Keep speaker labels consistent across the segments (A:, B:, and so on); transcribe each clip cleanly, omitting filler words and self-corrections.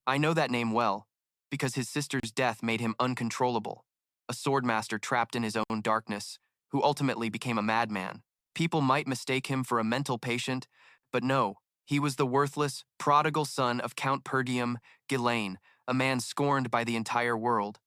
A: I know that name well, because his sister's death made him uncontrollable, a swordmaster trapped in his own darkness, who ultimately became a madman. People might mistake him for a mental patient, but no, he was the worthless, prodigal son of Count Pergium, Ghislain, a man scorned by the entire world.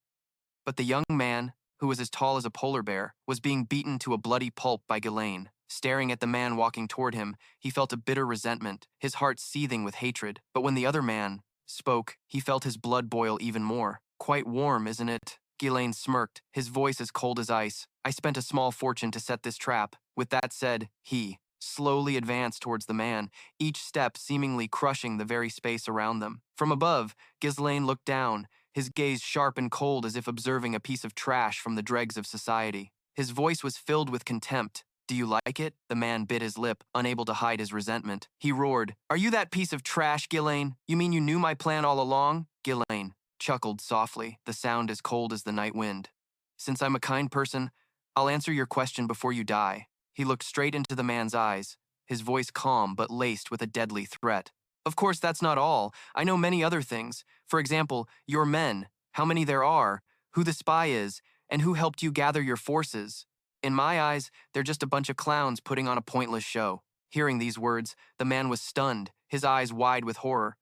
A: But the young man, who was as tall as a polar bear, was being beaten to a bloody pulp by Ghislain. Staring at the man walking toward him, he felt a bitter resentment, his heart seething with hatred. But when the other man spoke, he felt his blood boil even more. Quite warm, isn't it? Ghislain smirked, his voice as cold as ice. I spent a small fortune to set this trap. With that said, he slowly advanced towards the man, each step seemingly crushing the very space around them. From above, Ghislain looked down, his gaze sharp and cold as if observing a piece of trash from the dregs of society. His voice was filled with contempt. Do you like it? The man bit his lip, unable to hide his resentment. He roared, Are you that piece of trash, Ghislain? You mean you knew my plan all along? Ghislain chuckled softly, the sound as cold as the night wind. Since I'm a kind person, I'll answer your question before you die. He looked straight into the man's eyes, his voice calm but laced with a deadly threat. Of course, that's not all. I know many other things. For example, your men, how many there are, who the spy is, and who helped you gather your forces. In my eyes, they're just a bunch of clowns putting on a pointless show. Hearing these words, the man was stunned, his eyes wide with horror.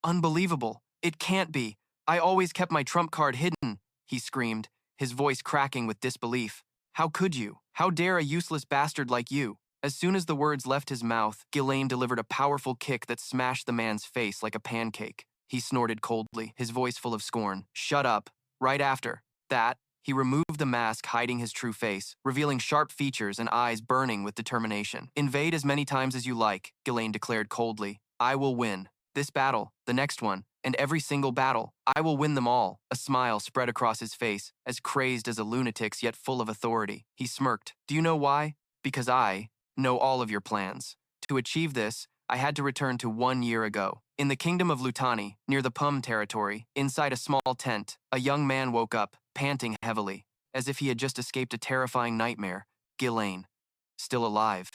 A: Unbelievable. It can't be. I always kept my trump card hidden, he screamed, his voice cracking with disbelief. How could you? How dare a useless bastard like you? As soon as the words left his mouth, Ghislain delivered a powerful kick that smashed the man's face like a pancake. He snorted coldly, his voice full of scorn. Shut up. Right after that, he removed the mask hiding his true face, revealing sharp features and eyes burning with determination. Invade as many times as you like, Ghislain declared coldly. I will win. This battle, the next one, and every single battle. I will win them all. A smile spread across his face, as crazed as a lunatic's yet full of authority. He smirked. Do you know why? Because I know all of your plans. To achieve this, I had to return to 1 year ago. In the kingdom of Lutani, near the Pum territory, inside a small tent, a young man woke up, panting heavily, as if he had just escaped a terrifying nightmare. Ghislain, still alive.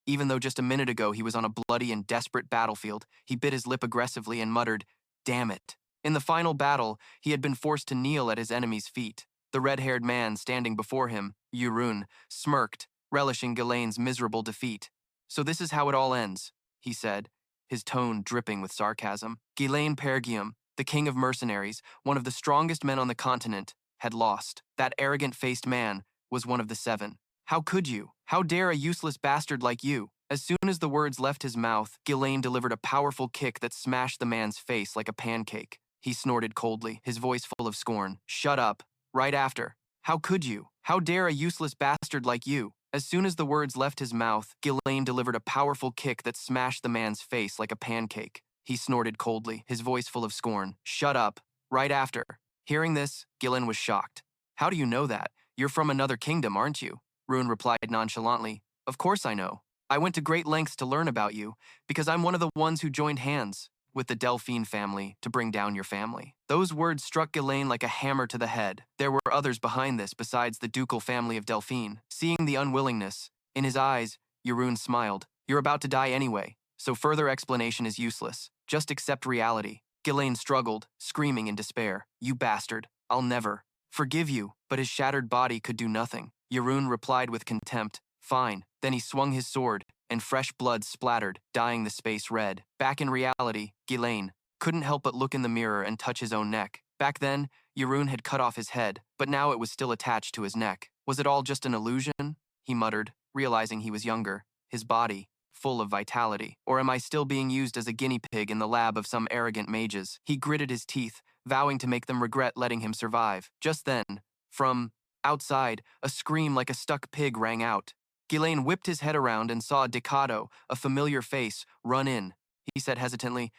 A: Even though just a minute ago he was on a bloody and desperate battlefield, he bit his lip aggressively and muttered, Damn it. In the final battle, he had been forced to kneel at his enemy's feet. The red-haired man standing before him, Yrun, smirked, relishing Ghislain's miserable defeat. So this is how it all ends, he said, his tone dripping with sarcasm. Ghislain Pergium, the King of Mercenaries, one of the strongest men on the continent, had lost. That arrogant-faced man was one of the 7. How could you? How dare a useless bastard like you? As soon as the words left his mouth, Ghislain delivered a powerful kick that smashed the man's face like a pancake. He snorted coldly, his voice full of scorn. Shut up. Right after. How could you? How dare a useless bastard like you? As soon as the words left his mouth, Ghislain delivered a powerful kick that smashed the man's face like a pancake. He snorted coldly, his voice full of scorn. Shut up. Right after. Hearing this, Ghislain was shocked. How do you know that? You're from another kingdom, aren't you? Yrun replied nonchalantly. Of course I know. I went to great lengths to learn about you, because I'm one of the ones who joined hands with the Delphine family to bring down your family. Those words struck Ghislain like a hammer to the head. There were others behind this besides the ducal family of Delphine. Seeing the unwillingness in his eyes, Yrun smiled. You're about to die anyway, so further explanation is useless. Just accept reality. Ghislain struggled, screaming in despair. You bastard. I'll never forgive you. But his shattered body could do nothing. Yrun replied with contempt. Fine. Then he swung his sword, and fresh blood splattered, dyeing the space red. Back in reality, Ghislain couldn't help but look in the mirror and touch his own neck. Back then, Yrun had cut off his head, but now it was still attached to his neck. Was it all just an illusion? He muttered, realizing he was younger, his body full of vitality. Or am I still being used as a guinea pig in the lab of some arrogant mages? He gritted his teeth, vowing to make them regret letting him survive. Just then, from outside, a scream like a stuck pig rang out. Ghislain whipped his head around and saw Decado, a familiar face, run in. He said hesitantly,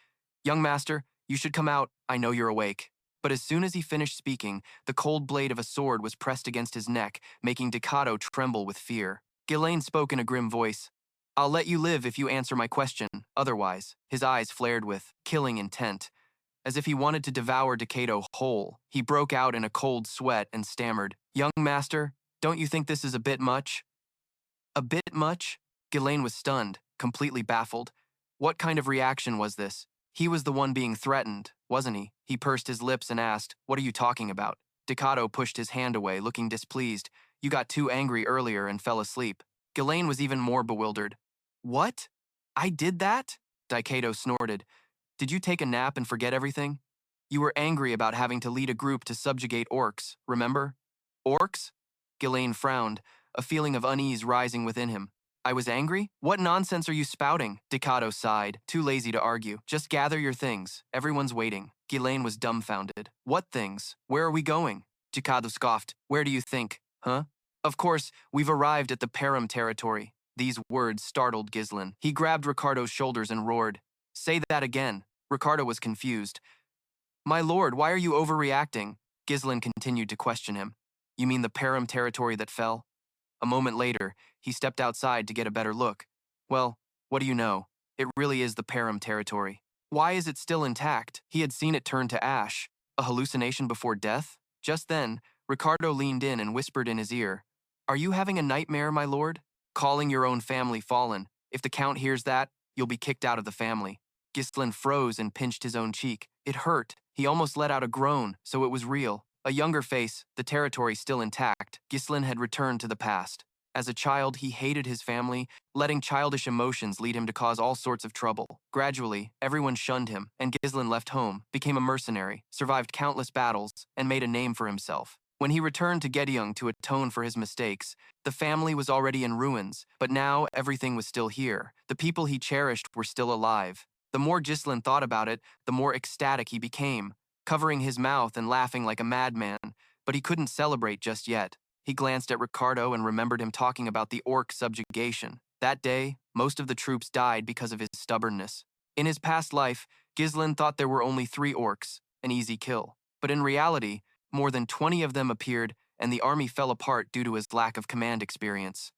A: Young master, you should come out. I know you're awake. But as soon as he finished speaking, the cold blade of a sword was pressed against his neck, making Decado tremble with fear. Ghislain spoke in a grim voice. I'll let you live if you answer my question. Otherwise, his eyes flared with killing intent. As if he wanted to devour Decado whole, he broke out in a cold sweat and stammered, Young master, don't you think this is a bit much? A bit much? Ghislain was stunned, completely baffled. What kind of reaction was this? He was the one being threatened, wasn't he? He pursed his lips and asked, "What are you talking about?" Ducato pushed his hand away, looking displeased. "You got too angry earlier and fell asleep." Ghislain was even more bewildered. "What? I did that?" Ducato snorted. "Did you take a nap and forget everything? You were angry about having to lead a group to subjugate orcs, remember?" "Orcs?" Ghislain frowned, a feeling of unease rising within him. "I was angry? What nonsense are you spouting?" Ducato sighed, too lazy to argue. "Just gather your things. Everyone's waiting." Ghislain was dumbfounded. "What things? Where are we going?" Ducato scoffed. "Where do you think? Huh? Of course, we've arrived at the Perrum territory." These words startled Ghislain. He grabbed Ricardo's shoulders and roared. "Say that again." Ricardo was confused. "My lord, why are you overreacting?" Ghislain continued to question him. "You mean the Perrum territory that fell?" A moment later, he stepped outside to get a better look. "Well, what do you know? It really is the Perrum territory. Why is it still intact?" He had seen it turn to ash. A hallucination before death? Just then, Ricardo leaned in and whispered in his ear, "Are you having a nightmare, my lord? Calling your own family fallen. If the Count hears that, you'll be kicked out of the family." Ghislain froze and pinched his own cheek. It hurt. He almost let out a groan, so it was real. A younger face, the territory still intact, Ghislain had returned to the past. As a child, he hated his family, letting childish emotions lead him to cause all sorts of trouble. Gradually, everyone shunned him, and Ghislain left home, became a mercenary, survived countless battles, and made a name for himself. When he returned to Gediung to atone for his mistakes, the family was already in ruins, but now everything was still here. The people he cherished were still alive. The more Ghislain thought about it, the more ecstatic he became, covering his mouth and laughing like a madman, but he couldn't celebrate just yet. He glanced at Ricardo and remembered him talking about the orc subjugation. That day, most of the troops died because of his stubbornness. In his past life, Ghislain thought there were only 3 orcs, an easy kill. But in reality, more than 20 of them appeared, and the army fell apart due to his lack of command experience.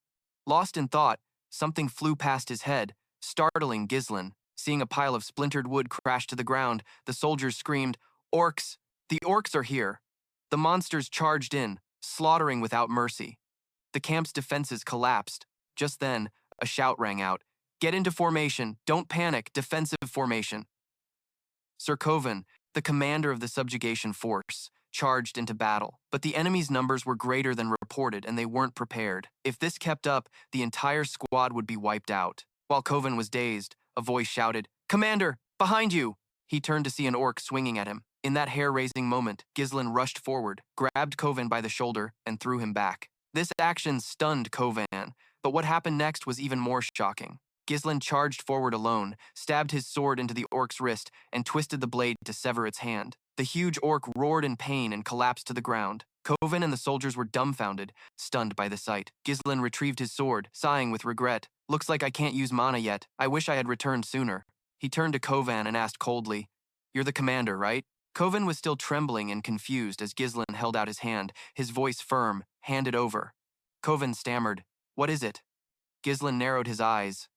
A: Lost in thought, something flew past his head, startling Ghislain. Seeing a pile of splintered wood crash to the ground, the soldiers screamed, "Orcs! The orcs are here!" The monsters charged in, slaughtering without mercy. The camp's defenses collapsed. Just then, a shout rang out, "Get into formation! Don't panic! Defensive formation!" Sir Coven, the commander of the subjugation force, charged into battle. But the enemy's numbers were greater than reported, and they weren't prepared. If this kept up, the entire squad would be wiped out. While Coven was dazed, a voice shouted, "Commander, behind you!" He turned to see an orc swinging at him. In that hair-raising moment, Ghislain rushed forward, grabbed Coven by the shoulder, and threw him back. This action stunned Coven, but what happened next was even more shocking. Ghislain charged forward alone, stabbed his sword into the orc's wrist, and twisted the blade to sever its hand. The huge orc roared in pain and collapsed to the ground. Coven and the soldiers were dumbfounded, stunned by the sight. Ghislain retrieved his sword, sighing with regret. "Looks like I can't use mana yet. I wish I had returned sooner." He turned to Coven and asked coldly, "You're the commander, right?" Coven was still trembling and confused as Ghislain held out his hand, his voice firm, "Hand it over." Coven stammered, "What is it?" Ghislain narrowed his eyes.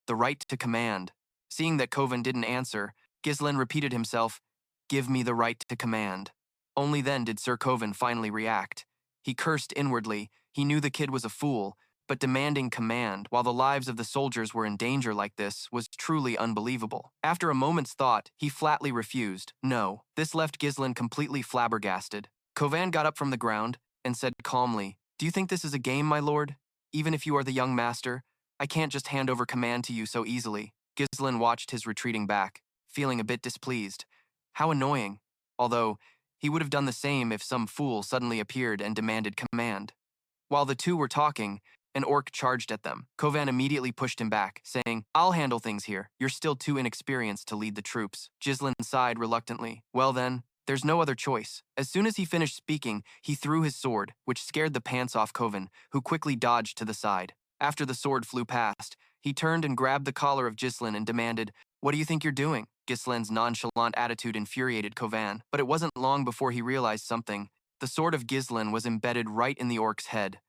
A: "The right to command." Seeing that Coven didn't answer, Ghislain repeated himself, "Give me the right to command." Only then did Sir Coven finally react. He cursed inwardly. He knew the kid was a fool, but demanding command while the lives of the soldiers were in danger like this was truly unbelievable. After a moment's thought, he flatly refused. No. This left Ghislain completely flabbergasted. Coven got up from the ground and said calmly, "Do you think this is a game, my lord? Even if you are the young master, I can't just hand over command to you so easily." Ghislain watched his retreating back, feeling a bit displeased. How annoying. Although, he would have done the same if some fool suddenly appeared and demanded command. While the two were talking, an orc charged at them. Coven immediately pushed him back, saying, "I'll handle things here. You're still too inexperienced to lead the troops." Ghislain sighed reluctantly. "Well then, there's no other choice." As soon as he finished speaking, he threw his sword, which scared the pants off Coven, who quickly dodged to the side. After the sword flew past, he turned and grabbed the collar of Ghislain and demanded, "What do you think you're doing?" Ghislain's nonchalant attitude infuriated Coven, but it wasn't long before he realized something. The sword of Ghislain was embedded right in the orc's head.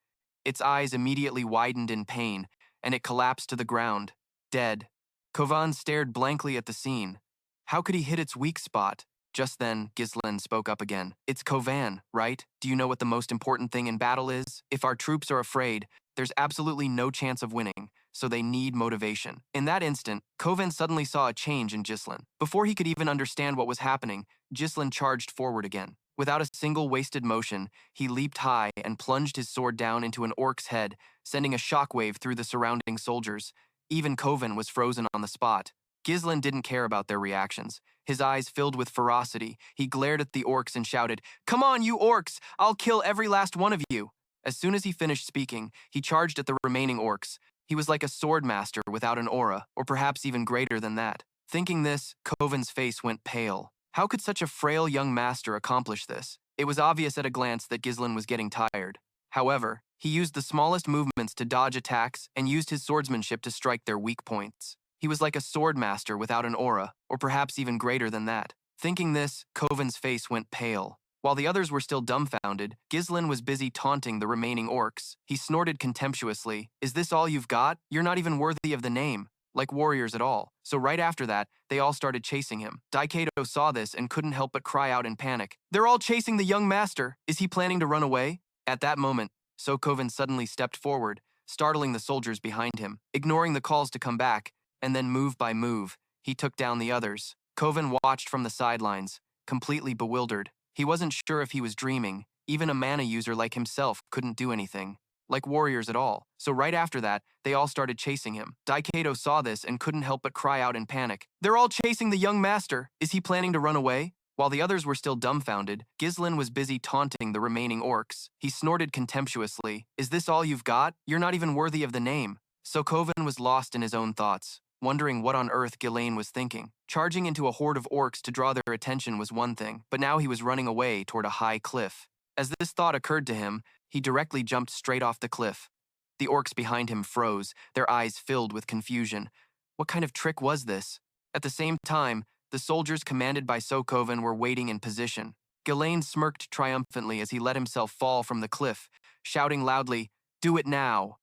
A: Its eyes immediately widened in pain, and it collapsed to the ground, dead. Coven stared blankly at the scene. How could he hit its weak spot? Just then, Ghislain spoke up again. "It's Coven, right? Do you know what the most important thing in battle is? If our troops are afraid, there's absolutely no chance of winning. so they need motivation. In that instant, Koven suddenly saw a change in Ghislain. Before he could even understand what was happening, Ghislain charged forward again. Without a single wasted motion, he leaped high and plunged his sword down into an orc's head, sending a shockwave through the surrounding soldiers. Even Koven was frozen on the spot. Ghislain didn't care about their reactions. His eyes filled with ferocity, he glared at the orcs and shouted, "Come on, you orcs! I'll kill every last one of you!" As soon as he finished speaking, he charged at the remaining orcs. He was like a swordmaster without an aura, or perhaps even greater than that. Thinking this, Koven's face went pale. How could such a frail young master accomplish this? It was obvious at a glance that Ghislain was getting tired. However, he used the smallest movements to dodge attacks and used his swordsmanship to strike their weak points. He was like a swordmaster without an aura, or perhaps even greater than that. Thinking this, Koven's face went pale. While the others were still dumbfounded, Ghislain was busy taunting the remaining orcs. He snorted contemptuously, "Is this all you've got? You're not even worthy of the name. Like warriors at all." So right after that, they all started chasing him. Daikato saw this and couldn't help but cry out in panic. "They're all chasing the young master. Is he planning to run away?" At that moment, Koven suddenly stepped forward, startling the soldiers behind him. Ignoring the calls to come back, and then move by move, he took down the others. Koven watched from the sidelines, completely bewildered. He wasn't sure if he was dreaming. Even a mana user like himself couldn't do anything. Like warriors at all. So right after that, they all started chasing him. Daikato saw this and couldn't help but cry out in panic. "They're all chasing the young master. Is he planning to run away?" While the others were still dumbfounded, Ghislain was busy taunting the remaining orcs. He snorted contemptuously, "Is this all you've got? You're not even worthy of the name." So Koven was lost in his own thoughts, wondering what on earth Ghislain was thinking. Charging into a horde of orcs to draw their attention was one thing, but now he was running away toward a high cliff. As this thought occurred to him, he directly jumped straight off the cliff. The orcs behind him froze, their eyes filled with confusion. What kind of trick was this? At the same time, the soldiers commanded by Koven were waiting in position. Ghislain smirked triumphantly as he let himself fall from the cliff, shouting loudly, "Do it now!"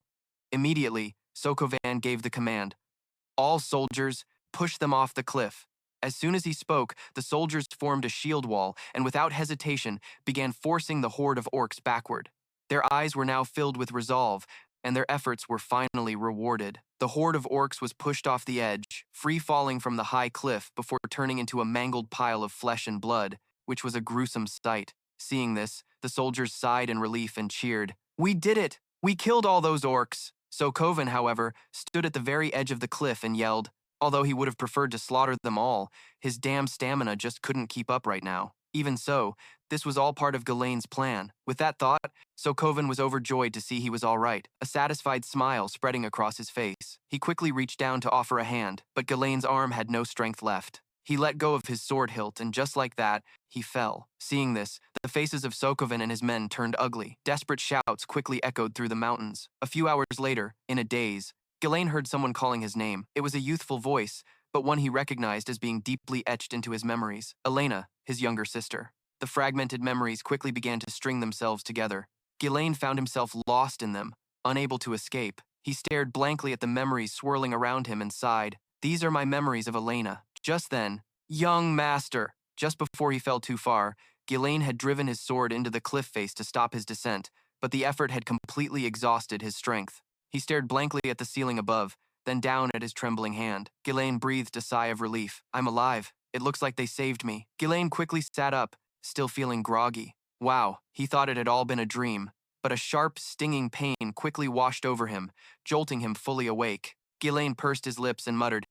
A: Immediately, Koven gave the command, "All soldiers, push them off the cliff." As soon as he spoke, the soldiers formed a shield wall and without hesitation began forcing the horde of orcs backward. Their eyes were now filled with resolve, and their efforts were finally rewarded. The horde of orcs was pushed off the edge, free-falling from the high cliff before turning into a mangled pile of flesh and blood, which was a gruesome sight. Seeing this, the soldiers sighed in relief and cheered. "We did it! We killed all those orcs!" Koven, however, stood at the very edge of the cliff and yelled. Although he would have preferred to slaughter them all, his damn stamina just couldn't keep up right now. Even so, this was all part of Ghislain's plan. With that thought, Koven was overjoyed to see he was all right, a satisfied smile spreading across his face. He quickly reached down to offer a hand, but Ghislain's arm had no strength left. He let go of his sword hilt, and just like that, he fell. Seeing this, the faces of Koven and his men turned ugly. Desperate shouts quickly echoed through the mountains. A few hours later, in a daze, Ghislain heard someone calling his name. It was a youthful voice, but one he recognized as being deeply etched into his memories. Elena, his younger sister. The fragmented memories quickly began to string themselves together. Ghislain found himself lost in them, unable to escape. He stared blankly at the memories swirling around him and sighed. "These are my memories of Elena." Just then, "Young master!" Just before he fell too far, Ghislain had driven his sword into the cliff face to stop his descent, but the effort had completely exhausted his strength. He stared blankly at the ceiling above, then down at his trembling hand. Ghislain breathed a sigh of relief. "I'm alive. It looks like they saved me." Ghislain quickly sat up, still feeling groggy. Wow, he thought it had all been a dream, but a sharp, stinging pain quickly washed over him, jolting him fully awake. Ghislain pursed his lips and muttered,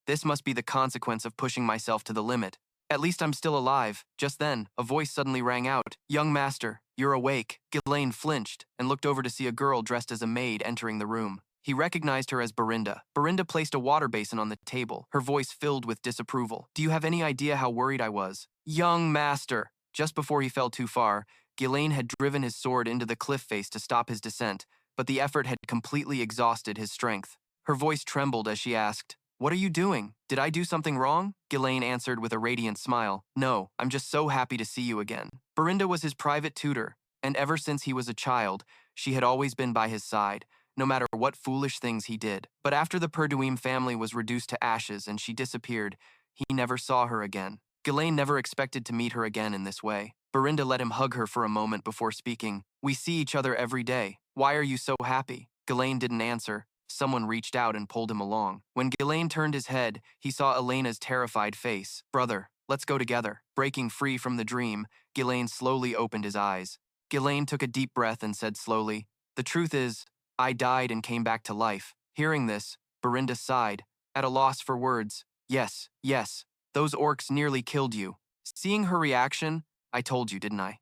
A: "This must be the consequence of pushing myself to the limit. At least I'm still alive." Just then, a voice suddenly rang out, "Young master, you're awake." Ghislain flinched and looked over to see a girl dressed as a maid entering the room. He recognized her as Berinda. Berinda placed a water basin on the table, her voice filled with disapproval. "Do you have any idea how worried I was?" "Young master!" Just before he fell too far, Ghislain had driven his sword into the cliff face to stop his descent, but the effort had completely exhausted his strength. Her voice trembled as she asked, "What are you doing? Did I do something wrong?" Ghislain answered with a radiant smile, "No, I'm just so happy to see you again." Berinda was his private tutor, and ever since he was a child, she had always been by his side, no matter what foolish things he did. But after the Pergium family was reduced to ashes and she disappeared, he never saw her again. Ghislain never expected to meet her again in this way. Berinda let him hug her for a moment before speaking. "We see each other every day. Why are you so happy?" Ghislain didn't answer. someone reached out and pulled him along. When Ghislain turned his head, he saw Elena's terrified face. "Brother, let's go together." Breaking free from the dream, Ghislain slowly opened his eyes. Ghislain took a deep breath and said slowly, "The truth is, I died and came back to life." Hearing this, Berinda sighed, at a loss for words. Yes, those orcs nearly killed you." Seeing her reaction, "I told you, didn't I?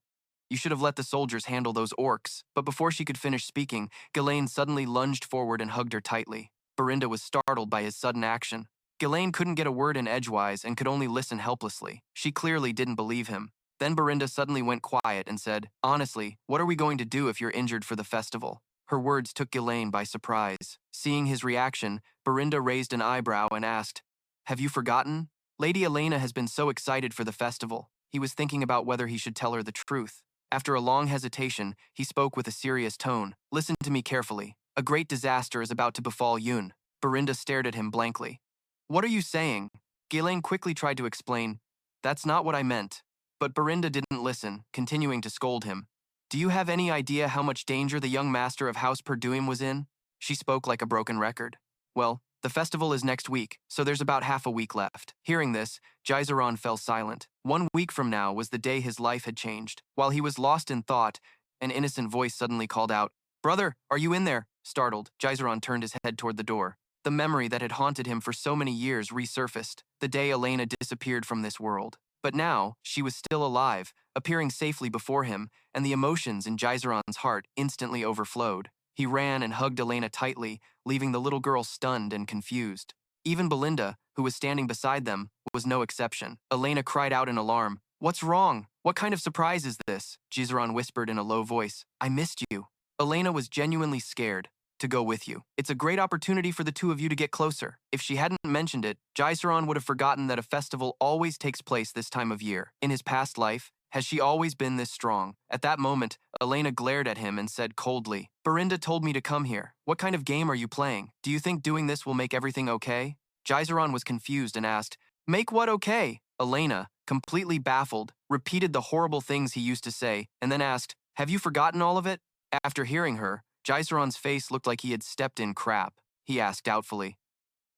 A: You should have let the soldiers handle those orcs." But before she could finish speaking, Ghislain suddenly lunged forward and hugged her tightly. Berinda was startled by his sudden action. Ghislain couldn't get a word in edgewise and could only listen helplessly. She clearly didn't believe him. Then Berinda suddenly went quiet and said, "Honestly, what are we going to do if you're injured for the festival?" Her words took Ghislain by surprise. Seeing his reaction, Berinda raised an eyebrow and asked, "Have you forgotten? Lady Elena has been so excited for the festival." He was thinking about whether he should tell her the truth. After a long hesitation, he spoke with a serious tone. "Listen to me carefully. A great disaster is about to befall Yrun." Berinda stared at him blankly. "What are you saying?" Ghislain quickly tried to explain, "That's not what I meant." But Berinda didn't listen, continuing to scold him. "Do you have any idea how much danger the young master of House Pergium was in?" She spoke like a broken record. "Well, the festival is next week, so there's about half a week left." Hearing this, Yrun fell silent. 1 week from now was the day his life had changed. While he was lost in thought, an innocent voice suddenly called out, "Brother, are you in there?" Startled, Yrun turned his head toward the door. The memory that had haunted him for so many years resurfaced, the day Elena disappeared from this world. But now, she was still alive, appearing safely before him, and the emotions in Yrun's heart instantly overflowed. He ran and hugged Elena tightly, leaving the little girl stunned and confused. Even Belinda, who was standing beside them, was no exception. Elena cried out in alarm. "What's wrong? What kind of surprise is this?" Yrun whispered in a low voice. "I missed you." Elena was genuinely scared. "To go with you. It's a great opportunity for the two of you to get closer." If she hadn't mentioned it, Yrun would have forgotten that a festival always takes place this time of year. In his past life, has she always been this strong? At that moment, Elena glared at him and said coldly, "Berinda told me to come here. What kind of game are you playing? Do you think doing this will make everything okay?" Yrun was confused and asked, "Make what okay?" Elena, completely baffled, repeated the horrible things he used to say, and then asked, "Have you forgotten all of it?" After hearing her, Yrun's face looked like he had stepped in crap. He asked doubtfully,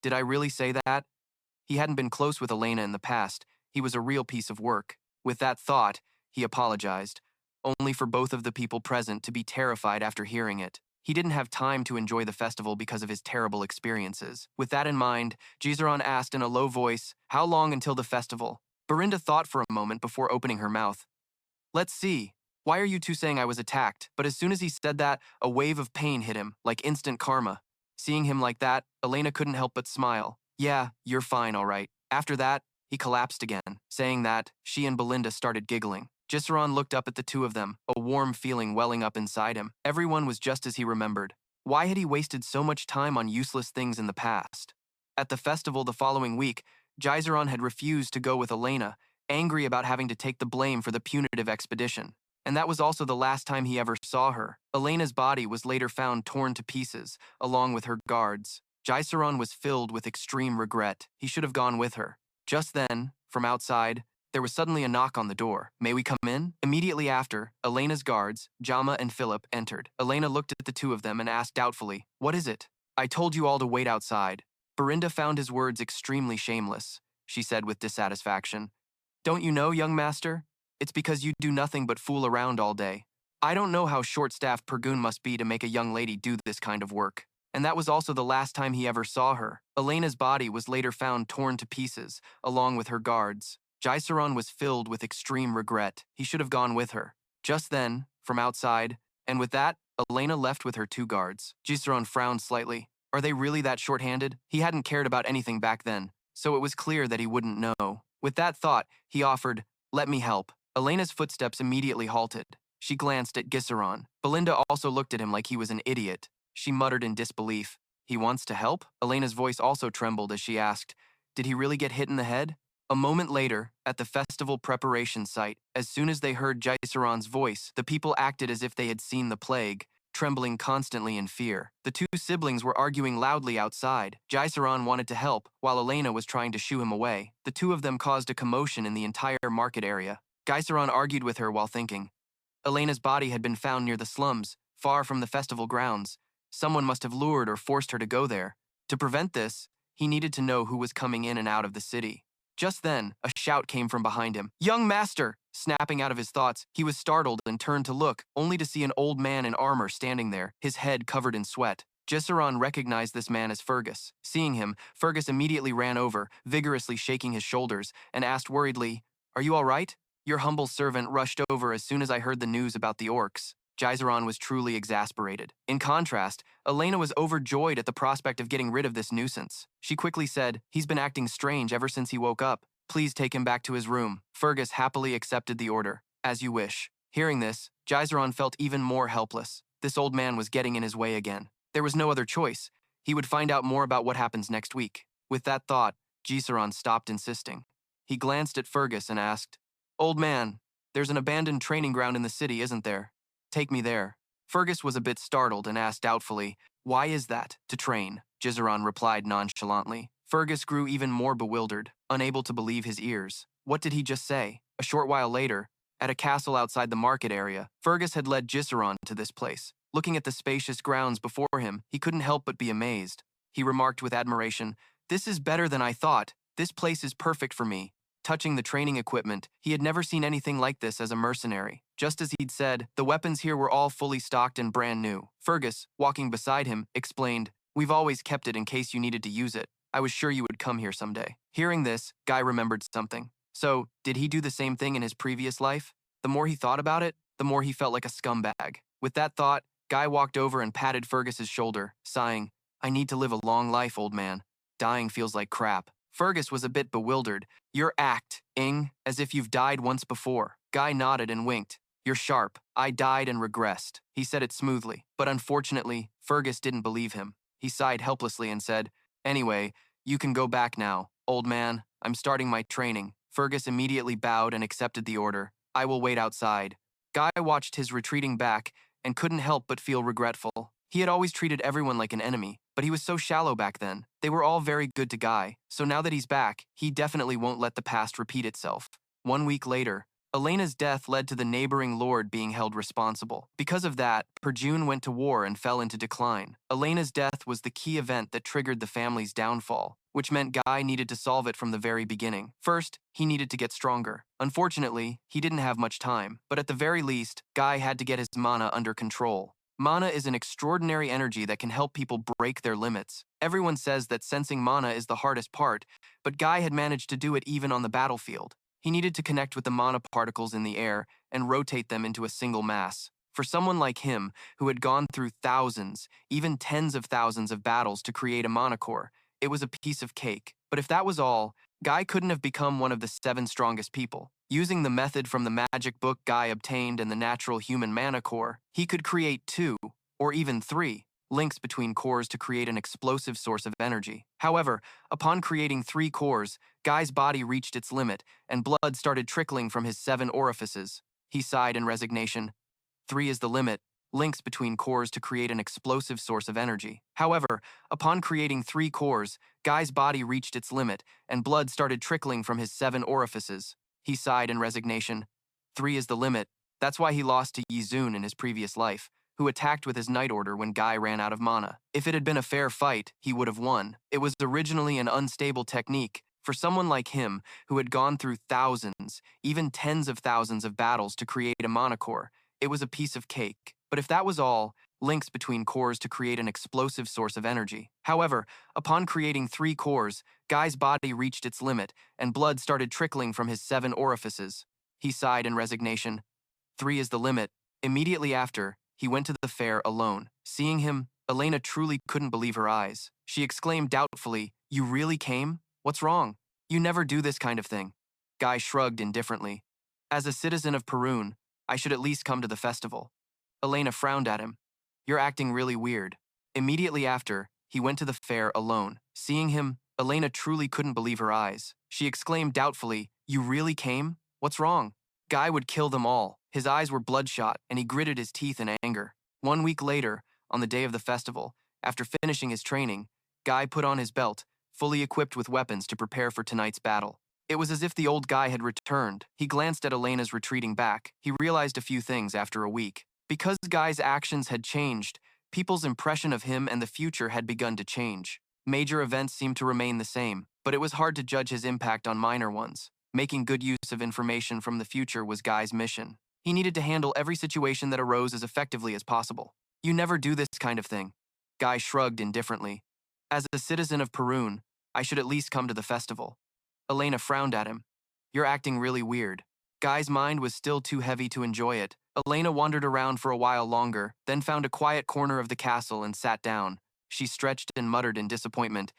A: "Did I really say that?" He hadn't been close with Elena in the past. He was a real piece of work. With that thought, he apologized, only for both of the people present to be terrified after hearing it. He didn't have time to enjoy the festival because of his terrible experiences. With that in mind, Yrun asked in a low voice, "How long until the festival?" Berinda thought for a moment before opening her mouth. "Let's see. Why are you two saying I was attacked?" But as soon as he said that, a wave of pain hit him, like instant karma. Seeing him like that, Elena couldn't help but smile. "Yeah, you're fine, all right." After that, he collapsed again. Saying that, she and Belinda started giggling. Yrun looked up at the two of them, a warm feeling welling up inside him. Everyone was just as he remembered. Why had he wasted so much time on useless things in the past? At the festival the following week, Yrun had refused to go with Elena, angry about having to take the blame for the punitive expedition. And that was also the last time he ever saw her. Elena's body was later found torn to pieces, along with her guards. Yrun was filled with extreme regret. He should have gone with her. Just then, from outside, there was suddenly a knock on the door. "May we come in?" Immediately after, Elena's guards, Jama and Philip, entered. Elena looked at the two of them and asked doubtfully, "What is it?" "I told you all to wait outside." Berinda found his words extremely shameless. She said with dissatisfaction, "Don't you know, young master? It's because you do nothing but fool around all day. I don't know how short-staffed Pergun must be to make a young lady do this kind of work." And that was also the last time he ever saw her. Elena's body was later found torn to pieces, along with her guards. Yrun was filled with extreme regret. He should have gone with her. Just then, from outside, and with that, Elena left with her two guards. Yrun frowned slightly. Are they really that short-handed? He hadn't cared about anything back then, so it was clear that he wouldn't know. With that thought, he offered, "Let me help." Elena's footsteps immediately halted. She glanced at Ghislain. Belinda also looked at him like he was an idiot. She muttered in disbelief. "He wants to help?" Elena's voice also trembled as she asked, "Did he really get hit in the head?" A moment later, at the festival preparation site, as soon as they heard Yrun's voice, the people acted as if they had seen the plague, trembling constantly in fear. The two siblings were arguing loudly outside. Yrun wanted to help, while Elena was trying to shoo him away. The two of them caused a commotion in the entire market area. Yrun argued with her while thinking. Elena's body had been found near the slums, far from the festival grounds. Someone must have lured or forced her to go there. To prevent this, he needed to know who was coming in and out of the city. Just then, a shout came from behind him. "Young master!" Snapping out of his thoughts, he was startled and turned to look, only to see an old man in armor standing there, his head covered in sweat. Ghislain recognized this man as Fergus. Seeing him, Fergus immediately ran over, vigorously shaking his shoulders, and asked worriedly, "Are you all right?" "Your humble servant rushed over as soon as I heard the news about the orcs." Ghislain was truly exasperated. In contrast, Elena was overjoyed at the prospect of getting rid of this nuisance. She quickly said, "He's been acting strange ever since he woke up. Please take him back to his room." Fergus happily accepted the order. "As you wish." Hearing this, Ghislain felt even more helpless. This old man was getting in his way again. There was no other choice. He would find out more about what happens next week. With that thought, Ghislain stopped insisting. He glanced at Fergus and asked, "Old man, there's an abandoned training ground in the city, isn't there? Take me there." Fergus was a bit startled and asked doubtfully, "Why is that?" "To train," Ghislain replied nonchalantly. Fergus grew even more bewildered, unable to believe his ears. What did he just say? A short while later, at a castle outside the market area, Fergus had led Ghislain to this place. Looking at the spacious grounds before him, he couldn't help but be amazed. He remarked with admiration, "This is better than I thought. This place is perfect for me." Touching the training equipment, he had never seen anything like this as a mercenary. Just as he'd said, the weapons here were all fully stocked and brand new. Fergus, walking beside him, explained, "We've always kept it in case you needed to use it. I was sure you would come here someday." Hearing this, Guy remembered something. So, did he do the same thing in his previous life? The more he thought about it, the more he felt like a scumbag. With that thought, Guy walked over and patted Fergus's shoulder, sighing, "I need to live a long life, old man. Dying feels like crap." Fergus was a bit bewildered. "You're acting as if you've died once before." Guy nodded and winked. "You're sharp. I died and regressed." He said it smoothly, but unfortunately, Fergus didn't believe him. He sighed helplessly and said, "Anyway, you can go back now. Old man, I'm starting my training." Fergus immediately bowed and accepted the order. "I will wait outside." Guy watched his retreating back and couldn't help but feel regretful. He had always treated everyone like an enemy, but he was so shallow back then. They were all very good to Guy, so now that he's back, he definitely won't let the past repeat itself. 1 week later, Elena's death led to the neighboring lord being held responsible. Because of that, Pergium went to war and fell into decline. Elena's death was the key event that triggered the family's downfall, which meant Guy needed to solve it from the very beginning. First, he needed to get stronger. Unfortunately, he didn't have much time, but at the very least, Guy had to get his mana under control. Mana is an extraordinary energy that can help people break their limits. Everyone says that sensing mana is the hardest part, but Guy had managed to do it even on the battlefield. He needed to connect with the mana particles in the air and rotate them into a single mass. For someone like him, who had gone through thousands, even tens of thousands of battles to create a mana core, it was a piece of cake. But if that was all, Guy couldn't have become one of the 7 strongest people. Using the method from the magic book Guy obtained and the natural human mana core, he could create 2, or even 3, links between cores to create an explosive source of energy. However, upon creating 3 cores, Guy's body reached its limit, and blood started trickling from his 7 orifices. He sighed in resignation. 3 is the limit, links between cores to create an explosive source of energy. However, upon creating 3 cores, Guy's body reached its limit, and blood started trickling from his 7 orifices. He sighed in resignation. 3 is the limit. That's why he lost to Yrun in his previous life, who attacked with his Night Order when Guy ran out of mana. If it had been a fair fight, he would have won. It was originally an unstable technique. For someone like him, who had gone through thousands, even tens of thousands of battles to create a mana core, it was a piece of cake. But if that was all, links between cores to create an explosive source of energy. However, upon creating 3 cores, Guy's body reached its limit, and blood started trickling from his 7 orifices. He sighed in resignation. 3 is the limit. Immediately after, he went to the fair alone. Seeing him, Elena truly couldn't believe her eyes. She exclaimed doubtfully, "You really came? What's wrong? You never do this kind of thing." Guy shrugged indifferently. "As a citizen of Perun, I should at least come to the festival." Elena frowned at him. "You're acting really weird." Immediately after, he went to the fair alone. Seeing him, Elena truly couldn't believe her eyes. She exclaimed doubtfully, "You really came? What's wrong?" Guy would kill them all. His eyes were bloodshot, and he gritted his teeth in anger. 1 week later, on the day of the festival, after finishing his training, Guy put on his belt, fully equipped with weapons to prepare for tonight's battle. It was as if the old Guy had returned. He glanced at Elena's retreating back. He realized a few things after a week. Because Guy's actions had changed, People's impression of him and the future had begun to change. Major events seemed to remain the same, but it was hard to judge his impact on minor ones. Making good use of information from the future was Guy's mission. He needed to handle every situation that arose as effectively as possible. You never do this kind of thing. Guy shrugged indifferently. As a citizen of Perun, I should at least come to the festival. Elena frowned at him. You're acting really weird. Guy's mind was still too heavy to enjoy it. Elena wandered around for a while longer, then found a quiet corner of the castle and sat down. She stretched and muttered in disappointment.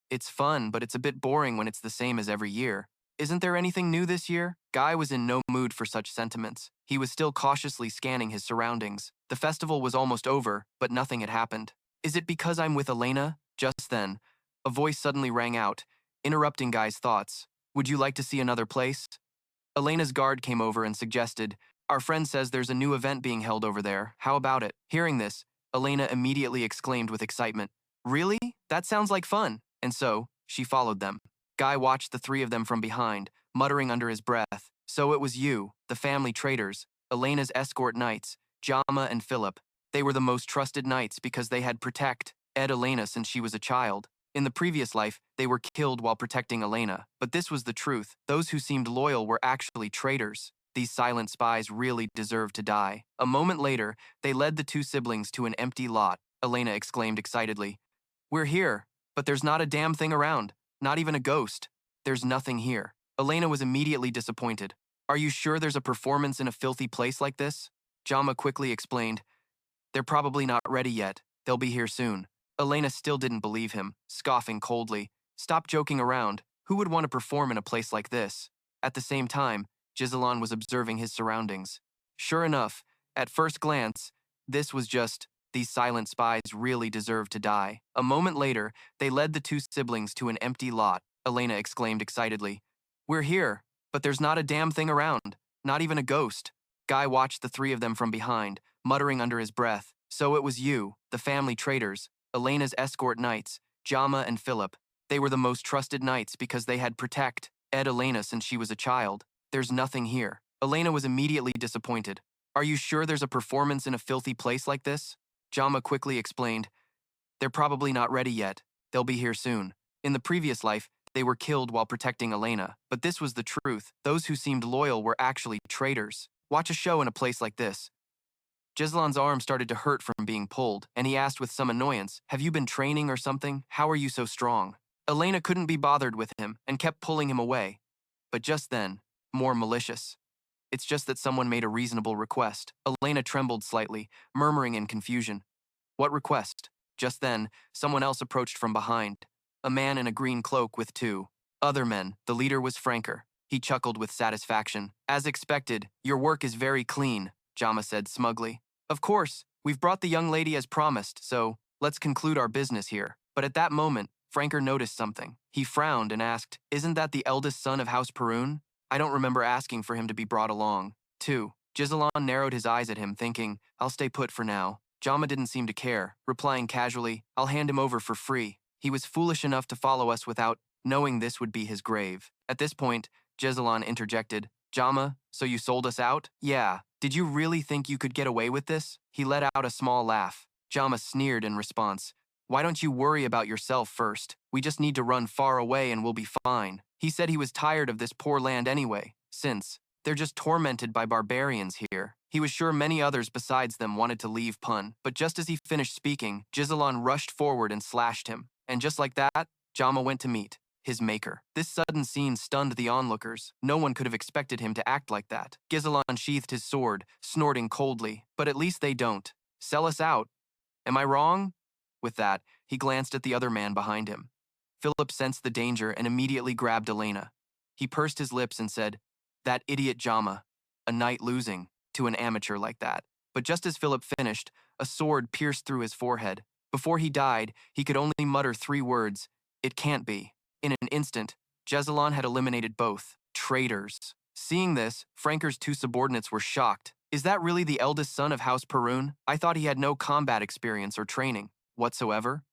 A: It's fun, but it's a bit boring when it's the same as every year. Isn't there anything new this year? Guy was in no mood for such sentiments. He was still cautiously scanning his surroundings. The festival was almost over, but nothing had happened. Is it because I'm with Elena? Just then, a voice suddenly rang out, interrupting Guy's thoughts. Would you like to see another place? Elena's guard came over and suggested, Our friend says there's a new event being held over there. How about it? Hearing this, Elena immediately exclaimed with excitement. Really? That sounds like fun. And so, she followed them. Guy watched the three of them from behind, muttering under his breath. So it was you, the family traitors, Elena's escort knights, Jama and Philip. They were the most trusted knights because they had protected Elena since she was a child. In the previous life, they were killed while protecting Elena. But this was the truth. Those who seemed loyal were actually traitors. These silent spies really deserved to die. A moment later, they led the two siblings to an empty lot. Elena exclaimed excitedly. We're here, but there's not a damn thing around. Not even a ghost. There's nothing here. Elena was immediately disappointed. Are you sure there's a performance in a filthy place like this? Jama quickly explained. They're probably not ready yet. They'll be here soon. Elena still didn't believe him, scoffing coldly. Stop joking around. Who would want to perform in a place like this? At the same time, Ghislain was observing his surroundings. Sure enough, at first glance, this was just, these silent spies really deserved to die. A moment later, they led the two siblings to an empty lot. Elena exclaimed excitedly. We're here, but there's not a damn thing around. Not even a ghost. Guy watched the three of them from behind, muttering under his breath. So it was you, the family traitors, Elena's escort knights, Jama and Philip. They were the most trusted knights because they had protected Elena since she was a child. There's nothing here. Elena was immediately disappointed. Are you sure there's a performance in a filthy place like this? Jama quickly explained. They're probably not ready yet. They'll be here soon. In the previous life, they were killed while protecting Elena. But this was the truth. Those who seemed loyal were actually traitors. Watch a show in a place like this. Ghislain's arm started to hurt from being pulled, and he asked with some annoyance, Have you been training or something? How are you so strong? Elena couldn't be bothered with him and kept pulling him away. But just then, more malicious. It's just that someone made a reasonable request. Elena trembled slightly, murmuring in confusion. What request? Just then, someone else approached from behind. A man in a green cloak with two other men. The leader was Franker. He chuckled with satisfaction. As expected, your work is very clean, Jama said smugly. Of course, we've brought the young lady as promised, so let's conclude our business here. But at that moment, Franker noticed something. He frowned and asked, Isn't that the eldest son of House Perun? I don't remember asking for him to be brought along. 2. Ghislain narrowed his eyes at him, thinking, I'll stay put for now. Jama didn't seem to care, replying casually, I'll hand him over for free. He was foolish enough to follow us without knowing this would be his grave. At this point, Ghislain interjected, Jama, so you sold us out? Yeah. Did you really think you could get away with this? He let out a small laugh. Jama sneered in response. Why don't you worry about yourself first? We just need to run far away and we'll be fine. He said he was tired of this poor land anyway, since they're just tormented by barbarians here. He was sure many others besides them wanted to leave Pun, but just as he finished speaking, Ghislain rushed forward and slashed him. And just like that, Jama went to meet his maker. This sudden scene stunned the onlookers. No one could have expected him to act like that. Ghislain sheathed his sword, snorting coldly. But at least they don't. Sell us out. Am I wrong? With that, he glanced at the other man behind him. Philip sensed the danger and immediately grabbed Elena. He pursed his lips and said, That idiot Jama, a knight losing to an amateur like that. But just as Philip finished, a sword pierced through his forehead. Before he died, he could only mutter 3 words, It can't be. In an instant, Ghislain had eliminated both. Traitors. Seeing this, Franker's 2 subordinates were shocked. Is that really the eldest son of House Perun? I thought he had no combat experience or training whatsoever.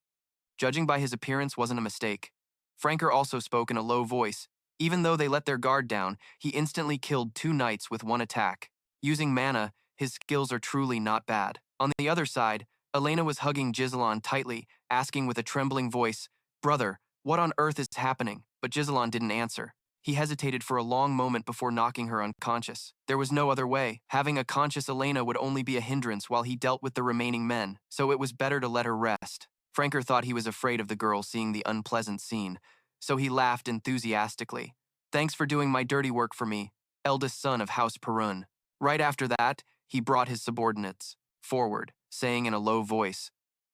A: Judging by his appearance wasn't a mistake. Franker also spoke in a low voice. Even though they let their guard down, he instantly killed 2 knights with 1 attack. Using mana, his skills are truly not bad. On the other side, Elena was hugging Ghislain tightly, asking with a trembling voice, "Brother, what on earth is happening?" But Ghislain didn't answer. He hesitated for a long moment before knocking her unconscious. There was no other way. Having a conscious Elena would only be a hindrance while he dealt with the remaining men, so it was better to let her rest. Franker thought he was afraid of the girl seeing the unpleasant scene, so he laughed enthusiastically. "Thanks for doing my dirty work for me, eldest son of House Perun." Right after that, he brought his subordinates forward, saying in a low voice,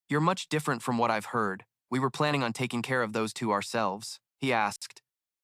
A: "You're much different from what I've heard. We were planning on taking care of those two ourselves." He asked,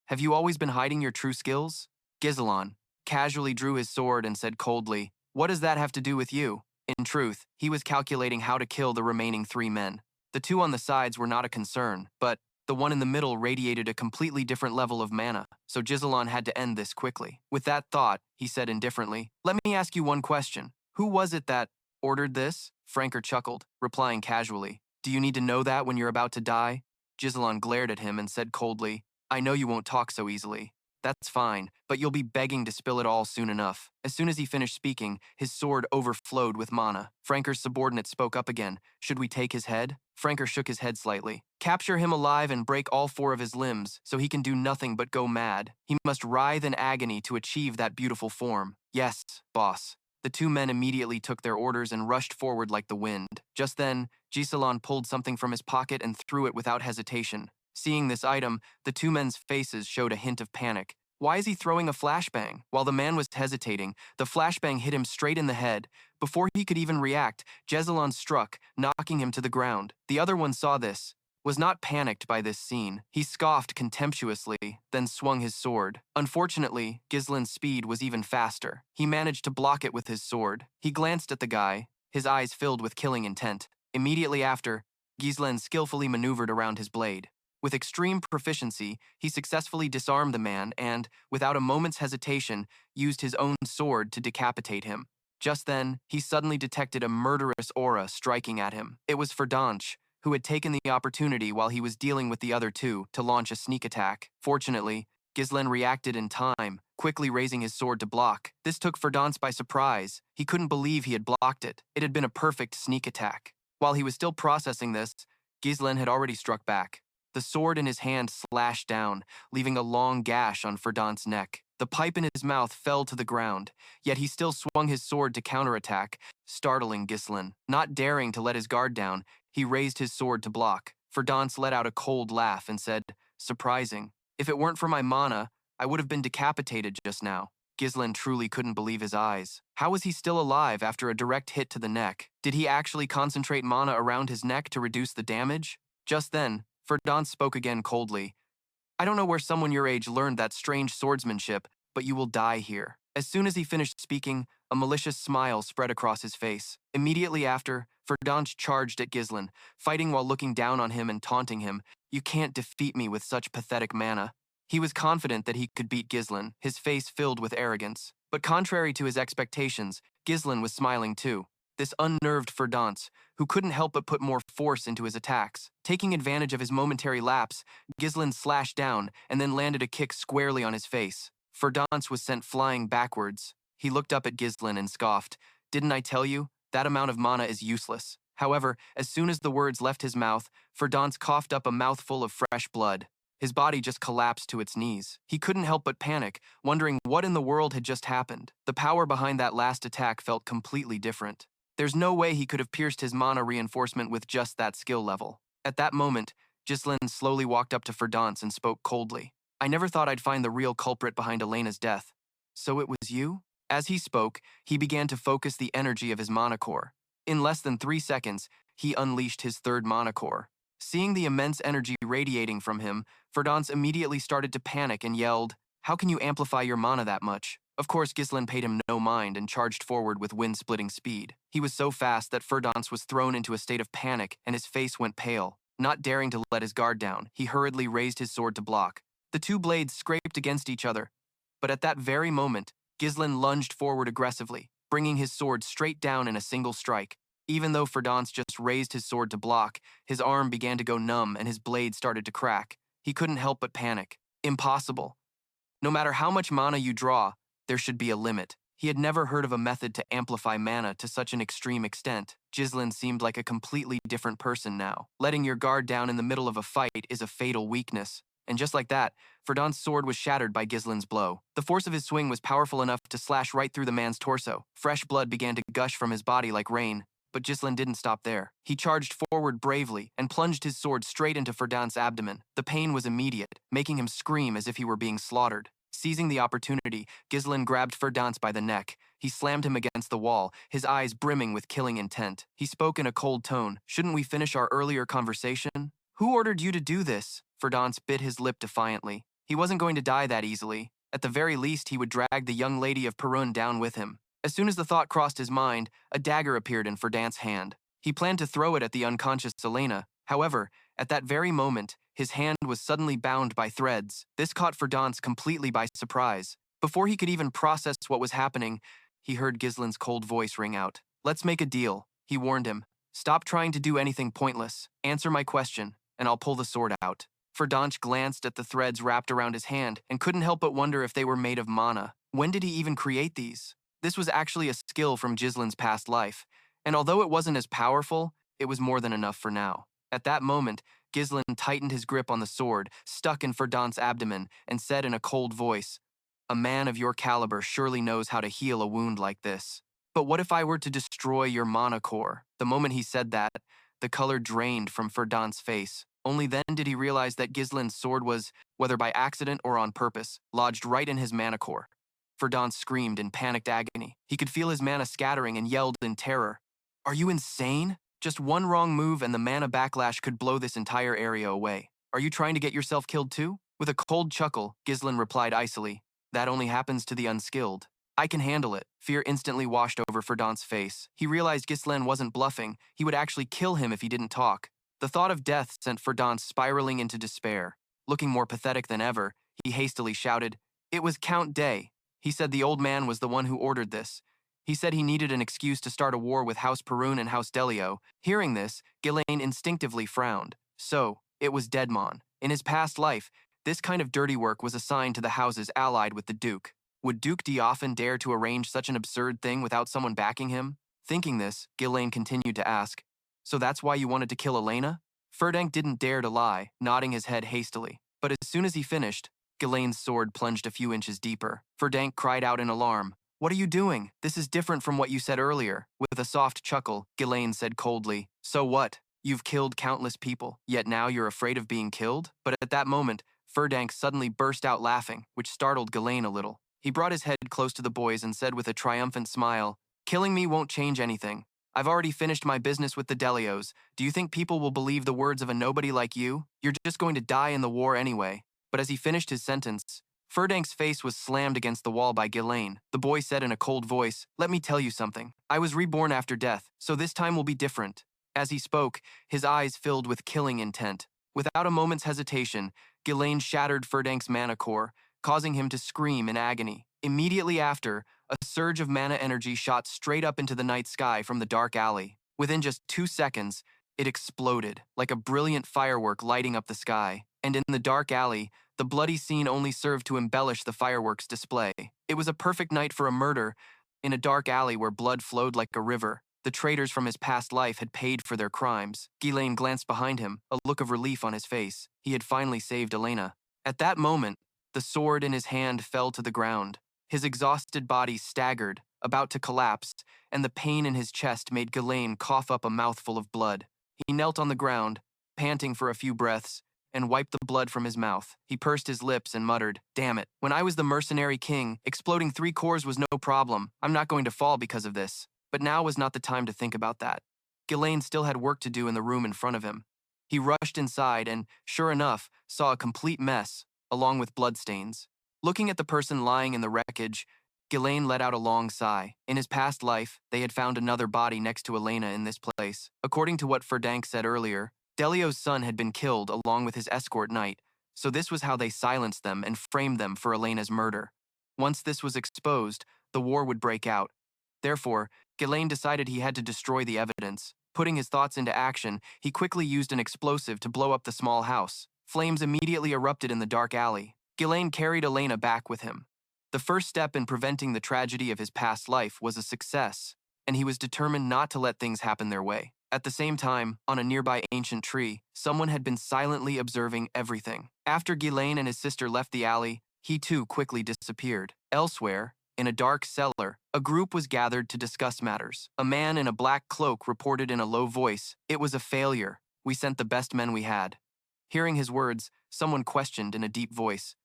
A: "Have you always been hiding your true skills?" Ghislain casually drew his sword and said coldly, "What does that have to do with you?" In truth, he was calculating how to kill the remaining 3 men. The 2 on the sides were not a concern, but the one in the middle radiated a completely different level of mana, so Ghislain had to end this quickly. With that thought, he said indifferently, "Let me ask you one question. Who was it that ordered this?" Franker chuckled, replying casually, "Do you need to know that when you're about to die?" Ghislain glared at him and said coldly, "I know you won't talk so easily. That's fine, but you'll be begging to spill it all soon enough." As soon as he finished speaking, his sword overflowed with mana. Franker's subordinate spoke up again. "Should we take his head?" Franker shook his head slightly. "Capture him alive and break all 4 of his limbs, so he can do nothing but go mad. He must writhe in agony to achieve that beautiful form." "Yes, boss." The 2 men immediately took their orders and rushed forward like the wind. Just then, Ghislain pulled something from his pocket and threw it without hesitation. Seeing this item, the 2 men's faces showed a hint of panic. Why is he throwing a flashbang? While the man was hesitating, the flashbang hit him straight in the head. Before he could even react, Ghislain struck, knocking him to the ground. The other one saw this, was not panicked by this scene. He scoffed contemptuously, then swung his sword. Unfortunately, Ghislain's speed was even faster. He managed to block it with his sword. He glanced at the guy, his eyes filled with killing intent. Immediately after, Ghislain skillfully maneuvered around his blade. With extreme proficiency, he successfully disarmed the man and, without a moment's hesitation, used his own sword to decapitate him. Just then, he suddenly detected a murderous aura striking at him. It was Verdansk, who had taken the opportunity while he was dealing with the other 2 to launch a sneak attack. Fortunately, Ghislain reacted in time, quickly raising his sword to block. This took Verdansk by surprise. He couldn't believe he had blocked it. It had been a perfect sneak attack. While he was still processing this, Ghislain had already struck back. The sword in his hand slashed down, leaving a long gash on Verdansk's neck. The pipe in his mouth fell to the ground, yet he still swung his sword to counterattack, startling Ghislain. Not daring to let his guard down, he raised his sword to block. Verdansk let out a cold laugh and said, "Surprising. If it weren't for my mana, I would have been decapitated just now." Ghislain truly couldn't believe his eyes. How was he still alive after a direct hit to the neck? Did he actually concentrate mana around his neck to reduce the damage? Just then, Verdansk spoke again coldly. "I don't know where someone your age learned that strange swordsmanship, but you will die here." As soon as he finished speaking, a malicious smile spread across his face. Immediately after, Verdansk charged at Ghislain, fighting while looking down on him and taunting him. "You can't defeat me with such pathetic mana." He was confident that he could beat Ghislain, his face filled with arrogance. But contrary to his expectations, Ghislain was smiling too. This unnerved Verdansk, who couldn't help but put more force into his attacks. Taking advantage of his momentary lapse, Ghislain slashed down and then landed a kick squarely on his face. Verdansk was sent flying backwards. He looked up at Ghislain and scoffed. "Didn't I tell you? That amount of mana is useless." However, as soon as the words left his mouth, Verdansk coughed up a mouthful of fresh blood. His body just collapsed to its knees. He couldn't help but panic, wondering what in the world had just happened. The power behind that last attack felt completely different. There's no way he could have pierced his mana reinforcement with just that skill level. At that moment, Ghislain slowly walked up to Verdansk and spoke coldly. "I never thought I'd find the real culprit behind Elena's death. So it was you?" As he spoke, he began to focus the energy of his mana core. In less than 3 seconds, he unleashed his 3rd mana core. Seeing the immense energy radiating from him, Verdansk immediately started to panic and yelled, "How can you amplify your mana that much?" Of course, Ghislain paid him no mind and charged forward with wind-splitting speed. He was so fast that Verdansk was thrown into a state of panic and his face went pale. Not daring to let his guard down, he hurriedly raised his sword to block. The 2 blades scraped against each other, but at that very moment, Ghislain lunged forward aggressively, bringing his sword straight down in a single strike. Even though Verdansk just raised his sword to block, his arm began to go numb and his blade started to crack. He couldn't help but panic. Impossible. No matter how much mana you draw, there should be a limit. He had never heard of a method to amplify mana to such an extreme extent. Ghislain seemed like a completely different person now. Letting your guard down in the middle of a fight is a fatal weakness. And just like that, Verdant's sword was shattered by Ghislain's blow. The force of his swing was powerful enough to slash right through the man's torso. Fresh blood began to gush from his body like rain, but Ghislain didn't stop there. He charged forward bravely and plunged his sword straight into Verdant's abdomen. The pain was immediate, making him scream as if he were being slaughtered. Seizing the opportunity, Ghislain grabbed Verdant by the neck. He slammed him against the wall, his eyes brimming with killing intent. He spoke in a cold tone. "Shouldn't we finish our earlier conversation? Who ordered you to do this?" Verdant bit his lip defiantly. He wasn't going to die that easily. At the very least, he would drag the young lady of Perun down with him. As soon as the thought crossed his mind, a dagger appeared in Verdant's hand. He planned to throw it at the unconscious Elena. However, at that very moment, his hand was suddenly bound by threads. This caught Verdant completely by surprise. Before he could even process what was happening, he heard Ghislain's cold voice ring out. "Let's make a deal," he warned him. "Stop trying to do anything pointless. Answer my question, and I'll pull the sword out." Verdant glanced at the threads wrapped around his hand and couldn't help but wonder if they were made of mana. When did he even create these? This was actually a skill from Ghislain's past life, and although it wasn't as powerful, it was more than enough for now. At that moment, Ghislain tightened his grip on the sword, stuck in Verdant's abdomen, and said in a cold voice, "A man of your caliber surely knows how to heal a wound like this. But what if I were to destroy your mana core?" The moment he said that, the color drained from Verdant's face. Only then did he realize that Ghislain's sword was, whether by accident or on purpose, lodged right in his mana core. Verdant screamed in panicked agony. He could feel his mana scattering and yelled in terror. "Are you insane? Just one wrong move and the mana backlash could blow this entire area away. Are you trying to get yourself killed too?" With a cold chuckle, Ghislain replied icily, "That only happens to the unskilled. I can handle it." Fear instantly washed over Verdant's face. He realized Ghislain wasn't bluffing. He would actually kill him if he didn't talk. The thought of death sent Verdant spiraling into despair. Looking more pathetic than ever, he hastily shouted, "It was Count Day. He said the old man was the one who ordered this. He said he needed an excuse to start a war with House Perun and House Delio." Hearing this, Ghislain instinctively frowned. So, it was Deadmon. In his past life, this kind of dirty work was assigned to the houses allied with the Duke. Would Duke Delphine dare to arrange such an absurd thing without someone backing him? Thinking this, Ghislain continued to ask, "So that's why you wanted to kill Elena?" Verdant didn't dare to lie, nodding his head hastily. But as soon as he finished, Ghislain's sword plunged a few inches deeper. Verdant cried out in alarm, "What are you doing? This is different from what you said earlier." With a soft chuckle, Ghislain said coldly, "So what? You've killed countless people, yet now you're afraid of being killed?" But at that moment, Verdant suddenly burst out laughing, which startled Ghislain a little. He brought his head close to the boys and said with a triumphant smile, "Killing me won't change anything. I've already finished my business with the Delios. Do you think people will believe the words of a nobody like you? You're just going to die in the war anyway." But as he finished his sentence, Verdant's face was slammed against the wall by Ghislain. The boy said in a cold voice, "Let me tell you something. I was reborn after death, so this time will be different." As he spoke, his eyes filled with killing intent. Without a moment's hesitation, Ghislain shattered Verdant's mana core, causing him to scream in agony. Immediately after, a surge of mana energy shot straight up into the night sky from the dark alley. Within just 2 seconds, it exploded, like a brilliant firework lighting up the sky. And in the dark alley, the bloody scene only served to embellish the fireworks display. It was a perfect night for a murder. In a dark alley where blood flowed like a river, the traitors from his past life had paid for their crimes. Ghislain glanced behind him, a look of relief on his face. He had finally saved Elena. At that moment, the sword in his hand fell to the ground. His exhausted body staggered, about to collapse, and the pain in his chest made Ghislain cough up a mouthful of blood. He knelt on the ground, panting for a few breaths, and wiped the blood from his mouth. He pursed his lips and muttered, "Damn it. When I was the mercenary king, exploding 3 cores was no problem. I'm not going to fall because of this." But now was not the time to think about that. Ghislain still had work to do in the room in front of him. He rushed inside and, sure enough, saw a complete mess, along with bloodstains. Looking at the person lying in the wreckage, Ghislain let out a long sigh. In his past life, they had found another body next to Elena in this place. According to what Verdant said earlier, Delio's son had been killed along with his escort knight, so this was how they silenced them and framed them for Elena's murder. Once this was exposed, the war would break out. Therefore, Ghislain decided he had to destroy the evidence. Putting his thoughts into action, he quickly used an explosive to blow up the small house. Flames immediately erupted in the dark alley. Ghislain carried Elena back with him. The first step in preventing the tragedy of his past life was a success, and he was determined not to let things happen their way. At the same time, on a nearby ancient tree, someone had been silently observing everything. After Ghislain and his sister left the alley, he too quickly disappeared. Elsewhere, in a dark cellar, a group was gathered to discuss matters. A man in a black cloak reported in a low voice, "It was a failure. We sent the best men we had." Hearing his words, someone questioned in a deep voice,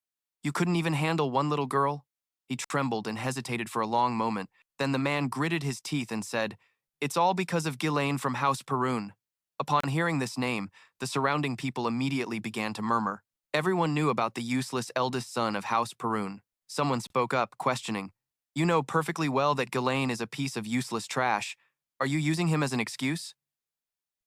A: "You couldn't even handle one little girl?" He trembled and hesitated for a long moment. Then the man gritted his teeth and said, "It's all because of Ghislain from House Perun." Upon hearing this name, the surrounding people immediately began to murmur. Everyone knew about the useless eldest son of House Perun. Someone spoke up, questioning, "You know perfectly well that Ghislain is a piece of useless trash. Are you using him as an excuse?"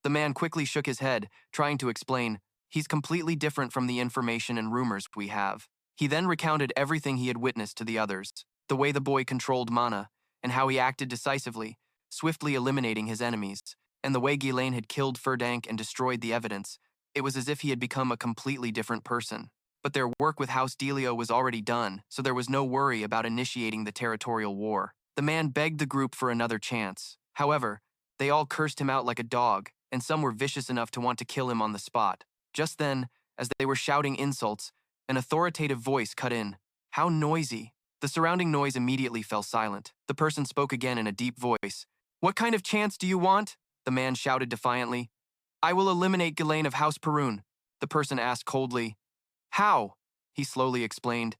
A: The man quickly shook his head, trying to explain, "He's completely different from the information and rumors we have." He then recounted everything he had witnessed to the others, the way the boy controlled mana, and how he acted decisively, swiftly eliminating his enemies, and the way Ghislain had killed Ferdank and destroyed the evidence. It was as if he had become a completely different person. But their work with House Delio was already done, so there was no worry about initiating the territorial war. The man begged the group for another chance. However, they all cursed him out like a dog, and some were vicious enough to want to kill him on the spot. Just then, as they were shouting insults, an authoritative voice cut in. "How noisy." The surrounding noise immediately fell silent. The person spoke again in a deep voice. "What kind of chance do you want?" The man shouted defiantly. "I will eliminate Ghislain of House Perun." The person asked coldly. "How?" He slowly explained.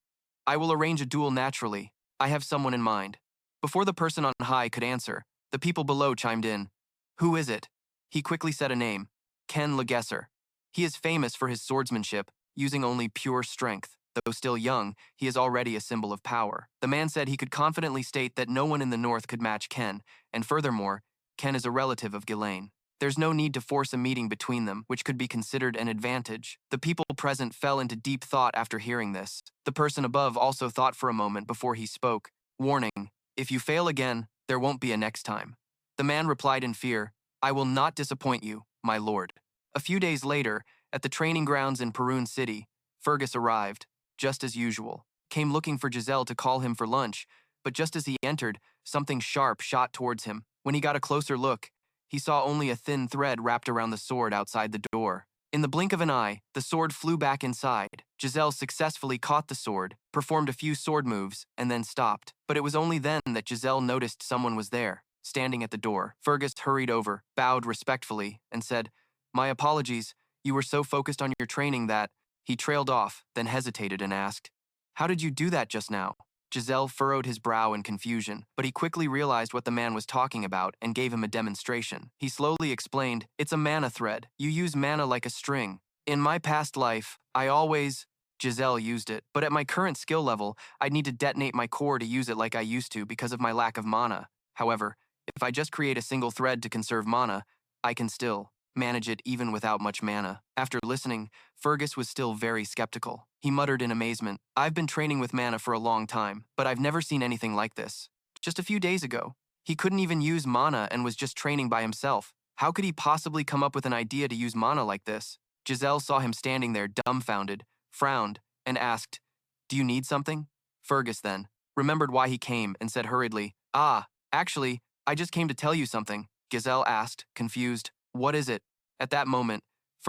A: "I will arrange a duel naturally. I have someone in mind." Before the person on high could answer, the people below chimed in. "Who is it?" He quickly said a name. Ken Legesser. He is famous for his swordsmanship, using only pure strength. Though still young, he is already a symbol of power. The man said he could confidently state that no one in the north could match Ken, and furthermore, Ken is a relative of Ghislain. There's no need to force a meeting between them, which could be considered an advantage. The people present fell into deep thought after hearing this. The person above also thought for a moment before he spoke. "Warning, if you fail again, there won't be a next time." The man replied in fear, "I will not disappoint you, my lord." A few days later, at the training grounds in Perun City, Fergus arrived, just as usual, came looking for Giselle to call him for lunch, but just as he entered, something sharp shot towards him. When he got a closer look, he saw only a thin thread wrapped around the sword outside the door. In the blink of an eye, the sword flew back inside. Giselle successfully caught the sword, performed a few sword moves, and then stopped. But it was only then that Giselle noticed someone was there, standing at the door. Fergus hurried over, bowed respectfully, and said, "My apologies, you were so focused on your training that..." He trailed off, then hesitated and asked, "How did you do that just now?" Giselle furrowed his brow in confusion, but he quickly realized what the man was talking about and gave him a demonstration. He slowly explained, "It's a mana thread. You use mana like a string. In my past life, I always..." Giselle used it, but at my current skill level, I'd need to detonate my core to use it like I used to because of my lack of mana. However, if I just create a single thread to conserve mana, I can still manage it even without much mana. After listening, Fergus was still very skeptical. He muttered in amazement, "I've been training with mana for a long time, but I've never seen anything like this. Just a few days ago, he couldn't even use mana and was just training by himself. How could he possibly come up with an idea to use mana like this?" Giselle saw him standing there dumbfounded, frowned, and asked, "Do you need something?" Fergus then remembered why he came and said hurriedly, "Ah, actually, I just came to tell you something." Giselle asked, confused, "What is it?" At that moment,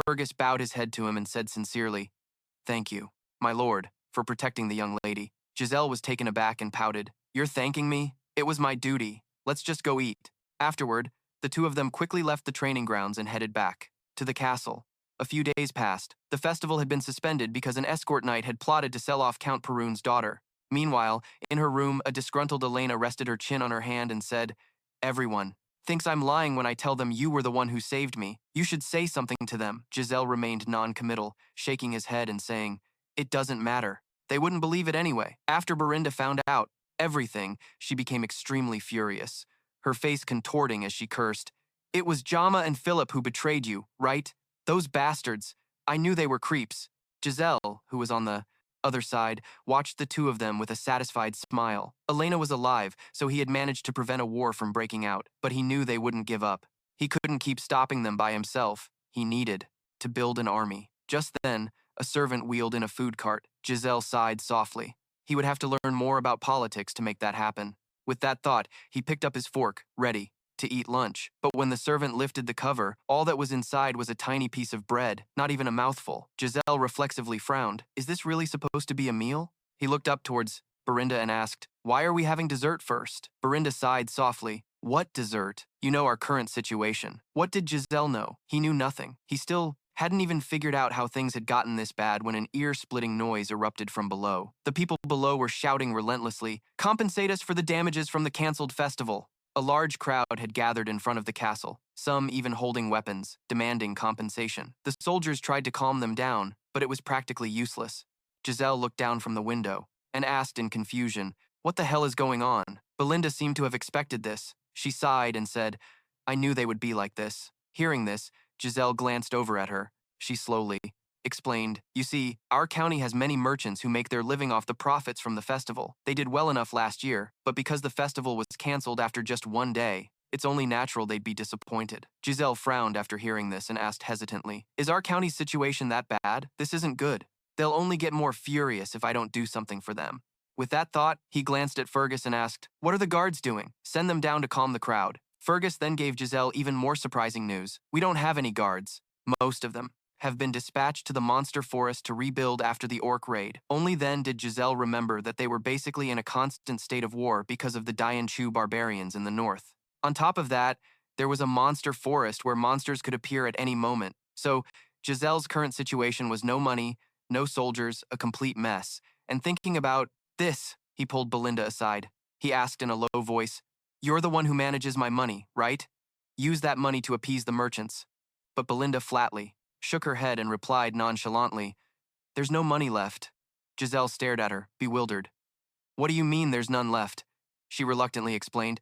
A: Fergus bowed his head to him and said sincerely, "Thank you, my lord, for protecting the young lady." Giselle was taken aback and pouted, "You're thanking me? It was my duty. Let's just go eat." Afterward, the two of them quickly left the training grounds and headed back to the castle. A few days passed. The festival had been suspended because an escort knight had plotted to sell off Count Perun's daughter. Meanwhile, in her room, a disgruntled Elena rested her chin on her hand and said, "Everyone thinks I'm lying when I tell them you were the one who saved me. You should say something to them." Giselle remained non-committal, shaking his head and saying, "It doesn't matter. They wouldn't believe it anyway." After Berinda found out everything, she became extremely furious, her face contorting as she cursed. "It was Jama and Philip who betrayed you, right? Those bastards. I knew they were creeps." Giselle, who was on the other side, watched the two of them with a satisfied smile. Elena was alive, so he had managed to prevent a war from breaking out, but he knew they wouldn't give up. He couldn't keep stopping them by himself. He needed to build an army. Just then, a servant wheeled in a food cart. Giselle sighed softly. He would have to learn more about politics to make that happen. With that thought, he picked up his fork, ready to eat lunch. But when the servant lifted the cover, all that was inside was a tiny piece of bread, not even a mouthful. Giselle reflexively frowned. Is this really supposed to be a meal? He looked up towards Berinda and asked, why are we having dessert first? Berinda sighed softly. What dessert? You know our current situation. What did Giselle know? He knew nothing. He still hadn't even figured out how things had gotten this bad when an ear-splitting noise erupted from below. The people below were shouting relentlessly, compensate us for the damages from the cancelled festival. A large crowd had gathered in front of the castle, some even holding weapons, demanding compensation. The soldiers tried to calm them down, but it was practically useless. Giselle looked down from the window and asked in confusion, what the hell is going on? Belinda seemed to have expected this. She sighed and said, I knew they would be like this. Hearing this, Giselle glanced over at her. She slowly explained, you see, our county has many merchants who make their living off the profits from the festival. They did well enough last year, but because the festival was cancelled after just one day, it's only natural they'd be disappointed. Giselle frowned after hearing this and asked hesitantly, is our county's situation that bad? This isn't good. They'll only get more furious if I don't do something for them. With that thought, he glanced at Fergus and asked, what are the guards doing? Send them down to calm the crowd. Fergus then gave Giselle even more surprising news. We don't have any guards. Most of them have been dispatched to the monster forest to rebuild after the orc raid. Only then did Giselle remember that they were basically in a constant state of war because of the Dian Chu barbarians in the north. On top of that, there was a monster forest where monsters could appear at any moment. So, Giselle's current situation was no money, no soldiers, a complete mess. And thinking about this, he pulled Belinda aside. He asked in a low voice, you're the one who manages my money, right? Use that money to appease the merchants. But Belinda flatly shook her head and replied nonchalantly, there's no money left. Giselle stared at her, bewildered. What do you mean there's none left? She reluctantly explained.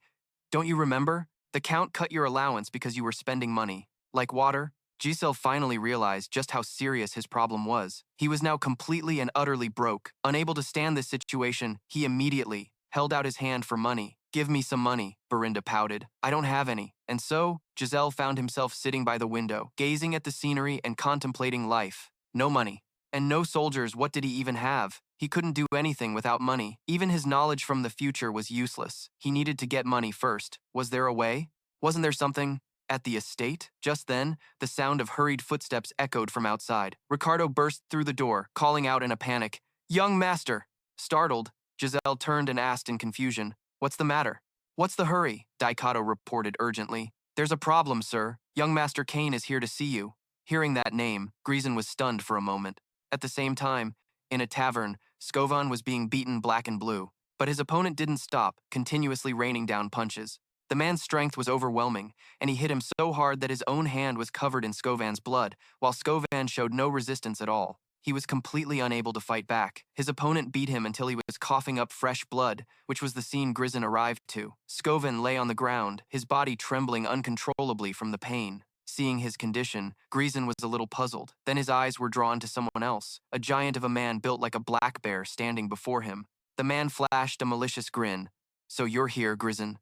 A: Don't you remember? The Count cut your allowance because you were spending money. Like water? Giselle finally realized just how serious his problem was. He was now completely and utterly broke. Unable to stand this situation, he immediately held out his hand for money. Give me some money, Berinda pouted. I don't have any. And so, Giselle found himself sitting by the window, gazing at the scenery and contemplating life. No money. And no soldiers, what did he even have? He couldn't do anything without money. Even his knowledge from the future was useless. He needed to get money first. Was there a way? Wasn't there something at the estate? Just then, the sound of hurried footsteps echoed from outside. Ricardo burst through the door, calling out in a panic, Young master! Startled, Giselle turned and asked in confusion, What's the matter? What's the hurry? Daikato reported urgently. There's a problem, sir. Young Master Kane is here to see you. Hearing that name, Ghislain was stunned for a moment. At the same time, in a tavern, Skovan was being beaten black and blue. But his opponent didn't stop, continuously raining down punches. The man's strength was overwhelming, and he hit him so hard that his own hand was covered in Skovan's blood, while Skovan showed no resistance at all. He was completely unable to fight back. His opponent beat him until he was coughing up fresh blood, which was the scene Ghislain arrived to. Skovan lay on the ground, his body trembling uncontrollably from the pain. Seeing his condition, Ghislain was a little puzzled. Then his eyes were drawn to someone else, a giant of a man built like a black bear standing before him. The man flashed a malicious grin. So you're here, Ghislain.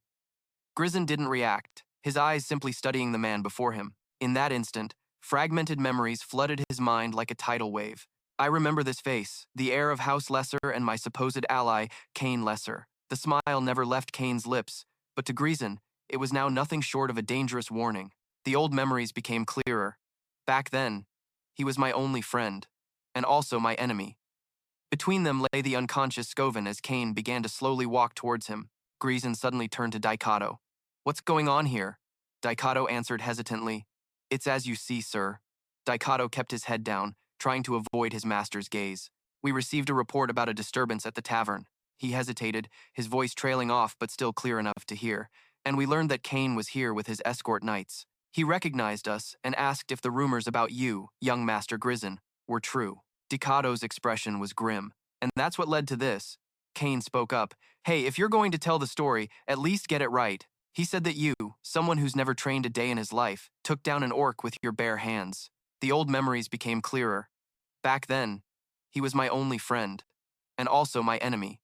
A: Ghislain didn't react, his eyes simply studying the man before him. In that instant, fragmented memories flooded his mind like a tidal wave. I remember this face, the heir of House Lesser and my supposed ally, Kane Lesser. The smile never left Kane's lips, but to Ghislain, it was now nothing short of a dangerous warning. The old memories became clearer. Back then, he was my only friend, and also my enemy. Between them lay the unconscious Skovan as Kane began to slowly walk towards him. Ghislain suddenly turned to Daikato. What's going on here? Daikato answered hesitantly. It's as you see, sir. Daikato kept his head down, trying to avoid his master's gaze. We received a report about a disturbance at the tavern. He hesitated, his voice trailing off but still clear enough to hear, and we learned that Kane was here with his escort knights. He recognized us and asked if the rumors about you, young Master Ghislain, were true. Daikato's expression was grim, and that's what led to this. Kane spoke up. Hey, if you're going to tell the story, at least get it right. He said that you, someone who's never trained a day in his life, took down an orc with your bare hands. The old memories became clearer. Back then, he was my only friend, and also my enemy.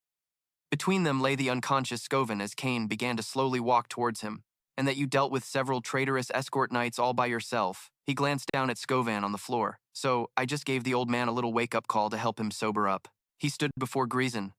A: Between them lay the unconscious Skovan as Kane began to slowly walk towards him, and that you dealt with several traitorous escort knights all by yourself. He glanced down at Skovan on the floor, so I just gave the old man a little wake-up call to help him sober up. He stood before Ghislain,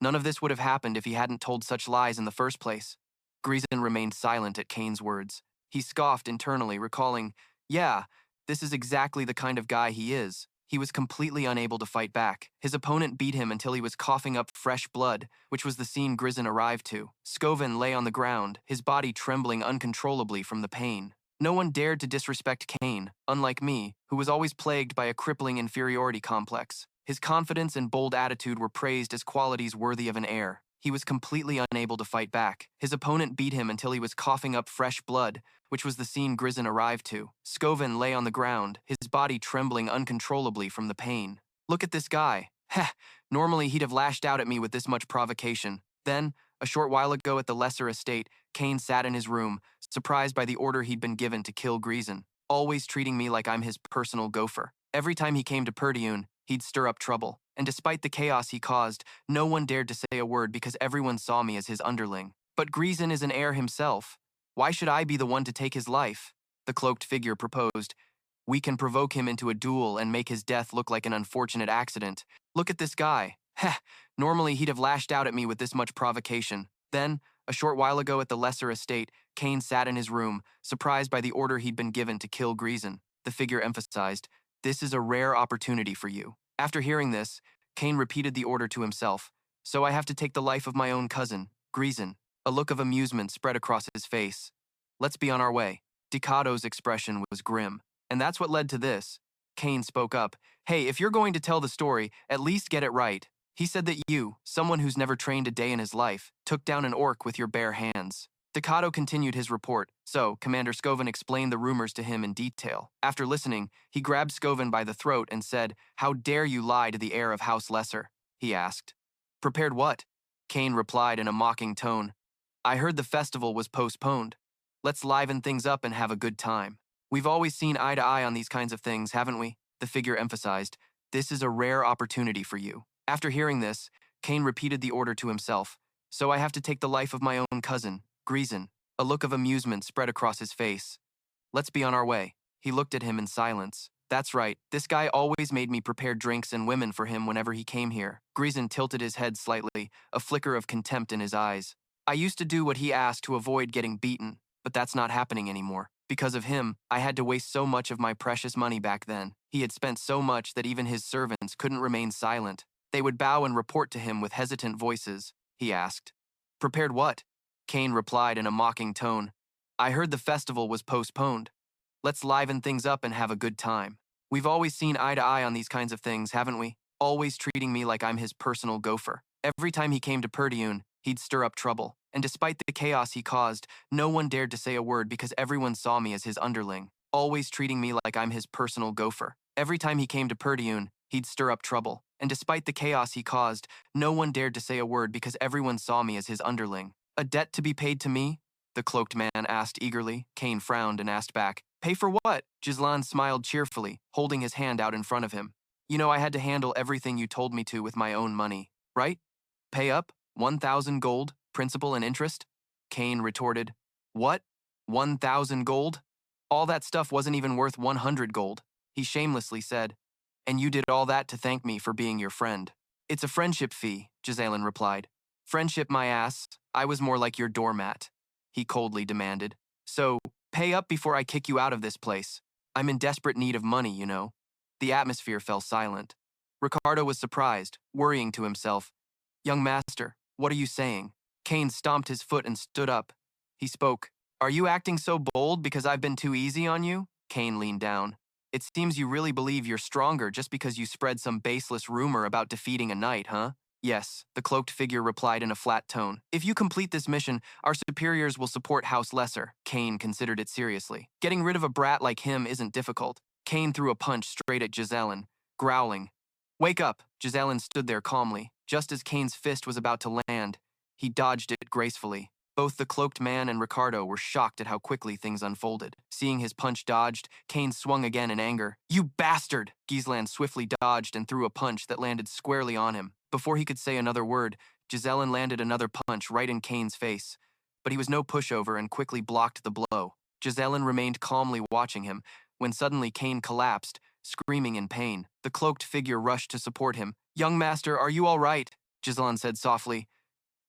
A: None of this would have happened if he hadn't told such lies in the first place. Ghislain remained silent at Kane's words. He scoffed internally, recalling, yeah, this is exactly the kind of guy he is. He was completely unable to fight back. His opponent beat him until he was coughing up fresh blood, which was the scene Ghislain arrived to. Scoven lay on the ground, his body trembling uncontrollably from the pain. No one dared to disrespect Kane, unlike me, who was always plagued by a crippling inferiority complex. His confidence and bold attitude were praised as qualities worthy of an heir. He was completely unable to fight back. His opponent beat him until he was coughing up fresh blood, which was the scene Ghislain arrived to. Scoven lay on the ground, his body trembling uncontrollably from the pain. Look at this guy. Heh, normally he'd have lashed out at me with this much provocation. Then, a short while ago at the Lesser Estate, Kane sat in his room, surprised by the order he'd been given to kill Ghislain, always treating me like I'm his personal gopher. Every time he came to Perdiun, he'd stir up trouble, and despite the chaos he caused, no one dared to say a word because everyone saw me as his underling. But Ghislain is an heir himself. Why should I be the one to take his life? The cloaked figure proposed. We can provoke him into a duel and make his death look like an unfortunate accident. Look at this guy. Heh, normally he'd have lashed out at me with this much provocation. Then, a short while ago at the Lesser Estate, Kane sat in his room, surprised by the order he'd been given to kill Ghislain. The figure emphasized, this is a rare opportunity for you. After hearing this, Kane repeated the order to himself. So I have to take the life of my own cousin, Ghislain. A look of amusement spread across his face. Let's be on our way. Dicato's expression was grim. And that's what led to this. Kane spoke up. Hey, if you're going to tell the story, at least get it right. He said that you, someone who's never trained a day in his life, took down an orc with your bare hands. Dicato continued his report, so Commander Scoven explained the rumors to him in detail. After listening, he grabbed Scoven by the throat and said, How dare you lie to the heir of House Lesser? He asked. Prepared what? Kane replied in a mocking tone. I heard the festival was postponed. Let's liven things up and have a good time. We've always seen eye to eye on these kinds of things, haven't we? The figure emphasized. This is a rare opportunity for you. After hearing this, Kane repeated the order to himself. So I have to take the life of my own cousin, Ghislain. A look of amusement spread across his face. Let's be on our way. He looked at him in silence. That's right, this guy always made me prepare drinks and women for him whenever he came here. Ghislain tilted his head slightly, a flicker of contempt in his eyes. I used to do what he asked to avoid getting beaten, but that's not happening anymore. Because of him, I had to waste so much of my precious money back then. He had spent so much that even his servants couldn't remain silent. They would bow and report to him with hesitant voices. He asked. Prepared what? Kane replied in a mocking tone. I heard the festival was postponed. Let's liven things up and have a good time. We've always seen eye to eye on these kinds of things, haven't we? Always treating me like I'm his personal gopher. Every time he came to Perdiun, he'd stir up trouble. And despite the chaos he caused, no one dared to say a word because everyone saw me as his underling, always treating me like I'm his personal gopher. Every time he came to Perdiun, he'd stir up trouble. And despite the chaos he caused, no one dared to say a word because everyone saw me as his underling. A debt to be paid to me? The cloaked man asked eagerly. Kane frowned and asked back, Pay for what? Ghislain smiled cheerfully, holding his hand out in front of him. You know I had to handle everything you told me to with my own money, right? Pay up? 1,000 gold? Principal and interest? Kane retorted. What? 1,000 gold? All that stuff wasn't even worth 100 gold, he shamelessly said. And you did all that to thank me for being your friend. It's a friendship fee, Ghislain replied. Friendship, my ass. I was more like your doormat, he coldly demanded. So, pay up before I kick you out of this place. I'm in desperate need of money, you know. The atmosphere fell silent. Ricardo was surprised, worrying to himself. Young master, what are you saying? Kane stomped his foot and stood up. He spoke. Are you acting so bold because I've been too easy on you? Kane leaned down. It seems you really believe you're stronger just because you spread some baseless rumor about defeating a knight, huh? Yes, the cloaked figure replied in a flat tone. If you complete this mission, our superiors will support House Lesser. Kane considered it seriously. Getting rid of a brat like him isn't difficult. Kane threw a punch straight at Ghislain, growling. Wake up! Ghislain stood there calmly. Just as Kane's fist was about to land, he dodged it gracefully. Both the cloaked man and Ricardo were shocked at how quickly things unfolded. Seeing his punch dodged, Kane swung again in anger. You bastard! Ghislain swiftly dodged and threw a punch that landed squarely on him. Before he could say another word, Ghislain landed another punch right in Kane's face. But he was no pushover and quickly blocked the blow. Ghislain remained calmly watching him, when suddenly Kane collapsed, screaming in pain. The cloaked figure rushed to support him. Young master, are you all right? Ghislain said softly.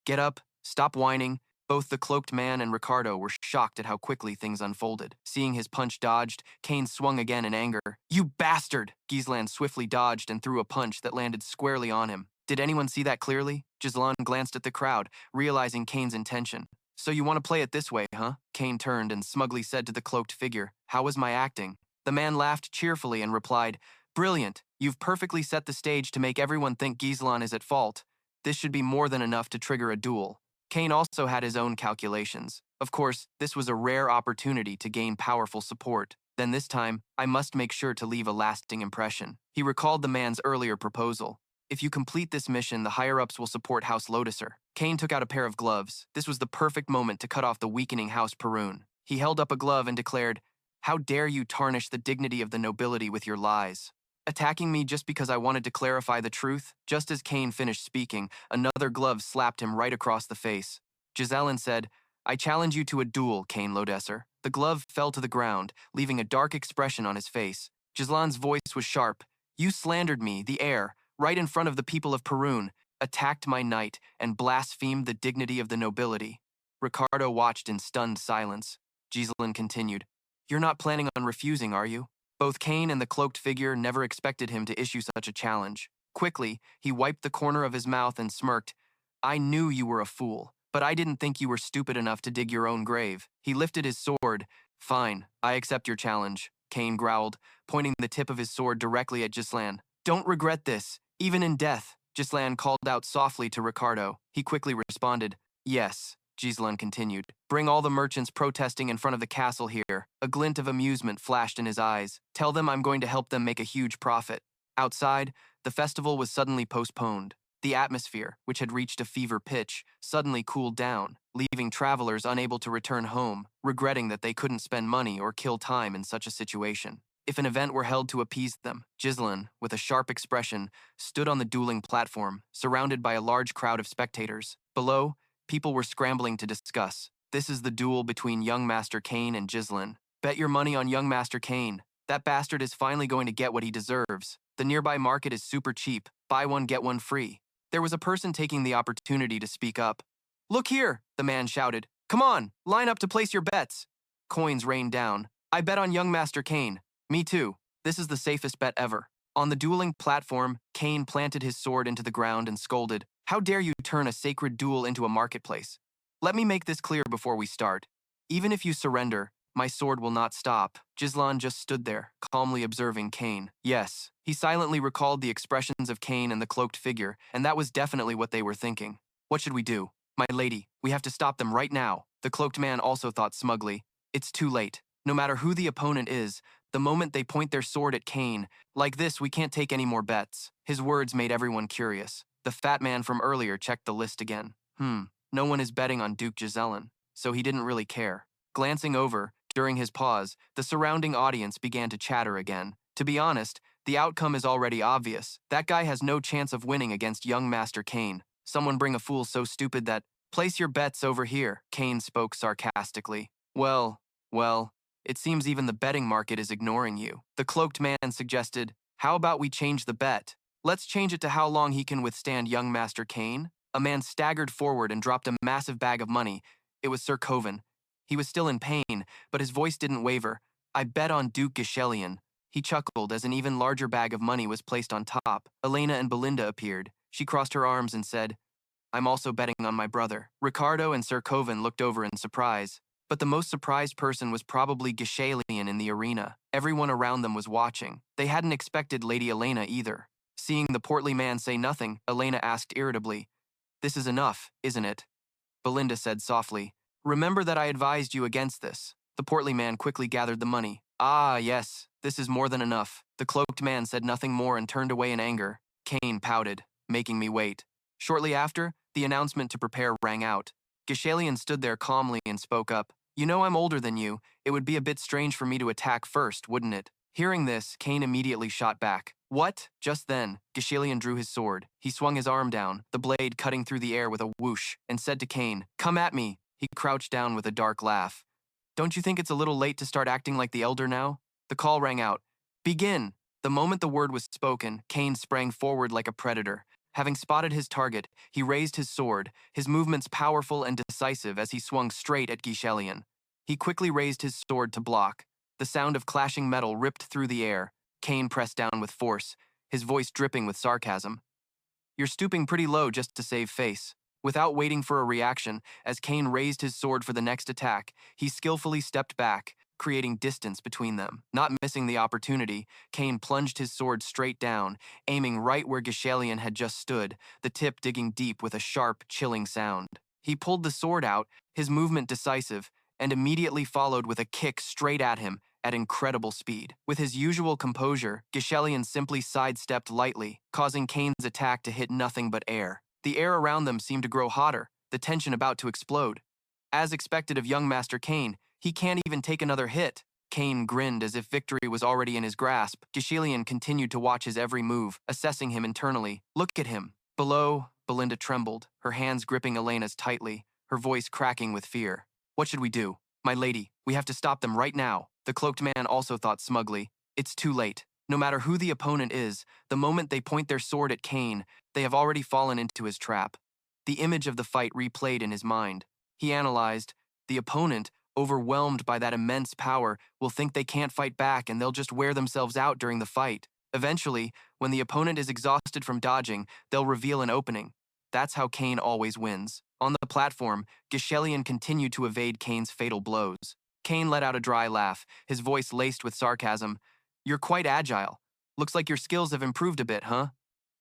A: Get up, stop whining. Both the cloaked man and Ricardo were shocked at how quickly things unfolded. Seeing his punch dodged, Kane swung again in anger. You bastard! Ghislain swiftly dodged and threw a punch that landed squarely on him. Did anyone see that clearly? Ghislain glanced at the crowd, realizing Kane's intention. So you want to play it this way, huh? Kane turned and smugly said to the cloaked figure, How was my acting? The man laughed cheerfully and replied, Brilliant. You've perfectly set the stage to make everyone think Ghislain is at fault. This should be more than enough to trigger a duel. Kane also had his own calculations. Of course, this was a rare opportunity to gain powerful support. Then this time, I must make sure to leave a lasting impression. He recalled the man's earlier proposal. If you complete this mission, the higher-ups will support House Lotuser. Kane took out a pair of gloves. This was the perfect moment to cut off the weakening House Perun. He held up a glove and declared, How dare you tarnish the dignity of the nobility with your lies? Attacking me just because I wanted to clarify the truth? Just as Kane finished speaking, another glove slapped him right across the face. Ghislain said, I challenge you to a duel, Kane Lodesser. The glove fell to the ground, leaving a dark expression on his face. Ghislain's voice was sharp. You slandered me, the heir, right in front of the people of Perun, attacked my knight, and blasphemed the dignity of the nobility. Ricardo watched in stunned silence. Ghislain continued, You're not planning on refusing, are you? Both Kane and the cloaked figure never expected him to issue such a challenge. Quickly, he wiped the corner of his mouth and smirked. I knew you were a fool, but I didn't think you were stupid enough to dig your own grave. He lifted his sword. Fine, I accept your challenge, Kane growled, pointing the tip of his sword directly at Ghislain. Don't regret this, even in death, Ghislain called out softly to Ricardo. He quickly responded, Yes. Ghislain continued. Bring all the merchants protesting in front of the castle here. A glint of amusement flashed in his eyes. Tell them I'm going to help them make a huge profit. Outside, the festival was suddenly postponed. The atmosphere, which had reached a fever pitch, suddenly cooled down, leaving travelers unable to return home, regretting that they couldn't spend money or kill time in such a situation. If an event were held to appease them, Ghislain, with a sharp expression, stood on the dueling platform, surrounded by a large crowd of spectators. Below, people were scrambling to discuss. This is the duel between young Master Kane and Ghislain. Bet your money on young Master Kane. That bastard is finally going to get what he deserves. The nearby market is super cheap. Buy one, get one free. There was a person taking the opportunity to speak up. Look here, the man shouted. Come on, line up to place your bets. Coins rained down. I bet on young Master Kane. Me too. This is the safest bet ever. On the dueling platform, Kane planted his sword into the ground and scolded, How dare you turn a sacred duel into a marketplace? Let me make this clear before we start. Even if you surrender, my sword will not stop. Ghislain just stood there, calmly observing Kane. Yes, he silently recalled the expressions of Kane and the cloaked figure, and that was definitely what they were thinking. What should we do? My lady, we have to stop them right now. The cloaked man also thought smugly. It's too late. No matter who the opponent is, the moment they point their sword at Kane, like this, we can't take any more bets. His words made everyone curious. The fat man from earlier checked the list again. No one is betting on Duke Ghislain, so he didn't really care. Glancing over, during his pause, the surrounding audience began to chatter again. To be honest, the outcome is already obvious. That guy has no chance of winning against young Master Kane. Someone bring a fool so stupid that, place your bets over here, Kane spoke sarcastically. Well, it seems even the betting market is ignoring you. The cloaked man suggested, how about we change the bet? Let's change it to how long he can withstand young Master Kane. A man staggered forward and dropped a massive bag of money. It was Sir Coven. He was still in pain, but his voice didn't waver. I bet on Duke Ghislain. He chuckled as an even larger bag of money was placed on top. Elena and Belinda appeared. She crossed her arms and said, I'm also betting on my brother. Ricardo and Sir Coven looked over in surprise. But the most surprised person was probably Ghislain in the arena. Everyone around them was watching. They hadn't expected Lady Elena either. Seeing the portly man say nothing, Elena asked irritably, This is enough, isn't it? Belinda said softly, Remember that I advised you against this. The portly man quickly gathered the money. Ah, yes, this is more than enough. The cloaked man said nothing more and turned away in anger. Kane pouted, making me wait. Shortly after, the announcement to prepare rang out. Ghislain stood there calmly and spoke up. You know I'm older than you. It would be a bit strange for me to attack first, wouldn't it? Hearing this, Kane immediately shot back. What? Just then, Ghislain drew his sword. He swung his arm down, the blade cutting through the air with a whoosh, and said to Kane, Come at me. He crouched down with a dark laugh. Don't you think it's a little late to start acting like the elder now? The call rang out. Begin! The moment the word was spoken, Kane sprang forward like a predator. Having spotted his target, he raised his sword, his movements powerful and decisive as he swung straight at Ghislain. He quickly raised his sword to block. The sound of clashing metal ripped through the air. Cain pressed down with force, his voice dripping with sarcasm. "You're stooping pretty low just to save face." Without waiting for a reaction, as Cain raised his sword for the next attack, he skillfully stepped back, creating distance between them. Not missing the opportunity, Cain plunged his sword straight down, aiming right where Ghislain had just stood, the tip digging deep with a sharp, chilling sound. He pulled the sword out, his movement decisive, and immediately followed with a kick straight at him at incredible speed. With his usual composure, Ghislain simply sidestepped lightly, causing Cain's attack to hit nothing but air. The air around them seemed to grow hotter, the tension about to explode. As expected of young Master Cain, he can't even take another hit. Cain grinned as if victory was already in his grasp. Ghislain continued to watch his every move, assessing him internally. "Look at him." Below, Belinda trembled, her hands gripping Elena's tightly, her voice cracking with fear. "What should we do? My lady, we have to stop them right now." The cloaked man also thought smugly. "It's too late. No matter who the opponent is, the moment they point their sword at Cain, they have already fallen into his trap." The image of the fight replayed in his mind. He analyzed, the opponent, overwhelmed by that immense power, will think they can't fight back and they'll just wear themselves out during the fight. Eventually, when the opponent is exhausted from dodging, they'll reveal an opening. That's how Cain always wins. On the platform, Ghislain continued to evade Cain's fatal blows. Cain let out a dry laugh, his voice laced with sarcasm. "You're quite agile. Looks like your skills have improved a bit, huh?"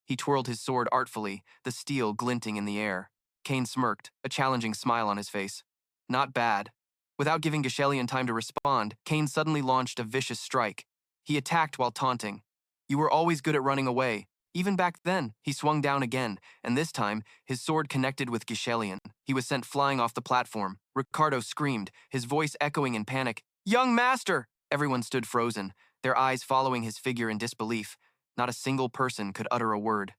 A: He twirled his sword artfully, the steel glinting in the air. Cain smirked, a challenging smile on his face. "Not bad." Without giving Ghislain time to respond, Cain suddenly launched a vicious strike. He attacked while taunting. "You were always good at running away. Even back then." He swung down again, and this time, his sword connected with Ghislain. He was sent flying off the platform. Ricardo screamed, his voice echoing in panic. "Young master!" Everyone stood frozen, their eyes following his figure in disbelief. Not a single person could utter a word.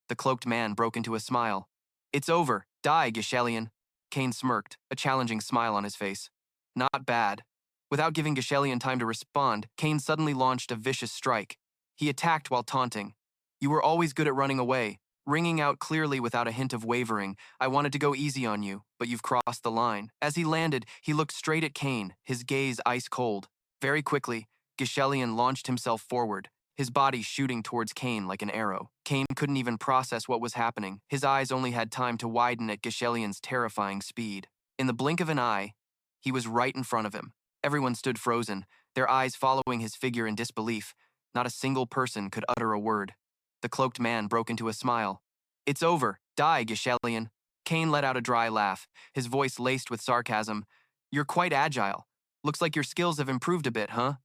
A: The cloaked man broke into a smile. "It's over. Die, Ghislain." Cain smirked, a challenging smile on his face. "Not bad." Without giving Ghislain time to respond, Cain suddenly launched a vicious strike. He attacked while taunting. "You were always good at running away." Ringing out clearly without a hint of wavering, "I wanted to go easy on you, but you've crossed the line." As he landed, he looked straight at Cain, his gaze ice cold. Very quickly, Ghislain launched himself forward, his body shooting towards Cain like an arrow. Cain couldn't even process what was happening. His eyes only had time to widen at Ghislain's terrifying speed. In the blink of an eye, he was right in front of him. Everyone stood frozen, their eyes following his figure in disbelief. Not a single person could utter a word. The cloaked man broke into a smile. "It's over. Die, Ghislain." Cain let out a dry laugh, his voice laced with sarcasm. "You're quite agile. Looks like your skills have improved a bit, huh?"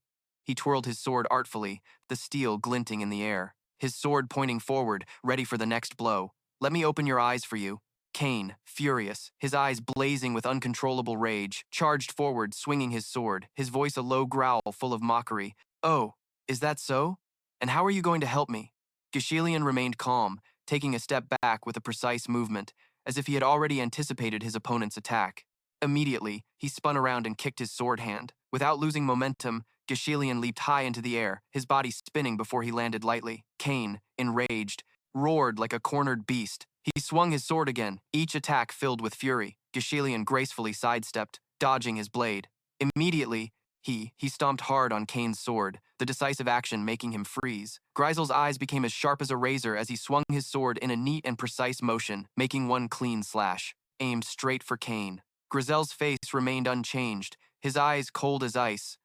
A: He twirled his sword artfully, the steel glinting in the air, his sword pointing forward, ready for the next blow. "Let me open your eyes for you." Cain, furious, his eyes blazing with uncontrollable rage, charged forward, swinging his sword, his voice a low growl full of mockery. "Oh, is that so? And how are you going to help me?" Ghislain remained calm, taking a step back with a precise movement, as if he had already anticipated his opponent's attack. Immediately, he spun around and kicked his sword hand. Without losing momentum, Ghislain leaped high into the air, his body spinning before he landed lightly. Cain, enraged, roared like a cornered beast. He swung his sword again, each attack filled with fury. Ghislain gracefully sidestepped, dodging his blade. Immediately, he stomped hard on Cain's sword, the decisive action making him freeze. Greisel's eyes became as sharp as a razor as he swung his sword in a neat and precise motion, making one clean slash, aimed straight for Cain. Grisel's face remained unchanged, his eyes cold as ice.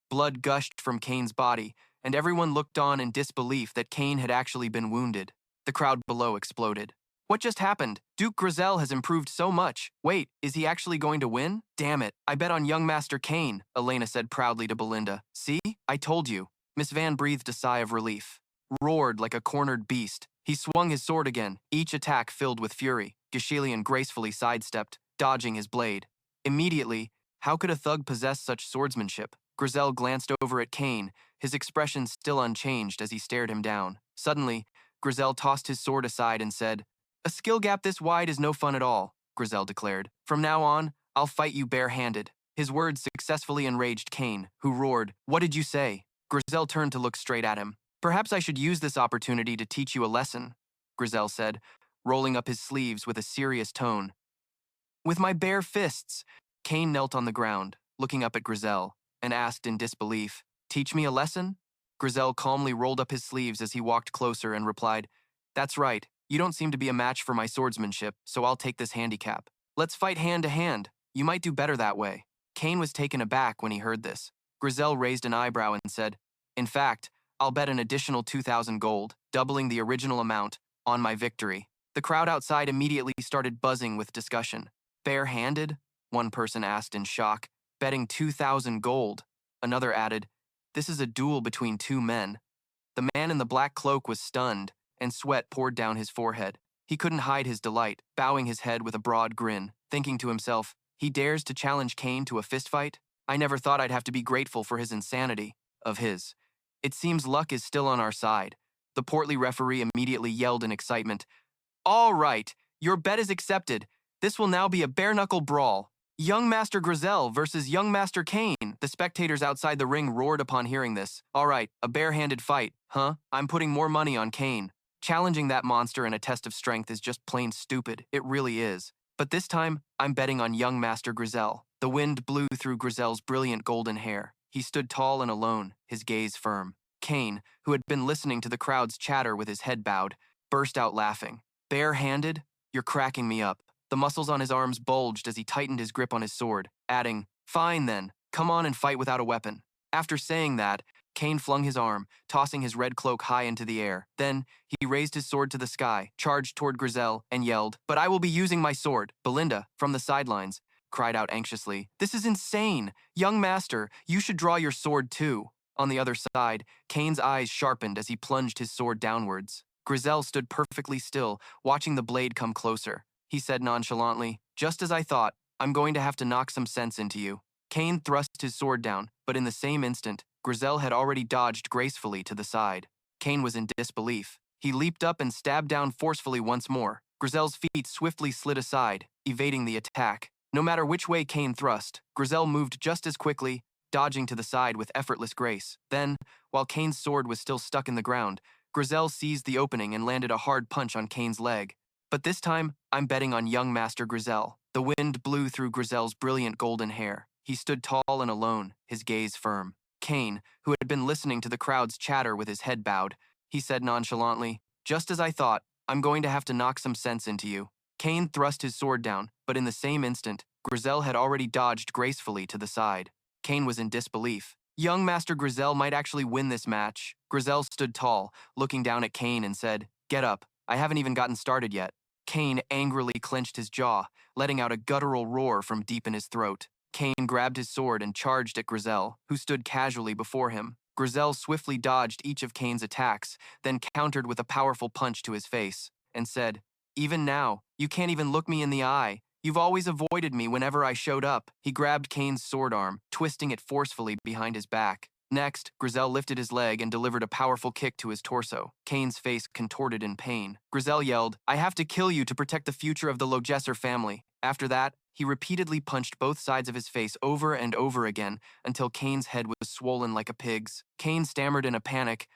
A: Blood gushed from Cain's body, and everyone looked on in disbelief that Cain had actually been wounded. The crowd below exploded. "What just happened? Duke Grisel has improved so much. Wait, is he actually going to win? Damn it, I bet on young Master Cain," Elena said proudly to Belinda. "See? I told you." Miss Van breathed a sigh of relief. Roared like a cornered beast. He swung his sword again, each attack filled with fury. Ghislain gracefully sidestepped, dodging his blade. Immediately, how could a thug possess such swordsmanship? Grisel glanced over at Cain, his expression still unchanged as he stared him down. Suddenly, Grisel tossed his sword aside and said, "A skill gap this wide is no fun at all," Grisel declared. "From now on, I'll fight you bare-handed." His words successfully enraged Cain, who roared, "What did you say?" Grisel turned to look straight at him. "Perhaps I should use this opportunity to teach you a lesson," Grisel said, rolling up his sleeves with a serious tone. With my bare fists. Cain knelt on the ground, looking up at Griselle, and asked in disbelief, "Teach me a lesson?" Griselle calmly rolled up his sleeves as he walked closer and replied, "That's right, you don't seem to be a match for my swordsmanship, so I'll take this handicap. Let's fight hand to hand. You might do better that way." Cain was taken aback when he heard this. Griselle raised an eyebrow and said, "In fact, I'll bet an additional 2,000 gold, doubling the original amount, on my victory." The crowd outside immediately started buzzing with discussion. "Bare-handed?" one person asked in shock. "Betting 2,000 gold." Another added, "This is a duel between two men." The man in the black cloak was stunned, and sweat poured down his forehead. He couldn't hide his delight, bowing his head with a broad grin, thinking to himself, "He dares to challenge Cain to a fistfight? I never thought I'd have to be grateful for his insanity." Of his. It seems luck is still on our side. The portly referee immediately yelled in excitement, "All right, your bet is accepted. This will now be a bare-knuckle brawl. Young Master Griselle versus Young Master Cain." The spectators outside the ring roared upon hearing this. "All right, a bare-handed fight, huh? I'm putting more money on Cain. Challenging that monster in a test of strength is just plain stupid. It really is. But this time, I'm betting on Young Master Griselle." The wind blew through Griselle's brilliant golden hair. He stood tall and alone, his gaze firm. Cain, who had been listening to the crowd's chatter with his head bowed, burst out laughing. "Bare-handed? You're cracking me up." The muscles on his arms bulged as he tightened his grip on his sword, adding, "Fine then, come on and fight without a weapon." After saying that, Cain flung his arm, tossing his red cloak high into the air. Then, he raised his sword to the sky, charged toward Griselle, and yelled, "But I will be using my sword." Belinda, from the sidelines, cried out anxiously, "This is insane! Young Master, you should draw your sword too." On the other side, Cain's eyes sharpened as he plunged his sword downwards. Griselle stood perfectly still, watching the blade come closer. He said nonchalantly, "Just as I thought, I'm going to have to knock some sense into you." Cain thrust his sword down, but in the same instant, Griselle had already dodged gracefully to the side. Cain was in disbelief. He leaped up and stabbed down forcefully once more. Griselle's feet swiftly slid aside, evading the attack. No matter which way Cain thrust, Griselle moved just as quickly, dodging to the side with effortless grace. Then, while Cain's sword was still stuck in the ground, Griselle seized the opening and landed a hard punch on Cain's leg. But this time, I'm betting on Young Master Griselle. The wind blew through Griselle's brilliant golden hair. He stood tall and alone, his gaze firm. Cain, who had been listening to the crowd's chatter with his head bowed, he said nonchalantly, "Just as I thought, I'm going to have to knock some sense into you." Cain thrust his sword down, but in the same instant, Griselle had already dodged gracefully to the side. Cain was in disbelief. Young Master Griselle might actually win this match. Griselle stood tall, looking down at Cain and said, "Get up, I haven't even gotten started yet." Cain angrily clenched his jaw, letting out a guttural roar from deep in his throat. Cain grabbed his sword and charged at Griselle, who stood casually before him. Griselle swiftly dodged each of Cain's attacks, then countered with a powerful punch to his face, and said, "Even now, you can't even look me in the eye. You've always avoided me whenever I showed up." He grabbed Cain's sword arm, twisting it forcefully behind his back. Next, Griselle lifted his leg and delivered a powerful kick to his torso. Cain's face contorted in pain. Griselle yelled, "I have to kill you to protect the future of the Logesser family." After that, he repeatedly punched both sides of his face over and over again until Cain's head was swollen like a pig's. Cain stammered in a panic,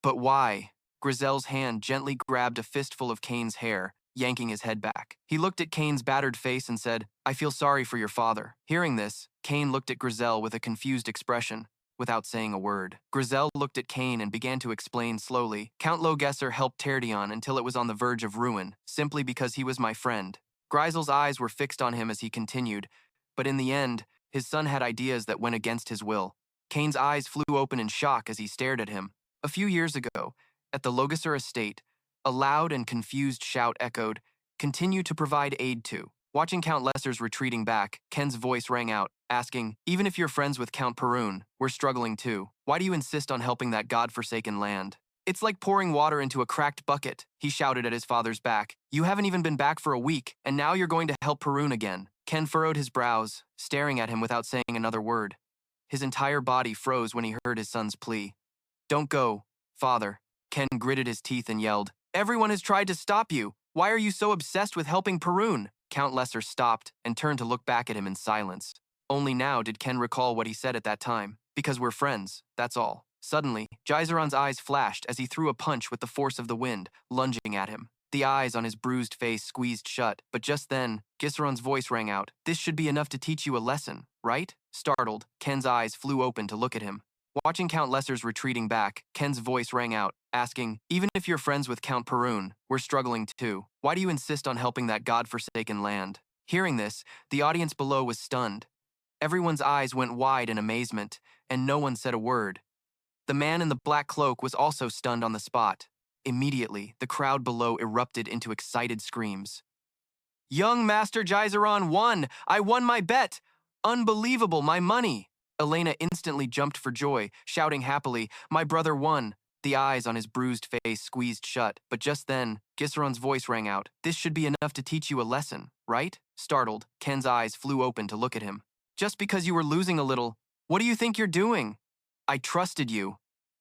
A: "But why?" Griselle's hand gently grabbed a fistful of Cain's hair, yanking his head back. He looked at Cain's battered face and said, "I feel sorry for your father." Hearing this, Cain looked at Griselle with a confused expression, without saying a word. Griselle looked at Cain and began to explain slowly. "Count Logesser helped Terdion until it was on the verge of ruin, simply because he was my friend." Grisel's eyes were fixed on him as he continued, but in the end, his son had ideas that went against his will. Cain's eyes flew open in shock as he stared at him. A few years ago, at the Logesser estate, a loud and confused shout echoed, "Continue to provide aid to." Watching Count Lesser's retreating back, Ken's voice rang out, asking, "Even if you're friends with Count Perun, we're struggling too. Why do you insist on helping that godforsaken land?" "It's like pouring water into a cracked bucket," he shouted at his father's back. "You haven't even been back for a week, and now you're going to help Perun again." Ken furrowed his brows, staring at him without saying another word. His entire body froze when he heard his son's plea. "Don't go, father." Ken gritted his teeth and yelled, "Everyone has tried to stop you. Why are you so obsessed with helping Perun?" Count Lesser stopped and turned to look back at him in silence. Only now did Ken recall what he said at that time. "Because we're friends, that's all." Suddenly, Geyseron's eyes flashed as he threw a punch with the force of the wind, lunging at him. The eyes on his bruised face squeezed shut, but just then, Ghislaine's voice rang out. This should be enough to teach you a lesson, right? Startled, Ken's eyes flew open to look at him. Watching Count Lesser's retreating back, Ken's voice rang out, asking, even if you're friends with Count Perun, we're struggling too. Why do you insist on helping that god-forsaken land? Hearing this, the audience below was stunned. Everyone's eyes went wide in amazement, and no one said a word. The man in the black cloak was also stunned on the spot. Immediately, the crowd below erupted into excited screams. Young Master Yrun won! I won my bet! Unbelievable, my money! Elena instantly jumped for joy, shouting happily, my brother won! The eyes on his bruised face squeezed shut, but just then, Ghislaine's voice rang out. This should be enough to teach you a lesson, right? Startled, Ken's eyes flew open to look at him. Just because you were losing a little, what do you think you're doing? I trusted you.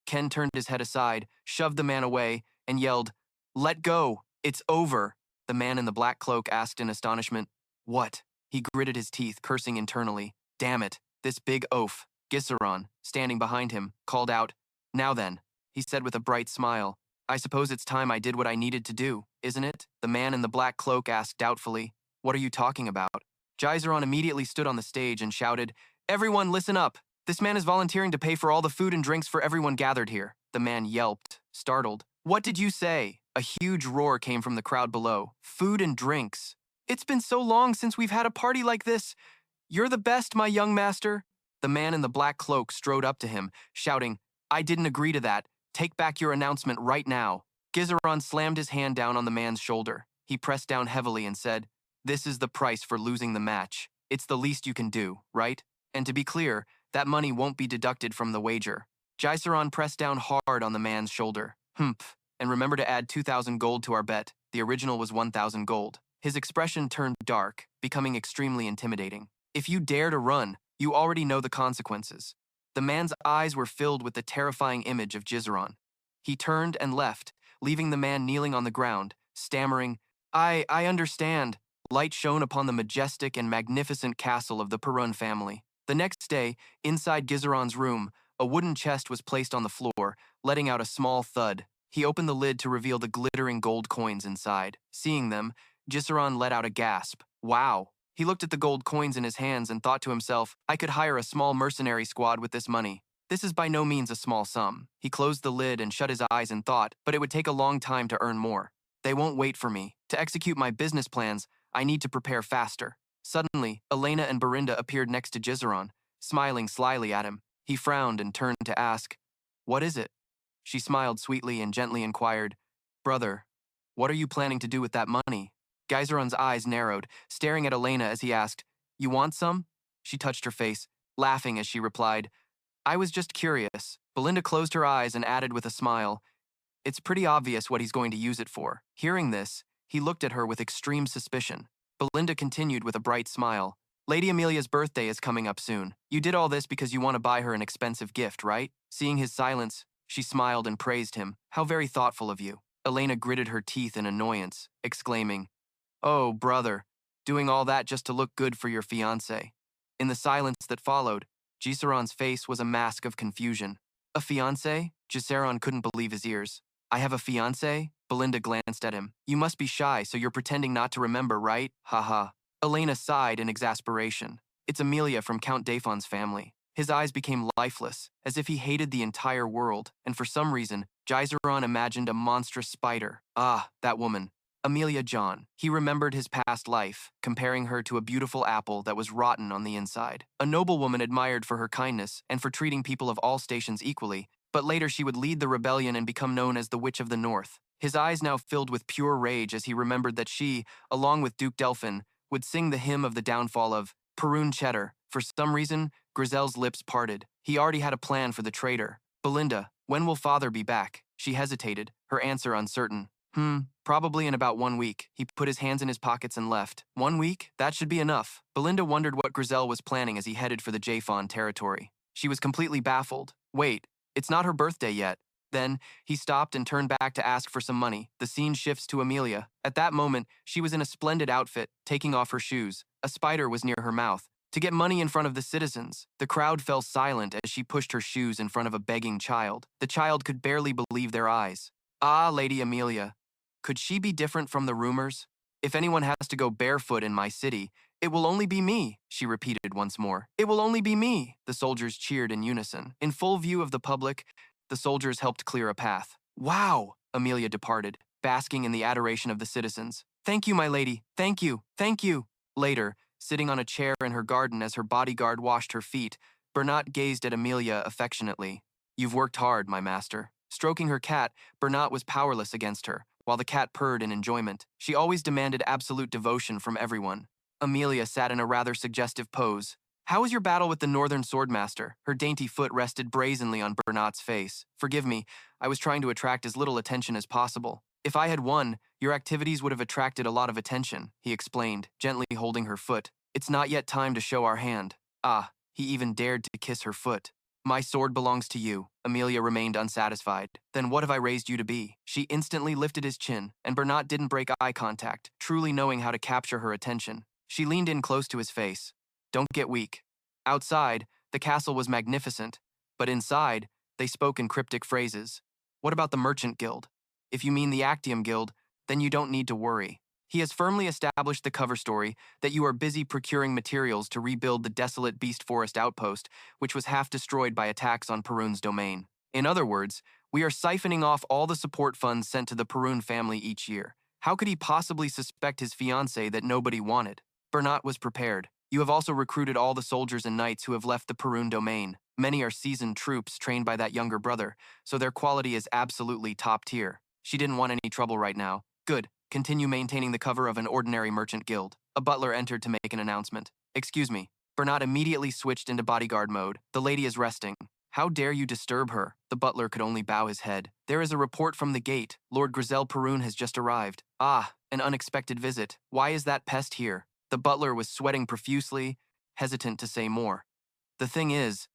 A: Ken turned his head aside, shoved the man away, and yelled, let go, it's over. The man in the black cloak asked in astonishment, what? He gritted his teeth, cursing internally. Damn it, this big oaf. Ghislain, standing behind him, called out, now then, he said with a bright smile, I suppose it's time I did what I needed to do, isn't it? The man in the black cloak asked doubtfully, what are you talking about? Yrun immediately stood on the stage and shouted, everyone listen up. This man is volunteering to pay for all the food and drinks for everyone gathered here. The man yelped, startled. What did you say? A huge roar came from the crowd below. Food and drinks. It's been so long since we've had a party like this. You're the best, my young master. The man in the black cloak strode up to him, shouting, I didn't agree to that. Take back your announcement right now. Ghislain slammed his hand down on the man's shoulder. He pressed down heavily and said, this is the price for losing the match. It's the least you can do, right? And to be clear, that money won't be deducted from the wager. Ghislain pressed down hard on the man's shoulder. Humph. And remember to add 2,000 gold to our bet. The original was 1,000 gold. His expression turned dark, becoming extremely intimidating. If you dare to run, you already know the consequences. The man's eyes were filled with the terrifying image of Ghislain. He turned and left, leaving the man kneeling on the ground, stammering, I understand. Light shone upon the majestic and magnificent castle of the Perun family. The next day, inside Ghislain's room, a wooden chest was placed on the floor, letting out a small thud. He opened the lid to reveal the glittering gold coins inside. Seeing them, Ghislain let out a gasp. Wow! He looked at the gold coins in his hands and thought to himself, I could hire a small mercenary squad with this money. This is by no means a small sum. He closed the lid and shut his eyes and thought, but it would take a long time to earn more. They won't wait for me. To execute my business plans, I need to prepare faster. Suddenly, Elena and Berinda appeared next to Ghislain, smiling slyly at him. He frowned and turned to ask, what is it? She smiled sweetly and gently inquired, brother, what are you planning to do with that money? Ghislain's eyes narrowed, staring at Elena as he asked, you want some? She touched her face, laughing as she replied, I was just curious. Belinda closed her eyes and added with a smile, it's pretty obvious what he's going to use it for. Hearing this, he looked at her with extreme suspicion. Belinda continued with a bright smile. Lady Amelia's birthday is coming up soon. You did all this because you want to buy her an expensive gift, right? Seeing his silence, she smiled and praised him. How very thoughtful of you. Elena gritted her teeth in annoyance, exclaiming, oh, brother, doing all that just to look good for your fiancé. In the silence that followed, Ghislain's face was a mask of confusion. A fiancé? Ghislain couldn't believe his ears. I have a fiancé? Belinda glanced at him. You must be shy, so you're pretending not to remember, right? Haha. Elena sighed in exasperation. It's Amelia from Count Delphine's family. His eyes became lifeless, as if he hated the entire world, and for some reason, Ghislain imagined a monstrous spider. Ah, that woman. Amelia John. He remembered his past life, comparing her to a beautiful apple that was rotten on the inside. A noblewoman admired for her kindness and for treating people of all stations equally, but later she would lead the rebellion and become known as the Witch of the North. His eyes now filled with pure rage as he remembered that she, along with Duke Delphine, would sing the hymn of the downfall of Perun Cheddar. For some reason, Grizel's lips parted. He already had a plan for the traitor. Belinda, when will father be back? She hesitated, her answer uncertain. Probably in about 1 week. He put his hands in his pockets and left. 1 week? That should be enough. Belinda wondered what Grizel was planning as he headed for the Jafon territory. She was completely baffled. Wait, it's not her birthday yet. Then, he stopped and turned back to ask for some money. The scene shifts to Amelia. At that moment, she was in a splendid outfit, taking off her shoes. A spider was near her mouth. To get money in front of the citizens. The crowd fell silent as she pushed her shoes in front of a begging child. The child could barely believe their eyes. Ah, Lady Amelia. Could she be different from the rumors? If anyone has to go barefoot in my city, it will only be me, she repeated once more. It will only be me, the soldiers cheered in unison. In full view of the public, the soldiers helped clear a path. Wow, Amelia departed, basking in the adoration of the citizens. Thank you, my lady. Thank you. Thank you. Later, sitting on a chair in her garden as her bodyguard washed her feet, Bernat gazed at Amelia affectionately. You've worked hard, my master. Stroking her cat, Bernat was powerless against her, while the cat purred in enjoyment. She always demanded absolute devotion from everyone. Amelia sat in a rather suggestive pose. How was your battle with the northern swordmaster? Her dainty foot rested brazenly on Bernat's face. Forgive me, I was trying to attract as little attention as possible. If I had won, your activities would have attracted a lot of attention, he explained, gently holding her foot. It's not yet time to show our hand. Ah, he even dared to kiss her foot. My sword belongs to you. Amelia remained unsatisfied. Then what have I raised you to be? She instantly lifted his chin, and Bernat didn't break eye contact, truly knowing how to capture her attention. She leaned in close to his face. Don't get weak. Outside, the castle was magnificent, but inside, they spoke in cryptic phrases. What about the Merchant Guild? If you mean the Actium Guild, then you don't need to worry. He has firmly established the cover story that you are busy procuring materials to rebuild the desolate Beast Forest outpost, which was half destroyed by attacks on Perun's domain. In other words, we are siphoning off all the support funds sent to the Perun family each year. How could he possibly suspect his fiancée that nobody wanted? Bernat was prepared. You have also recruited all the soldiers and knights who have left the Perun domain. Many are seasoned troops trained by that younger brother, so their quality is absolutely top tier. She didn't want any trouble right now. Good. Continue maintaining the cover of an ordinary merchant guild. A butler entered to make an announcement. Excuse me. Bernat immediately switched into bodyguard mode. The lady is resting. How dare you disturb her? The butler could only bow his head. There is a report from the gate. Lord Ghislain Pergium has just arrived. Ah, an unexpected visit. Why is that pest here? The butler was sweating profusely, hesitant to say more. The thing is,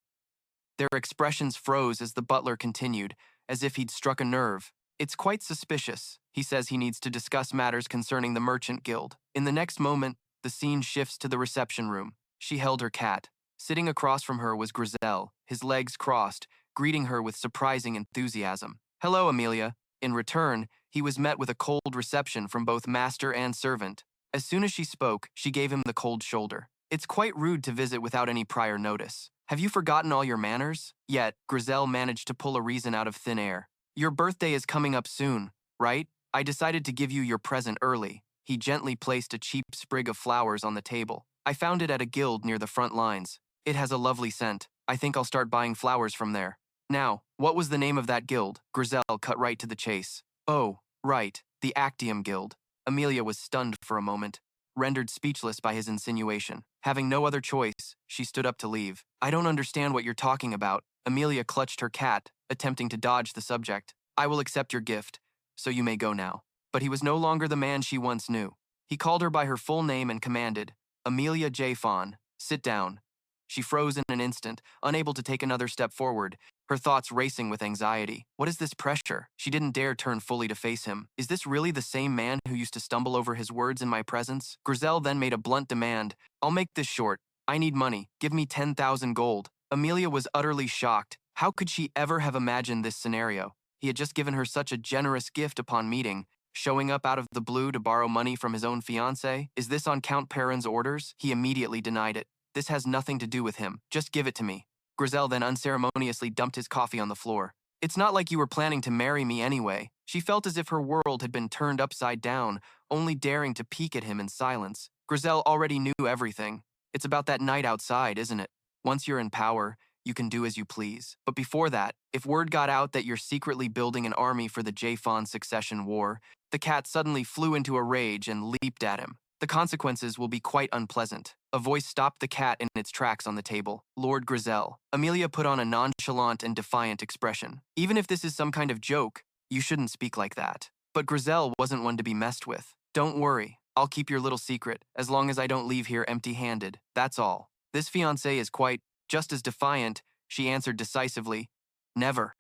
A: their expressions froze as the butler continued, as if he'd struck a nerve. It's quite suspicious. He says he needs to discuss matters concerning the Merchant Guild. In the next moment, the scene shifts to the reception room. She held her cat. Sitting across from her was Ghislain, his legs crossed, greeting her with surprising enthusiasm. Hello, Amelia. In return, he was met with a cold reception from both master and servant. As soon as she spoke, she gave him the cold shoulder. It's quite rude to visit without any prior notice. Have you forgotten all your manners? Yet, Ghislain managed to pull a reason out of thin air. Your birthday is coming up soon, right? I decided to give you your present early. He gently placed a cheap sprig of flowers on the table. I found it at a guild near the front lines. It has a lovely scent. I think I'll start buying flowers from there. Now, what was the name of that guild? Ghislain cut right to the chase. Oh, right, the Actium Guild. Amelia was stunned for a moment, rendered speechless by his insinuation. Having no other choice, she stood up to leave. I don't understand what you're talking about. Amelia clutched her cat, attempting to dodge the subject. I will accept your gift, so you may go now. But he was no longer the man she once knew. He called her by her full name and commanded, Amelia J. Fawn, sit down. She froze in an instant, unable to take another step forward, her thoughts racing with anxiety. What is this pressure? She didn't dare turn fully to face him. Is this really the same man who used to stumble over his words in my presence? Ghislain then made a blunt demand. I'll make this short. I need money. Give me 10,000 gold. Amelia was utterly shocked. How could she ever have imagined this scenario? He had just given her such a generous gift upon meeting, showing up out of the blue to borrow money from his own fiancée. Is this on Count Perrin's orders? He immediately denied it. This has nothing to do with him. Just give it to me. Ghislain then unceremoniously dumped his coffee on the floor. It's not like you were planning to marry me anyway. She felt as if her world had been turned upside down, only daring to peek at him in silence. Ghislain already knew everything. It's about that night outside, isn't it? Once you're in power, you can do as you please. But before that, if word got out that you're secretly building an army for the J-Fawn succession war, the cat suddenly flew into a rage and leaped at him. The consequences will be quite unpleasant. A voice stopped the cat in its tracks on the table. Lord Ghislain. Amelia put on a nonchalant and defiant expression. Even if this is some kind of joke, you shouldn't speak like that. But Ghislain wasn't one to be messed with. Don't worry, I'll keep your little secret, as long as I don't leave here empty-handed. That's all. This fiancé is quite, just as defiant, she answered decisively. Never.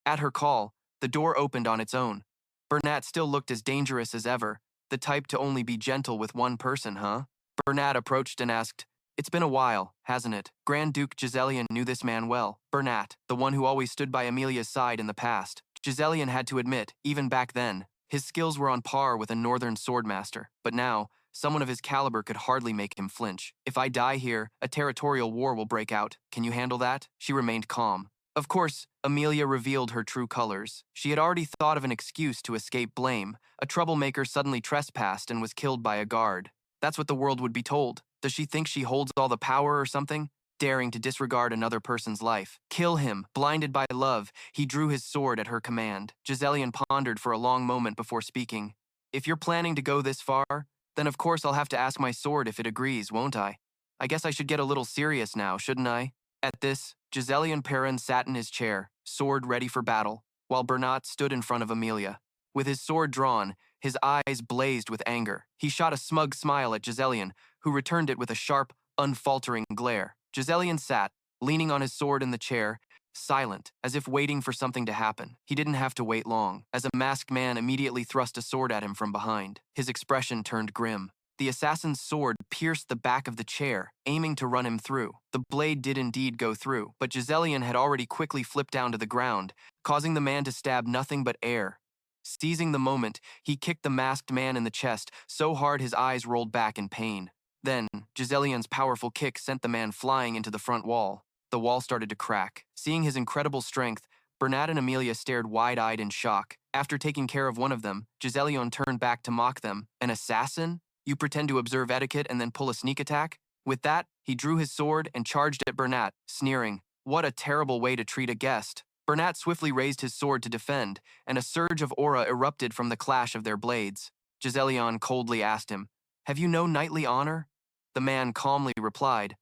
A: At her call, the door opened on its own. Bernat still looked as dangerous as ever, the type to only be gentle with one person, huh? Bernat approached and asked, It's been a while, hasn't it? Grand Duke Ghislain knew this man well. Bernat, the one who always stood by Amelia's side in the past. Ghislain had to admit, even back then, His skills were on par with a northern swordmaster, but now, someone of his caliber could hardly make him flinch. If I die here, a territorial war will break out. Can you handle that? She remained calm. Of course, Amelia revealed her true colors. She had already thought of an excuse to escape blame. A troublemaker suddenly trespassed and was killed by a guard. That's what the world would be told. Does she think she holds all the power or something? Daring to disregard another person's life. Kill him. Blinded by love, he drew his sword at her command. Ghislain pondered for a long moment before speaking. If you're planning to go this far, then of course I'll have to ask my sword if it agrees, won't I? I guess I should get a little serious now, shouldn't I? At this, Ghislain Pergium sat in his chair, sword ready for battle, while Bernat stood in front of Amelia. With his sword drawn, his eyes blazed with anger. He shot a smug smile at Ghislain, who returned it with a sharp, unfaltering glare. Ghislain sat, leaning on his sword in the chair, silent, as if waiting for something to happen. He didn't have to wait long, as a masked man immediately thrust a sword at him from behind. His expression turned grim. The assassin's sword pierced the back of the chair, aiming to run him through. The blade did indeed go through, but Ghislain had already quickly flipped down to the ground, causing the man to stab nothing but air. Seizing the moment, he kicked the masked man in the chest so hard his eyes rolled back in pain. Then, Ghislain's powerful kick sent the man flying into the front wall. The wall started to crack. Seeing his incredible strength, Bernat and Amelia stared wide-eyed in shock. After taking care of one of them, Ghislain turned back to mock them. An assassin? You pretend to observe etiquette and then pull a sneak attack? With that, he drew his sword and charged at Bernat, sneering. What a terrible way to treat a guest. Bernat swiftly raised his sword to defend, and a surge of aura erupted from the clash of their blades. Ghislain coldly asked him, Have you no knightly honor? The man calmly replied,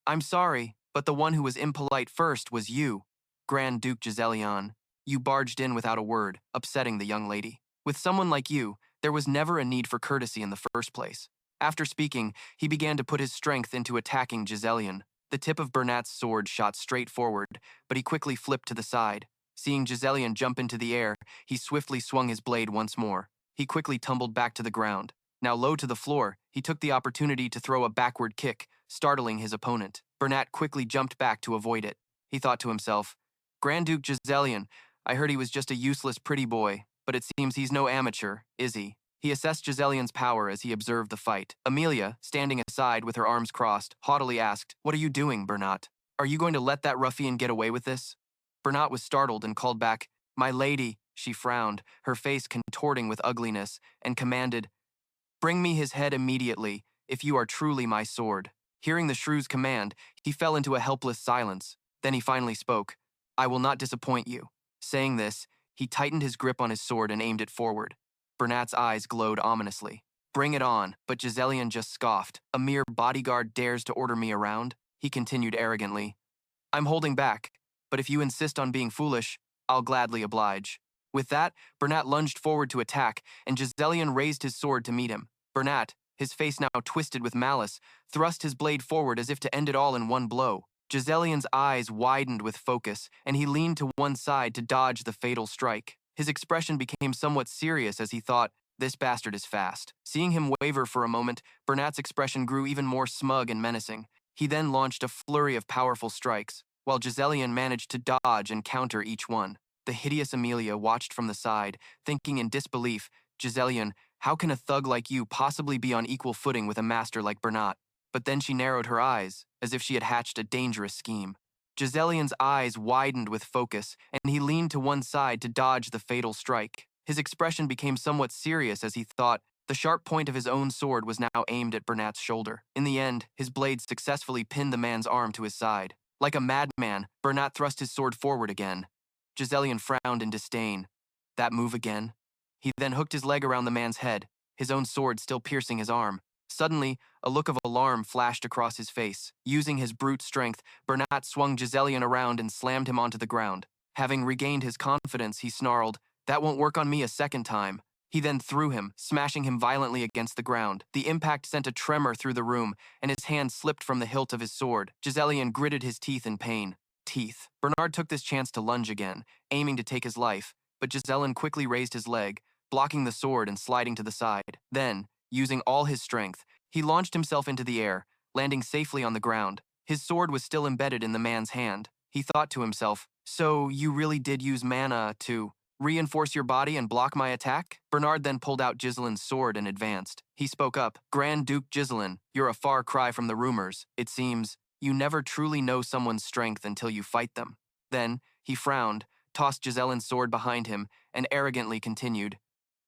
A: I'm sorry, but the one who was impolite first was you, Grand Duke Ghislain. You barged in without a word, upsetting the young lady. With someone like you, there was never a need for courtesy in the first place. After speaking, he began to put his strength into attacking Ghislain. The tip of Bernat's sword shot straight forward, but he quickly flipped to the side. Seeing Ghislain jump into the air, he swiftly swung his blade once more. He quickly tumbled back to the ground. Now low to the floor, he took the opportunity to throw a backward kick, startling his opponent. Bernat quickly jumped back to avoid it. He thought to himself, Grand Duke Ghislain, I heard he was just a useless pretty boy, but it seems he's no amateur, is he? He assessed Ghislain's power as he observed the fight. Amelia, standing aside with her arms crossed, haughtily asked, What are you doing, Bernat? Are you going to let that ruffian get away with this? Bernat was startled and called back, My lady. She frowned, her face contorting with ugliness, and commanded, Bring me his head immediately, if you are truly my sword. Hearing the shrew's command, he fell into a helpless silence. Then he finally spoke, I will not disappoint you. Saying this, he tightened his grip on his sword and aimed it forward. Bernat's eyes glowed ominously. Bring it on, but Ghislain just scoffed. A mere bodyguard dares to order me around? He continued arrogantly. I'm holding back, but if you insist on being foolish, I'll gladly oblige. With that, Bernat lunged forward to attack, and Ghislain raised his sword to meet him. Bernat, his face now twisted with malice, thrust his blade forward as if to end it all in one blow. Ghislain's eyes widened with focus, and he leaned to one side to dodge the fatal strike. His expression became somewhat serious as he thought, This bastard is fast. Seeing him waver for a moment, Bernat's expression grew even more smug and menacing. He then launched a flurry of powerful strikes, while Ghislain managed to dodge and counter each one. The hideous Amelia watched from the side, thinking in disbelief, Ghislain, how can a thug like you possibly be on equal footing with a master like Bernat? But then she narrowed her eyes, as if she had hatched a dangerous scheme. Ghislain's eyes widened with focus, and he leaned to one side to dodge the fatal strike. His expression became somewhat serious as he thought, the sharp point of his own sword was now aimed at Bernat's shoulder. In the end, his blade successfully pinned the man's arm to his side. Like a madman, Bernat thrust his sword forward again. Ghislain frowned in disdain. That move again? He then hooked his leg around the man's head, his own sword still piercing his arm. Suddenly, a look of alarm flashed across his face. Using his brute strength, Bernat swung Ghislain around and slammed him onto the ground. Having regained his confidence, he snarled, That won't work on me a second time. He then threw him, smashing him violently against the ground. The impact sent a tremor through the room, and his hand slipped from the hilt of his sword. Ghislain gritted his teeth in pain. Teeth. Bernard took this chance to lunge again, aiming to take his life, but Ghislain quickly raised his leg, blocking the sword and sliding to the side. Then, using all his strength, he launched himself into the air, landing safely on the ground. His sword was still embedded in the man's hand. He thought to himself, So you really did use mana to... Reinforce your body and block my attack? Bernard then pulled out Ghislain's sword and advanced. He spoke up. Grand Duke Ghislain, you're a far cry from the rumors. It seems you never truly know someone's strength until you fight them. Then, he frowned, tossed Ghislain's sword behind him, and arrogantly continued.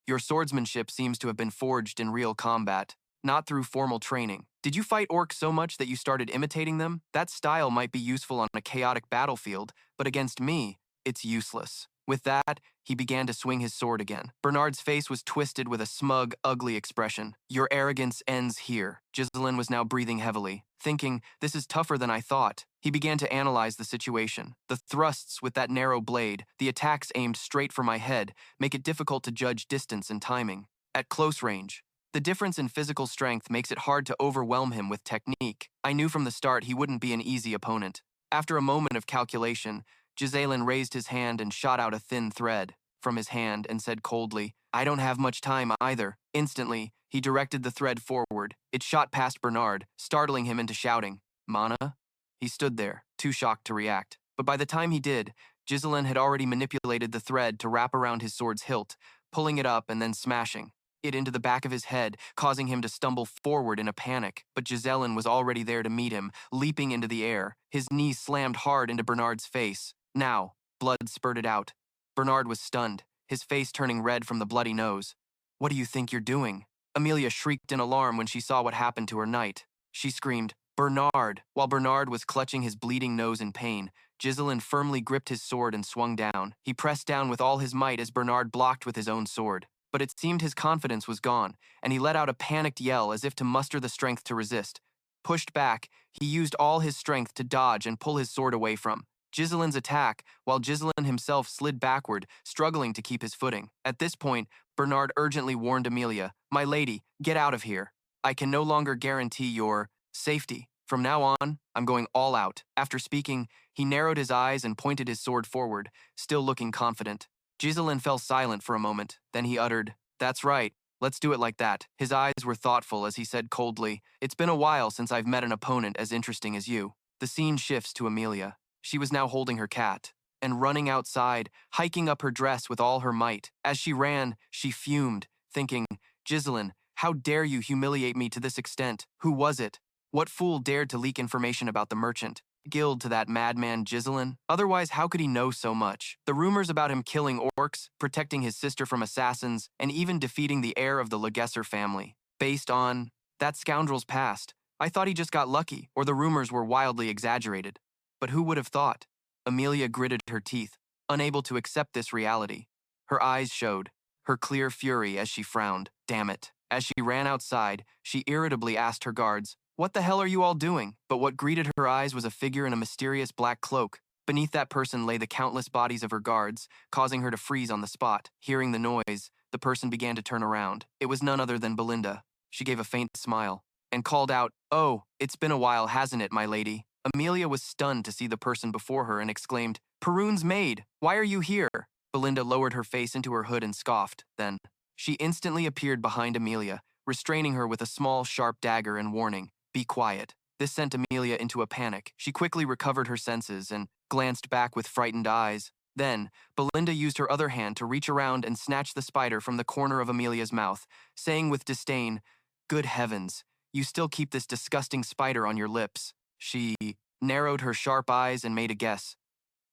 A: Your swordsmanship seems to have been forged in real combat, not through formal training. Did you fight orcs so much that you started imitating them? That style might be useful on a chaotic battlefield, but against me, it's useless. With that, he began to swing his sword again. Bernard's face was twisted with a smug, ugly expression. Your arrogance ends here. Ghislain was now breathing heavily, thinking, this is tougher than I thought. He began to analyze the situation. The thrusts with that narrow blade, the attacks aimed straight for my head, make it difficult to judge distance and timing. At close range, the difference in physical strength makes it hard to overwhelm him with technique. I knew from the start he wouldn't be an easy opponent. After a moment of calculation, Ghislain raised his hand and shot out a thin thread from his hand and said coldly, I don't have much time either. Instantly, he directed the thread forward. It shot past Bernard, startling him into shouting, Mana? He stood there, too shocked to react. But by the time he did, Ghislain had already manipulated the thread to wrap around his sword's hilt, pulling it up and then smashing it into the back of his head, causing him to stumble forward in a panic. But Ghislain was already there to meet him, leaping into the air. His knee slammed hard into Bernard's face. Now, blood spurted out. Bernard was stunned, his face turning red from the bloody nose. What do you think you're doing? Amelia shrieked in alarm when she saw what happened to her knight. She screamed, Bernard! While Bernard was clutching his bleeding nose in pain, Ghislain firmly gripped his sword and swung down. He pressed down with all his might as Bernard blocked with his own sword. But it seemed his confidence was gone, and he let out a panicked yell as if to muster the strength to resist. Pushed back, he used all his strength to dodge and pull his sword away from Ghislain's attack, while Ghislain himself slid backward, struggling to keep his footing. At this point, Bernard urgently warned Amelia, My lady, get out of here. I can no longer guarantee your safety. From now on, I'm going all out. After speaking, he narrowed his eyes and pointed his sword forward, still looking confident. Ghislain fell silent for a moment, then he uttered, That's right, let's do it like that. His eyes were thoughtful as he said coldly, It's been a while since I've met an opponent as interesting as you. The scene shifts to Amelia. She was now holding her cat and running outside, hiking up her dress with all her might. As she ran, she fumed, thinking, Ghislain, how dare you humiliate me to this extent? Who was it? What fool dared to leak information about the merchant? Guild to that madman Ghislain? Otherwise, how could he know so much? The rumors about him killing orcs, protecting his sister from assassins, and even defeating the heir of the Regresser family. Based on that scoundrel's past, I thought he just got lucky, or the rumors were wildly exaggerated. But who would have thought? Amelia gritted her teeth, unable to accept this reality. Her eyes showed her clear fury as she frowned. Damn it. As she ran outside, she irritably asked her guards, What the hell are you all doing? But what greeted her eyes was a figure in a mysterious black cloak. Beneath that person lay the countless bodies of her guards, causing her to freeze on the spot. Hearing the noise, the person began to turn around. It was none other than Belinda. She gave a faint smile and called out, Oh, it's been a while, hasn't it, my lady? Amelia was stunned to see the person before her and exclaimed, Perun's maid, why are you here? Belinda lowered her face into her hood and scoffed. Then, she instantly appeared behind Amelia, restraining her with a small, sharp dagger and warning, Be quiet. This sent Amelia into a panic. She quickly recovered her senses and glanced back with frightened eyes. Then, Belinda used her other hand to reach around and snatch the spider from the corner of Amelia's mouth, saying with disdain, Good heavens, you still keep this disgusting spider on your lips. She narrowed her sharp eyes and made a guess.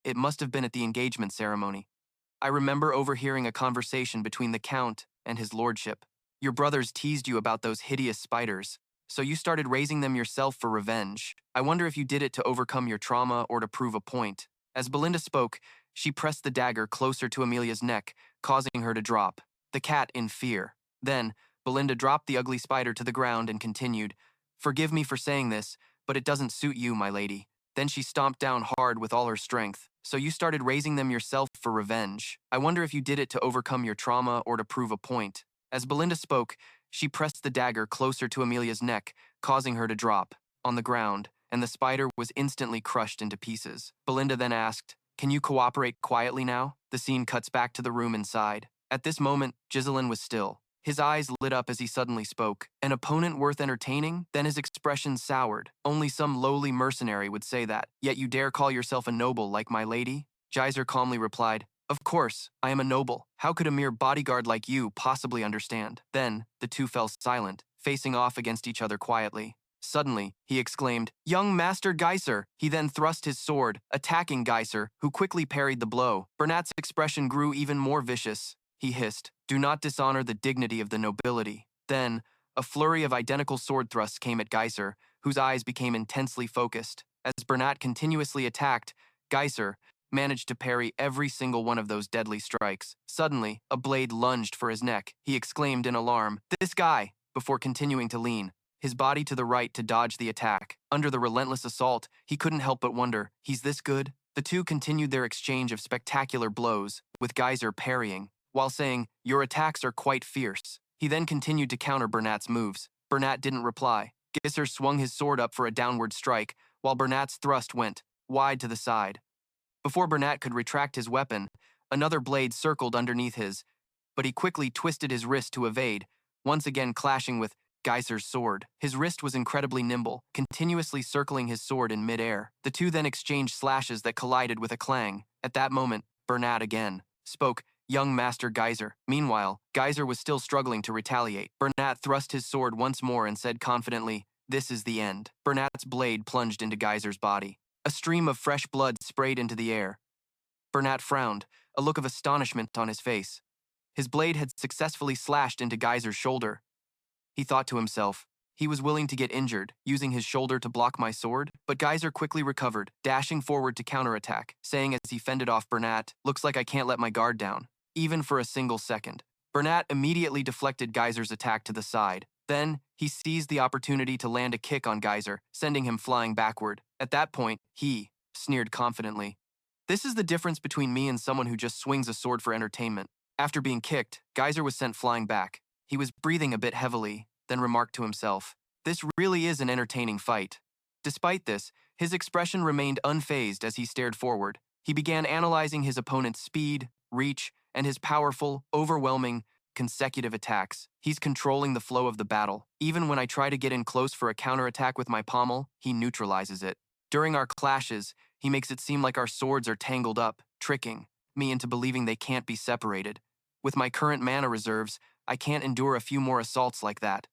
A: It must have been at the engagement ceremony. I remember overhearing a conversation between the Count and his lordship. Your brothers teased you about those hideous spiders, so you started raising them yourself for revenge. I wonder if you did it to overcome your trauma or to prove a point. As Belinda spoke, she pressed the dagger closer to Amelia's neck, causing her to drop, the cat in fear. Then, Belinda dropped the ugly spider to the ground and continued, Forgive me for saying this, but it doesn't suit you, my lady. Then she stomped down hard with all her strength. So you started raising them yourself for revenge. I wonder if you did it to overcome your trauma or to prove a point. As Belinda spoke, she pressed the dagger closer to Amelia's neck, causing her to drop on the ground, and the spider was instantly crushed into pieces. Belinda then asked, Can you cooperate quietly now? The scene cuts back to the room inside. At this moment, Ghislain was still. His eyes lit up as he suddenly spoke. An opponent worth entertaining? Then his expression soured. Only some lowly mercenary would say that. Yet you dare call yourself a noble like my lady? Geyser calmly replied, Of course, I am a noble. How could a mere bodyguard like you possibly understand? Then, the two fell silent, facing off against each other quietly. Suddenly, he exclaimed, "Young Master Geyser!" He then thrust his sword, attacking Geyser, who quickly parried the blow. Bernat's expression grew even more vicious. He hissed, "Do not dishonor the dignity of the nobility." Then, a flurry of identical sword thrusts came at Geyser, whose eyes became intensely focused. As Bernat continuously attacked, Geyser managed to parry every single one of those deadly strikes. Suddenly, a blade lunged for his neck. He exclaimed in alarm, "This guy!" before continuing to lean, his body to the right to dodge the attack. Under the relentless assault, he couldn't help but wonder, he's this good? The two continued their exchange of spectacular blows, with Geyser parrying, while saying, "Your attacks are quite fierce." He then continued to counter Bernat's moves. Bernat didn't reply. Geyser swung his sword up for a downward strike, while Bernat's thrust went wide to the side. Before Bernat could retract his weapon, another blade circled underneath his, but he quickly twisted his wrist to evade, once again clashing with Geyser's sword. His wrist was incredibly nimble, continuously circling his sword in midair. The two then exchanged slashes that collided with a clang. At that moment, Bernat again spoke, "Young Master Geyser." Meanwhile, Geyser was still struggling to retaliate. Bernat thrust his sword once more and said confidently, "This is the end." Bernat's blade plunged into Geyser's body. A stream of fresh blood sprayed into the air. Bernat frowned, a look of astonishment on his face. His blade had successfully slashed into Geyser's shoulder. He thought to himself, he was willing to get injured, using his shoulder to block my sword, but Geyser quickly recovered, dashing forward to counterattack, saying as he fended off Bernat, "Looks like I can't let my guard down, even for a single second." Bernat immediately deflected Geyser's attack to the side. Then, he seized the opportunity to land a kick on Geyser, sending him flying backward. At that point, he sneered confidently, "This is the difference between me and someone who just swings a sword for entertainment." After being kicked, Geyser was sent flying back. He was breathing a bit heavily, then remarked to himself, "This really is an entertaining fight." Despite this, his expression remained unfazed as he stared forward. He began analyzing his opponent's speed, reach, and his powerful, overwhelming, consecutive attacks. He's controlling the flow of the battle. Even when I try to get in close for a counterattack with my pommel, he neutralizes it. During our clashes, he makes it seem like our swords are tangled up, tricking me into believing they can't be separated. With my current mana reserves, I can't endure a few more assaults like that.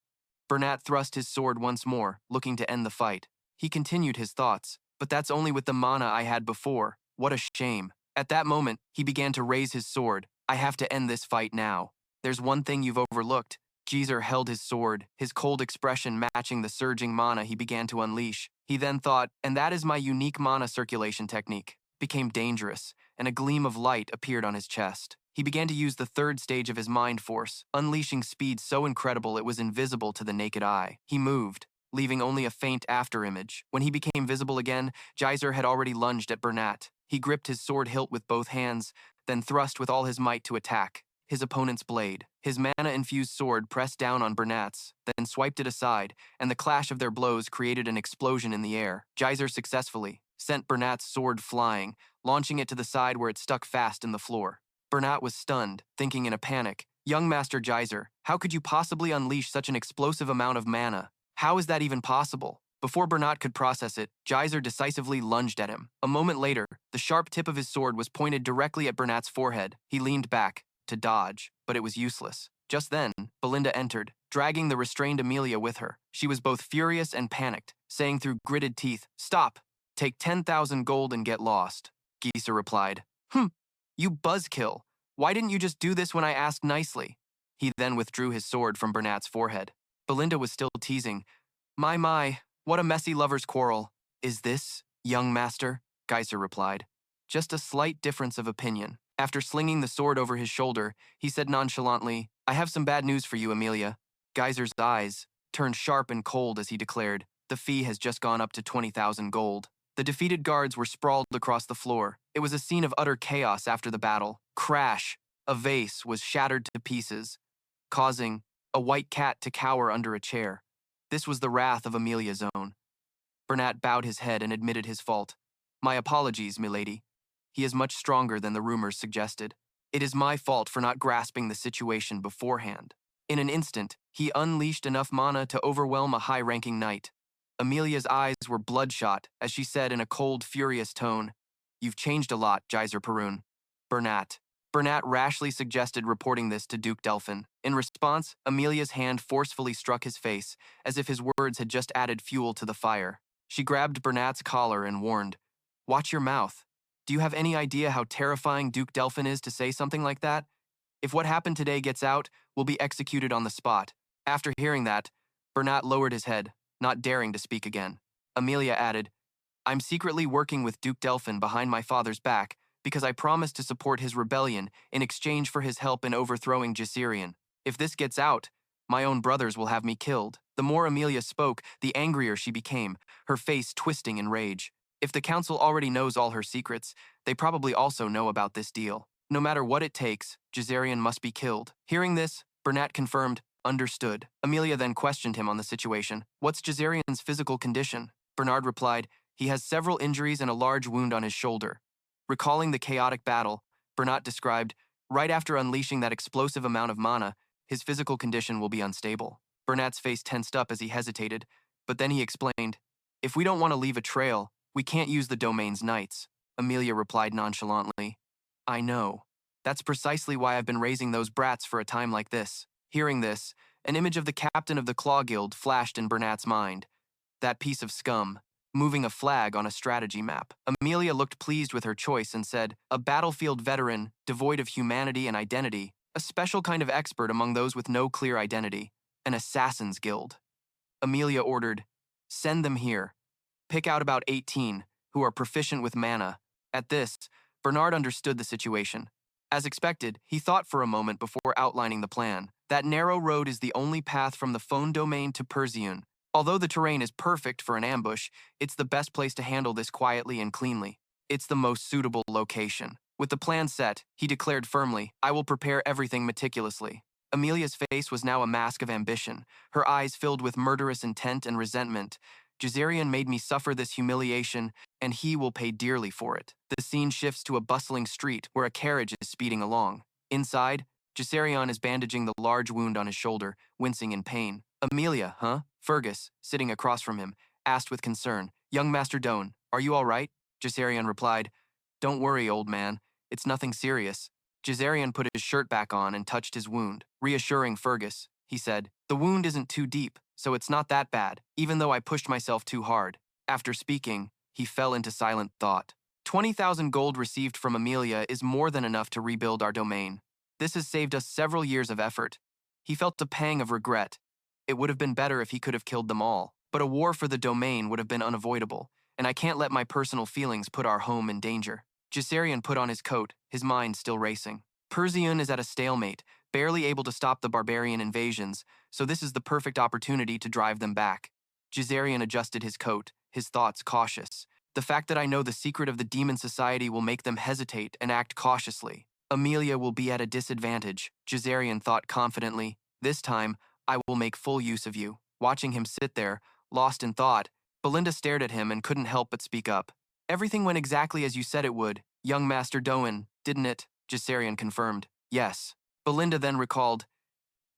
A: Bernat thrust his sword once more, looking to end the fight. He continued his thoughts, "But that's only with the mana I had before. What a shame." At that moment, he began to raise his sword. "I have to end this fight now. There's one thing you've overlooked." Geyser held his sword, his cold expression matching the surging mana he began to unleash. He then thought, "And that is my unique mana circulation technique." Became dangerous, and a gleam of light appeared on his chest. He began to use the third stage of his mind force, unleashing speed so incredible it was invisible to the naked eye. He moved, leaving only a faint afterimage. When he became visible again, Geyser had already lunged at Bernat. He gripped his sword hilt with both hands, then thrust with all his might to attack his opponent's blade. His mana-infused sword pressed down on Bernat's, then swiped it aside, and the clash of their blows created an explosion in the air. Geyser successfully sent Bernat's sword flying, launching it to the side where it stuck fast in the floor. Bernat was stunned, thinking in a panic, "Young Master Geyser, how could you possibly unleash such an explosive amount of mana? How is that even possible?" Before Bernat could process it, Geyser decisively lunged at him. A moment later, the sharp tip of his sword was pointed directly at Bernat's forehead. He leaned back to dodge, but it was useless. Just then, Belinda entered, dragging the restrained Amelia with her. She was both furious and panicked, saying through gritted teeth, "Stop! Take 10,000 gold and get lost." Geyser replied, "You buzzkill. Why didn't you just do this when I asked nicely?" He then withdrew his sword from Bernat's forehead. Belinda was still teasing, My, what a messy lover's quarrel." "Is this, young master?" Geyser replied. "Just a slight difference of opinion." After slinging the sword over his shoulder, he said nonchalantly, "I have some bad news for you, Amelia." Geyser's eyes turned sharp and cold as he declared, "The fee has just gone up to 20,000 gold." The defeated guards were sprawled across the floor. It was a scene of utter chaos after the battle. Crash! A vase was shattered to pieces, causing a white cat to cower under a chair. This was the wrath of Amelia's own. Bernat bowed his head and admitted his fault. "My apologies, milady. He is much stronger than the rumors suggested. It is my fault for not grasping the situation beforehand." In an instant, he unleashed enough mana to overwhelm a high-ranking knight. Amelia's eyes were bloodshot as she said in a cold, furious tone, "You've changed a lot, Geyser Perun." Bernat Bernat rashly suggested reporting this to Duke Delphine. In response, Amelia's hand forcefully struck his face, as if his words had just added fuel to the fire. She grabbed Bernat's collar and warned, "Watch your mouth. Do you have any idea how terrifying Duke Delphine is to say something like that? If what happened today gets out, we'll be executed on the spot." After hearing that, Bernat lowered his head, not daring to speak again. Amelia added, "I'm secretly working with Duke Delphine behind my father's back because I promised to support his rebellion in exchange for his help in overthrowing Ghislain. If this gets out, my own brothers will have me killed." The more Amelia spoke, the angrier she became, her face twisting in rage. If the council already knows all her secrets, they probably also know about this deal. No matter what it takes, Ghislain must be killed. Hearing this, Bernat confirmed, "Understood." Amelia then questioned him on the situation. "What's Ghislain's physical condition?" Bernard replied, "He has several injuries and a large wound on his shoulder." Recalling the chaotic battle, Bernat described, "Right after unleashing that explosive amount of mana, his physical condition will be unstable." Bernat's face tensed up as he hesitated, but then he explained, "If we don't want to leave a trail, we can't use the domain's knights." Amelia replied nonchalantly, "I know. That's precisely why I've been raising those brats for a time like this." Hearing this, an image of the captain of the Claw Guild flashed in Bernat's mind. That piece of scum, moving a flag on a strategy map. Amelia looked pleased with her choice and said, "A battlefield veteran, devoid of humanity and identity, a special kind of expert among those with no clear identity, an assassin's guild." Amelia ordered, "Send them here. Pick out about 18, who are proficient with mana." At this, Bernard understood the situation. As expected, he thought for a moment before outlining the plan. That narrow road is the only path from the phone domain to Pergium. Although the terrain is perfect for an ambush, it's the best place to handle this quietly and cleanly. It's the most suitable location. With the plan set, he declared firmly, "I will prepare everything meticulously." Amelia's face was now a mask of ambition, her eyes filled with murderous intent and resentment. "Ghislain made me suffer this humiliation, and he will pay dearly for it." The scene shifts to a bustling street where a carriage is speeding along. Inside, Ghislain is bandaging the large wound on his shoulder, wincing in pain. "Amelia, huh?" Fergus, sitting across from him, asked with concern, "Young Master Doan, are you all right?" Ghislain replied, "Don't worry, old man. It's nothing serious." Ghislain put his shirt back on and touched his wound. Reassuring Fergus, he said, "The wound isn't too deep, so it's not that bad, even though I pushed myself too hard." After speaking, he fell into silent thought. 20,000 gold received from Amelia is more than enough to rebuild our domain. This has saved us several years of effort. He felt a pang of regret. It would have been better if he could have killed them all, but a war for the domain would have been unavoidable, and I can't let my personal feelings put our home in danger. Ghislain put on his coat, his mind still racing. Pergium is at a stalemate, barely able to stop the barbarian invasions, so this is the perfect opportunity to drive them back. Ghislain adjusted his coat, his thoughts cautious. The fact that I know the secret of the demon society will make them hesitate and act cautiously. Amelia will be at a disadvantage, Ghislain thought confidently. This time, I will make full use of you. Watching him sit there, lost in thought, Belinda stared at him and couldn't help but speak up. "Everything went exactly as you said it would, young Master Doan, didn't it?" Ghislain confirmed. "Yes." Belinda then recalled,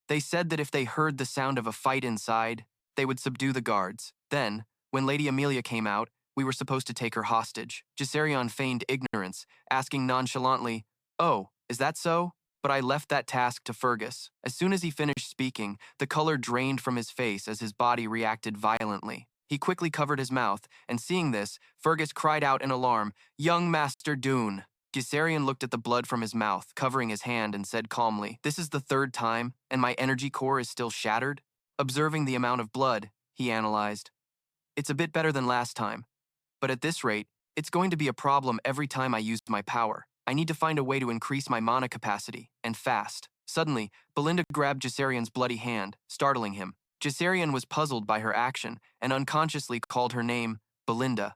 A: "They said that if they heard the sound of a fight inside, they would subdue the guards. Then, when Lady Amelia came out, we were supposed to take her hostage." Ghislain feigned ignorance, asking nonchalantly, "Oh, is that so?" But I left that task to Fergus. As soon as he finished speaking, the color drained from his face as his body reacted violently. He quickly covered his mouth, and seeing this, Fergus cried out in alarm, "Young Master Doon!" Ghislain looked at the blood from his mouth, covering his hand, and said calmly, "This is the third time, and my energy core is still shattered?" Observing the amount of blood, he analyzed. "It's a bit better than last time, but at this rate, it's going to be a problem every time I use my power. I need to find a way to increase my mana capacity, and fast." Suddenly, Belinda grabbed Ghislain's bloody hand, startling him. Ghislain was puzzled by her action and unconsciously called her name Belinda.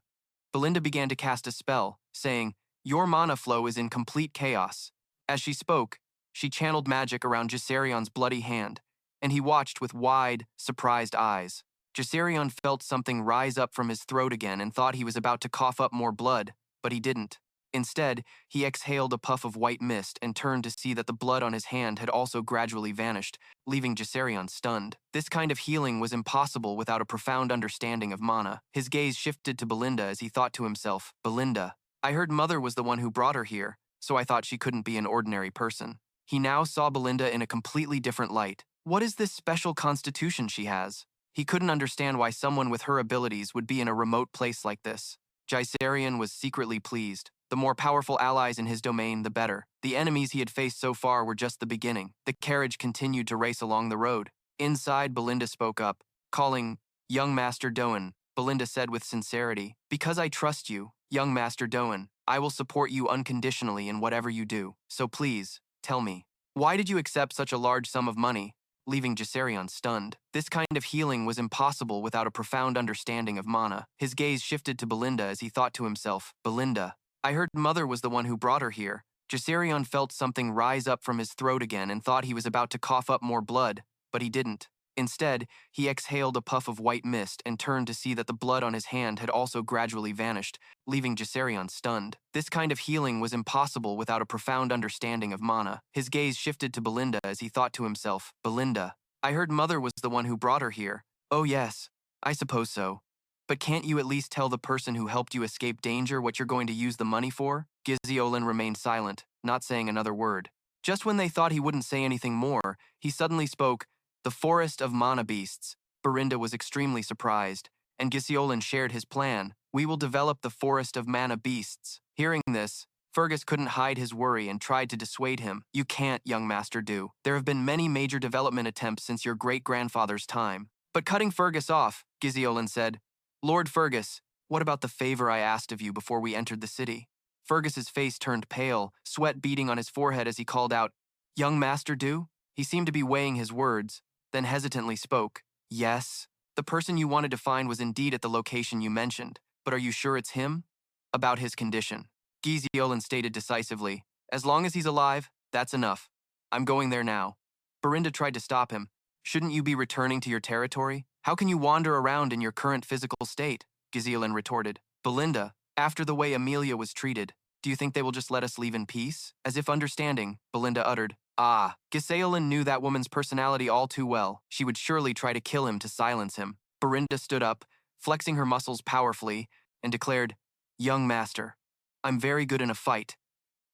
A: Belinda began to cast a spell, saying, "Your mana flow is in complete chaos." As she spoke, she channeled magic around Ghislain's bloody hand, and he watched with wide, surprised eyes. Ghislain felt something rise up from his throat again and thought he was about to cough up more blood, but he didn't. Instead, he exhaled a puff of white mist and turned to see that the blood on his hand had also gradually vanished, leaving Ghislain stunned. This kind of healing was impossible without a profound understanding of mana. His gaze shifted to Belinda as he thought to himself, "Belinda, I heard Mother was the one who brought her here, so I thought she couldn't be an ordinary person. He now saw Belinda in a completely different light. What is this special constitution she has? He couldn't understand why someone with her abilities would be in a remote place like this. Ghislain was secretly pleased. The more powerful allies in his domain, the better. The enemies he had faced so far were just the beginning. The carriage continued to race along the road. Inside, Belinda spoke up, calling, "Young Master Doan." Belinda said with sincerity, "Because I trust you, young Master Doan, I will support you unconditionally in whatever you do. So please, tell me, why did you accept such a large sum of money?" Leaving Ghislain stunned. This kind of healing was impossible without a profound understanding of mana. His gaze shifted to Belinda as he thought to himself, "Belinda, I heard Mother was the one who brought her here." Ghislain felt something rise up from his throat again and thought he was about to cough up more blood, but he didn't. Instead, he exhaled a puff of white mist and turned to see that the blood on his hand had also gradually vanished, leaving Ghislain stunned. This kind of healing was impossible without a profound understanding of mana. His gaze shifted to Belinda as he thought to himself, "Belinda, I heard Mother was the one who brought her here." "Oh yes, I suppose so. But can't you at least tell the person who helped you escape danger what you're going to use the money for?" Ghislain remained silent, not saying another word. Just when they thought he wouldn't say anything more, he suddenly spoke, "The forest of mana beasts." Belinda was extremely surprised, and Ghislain shared his plan. "We will develop the forest of mana beasts." Hearing this, Fergus couldn't hide his worry and tried to dissuade him. "You can't, young Master Do. There have been many major development attempts since your great-grandfather's time." But cutting Fergus off, Ghislain said, "Lord Fergus, what about the favor I asked of you before we entered the city?" Fergus's face turned pale, sweat beading on his forehead as he called out, "Young Master Do?" He seemed to be weighing his words, then hesitantly spoke. "Yes, the person you wanted to find was indeed at the location you mentioned, but are you sure it's him?" "About his condition," Ghislain stated decisively. "As long as he's alive, that's enough. I'm going there now." Belinda tried to stop him. "Shouldn't you be returning to your territory? How can you wander around in your current physical state?" Ghislain retorted. "Belinda, after the way Amelia was treated, do you think they will just let us leave in peace?" As if understanding, Belinda uttered, "Ah." Ghislain knew that woman's personality all too well. She would surely try to kill him to silence him. Belinda stood up, flexing her muscles powerfully, and declared, "Young Master, I'm very good in a fight.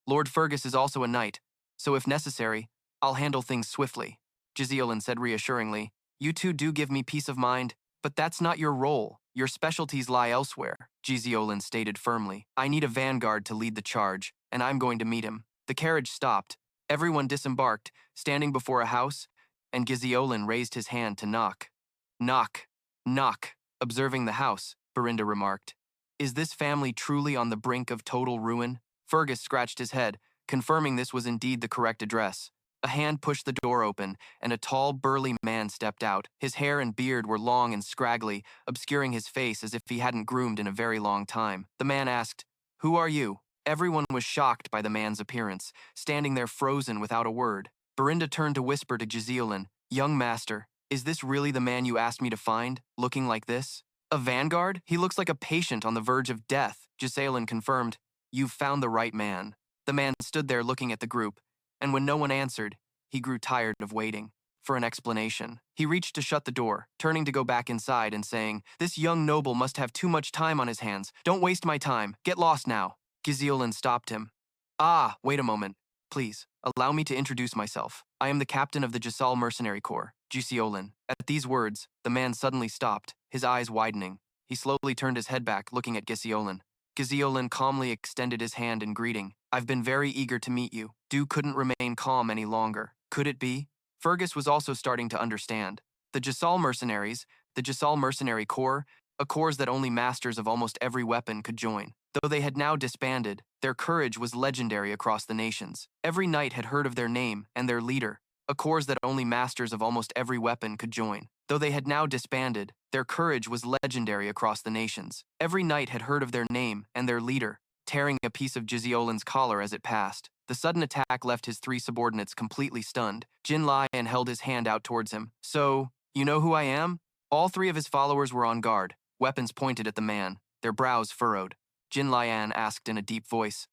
A: Lord Fergus is also a knight, so if necessary, I'll handle things swiftly." Ghislain said reassuringly, "You two do give me peace of mind, but that's not your role. Your specialties lie elsewhere," Ghislain stated firmly. "I need a vanguard to lead the charge, and I'm going to meet him." The carriage stopped. Everyone disembarked, standing before a house, and Ghislain raised his hand to knock. "Knock, knock." Observing the house, Belinda remarked, "Is this family truly on the brink of total ruin?" Fergus scratched his head, confirming this was indeed the correct address. A hand pushed the door open, and a tall, burly man stepped out. His hair and beard were long and scraggly, obscuring his face as if he hadn't groomed in a very long time. The man asked, "Who are you?" Everyone was shocked by the man's appearance, standing there frozen without a word. Belinda turned to whisper to Ghislain, "Young Master, is this really the man you asked me to find, looking like this?" "A vanguard? He looks like a patient on the verge of death," Ghislain confirmed. "You've found the right man." The man stood there looking at the group, and when no one answered, he grew tired of waiting for an explanation. He reached to shut the door, turning to go back inside and saying, "This young noble must have too much time on his hands. Don't waste my time. Get lost now." Ghislain stopped him. "Ah, wait a moment. Please, allow me to introduce myself. I am the captain of the Gisal Mercenary Corps, Ghislain." At these words, the man suddenly stopped, his eyes widening. He slowly turned his head back, looking at Ghislain. Ghislain calmly extended his hand in greeting. "I've been very eager to meet you." Du couldn't remain calm any longer. Could it be? Fergus was also starting to understand. The Gisal Mercenaries, the Gisal Mercenary Corps, a corps that only masters of almost every weapon could join. Though they had now disbanded, their courage was legendary across the nations. Every knight had heard of their name and their leader, a corps that only masters of almost every weapon could join. Though they had now disbanded, their courage was legendary across the nations. Every knight had heard of their name and their leader, tearing a piece of Ghislain's collar as it passed. The sudden attack left his three subordinates completely stunned. Ghislain held his hand out towards him. "So, you know who I am?" All three of his followers were on guard, weapons pointed at the man, their brows furrowed. Ghislain asked in a deep voice,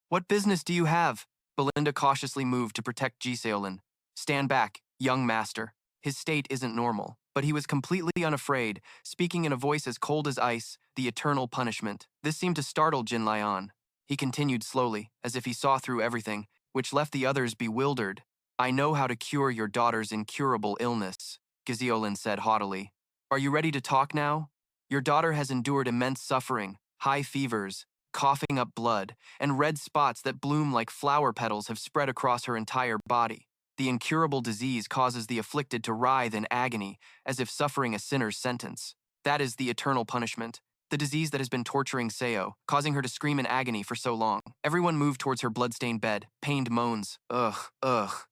A: "What business do you have?" Belinda cautiously moved to protect Ghislain. "Stand back, young master." His state isn't normal, but he was completely unafraid, speaking in a voice as cold as ice, "The eternal punishment." This seemed to startle Ghislain. He continued slowly, as if he saw through everything, which left the others bewildered. I know how to cure your daughter's incurable illness, Ghislain said haughtily. Are you ready to talk now? Your daughter has endured immense suffering, high fevers, coughing up blood, and red spots that bloom like flower petals have spread across her entire body. The incurable disease causes the afflicted to writhe in agony, as if suffering a sinner's sentence. That is the eternal punishment. The disease that has been torturing Seo, causing her to scream in agony for so long. Everyone moved towards her blood-stained bed. Pained moans, ugh,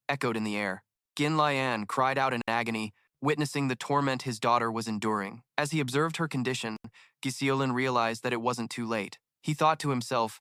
A: echoed in the air. Ghislain cried out in agony, witnessing the torment his daughter was enduring. As he observed her condition, Ghislain realized that it wasn't too late. He thought to himself,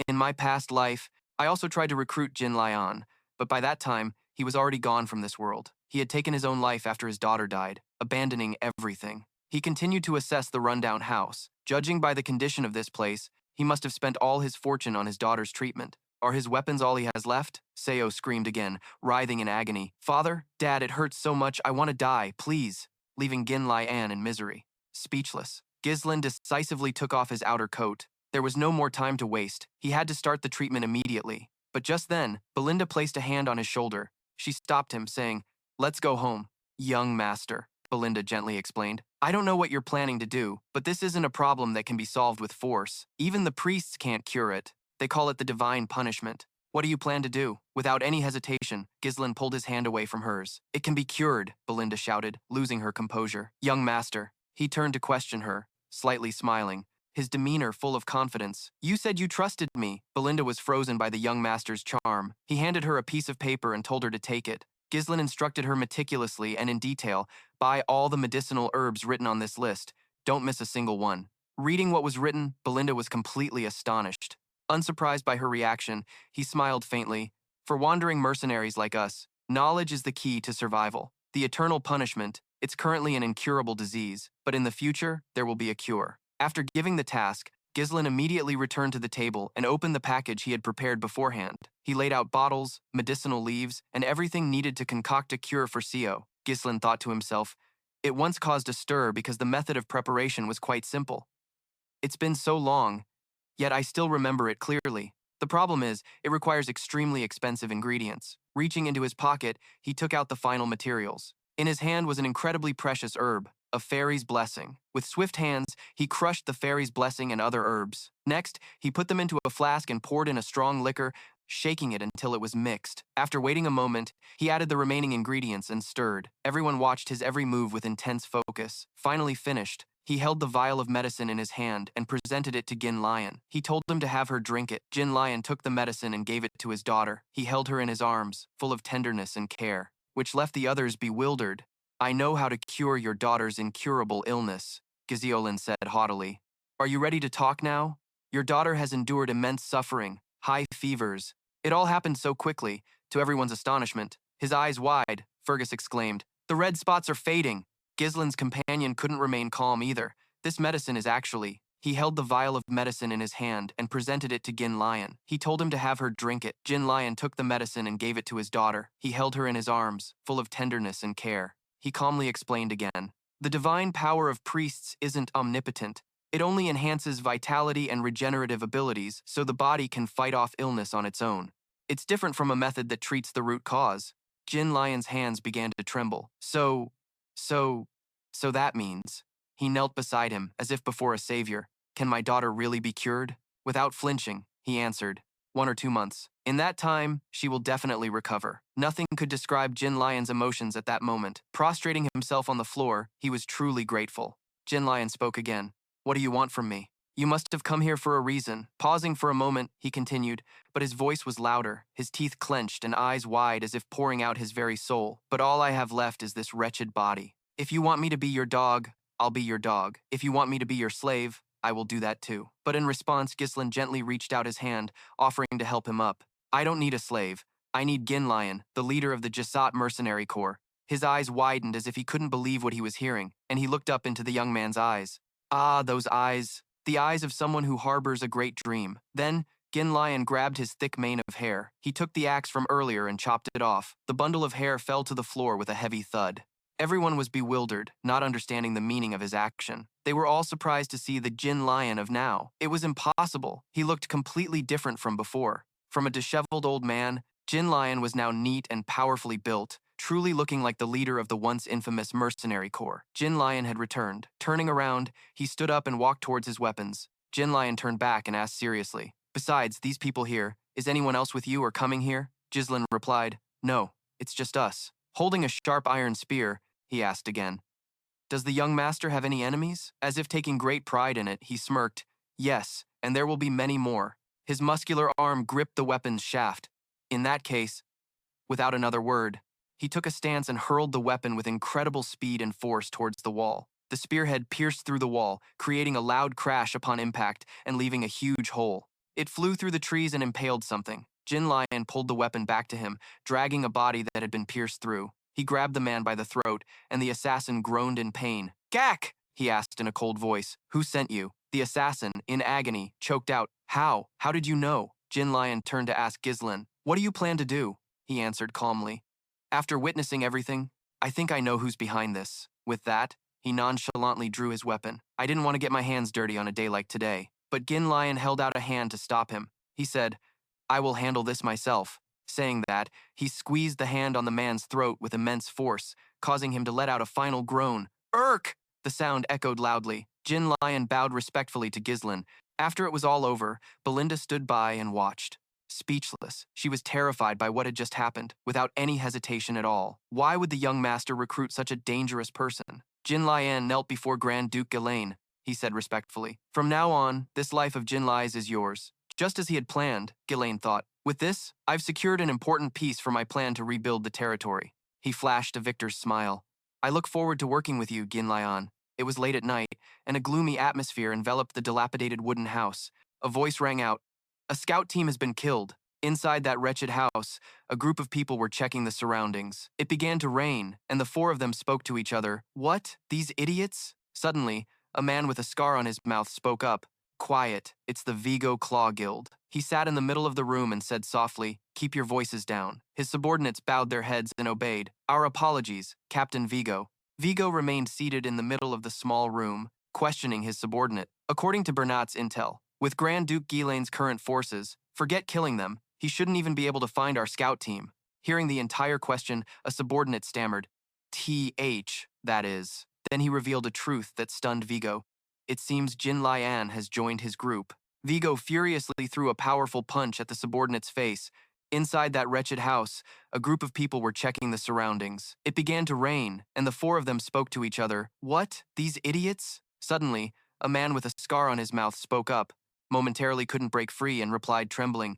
A: in my past life, I also tried to recruit Ghislain, but by that time, he was already gone from this world. He had taken his own life after his daughter died, abandoning everything. He continued to assess the rundown house. Judging by the condition of this place, he must have spent all his fortune on his daughter's treatment. Are his weapons all he has left? Seo screamed again, writhing in agony. Father, Dad, it hurts so much, I want to die, please. Leaving Ghislain in misery. Speechless, Ghislain decisively took off his outer coat. There was no more time to waste. He had to start the treatment immediately. But just then, Belinda placed a hand on his shoulder. She stopped him, saying, Let's go home. Young master, Belinda gently explained. I don't know what you're planning to do, but this isn't a problem that can be solved with force. Even the priests can't cure it. They call it the divine punishment. What do you plan to do? Without any hesitation, Ghislain pulled his hand away from hers. It can be cured, Belinda shouted, losing her composure. Young master. He turned to question her, slightly smiling, his demeanor full of confidence. You said you trusted me. Belinda was frozen by the young master's charm. He handed her a piece of paper and told her to take it. Ghislain instructed her meticulously and in detail, buy all the medicinal herbs written on this list. Don't miss a single one. Reading what was written, Belinda was completely astonished. Unsurprised by her reaction, he smiled faintly. For wandering mercenaries like us, knowledge is the key to survival. The eternal punishment, it's currently an incurable disease, but in the future, there will be a cure. After giving the task, Ghislain immediately returned to the table and opened the package he had prepared beforehand. He laid out bottles, medicinal leaves, and everything needed to concoct a cure for Seo. Ghislain thought to himself, it once caused a stir because the method of preparation was quite simple. It's been so long, yet I still remember it clearly. The problem is, it requires extremely expensive ingredients. Reaching into his pocket, he took out the final materials. In his hand was an incredibly precious herb, a fairy's blessing. With swift hands, he crushed the fairy's blessing and other herbs. Next, he put them into a flask and poured in a strong liquor, shaking it until it was mixed. After waiting a moment, he added the remaining ingredients and stirred. Everyone watched his every move with intense focus. Finally finished, he held the vial of medicine in his hand and presented it to Ghislain. He told him to have her drink it. Ghislain took the medicine and gave it to his daughter. He held her in his arms, full of tenderness and care, which left the others bewildered. I know how to cure your daughter's incurable illness, Ghislain said haughtily. Are you ready to talk now? Your daughter has endured immense suffering, high fevers. It all happened so quickly, to everyone's astonishment. His eyes wide, Fergus exclaimed. The red spots are fading. Ghislain's companion couldn't remain calm either. This medicine is actually... He held the vial of medicine in his hand and presented it to Ghislain. He told him to have her drink it. Ghislain took the medicine and gave it to his daughter. He held her in his arms, full of tenderness and care. He calmly explained again. The divine power of priests isn't omnipotent. It only enhances vitality and regenerative abilities so the body can fight off illness on its own. It's different from a method that treats the root cause. Ghislain's hands began to tremble. So that means... He knelt beside him, as if before a savior. Can my daughter really be cured? Without flinching, he answered. 1 or 2 months. In that time, she will definitely recover. Nothing could describe Ghislain's emotions at that moment. Prostrating himself on the floor, he was truly grateful. Ghislain spoke again. What do you want from me? You must have come here for a reason. Pausing for a moment, he continued, but his voice was louder, his teeth clenched and eyes wide as if pouring out his very soul. But all I have left is this wretched body. If you want me to be your dog, I'll be your dog. If you want me to be your slave, I will do that too. But in response, Ghislain gently reached out his hand, offering to help him up. I don't need a slave. I need Ghislain, the leader of the Gisat mercenary corps. His eyes widened as if he couldn't believe what he was hearing, and he looked up into the young man's eyes. Ah, those eyes. The eyes of someone who harbors a great dream. Then, Ghislain grabbed his thick mane of hair. He took the axe from earlier and chopped it off. The bundle of hair fell to the floor with a heavy thud. Everyone was bewildered, not understanding the meaning of his action. They were all surprised to see the Jin Lion of now. It was impossible. He looked completely different from before. From a disheveled old man, Jin Lion was now neat and powerfully built, truly looking like the leader of the once infamous mercenary corps. Jin Lion had returned. Turning around, he stood up and walked towards his weapons. Jin Lion turned back and asked seriously, "Besides, these people here, is anyone else with you or coming here?" Ghislain replied, "No, it's just us." Holding a sharp iron spear, he asked again, "Does the young master have any enemies?" As if taking great pride in it, he smirked, "Yes, and there will be many more." His muscular arm gripped the weapon's shaft. In that case, without another word, he took a stance and hurled the weapon with incredible speed and force towards the wall. The spearhead pierced through the wall, creating a loud crash upon impact and leaving a huge hole. It flew through the trees and impaled something. Jin Lion pulled the weapon back to him, dragging a body that had been pierced through. He grabbed the man by the throat, and the assassin groaned in pain. "Gak!" he asked in a cold voice. "Who sent you?" The assassin, in agony, choked out, "How? How did you know?" Jin Lion turned to ask Ghislain, "What do you plan to do?" He answered calmly, "After witnessing everything, I think I know who's behind this." With that, he nonchalantly drew his weapon. "I didn't want to get my hands dirty on a day like today." But Jin Lion held out a hand to stop him. He said, "I will handle this myself." Saying that, he squeezed the hand on the man's throat with immense force, causing him to let out a final groan. "Irk!" The sound echoed loudly. Jin Lion bowed respectfully to Ghislain. After it was all over, Belinda stood by and watched. Speechless, she was terrified by what had just happened, without any hesitation at all. Why would the young master recruit such a dangerous person? Jin Lian knelt before Grand Duke Ghislain. He said respectfully, "From now on, this life of Jin Lai's is yours." Just as he had planned, Ghislain thought, "With this, I've secured an important piece for my plan to rebuild the territory." He flashed a victor's smile. "I look forward to working with you, Ghislain." It was late at night, and a gloomy atmosphere enveloped the dilapidated wooden house. A voice rang out, "A scout team has been killed." Inside that wretched house, a group of people were checking the surroundings. It began to rain, and the four of them spoke to each other. "What? These idiots?" Suddenly, a man with a scar on his mouth spoke up. "Quiet, it's the Vigo Claw Guild." He sat in the middle of the room and said softly, "Keep your voices down." His subordinates bowed their heads and obeyed. "Our apologies, Captain Vigo." Vigo remained seated in the middle of the small room, questioning his subordinate. According to Bernat's intel, with Grand Duke Ghislain's current forces, forget killing them, he shouldn't even be able to find our scout team. Hearing the entire question, a subordinate stammered, "TH, that is." Then he revealed a truth that stunned Vigo. It seems Jin Lian has joined his group. Vigo furiously threw a powerful punch at the subordinate's face. Inside that wretched house, a group of people were checking the surroundings. It began to rain, and the four of them spoke to each other. "What? These idiots?" Suddenly, a man with a scar on his mouth spoke up, momentarily couldn't break free, and replied trembling,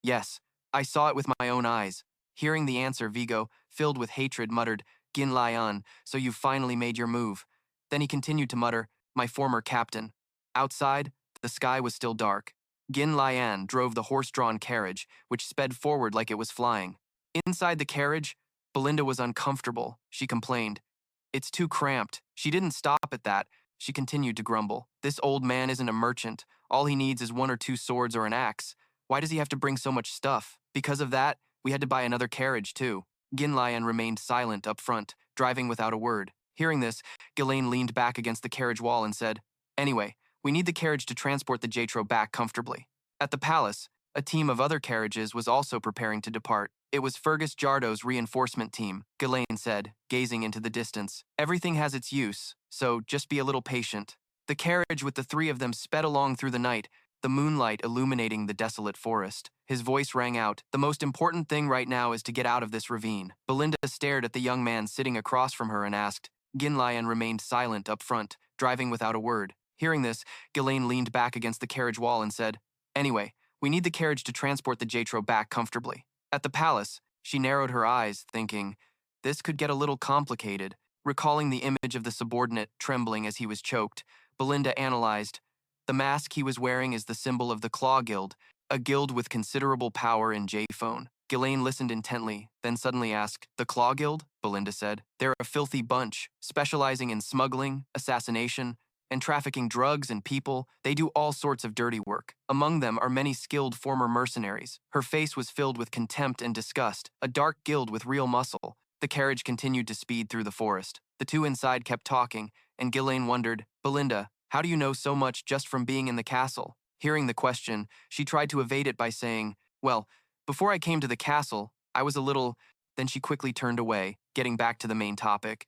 A: "Yes, I saw it with my own eyes." Hearing the answer, Vigo, filled with hatred, muttered, "Gin Lian, so you've finally made your move." Then he continued to mutter, "My former captain." Outside, the sky was still dark. Gin Lian drove the horse-drawn carriage, which sped forward like it was flying. Inside the carriage, Belinda was uncomfortable. She complained, "It's too cramped." She didn't stop at that. She continued to grumble. "This old man isn't a merchant. All he needs is 1 or 2 swords or an axe. Why does he have to bring so much stuff?" Because of that, we had to buy another carriage, too. Gin Lian remained silent up front, driving without a word. Hearing this, Ghislain leaned back against the carriage wall and said, "Anyway, we need the carriage to transport the Jatro back comfortably." At the palace, a team of other carriages was also preparing to depart. It was Fergus Jardo's reinforcement team, Ghislain said, gazing into the distance. "Everything has its use, so just be a little patient." The carriage with the three of them sped along through the night, the moonlight illuminating the desolate forest. His voice rang out, "The most important thing right now is to get out of this ravine." Belinda stared at the young man sitting across from her and asked. Gin Lian remained silent up front, driving without a word. Hearing this, Ghislain leaned back against the carriage wall and said, "Anyway, we need the carriage to transport the Jatro back comfortably." At the palace, she narrowed her eyes, thinking, this could get a little complicated. Recalling the image of the subordinate trembling as he was choked, Belinda analyzed, "The mask he was wearing is the symbol of the Claw Guild, a guild with considerable power in J-Phone." Ghislain listened intently, then suddenly asked, "The Claw Guild?" Belinda said. "They're a filthy bunch, specializing in smuggling, assassination, and trafficking drugs and people. They do all sorts of dirty work. Among them are many skilled former mercenaries." Her face was filled with contempt and disgust. A dark guild with real muscle. The carriage continued to speed through the forest. The two inside kept talking, and Ghislain wondered, Belinda, how do you know so much just from being in the castle? Hearing the question, she tried to evade it by saying, well, before I came to the castle, I was a little... Then she quickly turned away, getting back to the main topic.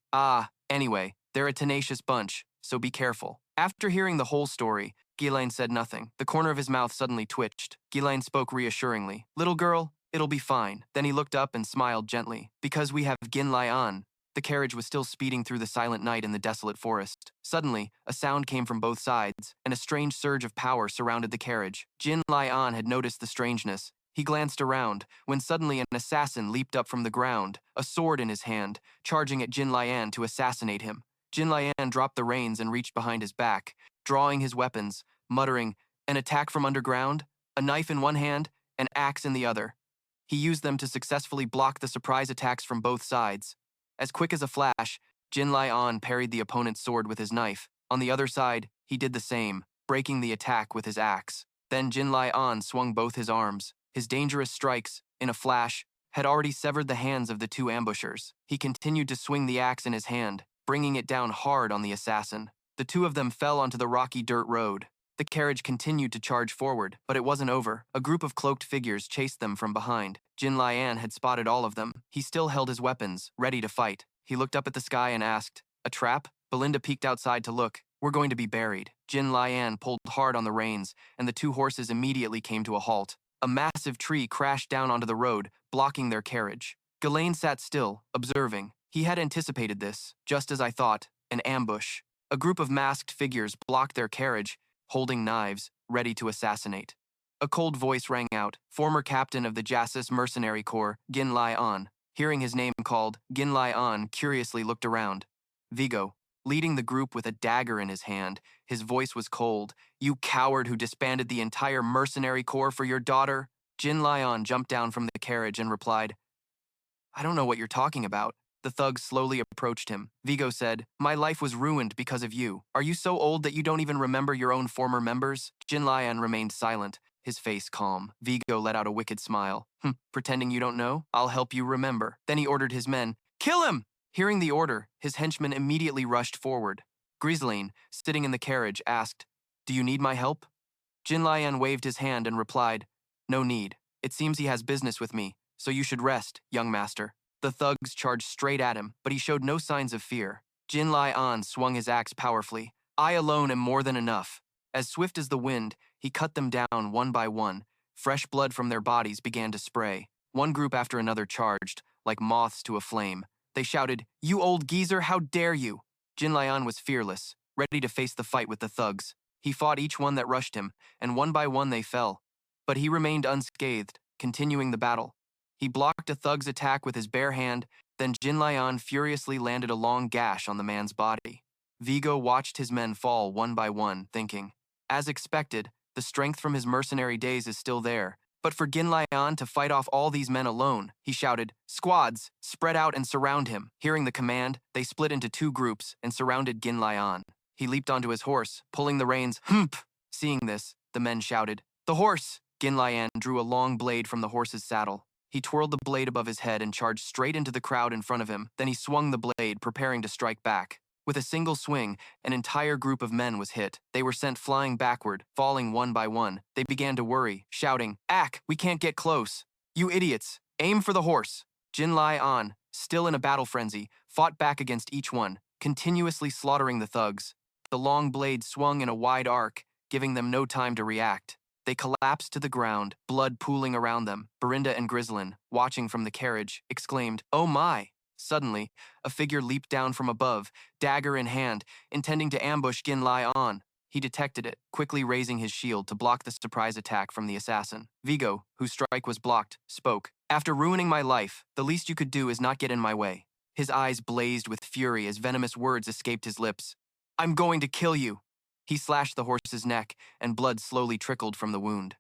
A: Anyway, they're a tenacious bunch, so be careful. After hearing the whole story, Ghislain said nothing. The corner of his mouth suddenly twitched. Ghislain spoke reassuringly. Little girl, it'll be fine. Then he looked up and smiled gently. Because we have Ghislain. The carriage was still speeding through the silent night in the desolate forest. Suddenly, a sound came from both sides, and a strange surge of power surrounded the carriage. Ghislain had noticed the strangeness. He glanced around, when suddenly an assassin leaped up from the ground, a sword in his hand, charging at Ghislain to assassinate him. Ghislain dropped the reins and reached behind his back, drawing his weapons, muttering, an attack from underground, a knife in one hand, an axe in the other. He used them to successfully block the surprise attacks from both sides. As quick as a flash, Ghislain parried the opponent's sword with his knife. On the other side, he did the same, breaking the attack with his axe. Then Ghislain swung both his arms. His dangerous strikes, in a flash, had already severed the hands of the two ambushers. He continued to swing the axe in his hand, bringing it down hard on the assassin. The two of them fell onto the rocky dirt road. The carriage continued to charge forward, but it wasn't over. A group of cloaked figures chased them from behind. Ghislain had spotted all of them. He still held his weapons, ready to fight. He looked up at the sky and asked, a trap? Belinda peeked outside to look. We're going to be buried. Ghislain pulled hard on the reins, and the two horses immediately came to a halt. A massive tree crashed down onto the road, blocking their carriage. Ghislain sat still, observing. He had anticipated this, just as I thought, an ambush. A group of masked figures blocked their carriage, holding knives, ready to assassinate. A cold voice rang out, former captain of the SS Mercenary Corps, Ghislain. Hearing his name called, Ghislain curiously looked around. Vigo, leading the group with a dagger in his hand, his voice was cold. You coward who disbanded the entire mercenary corps for your daughter? Ghislain jumped down from the carriage and replied, I don't know what you're talking about. The thugs slowly approached him. Vigo said, my life was ruined because of you. Are you so old that you don't even remember your own former members? Ghislain remained silent, his face calm. Vigo let out a wicked smile. Pretending you don't know? I'll help you remember. Then he ordered his men, kill him! Hearing the order, his henchmen immediately rushed forward. Ghislain, sitting in the carriage, asked, do you need my help? Ghislain waved his hand and replied, no need. It seems he has business with me, so you should rest, young master. The thugs charged straight at him, but he showed no signs of fear. Ghislain swung his axe powerfully. I alone am more than enough. As swift as the wind, he cut them down one by one. Fresh blood from their bodies began to spray. One group after another charged, like moths to a flame. They shouted, you old geezer, how dare you? Ghislain was fearless, ready to face the fight with the thugs. He fought each one that rushed him, and one by one they fell. But he remained unscathed, continuing the battle. He blocked a thug's attack with his bare hand, then Ghislain furiously landed a long gash on the man's body. Vigo watched his men fall one by one, thinking, as expected, the strength from his mercenary days is still there. But for Ghislain to fight off all these men alone, he shouted, squads, spread out and surround him. Hearing the command, they split into two groups and surrounded Ghislain. He leaped onto his horse, pulling the reins. Humph! Seeing this, the men shouted, the horse! Ghislain drew a long blade from the horse's saddle. He twirled the blade above his head and charged straight into the crowd in front of him. Then he swung the blade, preparing to strike back. With a single swing, an entire group of men was hit. They were sent flying backward, falling one by one. They began to worry, shouting, Ack, we can't get close. You idiots, aim for the horse. Ghislain, still in a battle frenzy, fought back against each one, continuously slaughtering the thugs. The long blade swung in a wide arc, giving them no time to react. They collapsed to the ground, blood pooling around them. Belinda and Ghislain, watching from the carriage, exclaimed, oh my! Suddenly, a figure leaped down from above, dagger in hand, intending to ambush Ghislain. He detected it, quickly raising his shield to block the surprise attack from the assassin. Vigo, whose strike was blocked, spoke. After ruining my life, the least you could do is not get in my way. His eyes blazed with fury as venomous words escaped his lips. I'm going to kill you. He slashed the horse's neck, and blood slowly trickled from the wound.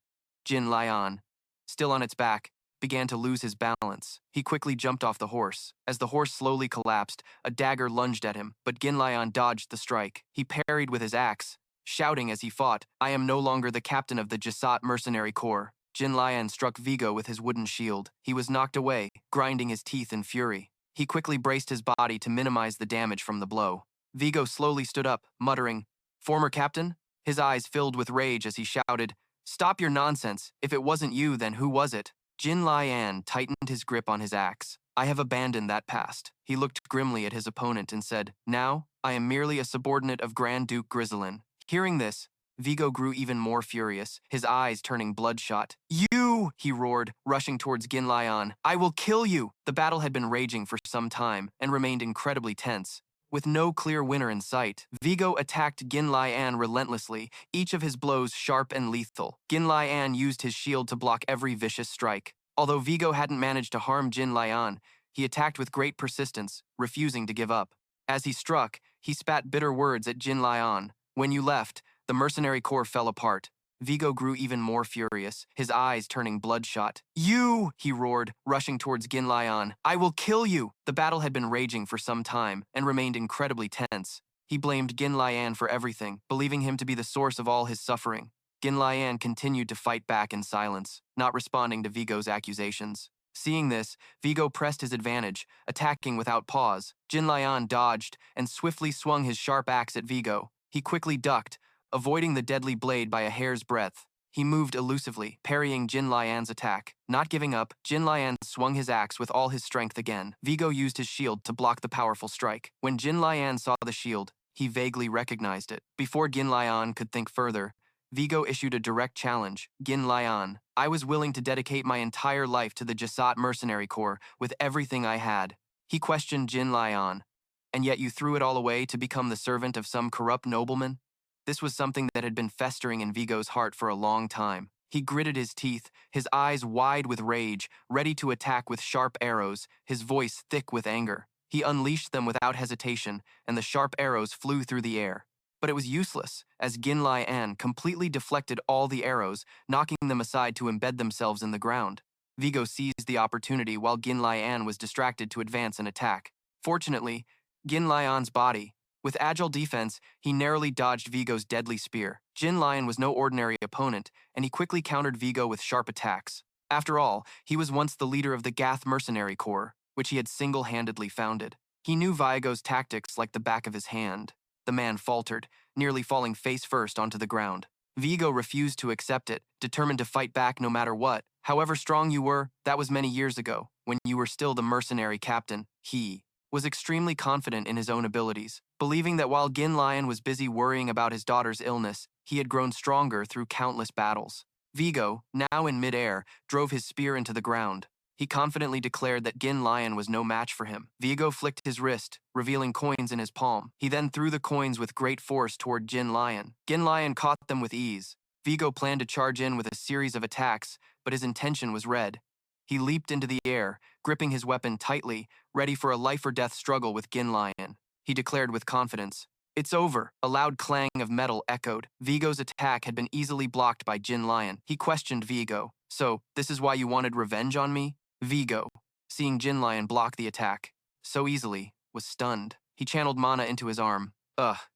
A: Ghislain, still on its back, began to lose his balance. He quickly jumped off the horse. As the horse slowly collapsed, a dagger lunged at him, but Ghislain dodged the strike. He parried with his axe, shouting as he fought, I am no longer the captain of the SS Mercenary Corps. Ghislain struck Vigo with his wooden shield. He was knocked away, grinding his teeth in fury. He quickly braced his body to minimize the damage from the blow. Vigo slowly stood up, muttering, "Former captain?" His eyes filled with rage as he shouted, "Stop your nonsense. If it wasn't you, then who was it?" Jin Lian tightened his grip on his axe. "I have abandoned that past." He looked grimly at his opponent and said, "Now, I am merely a subordinate of Grand Duke Ghislain." Hearing this, Vigo grew even more furious, his eyes turning bloodshot. "You!" he roared, rushing towards Ghislain. "I will kill you!" The battle had been raging for some time and remained incredibly tense. With no clear winner in sight, Vigo attacked Ghislain relentlessly, each of his blows sharp and lethal. Ghislain used his shield to block every vicious strike. Although Vigo hadn't managed to harm Ghislain, he attacked with great persistence, refusing to give up. As he struck, he spat bitter words at Ghislain. "When you left, the mercenary corps fell apart." Vigo grew even more furious, his eyes turning bloodshot. "You!" he roared, rushing towards Ghislain. "I will kill you!" The battle had been raging for some time and remained incredibly tense. He blamed Ghislain for everything, believing him to be the source of all his suffering. Ghislain continued to fight back in silence, not responding to Vigo's accusations. Seeing this, Vigo pressed his advantage, attacking without pause. Ghislain dodged and swiftly swung his sharp axe at Vigo. He quickly ducked, avoiding the deadly blade by a hair's breadth. He moved elusively, parrying Ghislain's attack. Not giving up, Ghislain swung his axe with all his strength again. Vigo used his shield to block the powerful strike. When Ghislain saw the shield, he vaguely recognized it. Before Ghislain could think further, Vigo issued a direct challenge. "Ghislain, I was willing to dedicate my entire life to the Jesat mercenary corps with everything I had." He questioned Ghislain. "And yet you threw it all away to become the servant of some corrupt nobleman?" This was something that had been festering in Vigo's heart for a long time. He gritted his teeth, his eyes wide with rage, ready to attack with sharp arrows, his voice thick with anger. He unleashed them without hesitation, and the sharp arrows flew through the air. But it was useless, as Ghislain completely deflected all the arrows, knocking them aside to embed themselves in the ground. Vigo seized the opportunity while Ghislain was distracted to advance and attack. Fortunately, Ghislain's body, with agile defense, he narrowly dodged Vigo's deadly spear. Ghislain was no ordinary opponent, and he quickly countered Vigo with sharp attacks. After all, he was once the leader of the Gath Mercenary Corps, which he had single-handedly founded. He knew Vigo's tactics like the back of his hand. The man faltered, nearly falling face first onto the ground. Vigo refused to accept it, determined to fight back no matter what. "However strong you were, that was many years ago, when you were still the mercenary captain." He was extremely confident in his own abilities, believing that while Ghislain was busy worrying about his daughter's illness, he had grown stronger through countless battles. Vigo, now in midair, drove his spear into the ground. He confidently declared that Ghislain was no match for him. Vigo flicked his wrist, revealing coins in his palm. He then threw the coins with great force toward Ghislain. Ghislain caught them with ease. Vigo planned to charge in with a series of attacks, but his intention was red. He leaped into the air, gripping his weapon tightly, ready for a life-or-death struggle with Ghislain. He declared with confidence, "It's over." A loud clang of metal echoed. Vigo's attack had been easily blocked by Ghislain. He questioned Vigo. "So, this is why you wanted revenge on me?" Vigo, seeing Ghislain block the attack so easily, was stunned. He channeled mana into his arm.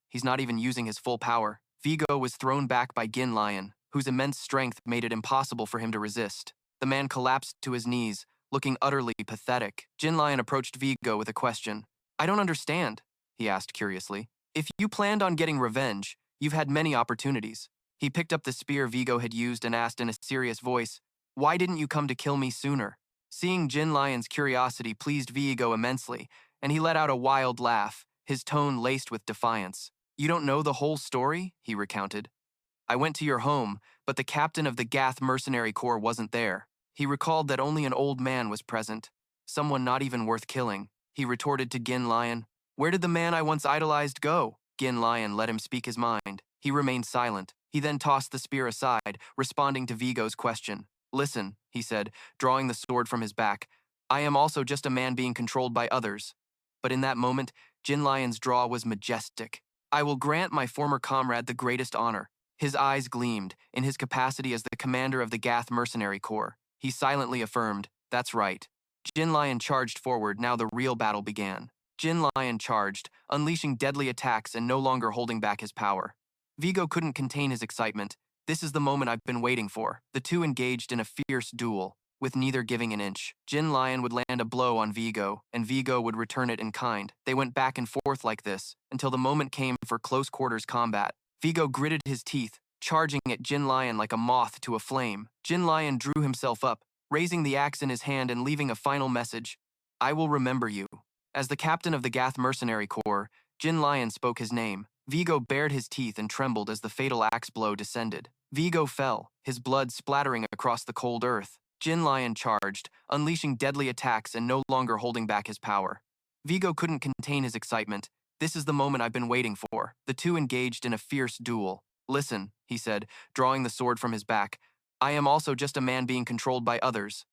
A: He's not even using his full power. Vigo was thrown back by Ghislain, whose immense strength made it impossible for him to resist. The man collapsed to his knees, looking utterly pathetic. Ghislain approached Vigo with a question. "I don't understand," he asked curiously. "If you planned on getting revenge, you've had many opportunities." He picked up the spear Vigo had used and asked in a serious voice, "Why didn't you come to kill me sooner?" Seeing Ghislain's curiosity pleased Vigo immensely, and he let out a wild laugh, his tone laced with defiance. "You don't know the whole story?" he recounted. "I went to your home, but the captain of the Gath Mercenary Corps wasn't there." He recalled that only an old man was present, someone not even worth killing. He retorted to Ghislain, "Where did the man I once idolized go?" Ghislain let him speak his mind. He remained silent. He then tossed the spear aside, responding to Vigo's question. "Listen," he said, drawing the sword from his back. "I am also just a man being controlled by others." But in that moment, Ghislain's draw was majestic. "I will grant my former comrade the greatest honor." His eyes gleamed, in his capacity as the commander of the Gath Mercenary Corps. He silently affirmed, "That's right." Ghislain charged forward. Now the real battle began. Ghislain charged, unleashing deadly attacks and no longer holding back his power. Vigo couldn't contain his excitement. "This is the moment I've been waiting for." The two engaged in a fierce duel. with neither giving an inch. Ghislain would land a blow on Vigo, and Vigo would return it in kind. They went back and forth like this, until the moment came for close-quarters combat. Vigo gritted his teeth, charging at Ghislain like a moth to a flame. Ghislain drew himself up, raising the axe in his hand and leaving a final message. I will remember you. As the captain of the Gath Mercenary Corps, Ghislain spoke his name. Vigo bared his teeth and trembled as the fatal axe blow descended. Vigo fell, his blood splattering across the cold earth. Ghislain charged, unleashing deadly attacks and no longer holding back his power. Vigo couldn't contain his excitement. This is the moment I've been waiting for. The two engaged in a fierce duel. Listen, he said, drawing the sword from his back. I am also just a man being controlled by others.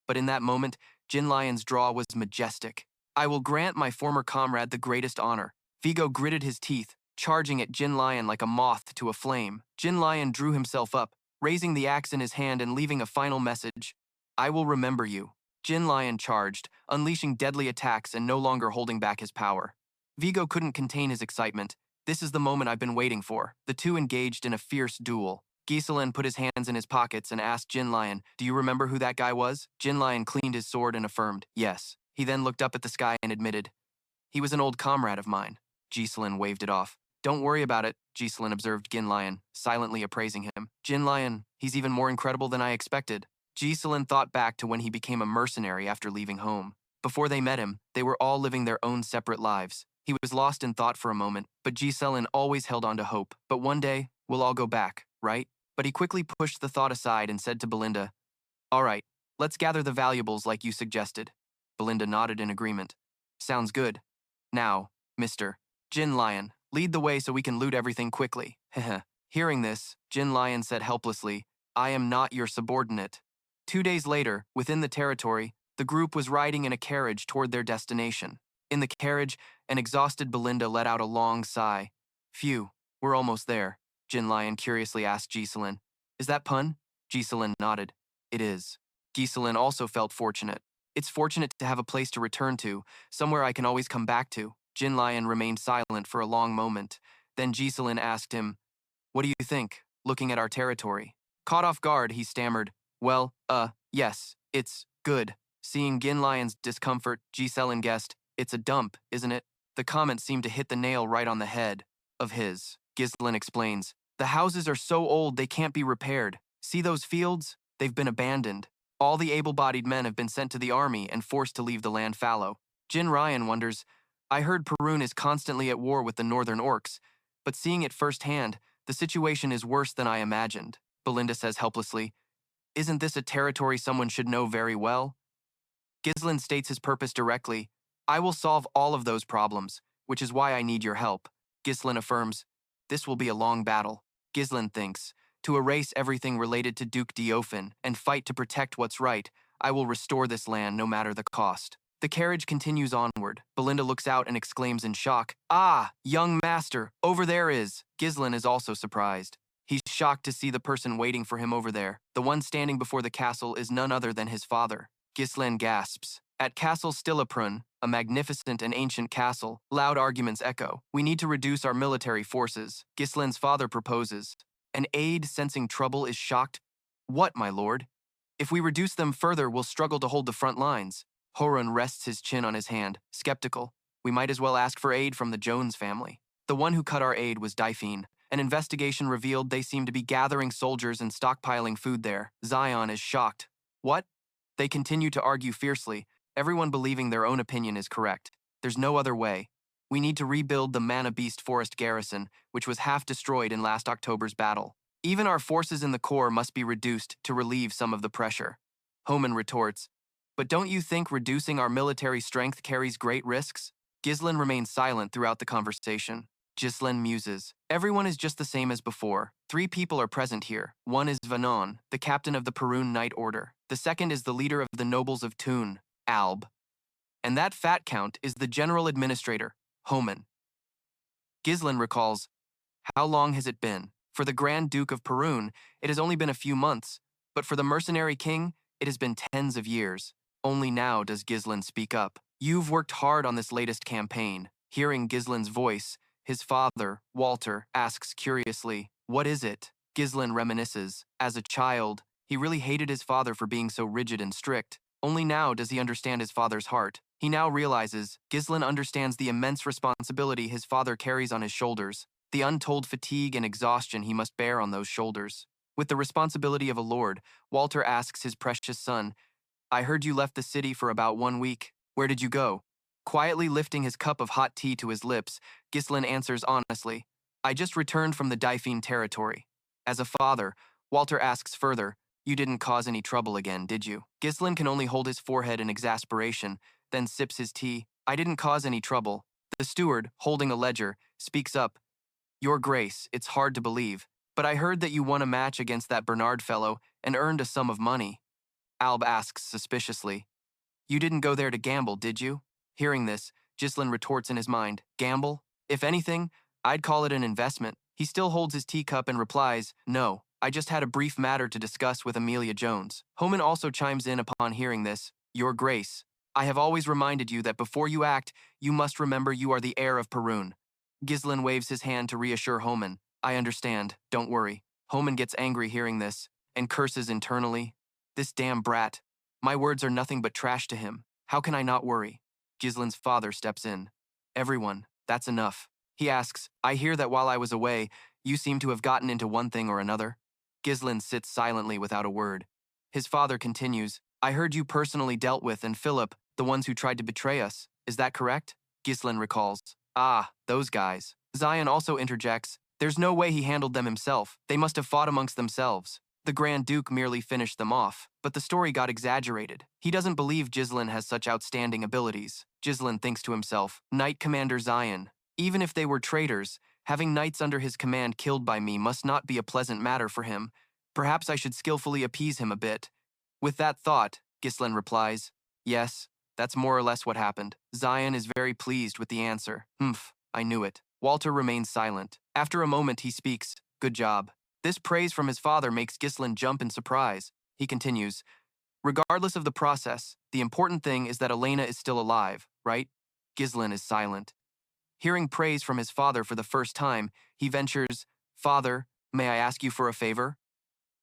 A: But in that moment, Ghislain's draw was majestic. I will grant my former comrade the greatest honor. Vigo gritted his teeth, charging at Ghislain like a moth to a flame. Ghislain drew himself up, raising the axe in his hand and leaving a final message. I will remember you. Ghislain charged, unleashing deadly attacks and no longer holding back his power. Vigo couldn't contain his excitement. This is the moment I've been waiting for. The two engaged in a fierce duel. Ghislain put his hands in his pockets and asked Ghislain, do you remember who that guy was? Ghislain cleaned his sword and affirmed, yes. He then looked up at the sky and admitted, he was an old comrade of mine. Ghislain waved it off. Don't worry about it, Ghislain observed Ghislain, silently appraising him. Ghislain, he's even more incredible than I expected. Ghislain thought back to when he became a mercenary after leaving home. Before they met him, they were all living their own separate lives. He was lost in thought for a moment, but Ghislain always held on to hope. But one day, we'll all go back, right? But he quickly pushed the thought aside and said to Belinda, all right, let's gather the valuables like you suggested. Belinda nodded in agreement. Sounds good. Now, Mr. Ghislain, lead the way so we can loot everything quickly. Heh. Hearing this, Ghislain said helplessly, I am not your subordinate. 2 days later, within the territory, the group was riding in a carriage toward their destination. In the carriage, an exhausted Belinda let out a long sigh. Phew, we're almost there, Ghislain curiously asked Ghislain. Is that pun? Ghislain nodded. It is. Ghislain also felt fortunate. It's fortunate to have a place to return to, somewhere I can always come back to. Ghislain remained silent for a long moment. Then Ghislain asked him, what do you think, looking at our territory? Caught off guard, he stammered, well, yes, it's good. Seeing Ghislain's discomfort, Ghislain guessed, it's a dump, isn't it? The comment seemed to hit the nail right on the head. Of his. Ghislain explains, the houses are so old they can't be repaired. See those fields? They've been abandoned. All the able-bodied men have been sent to the army and forced to leave the land fallow. Ryan wonders, I heard Perun is constantly at war with the northern orcs, but seeing it firsthand, the situation is worse than I imagined. Belinda says helplessly, isn't this a territory someone should know very well? Ghislain states his purpose directly, I will solve all of those problems, which is why I need your help. Ghislain affirms, this will be a long battle. Ghislain thinks, to erase everything related to Duke Delphine and fight to protect what's right, I will restore this land no matter the cost. The carriage continues onward. Belinda looks out and exclaims in shock, ah, young master, over there is. Ghislain is also surprised. He's shocked to see the person waiting for him over there. The one standing before the castle is none other than his father. Ghislain gasps. At Castle Stillaprun, a magnificent and ancient castle, loud arguments echo. We need to reduce our military forces. Ghislain's father proposes. An aide sensing trouble is shocked. What, my lord? If we reduce them further, we'll struggle to hold the front lines. Yrun rests his chin on his hand, skeptical. We might as well ask for aid from the Jones family. The one who cut our aid was Delphine. An investigation revealed they seem to be gathering soldiers and stockpiling food there. Zion is shocked. What? They continue to argue fiercely, everyone believing their own opinion is correct. There's no other way. We need to rebuild the Mana Beast Forest garrison, which was half destroyed in last October's battle. Even our forces in the core must be reduced to relieve some of the pressure. Homan retorts, but don't you think reducing our military strength carries great risks? Ghislain remains silent throughout the conversation. Ghislain muses. Everyone is just the same as before. 3 people are present here. One is Vanon, the captain of the Perun Knight Order. The second is the leader of the nobles of Thun, Alb. And that fat count is the general administrator, Homan. Ghislain recalls, how long has it been? For the Grand Duke of Perun, it has only been a few months, but for the mercenary king, it has been tens of years. Only now does Ghislain speak up. You've worked hard on this latest campaign. Hearing Ghislain's voice, his father, Walter, asks curiously, what is it? Ghislain reminisces. As a child, He really hated his father for being so rigid and strict. Only now does he understand his father's heart. He now realizes Ghislain understands the immense responsibility his father carries on his shoulders, the untold fatigue and exhaustion he must bear on those shoulders. With the responsibility of a lord, Walter asks his precious son, "I heard you left the city for about 1 week. Where did you go?" Quietly lifting his cup of hot tea to his lips, Ghislain answers honestly, "I just returned from the Delphine territory." As a father, Walter asks further, "You didn't cause any trouble again, did you?" Ghislain can only hold his forehead in exasperation, then sips his tea. "I didn't cause any trouble." The steward, holding a ledger, speaks up, "Your Grace, it's hard to believe, but I heard that you won a match against that Bernard fellow and earned a sum of money." Alb asks suspiciously, "You didn't go there to gamble, did you?" Hearing this, Ghislain retorts in his mind, "Gamble? If anything, I'd call it an investment." He still holds his teacup and replies, "No, I just had a brief matter to discuss with Amelia Jones." Homan also chimes in upon hearing this, "Your Grace, I have always reminded you that before you act, you must remember you are the heir of Perun." Ghislain waves his hand to reassure Homan, "I understand, don't worry." Homan gets angry hearing this, and curses internally, "This damn brat. My words are nothing but trash to him. How can I not worry?" Ghislain's father steps in. "Everyone, that's enough." He asks, "I hear that while I was away, you seem to have gotten into one thing or another." Ghislain sits silently without a word. His father continues, "I heard you personally dealt with and Philip, the ones who tried to betray us. Is that correct?" Ghislain recalls, "Ah, those guys." Zion also interjects, "There's no way he handled them himself. They must have fought amongst themselves. The Grand Duke merely finished them off, but the story got exaggerated. He doesn't believe Ghislain has such outstanding abilities." Ghislain thinks to himself, "Knight Commander Zion. Even if they were traitors, having knights under his command killed by me must not be a pleasant matter for him. Perhaps I should skillfully appease him a bit." With that thought, Ghislain replies, "Yes, that's more or less what happened." Zion is very pleased with the answer. "Humph, I knew it." Walter remains silent. After a moment he speaks, "Good job." This praise from his father makes Ghislain jump in surprise. He continues, "Regardless of the process, the important thing is that Elena is still alive, right?" Ghislain is silent. Hearing praise from his father for the first time, he ventures, "Father, may I ask you for a favor?"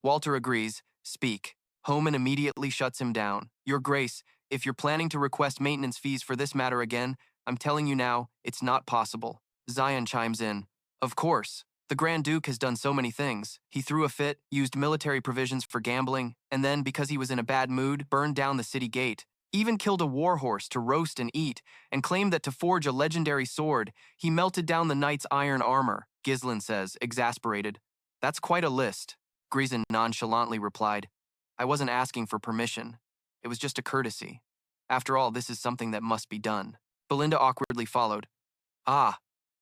A: Walter agrees, "Speak." Homan immediately shuts him down. "Your Grace, if you're planning to request maintenance fees for this matter again, I'm telling you now, it's not possible." Zion chimes in, "Of course. The Grand Duke has done so many things. He threw a fit, used military provisions for gambling, and then, because he was in a bad mood, burned down the city gate. Even killed a war horse to roast and eat, and claimed that to forge a legendary sword, he melted down the knight's iron armor." Ghislain says, exasperated, "That's quite a list." Ghislain nonchalantly replied, "I wasn't asking for permission. It was just a courtesy. After all, this is something that must be done." Belinda awkwardly followed, "Ah,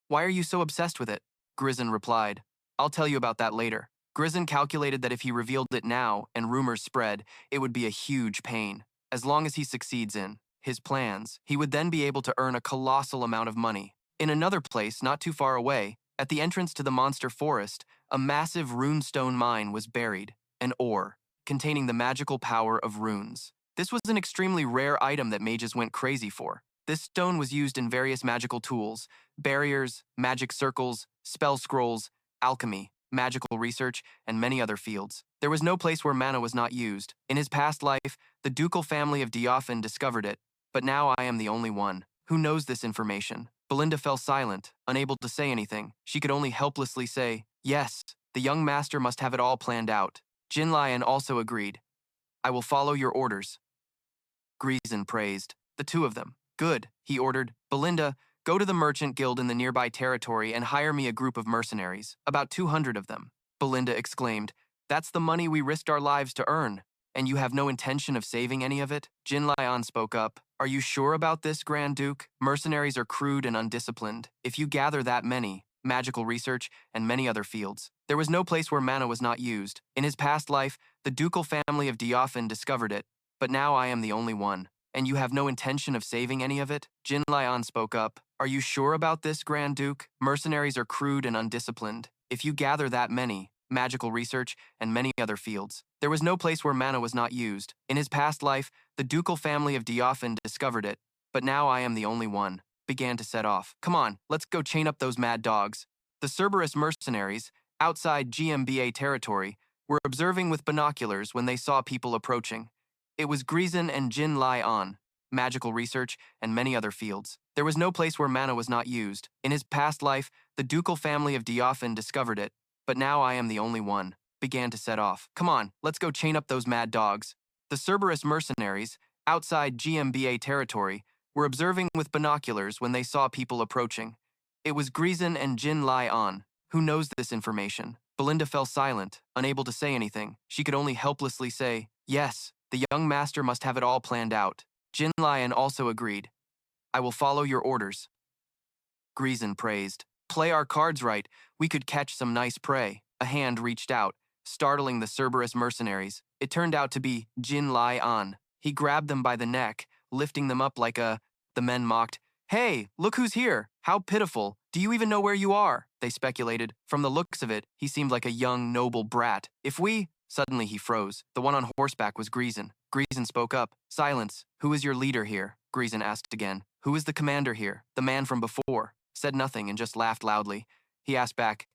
A: why are you so obsessed with it?" Ghislain replied, "I'll tell you about that later." Ghislain calculated that if he revealed it now and rumors spread, it would be a huge pain. As long as he succeeds in his plans, he would then be able to earn a colossal amount of money. In another place, not too far away, at the entrance to the monster forest, a massive runestone mine was buried, an ore, containing the magical power of runes. This was an extremely rare item that mages went crazy for. This stone was used in various magical tools, barriers, magic circles, spell scrolls, alchemy, magical research, and many other fields. There was no place where mana was not used. In his past life, the ducal family of Delphine discovered it, but now I am the only one who knows this information. Belinda fell silent, unable to say anything. She could only helplessly say, "Yes, the young master must have it all planned out." Jin Lion also agreed. "I will follow your orders." Ghislain praised. The two of them. "Good," he ordered. "Belinda, go to the merchant guild in the nearby territory and hire me a group of mercenaries, about 200 of them." Belinda exclaimed, "That's the money we risked our lives to earn. And you have no intention of saving any of it?" Jin Lion spoke up. "Are you sure about this, Grand Duke? Mercenaries are crude and undisciplined. If you gather that many, magical research, and many other fields. There was no place where mana was not used. In his past life, the ducal family of Delphine discovered it, but now I am the only one. And you have no intention of saving any of it?" Jin Lion spoke up. "Are you sure about this, Grand Duke? Mercenaries are crude and undisciplined. If you gather that many, magical research, and many other fields. There was no place where mana was not used. In his past life, the ducal family of Delphine discovered it, but now I am the only one." Began to set off. "Come on, let's go chain up those mad dogs." The Cerberus mercenaries, outside GMBA territory, were observing with binoculars when they saw people approaching. It was Ghislain and Ghislain, magical research, and many other fields. There was no place where mana was not used. In his past life, the ducal family of Delphine discovered it, but now I am the only one. Began to set off. Come on, let's go chain up those mad dogs. The Cerberus mercenaries, outside GMBA territory, were observing with binoculars when they saw people approaching. It was Ghislain and Ghislain. Who knows this information? Belinda fell silent, unable to say anything. She could only helplessly say, yes, the young master must have it all planned out. Ghislain also agreed. I will follow your orders. Ghislain praised. Play our cards right, we could catch some nice prey. A hand reached out, startling the Cerberus mercenaries. It turned out to be Ghislain. He grabbed them by the neck, lifting them up like a... The men mocked. Hey, look who's here. How pitiful. Do you even know where you are? They speculated. From the looks of it, he seemed like a young, noble brat. If we... Suddenly he froze. The one on horseback was Ghislain. Ghislain spoke up. Silence. Who is your leader here? Ghislain asked again. Who is the commander here? The man from before. Said nothing and just laughed loudly. He asked back.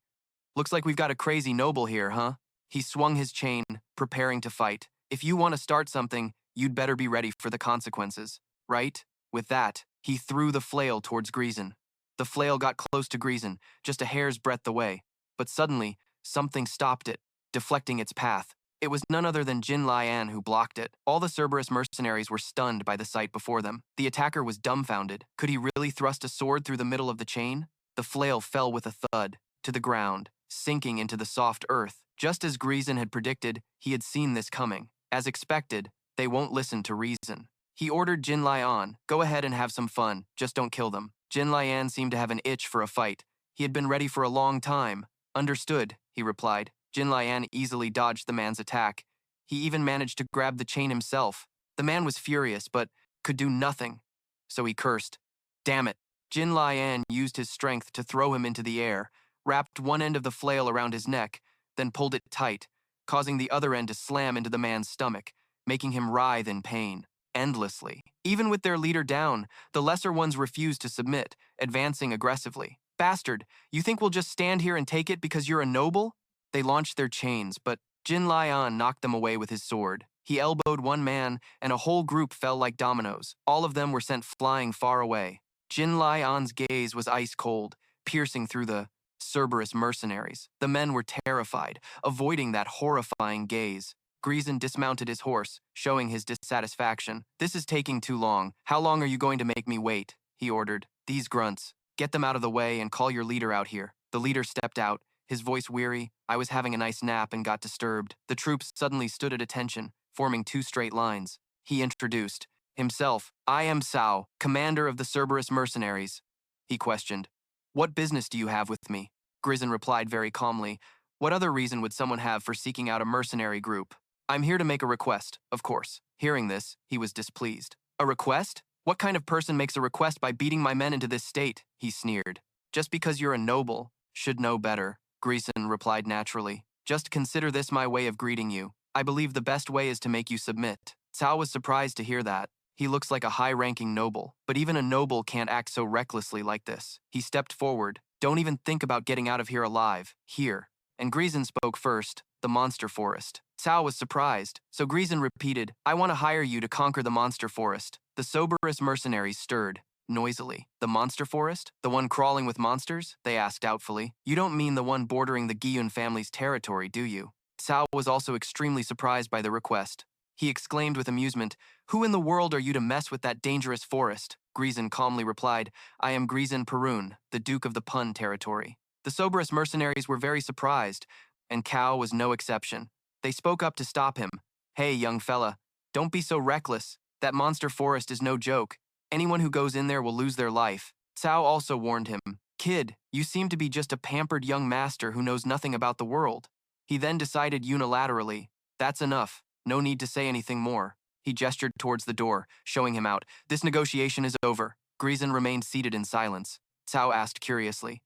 A: Looks like we've got a crazy noble here, huh? He swung his chain, preparing to fight. If you want to start something, you'd better be ready for the consequences. Right? With that, he threw the flail towards Ghislain. The flail got close to Ghislain, just a hair's breadth away. But suddenly, something stopped it, deflecting its path. It was none other than Ghislain who blocked it. All the Cerberus mercenaries were stunned by the sight before them. The attacker was dumbfounded. Could he really thrust a sword through the middle of the chain? The flail fell with a thud, to the ground, sinking into the soft earth. Just as Ghislain had predicted, he had seen this coming. As expected, they won't listen to reason. He ordered Ghislain, go ahead and have some fun, just don't kill them. Ghislain seemed to have an itch for a fight. He had been ready for a long time. Understood, he replied. Ghislain easily dodged the man's attack. He even managed to grab the chain himself. The man was furious, but could do nothing. So he cursed. Damn it. Ghislain used his strength to throw him into the air, wrapped one end of the flail around his neck, then pulled it tight, causing the other end to slam into the man's stomach, making him writhe in pain, endlessly. Even with their leader down, the lesser ones refused to submit, advancing aggressively. Bastard, you think we'll just stand here and take it because you're a noble? They launched their chains, but Ghislain knocked them away with his sword. He elbowed one man, and a whole group fell like dominoes. All of them were sent flying far away. Ghislain's gaze was ice cold, piercing through the Cerberus mercenaries. The men were terrified, avoiding that horrifying gaze. Ghislain dismounted his horse, showing his dissatisfaction. This is taking too long. How long are you going to make me wait? He ordered. These grunts. Get them out of the way and call your leader out here. The leader stepped out, his voice weary. I was having a nice nap and got disturbed. The troops suddenly stood at attention, forming two straight lines. He introduced himself. I am Sao, commander of the Cerberus mercenaries. He questioned. What business do you have with me? Ghislain replied very calmly. What other reason would someone have for seeking out a mercenary group? I'm here to make a request, of course. Hearing this, he was displeased. A request? What kind of person makes a request by beating my men into this state? He sneered. Just because you're a noble, should know better. Ghislain replied naturally. Just consider this my way of greeting you. I believe the best way is to make you submit. Cao was surprised to hear that. He looks like a high-ranking noble, but even a noble can't act so recklessly like this. He stepped forward. Don't even think about getting out of here alive. Here. And Ghislain spoke first, the monster forest. Cao was surprised, so Ghislain repeated, I want to hire you to conquer the monster forest. The Cerberus mercenaries stirred, noisily. The monster forest? The one crawling with monsters? They asked doubtfully. You don't mean the one bordering the Yrun family's territory, do you? Cao was also extremely surprised by the request. He exclaimed with amusement, Who in the world are you to mess with that dangerous forest? Ghislain calmly replied, I am Ghislain Pergium, the Duke of the Pun territory. The Cerberus mercenaries were very surprised, and Cao was no exception. They spoke up to stop him. Hey, young fella, don't be so reckless. That monster forest is no joke. Anyone who goes in there will lose their life. Cao also warned him, Kid, you seem to be just a pampered young master who knows nothing about the world. He then decided unilaterally, That's enough. No need to say anything more. He gestured towards the door, showing him out. This negotiation is over. Ghislain remained seated in silence. Cao asked curiously,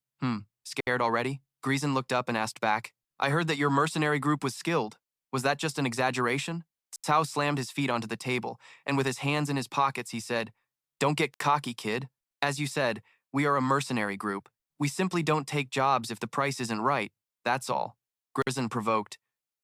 A: Scared already? Ghislain looked up and asked back, I heard that your mercenary group was skilled. Was that just an exaggeration? Cao slammed his feet onto the table, and with his hands in his pockets, he said, Don't get cocky, kid. As you said, we are a mercenary group. We simply don't take jobs if the price isn't right. That's all. Ghislain provoked.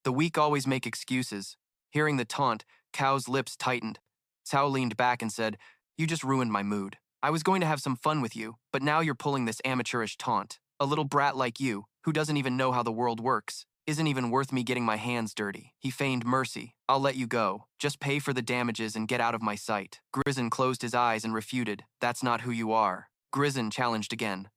A: The weak always make excuses. Hearing the taunt, Cao's lips tightened. Cao leaned back and said, "You just ruined my mood. I was going to have some fun with you, but now you're pulling this amateurish taunt. A little brat like you, who doesn't even know how the world works, isn't even worth me getting my hands dirty." He feigned mercy. "I'll let you go. Just pay for the damages and get out of my sight." Ghislain closed his eyes and refuted, "That's not who you are." Ghislain challenged again.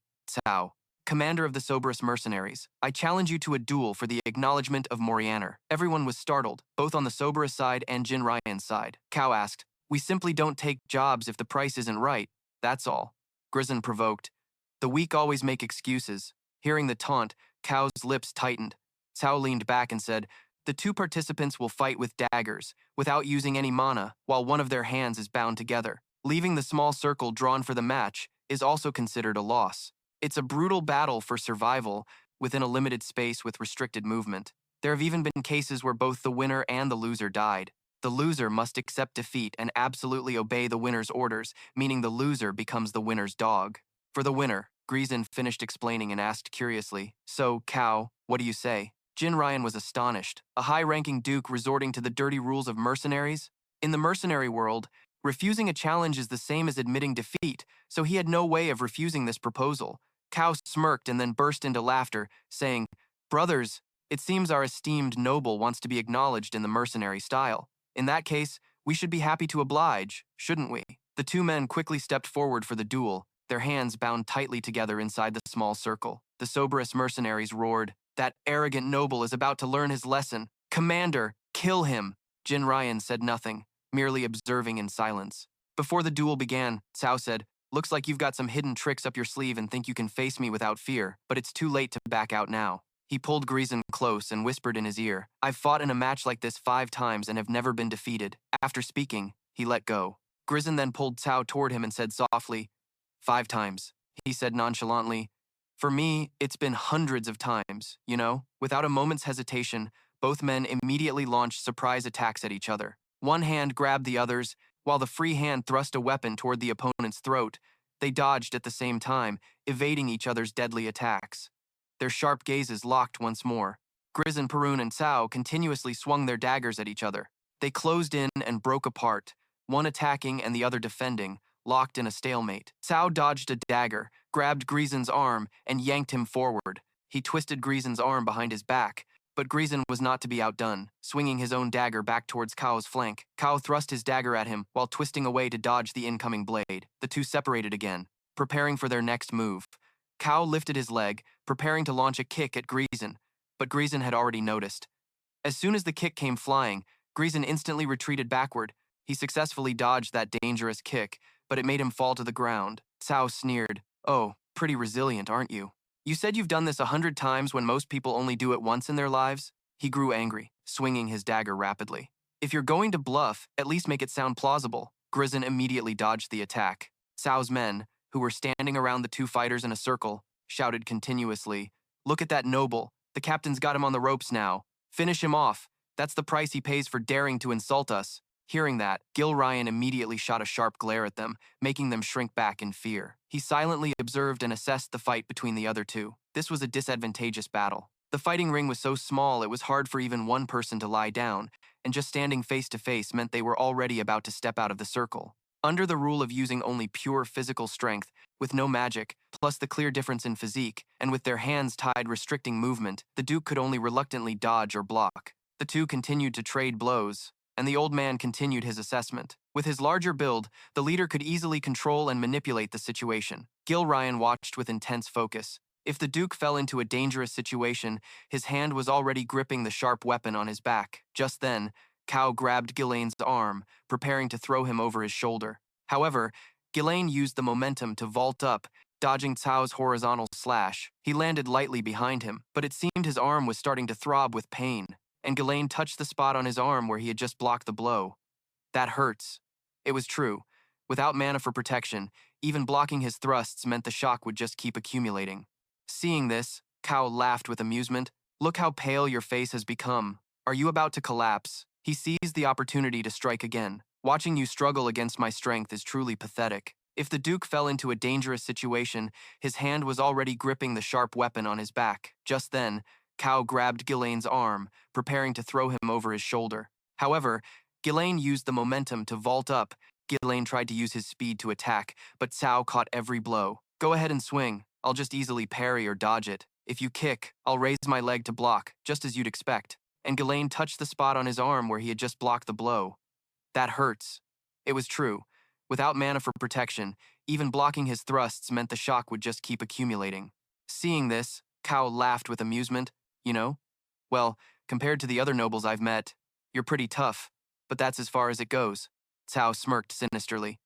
A: "Cao, commander of the Cerberus Mercenaries, I challenge you to a duel for the acknowledgement of Morianer." Everyone was startled, both on the Cerberus side and Jin Ryan's side. Cao asked, "We simply don't take jobs if the price isn't right, that's all." Ghislain provoked, "The weak always make excuses." Hearing the taunt, Cao's lips tightened. Cao leaned back and said, "The two participants will fight with daggers, without using any mana, while one of their hands is bound together. Leaving the small circle drawn for the match is also considered a loss. It's a brutal battle for survival within a limited space with restricted movement. There have even been cases where both the winner and the loser died. The loser must accept defeat and absolutely obey the winner's orders, meaning the loser becomes the winner's dog." For the winner, Ghislain finished explaining and asked curiously, "So, Cao, what do you say?" Jin Ryan was astonished. A high-ranking duke resorting to the dirty rules of mercenaries? In the mercenary world, refusing a challenge is the same as admitting defeat, so he had no way of refusing this proposal. Cao smirked and then burst into laughter, saying, "Brothers, it seems our esteemed noble wants to be acknowledged in the mercenary style. In that case, we should be happy to oblige, shouldn't we?" The two men quickly stepped forward for the duel, their hands bound tightly together inside the small circle. The Cerberus mercenaries roared, "That arrogant noble is about to learn his lesson. Commander, kill him!" Jin Ryan said nothing, merely observing in silence. Before the duel began, Cao said, "Looks like you've got some hidden tricks up your sleeve and think you can face me without fear, but it's too late to back out now." He pulled Ghislain close and whispered in his ear, "I've fought in a match like this 5 times and have never been defeated." After speaking, he let go. Ghislain then pulled Cao toward him and said softly, "5 times." He said nonchalantly, "For me, it's been hundreds of times, you know?" Without a moment's hesitation, both men immediately launched surprise attacks at each other. One hand grabbed the other's, while the free hand thrust a weapon toward the opponent's throat. They dodged at the same time, evading each other's deadly attacks. Their sharp gazes locked once more. Ghislain, Perun, and Cao continuously swung their daggers at each other. They closed in and broke apart, one attacking and the other defending, locked in a stalemate. Cao dodged a dagger, grabbed Ghislain's arm, and yanked him forward. He twisted Ghislain's arm behind his back, but Ghislain was not to be outdone, swinging his own dagger back towards Cao's flank. Cao thrust his dagger at him while twisting away to dodge the incoming blade. The two separated again, preparing for their next move. Cao lifted his leg, preparing to launch a kick at Ghislain, but Ghislain had already noticed. As soon as the kick came flying, Ghislain instantly retreated backward. He successfully dodged that dangerous kick, but it made him fall to the ground. Cao sneered, "Oh, pretty resilient, aren't you? You said you've done this 100 times when most people only do it once in their lives?" He grew angry, swinging his dagger rapidly. "If you're going to bluff, at least make it sound plausible." Ghislain immediately dodged the attack. Cao's men, who were standing around the two fighters in a circle, shouted continuously, "Look at that noble. The captain's got him on the ropes now. Finish him off. That's the price he pays for daring to insult us." Hearing that, Gil Ryan immediately shot a sharp glare at them, making them shrink back in fear. He silently observed and assessed the fight between the other two. This was a disadvantageous battle. The fighting ring was so small it was hard for even one person to lie down, and just standing face to face meant they were already about to step out of the circle. Under the rule of using only pure physical strength, with no magic, plus the clear difference in physique, and with their hands tied restricting movement, the Duke could only reluctantly dodge or block. The two continued to trade blows, and the old man continued his assessment. With his larger build, the leader could easily control and manipulate the situation. Gil Ryan watched with intense focus. If the Duke fell into a dangerous situation, his hand was already gripping the sharp weapon on his back. Just then, Cao grabbed Ghislain's arm, preparing to throw him over his shoulder. However, Ghislain used the momentum to vault up, dodging Cao's horizontal slash. He landed lightly behind him, but it seemed his arm was starting to throb with pain, and Ghislain touched the spot on his arm where he had just blocked the blow. "That hurts." It was true. Without mana for protection, even blocking his thrusts meant the shock would just keep accumulating. Seeing this, Cao laughed with amusement. "Look how pale your face has become. Are you about to collapse?" He seized the opportunity to strike again. "Watching you struggle against my strength is truly pathetic." If the Duke fell into a dangerous situation, his hand was already gripping the sharp weapon on his back. Just then, Cao grabbed Ghislain's arm, preparing to throw him over his shoulder. However, Ghislain used the momentum to vault up. Ghislain tried to use his speed to attack, but Cao caught every blow. Go ahead and swing. I'll just easily parry or dodge it. If you kick, I'll raise my leg to block, just as you'd expect. And Ghislain touched the spot on his arm where he had just blocked the blow. That hurts. It was true. Without mana for protection, even blocking his thrusts meant the shock would just keep accumulating. Seeing this, Cao laughed with amusement. You know? Well, compared to the other nobles I've met, you're pretty tough, but that's as far as it goes. Cao smirked sinisterly.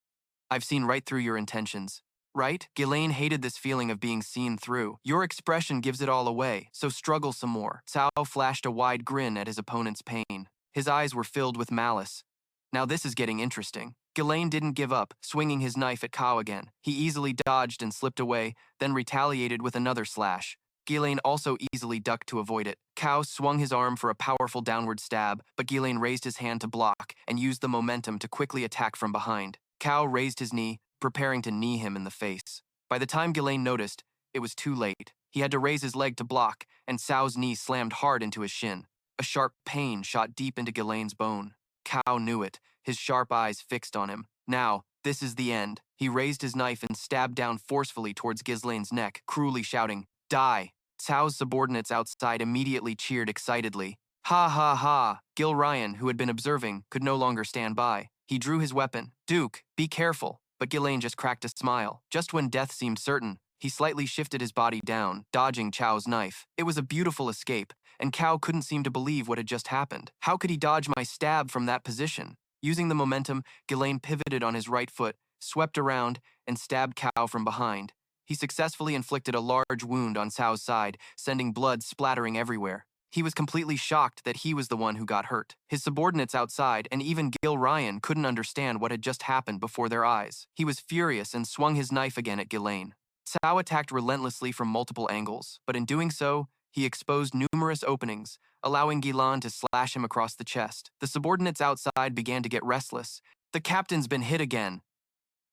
A: I've seen right through your intentions. Right? Ghislain hated this feeling of being seen through. Your expression gives it all away, so struggle some more. Cao flashed a wide grin at his opponent's pain. His eyes were filled with malice. Now this is getting interesting. Ghislain didn't give up, swinging his knife at Cao again. He easily dodged and slipped away, then retaliated with another slash. Ghislain also easily ducked to avoid it. Cao swung his arm for a powerful downward stab, but Ghislain raised his hand to block and used the momentum to quickly attack from behind. Cao raised his knee, preparing to knee him in the face. By the time Ghislain noticed, it was too late. He had to raise his leg to block, and Cao's knee slammed hard into his shin. A sharp pain shot deep into Ghislain's bone. Cao knew it, his sharp eyes fixed on him. Now, this is the end. He raised his knife and stabbed down forcefully towards Ghislain's neck, cruelly shouting, "Die!" Cao's subordinates outside immediately cheered excitedly. Ha ha ha! Ghislain, who had been observing, could no longer stand by. He drew his weapon. Duke, be careful. But Ghislain just cracked a smile. Just when death seemed certain, he slightly shifted his body down, dodging Cao's knife. It was a beautiful escape, and Cao couldn't seem to believe what had just happened. How could he dodge my stab from that position? Using the momentum, Ghislain pivoted on his right foot, swept around, and stabbed Cao from behind. He successfully inflicted a large wound on Cao's side, sending blood splattering everywhere. He was completely shocked that he was the one who got hurt. His subordinates outside and even Ghislain couldn't understand what had just happened before their eyes. He was furious and swung his knife again at Ghislain. Cao attacked relentlessly from multiple angles, but in doing so, he exposed numerous openings, allowing Ghislain to slash him across the chest. The subordinates outside began to get restless. The captain's been hit again,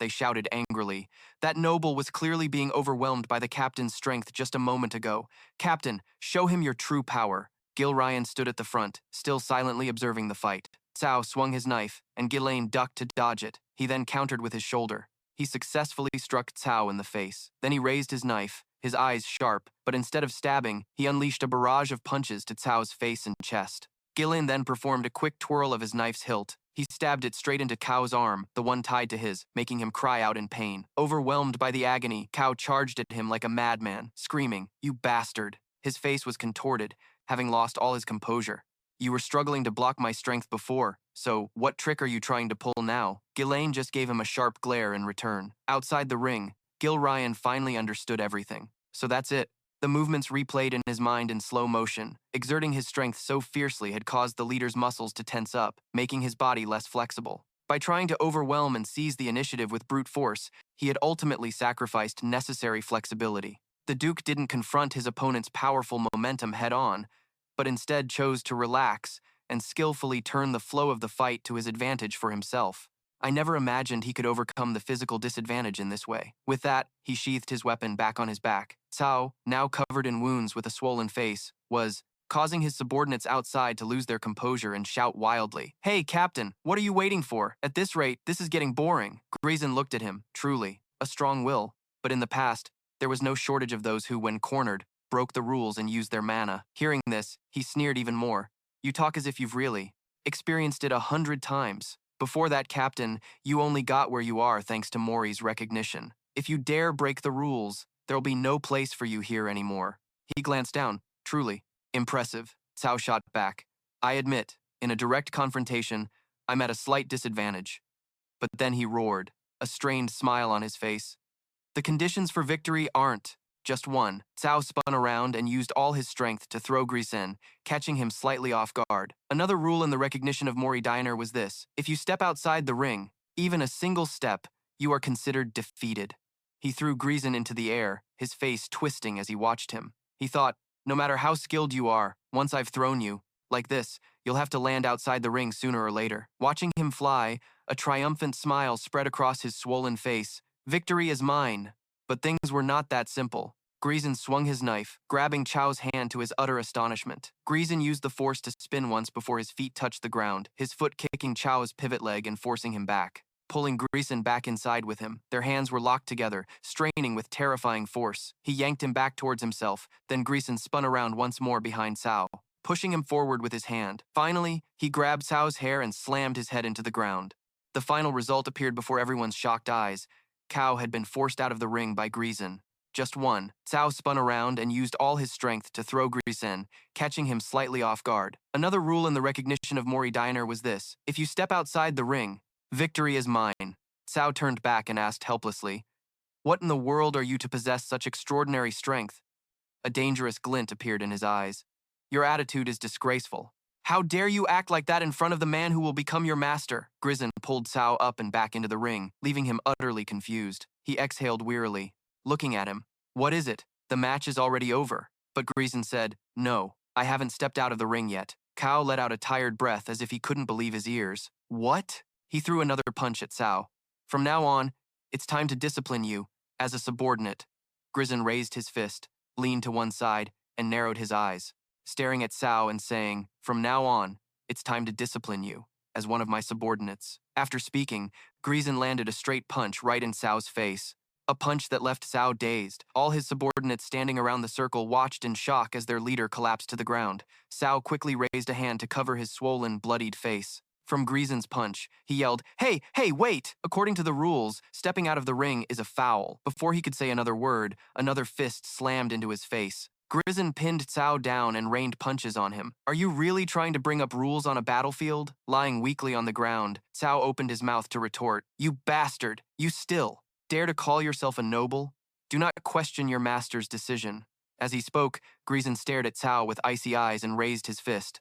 A: they shouted angrily. That noble was clearly being overwhelmed by the captain's strength just a moment ago. Captain, show him your true power. Ghislain stood at the front, still silently observing the fight. Cao swung his knife, and Ghislain ducked to dodge it. He then countered with his shoulder. He successfully struck Cao in the face. Then he raised his knife, his eyes sharp, but instead of stabbing, he unleashed a barrage of punches to Cao's face and chest. Ghislain then performed a quick twirl of his knife's hilt. He stabbed it straight into Cao's arm, the one tied to his, making him cry out in pain. Overwhelmed by the agony, Cao charged at him like a madman, screaming, "You bastard!" His face was contorted, having lost all his composure. "You were struggling to block my strength before, so what trick are you trying to pull now?" Ghislain just gave him a sharp glare in return. Outside the ring, Ghislain finally understood everything. So that's it. The movements replayed in his mind in slow motion. Exerting his strength so fiercely had caused the leader's muscles to tense up, making his body less flexible. By trying to overwhelm and seize the initiative with brute force, he had ultimately sacrificed necessary flexibility. The Duke didn't confront his opponent's powerful momentum head-on, but instead chose to relax and skillfully turn the flow of the fight to his advantage for himself. I never imagined he could overcome the physical disadvantage in this way. With that, he sheathed his weapon back on his back. Cao, now covered in wounds with a swollen face, was causing his subordinates outside to lose their composure and shout wildly, "Hey, Captain, what are you waiting for? At this rate, this is getting boring." Ghislain looked at him, truly, a strong will, but in the past, there was no shortage of those who, when cornered, broke the rules and used their mana. Hearing this, he sneered even more. "You talk as if you've really experienced it 100 times. Before that, Captain, you only got where you are thanks to Mori's recognition. If you dare break the rules, there'll be no place for you here anymore." He glanced down. Truly impressive. Cao shot back. "I admit, in a direct confrontation, I'm at a slight disadvantage." But then he roared, a strained smile on his face. "The conditions for victory aren't just one." Cao spun around and used all his strength to throw Ghislain, catching him slightly off guard. Another rule in the recognition of Mori Diner was this: if you step outside the ring, even a single step, you are considered defeated. He threw Ghislain into the air, his face twisting as he watched him. He thought, no matter how skilled you are, once I've thrown you, like this, you'll have to land outside the ring sooner or later. Watching him fly, a triumphant smile spread across his swollen face. Victory is mine. But things were not that simple. Ghislain swung his knife, grabbing Chow's hand to his utter astonishment. Ghislain used the force to spin once before his feet touched the ground, his foot kicking Chow's pivot leg and forcing him back. Pulling Ghislain back inside with him, their hands were locked together, straining with terrifying force. He yanked him back towards himself, then Ghislain spun around once more behind Cao, pushing him forward with his hand. Finally, he grabbed Cao's hair and slammed his head into the ground. The final result appeared before everyone's shocked eyes. Cao had been forced out of the ring by Ghislain. Just one. Cao spun around and used all his strength to throw Ghislain, catching him slightly off guard. Another rule in the recognition of Mori Diner was this: if you step outside the ring, victory is mine. Cao turned back and asked helplessly, "What in the world are you to possess such extraordinary strength?" A dangerous glint appeared in his eyes. "Your attitude is disgraceful. How dare you act like that in front of the man who will become your master?" Ghislain pulled Cao up and back into the ring, leaving him utterly confused. He exhaled wearily, looking at him. "What is it? The match is already over." But Ghislain said, "No, I haven't stepped out of the ring yet." Cao let out a tired breath as if he couldn't believe his ears. "What?" He threw another punch at Cao. "From now on, it's time to discipline you, as a subordinate." Ghislain raised his fist, leaned to one side, and narrowed his eyes, staring at Cao and saying, "From now on, it's time to discipline you, as one of my subordinates." After speaking, Ghislain landed a straight punch right in Cao's face. A punch that left Cao dazed. All his subordinates standing around the circle watched in shock as their leader collapsed to the ground. Cao quickly raised a hand to cover his swollen, bloodied face. From Ghislain's punch, he yelled, "Hey, wait!" According to the rules, stepping out of the ring is a foul. Before he could say another word, another fist slammed into his face. Ghislain pinned Cao down and rained punches on him. "Are you really trying to bring up rules on a battlefield?" Lying weakly on the ground, Cao opened his mouth to retort, "You bastard! You still dare to call yourself a noble? Do not question your master's decision." As he spoke, Ghislain stared at Cao with icy eyes and raised his fist.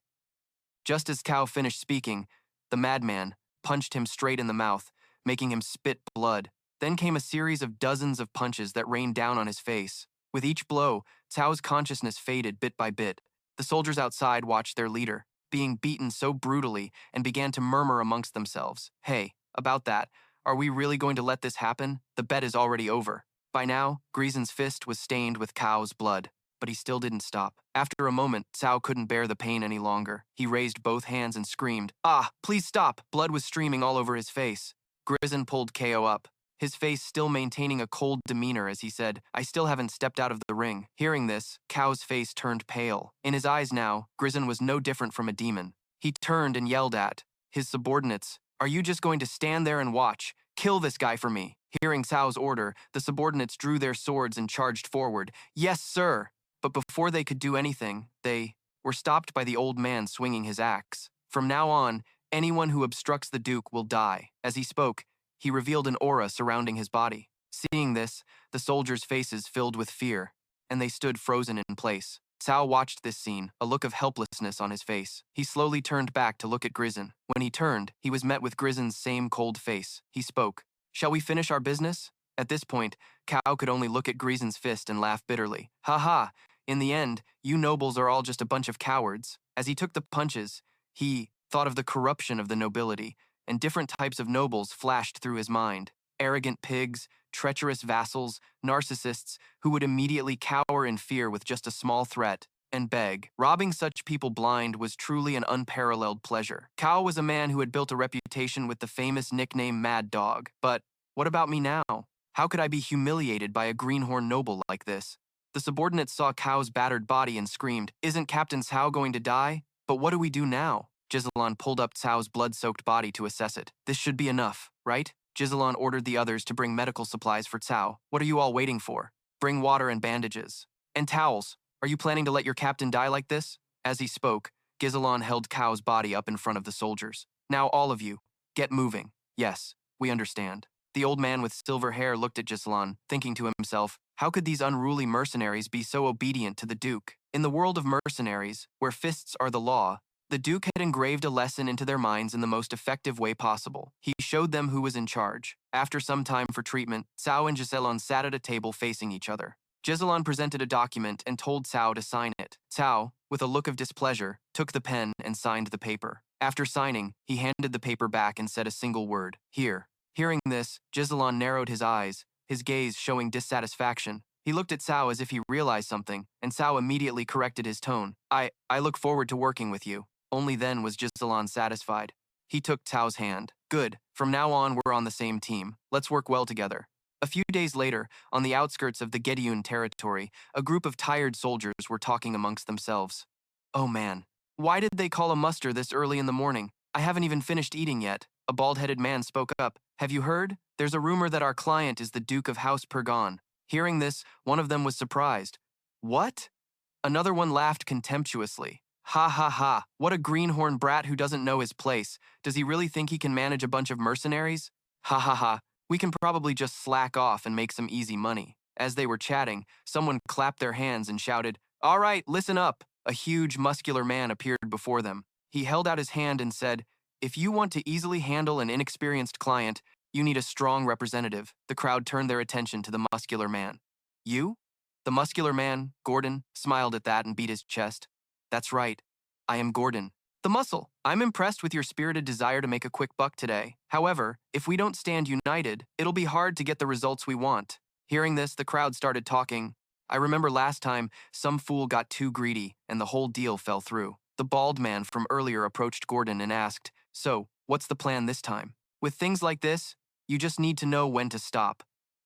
A: Just as Cao finished speaking, the madman punched him straight in the mouth, making him spit blood. Then came a series of dozens of punches that rained down on his face. With each blow, Cao's consciousness faded bit by bit. The soldiers outside watched their leader being beaten so brutally and began to murmur amongst themselves. "Hey, about that, are we really going to let this happen? The bet is already over." By now, Ghislain's fist was stained with Cao's blood, but he still didn't stop. After a moment, Cao couldn't bear the pain any longer. He raised both hands and screamed, "Ah, please stop!" Blood was streaming all over his face. Ghislain pulled KO up, his face still maintaining a cold demeanor as he said, "I still haven't stepped out of the ring." Hearing this, Cao's face turned pale. In his eyes now, Ghislain was no different from a demon. He turned and yelled at his subordinates, "Are you just going to stand there and watch? Kill this guy for me." Hearing Cao's order, the subordinates drew their swords and charged forward. "Yes, sir!" But before they could do anything, they were stopped by the old man swinging his axe. "From now on, anyone who obstructs the Duke will die." As he spoke, he revealed an aura surrounding his body. Seeing this, the soldiers' faces filled with fear, and they stood frozen in place. Cao watched this scene, a look of helplessness on his face. He slowly turned back to look at Ghislain. When he turned, he was met with Grisin's same cold face. He spoke, "Shall we finish our business?" At this point, Cao could only look at Grisin's fist and laugh bitterly. "Ha ha! In the end, you nobles are all just a bunch of cowards." As he took the punches, he thought of the corruption of the nobility, and different types of nobles flashed through his mind. Arrogant pigs, treacherous vassals, narcissists who would immediately cower in fear with just a small threat and beg. Robbing such people blind was truly an unparalleled pleasure. Cao was a man who had built a reputation with the famous nickname Mad Dog. But what about me now? How could I be humiliated by a greenhorn noble like this? The subordinates saw Cao's battered body and screamed, "Isn't Captain Cao going to die? But what do we do now?" Ghislain pulled up Cao's blood-soaked body to assess it. "This should be enough, right?" Ghislain ordered the others to bring medical supplies for Cao. "What are you all waiting for? Bring water and bandages. And towels. Are you planning to let your captain die like this?" As he spoke, Ghislain held Cao's body up in front of the soldiers. "Now all of you, get moving." "Yes, we understand." The old man with silver hair looked at Ghislain, thinking to himself, how could these unruly mercenaries be so obedient to the Duke? In the world of mercenaries, where fists are the law, the Duke had engraved a lesson into their minds in the most effective way possible. He showed them who was in charge. After some time for treatment, Cao and Ghislain sat at a table facing each other. Ghislain presented a document and told Cao to sign it. Cao, with a look of displeasure, took the pen and signed the paper. After signing, he handed the paper back and said a single word, "Here." Hearing this, Ghislain narrowed his eyes, his gaze showing dissatisfaction. He looked at Cao as if he realized something, and Cao immediately corrected his tone. I look forward to working with you. Only then was Ghislain satisfied. He took Cao's hand. Good. From now on, we're on the same team. Let's work well together. A few days later, on the outskirts of the Gediyun territory, a group of tired soldiers were talking amongst themselves. Oh man, why did they call a muster this early in the morning? I haven't even finished eating yet. A bald-headed man spoke up. Have you heard? There's a rumor that our client is the Duke of House Pergon. Hearing this, one of them was surprised. What? Another one laughed contemptuously. Ha ha ha, what a greenhorn brat who doesn't know his place. Does he really think he can manage a bunch of mercenaries? Ha ha ha, we can probably just slack off and make some easy money. As they were chatting, someone clapped their hands and shouted, All right, listen up. A huge, muscular man appeared before them. He held out his hand and said, If you want to easily handle an inexperienced client, you need a strong representative. The crowd turned their attention to the muscular man. You? The muscular man, Gordon, smiled at that and beat his chest. That's right. I am Gordon. The muscle. I'm impressed with your spirited desire to make a quick buck today. However, if we don't stand united, it'll be hard to get the results we want. Hearing this, the crowd started talking. I remember last time, some fool got too greedy, and the whole deal fell through. The bald man from earlier approached Gordon and asked, So, what's the plan this time? With things like this, you just need to know when to stop.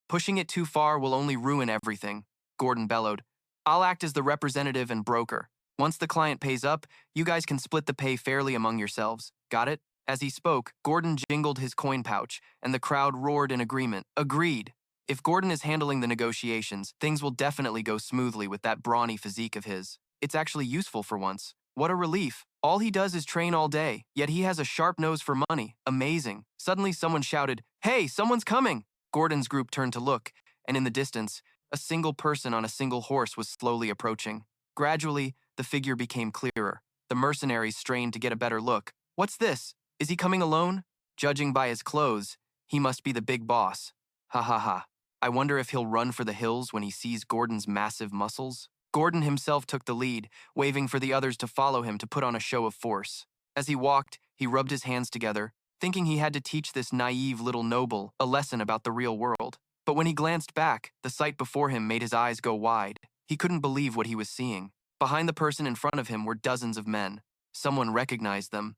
A: Pushing it too far will only ruin everything. Gordon bellowed. I'll act as the representative and broker. Once the client pays up, you guys can split the pay fairly among yourselves. Got it? As he spoke, Gordon jingled his coin pouch, and the crowd roared in agreement. Agreed. If Gordon is handling the negotiations, things will definitely go smoothly with that brawny physique of his. It's actually useful for once. What a relief. All he does is train all day, yet he has a sharp nose for money. Amazing. Suddenly someone shouted, Hey, someone's coming! Gordon's group turned to look, and in the distance, a single person on a single horse was slowly approaching. Gradually, the figure became clearer. The mercenaries strained to get a better look. What's this? Is he coming alone? Judging by his clothes, he must be the big boss. Ha ha ha. I wonder if he'll run for the hills when he sees Gordon's massive muscles. Gordon himself took the lead, waving for the others to follow him to put on a show of force. As he walked, he rubbed his hands together, thinking he had to teach this naive little noble a lesson about the real world. But when he glanced back, the sight before him made his eyes go wide. He couldn't believe what he was seeing. Behind the person in front of him were dozens of men. Someone recognized them.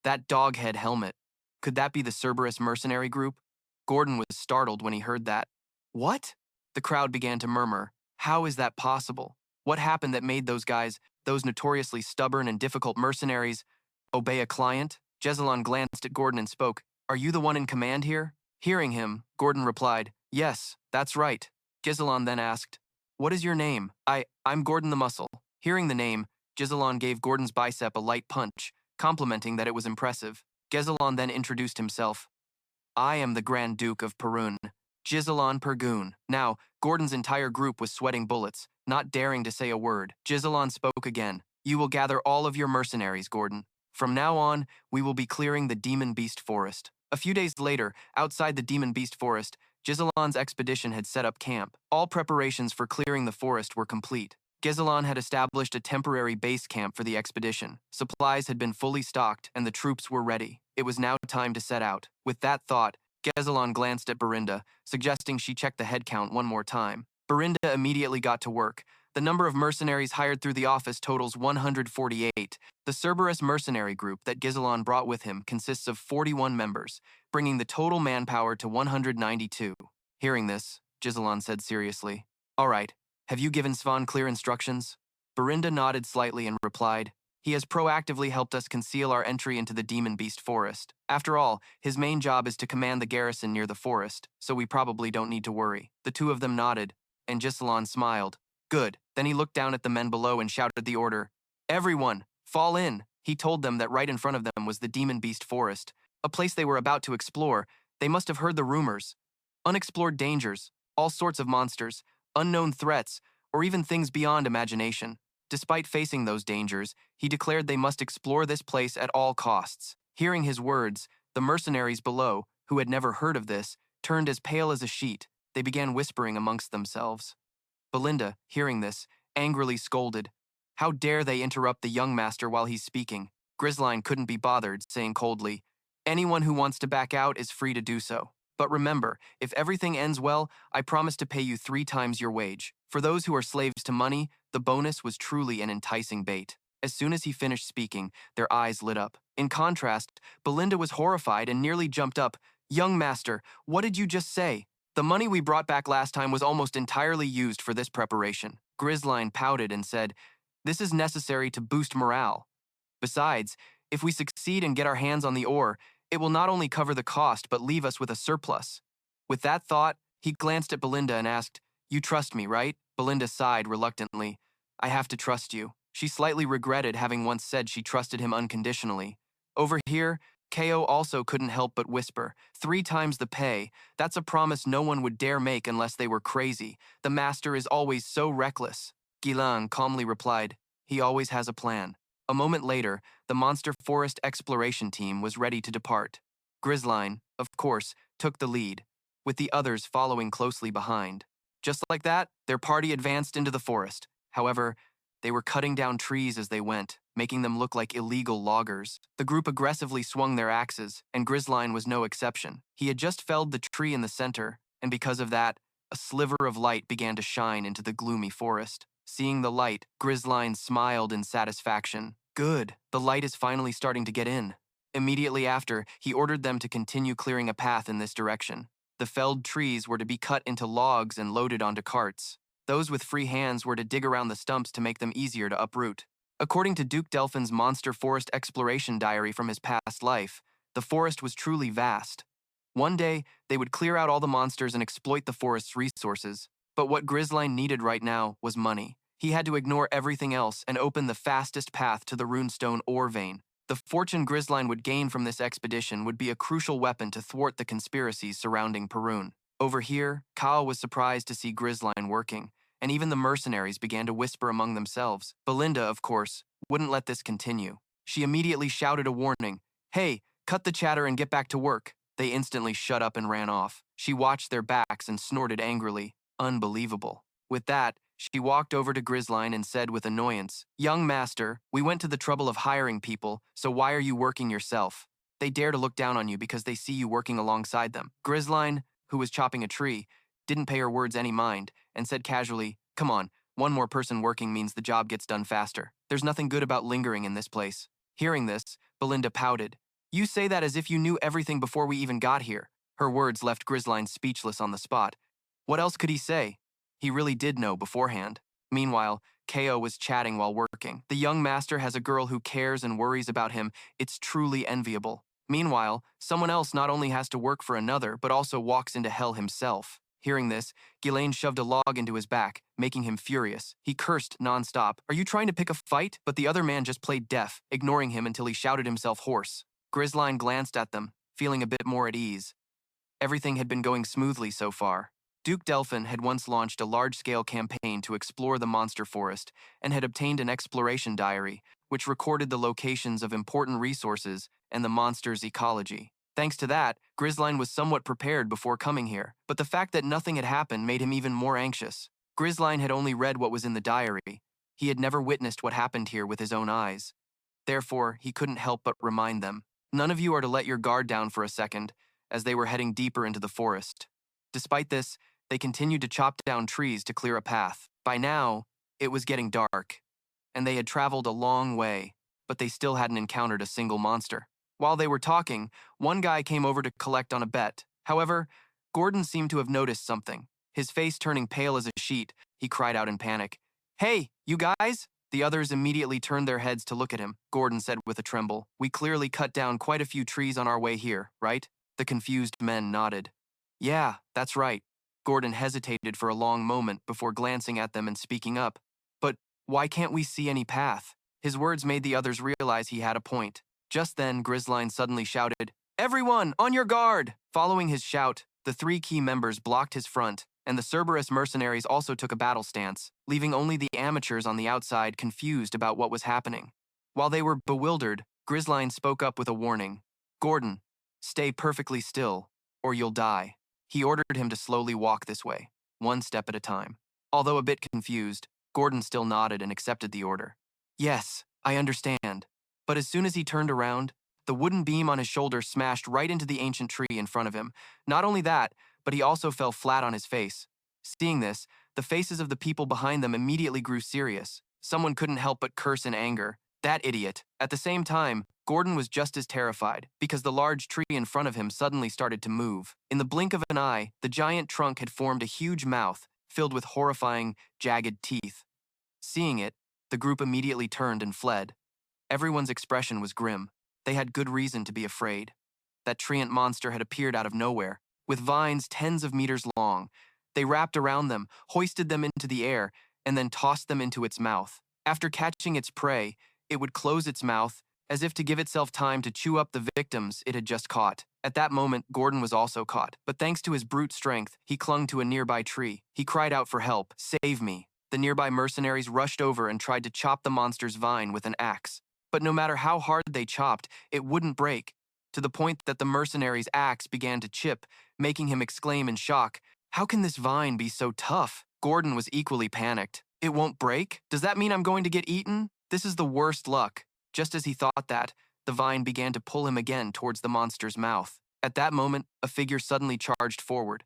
A: That dog-head helmet. Could that be the Cerberus mercenary group? Gordon was startled when he heard that. What? The crowd began to murmur. How is that possible? What happened that made those guys, those notoriously stubborn and difficult mercenaries, obey a client? Ghislain glanced at Gordon and spoke, Are you the one in command here? Hearing him, Gordon replied, Yes, that's right. Ghislain then asked, What is your name? I'm Gordon the Muscle. Hearing the name, Ghislain gave Gordon's bicep a light punch, complimenting that it was impressive. Ghislain then introduced himself. I am the Grand Duke of Perun, Ghislain Pergium. Now, Gordon's entire group was sweating bullets, not daring to say a word. Ghislain spoke again. You will gather all of your mercenaries, Gordon. From now on, we will be clearing the Demon Beast Forest. A few days later, outside the Demon Beast Forest, Ghislain's expedition had set up camp. All preparations for clearing the forest were complete. Ghislain had established a temporary base camp for the expedition. Supplies had been fully stocked, and the troops were ready. It was now time to set out. With that thought, Ghislain glanced at Berinda, suggesting she check the head count one more time. Berinda immediately got to work. The number of mercenaries hired through the office totals 148. The Cerberus mercenary group that Ghislain brought with him consists of 41 members, bringing the total manpower to 192. Hearing this, Ghislain said seriously, All right. Have you given Svan clear instructions? Berinda nodded slightly and replied, He has proactively helped us conceal our entry into the Demon Beast Forest. After all, his main job is to command the garrison near the forest, so we probably don't need to worry. The two of them nodded, and Ghislain smiled. Good. Then he looked down at the men below and shouted the order. Everyone, fall in. He told them that right in front of them was the Demon Beast Forest, a place they were about to explore. They must have heard the rumors. Unexplored dangers, all sorts of monsters, unknown threats, or even things beyond imagination. Despite facing those dangers, he declared they must explore this place at all costs. Hearing his words, the mercenaries below, who had never heard of this, turned as pale as a sheet. They began whispering amongst themselves. Belinda, hearing this, angrily scolded. How dare they interrupt the young master while he's speaking? Ghislain couldn't be bothered, saying coldly, Anyone who wants to back out is free to do so. But remember, if everything ends well, I promise to pay you 3 times your wage. For those who are slaves to money, the bonus was truly an enticing bait. As soon as he finished speaking, their eyes lit up. In contrast, Belinda was horrified and nearly jumped up. Young master, what did you just say? The money we brought back last time was almost entirely used for this preparation. Ghislain pouted and said, this is necessary to boost morale. Besides, if we succeed and get our hands on the ore, it will not only cover the cost but leave us with a surplus. With that thought, he glanced at Belinda and asked, you trust me, right? Belinda sighed reluctantly. I have to trust you. She slightly regretted having once said she trusted him unconditionally. Over here, Ko also couldn't help but whisper, 3 times the pay. That's a promise no one would dare make unless they were crazy. The master is always so reckless. Ghislain calmly replied, he always has a plan. A moment later, the monster forest exploration team was ready to depart. Ghislain, of course, took the lead, with the others following closely behind. Just like that, their party advanced into the forest. However, they were cutting down trees as they went, making them look like illegal loggers. The group aggressively swung their axes, and Ghislain was no exception. He had just felled the tree in the center, and because of that, a sliver of light began to shine into the gloomy forest. Seeing the light, Ghislain smiled in satisfaction. Good, the light is finally starting to get in. Immediately after, he ordered them to continue clearing a path in this direction. The felled trees were to be cut into logs and loaded onto carts. Those with free hands were to dig around the stumps to make them easier to uproot. According to Duke Delphine's monster forest exploration diary from his past life, the forest was truly vast. One day, they would clear out all the monsters and exploit the forest's resources. But what Ghislain needed right now was money. He had to ignore everything else and open the fastest path to the runestone ore vein. The fortune Ghislain would gain from this expedition would be a crucial weapon to thwart the conspiracies surrounding Perun. Over here, Kao was surprised to see Ghislain working, and even the mercenaries began to whisper among themselves. Belinda, of course, wouldn't let this continue. She immediately shouted a warning, hey, cut the chatter and get back to work. They instantly shut up and ran off. She watched their backs and snorted angrily. Unbelievable. With that, she walked over to Ghislain and said with annoyance, young master, we went to the trouble of hiring people, so why are you working yourself? They dare to look down on you because they see you working alongside them. Ghislain, who was chopping a tree, didn't pay her words any mind, and said casually, come on, one more person working means the job gets done faster. There's nothing good about lingering in this place. Hearing this, Belinda pouted. You say that as if you knew everything before we even got here. Her words left Ghislain speechless on the spot. What else could he say? He really did know beforehand. Meanwhile, Ko was chatting while working. The young master has a girl who cares and worries about him. It's truly enviable. Meanwhile, someone else not only has to work for another, but also walks into hell himself. Hearing this, Ghislain shoved a log into his back, making him furious. He cursed nonstop. Are you trying to pick a fight? But the other man just played deaf, ignoring him until he shouted himself hoarse. Ghislain glanced at them, feeling a bit more at ease. Everything had been going smoothly so far. Duke Delphine had once launched a large-scale campaign to explore the monster forest and had obtained an exploration diary, which recorded the locations of important resources and the monster's ecology. Thanks to that, Ghislain was somewhat prepared before coming here, but the fact that nothing had happened made him even more anxious. Ghislain had only read what was in the diary. He had never witnessed what happened here with his own eyes. Therefore, he couldn't help but remind them, none of you are to let your guard down for a second, as they were heading deeper into the forest. Despite this, they continued to chop down trees to clear a path. By now, it was getting dark, and they had traveled a long way, but they still hadn't encountered a single monster. While they were talking, one guy came over to collect on a bet. However, Gordon seemed to have noticed something. His face turning pale as a sheet, he cried out in panic, "Hey, you guys?" The others immediately turned their heads to look at him. Gordon said with a tremble, "We clearly cut down quite a few trees on our way here, right?" The confused men nodded. "Yeah, that's right." Gordon hesitated for a long moment before glancing at them and speaking up. "But why can't we see any path?" His words made the others realize he had a point. Just then, Ghislain suddenly shouted, "Everyone, on your guard!" Following his shout, the 3 key members blocked his front, and the Cerberus mercenaries also took a battle stance, leaving only the amateurs on the outside confused about what was happening. While they were bewildered, Ghislain spoke up with a warning. "Gordon, stay perfectly still, or you'll die." He ordered him to slowly walk this way, one step at a time. Although a bit confused, Gordon still nodded and accepted the order. "Yes, I understand." But as soon as he turned around, The wooden beam on his shoulder smashed right into the ancient tree in front of him. Not only that, but he also fell flat on his face. Seeing this, the faces of the people behind them immediately grew serious. Someone couldn't help but curse in anger. That idiot. At the same time, Gordon was just as terrified, because the large tree in front of him suddenly started to move. In the blink of an eye, the giant trunk had formed a huge mouth, filled with horrifying, jagged teeth. Seeing it, the group immediately turned and fled. Everyone's expression was grim. They had good reason to be afraid. That treant monster had appeared out of nowhere, with vines tens of meters long. They wrapped around them, hoisted them into the air, and then tossed them into its mouth. After catching its prey, it would close its mouth, as if to give itself time to chew up the victims it had just caught. At that moment, Gordon was also caught, but thanks to his brute strength, he clung to a nearby tree. He cried out for help. "Save me." The nearby mercenaries rushed over and tried to chop the monster's vine with an axe. But no matter how hard they chopped, it wouldn't break, to the point that the mercenary's axe began to chip, making him exclaim in shock, "How can this vine be so tough?" Gordon was equally panicked. "It won't break? Does that mean I'm going to get eaten? This is the worst luck." Just as he thought that, the vine began to pull him again towards the monster's mouth. At that moment, a figure suddenly charged forward.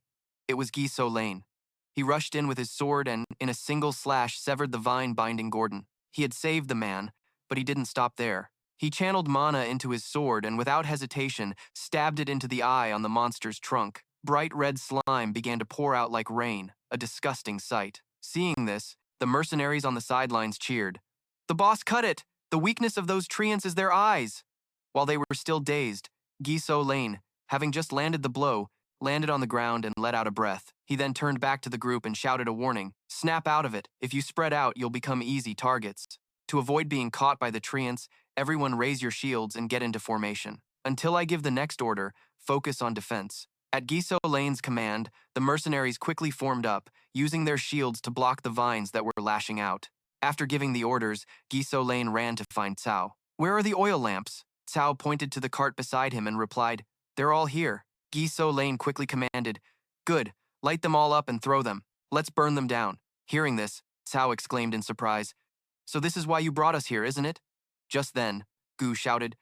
A: It was Ghislain. He rushed in with his sword and, in a single slash, severed the vine binding Gordon. He had saved the man, but he didn't stop there. He channeled mana into his sword and, without hesitation, stabbed it into the eye on the monster's trunk. Bright red slime began to pour out like rain, a disgusting sight. Seeing this, the mercenaries on the sidelines cheered. "The boss cut it! The weakness of those treants is their eyes!" While they were still dazed, Ghislain, having just landed the blow, landed on the ground and let out a breath. He then turned back to the group and shouted a warning. "Snap out of it. If you spread out, you'll become easy targets. To avoid being caught by the treants, everyone raise your shields and get into formation. Until I give the next order, focus on defense." At Ghislain's command, the mercenaries quickly formed up, using their shields to block the vines that were lashing out. After giving the orders, Ghislain ran to find Cao. "Where are the oil lamps?" Cao pointed to the cart beside him and replied, "They're all here." Ghislain quickly commanded, "Good, light them all up and throw them. Let's burn them down." Hearing this, Cao exclaimed in surprise, "So this is why you brought us here, isn't it?" Just then, Gu shouted,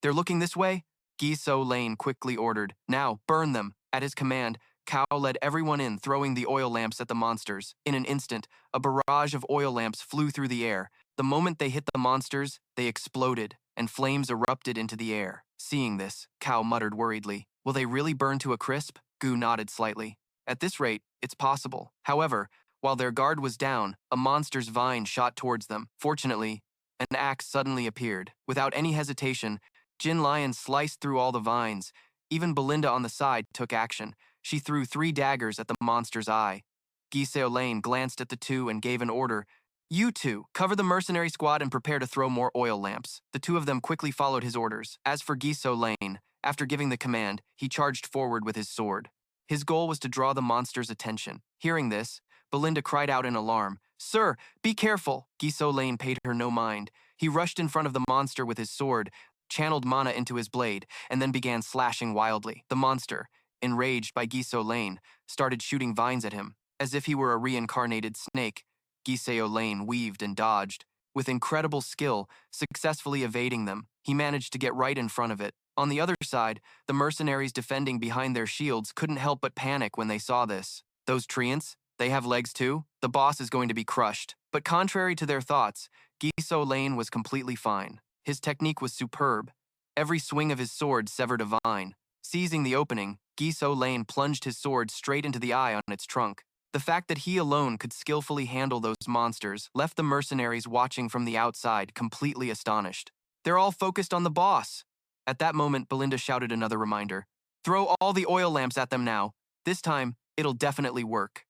A: "They're looking this way?" Ghislain quickly ordered, "Now, burn them." At his command, Cao led everyone in, throwing the oil lamps at the monsters. In an instant, a barrage of oil lamps flew through the air. The moment they hit the monsters, they exploded, and flames erupted into the air. Seeing this, Cao muttered worriedly, "Will they really burn to a crisp?" Gu nodded slightly. "At this rate, it's possible." However, while their guard was down, a monster's vine shot towards them. Fortunately, an axe suddenly appeared. Without any hesitation, Jin Lion sliced through all the vines. Even Belinda on the side took action. She threw 3 daggers at the monster's eye. Ghislain glanced at the two and gave an order. "You two, cover the mercenary squad and prepare to throw more oil lamps." The two of them quickly followed his orders. As for Ghislain, after giving the command, he charged forward with his sword. His goal was to draw the monster's attention. Hearing this, Belinda cried out in alarm, "Sir, be careful!" Ghislain paid her no mind. He rushed in front of the monster with his sword, channeled mana into his blade, and then began slashing wildly. The monster, enraged by Ghislain, started shooting vines at him. As if he were a reincarnated snake, Ghislain weaved and dodged. With incredible skill, successfully evading them, he managed to get right in front of it. On the other side, the mercenaries defending behind their shields couldn't help but panic when they saw this. Those treants, they have legs too? The boss is going to be crushed. But contrary to their thoughts, Ghislain was completely fine. His technique was superb. Every swing of his sword severed a vine. Seizing the opening, Ghislain plunged his sword straight into the eye on its trunk. The fact that he alone could skillfully handle those monsters left the mercenaries watching from the outside completely astonished. "They're all focused on the boss." At that moment, Belinda shouted another reminder. "Throw all the oil lamps at them now. This time, it'll definitely work."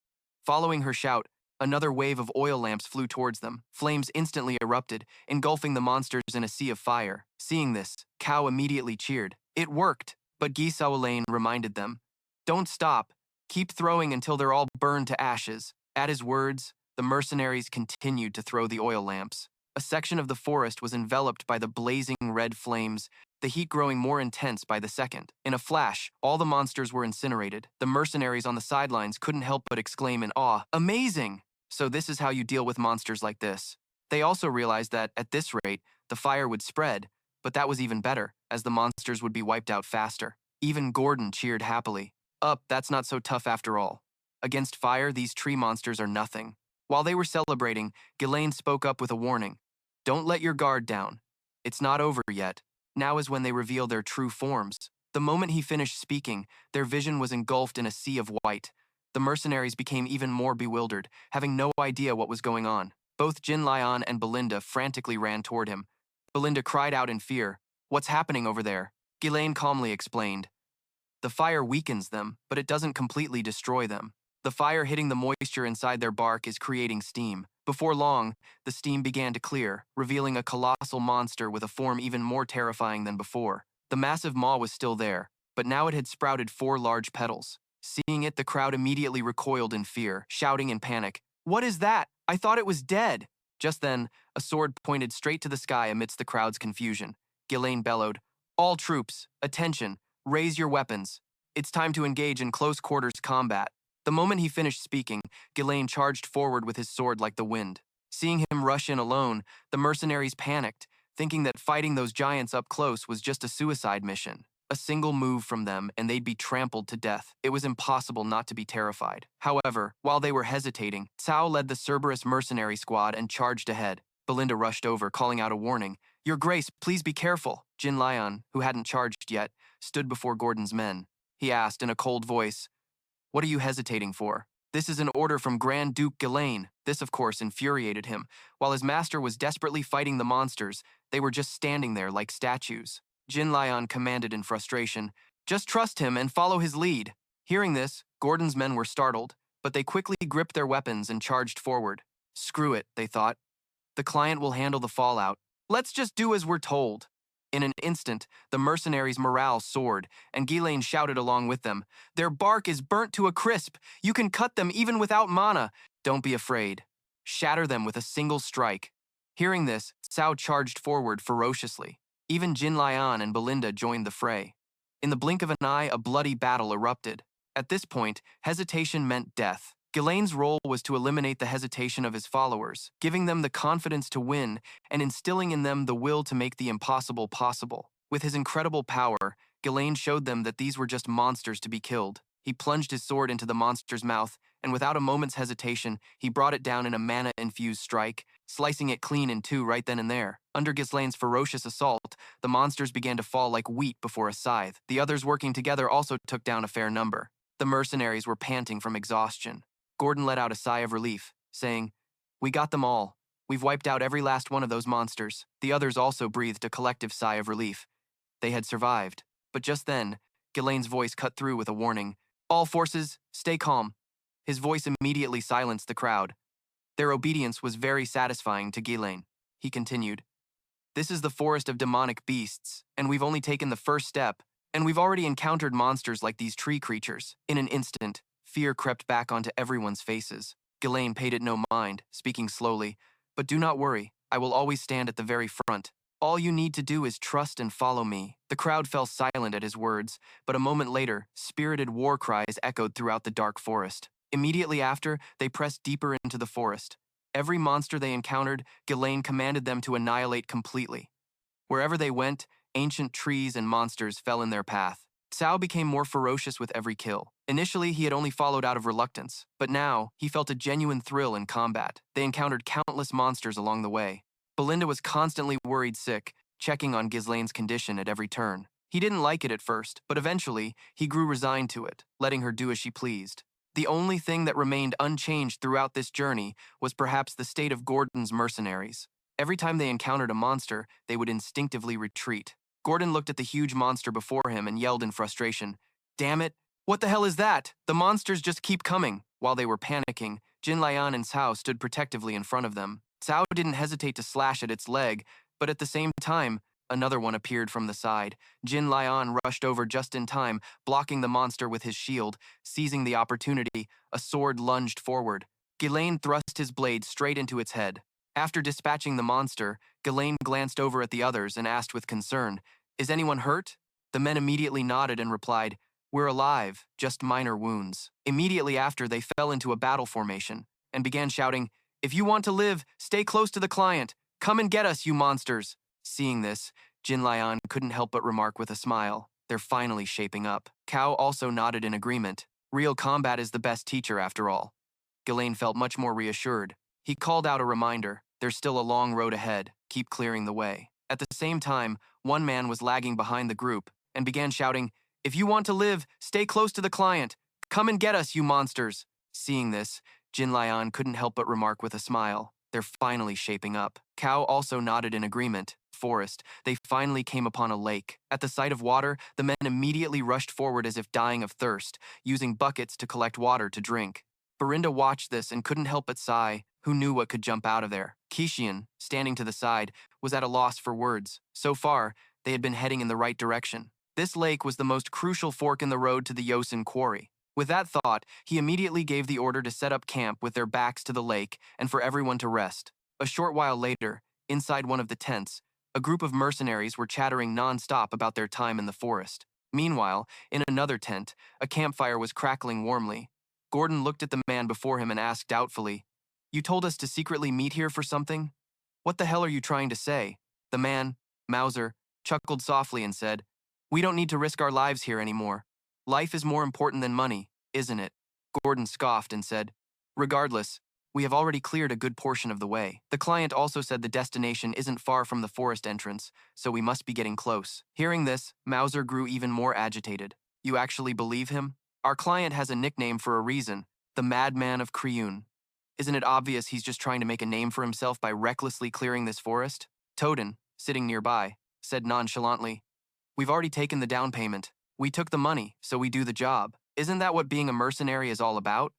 A: Following her shout, another wave of oil lamps flew towards them. Flames instantly erupted, engulfing the monsters in a sea of fire. Seeing this, Cao immediately cheered. It worked, but Ghislain reminded them, "Don't stop. Keep throwing until they're all burned to ashes." At his words, the mercenaries continued to throw the oil lamps. A section of the forest was enveloped by the blazing red flames, the heat growing more intense by the second. In a flash, all the monsters were incinerated. The mercenaries on the sidelines couldn't help but exclaim in awe, "Amazing!" So this is how you deal with monsters like this. They also realized that, at this rate, the fire would spread, but that was even better, as the monsters would be wiped out faster. Even Gordon cheered happily. Up, that's not so tough after all. Against fire, these tree monsters are nothing. While they were celebrating, Ghislain spoke up with a warning. Don't let your guard down. It's not over yet. Now is when they reveal their true forms. The moment he finished speaking, their vision was engulfed in a sea of white. The mercenaries became even more bewildered, having no idea what was going on. Both Ghislain and Belinda frantically ran toward him. Belinda cried out in fear. What's happening over there? Ghislain calmly explained. The fire weakens them, but it doesn't completely destroy them. The fire hitting the moisture inside their bark is creating steam. Before long, the steam began to clear, revealing a colossal monster with a form even more terrifying than before. The massive maw was still there, but now it had sprouted 4 large petals. Seeing it, the crowd immediately recoiled in fear, shouting in panic, "What is that? I thought it was dead!" Just then, a sword pointed straight to the sky amidst the crowd's confusion. Ghislain bellowed, "All troops, attention, raise your weapons. It's time to engage in close quarters combat." The moment he finished speaking, Ghislain charged forward with his sword like the wind. Seeing him rush in alone, the mercenaries panicked, thinking that fighting those giants up close was just a suicide mission. A single move from them and they'd be trampled to death. It was impossible not to be terrified. However, while they were hesitating, Cao led the Cerberus mercenary squad and charged ahead. Belinda rushed over, calling out a warning. "Your Grace, please be careful." Ghislain, who hadn't charged yet, stood before Gordon's men. He asked in a cold voice, "What are you hesitating for?" "This is an order from Grand Duke Ghislain." This, of course, infuriated him. While his master was desperately fighting the monsters, they were just standing there like statues. Ghislain commanded in frustration, "Just trust him and follow his lead." Hearing this, Gordon's men were startled, but they quickly gripped their weapons and charged forward. Screw it, they thought. The client will handle the fallout. Let's just do as we're told. In an instant, the mercenaries' morale soared, and Ghislain shouted along with them, "Their bark is burnt to a crisp. You can cut them even without mana. Don't be afraid. Shatter them with a single strike." Hearing this, Cao charged forward ferociously. Even Ghislain and Belinda joined the fray. In the blink of an eye, a bloody battle erupted. At this point, hesitation meant death. Ghislain's role was to eliminate the hesitation of his followers, giving them the confidence to win and instilling in them the will to make the impossible possible. With his incredible power, Ghislain showed them that these were just monsters to be killed. He plunged his sword into the monster's mouth, and without a moment's hesitation, he brought it down in a mana-infused strike, slicing it clean in 2 right then and there. Under Ghislain's ferocious assault, the monsters began to fall like wheat before a scythe. The others working together also took down a fair number. The mercenaries were panting from exhaustion. Gordon let out a sigh of relief, saying, "We got them all. We've wiped out every last one of those monsters." The others also breathed a collective sigh of relief. They had survived. But just then, Ghislain's voice cut through with a warning. "All forces, stay calm." His voice immediately silenced the crowd. Their obedience was very satisfying to Ghislain. He continued, "This is the forest of demonic beasts, and we've only taken the first step, and we've already encountered monsters like these tree creatures." In an instant, fear crept back onto everyone's faces. Ghislain paid it no mind, speaking slowly, "But do not worry, I will always stand at the very front. All you need to do is trust and follow me." The crowd fell silent at his words, but a moment later, spirited war cries echoed throughout the dark forest. Immediately after, they pressed deeper into the forest. Every monster they encountered, Ghislain commanded them to annihilate completely. Wherever they went, ancient trees and monsters fell in their path. Cao became more ferocious with every kill. Initially, he had only followed out of reluctance, but now he felt a genuine thrill in combat. They encountered countless monsters along the way. Belinda was constantly worried sick, checking on Ghislain's condition at every turn. He didn't like it at first, but eventually, he grew resigned to it, letting her do as she pleased. The only thing that remained unchanged throughout this journey was perhaps the state of Gordon's mercenaries. Every time they encountered a monster, they would instinctively retreat. Gordon looked at the huge monster before him and yelled in frustration, "Damn it! What the hell is that? The monsters just keep coming." While they were panicking, Ghislain and Cao stood protectively in front of them. Cao didn't hesitate to slash at its leg, but at the same time, another one appeared from the side. Ghislain rushed over just in time, blocking the monster with his shield. Seizing the opportunity, a sword lunged forward. Ghislain thrust his blade straight into its head. After dispatching the monster, Ghislain glanced over at the others and asked with concern, "Is anyone hurt?" The men immediately nodded and replied, "We're alive, just minor wounds." Immediately after, they fell into a battle formation and began shouting, "If you want to live, stay close to the client. Come and get us, you monsters." Seeing this, Ghislain couldn't help but remark with a smile. They're finally shaping up. Cao also nodded in agreement. Real combat is the best teacher after all. Ghislain felt much more reassured. He called out a reminder. There's still a long road ahead. Keep clearing the way. At the same time, one man was lagging behind the group and began shouting, "If you want to live, stay close to the client. Come and get us, you monsters." Seeing this, Ghislain couldn't help but remark with a smile. They're finally shaping up. Cao also nodded in agreement. Forest, they finally came upon a lake. At the sight of water, the men immediately rushed forward as if dying of thirst, using buckets to collect water to drink. Belinda watched this and couldn't help but sigh. Who knew what could jump out of there? Kishian, standing to the side, was at a loss for words. So far, they had been heading in the right direction. This lake was the most crucial fork in the road to the Yosin quarry. With that thought, he immediately gave the order to set up camp with their backs to the lake and for everyone to rest. A short while later, inside one of the tents, a group of mercenaries were chattering non-stop about their time in the forest. Meanwhile, in another tent, a campfire was crackling warmly. Gordon looked at the man before him and asked doubtfully, "You told us to secretly meet here for something? What the hell are you trying to say?" The man, Mauser, chuckled softly and said, "We don't need to risk our lives here anymore. Life is more important than money, isn't it?" Gordon scoffed and said, "Regardless, we have already cleared a good portion of the way. The client also said the destination isn't far from the forest entrance, so we must be getting close." Hearing this, Mauser grew even more agitated. "You actually believe him? Our client has a nickname for a reason, the Madman of Criyun. Isn't it obvious he's just trying to make a name for himself by recklessly clearing this forest?" Toden, sitting nearby, said nonchalantly, "We've already taken the down payment. We took the money, so we do the job. Isn't that what being a mercenary is all about?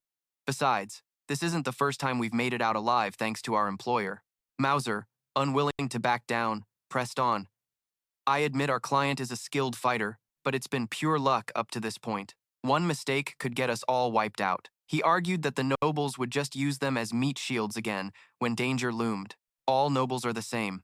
A: Besides, this isn't the first time we've made it out alive thanks to our employer." Mauser, unwilling to back down, pressed on. "I admit our client is a skilled fighter, but it's been pure luck up to this point. One mistake could get us all wiped out." He argued that the nobles would just use them as meat shields again when danger loomed. All nobles are the same.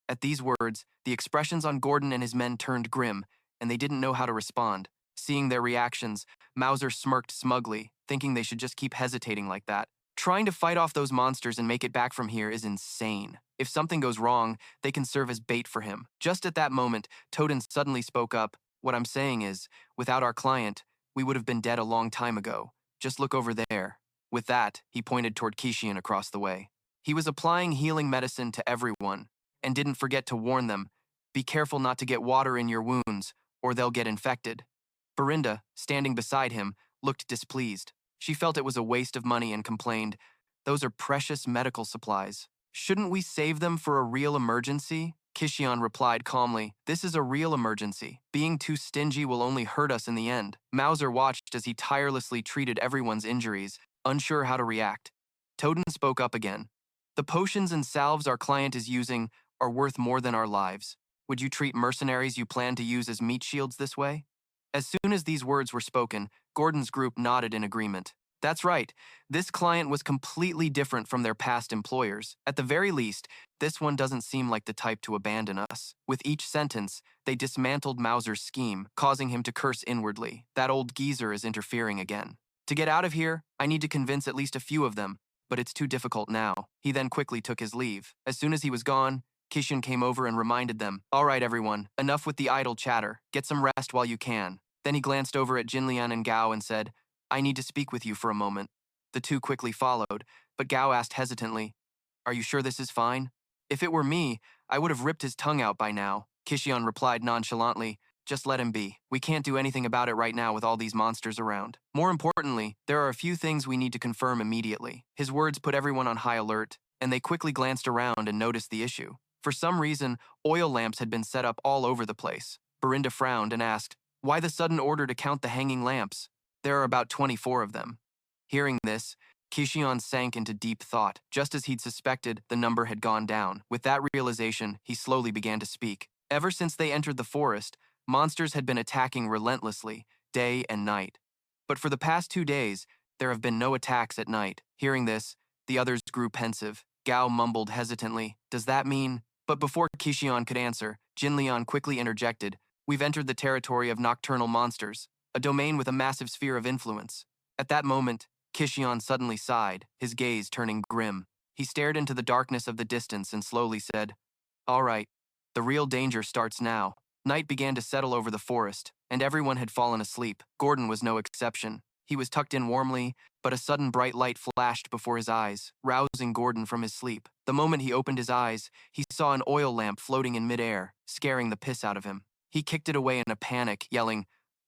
A: At these words, the expressions on Gordon and his men turned grim, and they didn't know how to respond. Seeing their reactions, Mauser smirked smugly, thinking they should just keep hesitating like that. Trying to fight off those monsters and make it back from here is insane. If something goes wrong, they can serve as bait for him. Just at that moment, Toden suddenly spoke up. "What I'm saying is, without our client, we would have been dead a long time ago. Just look over there." With that, he pointed toward Kishian across the way. He was applying healing medicine to everyone, and didn't forget to warn them, "Be careful not to get water in your wounds, or they'll get infected." Belinda, standing beside him, looked displeased. She felt it was a waste of money and complained, "Those are precious medical supplies. Shouldn't we save them for a real emergency?" Kishian replied calmly, "This is a real emergency. Being too stingy will only hurt us in the end." Mauser watched as he tirelessly treated everyone's injuries, unsure how to react. Toden spoke up again. "The potions and salves our client is using are worth more than our lives. Would you treat mercenaries you plan to use as meat shields this way?" As soon as these words were spoken, Gordon's group nodded in agreement. That's right, this client was completely different from their past employers. At the very least, this one doesn't seem like the type to abandon us. With each sentence, they dismantled Mauser's scheme, causing him to curse inwardly. That old geezer is interfering again. To get out of here, I need to convince at least a few of them, but it's too difficult now. He then quickly took his leave. As soon as he was gone, Kishin came over and reminded them, "All right, everyone, enough with the idle chatter. Get some rest while you can." Then he glanced over at Jinlian and Gao and said, "I need to speak with you for a moment." The two quickly followed, but Gao asked hesitantly, "Are you sure this is fine?" "If it were me, I would have ripped his tongue out by now." Kishion replied nonchalantly, "Just let him be. We can't do anything about it right now with all these monsters around. More importantly, there are a few things we need to confirm immediately." His words put everyone on high alert, and they quickly glanced around and noticed the issue. For some reason, oil lamps had been set up all over the place. Belinda frowned and asked, "Why the sudden order to count the hanging lamps? There are about 24 of them." Hearing this, Kishion sank into deep thought. Just as he'd suspected, the number had gone down. With that realization, he slowly began to speak. Ever since they entered the forest, monsters had been attacking relentlessly, day and night. But for the past 2 days, there have been no attacks at night. Hearing this, the others grew pensive. Gao mumbled hesitantly, "Does that mean?" But before Kishion could answer, Jinlian quickly interjected, "We've entered the territory of nocturnal monsters, a domain with a massive sphere of influence." At that moment, Kishion suddenly sighed, his gaze turning grim. He stared into the darkness of the distance and slowly said, "All right, The real danger starts now. Night began to settle over the forest, and everyone had fallen asleep. Gordon was no exception. He was tucked in warmly, but a sudden bright light flashed before his eyes, rousing Gordon from his sleep. The moment he opened his eyes, he saw an oil lamp floating in midair, scaring the piss out of him. He kicked it away in a panic, yelling,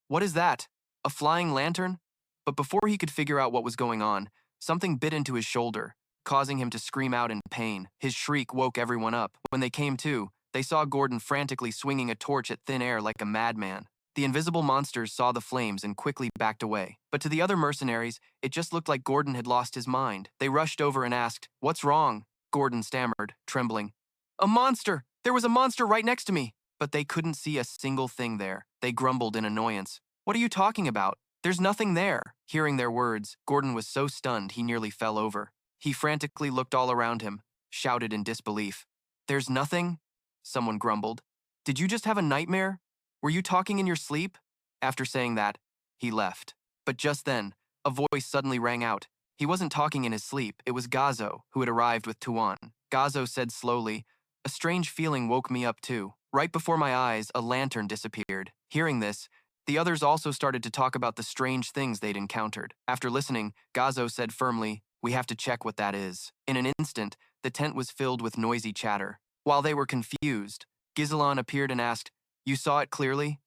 A: "What is that? A flying lantern?" But before he could figure out what was going on, something bit into his shoulder, causing him to scream out in pain. His shriek woke everyone up. When they came to, they saw Gordon frantically swinging a torch at thin air like a madman. The invisible monsters saw the flames and quickly backed away. But to the other mercenaries, it just looked like Gordon had lost his mind. They rushed over and asked, "What's wrong?" Gordon stammered, trembling. "A monster! There was a monster right next to me!" But they couldn't see a single thing there. They grumbled in annoyance. "What are you talking about? There's nothing there." Hearing their words, Gordon was so stunned he nearly fell over. He frantically looked all around him, shouted in disbelief. "There's nothing?" Someone grumbled. "Did you just have a nightmare? Were you talking in your sleep?" After saying that, he left. But just then, a voice suddenly rang out. He wasn't talking in his sleep. It was Gazo, who had arrived with Tuan. Gazo said slowly, "A strange feeling woke me up too. Right before my eyes, a lantern disappeared." Hearing this, the others also started to talk about the strange things they'd encountered. After listening, Gazo said firmly, "We have to check what that is." In an instant, the tent was filled with noisy chatter. While they were confused, Ghislain appeared and asked, "You saw it clearly?"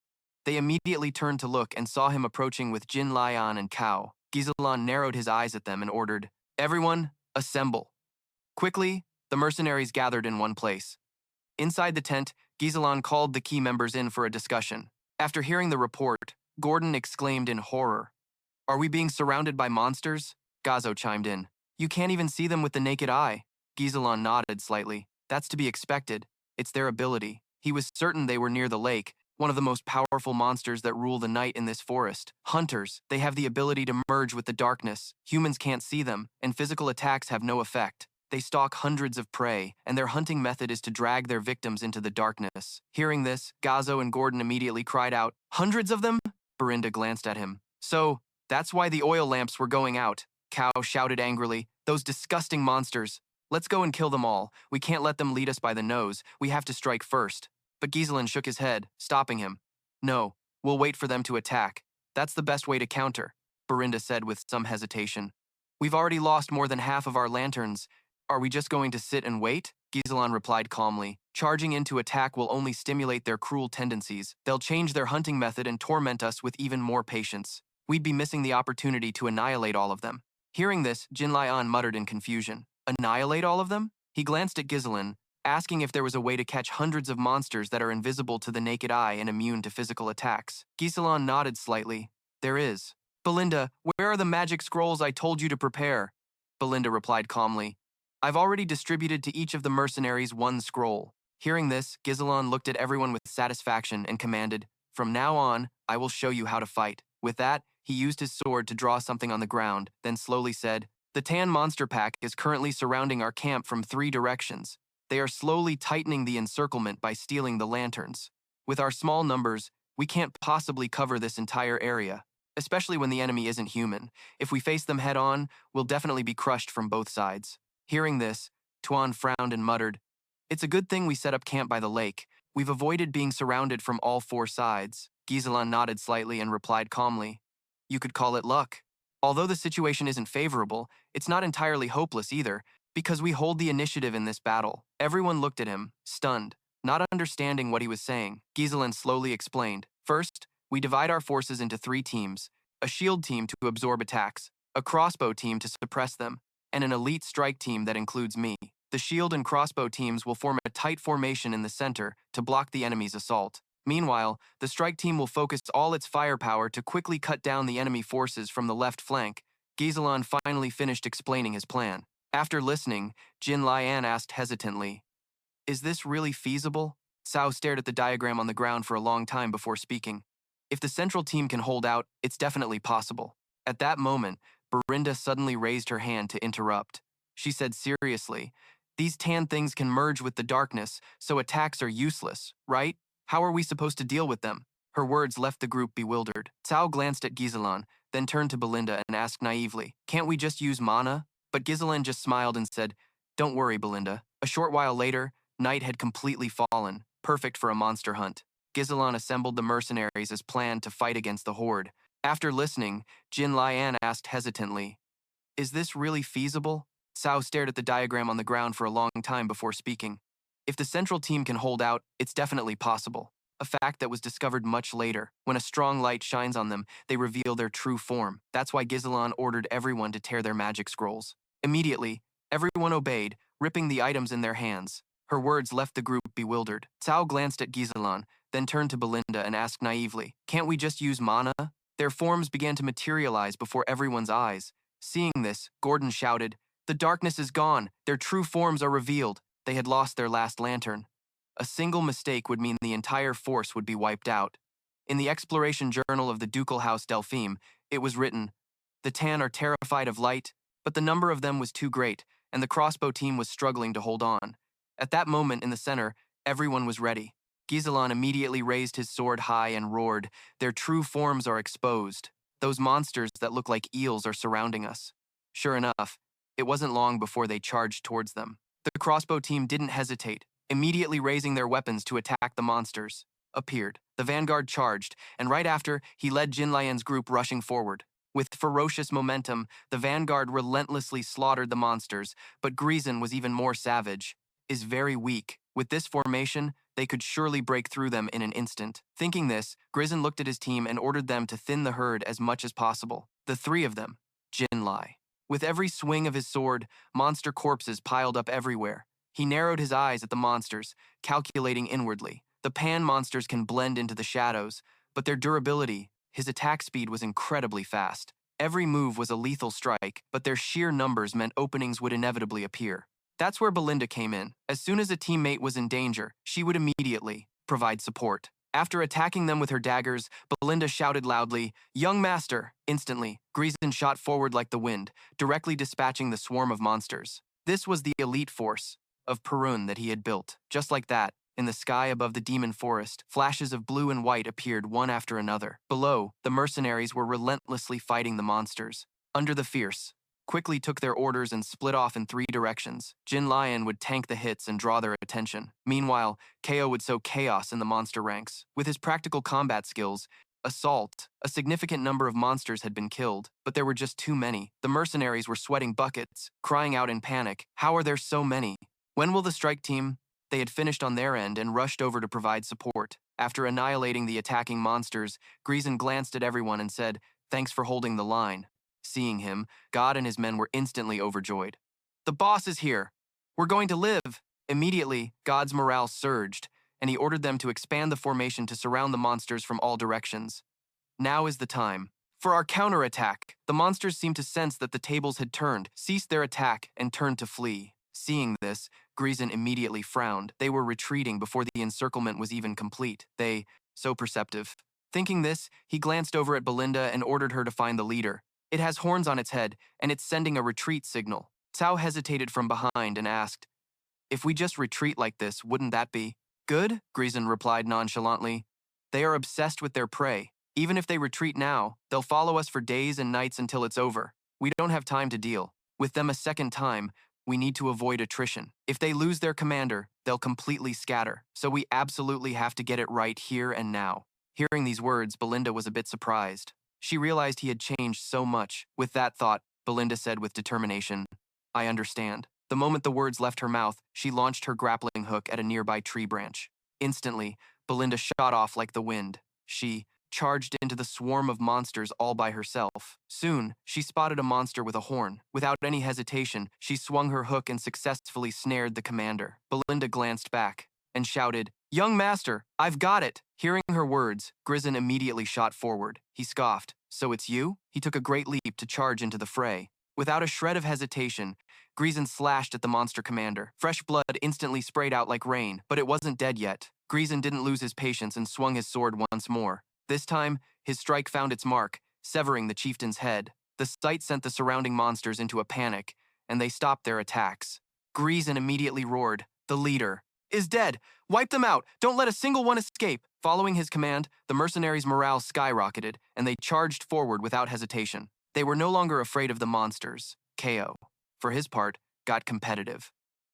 A: They immediately turned to look and saw him approaching with Ghislain and Cao. Ghislain narrowed his eyes at them and ordered, "Everyone, assemble." Quickly, the mercenaries gathered in one place. Inside the tent, Ghislain called the key members in for a discussion. After hearing the report, Gordon exclaimed in horror, "Are we being surrounded by monsters?" Gazo chimed in, "You can't even see them with the naked eye." Ghislain nodded slightly. "That's to be expected. It's their ability." He was certain they were near the lake, one of the most powerful monsters that rule the night in this forest. Hunters, they have the ability to merge with the darkness. Humans can't see them, and physical attacks have no effect. They stalk hundreds of prey, and their hunting method is to drag their victims into the darkness. Hearing this, Gazo and Gordon immediately cried out, "Hundreds of them?" Belinda glanced at him. "So, that's why the oil lamps were going out." Cao shouted angrily, "Those disgusting monsters. Let's go and kill them all. We can't let them lead us by the nose. We have to strike first." But Ghislain shook his head, stopping him. "No, we'll wait for them to attack. That's the best way to counter," Belinda said with some hesitation. "We've already lost more than half of our lanterns. Are we just going to sit and wait?" Ghislain replied calmly. "Charging in to attack will only stimulate their cruel tendencies. They'll change their hunting method and torment us with even more patience. We'd be missing the opportunity to annihilate all of them." Hearing this, Ghislain muttered in confusion. "Annihilate all of them?" He glanced at Ghislain, asking if there was a way to catch hundreds of monsters that are invisible to the naked eye and immune to physical attacks. Ghislain nodded slightly. "There is." "Belinda, where are the magic scrolls I told you to prepare?" Belinda replied calmly, "I've already distributed to each of the mercenaries one scroll." Hearing this, Ghislain looked at everyone with satisfaction and commanded, "From now on, I will show you how to fight." With that, he used his sword to draw something on the ground, then slowly said, "The Tan monster pack is currently surrounding our camp from 3 directions. They are slowly tightening the encirclement by stealing the lanterns. With our small numbers, we can't possibly cover this entire area, especially when the enemy isn't human. If we face them head-on, we'll definitely be crushed from both sides." Hearing this, Tuan frowned and muttered, "It's a good thing we set up camp by the lake. We've avoided being surrounded from all 4 sides." Ghislain nodded slightly and replied calmly, "You could call it luck. Although the situation isn't favorable, it's not entirely hopeless either, because we hold the initiative in this battle." Everyone looked at him, stunned, not understanding what he was saying. Ghislain slowly explained, "First, we divide our forces into 3 teams, a shield team to absorb attacks, a crossbow team to suppress them, and an elite strike team that includes me. The shield and crossbow teams will form a tight formation in the center to block the enemy's assault. Meanwhile, the strike team will focus all its firepower to quickly cut down the enemy forces from the left flank." Ghislain finally finished explaining his plan. After listening, Ghislain asked hesitantly, "Is this really feasible?" Cao stared at the diagram on the ground for a long time before speaking. "If the central team can hold out, it's definitely possible." At that moment, Belinda suddenly raised her hand to interrupt. She said seriously, "These tan things can merge with the darkness, so attacks are useless, right? How are we supposed to deal with them?" Her words left the group bewildered. Cao glanced at Ghislain, then turned to Belinda and asked naively, "Can't we just use mana?" But Ghislain just smiled and said, "Don't worry, Belinda." A short while later, night had completely fallen. perfect for a monster hunt. Ghislain assembled the mercenaries as planned to fight against the horde. After listening, Ghislain asked hesitantly, "Is this really feasible?" Cao stared at the diagram on the ground for a long time before speaking. "If the central team can hold out, it's definitely possible." A fact that was discovered much later. When a strong light shines on them, they reveal their true form. That's why Ghislain ordered everyone to tear their magic scrolls. Immediately, everyone obeyed, ripping the items in their hands. Her words left the group bewildered. Cao glanced at Ghislain, then turned to Belinda and asked naively, "Can't we just use mana?" Their forms began to materialize before everyone's eyes. Seeing this, Gordon shouted, "The darkness is gone. Their true forms are revealed." They had lost their last lantern. A single mistake would mean the entire force would be wiped out. In the exploration journal of the ducal house Delphine, it was written, "The Tan are terrified of light, but the number of them was too great, and the crossbow team was struggling to hold on." At that moment in the center, everyone was ready. Ghislain immediately raised his sword high and roared, "Their true forms are exposed. Those monsters that look like eels are surrounding us." Sure enough, it wasn't long before they charged towards them. The crossbow team didn't hesitate, immediately raising their weapons to attack the monsters. Appeared. The vanguard charged, and right after, he led Ghislain's group rushing forward. With ferocious momentum, the vanguard relentlessly slaughtered the monsters, but Ghislain was even more savage. "Is very weak. With this formation, they could surely break through them in an instant." Thinking this, Ghislain looked at his team and ordered them to thin the herd as much as possible. The three of them, Ghislain. With every swing of his sword, monster corpses piled up everywhere. He narrowed his eyes at the monsters, calculating inwardly. The pan monsters can blend into the shadows, but their durability, his attack speed was incredibly fast. Every move was a lethal strike, but their sheer numbers meant openings would inevitably appear. That's where Belinda came in. As soon as a teammate was in danger, she would immediately provide support. After attacking them with her daggers, Belinda shouted loudly, "Young master!" Instantly, Ghislain shot forward like the wind, directly dispatching the swarm of monsters. This was the elite force of Yrun that he had built. Just like that, in the sky above the demon forest, flashes of blue and white appeared one after another. Below, the mercenaries were relentlessly fighting the monsters. Under the fierce, quickly took their orders and split off in three directions. Ghislain would tank the hits and draw their attention. Meanwhile, Ko would sow chaos in the monster ranks. With his practical combat skills, assault, a significant number of monsters had been killed, but there were just too many. The mercenaries were sweating buckets, crying out in panic, "How are there so many? When will the strike team?" They had finished on their end and rushed over to provide support. After annihilating the attacking monsters, Ghislain glanced at everyone and said, "Thanks for holding the line." Seeing him, God and his men were instantly overjoyed. "The boss is here! We're going to live!" Immediately, God's morale surged, and he ordered them to expand the formation to surround the monsters from all directions. "Now is the time. For our counterattack!" The monsters seemed to sense that the tables had turned, ceased their attack, and turned to flee. Seeing this, Ghislain immediately frowned. They were retreating before the encirclement was even complete. They, so perceptive. Thinking this, he glanced over at Belinda and ordered her to find the leader. "It has horns on its head, and it's sending a retreat signal." Cao hesitated from behind and asked, "If we just retreat like this, wouldn't that be good?" Ghislain replied nonchalantly, "They are obsessed with their prey. Even if they retreat now, they'll follow us for days and nights until it's over. We don't have time to deal with them a second time. We need to avoid attrition. If they lose their commander, they'll completely scatter. So we absolutely have to get it right here and now." Hearing these words, Belinda was a bit surprised. She realized he had changed so much. With that thought, Belinda said with determination, "I understand." The moment the words left her mouth, she launched her grappling hook at a nearby tree branch. Instantly, Belinda shot off like the wind. She charged into the swarm of monsters all by herself. Soon, she spotted a monster with a horn. Without any hesitation, she swung her hook and successfully snared the commander. Belinda glanced back and shouted, "Young master, I've got it!" Hearing her words, Ghislain immediately shot forward. He scoffed, "So it's you?" He took a great leap to charge into the fray. Without a shred of hesitation, Ghislain slashed at the monster commander. Fresh blood instantly sprayed out like rain, but it wasn't dead yet. Ghislain didn't lose his patience and swung his sword once more. This time, his strike found its mark, severing the chieftain's head. The sight sent the surrounding monsters into a panic, and they stopped their attacks. Ghislain immediately roared, "The leader is dead! Wipe them out! Don't let a single one escape!" Following his command, the mercenaries' morale skyrocketed, and they charged forward without hesitation. They were no longer afraid of the monsters. Ko, for his part, got competitive.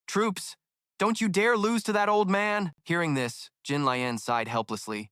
A: "Troops, Don't you dare lose to that old man! Hearing this, Ghislain sighed helplessly.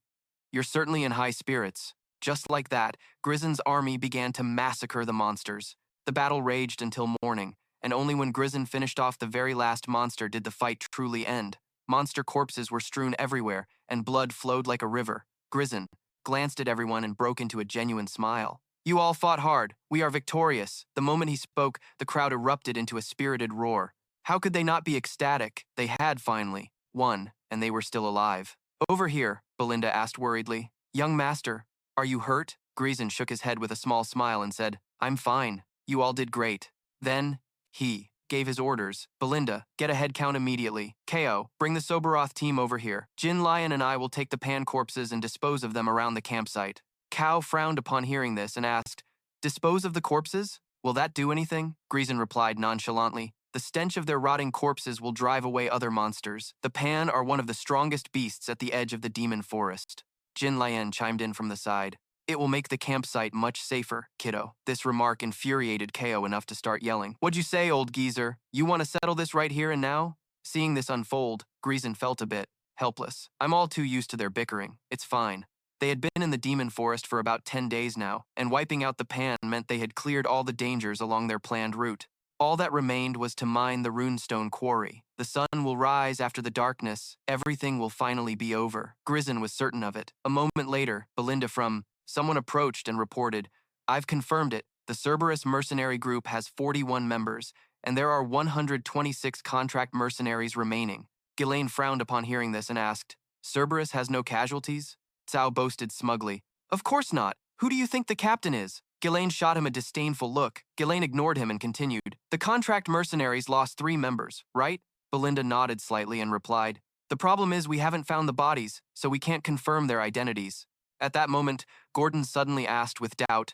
A: You're certainly in high spirits. Just like that, Ghislain's army began to massacre the monsters. The battle raged until morning, and only when Ghislain finished off the very last monster did the fight truly end. Monster corpses were strewn everywhere, and blood flowed like a river. Ghislain glanced at everyone and broke into a genuine smile. You all fought hard. We are victorious. The moment he spoke, the crowd erupted into a spirited roar. How could they not be ecstatic? They had finally won, and they were still alive. Over here, Belinda asked worriedly. Young master, are you hurt? Ghislain shook his head with a small smile and said, I'm fine. You all did great. Then, he gave his orders. Belinda, get a head count immediately. KO, bring the Soberoth team over here. Ghislain and I will take the pan corpses and dispose of them around the campsite. Cao frowned upon hearing this and asked, Dispose of the corpses? Will that do anything? Ghislain replied nonchalantly. The stench of their rotting corpses will drive away other monsters. The pan are one of the strongest beasts at the edge of the demon forest. Ghislain chimed in from the side. It will make the campsite much safer, kiddo. This remark infuriated Ko enough to start yelling. What'd you say, old geezer? You want to settle this right here and now? Seeing this unfold, Ghislain felt a bit helpless. I'm all too used to their bickering. It's fine. They had been in the demon forest for about 10 days now, and wiping out the pan meant they had cleared all the dangers along their planned route. All that remained was to mine the runestone quarry. The sun will rise after the darkness. Everything will finally be over. Ghislain was certain of it. A moment later, Belinda from someone approached and reported, I've confirmed it. The Cerberus mercenary group has 41 members, and there are 126 contract mercenaries remaining. Ghislain frowned upon hearing this and asked, Cerberus has no casualties? Cao boasted smugly, Of course not. Who do you think the captain is? Ghislain shot him a disdainful look. Ghislain ignored him and continued, The contract mercenaries lost 3 members, right? Belinda nodded slightly and replied, The problem is we haven't found the bodies, so we can't confirm their identities. At that moment, Gordon suddenly asked with doubt,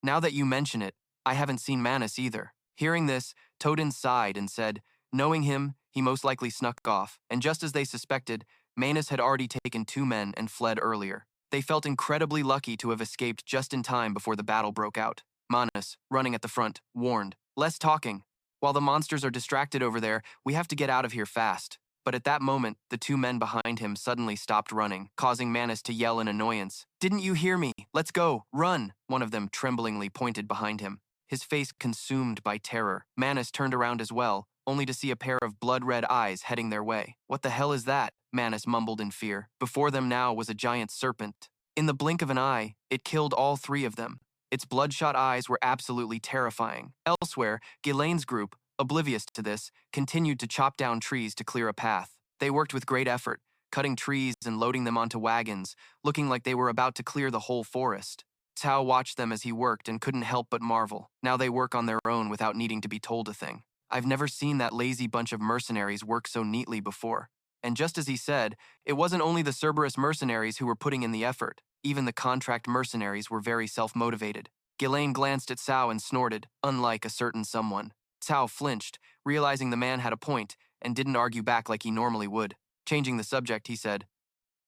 A: Now that you mention it, I haven't seen Manus either. Hearing this, Todin sighed and said, Knowing him, he most likely snuck off, and just as they suspected, Manus had already taken 2 men and fled earlier. They felt incredibly lucky to have escaped just in time before the battle broke out. Manus, running at the front, warned, Less talking. While the monsters are distracted over there, we have to get out of here fast. But at that moment, the 2 men behind him suddenly stopped running, causing Manus to yell in annoyance. Didn't you hear me? Let's go, run! One of them tremblingly pointed behind him, his face consumed by terror. Manus turned around as well, only to see a pair of blood-red eyes heading their way. What the hell is that? Manus mumbled in fear. Before them now was a giant serpent. In the blink of an eye, it killed all 3 of them. Its bloodshot eyes were absolutely terrifying. Elsewhere, Ghislain's group, oblivious to this, continued to chop down trees to clear a path. They worked with great effort, cutting trees and loading them onto wagons, looking like they were about to clear the whole forest. Cao watched them as he worked and couldn't help but marvel. Now they work on their own without needing to be told a thing. I've never seen that lazy bunch of mercenaries work so neatly before. And just as he said, it wasn't only the Cerberus mercenaries who were putting in the effort. Even the contract mercenaries were very self-motivated. Ghislain glanced at Cao and snorted, unlike a certain someone. Cao flinched, realizing the man had a point, and didn't argue back like he normally would. Changing the subject, he said,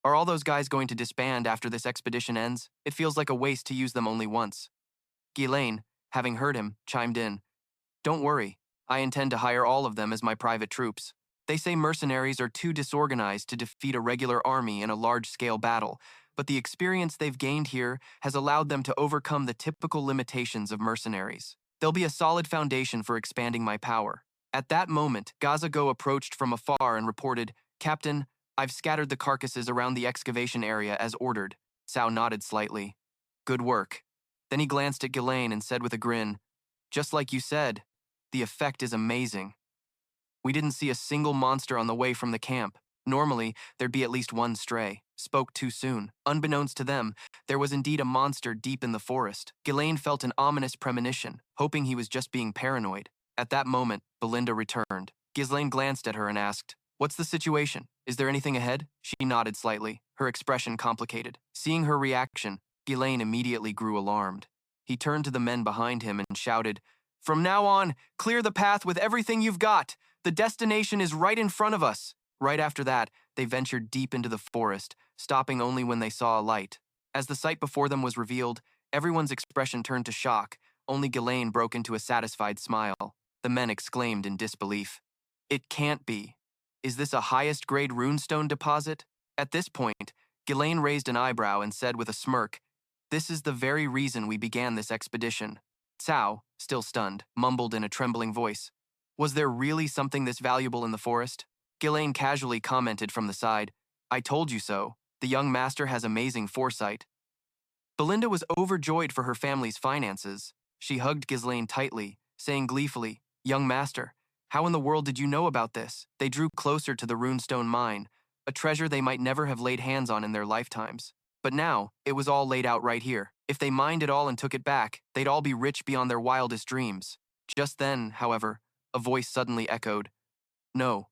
A: Are all those guys going to disband after this expedition ends? It feels like a waste to use them only once. Ghislain, having heard him, chimed in, Don't worry, I intend to hire all of them as my private troops. They say mercenaries are too disorganized to defeat a regular army in a large-scale battle, but the experience they've gained here has allowed them to overcome the typical limitations of mercenaries. They'll be a solid foundation for expanding my power. At that moment, Gazago approached from afar and reported, Captain, I've scattered the carcasses around the excavation area as ordered. Cao nodded slightly. Good work. Then he glanced at Ghislain and said with a grin, Just like you said, the effect is amazing. We didn't see a single monster on the way from the camp. Normally, there'd be at least one stray. Spoke too soon. Unbeknownst to them, there was indeed a monster deep in the forest. Ghislain felt an ominous premonition, hoping he was just being paranoid. At that moment, Belinda returned. Ghislain glanced at her and asked, What's the situation? Is there anything ahead? She nodded slightly, her expression complicated. Seeing her reaction, Ghislain immediately grew alarmed. He turned to the men behind him and shouted, From now on, clear the path with everything you've got. The destination is right in front of us. Right after that, they ventured deep into the forest, stopping only when they saw a light. As the sight before them was revealed, everyone's expression turned to shock. Only Ghislain broke into a satisfied smile. The men exclaimed in disbelief. It can't be. Is this a highest grade runestone deposit? At this point, Ghislain raised an eyebrow and said with a smirk, "This is the very reason we began this expedition." Cao, still stunned, mumbled in a trembling voice, "Was there really something this valuable in the forest?" Ghislain casually commented from the side, "I told you so. The young master has amazing foresight." Belinda was overjoyed for her family's finances. She hugged Ghislain tightly, saying gleefully, "Young master, how in the world did you know about this?" They drew closer to the runestone mine, a treasure they might never have laid hands on in their lifetimes. But now, it was all laid out right here. If they mined it all and took it back, they'd all be rich beyond their wildest dreams. Just then, however, a voice suddenly echoed, "No,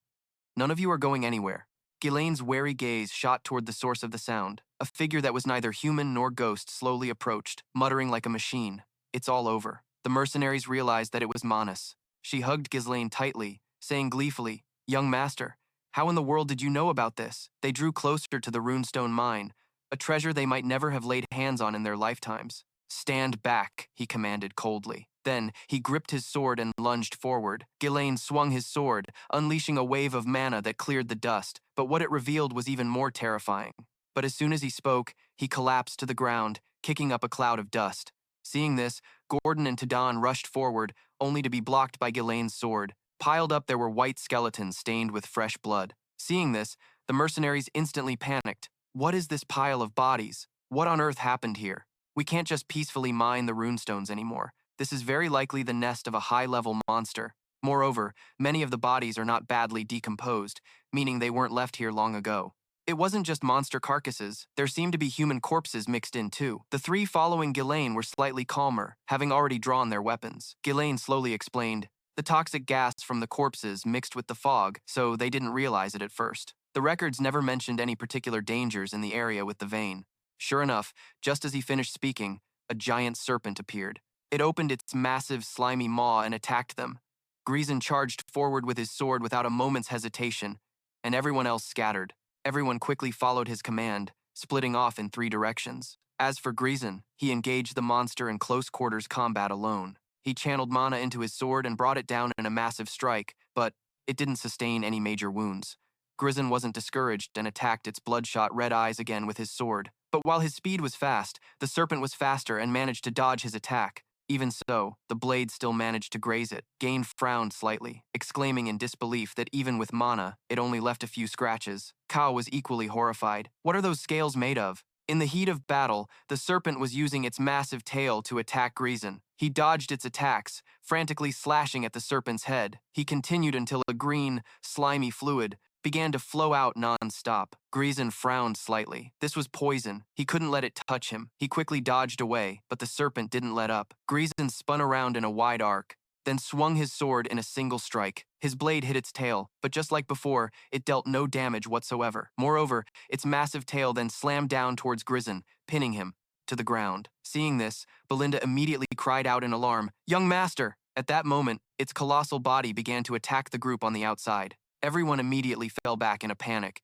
A: none of you are going anywhere." Ghislain's wary gaze shot toward the source of the sound. A figure that was neither human nor ghost slowly approached, muttering like a machine, "It's all over." The mercenaries realized that it was Manus. She hugged Ghislain tightly, saying gleefully, "Young master, how in the world did you know about this?" They drew closer to the runestone mine, a treasure they might never have laid hands on in their lifetimes. "Stand back," he commanded coldly. Then, he gripped his sword and lunged forward. Ghislain swung his sword, unleashing a wave of mana that cleared the dust, but what it revealed was even more terrifying. But as soon as he spoke, he collapsed to the ground, kicking up a cloud of dust. Seeing this, Gordon and Tadan rushed forward, only to be blocked by Ghislain's sword. Piled up there were white skeletons stained with fresh blood. Seeing this, the mercenaries instantly panicked. "What is this pile of bodies? What on earth happened here? We can't just peacefully mine the runestones anymore. This is very likely the nest of a high-level monster. Moreover, many of the bodies are not badly decomposed, meaning they weren't left here long ago." It wasn't just monster carcasses, there seemed to be human corpses mixed in too. The three following Ghislain were slightly calmer, having already drawn their weapons. Ghislain slowly explained, "The toxic gas from the corpses mixed with the fog, so they didn't realize it at first. The records never mentioned any particular dangers in the area with the vein." Sure enough, just as he finished speaking, a giant serpent appeared. It opened its massive, slimy maw and attacked them. Ghislain charged forward with his sword without a moment's hesitation, and everyone else scattered. Everyone quickly followed his command, splitting off in 3 directions. As for Ghislain, he engaged the monster in close quarters combat alone. He channeled mana into his sword and brought it down in a massive strike, but it didn't sustain any major wounds. Ghislain wasn't discouraged and attacked its bloodshot red eyes again with his sword. But while his speed was fast, the serpent was faster and managed to dodge his attack. Even so, the blade still managed to graze it. Gain frowned slightly, exclaiming in disbelief that even with mana, it only left a few scratches. Kao was equally horrified. What are those scales made of? In the heat of battle, the serpent was using its massive tail to attack Ghislain. He dodged its attacks, frantically slashing at the serpent's head. He continued until a green, slimy fluid began to flow out non-stop. Ghislain frowned slightly. This was poison. He couldn't let it touch him. He quickly dodged away, but the serpent didn't let up. Ghislain spun around in a wide arc, then swung his sword in a single strike. His blade hit its tail, but just like before, it dealt no damage whatsoever. Moreover, its massive tail then slammed down towards Ghislain, pinning him to the ground. Seeing this, Belinda immediately cried out in alarm, "Young master!" At that moment, its colossal body began to attack the group on the outside. Everyone immediately fell back in a panic.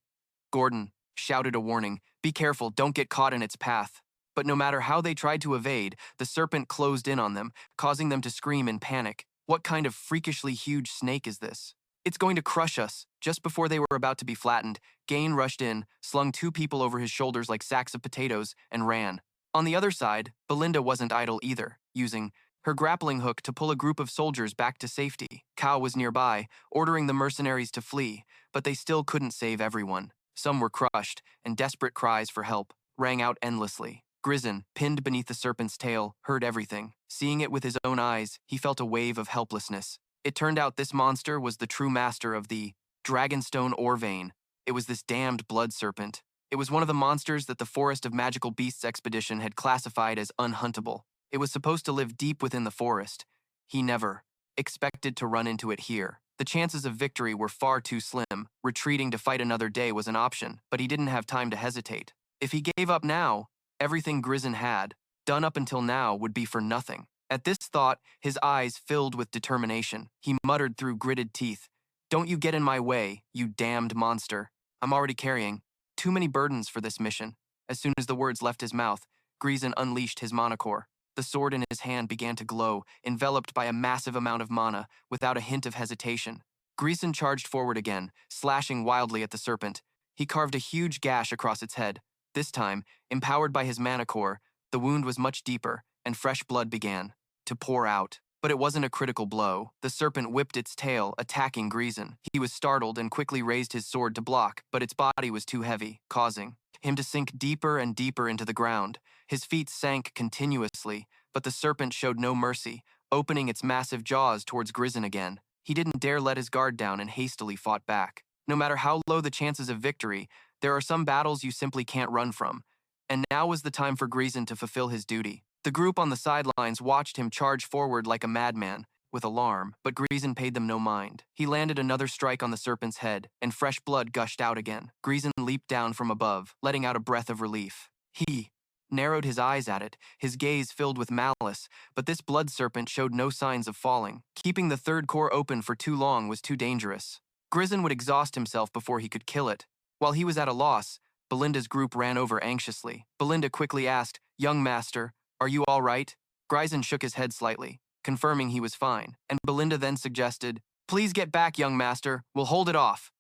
A: Gordon shouted a warning, "Be careful, don't get caught in its path." But no matter how they tried to evade, the serpent closed in on them, causing them to scream in panic. What kind of freakishly huge snake is this? "It's going to crush us." Just before they were about to be flattened, Gain rushed in, slung 2 people over his shoulders like sacks of potatoes, and ran. On the other side, Belinda wasn't idle either, using her grappling hook to pull a group of soldiers back to safety. Kao was nearby, ordering the mercenaries to flee, but they still couldn't save everyone. Some were crushed, and desperate cries for help rang out endlessly. Ghislain, pinned beneath the serpent's tail, heard everything. Seeing it with his own eyes, he felt a wave of helplessness. It turned out this monster was the true master of the Dragonstone ore vein. It was this damned blood serpent. It was one of the monsters that the Forest of Magical Beasts expedition had classified as unhuntable. It was supposed to live deep within the forest. He never expected to run into it here. The chances of victory were far too slim. Retreating to fight another day was an option, but he didn't have time to hesitate. If he gave up now, everything Ghislain had done up until now would be for nothing. At this thought, his eyes filled with determination. He muttered through gritted teeth, "Don't you get in my way, you damned monster. I'm already carrying too many burdens for this mission." As soon as the words left his mouth, Ghislain unleashed his monocore. The sword in his hand began to glow, enveloped by a massive amount of mana, without a hint of hesitation. Ghislain charged forward again, slashing wildly at the serpent. He carved a huge gash across its head. This time, empowered by his mana core, the wound was much deeper, and fresh blood began to pour out. But it wasn't a critical blow. The serpent whipped its tail, attacking Ghislain. He was startled and quickly raised his sword to block, but its body was too heavy, causing him to sink deeper and deeper into the ground. His feet sank continuously, but the serpent showed no mercy, opening its massive jaws towards Ghislain again. He didn't dare let his guard down and hastily fought back. No matter how low the chances of victory, there are some battles you simply can't run from, and now was the time for Ghislain to fulfill his duty. The group on the sidelines watched him charge forward like a madman, with alarm, but Ghislain paid them no mind. He landed another strike on the serpent's head, and fresh blood gushed out again. Ghislain leaped down from above, letting out a breath of relief. He narrowed his eyes at it, his gaze filled with malice, but this blood serpent showed no signs of falling. Keeping the third core open for too long was too dangerous. Ghislain would exhaust himself before he could kill it. While he was at a loss, Belinda's group ran over anxiously. Belinda quickly asked, "Young master, are you all right?" Ghislain shook his head slightly, confirming he was fine, and Belinda then suggested, "Please get back, young master, we'll hold it off."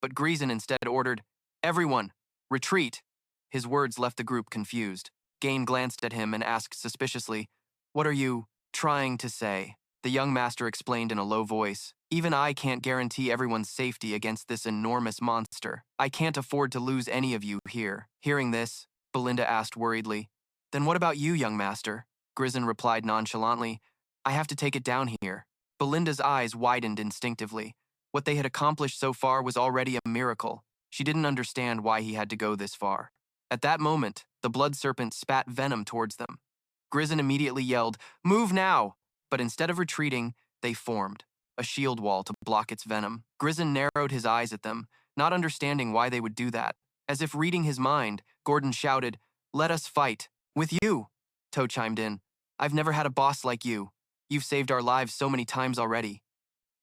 A: But Ghislain instead ordered, "Everyone, retreat." His words left the group confused. Gain glanced at him and asked suspiciously, "What are you trying to say?" The young master explained in a low voice, "Even I can't guarantee everyone's safety against this enormous monster. I can't afford to lose any of you here." Hearing this, Belinda asked worriedly, "Then what about you, young master?" Ghislain replied nonchalantly, "I have to take it down here." Belinda's eyes widened instinctively. What they had accomplished so far was already a miracle. She didn't understand why he had to go this far. At that moment, the blood serpent spat venom towards them. Ghislain immediately yelled, "Move now!" But instead of retreating, they formed a shield wall to block its venom. Ghislain narrowed his eyes at them, not understanding why they would do that. As if reading his mind, Gordon shouted, "Let us fight." "With you," Toe chimed in. "I've never had a boss like you. You've saved our lives so many times already."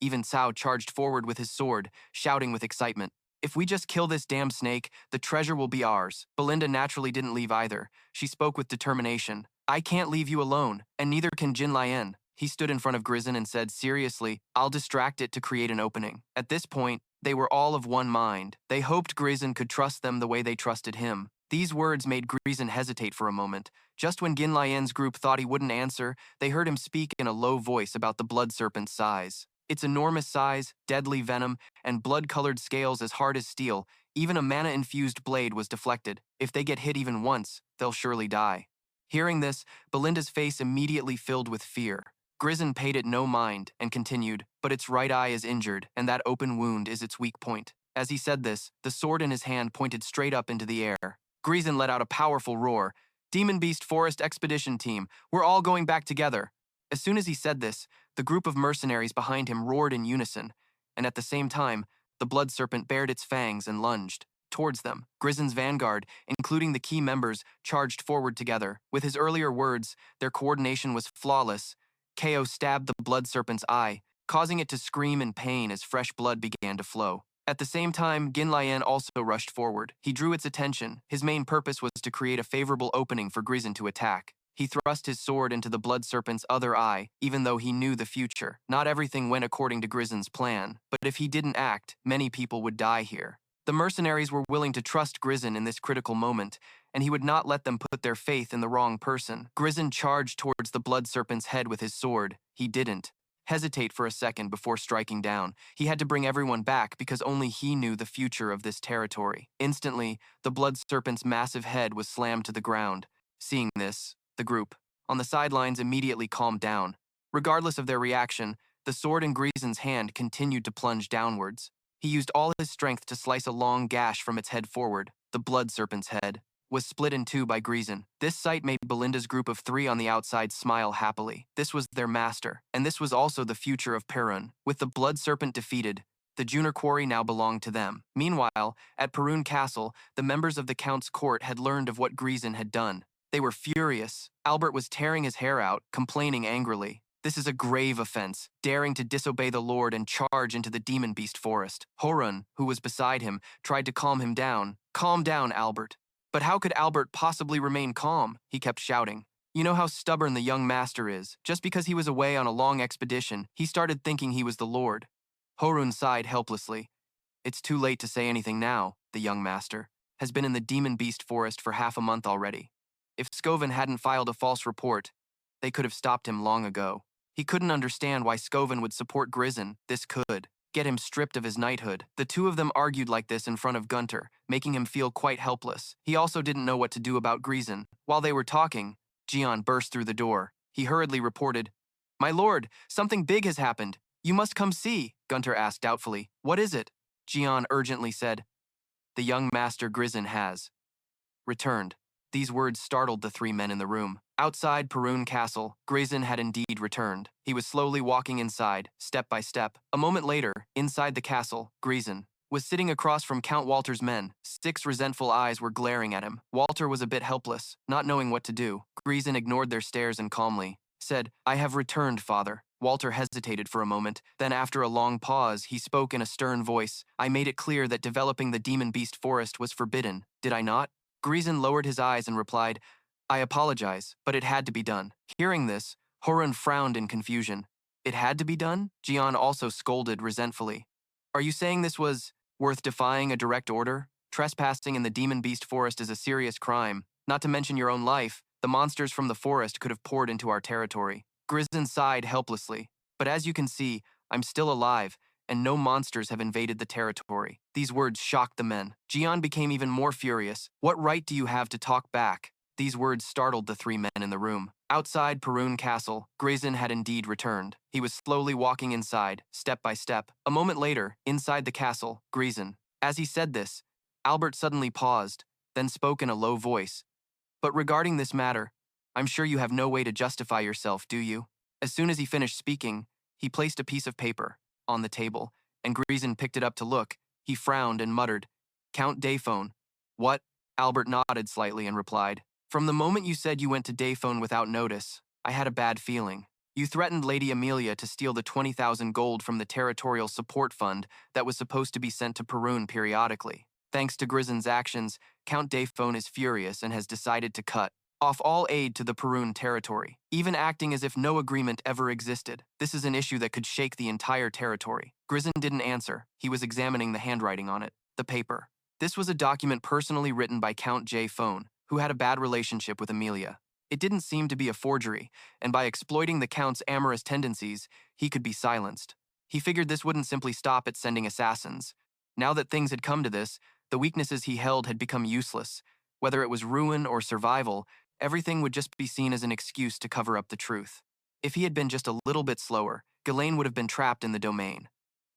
A: Even Cao charged forward with his sword, shouting with excitement, "If we just kill this damn snake, the treasure will be ours." Belinda naturally didn't leave either. She spoke with determination. "I can't leave you alone, and neither can Ghislain." He stood in front of Ghislain and said seriously, "I'll distract it to create an opening." At this point, they were all of one mind. They hoped Ghislain could trust them the way they trusted him. These words made Ghislain hesitate for a moment. Just when Ghislain's group thought he wouldn't answer, they heard him speak in a low voice about the blood serpent's size. Its enormous size, deadly venom, and blood-colored scales as hard as steel, even a mana-infused blade was deflected. If they get hit even once, they'll surely die. Hearing this, Belinda's face immediately filled with fear. Ghislain paid it no mind and continued, "But its right eye is injured, and that open wound is its weak point." As he said this, the sword in his hand pointed straight up into the air. Ghislain let out a powerful roar. "Demon Beast Forest Expedition Team, we're all going back together." As soon as he said this, the group of mercenaries behind him roared in unison, and at the same time, the blood serpent bared its fangs and lunged towards them. Ghislain's vanguard, including the key members, charged forward together. With his earlier words, their coordination was flawless. KO stabbed the blood serpent's eye, causing it to scream in pain as fresh blood began to flow. At the same time, Ghislain also rushed forward. He drew its attention. His main purpose was to create a favorable opening for Ghislain to attack. He thrust his sword into the blood serpent's other eye, even though he knew the future. Not everything went according to Ghislain's plan, but if he didn't act, many people would die here. The mercenaries were willing to trust Ghislain in this critical moment, and he would not let them put their faith in the wrong person. Ghislain charged towards the blood serpent's head with his sword. He didn't hesitate for a second before striking down. He had to bring everyone back because only he knew the future of this territory. Instantly, the blood serpent's massive head was slammed to the ground. Seeing this, the group on the sidelines immediately calmed down. Regardless of their reaction, the sword in Ghislain's hand continued to plunge downwards. He used all his strength to slice a long gash from its head forward. The blood serpent's head was split in two by Ghislain. This sight made Belinda's group of three on the outside smile happily. This was their master, and this was also the future of Yrun. With the blood serpent defeated, the Junior Quarry now belonged to them. Meanwhile, at Yrun Castle, the members of the Count's court had learned of what Ghislain had done. They were furious. Albert was tearing his hair out, complaining angrily. "This is a grave offense, daring to disobey the Lord and charge into the demon beast forest." Yrun, who was beside him, tried to calm him down. "Calm down, Albert." But how could Albert possibly remain calm? He kept shouting. "You know how stubborn the young master is. Just because he was away on a long expedition, he started thinking he was the Lord." Horun sighed helplessly. It's too late to say anything now, the young master has been in the demon beast forest for half a month already. If Scoven hadn't filed a false report, they could have stopped him long ago. He couldn't understand why Scoven would support Ghislain. This could get him stripped of his knighthood. The two of them argued like this in front of Gunter, making him feel quite helpless. He also didn't know what to do about Ghislain. While they were talking, Gian burst through the door. He hurriedly reported, "My lord, something big has happened. You must come see," Gunter asked doubtfully. "What is it?" Gian urgently said, "The young master Ghislain has returned." These words startled the three men in the room. Outside Perun Castle, Ghislain had indeed returned. He was slowly walking inside, step by step. A moment later, inside the castle, Ghislain was sitting across from Count Walter's men. 6 resentful eyes were glaring at him. Walter was a bit helpless, not knowing what to do. Ghislain ignored their stares and calmly said, "I have returned, father." Walter hesitated for a moment, then after a long pause, he spoke in a stern voice. "I made it clear that developing the demon beast forest was forbidden, did I not?" Ghislain lowered his eyes and replied, "I apologize, but it had to be done." Hearing this, Horun frowned in confusion. "It had to be done?" Gian also scolded resentfully. "Are you saying this was worth defying a direct order? Trespassing in the demon beast forest is a serious crime. Not to mention your own life, the monsters from the forest could have poured into our territory." Ghislain sighed helplessly. "But as you can see, I'm still alive, and no monsters have invaded the territory." These words shocked the men. Gian became even more furious. "What right do you have to talk back?" These words startled the 3 men in the room. Outside Perun Castle, Ghislain had indeed returned. He was slowly walking inside, step by step. A moment later, inside the castle, Ghislain. As he said this, Albert suddenly paused, then spoke in a low voice. "But regarding this matter, I'm sure you have no way to justify yourself, do you?" As soon as he finished speaking, he placed a piece of paper on the table, and Ghislain picked it up to look. He frowned and muttered, "Count Delphine." "What?" Albert nodded slightly and replied, "From the moment you said you went to Delphine without notice, I had a bad feeling. You threatened Lady Amelia to steal the 20,000 gold from the Territorial Support Fund that was supposed to be sent to Perun periodically. Thanks to Ghislain's actions, Count Delphine is furious and has decided to cut off all aid to the Perun territory, even acting as if no agreement ever existed. This is an issue that could shake the entire territory." Ghislain didn't answer. He was examining the handwriting on it, the paper. This was a document personally written by Count J. Phone, who had a bad relationship with Amelia. It didn't seem to be a forgery, and by exploiting the Count's amorous tendencies, he could be silenced. He figured this wouldn't simply stop at sending assassins. Now that things had come to this, the weaknesses he held had become useless. Whether it was ruin or survival, everything would just be seen as an excuse to cover up the truth. If he had been just a little bit slower, Ghislain would have been trapped in the domain.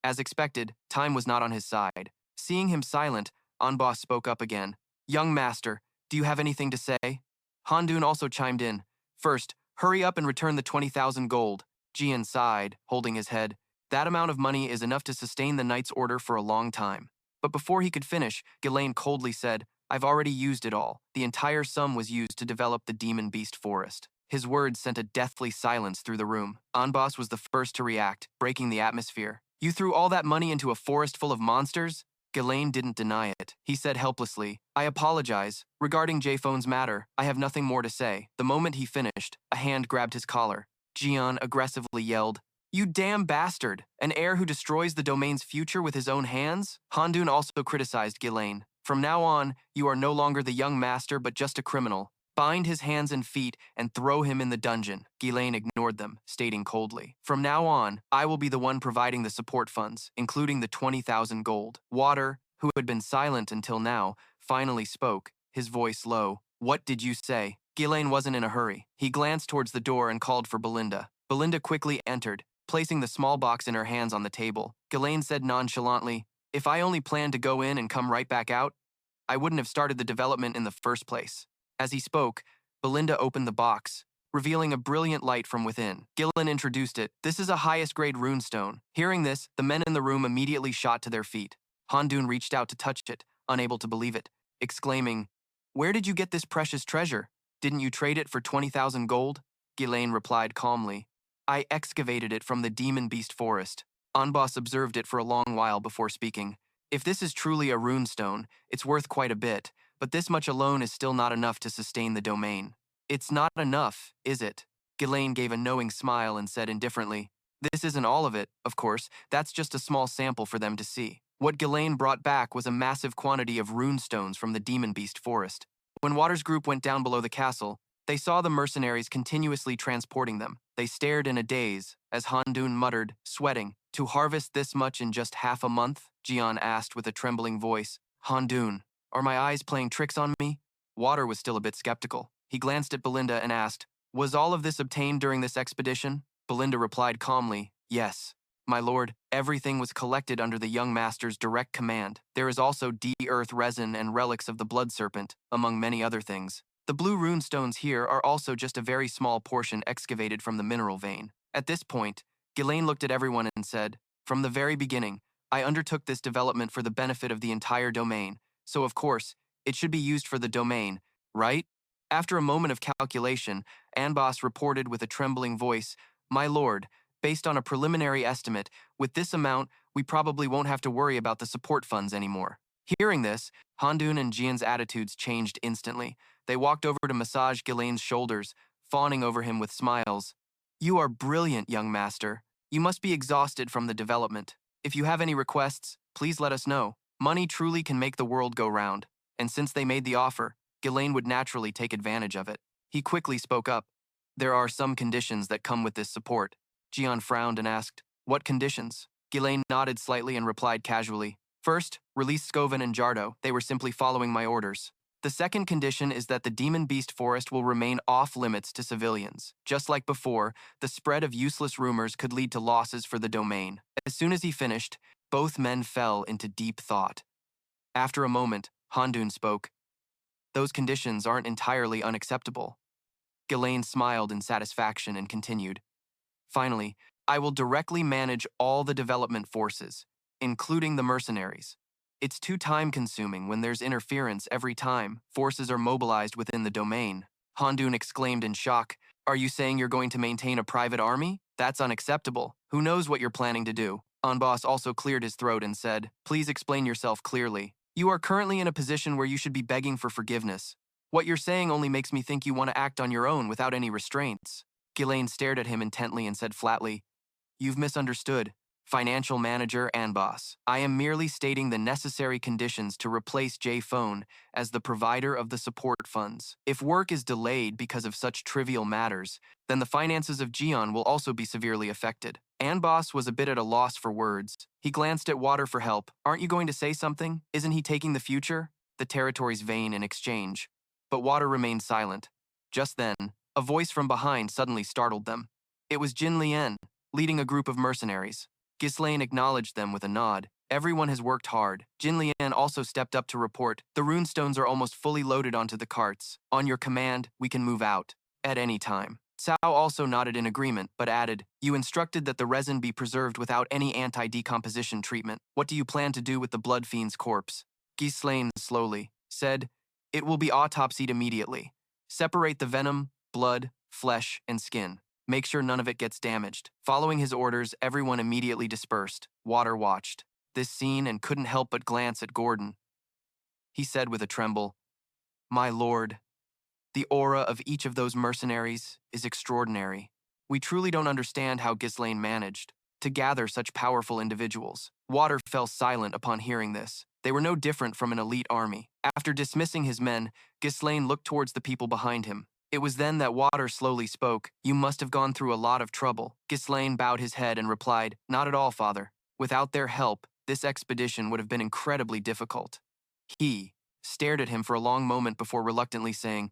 A: As expected, time was not on his side. Seeing him silent, Anbas spoke up again. "Young master, do you have anything to say?" Handun also chimed in. "First, hurry up and return the 20,000 gold." Gian sighed, holding his head. "That amount of money is enough to sustain the knight's order for a long time." But before he could finish, Ghislain coldly said, "I've already used it all. The entire sum was used to develop the demon beast forest." His words sent a deathly silence through the room. Anbas was the first to react, breaking the atmosphere. "You threw all that money into a forest full of monsters?" Ghislain didn't deny it. He said helplessly, "I apologize. Regarding J-Phone's matter, I have nothing more to say." The moment he finished, a hand grabbed his collar. Gian aggressively yelled, "You damn bastard! An heir who destroys the domain's future with his own hands?" Handun also criticized Ghislain. "From now on, you are no longer the young master but just a criminal. Bind his hands and feet and throw him in the dungeon." Ghislain ignored them, stating coldly, "From now on, I will be the one providing the support funds, including the 20,000 gold." Water, who had been silent until now, finally spoke, his voice low. "What did you say?" Ghislain wasn't in a hurry. He glanced towards the door and called for Belinda. Belinda quickly entered, placing the small box in her hands on the table. Ghislain said nonchalantly, "If I only planned to go in and come right back out, I wouldn't have started the development in the first place." As he spoke, Belinda opened the box, revealing a brilliant light from within. Ghislain introduced it. "This is a highest-grade runestone." Hearing this, the men in the room immediately shot to their feet. Handun reached out to touch it, unable to believe it, exclaiming, "Where did you get this precious treasure? Didn't you trade it for 20,000 gold?" Ghislain replied calmly, "I excavated it from the demon beast forest." Anbas observed it for a long while before speaking. "If this is truly a runestone, it's worth quite a bit, but this much alone is still not enough to sustain the domain." "It's not enough, is it?" Ghislain gave a knowing smile and said indifferently, This isn't all of it, of course, that's just a small sample for them to see. What Ghislain brought back was a massive quantity of rune stones from the demon beast forest. When Water's group went down below the castle, they saw the mercenaries continuously transporting them. They stared in a daze, as Handun muttered, sweating. To harvest this much in just half a month? Jian asked with a trembling voice. Handun, are my eyes playing tricks on me? Water was still a bit skeptical. He glanced at Belinda and asked, was all of this obtained during this expedition? Belinda replied calmly, yes. My lord, everything was collected under the young master's direct command. There is also D-earth resin and relics of the blood serpent, among many other things. The blue rune stones here are also just a very small portion excavated from the mineral vein. At this point, Ghislain looked at everyone and said, from the very beginning, I undertook this development for the benefit of the entire domain, so of course, it should be used for the domain, right? After a moment of calculation, Anbas reported with a trembling voice, my lord, based on a preliminary estimate, with this amount, we probably won't have to worry about the support funds anymore. Hearing this, Handun and Jian's attitudes changed instantly. They walked over to massage Ghislain's shoulders, fawning over him with smiles. You are brilliant, young master. You must be exhausted from the development. If you have any requests, please let us know. Money truly can make the world go round. And since they made the offer, Ghislain would naturally take advantage of it. He quickly spoke up. There are some conditions that come with this support. Jian frowned and asked, what conditions? Ghislain nodded slightly and replied casually. First, release Scoven and Jardo. They were simply following my orders. The second condition is that the demon beast forest will remain off limits to civilians. Just like before, the spread of useless rumors could lead to losses for the domain. As soon as he finished, both men fell into deep thought. After a moment, Handun spoke. Those conditions aren't entirely unacceptable. Ghislain smiled in satisfaction and continued. Finally, I will directly manage all the development forces, including the mercenaries. It's too time-consuming when there's interference every time forces are mobilized within the domain. Handun exclaimed in shock. Are you saying you're going to maintain a private army? That's unacceptable. Who knows what you're planning to do? Anbas also cleared his throat and said, please explain yourself clearly. You are currently in a position where you should be begging for forgiveness. What you're saying only makes me think you want to act on your own without any restraints. Ghislain stared at him intently and said flatly, you've misunderstood. Financial manager and boss. I am merely stating the necessary conditions to replace J-Phone as the provider of the support funds. If work is delayed because of such trivial matters, then the finances of Jian will also be severely affected. Anbas was a bit at a loss for words. He glanced at Water for help. Aren't you going to say something? Isn't he taking the future? The territory's vain in exchange. But Water remained silent. Just then, a voice from behind suddenly startled them. It was Jin Lian, leading a group of mercenaries. Ghislain acknowledged them with a nod. Everyone has worked hard. Jin Lian also stepped up to report. The runestones are almost fully loaded onto the carts. On your command, we can move out. At any time. Cao also nodded in agreement, but added, you instructed that the resin be preserved without any anti-decomposition treatment. What do you plan to do with the blood fiend's corpse? Ghislain slowly said, it will be autopsied immediately. Separate the venom, blood, flesh, and skin. Make sure none of it gets damaged. Following his orders, everyone immediately dispersed. Water watched this scene and couldn't help but glance at Gordon. He said with a tremble, my lord, the aura of each of those mercenaries is extraordinary. We truly don't understand how Ghislain managed to gather such powerful individuals. Water fell silent upon hearing this. They were no different from an elite army. After dismissing his men, Ghislain looked towards the people behind him. It was then that Water slowly spoke. You must have gone through a lot of trouble. Ghislain bowed his head and replied, not at all, father. Without their help, this expedition would have been incredibly difficult. He stared at him for a long moment before reluctantly saying,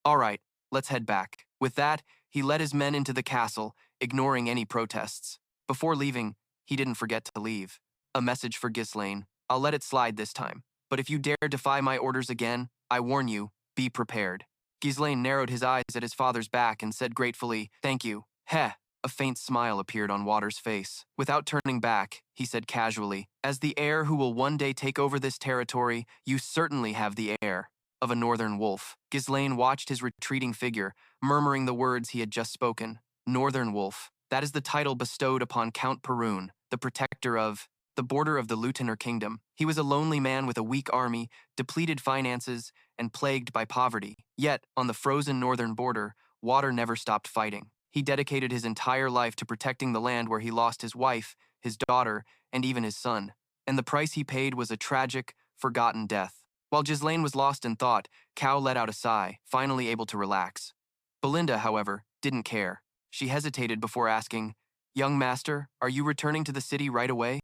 A: all right, let's head back. With that, he led his men into the castle, ignoring any protests. Before leaving, he didn't forget to leave a message for Ghislain. I'll let it slide this time, but if you dare defy my orders again, I warn you, be prepared. Ghislain narrowed his eyes at his father's back and said gratefully, thank you. Heh. A faint smile appeared on Water's face. Without turning back, he said casually, as the heir who will one day take over this territory, you certainly have the air of a northern wolf. Ghislain watched his retreating figure, murmuring the words he had just spoken. Northern wolf. That is the title bestowed upon Count Pergium, the protector of the border of the Lutener kingdom. He was a lonely man with a weak army, depleted finances, and plagued by poverty. Yet, on the frozen northern border, Water never stopped fighting. He dedicated his entire life to protecting the land where he lost his wife, his daughter, and even his son. And the price he paid was a tragic, forgotten death. While Ghislain was lost in thought, Cao let out a sigh, finally able to relax. Belinda, however, didn't care. She hesitated before asking, "Young master, are you returning to the city right away?"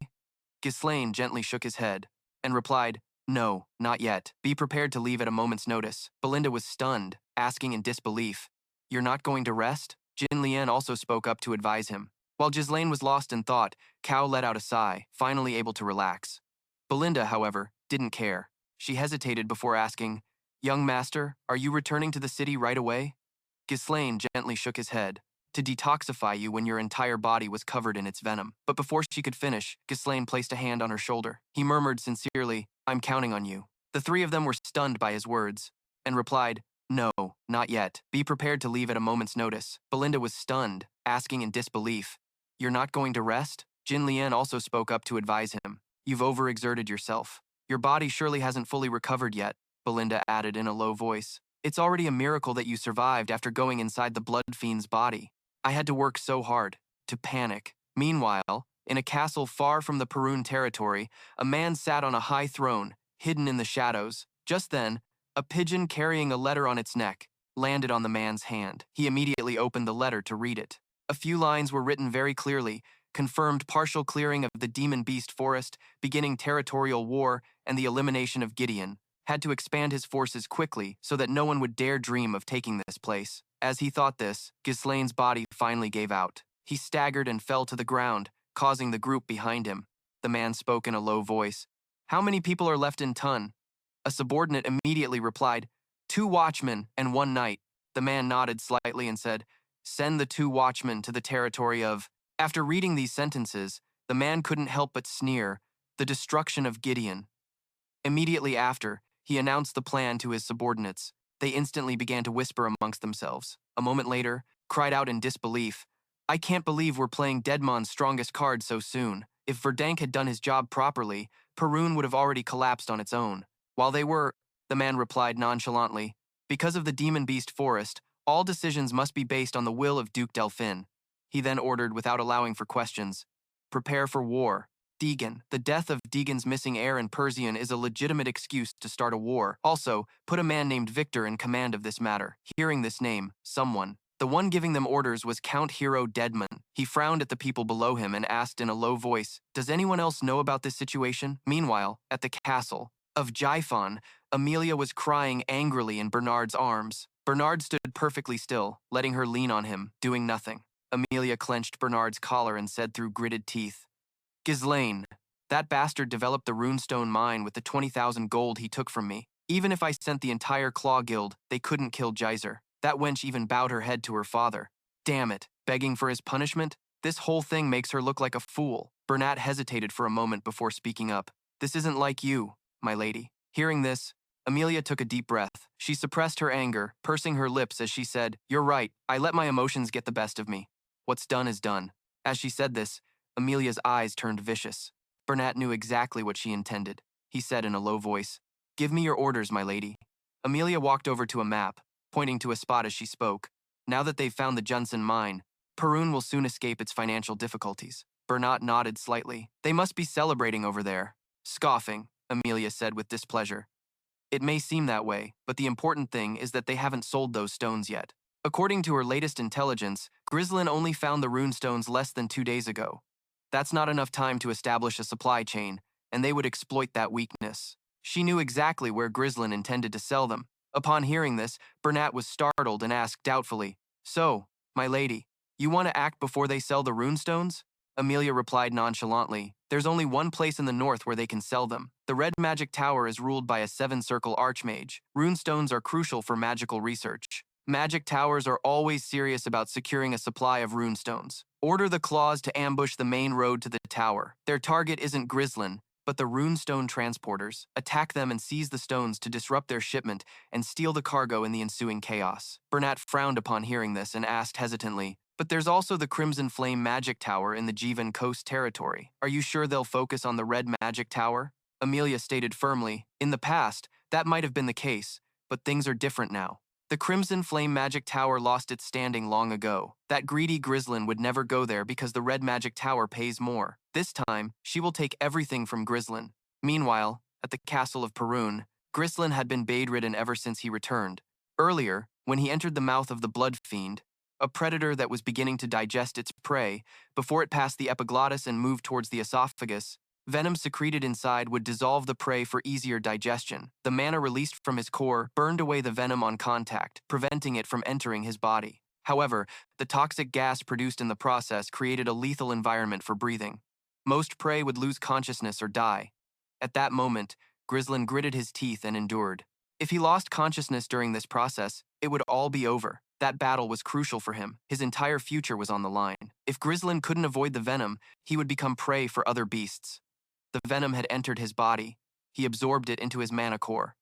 A: Ghislain gently shook his head and replied, "No, not yet. Be prepared to leave at a moment's notice." Belinda was stunned, asking in disbelief, "You're not going to rest?" Jin Lian also spoke up to advise him. While Ghislain was lost in thought, Cao let out a sigh, finally able to relax. Belinda, however, didn't care. She hesitated before asking, "Young master, are you returning to the city right away?" Ghislain gently shook his head. "To detoxify you when your entire body was covered in its venom." But before she could finish, Ghislain placed a hand on her shoulder. He murmured sincerely, "I'm counting on you." The three of them were stunned by his words and replied, "No, not yet. Be prepared to leave at a moment's notice." Belinda was stunned, asking in disbelief, "You're not going to rest?" Jin Lian also spoke up to advise him. "You've overexerted yourself. Your body surely hasn't fully recovered yet," Belinda added in a low voice. "It's already a miracle that you survived after going inside the blood fiend's body. I had to work so hard, to panic." Meanwhile, in a castle far from the Perun territory, a man sat on a high throne, hidden in the shadows. Just then, a pigeon carrying a letter on its neck landed on the man's hand. He immediately opened the letter to read it. A few lines were written very clearly, confirmed partial clearing of the demon beast forest, beginning territorial war, and the elimination of Gideon. Had to expand his forces quickly so that no one would dare dream of taking this place. As he thought this, Ghislain's body finally gave out. He staggered and fell to the ground, causing the group behind him. The man spoke in a low voice. "How many people are left in Tun?" A subordinate immediately replied, "2 watchmen and 1 knight." The man nodded slightly and said, "Send the 2 watchmen to the territory of..." After reading these sentences, the man couldn't help but sneer, "The destruction of Gideon." Immediately after, he announced the plan to his subordinates. They instantly began to whisper amongst themselves. A moment later, cried out in disbelief, "I can't believe we're playing Deadmon's strongest card so soon. If Verdank had done his job properly, Perun would have already collapsed on its own." While they were, the man replied nonchalantly, "Because of the demon beast forest, all decisions must be based on the will of Duke Delphine." He then ordered without allowing for questions, "Prepare for war." Deegan. The death of Deegan's missing heir in Persian is a legitimate excuse to start a war. Also, put a man named Victor in command of this matter. Hearing this name, someone. The one giving them orders was Count Hero Deadman. He frowned at the people below him and asked in a low voice, "Does anyone else know about this situation?" Meanwhile, at the castle of Gyphon, Amelia was crying angrily in Bernard's arms. Bernard stood perfectly still, letting her lean on him, doing nothing. Amelia clenched Bernard's collar and said through gritted teeth, "Ghislain, that bastard developed the runestone mine with the 20,000 gold he took from me. Even if I sent the entire Claw Guild, they couldn't kill Geyser. That wench even bowed her head to her father. Damn it, begging for his punishment? This whole thing makes her look like a fool." Bernat hesitated for a moment before speaking up. "This isn't like you, my lady." Hearing this, Amelia took a deep breath. She suppressed her anger, pursing her lips as she said, "You're right, I let my emotions get the best of me. What's done is done." As she said this, Amelia's eyes turned vicious. Bernat knew exactly what she intended. He said in a low voice, "Give me your orders, my lady." Amelia walked over to a map, pointing to a spot as she spoke. "Now that they've found the Junson mine, Perun will soon escape its financial difficulties." Bernat nodded slightly. "They must be celebrating over there." "Scoffing," Amelia said with displeasure. "It may seem that way, but the important thing is that they haven't sold those stones yet." According to her latest intelligence, Ghislain only found the rune stones less than 2 days ago. That's not enough time to establish a supply chain, and they would exploit that weakness. She knew exactly where Ghislain intended to sell them. Upon hearing this, Bernat was startled and asked doubtfully, "So, my lady, you want to act before they sell the runestones?" Amelia replied nonchalantly, "There's only one place in the north where they can sell them. The Red Magic Tower is ruled by a 7-circle archmage. Runestones are crucial for magical research. Magic towers are always serious about securing a supply of runestones. Order the claws to ambush the main road to the tower. Their target isn't Ghislain, but the runestone transporters. Attack them and seize the stones to disrupt their shipment and steal the cargo in the ensuing chaos." Bernat frowned upon hearing this and asked hesitantly, "But there's also the Crimson Flame Magic Tower in the Jivan Coast territory. Are you sure they'll focus on the Red Magic Tower?" Amelia stated firmly, "In the past, that might have been the case, but things are different now. The Crimson Flame Magic Tower lost its standing long ago. That greedy Ghislain would never go there because the Red Magic Tower pays more. This time, she will take everything from Ghislain. Meanwhile, at the castle of Perun, Ghislain had been bedridden ever since he returned. Earlier, when he entered the mouth of the Blood Fiend, a predator that was beginning to digest its prey, before it passed the epiglottis and moved towards the esophagus, venom secreted inside would dissolve the prey for easier digestion. The mana released from his core burned away the venom on contact, preventing it from entering his body. However, the toxic gas produced in the process created a lethal environment for breathing. Most prey would lose consciousness or die. At that moment, Ghislain gritted his teeth and endured. If he lost consciousness during this process, it would all be over. That battle was crucial for him. His entire future was on the line. If Ghislain couldn't avoid the venom, he would become prey for other beasts. The venom had entered his body. He absorbed it into his mana core.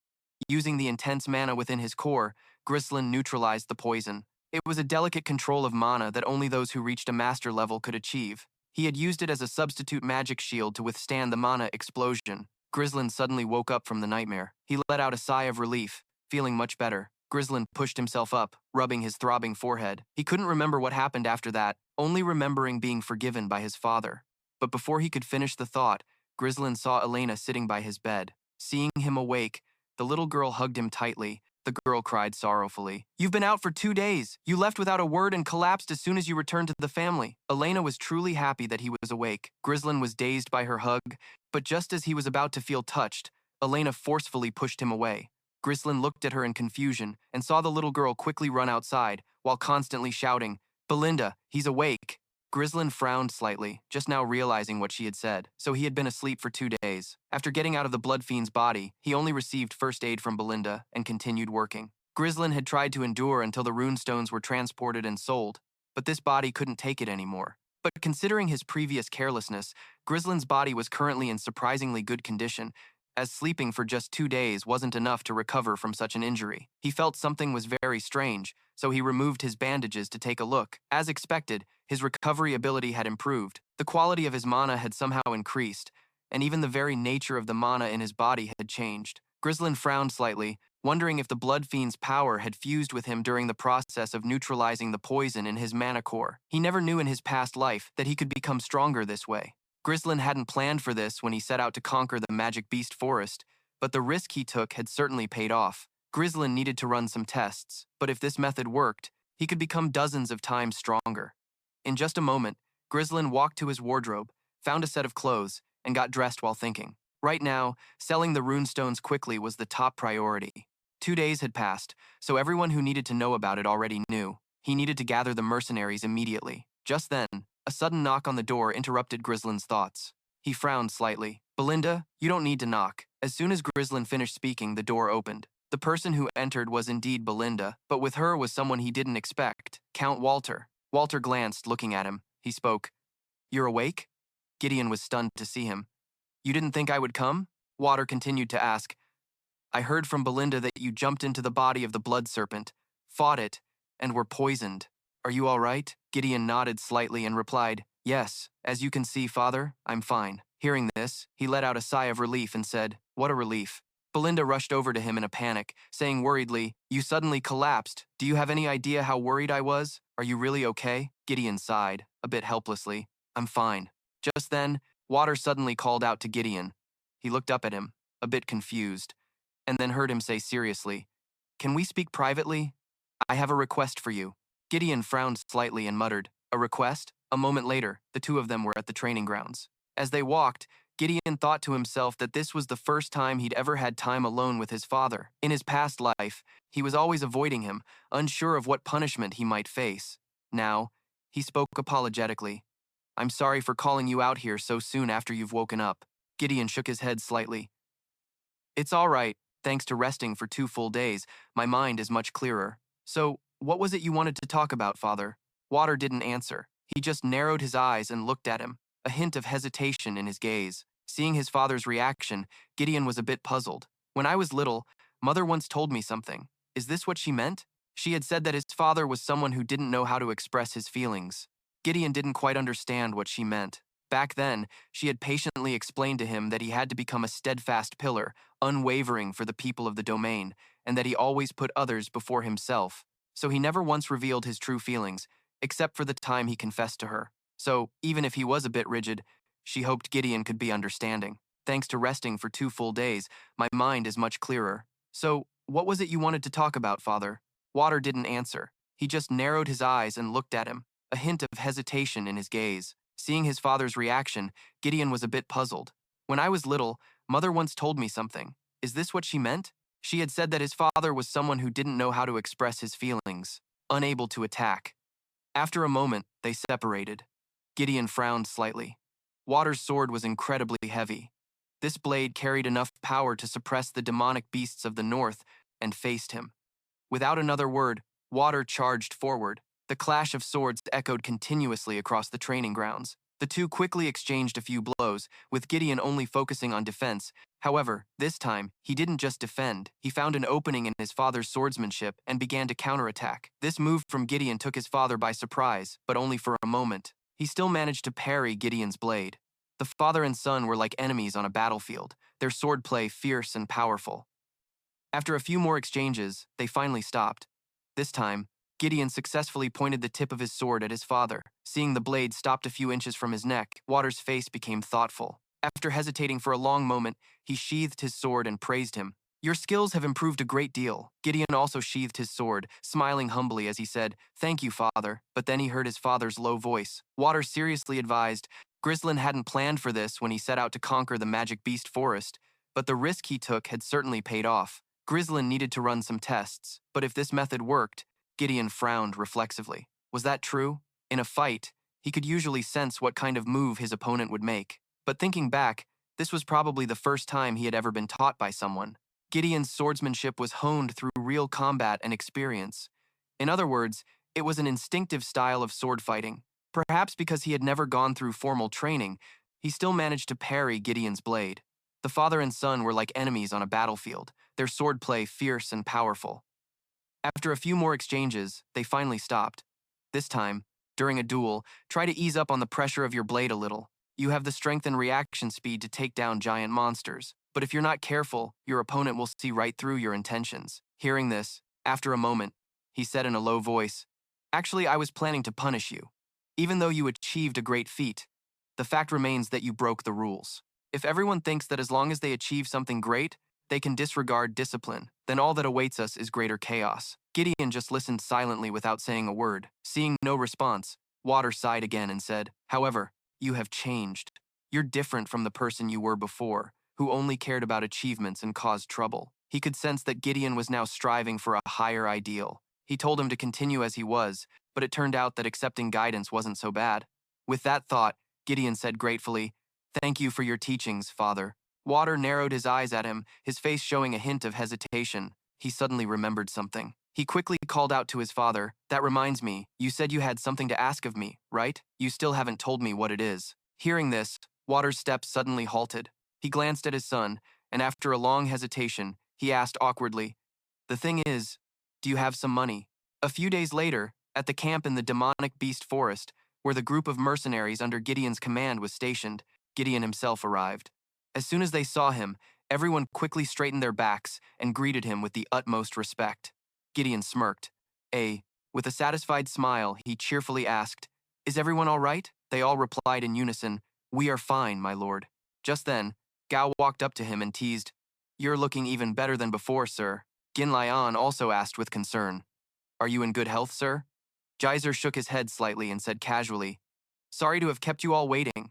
A: Using the intense mana within his core, Ghislain neutralized the poison. It was a delicate control of mana that only those who reached a master level could achieve. He had used it as a substitute magic shield to withstand the mana explosion. Ghislain suddenly woke up from the nightmare. He let out a sigh of relief, feeling much better. Ghislain pushed himself up, rubbing his throbbing forehead. He couldn't remember what happened after that, only remembering being forgiven by his father. But before he could finish the thought, Ghislain saw Elena sitting by his bed. Seeing him awake, the little girl hugged him tightly. The girl cried sorrowfully. "You've been out for 2 days. You left without a word and collapsed as soon as you returned to the family." Elena was truly happy that he was awake. Ghislain was dazed by her hug, but just as he was about to feel touched, Elena forcefully pushed him away. Ghislain looked at her in confusion and saw the little girl quickly run outside, while constantly shouting, "Belinda, he's awake." Ghislain frowned slightly, just now realizing what she had said. So he had been asleep for 2 days. After getting out of the Blood Fiend's body, he only received first aid from Belinda and continued working. Ghislain had tried to endure until the runestones were transported and sold, but this body couldn't take it anymore. But considering his previous carelessness, Ghislain's body was currently in surprisingly good condition, as sleeping for just 2 days wasn't enough to recover from such an injury. He felt something was very strange, so he removed his bandages to take a look. As expected, his recovery ability had improved. The quality of his mana had somehow increased, and even the very nature of the mana in his body had changed. Ghislain frowned slightly, wondering if the Blood Fiend's power had fused with him during the process of neutralizing the poison in his mana core. He never knew in his past life that he could become stronger this way. Ghislain hadn't planned for this when he set out to conquer the Magic Beast Forest, but the risk he took had certainly paid off. Ghislain needed to run some tests, but if this method worked, he could become dozens of times stronger. In just a moment, Ghislain walked to his wardrobe, found a set of clothes, and got dressed while thinking. Right now, selling the runestones quickly was the top priority. 2 days had passed, so everyone who needed to know about it already knew. He needed to gather the mercenaries immediately. Just then, a sudden knock on the door interrupted Ghislain's thoughts. He frowned slightly. "Belinda, you don't need to knock." As soon as Ghislain finished speaking, the door opened. The person who entered was indeed Belinda, but with her was someone he didn't expect, Count Walter. Walter glanced, looking at him. He spoke. "You're awake?" Gideon was stunned to see him. "You didn't think I would come?" Walter continued to ask. "I heard from Belinda that you jumped into the body of the blood serpent, fought it, and were poisoned. Are you all right?" Gideon nodded slightly and replied, "Yes, as you can see, Father, I'm fine." Hearing this, he let out a sigh of relief and said, "What a relief." Belinda rushed over to him in a panic, saying worriedly, "You suddenly collapsed. Do you have any idea how worried I was? Are you really okay?" Gideon sighed, a bit helplessly. "I'm fine." Just then, Walter suddenly called out to Gideon. He looked up at him, a bit confused, and then heard him say seriously, "Can we speak privately? I have a request for you." Gideon frowned slightly and muttered, "A request?" A moment later, the two of them were at the training grounds. As they walked, Gideon thought to himself that this was the first time he'd ever had time alone with his father. In his past life, he was always avoiding him, unsure of what punishment he might face. Now, he spoke apologetically. "I'm sorry for calling you out here so soon after you've woken up." Gideon shook his head slightly. "It's all right. Thanks to resting for 2 full days, my mind is much clearer. So, what was it you wanted to talk about, Father?" Walter didn't answer. He just narrowed his eyes and looked at him, a hint of hesitation in his gaze. Seeing his father's reaction, Gideon was a bit puzzled. "When I was little, Mother once told me something. Is this what she meant?" She had said that his father was someone who didn't know how to express his feelings. Gideon didn't quite understand what she meant. Back then, she had patiently explained to him that he had to become a steadfast pillar, unwavering for the people of the domain, and that he always put others before himself. So he never once revealed his true feelings, except for the time he confessed to her. So, even if he was a bit rigid, she hoped Gideon could be understanding. Thanks to resting for 2 full days, my mind is much clearer. So, what was it you wanted to talk about, Father? Water didn't answer. He just narrowed his eyes and looked at him, a hint of hesitation in his gaze. Seeing his father's reaction, Gideon was a bit puzzled. When I was little, Mother once told me something. Is this what she meant? She had said that his father was someone who didn't know how to express his feelings, unable to attack. After a moment, they separated. Gideon frowned slightly. Water's sword was incredibly heavy. This blade carried enough power to suppress the demonic beasts of the north and faced him. Without another word, Water charged forward. The clash of swords echoed continuously across the training grounds. The two quickly exchanged a few blows, with Gideon only focusing on defense. However, this time, he didn't just defend. He found an opening in his father's swordsmanship and began to counterattack. This move from Gideon took his father by surprise, but only for a moment. He still managed to parry Gideon's blade. The father and son were like enemies on a battlefield, their swordplay fierce and powerful. After a few more exchanges, they finally stopped. This time, Gideon successfully pointed the tip of his sword at his father. Seeing the blade stopped a few inches from his neck, Water's face became thoughtful. After hesitating for a long moment, he sheathed his sword and praised him. Your skills have improved a great deal. Gideon also sheathed his sword, smiling humbly as he said, Thank you, Father. But then he heard his father's low voice. Water seriously advised, Ghislain hadn't planned for this when he set out to conquer the magic beast forest, but the risk he took had certainly paid off. Ghislain needed to run some tests, but if this method worked, Gideon frowned reflexively. Was that true? In a fight, he could usually sense what kind of move his opponent would make. But thinking back, this was probably the first time he had ever been taught by someone. Gideon's swordsmanship was honed through real combat and experience. In other words, it was an instinctive style of sword fighting. Perhaps because he had never gone through formal training, he still managed to parry Gideon's blade. The father and son were like enemies on a battlefield, their swordplay fierce and powerful. After a few more exchanges, they finally stopped. This time, during a duel, try to ease up on the pressure of your blade a little. You have the strength and reaction speed to take down giant monsters. But if you're not careful, your opponent will see right through your intentions. Hearing this, after a moment, he said in a low voice, Actually, I was planning to punish you. Even though you achieved a great feat, the fact remains that you broke the rules. If everyone thinks that as long as they achieve something great, they can disregard discipline, then all that awaits us is greater chaos. Gideon just listened silently without saying a word. Seeing no response, Water sighed again and said, However, you have changed. You're different from the person you were before, who only cared about achievements and caused trouble. He could sense that Gideon was now striving for a higher ideal. He told him to continue as he was, but it turned out that accepting guidance wasn't so bad. With that thought, Gideon said gratefully, Thank you for your teachings, Father. Water narrowed his eyes at him, his face showing a hint of hesitation. He suddenly remembered something. He quickly called out to his father, That reminds me, you said you had something to ask of me, right? You still haven't told me what it is. Hearing this, Water's steps suddenly halted. He glanced at his son, and after a long hesitation, he asked awkwardly, The thing is, do you have some money? A few days later, at the camp in the demonic beast forest, where the group of mercenaries under Gideon's command was stationed, Gideon himself arrived. As soon as they saw him, everyone quickly straightened their backs and greeted him with the utmost respect. Gideon smirked. With a satisfied smile, he cheerfully asked, Is everyone all right? They all replied in unison, We are fine, my lord. Just then, Gao walked up to him and teased, You're looking even better than before, sir. Ghislain also asked with concern, Are you in good health, sir? Geyser shook his head slightly and said casually, Sorry to have kept you all waiting.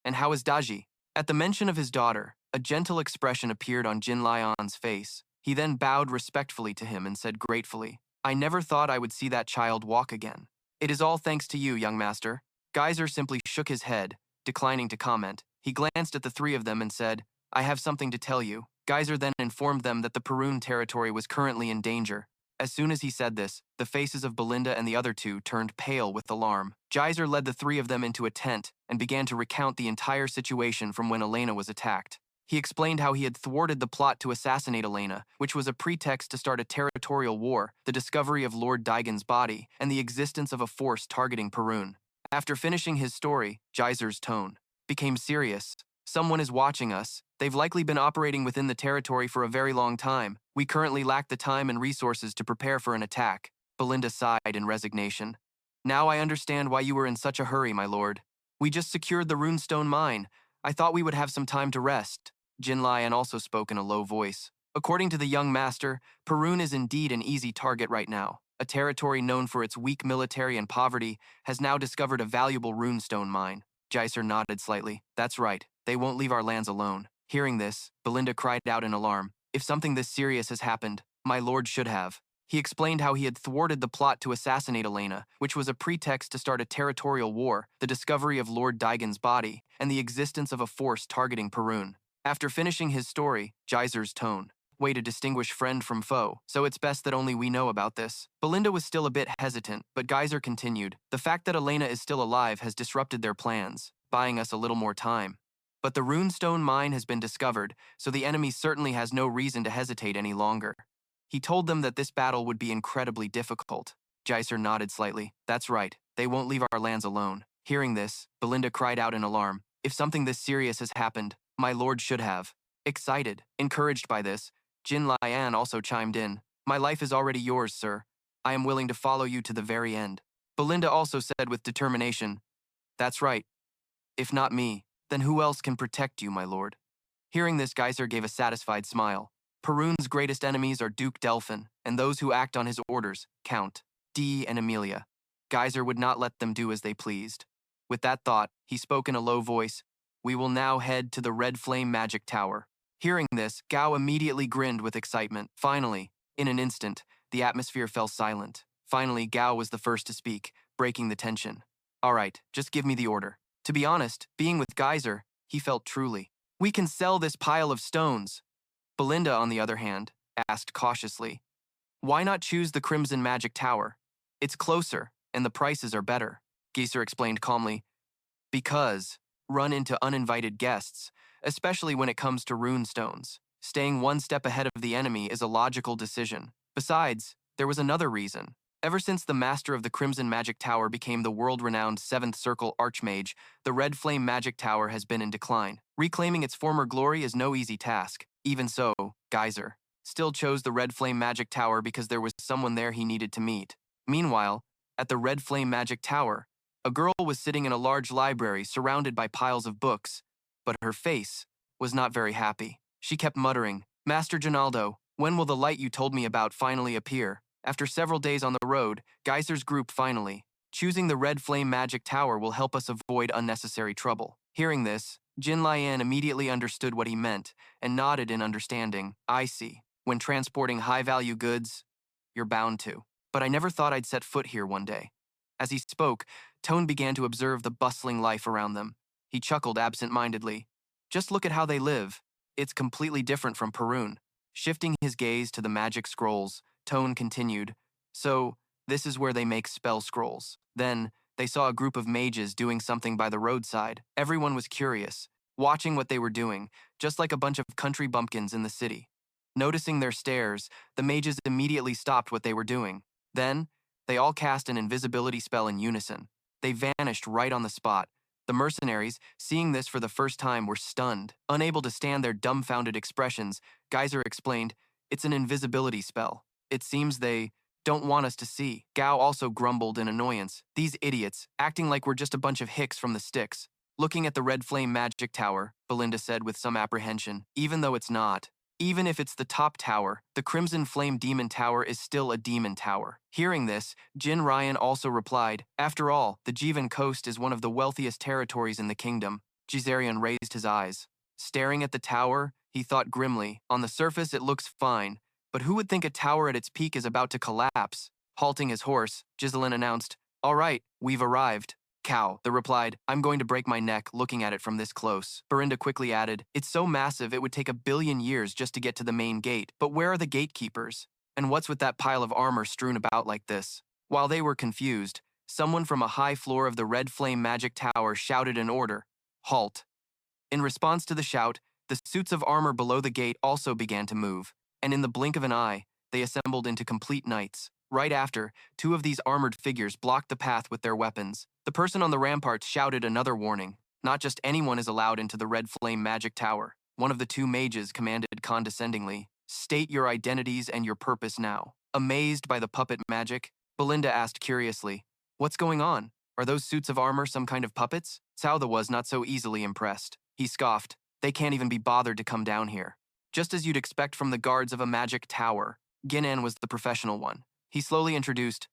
A: And how is Daji? At the mention of his daughter, a gentle expression appeared on Ghislain's face. He then bowed respectfully to him and said gratefully, I never thought I would see that child walk again. It is all thanks to you, young master. Geyser simply shook his head, declining to comment. He glanced at the three of them and said, I have something to tell you. Geyser then informed them that the Perun territory was currently in danger. As soon as he said this, the faces of Belinda and the other two turned pale with alarm. Geyser led the three of them into a tent and began to recount the entire situation from when Elena was attacked. He explained how he had thwarted the plot to assassinate Elena, which was a pretext to start a territorial war, the discovery of Lord Daigon's body, and the existence of a force targeting Perun. After finishing his story, Geyser's tone became serious. Someone is watching us, They've likely been operating within the territory for a very long time. We currently lack the time and resources to prepare for an attack. Belinda sighed in resignation. Now I understand why you were in such a hurry, my lord. We just secured the runestone mine. I thought we would have some time to rest. Ghislain also spoke in a low voice. According to the young master, Perun is indeed an easy target right now. A territory known for its weak military and poverty has now discovered a valuable runestone mine. Geyser nodded slightly. That's right. They won't leave our lands alone. Hearing this, Belinda cried out in alarm. If something this serious has happened, my lord should have. He explained how he had thwarted the plot to assassinate Elena, which was a pretext to start a territorial war, the discovery of Lord Daigon's body, and the existence of a force targeting Perun. After finishing his story, Geyser's tone. Way to distinguish friend from foe, so it's best that only we know about this. Belinda was still a bit hesitant, but Geyser continued. The fact that Elena is still alive has disrupted their plans, buying us a little more time. But the runestone mine has been discovered, so the enemy certainly has no reason to hesitate any longer. He told them that this battle would be incredibly difficult. Geyser nodded slightly. That's right, they won't leave our lands alone. Hearing this, Belinda cried out in alarm. If something this serious has happened, my lord should have. Excited, encouraged by this, Ghislain also chimed in. My life is already yours, sir. I am willing to follow you to the very end. Belinda also said with determination. That's right. If not me, then who else can protect you, my lord? Hearing this, Geyser gave a satisfied smile. Perun's greatest enemies are Duke Delphine, and those who act on his orders, Count D and Amelia. Geyser would not let them do as they pleased. With that thought, he spoke in a low voice. We will now head to the Red Flame Magic Tower. Hearing this, Gao immediately grinned with excitement. Finally, in an instant, the atmosphere fell silent. Finally, Gao was the first to speak, breaking the tension. All right, just give me the order. To be honest, being with Geyser, he felt truly. We can sell this pile of stones. Belinda, on the other hand, asked cautiously. Why not choose the Crimson Magic Tower? It's closer, and the prices are better. Geyser explained calmly. Because run into uninvited guests, especially when it comes to rune stones. Staying one step ahead of the enemy is a logical decision. Besides, there was another reason. Ever since the master of the Crimson Magic Tower became the world-renowned 7th Circle Archmage, the Red Flame Magic Tower has been in decline. Reclaiming its former glory is no easy task. Even so, Geyser still chose the Red Flame Magic Tower because there was someone there he needed to meet. Meanwhile, at the Red Flame Magic Tower, a girl was sitting in a large library surrounded by piles of books, but her face was not very happy. She kept muttering, Master Ginaldo, when will the light you told me about finally appear? After several days on the road, Geyser's group finally. Choosing the Red Flame Magic Tower will help us avoid unnecessary trouble. Hearing this, Ghislain immediately understood what he meant and nodded in understanding. I see. When transporting high-value goods, you're bound to. But I never thought I'd set foot here one day. As he spoke, Tone began to observe the bustling life around them. He chuckled absent-mindedly. Just look at how they live. It's completely different from Perun. Shifting his gaze to the magic scrolls, Tone continued. So, this is where they make spell scrolls. Then, they saw a group of mages doing something by the roadside. Everyone was curious, watching what they were doing, just like a bunch of country bumpkins in the city. Noticing their stares, the mages immediately stopped what they were doing. Then, they all cast an invisibility spell in unison. They vanished right on the spot. The mercenaries, seeing this for the first time, were stunned. Unable to stand their dumbfounded expressions, Geyser explained, it's an invisibility spell. It seems they don't want us to see. Gao also grumbled in annoyance. These idiots, acting like we're just a bunch of hicks from the sticks. Looking at the Red Flame Magic Tower, Belinda said with some apprehension, even though it's not. Even if it's the top tower, the Crimson Flame Demon Tower is still a demon tower. Hearing this, Jin Ryan also replied, after all, the Jivan Coast is one of the wealthiest territories in the kingdom. Ghislain raised his eyes. Staring at the tower, he thought grimly, on the surface it looks fine, but who would think a tower at its peak is about to collapse? Halting his horse, Ghislain announced, all right, we've arrived. Cow, the replied, I'm going to break my neck looking at it from this close. Belinda quickly added, it's so massive it would take 1 billion years just to get to the main gate. But where are the gatekeepers? And what's with that pile of armor strewn about like this? While they were confused, someone from a high floor of the Red Flame Magic Tower shouted an order. Halt. In response to the shout, the suits of armor below the gate also began to move, and in the blink of an eye, they assembled into complete knights. Right after, 2 of these armored figures blocked the path with their weapons. The person on the ramparts shouted another warning. Not just anyone is allowed into the Red Flame Magic Tower. One of the two mages commanded condescendingly, "State your identities and your purpose now." Amazed by the puppet magic, Belinda asked curiously, "What's going on? Are those suits of armor some kind of puppets?" Southa was not so easily impressed. He scoffed, "They can't even be bothered to come down here." Just as you'd expect from the guards of a magic tower, Ghislain was the professional one. He slowly introduced,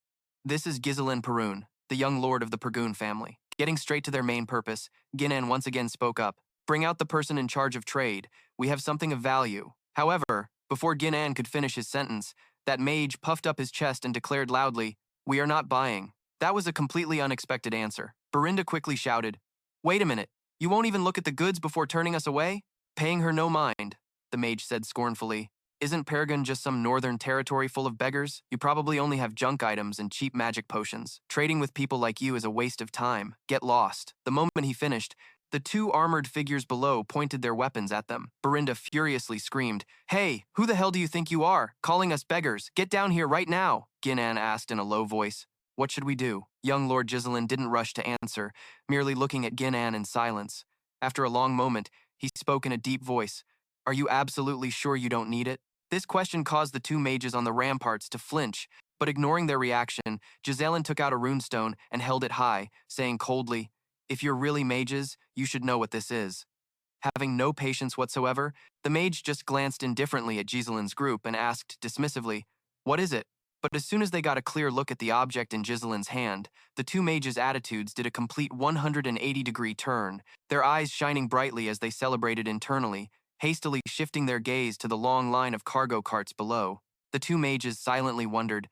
A: "This is Ghislain Pergium, the young lord of the Pergium family." Getting straight to their main purpose, Ghislain once again spoke up, "Bring out the person in charge of trade. We have something of value." However, before Ghislain could finish his sentence, that mage puffed up his chest and declared loudly, "We are not buying." That was a completely unexpected answer. Belinda quickly shouted, "Wait a minute, you won't even look at the goods before turning us away?" "Paying her no mind," the mage said scornfully. "Isn't Paragon just some northern territory full of beggars? You probably only have junk items and cheap magic potions. Trading with people like you is a waste of time. Get lost." The moment he finished, the two armored figures below pointed their weapons at them. Belinda furiously screamed, "Hey, who the hell do you think you are? Calling us beggars? Get down here right now!" Ghislain asked in a low voice. "What should we do?" Young Lord Ghislain didn't rush to answer, merely looking at Ghislain in silence. After a long moment, he spoke in a deep voice. "Are you absolutely sure you don't need it?" This question caused the two mages on the ramparts to flinch, but ignoring their reaction, Ghislain took out a runestone and held it high, saying coldly, "If you're really mages, you should know what this is." Having no patience whatsoever, the mage just glanced indifferently at Ghislain's group and asked dismissively, "What is it?" But as soon as they got a clear look at the object in Ghislain's hand, the two mages' attitudes did a complete 180-degree turn, their eyes shining brightly as they celebrated internally, hastily shifting their gaze to the long line of cargo carts below. The two mages silently wondered,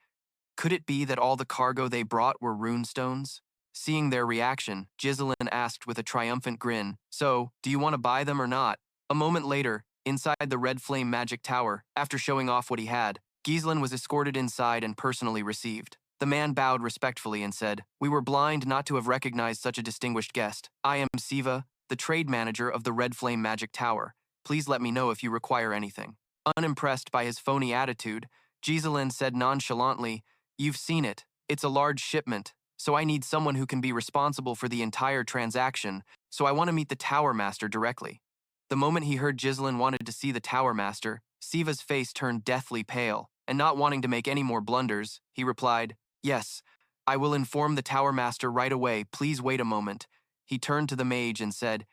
A: could it be that all the cargo they brought were runestones? Seeing their reaction, Ghislain asked with a triumphant grin, "So, do you want to buy them or not?" A moment later, inside the Red Flame Magic Tower, after showing off what he had, Ghislain was escorted inside and personally received. The man bowed respectfully and said, "We were blind not to have recognized such a distinguished guest. I am Siva, the trade manager of the Red Flame Magic Tower. Please let me know if you require anything." Unimpressed by his phony attitude, Ghislain said nonchalantly, "You've seen it. It's a large shipment, so I need someone who can be responsible for the entire transaction, so I want to meet the Tower Master directly." The moment he heard Ghislain wanted to see the Tower Master, Siva's face turned deathly pale, and not wanting to make any more blunders, he replied, "Yes, I will inform the Tower Master right away. Please wait a moment." He turned to the mage and said,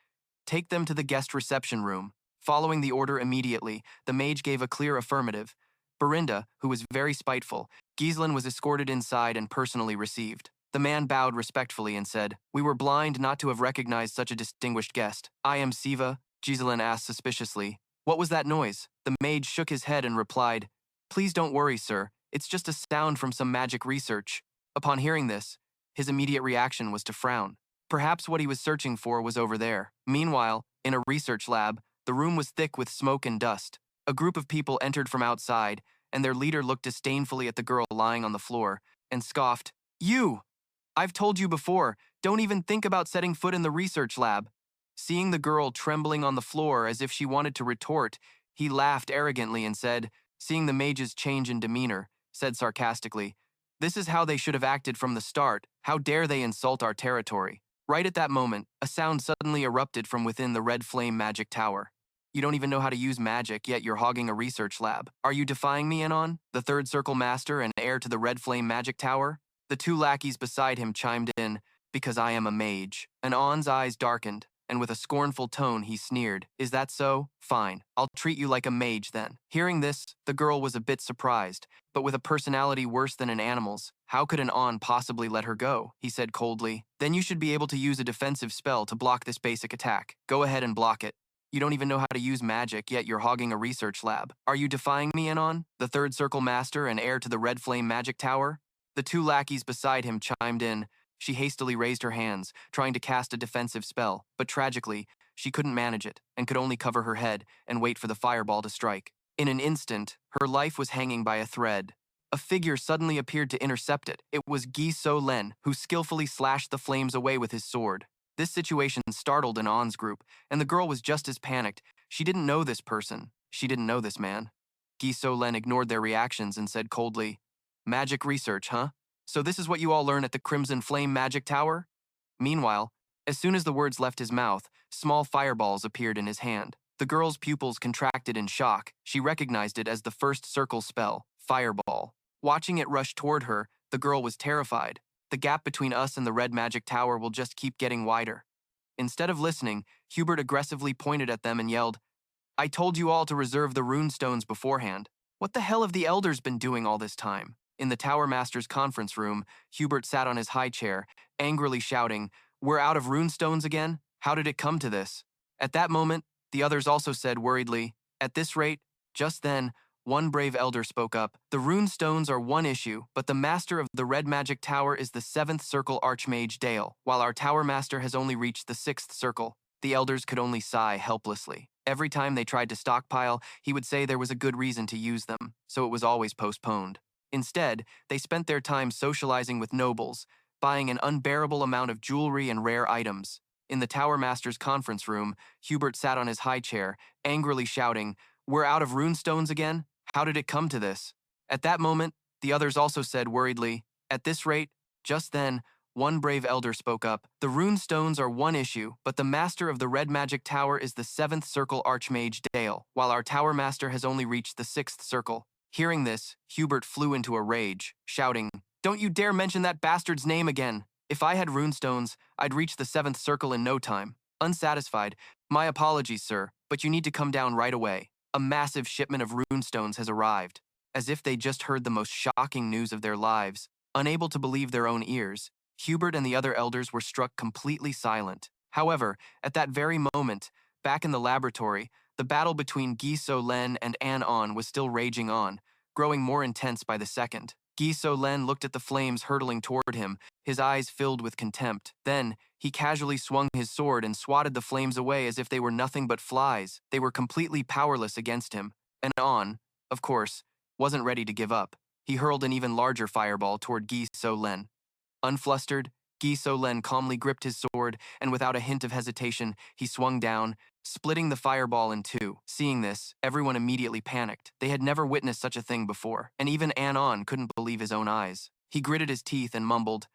A: "Take them to the guest reception room." Following the order immediately, the mage gave a clear affirmative. Belinda, who was very spiteful, Ghislain was escorted inside and personally received. The man bowed respectfully and said, "We were blind not to have recognized such a distinguished guest." "I am Siva," Ghislain asked suspiciously. "What was that noise?" The mage shook his head and replied, "Please don't worry, sir. It's just a sound from some magic research." Upon hearing this, his immediate reaction was to frown. Perhaps what he was searching for was over there. Meanwhile, in a research lab, the room was thick with smoke and dust. A group of people entered from outside, and their leader looked disdainfully at the girl lying on the floor and scoffed, "You! I've told you before, don't even think about setting foot in the research lab." Seeing the girl trembling on the floor as if she wanted to retort, he laughed arrogantly and said, seeing the mage's change in demeanor, said sarcastically, "This is how they should have acted from the start. How dare they insult our territory?" Right at that moment, a sound suddenly erupted from within the Red Flame Magic Tower. "You don't even know how to use magic, yet you're hogging a research lab. Are you defying me, Anon, the Third Circle Master and heir to the Red Flame Magic Tower?" The two lackeys beside him chimed in, "Because I am a mage." Anon's eyes darkened, and with a scornful tone he sneered, "Is that so? Fine, I'll treat you like a mage then." Hearing this, the girl was a bit surprised, but with a personality worse than an animal's, how could an On possibly let her go? He said coldly, "Then you should be able to use a defensive spell to block this basic attack. Go ahead and block it. You don't even know how to use magic, yet you're hogging a research lab. Are you defying me, Anon, the Third Circle Master and heir to the Red Flame Magic Tower?" The two lackeys beside him chimed in. She hastily raised her hands, trying to cast a defensive spell, but tragically, she couldn't manage it and could only cover her head and wait for the fireball to strike. In an instant, her life was hanging by a thread. A figure suddenly appeared to intercept it. It was Ghislain, who skillfully slashed the flames away with his sword. This situation startled Anon's group, and the girl was just as panicked. She didn't know this person. She didn't know this man. Ghislain ignored their reactions and said coldly, "Magic research, huh? So this is what you all learn at the Crimson Flame Magic Tower?" Meanwhile, as soon as the words left his mouth, small fireballs appeared in his hand. The girl's pupils contracted in shock. She recognized it as the first circle spell, Fireball. Watching it rush toward her, the girl was terrified. The gap between us and the red magic tower will just keep getting wider. Instead of listening, Hubert aggressively pointed at them and yelled, I told you all to reserve the rune stones beforehand. What the hell have the elders been doing all this time? In the Tower Master's conference room, Hubert sat on his high chair, angrily shouting, We're out of rune stones again? How did it come to this? At that moment, the others also said worriedly, At this rate, just then, one brave elder spoke up, The rune stones are one issue, but the master of the red magic tower is the 7th circle archmage Dale, while our tower master has only reached the 6th circle. The elders could only sigh helplessly. Every time they tried to stockpile, he would say there was a good reason to use them, so it was always postponed. Instead, they spent their time socializing with nobles, buying an unbearable amount of jewelry and rare items. In the Tower Master's conference room, Hubert sat on his high chair, angrily shouting, We're out of runestones again? How did it come to this? At that moment, the others also said worriedly, At this rate, just then, one brave elder spoke up, The rune stones are one issue, but the master of the red magic tower is the 7th circle archmage Dale, while our tower master has only reached the 6th circle. Hearing this, Hubert flew into a rage, shouting, Don't you dare mention that bastard's name again! If I had runestones, I'd reach the 7th circle in no time. Unsatisfied, My apologies, sir, but you need to come down right away. A massive shipment of runestones has arrived. As if they'd just heard the most shocking news of their lives, unable to believe their own ears, Hubert and the other elders were struck completely silent. However, at that very moment, back in the laboratory, the battle between Ghislain and Anne was still raging on, growing more intense by the second. Ghislain looked at the flames hurtling toward him, his eyes filled with contempt. Then, he casually swung his sword and swatted the flames away as if they were nothing but flies. They were completely powerless against him. And of course, wasn't ready to give up. He hurled an even larger fireball toward Ghislain. Unflustered, Ghislain calmly gripped his sword, and without a hint of hesitation, he swung down, splitting the fireball in two. Seeing this, everyone immediately panicked. They had never witnessed such a thing before, and even Anne couldn't believe his own eyes. He gritted his teeth and mumbled,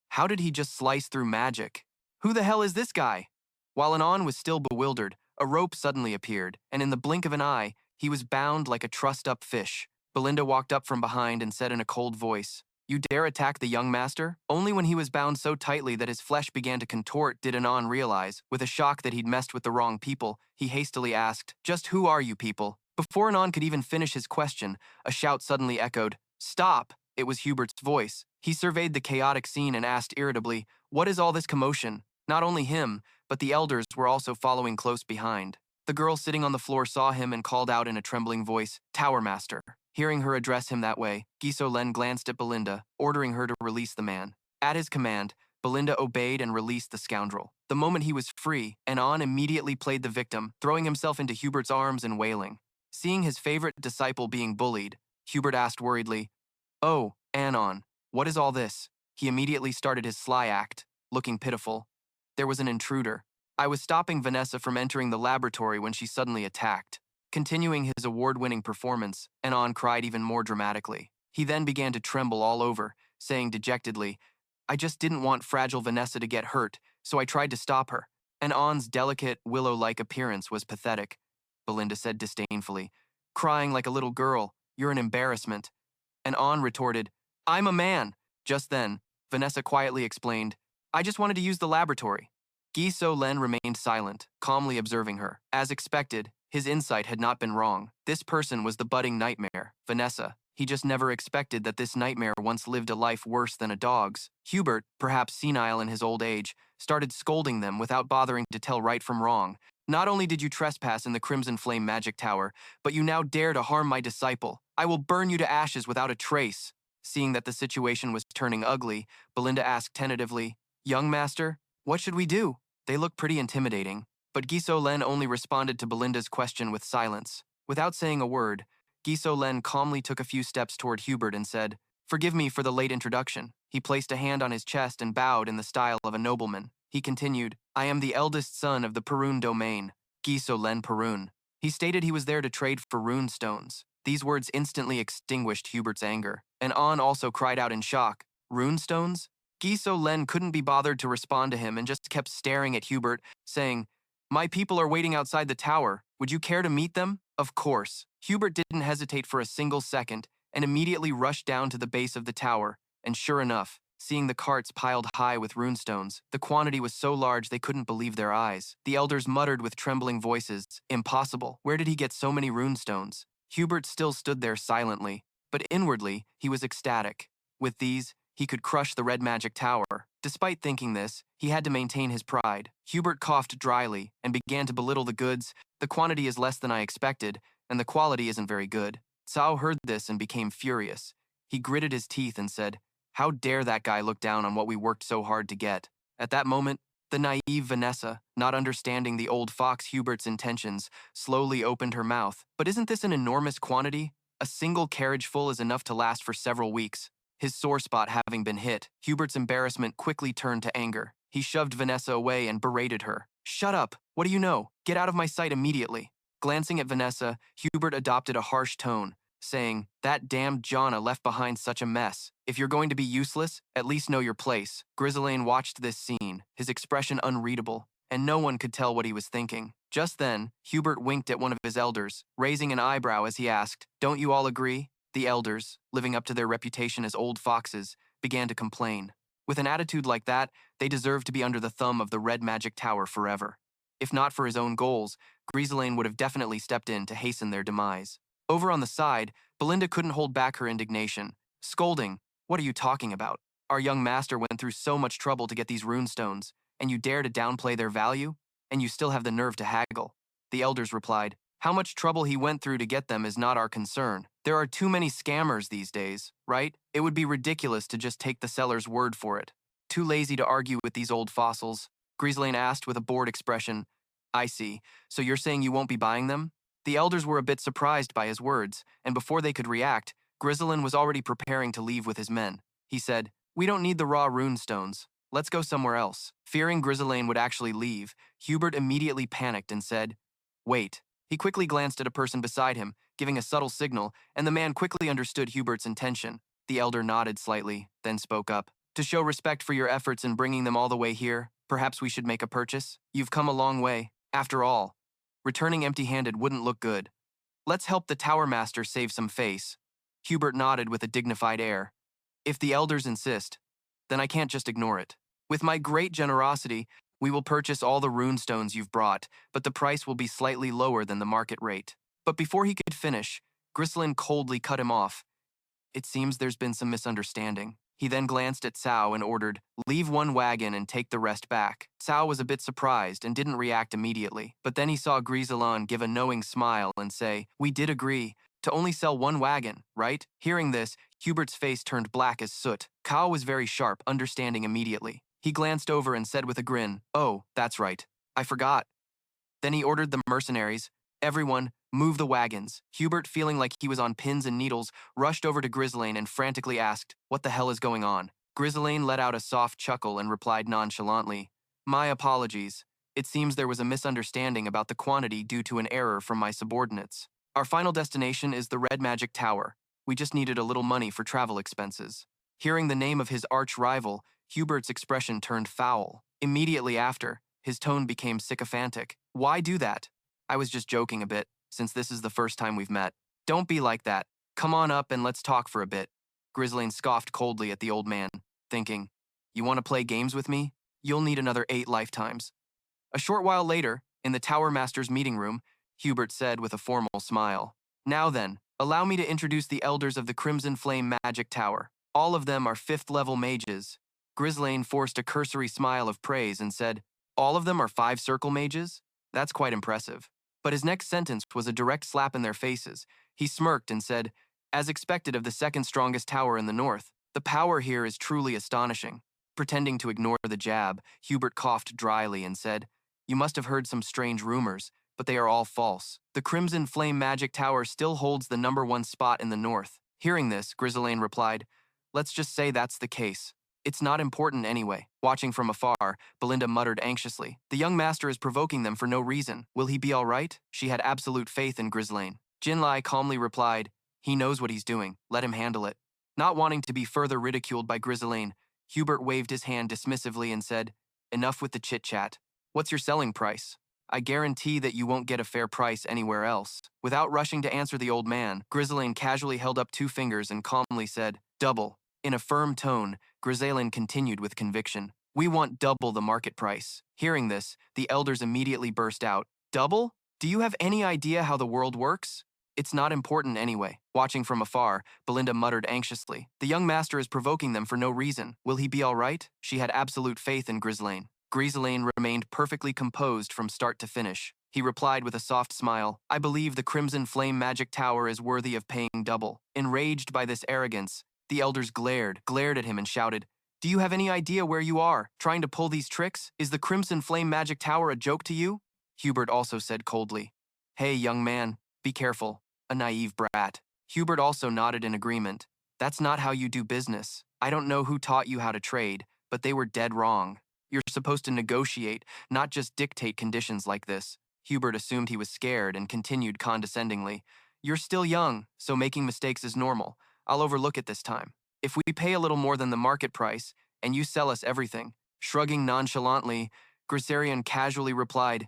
A: How did he just slice through magic? Who the hell is this guy? While Anne was still bewildered, a rope suddenly appeared, and in the blink of an eye, he was bound like a trussed-up fish. Belinda walked up from behind and said in a cold voice, You dare attack the young master? Only when he was bound so tightly that his flesh began to contort did Anne realize, with a shock that he'd messed with the wrong people, he hastily asked, Just who are you people? Before Anne could even finish his question, a shout suddenly echoed, Stop! It was Hubert's voice. He surveyed the chaotic scene and asked irritably, What is all this commotion? Not only him, but the elders were also following close behind. The girl sitting on the floor saw him and called out in a trembling voice, Tower Master. Hearing her address him that way, Ghislain glanced at Belinda, ordering her to release the man. At his command, Belinda obeyed and released the scoundrel. The moment he was free, Anne immediately played the victim, throwing himself into Hubert's arms and wailing. Seeing his favorite disciple being bullied, Hubert asked worriedly, Oh, Anne, what is all this? He immediately started his sly act, looking pitiful. There was an intruder. I was stopping Vanessa from entering the laboratory when she suddenly attacked. Continuing his award-winning performance, Anne cried even more dramatically. He then began to tremble all over, saying dejectedly, I just didn't want fragile Vanessa to get hurt, so I tried to stop her. Anne's delicate, willow-like appearance was pathetic, Belinda said disdainfully. Crying like a little girl, you're an embarrassment. Anne retorted, I'm a man. Just then, Vanessa quietly explained, I just wanted to use the laboratory. Ghislain remained silent, calmly observing her. As expected, his insight had not been wrong. This person was the budding nightmare, Vanessa. He just never expected that this nightmare once lived a life worse than a dog's. Hubert, perhaps senile in his old age, started scolding them without bothering to tell right from wrong. Not only did you trespass in the Crimson Flame Magic Tower, but you now dare to harm my disciple. I will burn you to ashes without a trace. Seeing that the situation was turning ugly, Belinda asked tentatively, Young master, what should we do? They look pretty intimidating. But Ghislain only responded to Belinda's question with silence. Without saying a word, Ghislain calmly took a few steps toward Hubert and said, Forgive me for the late introduction. He placed a hand on his chest and bowed in the style of a nobleman. He continued, I am the eldest son of the Perun domain, Ghislain Perun. He stated he was there to trade for rune stones. These words instantly extinguished Hubert's anger. Anne also cried out in shock, Rune stones? Ghislain couldn't be bothered to respond to him and just kept staring at Hubert, saying, My people are waiting outside the tower. Would you care to meet them? Of course. Hubert didn't hesitate for a single second and immediately rushed down to the base of the tower, and sure enough, seeing the carts piled high with runestones, the quantity was so large they couldn't believe their eyes. The elders muttered with trembling voices, "Impossible. Where did he get so many runestones?" Hubert still stood there silently, but inwardly, he was ecstatic. With these, he could crush the red magic tower. Despite thinking this, he had to maintain his pride. Hubert coughed dryly and began to belittle the goods. "The quantity is less than I expected, and the quality isn't very good." Cao heard this and became furious. He gritted his teeth and said, "How dare that guy look down on what we worked so hard to get?" At that moment, the naive Vanessa, not understanding the old fox Hubert's intentions, slowly opened her mouth. "But isn't this an enormous quantity? A single carriage full is enough to last for several weeks." His sore spot having been hit, Hubert's embarrassment quickly turned to anger. He shoved Vanessa away and berated her. "Shut up! What do you know? Get out of my sight immediately." Glancing at Vanessa, Hubert adopted a harsh tone, saying, "That damned Jonna left behind such a mess. If you're going to be useless, at least know your place." Ghislain watched this scene, his expression unreadable, and no one could tell what he was thinking. Just then, Hubert winked at one of his elders, raising an eyebrow as he asked, "Don't you all agree?" The elders, living up to their reputation as old foxes, began to complain. With an attitude like that, they deserved to be under the thumb of the red magic tower forever. If not for his own goals, Ghislain would have definitely stepped in to hasten their demise. Over on the side, Belinda couldn't hold back her indignation, scolding, "What are you talking about? Our young master went through so much trouble to get these runestones, and you dare to downplay their value? And you still have the nerve to haggle." The elders replied, "How much trouble he went through to get them is not our concern. There are too many scammers these days, right? It would be ridiculous to just take the seller's word for it." Too lazy to argue with these old fossils, Ghislain asked with a bored expression, "I see. So you're saying you won't be buying them?" The elders were a bit surprised by his words, and before they could react, Ghislain was already preparing to leave with his men. He said, "We don't need the raw runestones. Let's go somewhere else." Fearing Ghislain would actually leave, Hubert immediately panicked and said, "Wait." He quickly glanced at a person beside him, giving a subtle signal, and the man quickly understood Hubert's intention. The elder nodded slightly, then spoke up. "To show respect for your efforts in bringing them all the way here, perhaps we should make a purchase? You've come a long way. After all, returning empty-handed wouldn't look good. Let's help the tower master save some face." Hubert nodded with a dignified air. "If the elders insist, then I can't just ignore it. With my great generosity, we will purchase all the runestones you've brought, but the price will be slightly lower than the market rate." But before he could finish, Ghislain coldly cut him off. "It seems there's been some misunderstanding." He then glanced at Cao and ordered, "Leave one wagon and take the rest back." Cao was a bit surprised and didn't react immediately, but then he saw Ghislain give a knowing smile and say, "We did agree to only sell one wagon, right?" Hearing this, Hubert's face turned black as soot. Cao was very sharp, understanding immediately. He glanced over and said with a grin, "Oh, that's right. I forgot." Then he ordered the mercenaries, "Everyone, move the wagons." Hubert, feeling like he was on pins and needles, rushed over to Ghislain and frantically asked, "What the hell is going on?" Ghislain let out a soft chuckle and replied nonchalantly, "My apologies. It seems there was a misunderstanding about the quantity due to an error from my subordinates. Our final destination is the Red Magic Tower. We just needed a little money for travel expenses." Hearing the name of his arch-rival, Hubert's expression turned foul. Immediately after, his tone became sycophantic. "Why do that? I was just joking a bit, since this is the first time we've met." "Don't be like that. Come on up and let's talk for a bit." Ghislain scoffed coldly at the old man, thinking, "You want to play games with me? You'll need another 8 lifetimes." A short while later, in the Tower Master's meeting room, Hubert said with a formal smile, "Now then, allow me to introduce the elders of the Crimson Flame Magic Tower. All of them are 5th-level mages." Ghislain forced a cursory smile of praise and said, "All of them are 5-circle mages? That's quite impressive." But his next sentence was a direct slap in their faces. He smirked and said, "As expected of the 2nd strongest tower in the north, the power here is truly astonishing." Pretending to ignore the jab, Hubert coughed dryly and said, "You must have heard some strange rumors, but they are all false. The Crimson Flame Magic Tower still holds the #1 spot in the north." Hearing this, Ghislain replied, "Let's just say that's the case. It's not important anyway." Watching from afar, Belinda muttered anxiously, "The young master is provoking them for no reason. Will he be all right?" She had absolute faith in Ghislain. Jinlai calmly replied, "He knows what he's doing. Let him handle it." Not wanting to be further ridiculed by Ghislain, Hubert waved his hand dismissively and said, "Enough with the chit-chat. What's your selling price?" I guarantee that you won't get a fair price anywhere else. Without rushing to answer the old man, Ghislain casually held up 2 fingers and calmly said, double. In a firm tone, Ghislain continued with conviction. We want double the market price. Hearing this, the elders immediately burst out. Double? Do you have any idea how the world works? It's not important anyway. Watching from afar, Belinda muttered anxiously. The young master is provoking them for no reason. Will he be all right? She had absolute faith in Ghislain. Ghislain remained perfectly composed from start to finish. He replied with a soft smile, I believe the Crimson Flame Magic Tower is worthy of paying double. Enraged by this arrogance, the elders glared at him and shouted, Do you have any idea where you are, trying to pull these tricks? Is the Crimson Flame Magic Tower a joke to you? Hubert also said coldly, Hey, young man, be careful. A naive brat. Hubert also nodded in agreement. That's not how you do business. I don't know who taught you how to trade, but they were dead wrong. You're supposed to negotiate, not just dictate conditions like this. Hubert assumed he was scared and continued condescendingly. You're still young, so making mistakes is normal. I'll overlook it this time. If we pay a little more than the market price, and you sell us everything. Shrugging nonchalantly, Ghislain casually replied,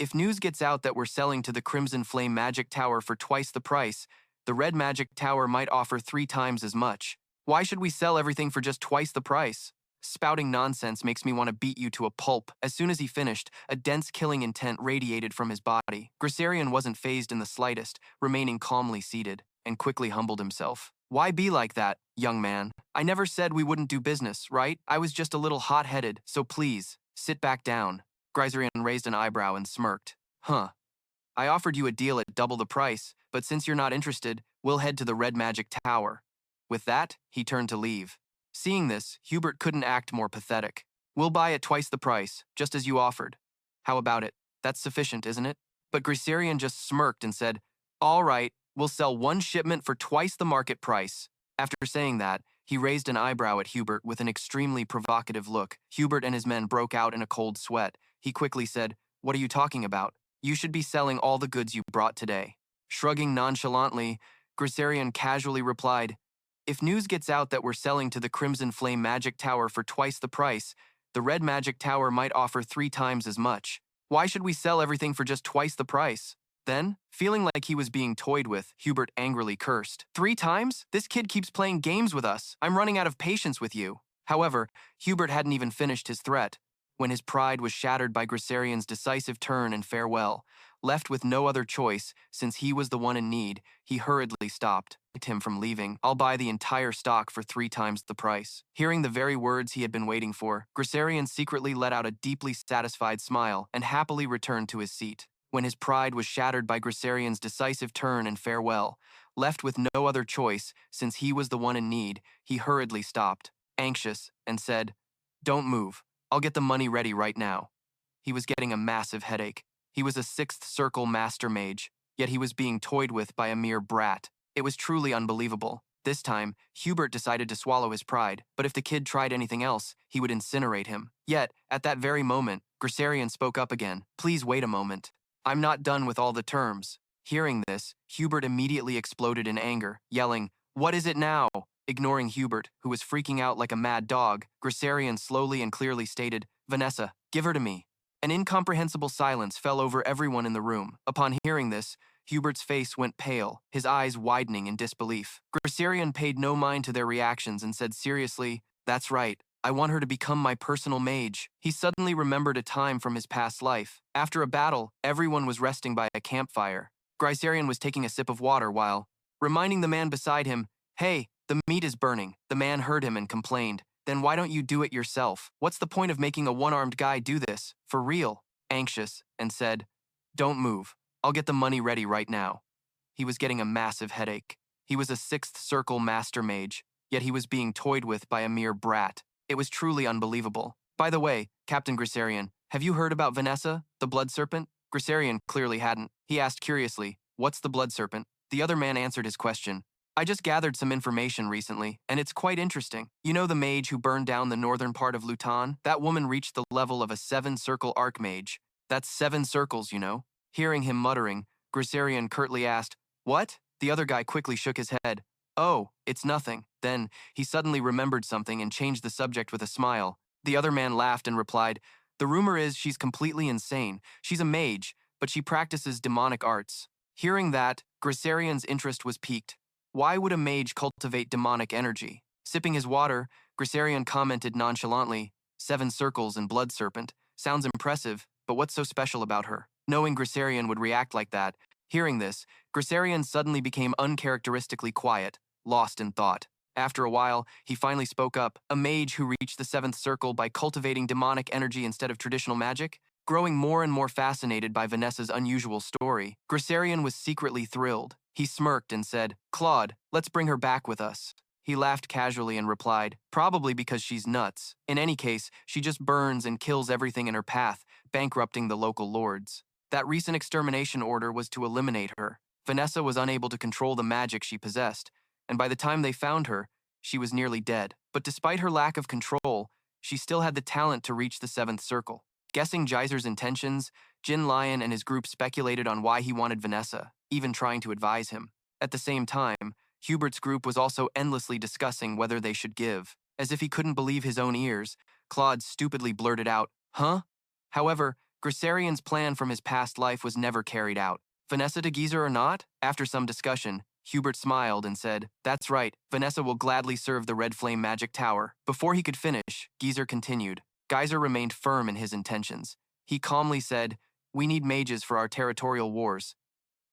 A: If news gets out that we're selling to the Crimson Flame Magic Tower for twice the price, the Red Magic Tower might offer 3 times as much. Why should we sell everything for just twice the price? Spouting nonsense makes me want to beat you to a pulp. As soon as he finished, a dense killing intent radiated from his body. Ghislain wasn't fazed in the slightest, remaining calmly seated, and quickly humbled himself. Why be like that, young man? I never said we wouldn't do business, right? I was just a little hot-headed, so please, sit back down. Ghislain raised an eyebrow and smirked. Huh. I offered you a deal at double the price, but since you're not interested, we'll head to the Red Magic Tower. With that, he turned to leave. Seeing this, Hubert couldn't act more pathetic. We'll buy at twice the price, just as you offered. How about it? That's sufficient, isn't it? But Ghislain just smirked and said, All right, we'll sell 1 shipment for twice the market price. After saying that, he raised an eyebrow at Hubert with an extremely provocative look. Hubert and his men broke out in a cold sweat. He quickly said, What are you talking about? You should be selling all the goods you brought today. Shrugging nonchalantly, Ghislain casually replied, If news gets out that we're selling to the Crimson Flame Magic Tower for twice the price, the Red Magic Tower might offer 3 times as much. Why should we sell everything for just twice the price? Then, feeling like he was being toyed with, Hubert angrily cursed. 3 times? This kid keeps playing games with us. I'm running out of patience with you. However, Hubert hadn't even finished his threat, when his pride was shattered by Ghislain's decisive turn and farewell. Left with no other choice, since he was the one in need, he hurriedly stopped him from leaving. I'll buy the entire stock for 3 times the price. Hearing the very words he had been waiting for, Ghislain secretly let out a deeply satisfied smile and happily returned to his seat. When his pride was shattered by Ghislain's decisive turn and farewell, left with no other choice, since he was the one in need, he hurriedly stopped, anxious, and said, Don't move. I'll get the money ready right now. He was getting a massive headache. He was a 6th circle master mage, yet he was being toyed with by a mere brat. It was truly unbelievable. This time, Hubert decided to swallow his pride, but if the kid tried anything else, he would incinerate him. Yet, at that very moment, Ghislain spoke up again. Please wait a moment. I'm not done with all the terms. Hearing this, Hubert immediately exploded in anger, yelling, What is it now? Ignoring Hubert, who was freaking out like a mad dog, Ghislain slowly and clearly stated, Vanessa, give her to me. An incomprehensible silence fell over everyone in the room. Upon hearing this, Hubert's face went pale, his eyes widening in disbelief. Ghislain paid no mind to their reactions and said seriously, That's right. I want her to become my personal mage. He suddenly remembered a time from his past life. After a battle, everyone was resting by a campfire. Ghislain was taking a sip of water while, reminding the man beside him, Hey, the meat is burning. The man heard him and complained, Then why don't you do it yourself? What's the point of making a one-armed guy do this? For real? Anxious, and said, Don't move. I'll get the money ready right now. He was getting a massive headache. He was a 6th circle master mage, yet he was being toyed with by a mere brat. It was truly unbelievable. By the way, Captain Ghislain, have you heard about Vanessa, the blood serpent? Ghislain clearly hadn't. He asked curiously, What's the blood serpent? The other man answered his question. I just gathered some information recently, and it's quite interesting. You know the mage who burned down the northern part of Luton? That woman reached the level of a 7-circle archmage. That's 7 circles, you know. Hearing him muttering, Ghislain curtly asked, What? The other guy quickly shook his head. Oh, it's nothing. Then, he suddenly remembered something and changed the subject with a smile. The other man laughed and replied, The rumor is she's completely insane. She's a mage, but she practices demonic arts. Hearing that, Grissarian's interest was piqued. Why would a mage cultivate demonic energy? Sipping his water, Grissarian commented nonchalantly, 7 circles and blood serpent. Sounds impressive, but what's so special about her? Knowing Grissarian would react like that, hearing this, Grissarian suddenly became uncharacteristically quiet, lost in thought. After a while, he finally spoke up, a mage who reached the 7th circle by cultivating demonic energy instead of traditional magic? Growing more and more fascinated by Vanessa's unusual story, Grissarian was secretly thrilled. He smirked and said, Claude, let's bring her back with us. He laughed casually and replied, probably because she's nuts. In any case, she just burns and kills everything in her path, bankrupting the local lords. That recent extermination order was to eliminate her. Vanessa was unable to control the magic she possessed, and by the time they found her, she was nearly dead. But despite her lack of control, she still had the talent to reach the 7th circle. Guessing Geyser's intentions, Jin Lion and his group speculated on why he wanted Vanessa, even trying to advise him. At the same time, Hubert's group was also endlessly discussing whether they should give. As if he couldn't believe his own ears, Claude stupidly blurted out, huh? However, Grissarian's plan from his past life was never carried out. Vanessa de Geyser or not? After some discussion, Hubert smiled and said, that's right, Vanessa will gladly serve the Red Flame Magic Tower. Before he could finish, Geyser continued. Geyser remained firm in his intentions. He calmly said, we need mages for our territorial wars.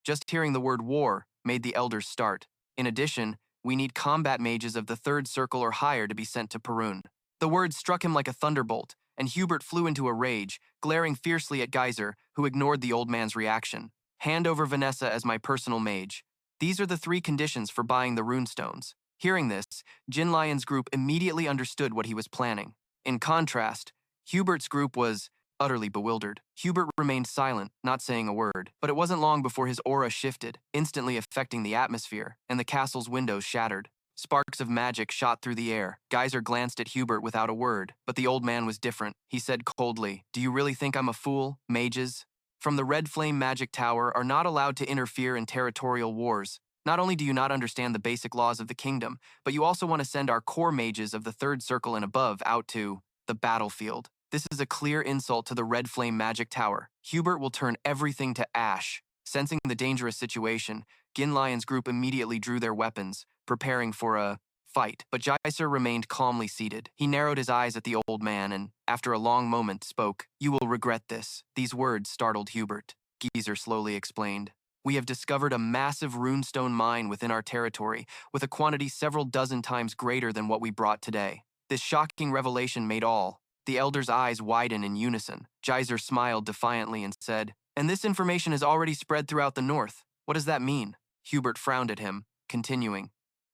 A: Just hearing the word war made the elders start. In addition, we need combat mages of the 3rd circle or higher to be sent to Perun. The words struck him like a thunderbolt, and Hubert flew into a rage, glaring fiercely at Geyser, who ignored the old man's reaction. Hand over Vanessa as my personal mage. These are the 3 conditions for buying the runestones. Hearing this, Jin Lion's group immediately understood what he was planning. In contrast, Hubert's group was utterly bewildered. Hubert remained silent, not saying a word, but it wasn't long before his aura shifted, instantly affecting the atmosphere, and the castle's windows shattered. Sparks of magic shot through the air. Geyser glanced at Hubert without a word, but the old man was different. He said coldly, do you really think I'm a fool, mages? From the Red Flame Magic Tower are not allowed to interfere in territorial wars. Not only do you not understand the basic laws of the kingdom, but you also want to send our core mages of the 3rd circle and above out to the battlefield. This is a clear insult to the Red Flame Magic Tower. Hubert will turn everything to ash. Sensing the dangerous situation, Jin Lion's group immediately drew their weapons, preparing for a fight. But Geyser remained calmly seated. He narrowed his eyes at the old man and, after a long moment, spoke. You will regret this. These words startled Hubert. Geyser slowly explained. We have discovered a massive runestone mine within our territory, with a quantity several dozen times greater than what we brought today. This shocking revelation made all the elders' eyes widen in unison. Geyser smiled defiantly and said, and this information has already spread throughout the north. What does that mean? Hubert frowned at him, continuing.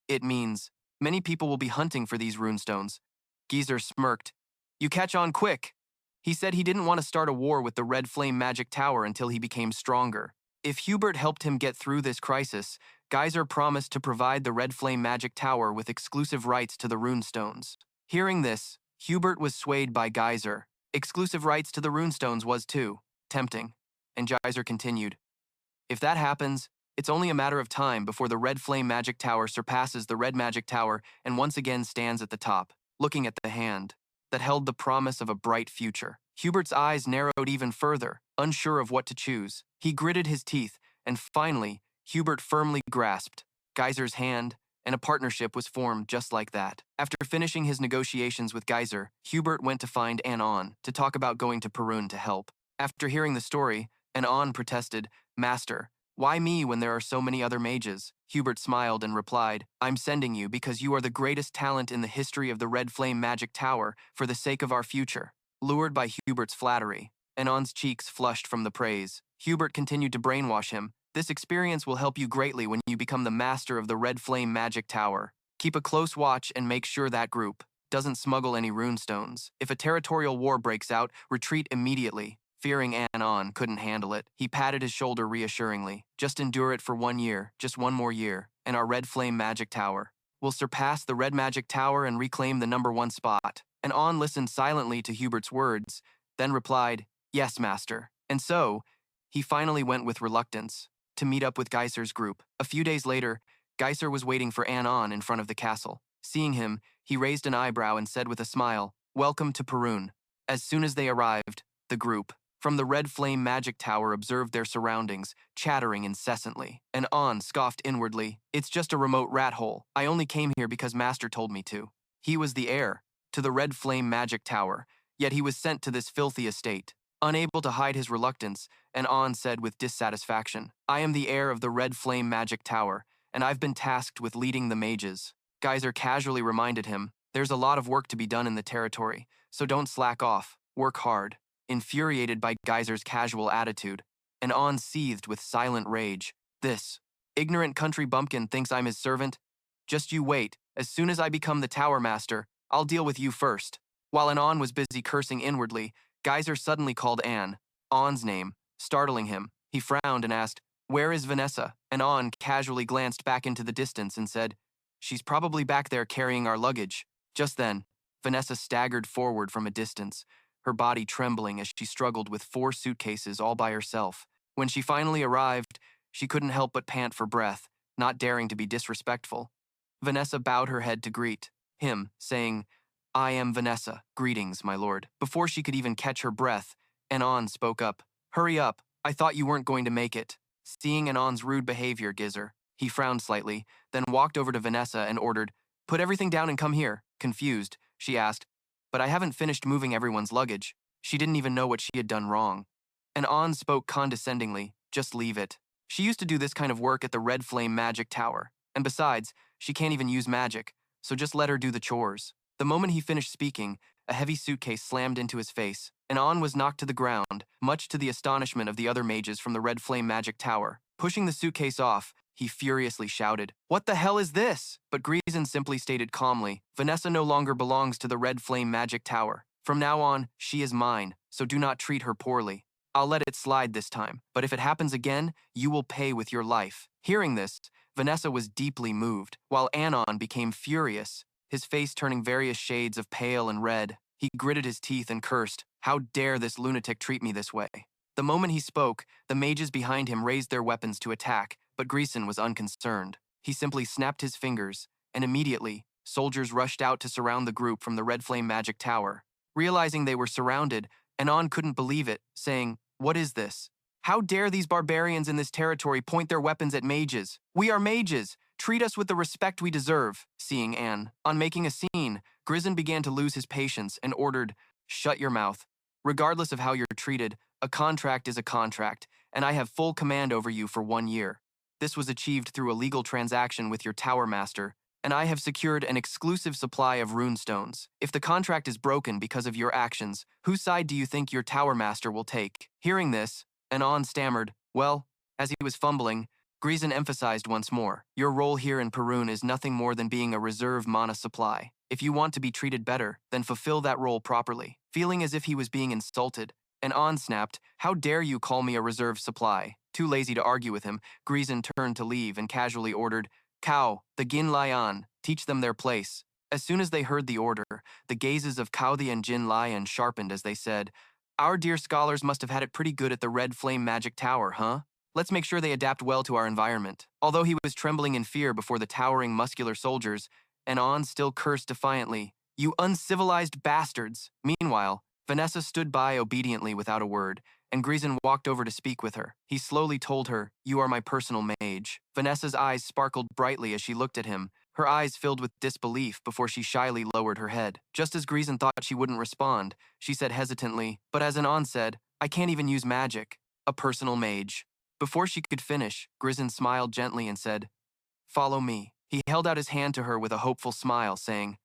A: It means many people will be hunting for these runestones. Geyser smirked. You catch on quick. He said he didn't want to start a war with the Red Flame Magic Tower until he became stronger. If Hubert helped him get through this crisis, Geyser promised to provide the Red Flame Magic Tower with exclusive rights to the runestones. Hearing this, Hubert was swayed by Geyser. Exclusive rights to the runestones was too tempting. And Geyser continued. If that happens, it's only a matter of time before the Red Flame Magic Tower surpasses the Red Magic Tower and once again stands at the top, looking at the hand that held the promise of a bright future. Hubert's eyes narrowed even further, unsure of what to choose. He gritted his teeth, and finally, Hubert firmly grasped Geyser's hand, and a partnership was formed just like that. After finishing his negotiations with Geyser, Hubert went to find Anon to talk about going to Perun to help. After hearing the story, Anon protested, Master, why me when there are so many other mages? Hubert smiled and replied, I'm sending you because you are the greatest talent in the history of the Red Flame Magic Tower for the sake of our future. Lured by Hubert's flattery, Anon's cheeks flushed from the praise. Hubert continued to brainwash him. This experience will help you greatly when you become the master of the Red Flame Magic Tower. Keep a close watch and make sure that group doesn't smuggle any runestones. If a territorial war breaks out, retreat immediately. Fearing Anon couldn't handle it, he patted his shoulder reassuringly. Just endure it for 1 year, just 1 more year, and our Red Flame Magic Tower will surpass the Red Magic Tower and reclaim the #1 spot. Anon listened silently to Hubert's words, then replied, Yes, master. And so, he finally went with reluctance to meet up with Geyser's group. A few days later, Geyser was waiting for Anon in front of the castle. Seeing him, he raised an eyebrow and said with a smile, Welcome to Perun. As soon as they arrived, the group, from the red flame magic tower, observed their surroundings, chattering incessantly. And On scoffed inwardly, "It's just a remote rat hole. I only came here because Master told me to." He was the heir to the red flame magic tower, yet he was sent to this filthy estate. Unable to hide his reluctance, and On said with dissatisfaction, "I am the heir of the red flame magic tower, and I've been tasked with leading the mages." Geyser casually reminded him, "There's a lot of work to be done in the territory, so don't slack off, work hard." Infuriated by Geyser's casual attitude, and On seethed with silent rage. "This ignorant country bumpkin thinks I'm his servant? Just you wait. As soon as I become the tower master, I'll deal with you first." While Anon was busy cursing inwardly, Geyser suddenly called Anne, On's name, startling him. He frowned and asked, "Where is Vanessa?" And On casually glanced back into the distance and said, "She's probably back there carrying our luggage." Just then, Vanessa staggered forward from a distance, her body trembling as she struggled with 4 suitcases all by herself. When she finally arrived, she couldn't help but pant for breath, not daring to be disrespectful. Vanessa bowed her head to greet him, saying, "I am Vanessa. Greetings, my lord." Before she could even catch her breath, Anon spoke up. "Hurry up. I thought you weren't going to make it." Seeing Anon's rude behavior, Geyser, he frowned slightly, then walked over to Vanessa and ordered, "Put everything down and come here." Confused, she asked, "But I haven't finished moving everyone's luggage." She didn't even know what she had done wrong. And On spoke condescendingly, "Just leave it. She used to do this kind of work at the Red Flame Magic Tower, and besides, she can't even use magic, so just let her do the chores." The moment he finished speaking, a heavy suitcase slammed into his face, and On was knocked to the ground, much to the astonishment of the other mages from the Red Flame Magic Tower. Pushing the suitcase off, he furiously shouted, "What the hell is this?" But Ghislain simply stated calmly, "Vanessa no longer belongs to the Red Flame Magic Tower. From now on, she is mine, so do not treat her poorly. I'll let it slide this time, but if it happens again, you will pay with your life." Hearing this, Vanessa was deeply moved, while Anon became furious, his face turning various shades of pale and red. He gritted his teeth and cursed, "How dare this lunatic treat me this way?" The moment he spoke, the mages behind him raised their weapons to attack, but Ghislain was unconcerned. He simply snapped his fingers, and immediately, soldiers rushed out to surround the group from the Red Flame Magic Tower. Realizing they were surrounded, Anon couldn't believe it, saying, "What is this? How dare these barbarians in this territory point their weapons at mages? We are mages! Treat us with the respect we deserve." Seeing Anne on making a scene, Ghislain began to lose his patience and ordered, "Shut your mouth. Regardless of how you're treated, a contract is a contract, and I have full command over you for 1 year. This was achieved through a legal transaction with your tower master, and I have secured an exclusive supply of runestones. If the contract is broken because of your actions, whose side do you think your tower master will take?" Hearing this, Anon stammered, "Well," as he was fumbling, Ghislain emphasized once more, "Your role here in Perun is nothing more than being a reserve mana supply. If you want to be treated better, then fulfill that role properly." Feeling as if he was being insulted, Anon snapped, "How dare you call me a reserve supply?" Too lazy to argue with him, Ghislain turned to leave and casually ordered, "Cao, the Gin Lian, teach them their place." As soon as they heard the order, the gazes of Cao the and Jin Lian sharpened as they said, "Our dear scholars must have had it pretty good at the Red Flame Magic Tower, huh? Let's make sure they adapt well to our environment." Although he was trembling in fear before the towering muscular soldiers, Anon still cursed defiantly, "You uncivilized bastards!" Meanwhile, Vanessa stood by obediently without a word, and Ghislain walked over to speak with her. He slowly told her, "You are my personal mage." Vanessa's eyes sparkled brightly as she looked at him, her eyes filled with disbelief before she shyly lowered her head. Just as Ghislain thought she wouldn't respond, she said hesitantly, "But as Anon said, I can't even use magic. A personal mage." Before she could finish, Ghislain smiled gently and said, "Follow me." He held out his hand to her with a hopeful smile, saying,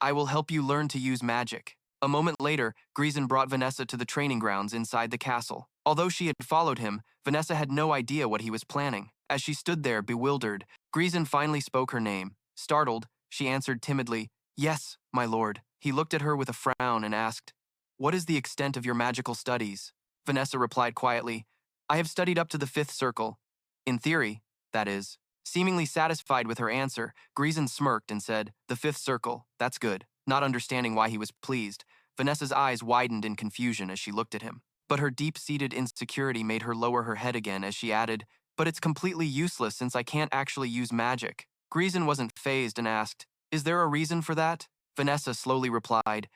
A: "I will help you learn to use magic." A moment later, Ghislain brought Vanessa to the training grounds inside the castle. Although she had followed him, Vanessa had no idea what he was planning. As she stood there, bewildered, Ghislain finally spoke her name. Startled, she answered timidly, "Yes, my lord." He looked at her with a frown and asked, "What is the extent of your magical studies?" Vanessa replied quietly, "I have studied up to the 5th circle. In theory, that is." Seemingly satisfied with her answer, Ghislain smirked and said, "The 5th circle, that's good." Not understanding why he was pleased, Vanessa's eyes widened in confusion as she looked at him. But her deep-seated insecurity made her lower her head again as she added, "But it's completely useless since I can't actually use magic." Ghislain wasn't fazed and asked, "Is there a reason for that?" Vanessa slowly replied,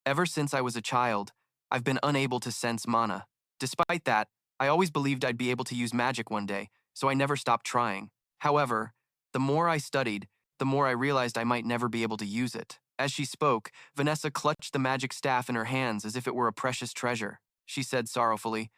A: "Ever since I was a child, I've been unable to sense mana. Despite that, I always believed I'd be able to use magic one day, so I never stopped trying. However, the more I studied, the more I realized I might never be able to use it. As she spoke, Vanessa clutched the magic staff in her hands as if it were a precious treasure. She said sorrowfully,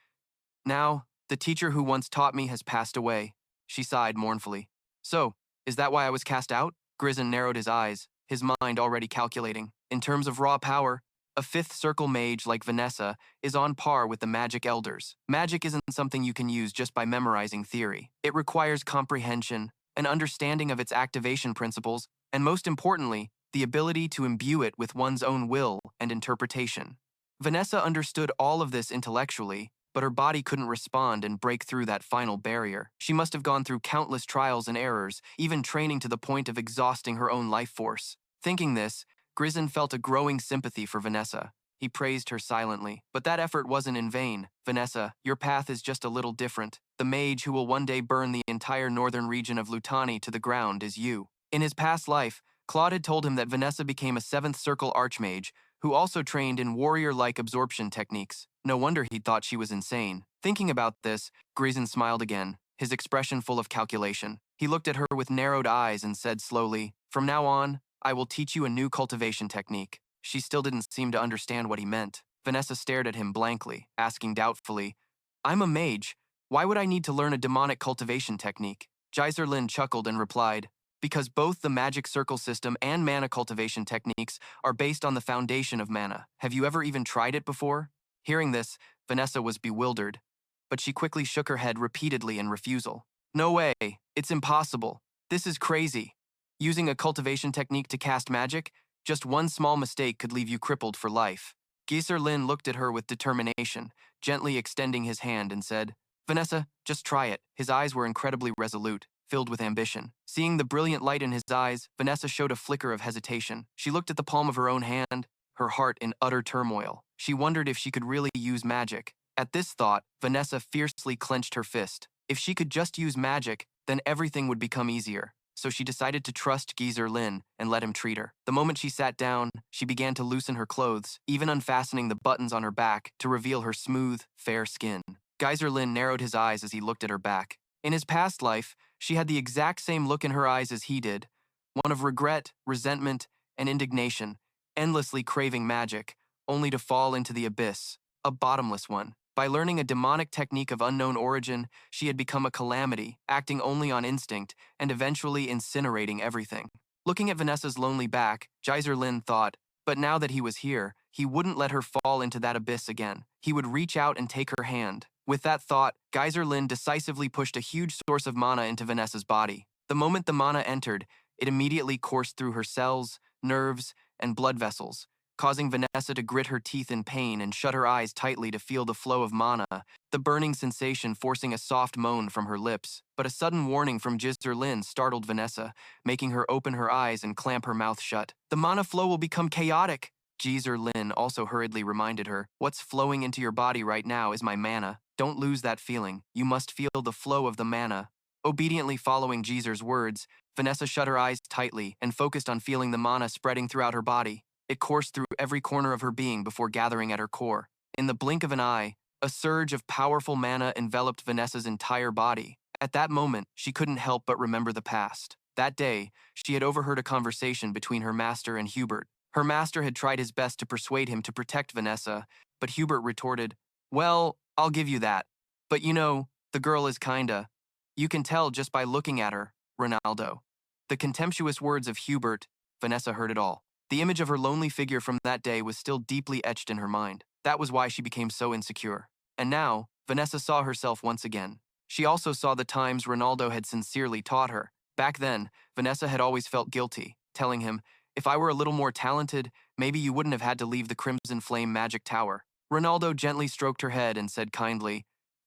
A: "Now, the teacher who once taught me has passed away." She sighed mournfully. "So, is that why I was cast out?" Ghislain narrowed his eyes, his mind already calculating. In terms of raw power, a fifth circle mage like Vanessa is on par with the magic elders. Magic isn't something you can use just by memorizing theory. It requires comprehension, an understanding of its activation principles, and most importantly, the ability to imbue it with one's own will and interpretation. Vanessa understood all of this intellectually, but her body couldn't respond and break through that final barrier. She must have gone through countless trials and errors, even training to the point of exhausting her own life force. Thinking this, Ghislain felt a growing sympathy for Vanessa. He praised her silently. But that effort wasn't in vain. "Vanessa, your path is just a little different. The mage who will one day burn the entire northern region of Lutani to the ground is you." In his past life, Claude had told him that Vanessa became a seventh circle archmage, who also trained in warrior-like absorption techniques. No wonder he thought she was insane. Thinking about this, Ghislain smiled again, his expression full of calculation. He looked at her with narrowed eyes and said slowly, "From now on, I will teach you a new cultivation technique." She still didn't seem to understand what he meant. Vanessa stared at him blankly, asking doubtfully, "I'm a mage. Why would I need to learn a demonic cultivation technique?" Yrun chuckled and replied, "Because both the magic circle system and mana cultivation techniques are based on the foundation of mana. Have you ever even tried it before?" Hearing this, Vanessa was bewildered, but she quickly shook her head repeatedly in refusal. "No way. It's impossible. This is crazy. Using a cultivation technique to cast magic, just one small mistake could leave you crippled for life." Ghislain looked at her with determination, gently extending his hand and said, "Vanessa, just try it." His eyes were incredibly resolute, filled with ambition. Seeing the brilliant light in his eyes, Vanessa showed a flicker of hesitation. She looked at the palm of her own hand, her heart in utter turmoil. She wondered if she could really use magic. At this thought, Vanessa fiercely clenched her fist. If she could just use magic, then everything would become easier. So she decided to trust Ghislain and let him treat her. The moment she sat down, she began to loosen her clothes, even unfastening the buttons on her back to reveal her smooth, fair skin. Ghislain narrowed his eyes as he looked at her back. In his past life, she had the exact same look in her eyes as he did, one of regret, resentment, and indignation, endlessly craving magic, only to fall into the abyss, a bottomless one. By learning a demonic technique of unknown origin, she had become a calamity, acting only on instinct, and eventually incinerating everything. Looking at Vanessa's lonely back, Ghislain thought, but now that he was here, he wouldn't let her fall into that abyss again. He would reach out and take her hand. With that thought, Ghislain decisively pushed a huge source of mana into Vanessa's body. The moment the mana entered, it immediately coursed through her cells, nerves, and blood vessels, causing Vanessa to grit her teeth in pain and shut her eyes tightly to feel the flow of mana, the burning sensation forcing a soft moan from her lips. But a sudden warning from Ghislain startled Vanessa, making her open her eyes and clamp her mouth shut. "The mana flow will become chaotic." Ghislain also hurriedly reminded her, "What's flowing into your body right now is my mana. Don't lose that feeling. You must feel the flow of the mana." Obediently following Ghislain's words, Vanessa shut her eyes tightly and focused on feeling the mana spreading throughout her body. It coursed through every corner of her being before gathering at her core. In the blink of an eye, a surge of powerful mana enveloped Vanessa's entire body. At that moment, she couldn't help but remember the past. That day, she had overheard a conversation between her master and Hubert. Her master had tried his best to persuade him to protect Vanessa, but Hubert retorted, "Well, I'll give you that. But you know, the girl is kinda. You can tell just by looking at her, Ronaldo." The contemptuous words of Hubert, Vanessa heard it all. The image of her lonely figure from that day was still deeply etched in her mind. That was why she became so insecure. And now, Vanessa saw herself once again. She also saw the times Ronaldo had sincerely taught her. Back then, Vanessa had always felt guilty, telling him, "If I were a little more talented, maybe you wouldn't have had to leave the Crimson Flame Magic Tower." Ronaldo gently stroked her head and said kindly,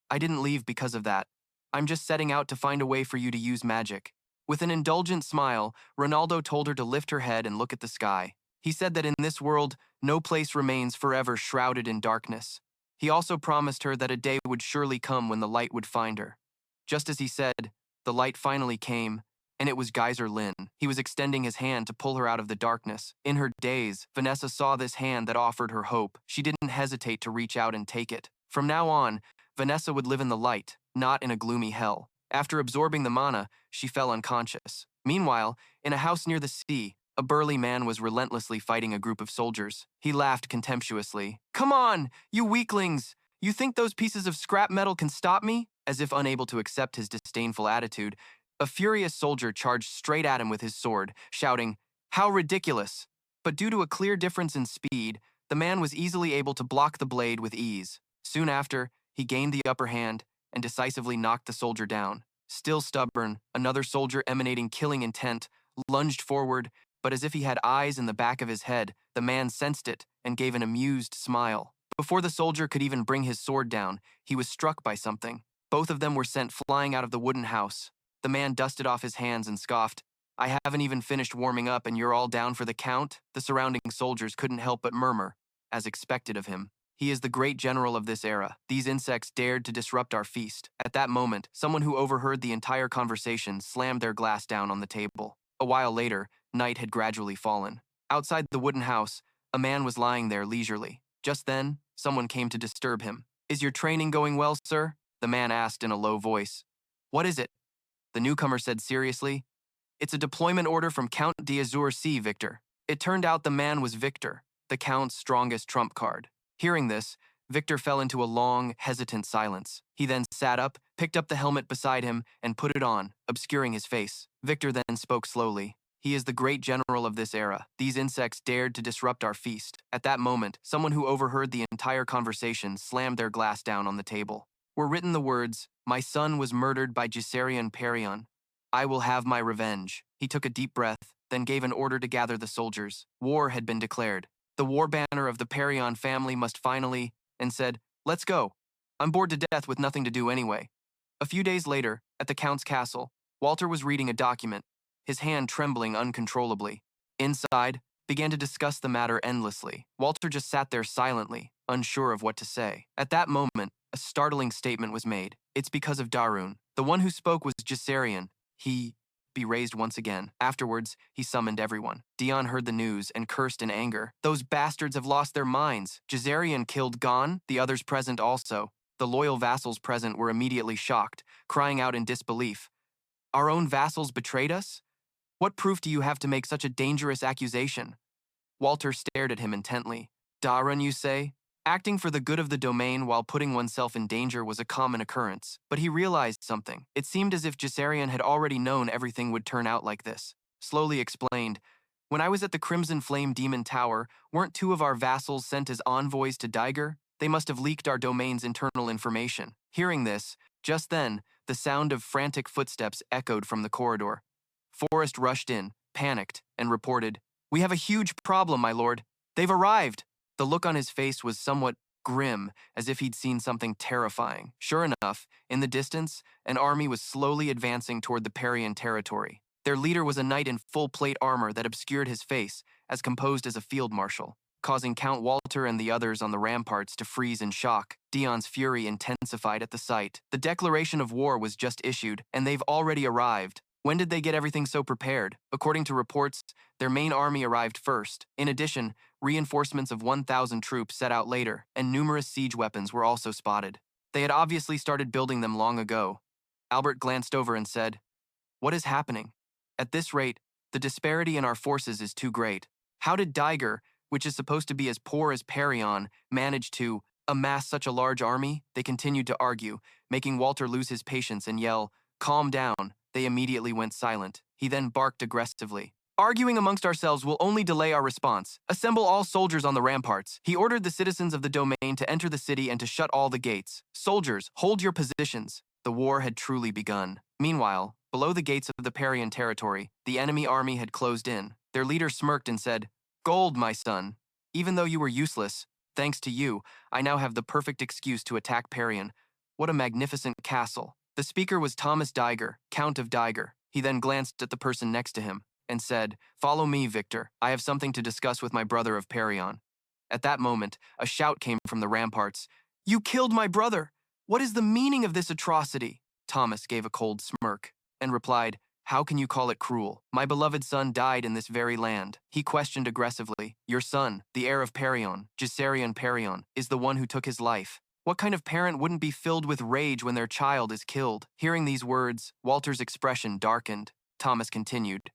A: "I didn't leave because of that. I'm just setting out to find a way for you to use magic." With an indulgent smile, Ronaldo told her to lift her head and look at the sky. He said that in this world, no place remains forever shrouded in darkness. He also promised her that a day would surely come when the light would find her. Just as he said, the light finally came, and it was Geyser Lin. He was extending his hand to pull her out of the darkness. In her daze, Vanessa saw this hand that offered her hope. She didn't hesitate to reach out and take it. From now on, Vanessa would live in the light, not in a gloomy hell. After absorbing the mana, she fell unconscious. Meanwhile, in a house near the sea, a burly man was relentlessly fighting a group of soldiers. He laughed contemptuously. "Come on, you weaklings! You think those pieces of scrap metal can stop me?" As if unable to accept his disdainful attitude, a furious soldier charged straight at him with his sword, shouting, "How ridiculous!" But due to a clear difference in speed, the man was easily able to block the blade with ease. Soon after, he gained the upper hand and decisively knocked the soldier down. Still stubborn, another soldier emanating killing intent lunged forward, but as if he had eyes in the back of his head, the man sensed it and gave an amused smile. Before the soldier could even bring his sword down, he was struck by something. Both of them were sent flying out of the wooden house. The man dusted off his hands and scoffed, "I haven't even finished warming up and you're all down for the count?" The surrounding soldiers couldn't help but murmur, as expected of him. "He is the great general of this era. These insects dared to disrupt our feast." At that moment, someone who overheard the entire conversation slammed their glass down on the table. A while later, night had gradually fallen. Outside the wooden house, a man was lying there leisurely. Just then, someone came to disturb him. "Is your training going well, sir?" the man asked in a low voice. "What is it?" the newcomer said seriously. "It's a deployment order from Count d'Azur C, Victor." It turned out the man was Victor, the Count's strongest trump card. Hearing this, Victor fell into a long, hesitant silence. He then sat up, picked up the helmet beside him, and put it on, obscuring his face. Victor then spoke slowly. "He is the great general of this era. These insects dared to disrupt our feast." At that moment, someone who overheard the entire conversation slammed their glass down on the table. Were written the words, "My son was murdered by Ghislain Pergium. I will have my revenge." He took a deep breath, then gave an order to gather the soldiers. War had been declared. The war banner of the Pergium family must finally, and said, "Let's go. I'm bored to death with nothing to do anyway." A few days later, at the Count's castle, Walter was reading a document, his hand trembling uncontrollably. Inside, began to discuss the matter endlessly. Walter just sat there silently, unsure of what to say. At that moment, a startling statement was made. "It's because of Darun." The one who spoke was Ghislain. He be raised once again. Afterwards, he summoned everyone. Dion heard the news and cursed in anger. "Those bastards have lost their minds. Ghislain killed Gon, the others present also." The loyal vassals present were immediately shocked, crying out in disbelief. "Our own vassals betrayed us? What proof do you have to make such a dangerous accusation?" Walter stared at him intently. "Darun, you say?" Acting for the good of the domain while putting oneself in danger was a common occurrence, but he realized something. It seemed as if Ghislain had already known everything would turn out like this. Slowly explained, "When I was at the Crimson Flame Demon Tower, weren't two of our vassals sent as envoys to Daiger? They must have leaked our domain's internal information." Hearing this, just then, the sound of frantic footsteps echoed from the corridor. Forrest rushed in, panicked, and reported, "We have a huge problem, my lord. They've arrived." The look on his face was somewhat grim, as if he'd seen something terrifying. Sure enough, in the distance, an army was slowly advancing toward the Pergium territory. Their leader was a knight in full plate armor that obscured his face, as composed as a field marshal, causing Count Walter and the others on the ramparts to freeze in shock. Dion's fury intensified at the sight. The declaration of war was just issued, and they've already arrived. When did they get everything so prepared? According to reports, their main army arrived first. In addition, reinforcements of 1,000 troops set out later, and numerous siege weapons were also spotted. They had obviously started building them long ago. Albert glanced over and said, "What is happening? At this rate, the disparity in our forces is too great. How did Daiger, which is supposed to be as poor as Pergium, manage to amass such a large army?" They continued to argue, making Walter lose his patience and yell, "Calm down." They immediately went silent. He then barked aggressively. "Arguing amongst ourselves will only delay our response. Assemble all soldiers on the ramparts." He ordered the citizens of the domain to enter the city and to shut all the gates. "Soldiers, hold your positions." The war had truly begun. Meanwhile, below the gates of the Pergium territory, the enemy army had closed in. Their leader smirked and said, "Gold, my son. Even though you were useless, thanks to you, I now have the perfect excuse to attack Pergium. What a magnificent castle." The speaker was Thomas Daiger, Count of Daiger. He then glanced at the person next to him and said, "Follow me, Victor. I have something to discuss with my brother of Pergium." At that moment, a shout came from the ramparts. "You killed my brother! What is the meaning of this atrocity?" Thomas gave a cold smirk and replied, How can you call it cruel? My beloved son died in this very land. He questioned aggressively. Your son, the heir of Perion, Ghislain Pergium, is the one who took his life. What kind of parent wouldn't be filled with rage when their child is killed? Hearing these words, Walter's expression darkened. Thomas continued,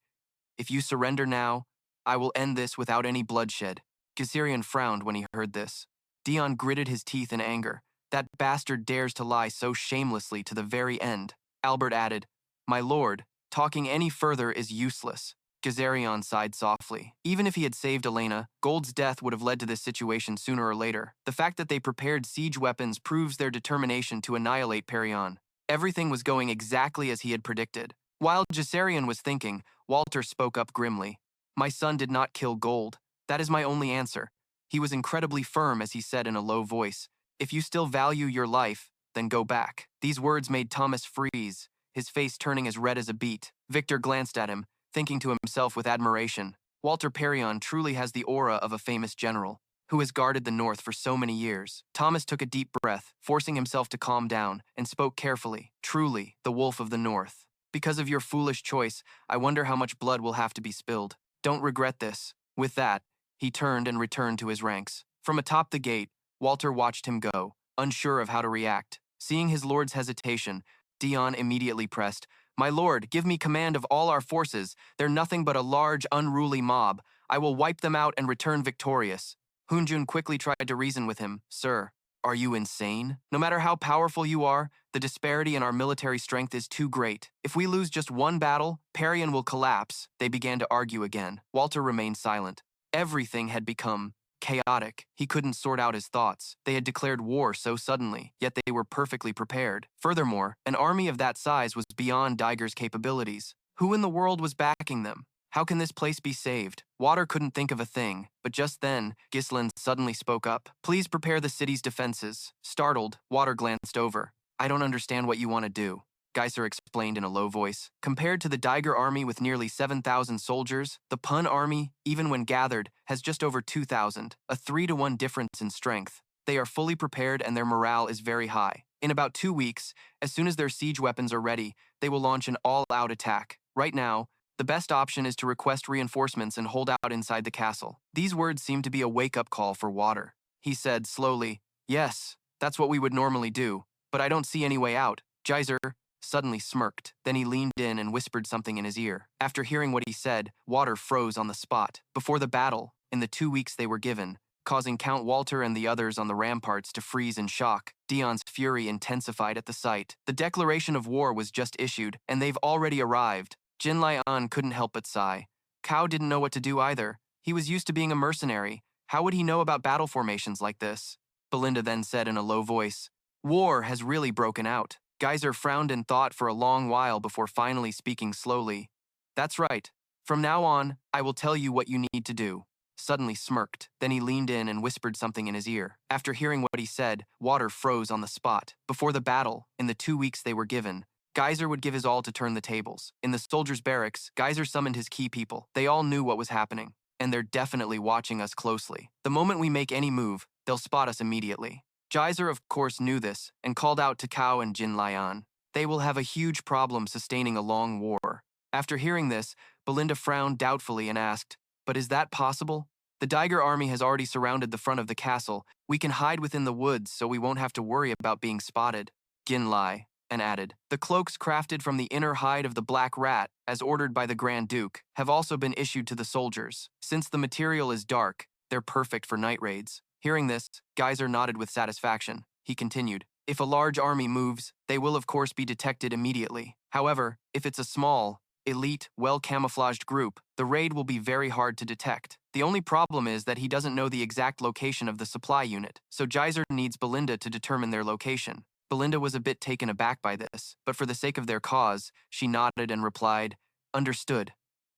A: if you surrender now, I will end this without any bloodshed. Ghislain frowned when he heard this. Dion gritted his teeth in anger. That bastard dares to lie so shamelessly to the very end. Albert added, my lord, talking any further is useless. Ghislain sighed softly. Even if he had saved Elena, Gold's death would have led to this situation sooner or later. The fact that they prepared siege weapons proves their determination to annihilate Perion. Everything was going exactly as he had predicted. While Ghislain was thinking, Walter spoke up grimly. My son did not kill Gold. That is my only answer. He was incredibly firm as he said in a low voice, if you still value your life, then go back. These words made Thomas freeze, his face turning as red as a beet. Victor glanced at him, thinking to himself with admiration, Walter Perion truly has the aura of a famous general, who has guarded the North for so many years. Thomas took a deep breath, forcing himself to calm down, and spoke carefully, truly, the Wolf of the North. Because of your foolish choice, I wonder how much blood will have to be spilled. Don't regret this. With that, he turned and returned to his ranks. From atop the gate, Walter watched him go, unsure of how to react. Seeing his lord's hesitation, Dion immediately pressed, my lord, give me command of all our forces. They're nothing but a large, unruly mob. I will wipe them out and return victorious. Hunjun quickly tried to reason with him. Sir, are you insane? No matter how powerful you are, the disparity in our military strength is too great. If we lose just one battle, Perion will collapse. They began to argue again. Walter remained silent. Everything had become chaotic. He couldn't sort out his thoughts. They had declared war so suddenly, yet they were perfectly prepared. Furthermore, an army of that size was beyond Daiger's capabilities. Who in the world was backing them? How can this place be saved? Water couldn't think of a thing, but just then, Ghislain suddenly spoke up. Please prepare the city's defenses. Startled, Water glanced over. I don't understand what you want to do, Geyser explained in a low voice. Compared to the Daiger army with nearly 7,000 soldiers, the Pun army, even when gathered, has just over 2,000, a 3-to-1 difference in strength. They are fully prepared and their morale is very high. In about 2 weeks, as soon as their siege weapons are ready, they will launch an all-out attack. Right now, the best option is to request reinforcements and hold out inside the castle. These words seemed to be a wake-up call for Water. He said slowly, yes, that's what we would normally do, but I don't see any way out. Geyser suddenly smirked. Then he leaned in and whispered something in his ear. After hearing what he said, Water froze on the spot. Before the battle, in the 2 weeks they were given, causing Count Walter and the others on the ramparts to freeze in shock. Dion's fury intensified at the sight. The declaration of war was just issued, and they've already arrived. Ghislain couldn't help but sigh. Cao didn't know what to do either. He was used to being a mercenary. How would he know about battle formations like this? Belinda then said in a low voice, war has really broken out. Geyser frowned in thought for a long while before finally speaking slowly. That's right. From now on, I will tell you what you need to do. Suddenly smirked. Then he leaned in and whispered something in his ear. After hearing what he said, Water froze on the spot. Before the battle, in the 2 weeks they were given, Geyser would give his all to turn the tables. In the soldiers' barracks, Geyser summoned his key people. They all knew what was happening, and they're definitely watching us closely. The moment we make any move, they'll spot us immediately. Geyser, of course, knew this and called out to Cao and Ghislain. They will have a huge problem sustaining a long war. After hearing this, Belinda frowned doubtfully and asked, but is that possible? The Daiger army has already surrounded the front of the castle. We can hide within the woods so we won't have to worry about being spotted. Ghislain and added, the cloaks crafted from the inner hide of the black rat, as ordered by the Grand Duke, have also been issued to the soldiers. Since the material is dark, they're perfect for night raids. Hearing this, Geyser nodded with satisfaction. He continued, if a large army moves, they will of course be detected immediately. However, if it's a small, elite, well-camouflaged group, the raid will be very hard to detect. The only problem is that he doesn't know the exact location of the supply unit, so Geyser needs Belinda to determine their location. Belinda was a bit taken aback by this, but for the sake of their cause, she nodded and replied, understood.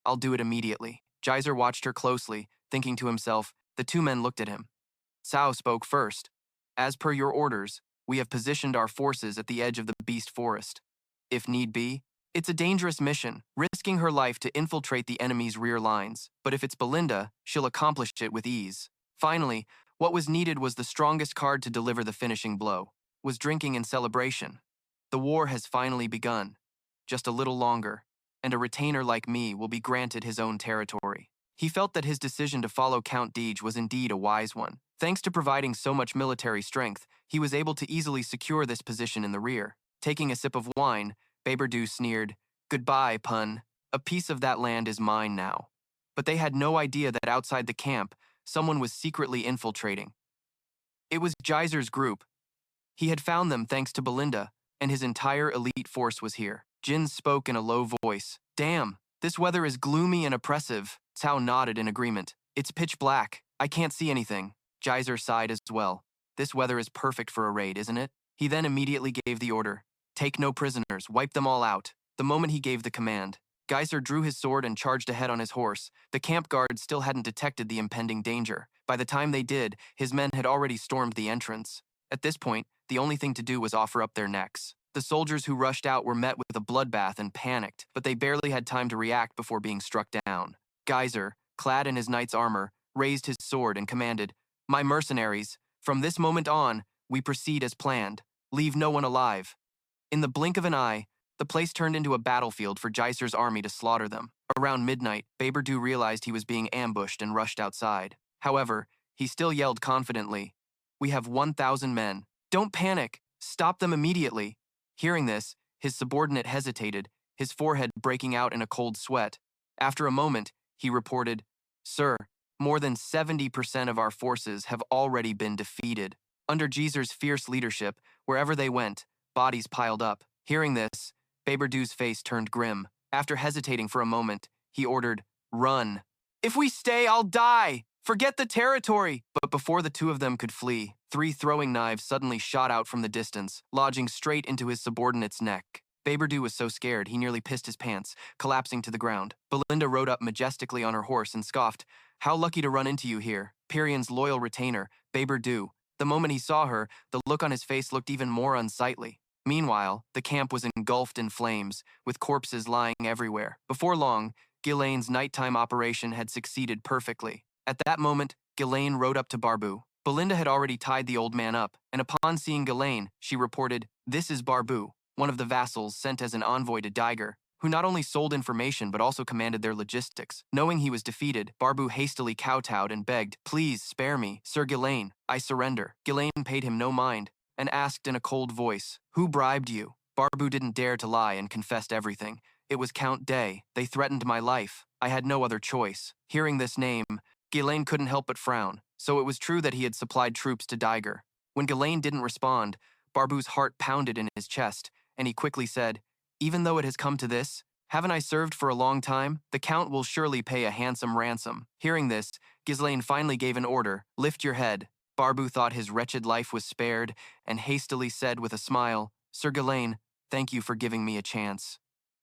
A: I'll do it immediately. Geyser watched her closely, thinking to himself. The two men looked at him. Cao spoke first. As per your orders, we have positioned our forces at the edge of the beast forest. If need be, it's a dangerous mission, risking her life to infiltrate the enemy's rear lines, but if it's Belinda, she'll accomplish it with ease. Finally, what was needed was the strongest card to deliver the finishing blow. Was drinking in celebration. The war has finally begun. Just a little longer. and a retainer like me will be granted his own territory. He felt that his decision to follow Count Deej was indeed a wise one. Thanks to providing so much military strength, he was able to easily secure this position in the rear. Taking a sip of wine, Beberdu sneered, "Goodbye, pun. A piece of that land is mine now." But they had no idea that outside the camp, someone was secretly infiltrating. It was Geyser's group. He had found them thanks to Belinda, and his entire elite force was here. Jin spoke in a low voice. "Damn, this weather is gloomy and oppressive." Cao nodded in agreement. "It's pitch black. I can't see anything." Geyser sighed as well. "This weather is perfect for a raid, isn't it?" He then immediately gave the order. "Take no prisoners, wipe them all out." The moment he gave the command, Geyser drew his sword and charged ahead on his horse. The camp guards still hadn't detected the impending danger. By the time they did, his men had already stormed the entrance. At this point, the only thing to do was offer up their necks. The soldiers who rushed out were met with a bloodbath and panicked, but they barely had time to react before being struck down. Geyser, clad in his knight's armor, raised his sword and commanded, "My mercenaries, from this moment on, we proceed as planned. Leave no one alive." In the blink of an eye, the place turned into a battlefield for Geyser's army to slaughter them. Around midnight, Beberdu realized he was being ambushed and rushed outside. However, he still yelled confidently, "We have 1,000 men. Don't panic. Stop them immediately." Hearing this, his subordinate hesitated, his forehead breaking out in a cold sweat. After a moment, he reported, "Sir, more than 70% of our forces have already been defeated." Under Geyser's fierce leadership, wherever they went, bodies piled up. Hearing this, Beberdu's face turned grim. After hesitating for a moment, he ordered, "Run. If we stay, I'll die. Forget the territory." But before the two of them could flee, 3 throwing knives suddenly shot out from the distance, lodging straight into his subordinate's neck. Beberdu was so scared he nearly pissed his pants, collapsing to the ground. Belinda rode up majestically on her horse and scoffed, "How lucky to run into you here, Perion's loyal retainer, Beberdu." The moment he saw her, the look on his face looked even more unsightly. Meanwhile, the camp was engulfed in flames, with corpses lying everywhere. Before long, Ghislain's nighttime operation had succeeded perfectly. At that moment, Ghislain rode up to Barbu. Belinda had already tied the old man up, and upon seeing Ghislain, she reported, "This is Barbu, one of the vassals sent as an envoy to Daiger, who not only sold information but also commanded their logistics." Knowing he was defeated, Barbu hastily kowtowed and begged, "Please spare me, Sir Ghislain. I surrender." Ghislain paid him no mind and asked in a cold voice, "Who bribed you?" Barbu didn't dare to lie and confessed everything. "It was Count Day. They threatened my life. I had no other choice." Hearing this name, Ghislain couldn't help but frown. So it was true that he had supplied troops to Daiger. When Ghislain didn't respond, Barbu's heart pounded in his chest, and he quickly said, "Even though it has come to this, haven't I served for a long time? The Count will surely pay a handsome ransom." Hearing this, Ghislain finally gave an order, "Lift your head." Barbu thought his wretched life was spared, and hastily said with a smile, "Sir Ghislain, thank you for giving me a chance.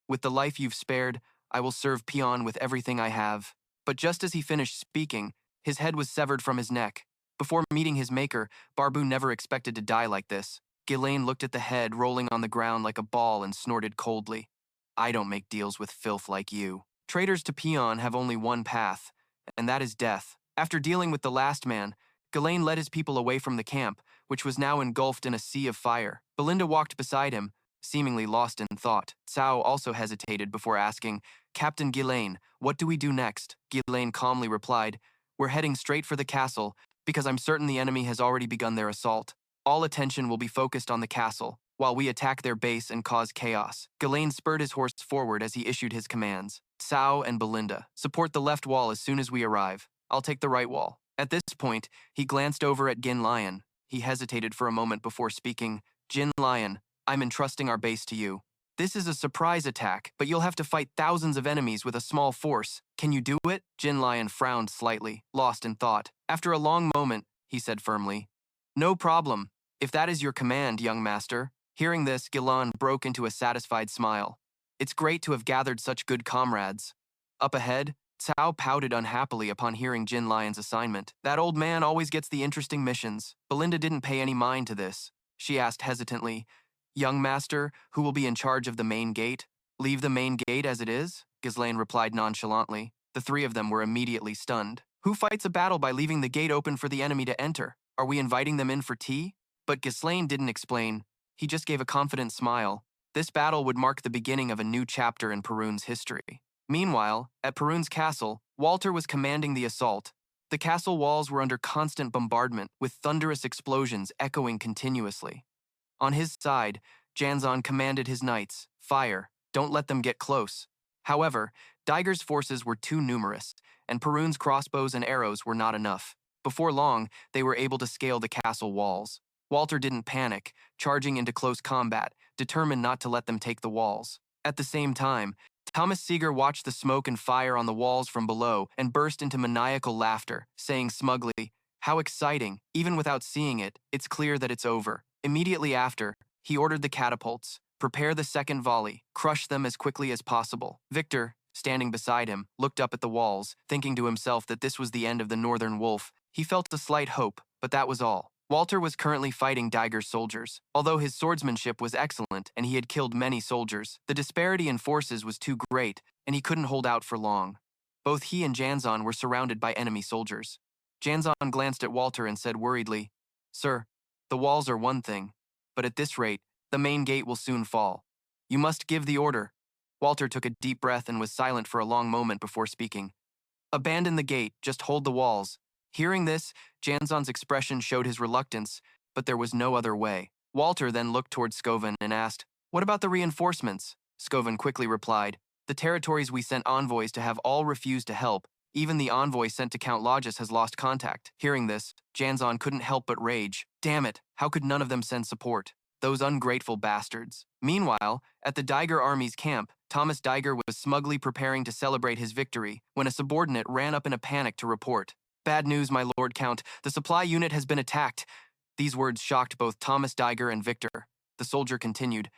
A: With the life you've spared, I will serve Pion with everything I have." But just as he finished speaking, his head was severed from his neck. Before meeting his maker, Barbu never expected to die like this. Ghislain looked at the head rolling on the ground like a ball and snorted coldly, "I don't make deals with filth like you." Traitors to Pion have only one path, and that is death. After dealing with the last man, Ghislain led his people away from the camp, which was now engulfed in a sea of fire. Belinda walked beside him, seemingly lost in thought. Cao also hesitated before asking, "Captain Ghislain, what do we do next?" Ghislain calmly replied, "We're heading straight for the castle, because I'm certain the enemy has already begun their assault. All attention will be focused on the castle, while we attack their base and cause chaos." Ghislain spurred his horse forward as he issued his commands. "Cao and Belinda, support the left wall as soon as we arrive. I'll take the right wall." At this point, he glanced over at Gin Lion. He hesitated for a moment before speaking, "Jin Lion, I'm entrusting our base to you. This is a surprise attack, but you'll have to fight thousands of enemies with a small force. Can you do it?" Jin Lion frowned slightly, lost in thought. After a long moment, he said firmly, "No problem, if that is your command, young master." Hearing this, Ghislain broke into a satisfied smile. "It's great to have gathered such good comrades." Up ahead, Cao pouted unhappily upon hearing Jin Lion's assignment. "That old man always gets the interesting missions." Belinda didn't pay any mind to this. She asked hesitantly, "Young master, who will be in charge of the main gate?" "Leave the main gate as it is," Ghislain replied nonchalantly. The 3 of them were immediately stunned. "Who fights a battle by leaving the gate open for the enemy to enter? Are we inviting them in for tea?" But Ghislain didn't explain. He just gave a confident smile. This battle would mark the beginning of a new chapter in Perun's history. Meanwhile, at Perun's castle, Walter was commanding the assault. The castle walls were under constant bombardment, with thunderous explosions echoing continuously. On his side, Janzon commanded his knights, "Fire, don't let them get close." However, Daiger's forces were too numerous, and Perun's crossbows and arrows were not enough. Before long, they were able to scale the castle walls. Walter didn't panic, charging into close combat, determined not to let them take the walls. At the same time, Thomas Seeger watched the smoke and fire on the walls from below and burst into maniacal laughter, saying smugly, "How exciting! Even without seeing it, it's clear that it's over." Immediately after, he ordered the catapults, "Prepare the second volley, crush them as quickly as possible." Victor, standing beside him, looked up at the walls, thinking to himself that this was the end of the Northern Wolf. He felt a slight hope, but that was all. Walter was currently fighting Daiger's soldiers. Although his swordsmanship was excellent and he had killed many soldiers, the disparity in forces was too great and he couldn't hold out for long. Both he and Janzon were surrounded by enemy soldiers. Janzon glanced at Walter and said worriedly, "Sir, the walls are one thing, but at this rate, the main gate will soon fall. You must give the order." Walter took a deep breath and was silent for a long moment before speaking. "Abandon the gate, just hold the walls." Hearing this, Janzon's expression showed his reluctance, but there was no other way. Walter then looked toward Scoven and asked, "What about the reinforcements?" Scoven quickly replied, "The territories we sent envoys to have all refused to help. Even the envoy sent to Count Logis has lost contact." Hearing this, Janzon couldn't help but rage. Damn it, how could none of them send support? Those ungrateful bastards. Meanwhile, at the Daiger army's camp, Thomas Daiger was smugly preparing to celebrate his victory when a subordinate ran up in a panic to report. "Bad news, my Lord Count. The supply unit has been attacked." These words shocked both Thomas Daiger and Victor. The soldier continued,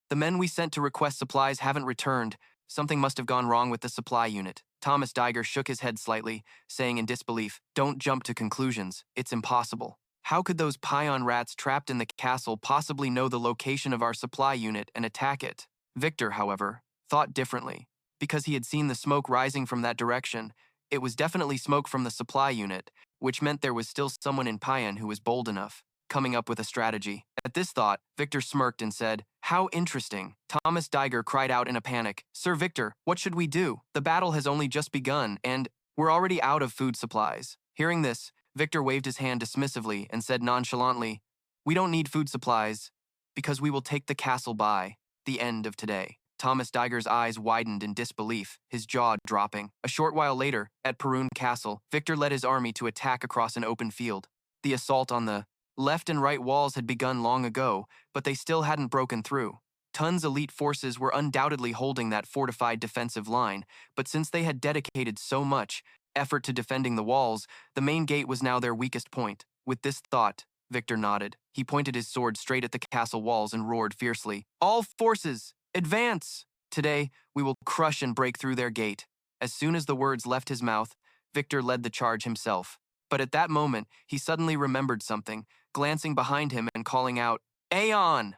A: "The men we sent to request supplies haven't returned. Something must have gone wrong with the supply unit." Thomas Daiger shook his head slightly, saying in disbelief, "Don't jump to conclusions. It's impossible. How could those Pion rats trapped in the castle possibly know the location of our supply unit and attack it?" Victor, however, thought differently. Because he had seen the smoke rising from that direction, it was definitely smoke from the supply unit, which meant there was still someone in Pion who was bold enough, coming up with a strategy. At this thought, Victor smirked and said, "How interesting." Thomas Daiger cried out in a panic, "Sir Victor, what should we do? The battle has only just begun, and we're already out of food supplies." Hearing this, Victor waved his hand dismissively and said nonchalantly, "We don't need food supplies, because we will take the castle by the end of today." Thomas Daiger's eyes widened in disbelief, his jaw dropping. A short while later, at Perun Castle, Victor led his army to attack across an open field. The assault on the left and right walls had begun long ago, but they still hadn't broken through. Tun's elite forces were undoubtedly holding that fortified defensive line, but since they had dedicated so much effort to defending the walls, the main gate was now their weakest point. With this thought, Victor nodded. He pointed his sword straight at the castle walls and roared fiercely, "All forces, advance! Today, we will crush and break through their gate." As soon as the words left his mouth, Victor led the charge himself. But at that moment, he suddenly remembered something, glancing behind him and calling out, "Aeon!"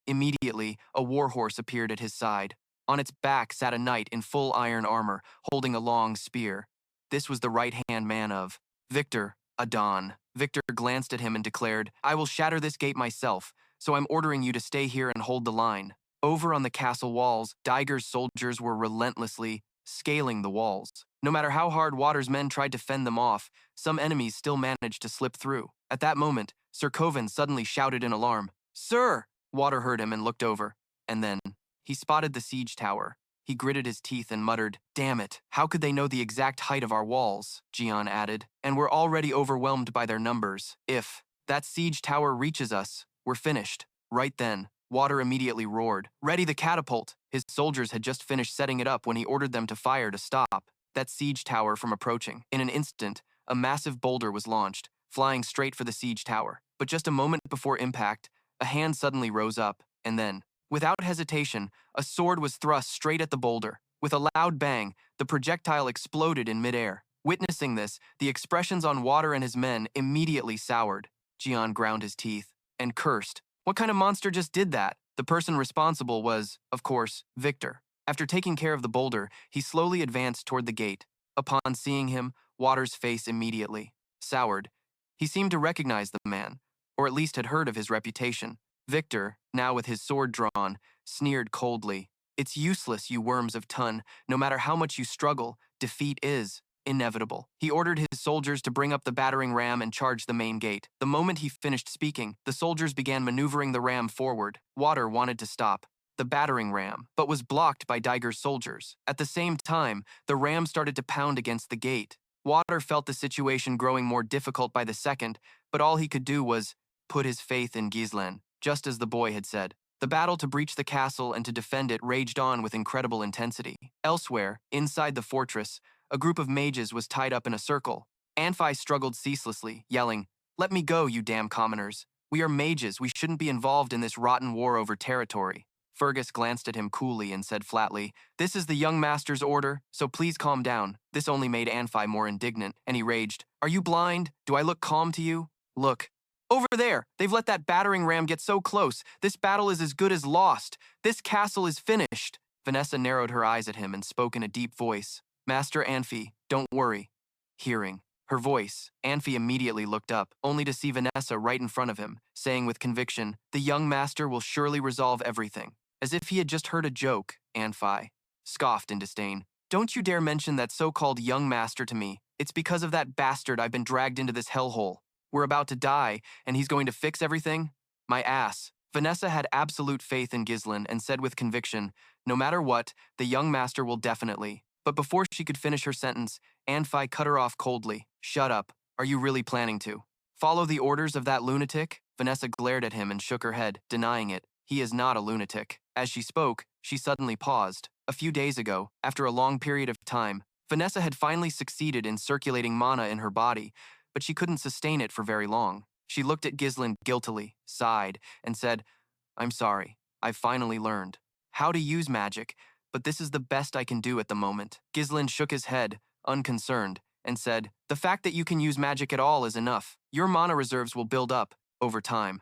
A: Immediately, a warhorse appeared at his side. On its back sat a knight in full iron armor, holding a long spear. This was the right-hand man of Victor, Adon. Victor glanced at him and declared, "I will shatter this gate myself, so I'm ordering you to stay here and hold the line." Over on the castle walls, Daiger's soldiers were relentlessly scaling the walls. No matter how hard Water's men tried to fend them off, some enemies still managed to slip through. At that moment, Sir Coven suddenly shouted in alarm, "Sir!" Water heard him and looked over, and then he spotted the siege tower. He gritted his teeth and muttered, "Damn it, how could they know the exact height of our walls?" Gian added, "And we're already overwhelmed by their numbers. If that siege tower reaches us, we're finished." Right then, Water immediately roared, "Ready the catapult!" His soldiers had just finished setting it up when he ordered them to fire to stop that siege tower from approaching. In an instant, a massive boulder was launched, flying straight for the siege tower. But just a moment before impact, a hand suddenly rose up, and then, without hesitation, a sword was thrust straight at the boulder. With a loud bang, the projectile exploded in midair. Witnessing this, the expressions on Water and his men immediately soured. Gian ground his teeth and cursed. What kind of monster just did that? The person responsible was, of course, Victor. After taking care of the boulder, he slowly advanced toward the gate. Upon seeing him, Water's face immediately soured. He seemed to recognize the man, or at least had heard of his reputation. Victor, now with his sword drawn, sneered coldly. It's useless, you worms of Tun. No matter how much you struggle, defeat is inevitable. He ordered his soldiers to bring up the battering ram and charge the main gate. The moment he finished speaking, the soldiers began maneuvering the ram forward. Water wanted to stop the battering ram, but was blocked by Daiger's soldiers. At the same time, the ram started to pound against the gate. Water felt the situation growing more difficult by the second, but all he could do was put his faith in Ghislain, just as the boy had said. The battle to breach the castle and to defend it raged on with incredible intensity. Elsewhere, inside the fortress, a group of mages was tied up in a circle. Anfi struggled ceaselessly, yelling, "Let me go, you damn commoners. We are mages, we shouldn't be involved in this rotten war over territory." Fergus glanced at him coolly and said flatly, "This is the young master's order, so please calm down." This only made Anfi more indignant, and he raged, "Are you blind? Do I look calm to you? Look. Over there! They've let that battering ram get so close. This battle is as good as lost. This castle is finished." Vanessa narrowed her eyes at him and spoke in a deep voice. "Master Anfi, don't worry." Hearing her voice, Anfi immediately looked up, only to see Vanessa right in front of him, saying with conviction, "The young master will surely resolve everything." As if he had just heard a joke, Anfi scoffed in disdain. "Don't you dare mention that so-called young master to me. It's because of that bastard I've been dragged into this hellhole. We're about to die, and he's going to fix everything? My ass." Vanessa had absolute faith in Ghislain and said with conviction, "No matter what, the young master will definitely." But before she could finish her sentence, Anfi cut her off coldly. "Shut up. Are you really planning to follow the orders of that lunatic?" Vanessa glared at him and shook her head, denying it. "He is not a lunatic." As she spoke, she suddenly paused. A few days ago, after a long period of time, Vanessa had finally succeeded in circulating mana in her body, but she couldn't sustain it for very long. She looked at Ghislain guiltily, sighed, and said, "I'm sorry. I've finally learned how to use magic, but this is the best I can do at the moment." Ghislain shook his head, unconcerned, and said, "The fact that you can use magic at all is enough. Your mana reserves will build up over time.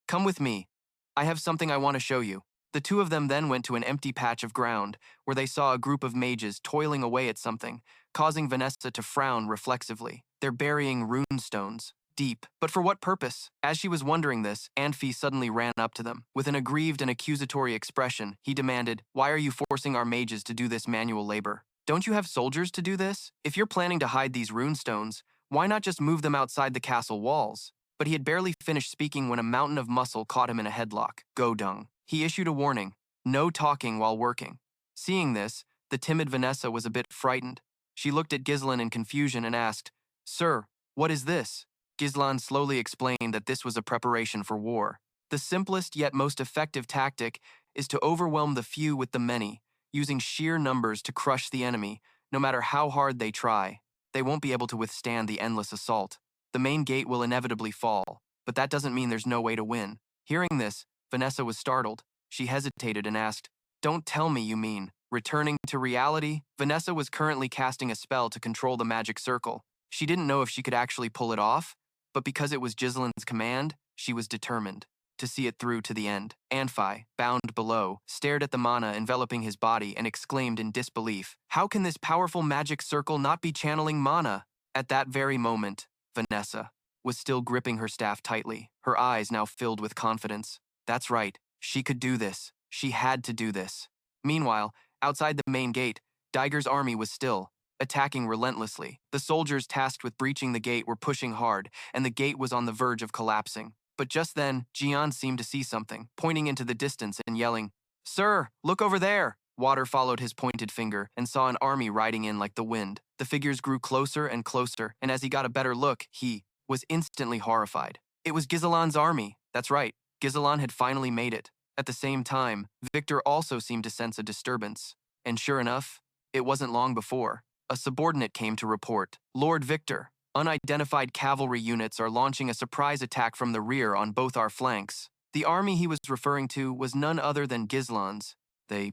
A: Come with me. I have something I want to show you." The two of them then went to an empty patch of ground, where they saw a group of mages toiling away at something, causing Vanessa to frown reflexively. They're burying rune stones, deep. But for what purpose? As she was wondering this, Anfi suddenly ran up to them. With an aggrieved and accusatory expression, he demanded, "Why are you forcing our mages to do this manual labor? Don't you have soldiers to do this? If you're planning to hide these rune stones, why not just move them outside the castle walls?" But he had barely finished speaking when a mountain of muscle caught him in a headlock. "Go dung." He issued a warning, "No talking while working." Seeing this, the timid Vanessa was a bit frightened. She looked at Ghislain in confusion and asked, "Sir, what is this?" Ghislain slowly explained that this was a preparation for war. The simplest yet most effective tactic is to overwhelm the few with the many, using sheer numbers to crush the enemy, no matter how hard they try. They won't be able to withstand the endless assault. The main gate will inevitably fall, but that doesn't mean there's no way to win. Hearing this, Vanessa was startled. She hesitated and asked, "Don't tell me you mean returning to reality?" Vanessa was currently casting a spell to control the magic circle. She didn't know if she could actually pull it off, but because it was Ghislain's command, she was determined to see it through to the end. Anfi, bound below, stared at the mana enveloping his body and exclaimed in disbelief, "How can this powerful magic circle not be channeling mana?" At that very moment, Vanessa was still gripping her staff tightly, her eyes now filled with confidence. That's right, she could do this. She had to do this. Meanwhile, outside the main gate, Daiger's army was still attacking relentlessly. The soldiers tasked with breaching the gate were pushing hard, and the gate was on the verge of collapsing. But just then, Jian seemed to see something, pointing into the distance and yelling, "Sir, look over there!" Water followed his pointed finger and saw an army riding in like the wind. The figures grew closer and closer, and as he got a better look, he was instantly horrified. It was Ghislain's army. That's right, Ghislain had finally made it. At the same time, Victor also seemed to sense a disturbance. And sure enough, it wasn't long before a subordinate came to report, "Lord Victor, unidentified cavalry units are launching a surprise attack from the rear on both our flanks." The army he was referring to was none other than Ghislain's. They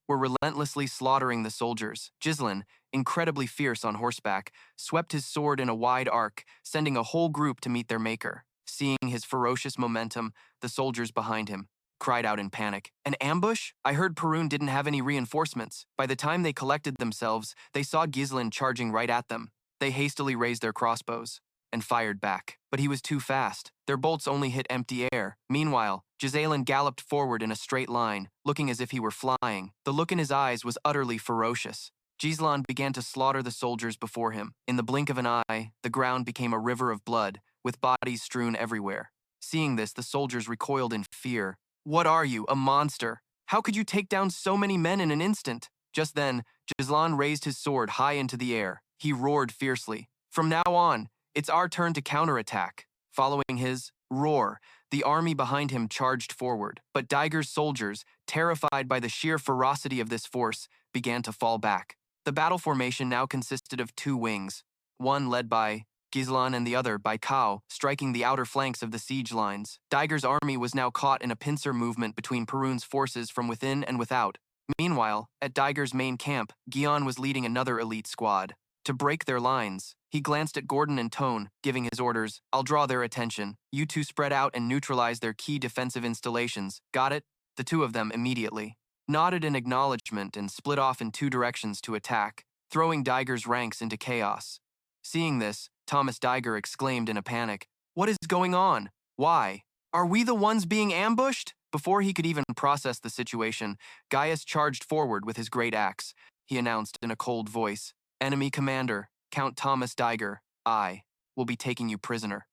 A: were relentlessly slaughtering the soldiers. Ghislain, incredibly fierce on horseback, swept his sword in a wide arc, sending a whole group to meet their maker. Seeing his ferocious momentum, the soldiers behind him cried out in panic, "An ambush? I heard Perun didn't have any reinforcements." By the time they collected themselves, they saw Ghislain charging right at them. They hastily raised their crossbows and fired back. But he was too fast. Their bolts only hit empty air. Meanwhile, Ghislain galloped forward in a straight line, looking as if he were flying. The look in his eyes was utterly ferocious. Ghislain began to slaughter the soldiers before him. In the blink of an eye, the ground became a river of blood, with bodies strewn everywhere. Seeing this, the soldiers recoiled in fear. "What are you, a monster? How could you take down so many men in an instant?" Just then, Ghislain raised his sword high into the air. He roared fiercely. "From now on, it's our turn to counterattack." Following his roar, the army behind him charged forward. But Daiger's soldiers, terrified by the sheer ferocity of this force, began to fall back. The battle formation now consisted of two wings, one led by Ghislain and the other by Cao, striking the outer flanks of the siege lines. Daiger's army was now caught in a pincer movement between Perun's forces from within and without. Meanwhile, at Daiger's main camp, Guion was leading another elite squad. To break their lines, he glanced at Gordon and Tone, giving his orders. "I'll draw their attention. You two spread out and neutralize their key defensive installations. Got it?" The two of them immediately nodded in acknowledgement and split off in two directions to attack, throwing Daiger's ranks into chaos. Seeing this, Thomas Daiger exclaimed in a panic, "What is going on? Why? Are we the ones being ambushed?" Before he could even process the situation, Gaius charged forward with his great axe. He announced in a cold voice, "Enemy commander, Count Thomas Daiger, I will be taking you prisoner."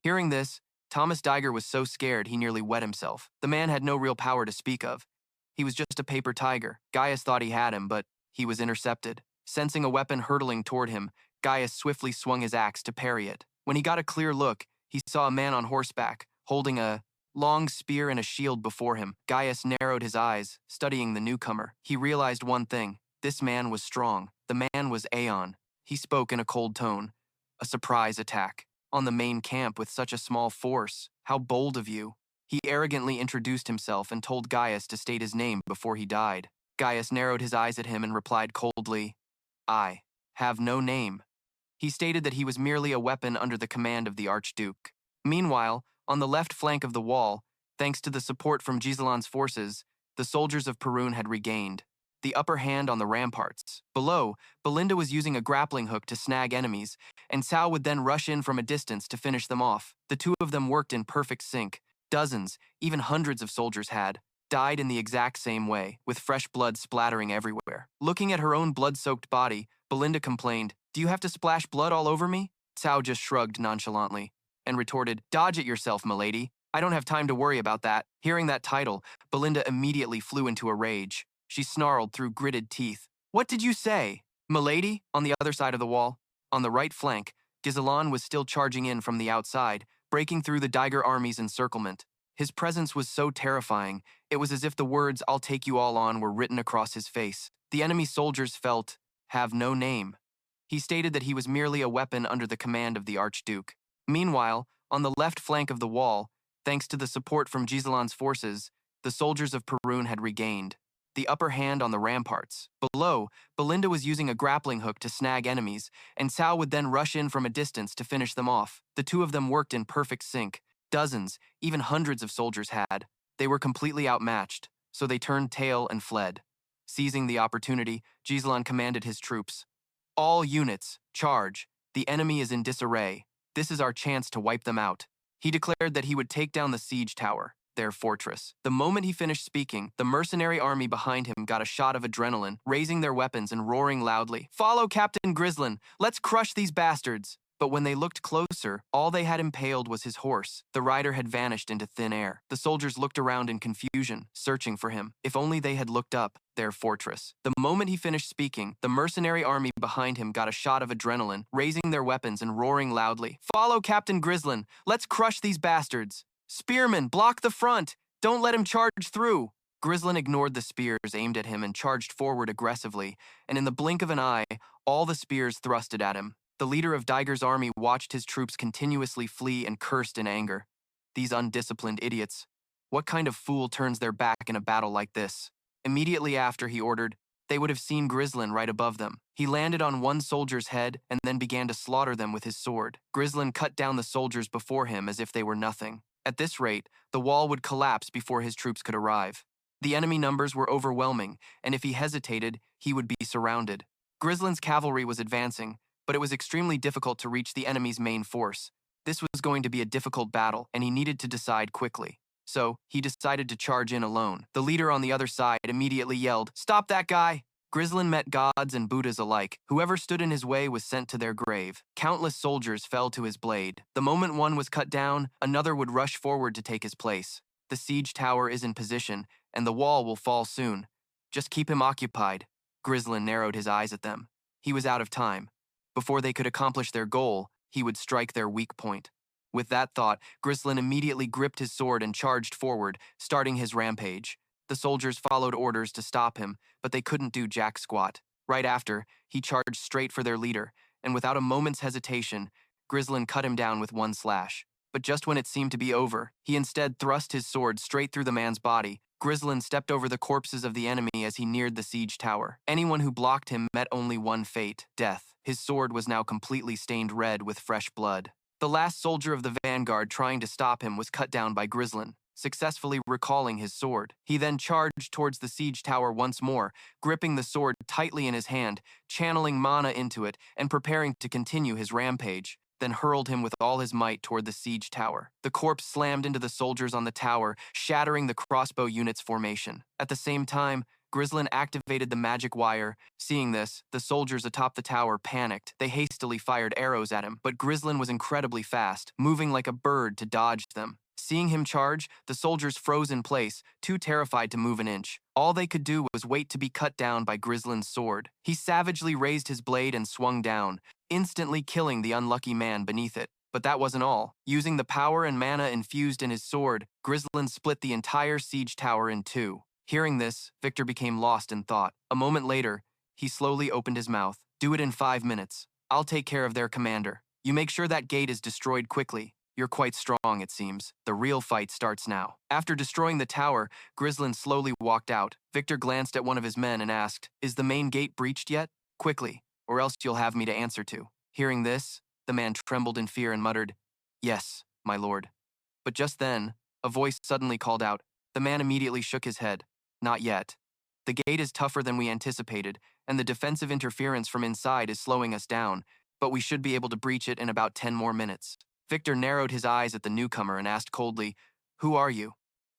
A: Hearing this, Thomas Daiger was so scared he nearly wet himself. The man had no real power to speak of. He was just a paper tiger. Gaius thought he had him, but he was intercepted. Sensing a weapon hurtling toward him, Gaius swiftly swung his axe to parry it. When he got a clear look, he saw a man on horseback, holding a long spear and a shield before him. Gaius narrowed his eyes, studying the newcomer. He realized one thing. This man was strong. The man was Aeon. He spoke in a cold tone. "A surprise attack on the main camp with such a small force. How bold of you." He arrogantly introduced himself and told Gaius to state his name before he died. Gaius narrowed his eyes at him and replied coldly, "I have no name." He stated that he was merely a weapon under the command of the Archduke. Meanwhile, on the left flank of the wall, thanks to the support from Ghislain's forces, the soldiers of Perun had regained the upper hand on the ramparts. Below, Belinda was using a grappling hook to snag enemies, and Cao would then rush in from a distance to finish them off. The two of them worked in perfect sync. Dozens, even hundreds of soldiers had died in the exact same way, with fresh blood splattering everywhere. Looking at her own blood-soaked body, Belinda complained, "Do you have to splash blood all over me?" Cao just shrugged nonchalantly and retorted, "Dodge it yourself, milady. I don't have time to worry about that." Hearing that title, Belinda immediately flew into a rage. She snarled through gritted teeth, "What did you say, milady?" On the other side of the wall, on the right flank, Ghislain was still charging in from the outside, breaking through the Daiger army's encirclement. His presence was so terrifying, it was as if the words, "I'll take you all on," were written across his face. The enemy soldiers felt, "Have no name." He stated that he was merely a weapon under the command of the Archduke. Meanwhile, on the left flank of the wall, thanks to the support from Ghislain's forces, the soldiers of Perun had regained the upper hand on the ramparts. Below, Belinda was using a grappling hook to snag enemies, and Cao would then rush in from a distance to finish them off. The two of them worked in perfect sync. Dozens, even hundreds of soldiers had. They were completely outmatched, so they turned tail and fled. Seizing the opportunity, Ghislain commanded his troops, "All units, charge. The enemy is in disarray. This is our chance to wipe them out." He declared that he would take down the siege tower, their fortress. The moment he finished speaking, the mercenary army behind him got a shot of adrenaline, raising their weapons and roaring loudly, "Follow Captain Ghislain! Let's crush these bastards!" But when they looked closer, all they had impaled was his horse. The rider had vanished into thin air. The soldiers looked around in confusion, searching for him. If only they had looked up, their fortress. The moment he finished speaking, the mercenary army behind him got a shot of adrenaline, raising their weapons and roaring loudly, "Follow Captain Ghislain! Let's crush these bastards! Spearmen, block the front! Don't let him charge through!" Ghislain ignored the spears aimed at him and charged forward aggressively, and in the blink of an eye, all the spears thrusted at him. The leader of Daiger's army watched his troops continuously flee and cursed in anger. These undisciplined idiots. What kind of fool turns their back in a battle like this? Immediately after, he ordered, they would have seen Ghislain right above them. He landed on one soldier's head and then began to slaughter them with his sword. Ghislain cut down the soldiers before him as if they were nothing. At this rate, the wall would collapse before his troops could arrive. The enemy numbers were overwhelming, and if he hesitated, he would be surrounded. Ghislain's cavalry was advancing, but it was extremely difficult to reach the enemy's main force. This was going to be a difficult battle, and he needed to decide quickly. So, he decided to charge in alone. The leader on the other side immediately yelled, "Stop that guy!" Ghislain met gods and Buddhas alike. Whoever stood in his way was sent to their grave. Countless soldiers fell to his blade. The moment one was cut down, another would rush forward to take his place. The siege tower is in position, and the wall will fall soon. Just keep him occupied. Ghislain narrowed his eyes at them. He was out of time. Before they could accomplish their goal, he would strike their weak point. With that thought, Ghislain immediately gripped his sword and charged forward, starting his rampage. The soldiers followed orders to stop him, but they couldn't do jack squat. Right after, he charged straight for their leader, and without a moment's hesitation, Ghislain cut him down with one slash. But just when it seemed to be over, he instead thrust his sword straight through the man's body. Ghislain stepped over the corpses of the enemy as he neared the siege tower. Anyone who blocked him met only one fate, death. His sword was now completely stained red with fresh blood. The last soldier of the vanguard trying to stop him was cut down by Ghislain, successfully recalling his sword. He then charged towards the siege tower once more, gripping the sword tightly in his hand, channeling mana into it, and preparing to continue his rampage, then hurled him with all his might toward the siege tower. The corpse slammed into the soldiers on the tower, shattering the crossbow unit's formation. At the same time, Ghislain activated the magic wire. Seeing this, the soldiers atop the tower panicked. They hastily fired arrows at him, but Ghislain was incredibly fast, moving like a bird to dodge them. Seeing him charge, the soldiers froze in place, too terrified to move an inch. All they could do was wait to be cut down by Ghislain's sword. He savagely raised his blade and swung down, instantly killing the unlucky man beneath it. But that wasn't all. Using the power and mana infused in his sword, Ghislain split the entire siege tower in two. Hearing this, Victor became lost in thought. A moment later, he slowly opened his mouth. "Do it in 5 minutes. I'll take care of their commander. You make sure that gate is destroyed quickly. You're quite strong, it seems. The real fight starts now." After destroying the tower, Ghislain slowly walked out. Victor glanced at one of his men and asked, "Is the main gate breached yet? Quickly, or else you'll have me to answer to." Hearing this, the man trembled in fear and muttered, "Yes, my lord." But just then, a voice suddenly called out. The man immediately shook his head. "Not yet. The gate is tougher than we anticipated, and the defensive interference from inside is slowing us down, but we should be able to breach it in about 10 more minutes. Victor narrowed his eyes at the newcomer and asked coldly, "Who are you?"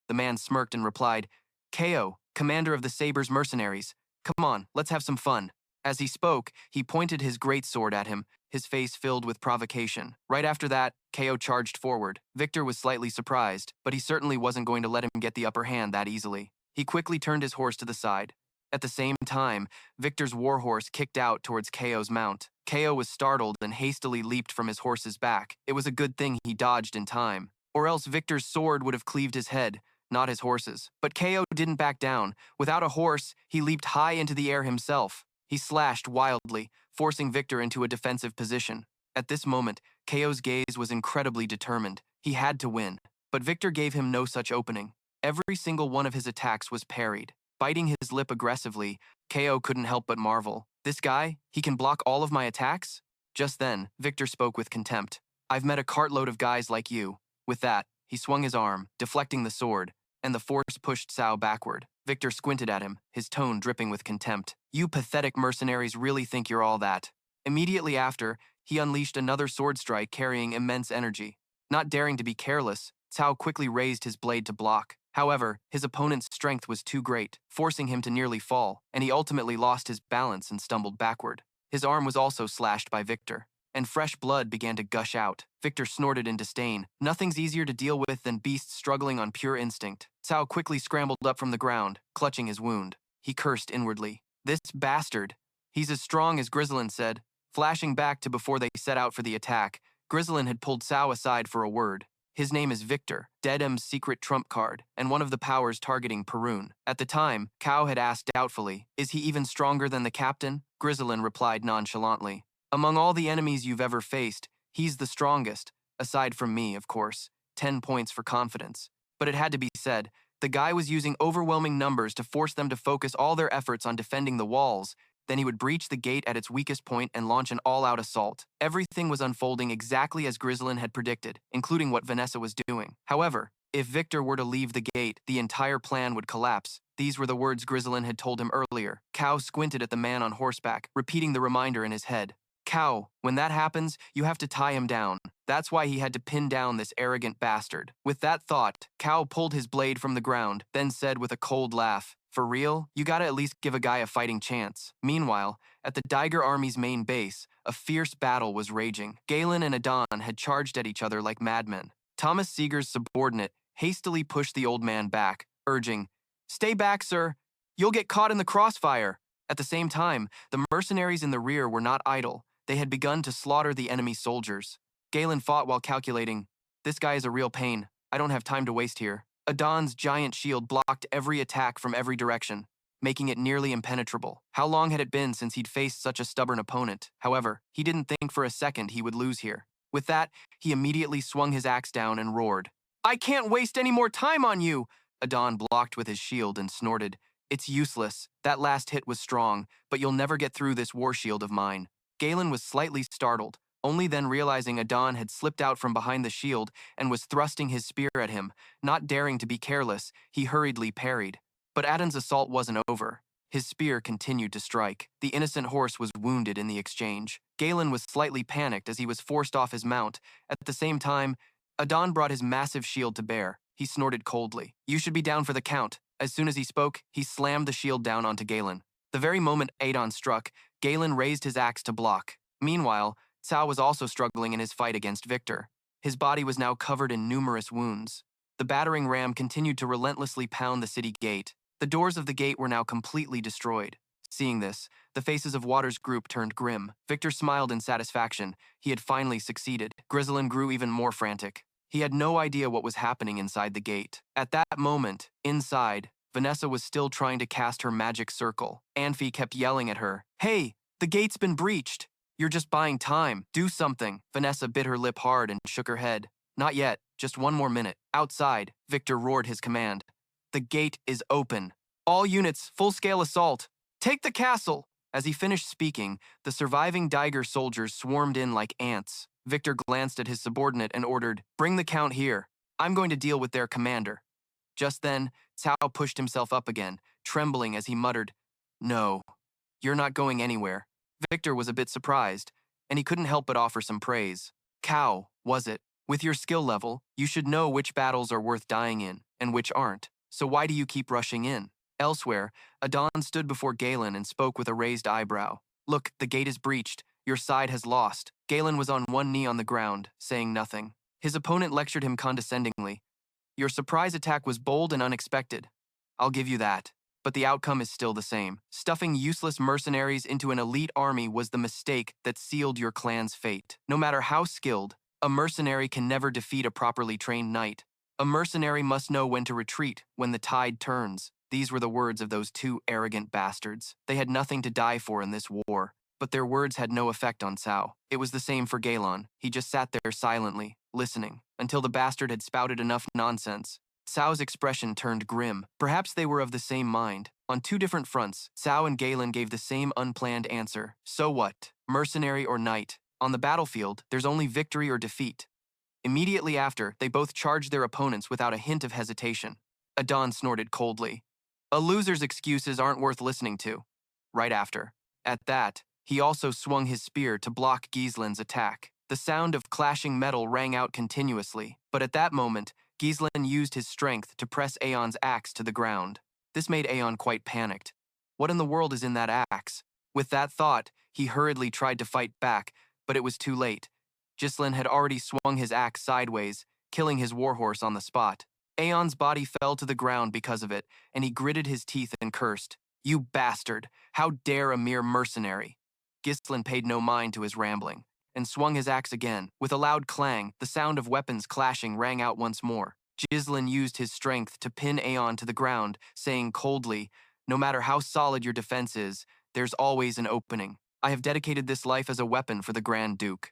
A: The man smirked and replied, "Ko, commander of the Saber's mercenaries. Come on, let's have some fun." As he spoke, he pointed his greatsword at him, his face filled with provocation. Right after that, Ko charged forward. Victor was slightly surprised, but he certainly wasn't going to let him get the upper hand that easily. He quickly turned his horse to the side. At the same time, Victor's warhorse kicked out towards Ko's mount. Ko was startled and hastily leaped from his horse's back. It was a good thing he dodged in time, or else Victor's sword would have cleaved his head, not his horse's. But Ko didn't back down. Without a horse, he leaped high into the air himself. He slashed wildly, forcing Victor into a defensive position. At this moment, Ko's gaze was incredibly determined. He had to win, but Victor gave him no such opening. Every single one of his attacks was parried. Biting his lip aggressively, Ko couldn't help but marvel. "This guy, he can block all of my attacks?" Just then, Victor spoke with contempt. "I've met a cartload of guys like you." With that, he swung his arm, deflecting the sword, and the force pushed Cao backward. Victor squinted at him, his tone dripping with contempt. "You pathetic mercenaries really think you're all that." Immediately after, he unleashed another sword strike carrying immense energy. Not daring to be careless, Cao quickly raised his blade to block. However, his opponent's strength was too great, forcing him to nearly fall, and he ultimately lost his balance and stumbled backward. His arm was also slashed by Victor, and fresh blood began to gush out. Victor snorted in disdain. Nothing's easier to deal with than beasts struggling on pure instinct. Cao quickly scrambled up from the ground, clutching his wound. He cursed inwardly. "This bastard. He's as strong as Ghislain said." Flashing back to before they set out for the attack, Ghislain had pulled Cao aside for a word. His name is Victor, Dedem's secret trump card, and one of the powers targeting Perun. At the time, Cao had asked doubtfully, "Is he even stronger than the captain?" Ghislain replied nonchalantly, "Among all the enemies you've ever faced, he's the strongest, aside from me, of course. 10 points for confidence." But it had to be said, the guy was using overwhelming numbers to force them to focus all their efforts on defending the walls. Then he would breach the gate at its weakest point and launch an all-out assault. Everything was unfolding exactly as Ghislain had predicted, including what Vanessa was doing. However, if Victor were to leave the gate, the entire plan would collapse. These were the words Ghislain had told him earlier. Cao squinted at the man on horseback, repeating the reminder in his head. Cow, when that happens, you have to tie him down. That's why he had to pin down this arrogant bastard. With that thought, Cow pulled his blade from the ground, then said with a cold laugh, "For real? You gotta at least give a guy a fighting chance." Meanwhile, at the Diger army's main base, a fierce battle was raging. Galen and Adon had charged at each other like madmen. Thomas Seeger's subordinate hastily pushed the old man back, urging, "Stay back, sir. You'll get caught in the crossfire." At the same time, the mercenaries in the rear were not idle. They had begun to slaughter the enemy soldiers. Galen fought while calculating, "This guy is a real pain. I don't have time to waste here." Adon's giant shield blocked every attack from every direction, making it nearly impenetrable. How long had it been since he'd faced such a stubborn opponent? However, he didn't think for a second he would lose here. With that, he immediately swung his axe down and roared, "I can't waste any more time on you!" Adon blocked with his shield and snorted, "It's useless. That last hit was strong, but you'll never get through this war shield of mine." Galen was slightly startled, only then realizing Adon had slipped out from behind the shield and was thrusting his spear at him. Not daring to be careless, he hurriedly parried. But Adon's assault wasn't over. His spear continued to strike. The innocent horse was wounded in the exchange. Galen was slightly panicked as he was forced off his mount. At the same time, Adon brought his massive shield to bear. He snorted coldly, "You should be down for the count." As soon as he spoke, he slammed the shield down onto Galen. The very moment Adon struck, Galen raised his axe to block. Meanwhile, Cao was also struggling in his fight against Victor. His body was now covered in numerous wounds. The battering ram continued to relentlessly pound the city gate. The doors of the gate were now completely destroyed. Seeing this, the faces of Waters' group turned grim. Victor smiled in satisfaction. He had finally succeeded. Ghislain grew even more frantic. He had no idea what was happening inside the gate. At that moment, inside, Vanessa was still trying to cast her magic circle. Anfi kept yelling at her, "Hey, the gate's been breached. You're just buying time. Do something." Vanessa bit her lip hard and shook her head. "Not yet. Just one more minute." Outside, Victor roared his command. "The gate is open. All units, full-scale assault. Take the castle." As he finished speaking, the surviving Diger soldiers swarmed in like ants. Victor glanced at his subordinate and ordered, "Bring the count here. I'm going to deal with their commander." Just then, Cao pushed himself up again, trembling as he muttered, "No, you're not going anywhere." Victor was a bit surprised, and he couldn't help but offer some praise. "Cao, was it? With your skill level, you should know which battles are worth dying in, and which aren't. So why do you keep rushing in?" Elsewhere, Adon stood before Galen and spoke with a raised eyebrow. "Look, the gate is breached. Your side has lost." Galen was on one knee on the ground, saying nothing. His opponent lectured him condescendingly. "Your surprise attack was bold and unexpected. I'll give you that. But the outcome is still the same. Stuffing useless mercenaries into an elite army was the mistake that sealed your clan's fate. No matter how skilled, a mercenary can never defeat a properly trained knight. A mercenary must know when to retreat, when the tide turns." These were the words of those two arrogant bastards. They had nothing to die for in this war, but their words had no effect on Cao. It was the same for Galen. He just sat there silently, listening, until the bastard had spouted enough nonsense. Cao's expression turned grim. Perhaps they were of the same mind. On two different fronts, Cao and Galen gave the same unplanned answer. So what? Mercenary or knight? On the battlefield, there's only victory or defeat. Immediately after, they both charged their opponents without a hint of hesitation. Adon snorted coldly, "A loser's excuses aren't worth listening to." Right after. At that, he also swung his spear to block Ghislain's attack. The sound of clashing metal rang out continuously, but at that moment, Ghislain used his strength to press Aeon's axe to the ground. This made Aeon quite panicked. What in the world is in that axe? With that thought, he hurriedly tried to fight back, but it was too late. Ghislain had already swung his axe sideways, killing his warhorse on the spot. Aeon's body fell to the ground because of it, and he gritted his teeth and cursed, "You bastard! How dare a mere mercenary!" Ghislain paid no mind to his rambling, and swung his axe again. With a loud clang, the sound of weapons clashing rang out once more. Ghislain used his strength to pin Aeon to the ground, saying coldly, "No matter how solid your defense is, there's always an opening. I have dedicated this life as a weapon for the Grand Duke."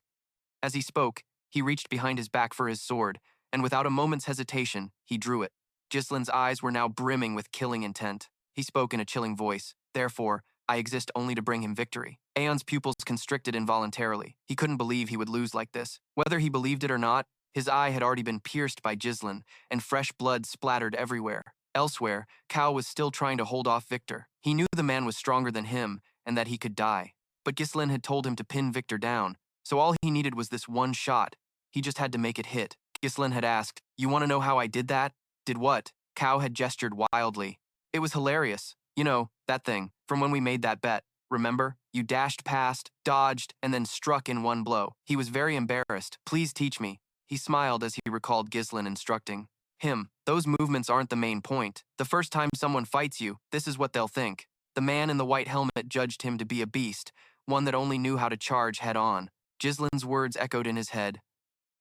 A: As he spoke, he reached behind his back for his sword, and without a moment's hesitation, he drew it. Ghislain's eyes were now brimming with killing intent. He spoke in a chilling voice, "Therefore, I exist only to bring him victory." Aeon's pupils constricted involuntarily. He couldn't believe he would lose like this. Whether he believed it or not, his eye had already been pierced by Ghislain, and fresh blood splattered everywhere. Elsewhere, Cao was still trying to hold off Victor. He knew the man was stronger than him, and that he could die. But Ghislain had told him to pin Victor down, so all he needed was this one shot. He just had to make it hit. Ghislain had asked, "You want to know how I did that?" "Did what?" Cao had gestured wildly. "It was hilarious. You know, that thing, from when we made that bet. Remember? You dashed past, dodged, and then struck in one blow." He was very embarrassed. "Please teach me." He smiled as he recalled Ghislain instructing him. "Those movements aren't the main point. The first time someone fights you, this is what they'll think." The man in the white helmet judged him to be a beast, one that only knew how to charge head-on. Ghislain's words echoed in his head.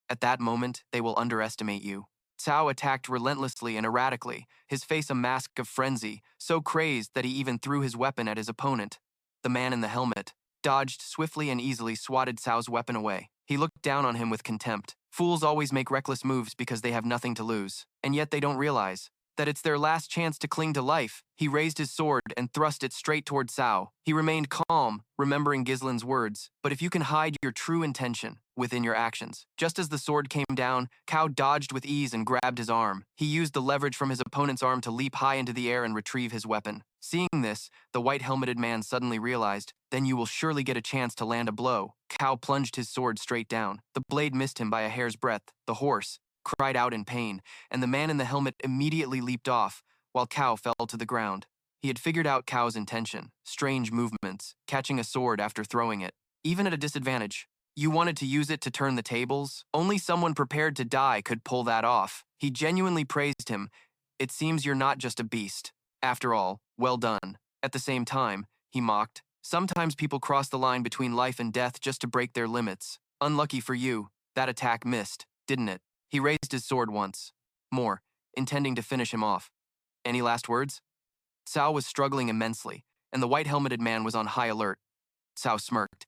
A: "At that moment, they will underestimate you." Cao attacked relentlessly and erratically, his face a mask of frenzy, so crazed that he even threw his weapon at his opponent. The man in the helmet dodged swiftly and easily, swatted Cao's weapon away. He looked down on him with contempt. Fools always make reckless moves because they have nothing to lose, and yet they don't realize that it's their last chance to cling to life. He raised his sword and thrust it straight toward Cao. He remained calm, remembering Ghislain's words, but if you can hide your true intention within your actions. Just as the sword came down, Cao dodged with ease and grabbed his arm. He used the leverage from his opponent's arm to leap high into the air and retrieve his weapon. Seeing this, the white-helmeted man suddenly realized, "Then you will surely get a chance to land a blow." Cao plunged his sword straight down. The blade missed him by a hair's breadth. The horse cried out in pain, and the man in the helmet immediately leaped off, while Cao fell to the ground. He had figured out Cao's intention: strange movements, catching a sword after throwing it, even at a disadvantage. You wanted to use it to turn the tables? Only someone prepared to die could pull that off. He genuinely praised him. "It seems you're not just a beast. After all, well done." At the same time, he mocked, "Sometimes people cross the line between life and death just to break their limits. Unlucky for you, that attack missed, didn't it?" He raised his sword once more, intending to finish him off. "Any last words?" Cao was struggling immensely, and the white-helmeted man was on high alert. Cao smirked.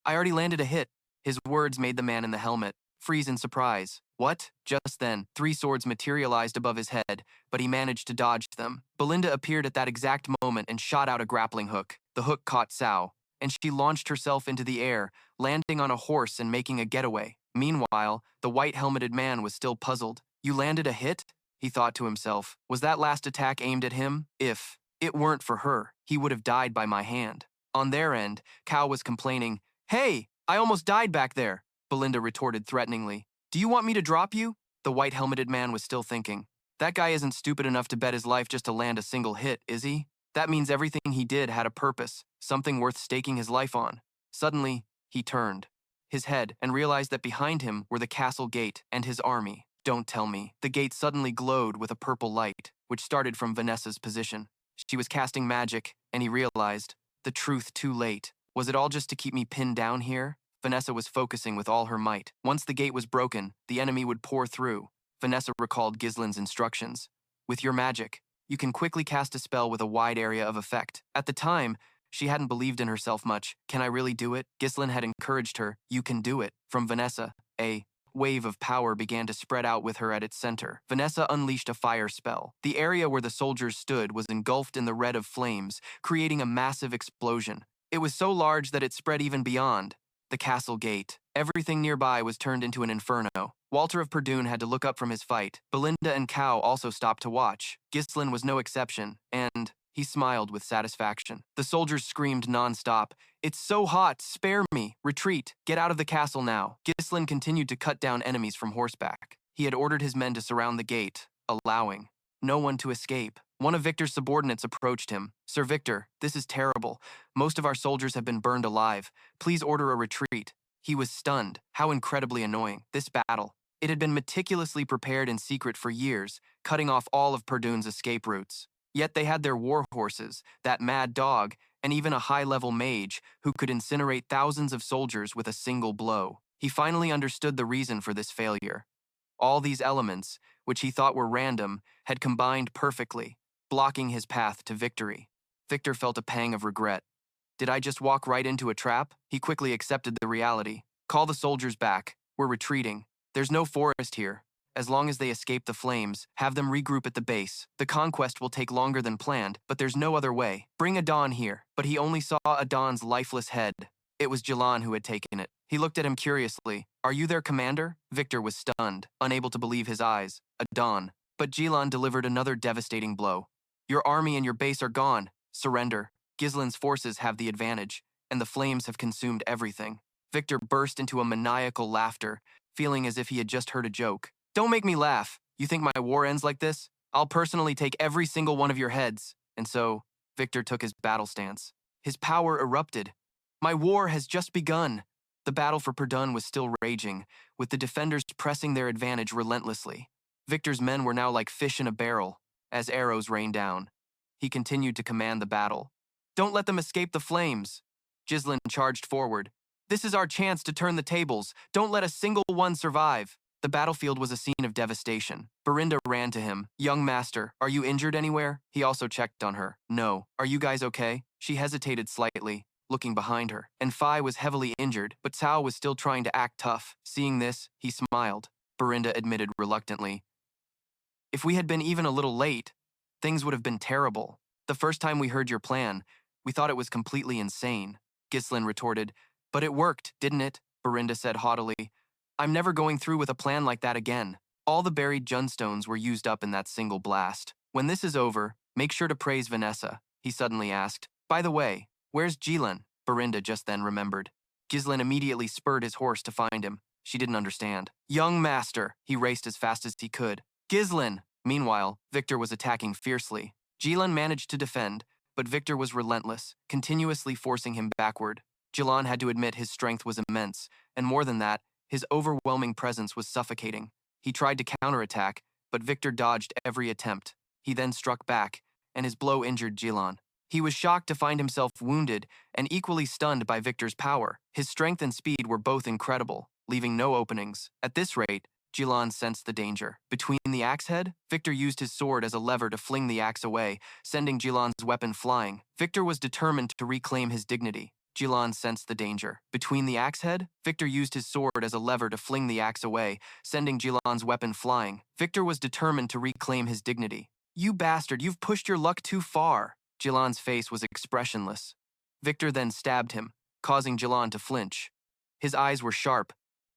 A: "I already landed a hit." His words made the man in the helmet freeze in surprise. "What?" Just then, 3 swords materialized above his head, but he managed to dodge them. Belinda appeared at that exact moment and shot out a grappling hook. The hook caught Cao, and she launched herself into the air, landing on a horse and making a getaway. Meanwhile, the white-helmeted man was still puzzled. "You landed a hit?" he thought to himself. "Was that last attack aimed at him? If it weren't for her, he would have died by my hand." On their end, Cao was complaining. "Hey, I almost died back there," Belinda retorted threateningly. "Do you want me to drop you?" The white-helmeted man was still thinking. That guy isn't stupid enough to bet his life just to land a single hit, is he? That means everything he did had a purpose, something worth staking his life on. Suddenly, he turned his head and realized that behind him were the castle gate and his army. Don't tell me. The gate suddenly glowed with a purple light, which started from Vanessa's position. She was casting magic, and he realized the truth too late. Was it all just to keep me pinned down here? Vanessa was focusing with all her might. Once the gate was broken, the enemy would pour through. Vanessa recalled Ghislain's instructions. "With your magic, you can quickly cast a spell with a wide area of effect." At the time, she hadn't believed in herself much. "Can I really do it?" Ghislain had encouraged her. "You can do it." From Vanessa, a wave of power began to spread out with her at its center. Vanessa unleashed a fire spell. The area where the soldiers stood was engulfed in the red of flames, creating a massive explosion. It was so large that it spread even beyond the castle gate. Everything nearby was turned into an inferno. Walter of Perdune had to look up from his fight. Belinda and Cao also stopped to watch. Ghislain was no exception, and he smiled with satisfaction. The soldiers screamed non-stop. "It's so hot! Spare me! Retreat! Get out of the castle now!" Ghislain continued to cut down enemies from horseback. He had ordered his men to surround the gate, allowing no one to escape. One of Victor's subordinates approached him. "Sir Victor, this is terrible. Most of our soldiers have been burned alive. Please order a retreat." He was stunned. How incredibly annoying. This battle. It had been meticulously prepared in secret for years, cutting off all of Perdune's escape routes. Yet they had their war horses, that mad dog, and even a high-level mage who could incinerate thousands of soldiers with a single blow. He finally understood the reason for this failure. All these elements, which he thought were random, had combined perfectly, blocking his path to victory. Victor felt a pang of regret. Did I just walk right into a trap? He quickly accepted the reality. "Call the soldiers back. We're retreating. There's no forest here. As long as they escape the flames, have them regroup at the base. The conquest will take longer than planned, but there's no other way. Bring Adon here." But he only saw Adon's lifeless head. It was Ghislain who had taken it. He looked at him curiously. "Are you their commander?" Victor was stunned, unable to believe his eyes. Adon. But Ghislain delivered another devastating blow. "Your army and your base are gone. Surrender. Ghislain's forces have the advantage." and the flames have consumed everything. Victor burst into a maniacal laughter, feeling as if he had just heard a joke. Don't make me laugh. You think my war ends like this? I'll personally take every single one of your heads. And so, Victor took his battle stance. His power erupted. My war has just begun. The battle for Verdun was still raging, with the defenders pressing their advantage relentlessly. Victor's men were now like fish in a barrel, as arrows rained down. He continued to command the battle. Don't let them escape the flames. Ghislain charged forward. This is our chance to turn the tables. Don't let a single one survive. The battlefield was a scene of devastation. Belinda ran to him. Young master, are you injured anywhere? He also checked on her. No. Are you guys okay? She hesitated slightly, looking behind her. And Phi was heavily injured, but Cao was still trying to act tough. Seeing this, he smiled. Belinda admitted reluctantly. If we had been even a little late, things would have been terrible. The first time we heard your plan, we thought it was completely insane. Ghislain retorted. But it worked, didn't it? Belinda said haughtily. I'm never going through with a plan like that again. All the buried Junstones were used up in that single blast. When this is over, make sure to praise Vanessa, he suddenly asked. By the way, where's Ghislain? Belinda just then remembered. Ghislain immediately spurred his horse to find him. She didn't understand. Young master, he raced as fast as he could. Ghislain! Meanwhile, Victor was attacking fiercely. Ghislain managed to defend, but Victor was relentless, continuously forcing him backward. Ghislain had to admit his strength was immense, and more than that, his overwhelming presence was suffocating. He tried to counterattack, but Victor dodged every attempt. He then struck back, and his blow injured Ghislain. He was shocked to find himself wounded and equally stunned by Victor's power. His strength and speed were both incredible, leaving no openings. At this rate, Ghislain sensed the danger. Between the axe head, Victor used his sword as a lever to fling the axe away, sending Ghislain's weapon flying. Victor was determined to reclaim his dignity. Ghislain sensed the danger. Between the axe head, Victor used his sword as a lever to fling the axe away, sending Ghislain's weapon flying. Victor was determined to reclaim his dignity. You bastard, you've pushed your luck too far. Ghislain's face was expressionless. Victor then stabbed him, causing Ghislain to flinch. His eyes were sharp.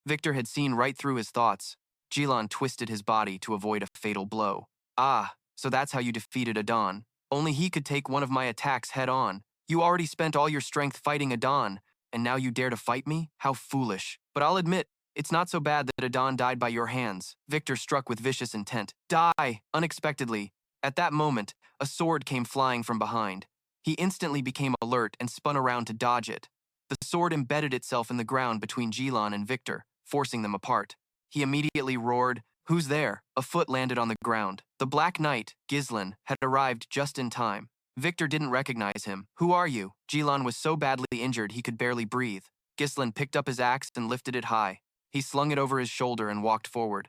A: Victor had seen right through his thoughts. Ghislain twisted his body to avoid a fatal blow. Ah, so that's how you defeated Adon. Only he could take one of my attacks head on. You already spent all your strength fighting Adon, and now you dare to fight me? How foolish. But I'll admit, it's not so bad that Adon died by your hands. Victor struck with vicious intent. Die! Unexpectedly. At that moment, a sword came flying from behind. He instantly became alert and spun around to dodge it. The sword embedded itself in the ground between Ghislain and Victor, forcing them apart. He immediately roared, Who's there? A foot landed on the ground. The Black Knight, Ghislain, had arrived just in time. Victor didn't recognize him. Who are you? Ghislain was so badly injured he could barely breathe. Ghislain picked up his axe and lifted it high. He slung it over his shoulder and walked forward.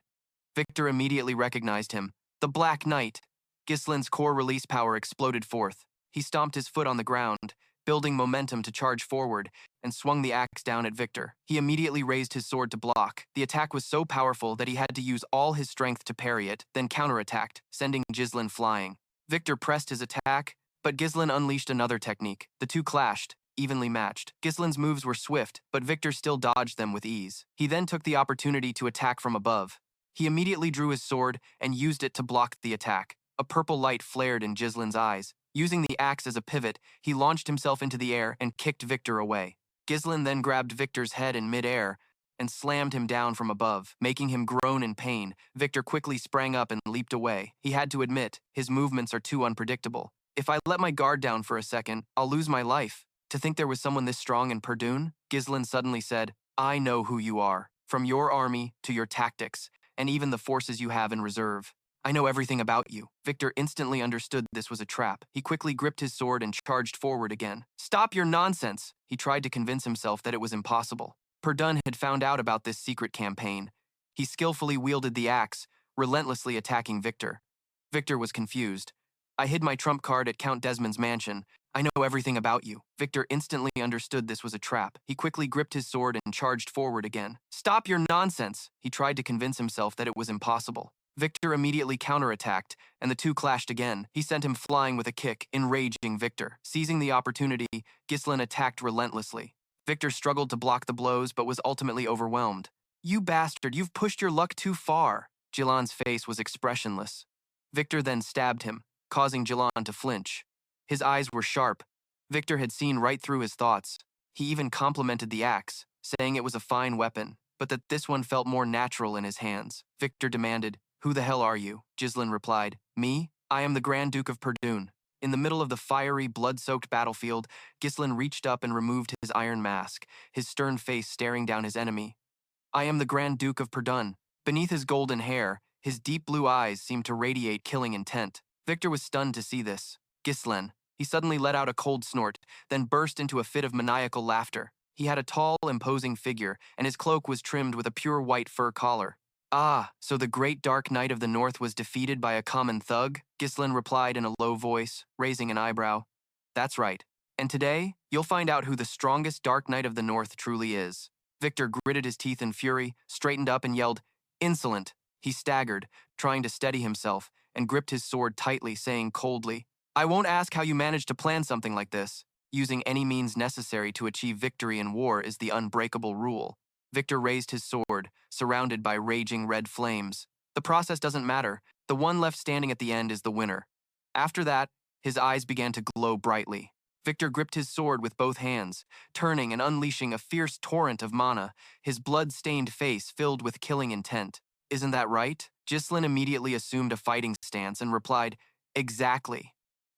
A: Victor immediately recognized him. The Black Knight. Ghislain's core release power exploded forth. He stomped his foot on the ground, building momentum to charge forward, and swung the axe down at Victor. He immediately raised his sword to block. The attack was so powerful that he had to use all his strength to parry it, then counterattacked, sending Ghislain flying. Victor pressed his attack, but Ghislain unleashed another technique. The two clashed, evenly matched. Ghislain's moves were swift, but Victor still dodged them with ease. He then took the opportunity to attack from above. He immediately drew his sword and used it to block the attack. A purple light flared in Ghislain's eyes. Using the axe as a pivot, he launched himself into the air and kicked Victor away. Ghislain then grabbed Victor's head in midair and slammed him down from above, making him groan in pain. Victor quickly sprang up and leaped away. He had to admit, his movements are too unpredictable. If I let my guard down for a second, I'll lose my life. To think there was someone this strong in Verdun? Ghislain suddenly said, I know who you are. From your army to your tactics, and even the forces you have in reserve. I know everything about you. Victor instantly understood this was a trap. He quickly gripped his sword and charged forward again. Stop your nonsense! He tried to convince himself that it was impossible. Verdun had found out about this secret campaign. He skillfully wielded the axe, relentlessly attacking Victor. Victor was confused. I hid my trump card at Count Desmond's mansion. I know everything about you. Victor instantly understood this was a trap. He quickly gripped his sword and charged forward again. Stop your nonsense! He tried to convince himself that it was impossible. Victor immediately counterattacked, and the two clashed again. He sent him flying with a kick, enraging Victor. Seizing the opportunity, Ghislain attacked relentlessly. Victor struggled to block the blows, but was ultimately overwhelmed. You bastard, you've pushed your luck too far. Ghislain's face was expressionless. Victor then stabbed him, causing Ghislain to flinch. His eyes were sharp. Victor had seen right through his thoughts. He even complimented the axe, saying it was a fine weapon, but that this one felt more natural in his hands. Victor demanded, "Who the hell are you?" Ghislain replied, "Me? I am the Grand Duke of Perdun." In the middle of the fiery, blood-soaked battlefield, Ghislain reached up and removed his iron mask, his stern face staring down his enemy. "I am the Grand Duke of Perdun." Beneath his golden hair, his deep blue eyes seemed to radiate killing intent. Victor was stunned to see this. "Ghislain." He suddenly let out a cold snort, then burst into a fit of maniacal laughter. He had a tall, imposing figure, and his cloak was trimmed with a pure white fur collar. "Ah, so the great dark knight of the north was defeated by a common thug?" Ghislain replied in a low voice, raising an eyebrow. "That's right. And today, you'll find out who the strongest dark knight of the north truly is." Victor gritted his teeth in fury, straightened up and yelled, "Insolent!" He staggered, trying to steady himself, and gripped his sword tightly, saying coldly, "I won't ask how you managed to plan something like this. Using any means necessary to achieve victory in war is the unbreakable rule." Victor raised his sword, surrounded by raging red flames. "The process doesn't matter. The one left standing at the end is the winner." After that, his eyes began to glow brightly. Victor gripped his sword with both hands, turning and unleashing a fierce torrent of mana, his blood-stained face filled with killing intent. "Isn't that right?" Ghislain immediately assumed a fighting stance and replied, "Exactly."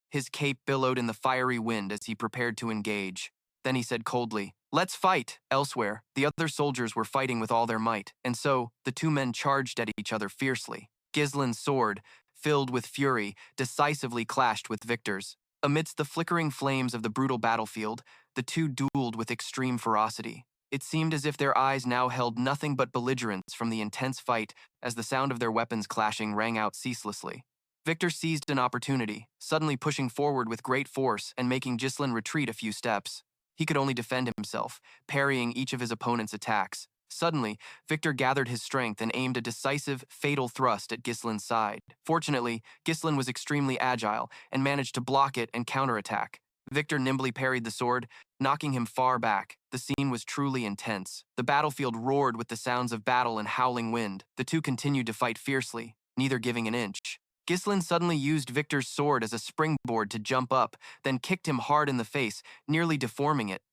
A: His cape billowed in the fiery wind as he prepared to engage. Then he said coldly, "Let's fight." Elsewhere, the other soldiers were fighting with all their might, and so the two men charged at each other fiercely. Ghislain's sword, filled with fury, decisively clashed with Victor's. Amidst the flickering flames of the brutal battlefield, the two dueled with extreme ferocity. It seemed as if their eyes now held nothing but belligerence from the intense fight as the sound of their weapons clashing rang out ceaselessly. Victor seized an opportunity, suddenly pushing forward with great force and making Ghislain retreat a few steps. He could only defend himself, parrying each of his opponent's attacks. Suddenly, Victor gathered his strength and aimed a decisive, fatal thrust at Ghislain's side. Fortunately, Ghislain was extremely agile and managed to block it and counterattack. Victor nimbly parried the sword, knocking him far back. The scene was truly intense. The battlefield roared with the sounds of battle and howling wind. The two continued to fight fiercely, neither giving an inch. Ghislain suddenly used Victor's sword as a springboard to jump up, then kicked him hard in the face, nearly deforming it.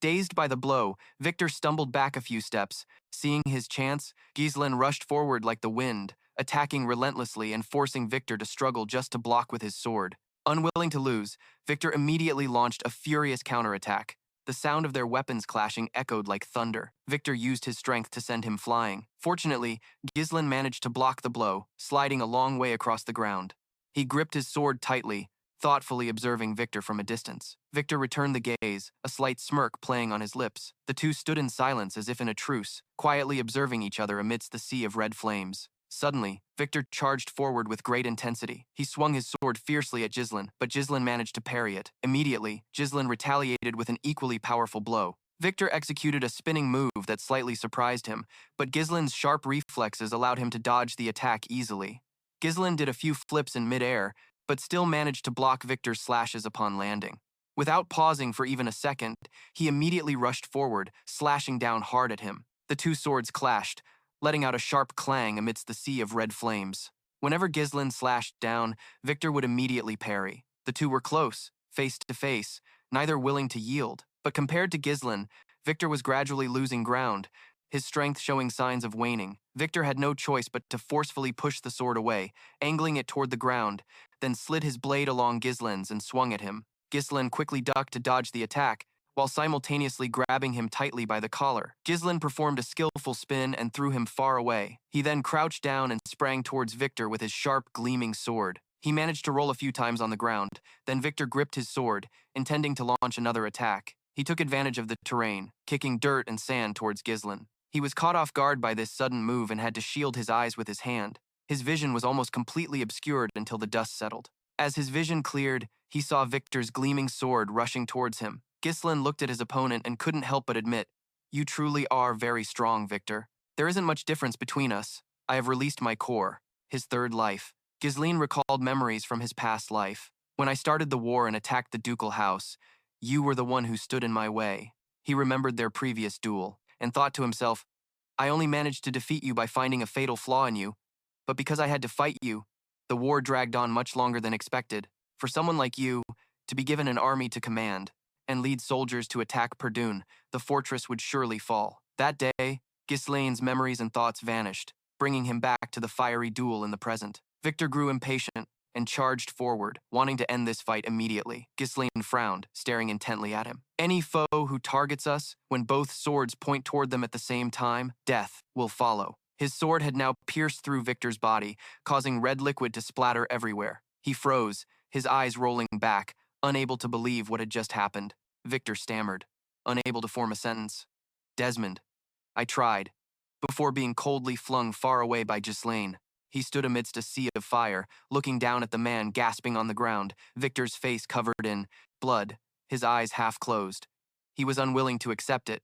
A: Dazed by the blow, Victor stumbled back a few steps. Seeing his chance, Ghislain rushed forward like the wind, attacking relentlessly and forcing Victor to struggle just to block with his sword. Unwilling to lose, Victor immediately launched a furious counterattack. The sound of their weapons clashing echoed like thunder. Victor used his strength to send him flying. Fortunately, Ghislain managed to block the blow, sliding a long way across the ground. He gripped his sword tightly, thoughtfully observing Victor from a distance. Victor returned the gaze, a slight smirk playing on his lips. The two stood in silence as if in a truce, quietly observing each other amidst the sea of red flames. Suddenly, Victor charged forward with great intensity. He swung his sword fiercely at Ghislain, but Ghislain managed to parry it. Immediately, Ghislain retaliated with an equally powerful blow. Victor executed a spinning move that slightly surprised him, but Ghislain's sharp reflexes allowed him to dodge the attack easily. Ghislain did a few flips in midair, but still managed to block Victor's slashes upon landing. Without pausing for even a second, he immediately rushed forward, slashing down hard at him. The two swords clashed, letting out a sharp clang amidst the sea of red flames. Whenever Ghislain slashed down, Victor would immediately parry. The two were close, face to face, neither willing to yield. But compared to Ghislain, Victor was gradually losing ground, his strength showing signs of waning. Victor had no choice but to forcefully push the sword away, angling it toward the ground, then slid his blade along Ghislain's and swung at him. Ghislain quickly ducked to dodge the attack, while simultaneously grabbing him tightly by the collar. Ghislain performed a skillful spin and threw him far away. He then crouched down and sprang towards Victor with his sharp, gleaming sword. He managed to roll a few times on the ground, then Victor gripped his sword, intending to launch another attack. He took advantage of the terrain, kicking dirt and sand towards Ghislain. He was caught off guard by this sudden move and had to shield his eyes with his hand. His vision was almost completely obscured until the dust settled. As his vision cleared, he saw Victor's gleaming sword rushing towards him. Ghislain looked at his opponent and couldn't help but admit, "You truly are very strong, Victor. There isn't much difference between us. I have released my core." His third life. Ghislain recalled memories from his past life. "When I started the war and attacked the ducal house, you were the one who stood in my way." He remembered their previous duel and thought to himself, "I only managed to defeat you by finding a fatal flaw in you, but because I had to fight you, the war dragged on much longer than expected. For someone like you, to be given an army to command, and lead soldiers to attack Perdun, the fortress would surely fall. That day, Ghislain's memories and thoughts vanished, bringing him back to the fiery duel in the present. Victor grew impatient and charged forward, wanting to end this fight immediately. Ghislain frowned, staring intently at him. Any foe who targets us, when both swords point toward them at the same time, death will follow. His sword had now pierced through Victor's body, causing red liquid to splatter everywhere. He froze, his eyes rolling back, unable to believe what had just happened. Victor stammered, unable to form a sentence. Desmond. I tried, before being coldly flung far away by Ghislain. He stood amidst a sea of fire, looking down at the man gasping on the ground, Victor's face covered in blood, his eyes half closed. He was unwilling to accept it,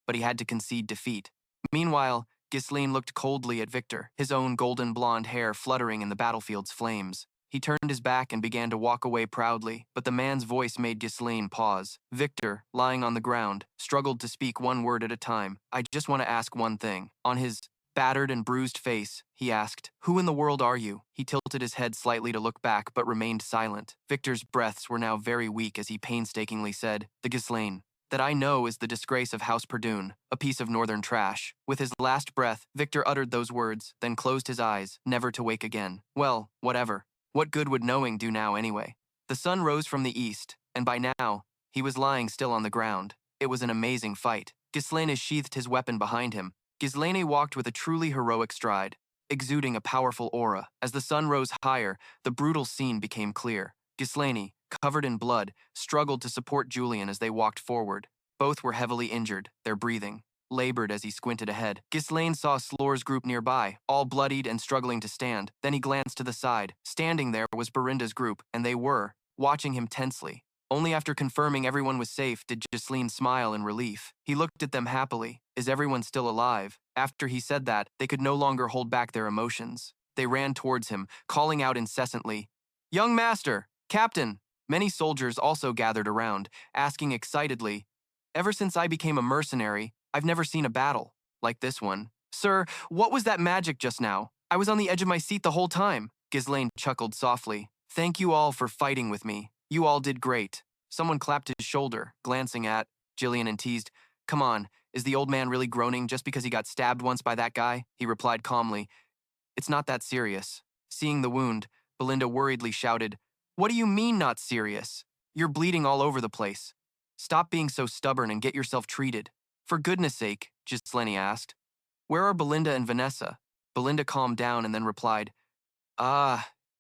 A: but he had to concede defeat. Meanwhile, Ghislain looked coldly at Victor, his own golden blonde hair fluttering in the battlefield's flames. He turned his back and began to walk away proudly, but the man's voice made Ghislain pause. Victor, lying on the ground, struggled to speak one word at a time. I just want to ask one thing. On his battered and bruised face, he asked, "Who in the world are you?" He tilted his head slightly to look back, but remained silent. Victor's breaths were now very weak as he painstakingly said, "The Ghislain that I know is the disgrace of House Perdun, a piece of northern trash." With his last breath, Victor uttered those words, then closed his eyes, never to wake again. Well, whatever. What good would knowing do now anyway? The sun rose from the east, and by now, he was lying still on the ground. It was an amazing fight. Ghislain sheathed his weapon behind him. Ghislain walked with a truly heroic stride, exuding a powerful aura. As the sun rose higher, the brutal scene became clear. Ghislain, covered in blood, struggled to support Julian as they walked forward. Both were heavily injured, their breathing labored as he squinted ahead. Ghislain saw Slor's group nearby, all bloodied and struggling to stand. Then he glanced to the side. Standing there was Berinda's group, and they were watching him tensely. Only after confirming everyone was safe did Ghislain smile in relief. He looked at them happily. Is everyone still alive? After he said that, they could no longer hold back their emotions. They ran towards him, calling out incessantly, "Young master! Captain!" Many soldiers also gathered around, asking excitedly, "Ever since I became a mercenary, I've never seen a battle like this one. Sir, what was that magic just now? I was on the edge of my seat the whole time." Ghislain chuckled softly. "Thank you all for fighting with me. You all did great." Someone clapped his shoulder, glancing at Jillian and teased, "Come on, is the old man really groaning just because he got stabbed once by that guy?" He replied calmly, "It's not that serious." Seeing the wound, Belinda worriedly shouted, "What do you mean not serious? You're bleeding all over the place. Stop being so stubborn and get yourself treated." "For goodness sake," Ghislain asked, "where are Belinda and Vanessa?" Belinda calmed down and then replied,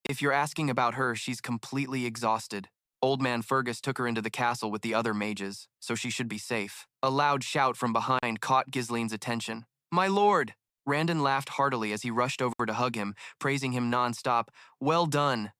A: If you're asking about her, she's completely exhausted. Old man Fergus took her into the castle with the other mages, so she should be safe." A loud shout from behind caught Ghislain's attention. "My lord!" Randon laughed heartily as he rushed over to hug him, praising him non-stop. "Well done."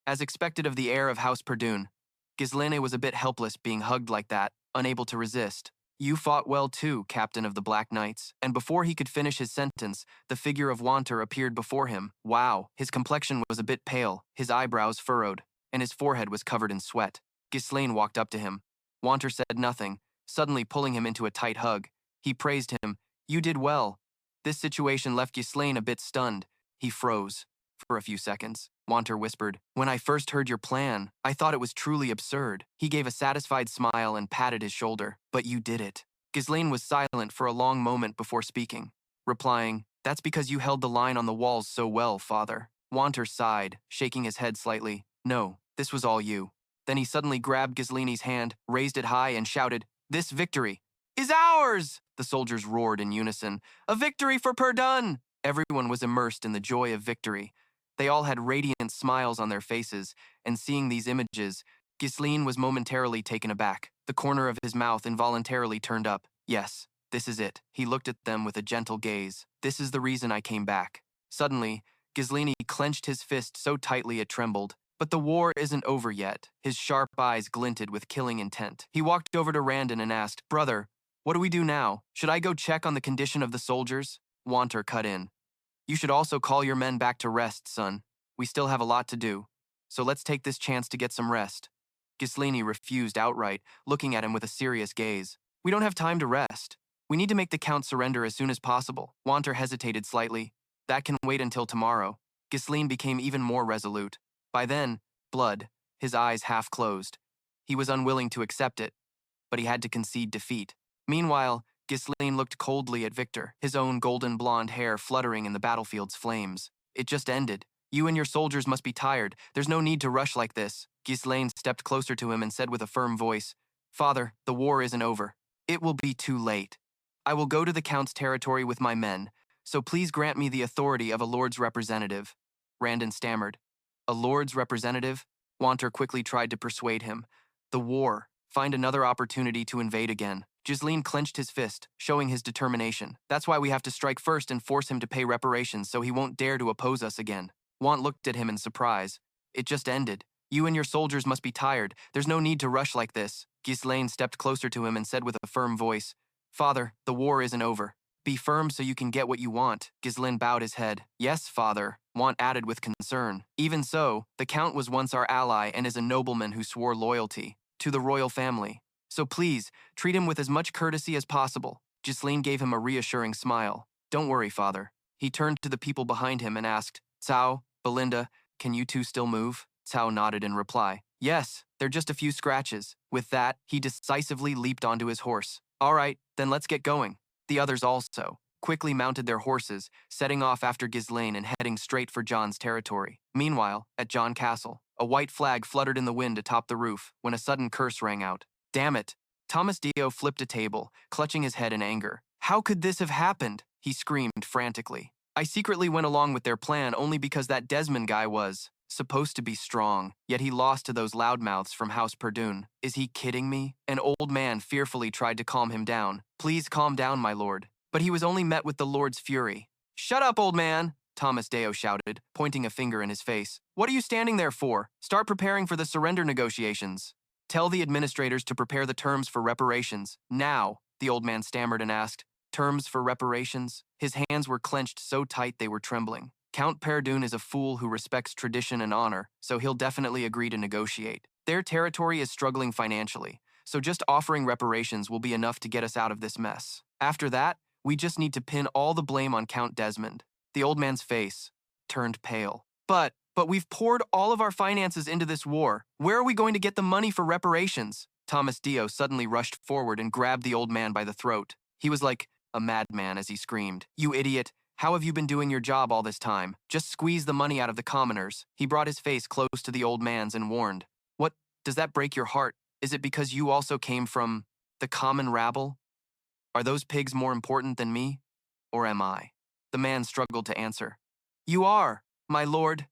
A: As expected of the heir of House Perdun, Ghislain was a bit helpless being hugged like that, unable to resist. "You fought well too, Captain of the Black Knights." And before he could finish his sentence, the figure of Wanter appeared before him. Wow, his complexion was a bit pale, his eyebrows furrowed, and his forehead was covered in sweat. Ghislain walked up to him. Wanter said nothing, suddenly pulling him into a tight hug. He praised him. "You did well." This situation left Ghislain a bit stunned. He froze. For a few seconds, Wanter whispered, "When I first heard your plan, I thought it was truly absurd." He gave a satisfied smile and patted his shoulder. "But you did it." Ghislain was silent for a long moment before speaking, replying, "That's because you held the line on the walls so well, father." Wanter sighed, shaking his head slightly. "No, this was all you." Then he suddenly grabbed Ghislain's hand, raised it high, and shouted, "This victory is ours!" The soldiers roared in unison, "A victory for Perdun!" Everyone was immersed in the joy of victory. They all had radiant smiles on their faces, and seeing these images, Ghislain was momentarily taken aback. The corner of his mouth involuntarily turned up. "Yes, this is it." He looked at them with a gentle gaze. "This is the reason I came back." Suddenly, Ghislain clenched his fist so tightly it trembled. "But the war isn't over yet." His sharp eyes glinted with killing intent. He walked over to Randon and asked, "Brother, what do we do now? Should I go check on the condition of the soldiers?" Wanter cut in. "You should also call your men back to rest, son. We still have a lot to do. So let's take this chance to get some rest." Ghislain refused outright, looking at him with a serious gaze. "We don't have time to rest. We need to make the Count surrender as soon as possible." Wanter hesitated slightly. "That can wait until tomorrow." Ghislain became even more resolute. By then, blood, his eyes half closed. He was unwilling to accept it. but he had to concede defeat. Meanwhile, Ghislain looked coldly at Victor, his own golden blonde hair fluttering in the battlefield's flames. It just ended. You and your soldiers must be tired. There's no need to rush like this. Ghislain stepped closer to him and said with a firm voice, Father, the war isn't over. It will be too late. I will go to the Count's territory with my men, so please grant me the authority of a Lord's representative. Randon stammered. A Lord's representative? Wanter quickly tried to persuade him. The war. Find another opportunity to invade again. Ghislain clenched his fist, showing his determination. That's why we have to strike first and force him to pay reparations so he won't dare to oppose us again. Want looked at him in surprise. It just ended. You and your soldiers must be tired. There's no need to rush like this. Ghislain stepped closer to him and said with a firm voice, Father, the war isn't over. Be firm so you can get what you want. Ghislain bowed his head. Yes, father, Want added with concern. Even so, the Count was once our ally and is a nobleman who swore loyalty to the royal family. So please, treat him with as much courtesy as possible. Ghislain gave him a reassuring smile. Don't worry, father. He turned to the people behind him and asked, Cao, Belinda, can you two still move? Cao nodded in reply. Yes, they're just a few scratches. With that, he decisively leaped onto his horse. All right, then let's get going. The others also quickly mounted their horses, setting off after Ghislain and heading straight for John's territory. Meanwhile, at John Castle, a white flag fluttered in the wind atop the roof when a sudden curse rang out. Damn it! Thomas Dio flipped a table, clutching his head in anger. How could this have happened? He screamed frantically. I secretly went along with their plan only because that Desmond guy was supposed to be strong, yet he lost to those loudmouths from House Perdun. Is he kidding me? An old man fearfully tried to calm him down. Please calm down, my lord. But he was only met with the Lord's fury. Shut up, old man, Thomas Deo shouted, pointing a finger in his face. What are you standing there for? Start preparing for the surrender negotiations. Tell the administrators to prepare the terms for reparations. Now, the old man stammered and asked, terms for reparations? His hands were clenched so tight they were trembling. Count Pergium is a fool who respects tradition and honor, so he'll definitely agree to negotiate. Their territory is struggling financially, so just offering reparations will be enough to get us out of this mess. After that, we just need to pin all the blame on Count Desmond. The old man's face turned pale. But we've poured all of our finances into this war. Where are we going to get the money for reparations? Thomas Dio suddenly rushed forward and grabbed the old man by the throat. He was like a madman as he screamed. You idiot! How have you been doing your job all this time? Just squeeze the money out of the commoners. He brought his face close to the old man's and warned. What, does that break your heart? Is it because you also came from the common rabble? Are those pigs more important than me? Or am I? The man struggled to answer. You are, my lord.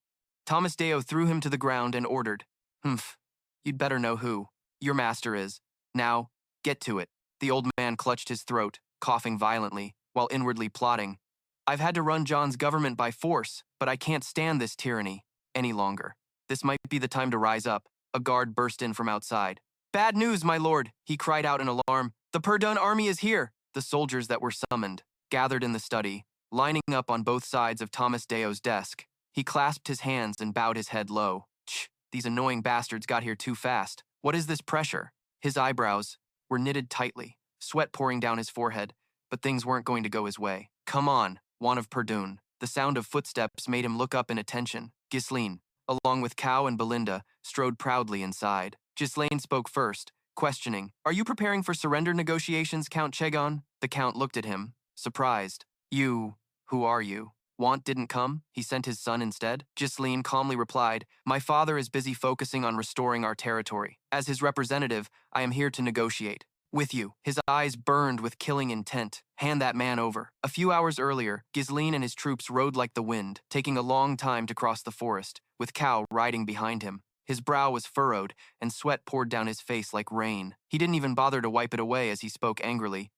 A: Thomas Deo threw him to the ground and ordered. Humph, you'd better know who. Your master is. Now, get to it. The old man clutched his throat, coughing violently, while inwardly plotting. I've had to run John's government by force, but I can't stand this tyranny any longer. This might be the time to rise up. A guard burst in from outside. Bad news, my lord, he cried out in alarm. The Perdun army is here. The soldiers that were summoned gathered in the study, lining up on both sides of Thomas Deo's desk. He clasped his hands and bowed his head low. These annoying bastards got here too fast. What is this pressure? His eyebrows were knitted tightly, sweat pouring down his forehead, but things weren't going to go his way. Come on, Juan of Perdun. The sound of footsteps made him look up in attention. Ghislain, along with Cao and Belinda, strode proudly inside. Ghislain spoke first, questioning, Are you preparing for surrender negotiations, Count Chegon? The Count looked at him, surprised. Who are you? Want didn't come? He sent his son instead? Ghislain calmly replied, My father is busy focusing on restoring our territory. As his representative, I am here to negotiate. With you. His eyes burned with killing intent. Hand that man over. A few hours earlier, Ghislain and his troops rode like the wind, taking a long time to cross the forest, with Cao riding behind him. His brow was furrowed, and sweat poured down his face like rain. He didn't even bother to wipe it away as he spoke angrily.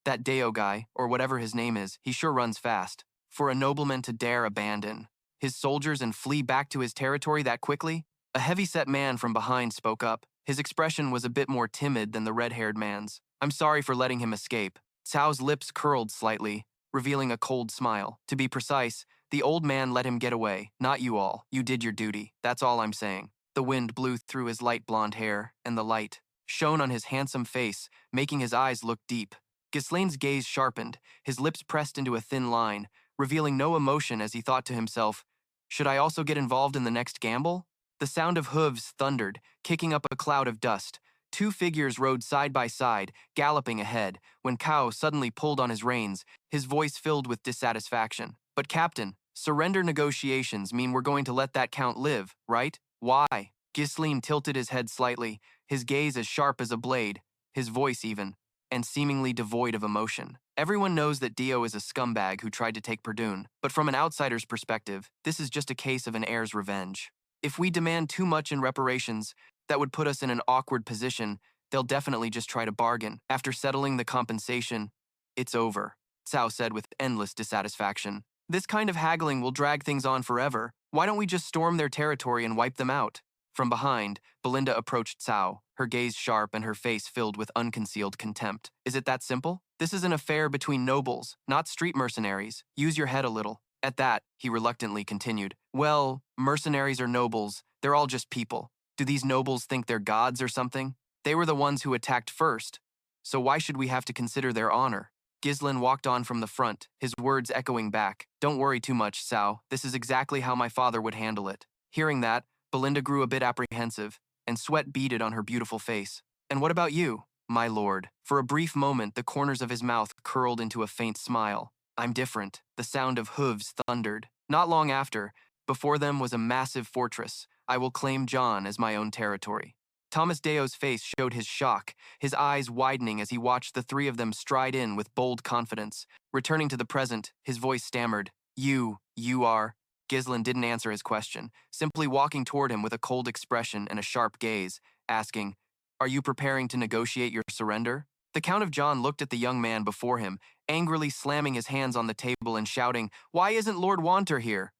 A: That Deo guy, or whatever his name is, he sure runs fast. For a nobleman to dare abandon his soldiers and flee back to his territory that quickly? A heavy-set man from behind spoke up. His expression was a bit more timid than the red-haired man's. I'm sorry for letting him escape. Cao's lips curled slightly, revealing a cold smile. To be precise, the old man let him get away. Not you all. You did your duty. That's all I'm saying. The wind blew through his light blonde hair, and the light shone on his handsome face, making his eyes look deep. Ghislain's gaze sharpened, his lips pressed into a thin line, revealing no emotion as he thought to himself, Should I also get involved in the next gamble? The sound of hooves thundered, kicking up a cloud of dust. Two figures rode side by side, galloping ahead, when Cao suddenly pulled on his reins, his voice filled with dissatisfaction. But Captain, surrender negotiations mean we're going to let that count live, right? Why? Ghislain tilted his head slightly, his gaze as sharp as a blade, his voice even, and seemingly devoid of emotion. Everyone knows that Dio is a scumbag who tried to take Perdoon, but from an outsider's perspective, this is just a case of an heir's revenge. If we demand too much in reparations, that would put us in an awkward position. They'll definitely just try to bargain. After settling the compensation, it's over, Cao said with endless dissatisfaction. This kind of haggling will drag things on forever. Why don't we just storm their territory and wipe them out? From behind, Belinda approached Cao, her gaze sharp and her face filled with unconcealed contempt. Is it that simple? This is an affair between nobles, not street mercenaries. Use your head a little. At that, he reluctantly continued. Well, mercenaries or nobles, they're all just people. Do these nobles think they're gods or something? They were the ones who attacked first, so why should we have to consider their honor? Ghislain walked on from the front, his words echoing back. Don't worry too much, Cao. This is exactly how my father would handle it. Hearing that, Belinda grew a bit apprehensive, and sweat beaded on her beautiful face. And what about you, my lord? For a brief moment, the corners of his mouth curled into a faint smile. I'm different. The sound of hooves thundered. Not long after, before them was a massive fortress. I will claim John as my own territory. Thomas Deo's face showed his shock, his eyes widening as he watched the three of them stride in with bold confidence. Returning to the present, his voice stammered. You are... Ghislain didn't answer his question, simply walking toward him with a cold expression and a sharp gaze, asking, Are you preparing to negotiate your surrender? The Count of John looked at the young man before him, angrily slamming his hands on the table and shouting, Why isn't Lord Wanter here?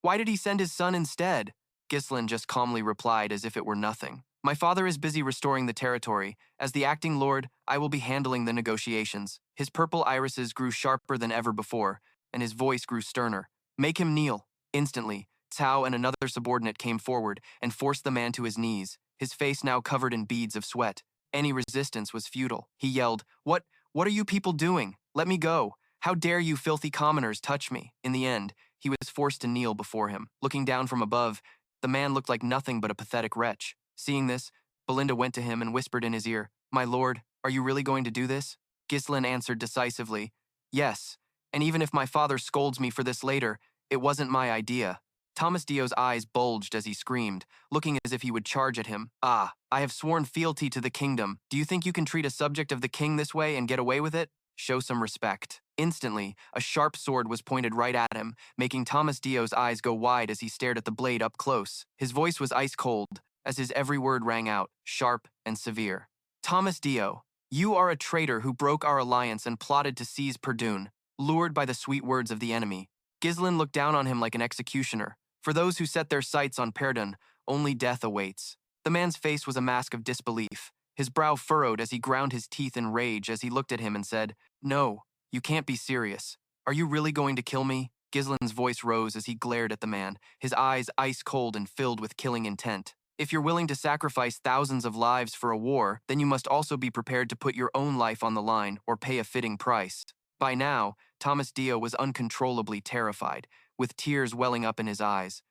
A: Why did he send his son instead? Ghislain just calmly replied as if it were nothing. My father is busy restoring the territory. As the acting lord, I will be handling the negotiations. His purple irises grew sharper than ever before, and his voice grew sterner. Make him kneel. Instantly, Cao and another subordinate came forward and forced the man to his knees, his face now covered in beads of sweat. Any resistance was futile. He yelled, What are you people doing? Let me go. How dare you filthy commoners touch me? In the end, he was forced to kneel before him. Looking down from above, the man looked like nothing but a pathetic wretch. Seeing this, Belinda went to him and whispered in his ear, My lord, are you really going to do this? Ghislain answered decisively, Yes, and even if my father scolds me for this later, it wasn't my idea. Thomas Dio's eyes bulged as he screamed, looking as if he would charge at him. I have sworn fealty to the kingdom. Do you think you can treat a subject of the king this way and get away with it? Show some respect. Instantly, a sharp sword was pointed right at him, making Thomas Dio's eyes go wide as he stared at the blade up close. His voice was ice cold, as his every word rang out, sharp and severe. Thomas Dio, you are a traitor who broke our alliance and plotted to seize Perdoon, lured by the sweet words of the enemy. Ghislain looked down on him like an executioner. For those who set their sights on Perdoon, only death awaits. The man's face was a mask of disbelief, his brow furrowed as he ground his teeth in rage as he looked at him and said, No, you can't be serious. Are you really going to kill me? Ghislain's voice rose as he glared at the man, his eyes ice cold and filled with killing intent. If you're willing to sacrifice thousands of lives for a war, then you must also be prepared to put your own life on the line or pay a fitting price. By now, Thomas Dio was uncontrollably terrified, with tears welling up in his eyes.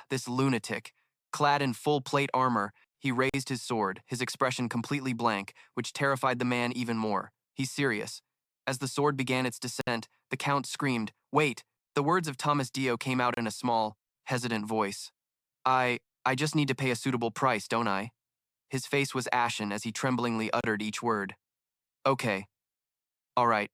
A: This lunatic. Clad in full plate armor, he raised his sword, his expression completely blank, which terrified the man even more. He's serious. As the sword began its descent, the Count screamed, Wait! The words of Thomas Dio came out in a small, hesitant voice. I just need to pay a suitable price, don't I? His face was ashen as he tremblingly uttered each word. Okay. All right.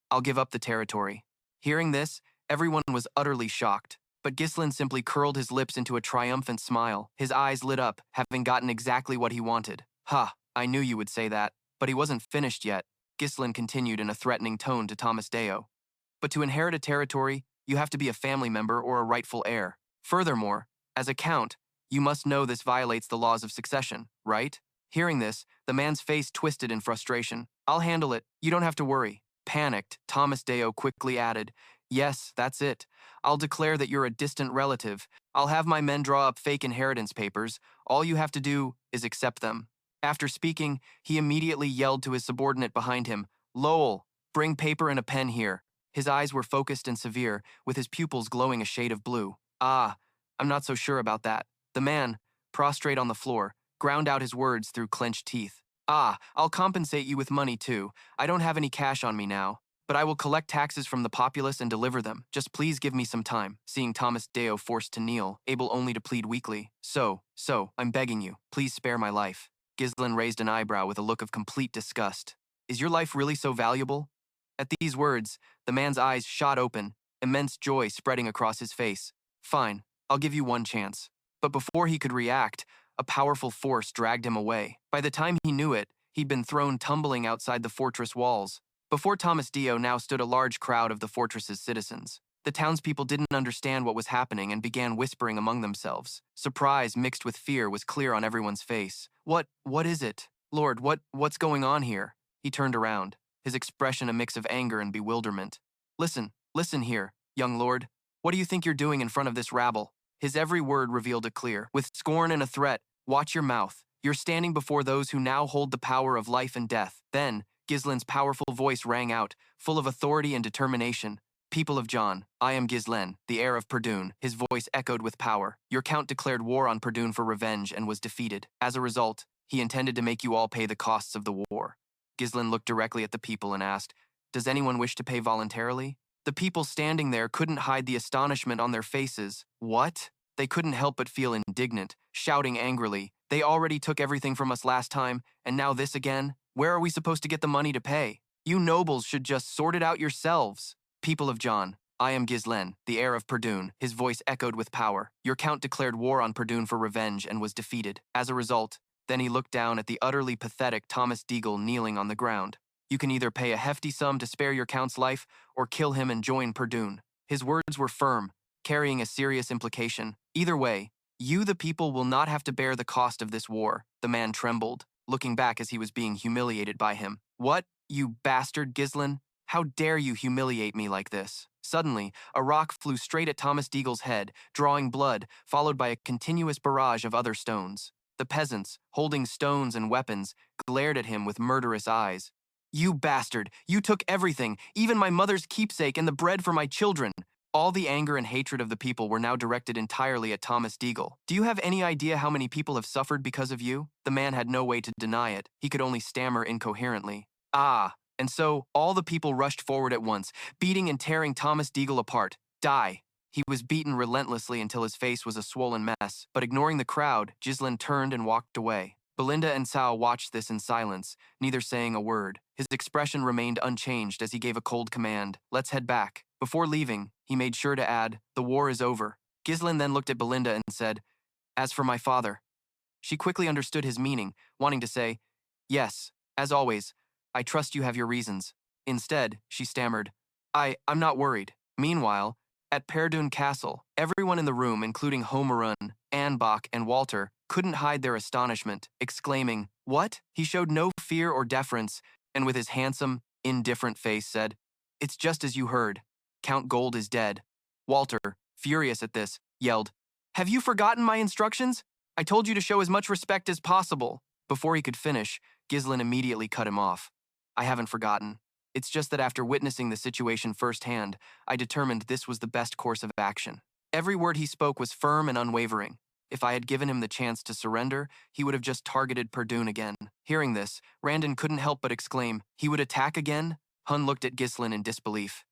A: I'll give up the territory. Hearing this, everyone was utterly shocked, but Ghislain simply curled his lips into a triumphant smile. His eyes lit up, having gotten exactly what he wanted. I knew you would say that, but he wasn't finished yet, Ghislain continued in a threatening tone to Thomas Deo. But to inherit a territory, you have to be a family member or a rightful heir. Furthermore, as a count, you must know this violates the laws of succession, right? Hearing this, the man's face twisted in frustration. I'll handle it. You don't have to worry. Panicked, Thomas Deo quickly added, Yes, that's it. I'll declare that you're a distant relative. I'll have my men draw up fake inheritance papers. All you have to do is accept them. After speaking, he immediately yelled to his subordinate behind him, Lowell, bring paper and a pen here. His eyes were focused and severe, with his pupils glowing a shade of blue. I'm not so sure about that. The man, prostrate on the floor, ground out his words through clenched teeth. Ah, I'll compensate you with money too. I don't have any cash on me now, but I will collect taxes from the populace and deliver them. Just please give me some time. Seeing Thomas Deo forced to kneel, able only to plead weakly. So, I'm begging you, please spare my life. Ghislain raised an eyebrow with a look of complete disgust. Is your life really so valuable? At these words, the man's eyes shot open, immense joy spreading across his face. Fine, I'll give you one chance. But before he could react, a powerful force dragged him away. By the time he knew it, he'd been thrown tumbling outside the fortress walls. Before Thomas Dio now stood a large crowd of the fortress's citizens. The townspeople didn't understand what was happening and began whispering among themselves. Surprise mixed with fear was clear on everyone's face. What is it? Lord, what's going on here? He turned around, his expression a mix of anger and bewilderment. Listen here, young lord. What do you think you're doing in front of this rabble? His every word revealed it clear. With scorn and a threat, watch your mouth. You're standing before those who now hold the power of life and death. Then, Ghislain's powerful voice rang out, full of authority and determination. People of John, I am Ghislain, the heir of Perdoon. His voice echoed with power. Your count declared war on Perdoon for revenge and was defeated. As a result, he intended to make you all pay the costs of the war. Ghislain looked directly at the people and asked, does anyone wish to pay voluntarily? The people standing there couldn't hide the astonishment on their faces. What? They couldn't help but feel indignant, shouting angrily, they already took everything from us last time, and now this again? Where are we supposed to get the money to pay? You nobles should just sort it out yourselves. People of John, I am Ghislain, the heir of Perdoon. His voice echoed with power. Your count declared war on Perdoon for revenge and was defeated. As a result, then he looked down at the utterly pathetic Thomas Deagle kneeling on the ground. You can either pay a hefty sum to spare your count's life or kill him and join Perdoon. His words were firm, carrying a serious implication. Either way, you the people will not have to bear the cost of this war. The man trembled, looking back as he was being humiliated by him. What, you bastard Ghislain? How dare you humiliate me like this? Suddenly, a rock flew straight at Thomas Deagle's head, drawing blood, followed by a continuous barrage of other stones. The peasants, holding stones and weapons, glared at him with murderous eyes. You bastard! You took everything, even my mother's keepsake and the bread for my children! All the anger and hatred of the people were now directed entirely at Thomas Deagle. Do you have any idea how many people have suffered because of you? The man had no way to deny it. He could only stammer incoherently. Ah! And so, all the people rushed forward at once, beating and tearing Thomas Deagle apart. Die! He was beaten relentlessly until his face was a swollen mess, but ignoring the crowd, Ghislain turned and walked away. Belinda and Sao watched this in silence, neither saying a word. His expression remained unchanged as he gave a cold command. Let's head back. Before leaving, he made sure to add, the war is over. Ghislain then looked at Belinda and said, as for my father. She quickly understood his meaning, wanting to say, yes, as always, I trust you have your reasons. Instead, she stammered, I'm not worried. Meanwhile, at Perdoon Castle, everyone in the room, including Homerun, Anbach, and Walter, couldn't hide their astonishment, exclaiming, what? He showed no fear or deference, and with his handsome, indifferent face said, it's just as you heard. Count Gold is dead. Walter, furious at this, yelled, have you forgotten my instructions? I told you to show as much respect as possible. Before he could finish, Ghislain immediately cut him off. I haven't forgotten. It's just that after witnessing the situation firsthand, I determined this was the best course of action. Every word he spoke was firm and unwavering. If I had given him the chance to surrender, he would have just targeted Perdoon again. Hearing this, Randon couldn't help but exclaim, he would attack again? Hun looked at Ghislain in disbelief.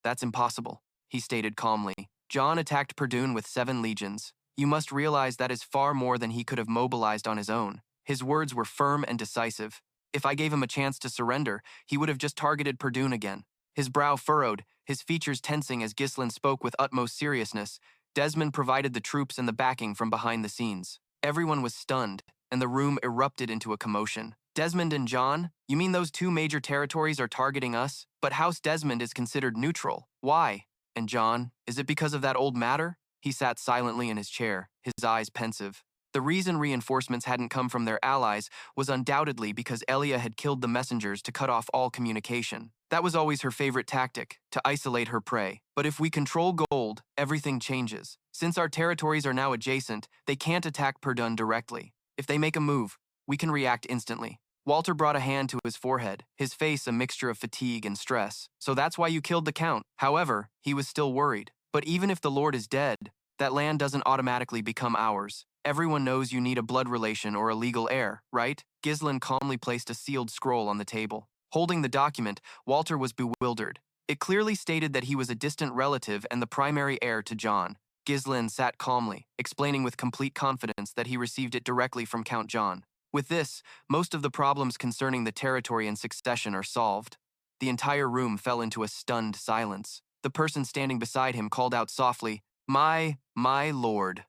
A: That's impossible, he stated calmly. John attacked Perdoon with 7 legions. You must realize that is far more than he could have mobilized on his own. His words were firm and decisive. If I gave him a chance to surrender, he would have just targeted Perdoon again. His brow furrowed, his features tensing as Ghislain spoke with utmost seriousness. Desmond provided the troops and the backing from behind the scenes. Everyone was stunned, and the room erupted into a commotion. Desmond and John? You mean those 2 major territories are targeting us? But House Desmond is considered neutral. Why? And John, is it because of that old matter? He sat silently in his chair, his eyes pensive. The reason reinforcements hadn't come from their allies was undoubtedly because Elia had killed the messengers to cut off all communication. That was always her favorite tactic, to isolate her prey. But if we control Gold, everything changes. Since our territories are now adjacent, they can't attack Perdoon directly. If they make a move, we can react instantly. Walter brought a hand to his forehead, his face a mixture of fatigue and stress. So that's why you killed the Count. However, he was still worried. But even if the Lord is dead, that land doesn't automatically become ours. Everyone knows you need a blood relation or a legal heir, right? Ghislain calmly placed a sealed scroll on the table. Holding the document, Walter was bewildered. It clearly stated that he was a distant relative and the primary heir to John. Ghislain sat calmly, explaining with complete confidence that he received it directly from Count John. With this, most of the problems concerning the territory and succession are solved. The entire room fell into a stunned silence. The person standing beside him called out softly, my lord."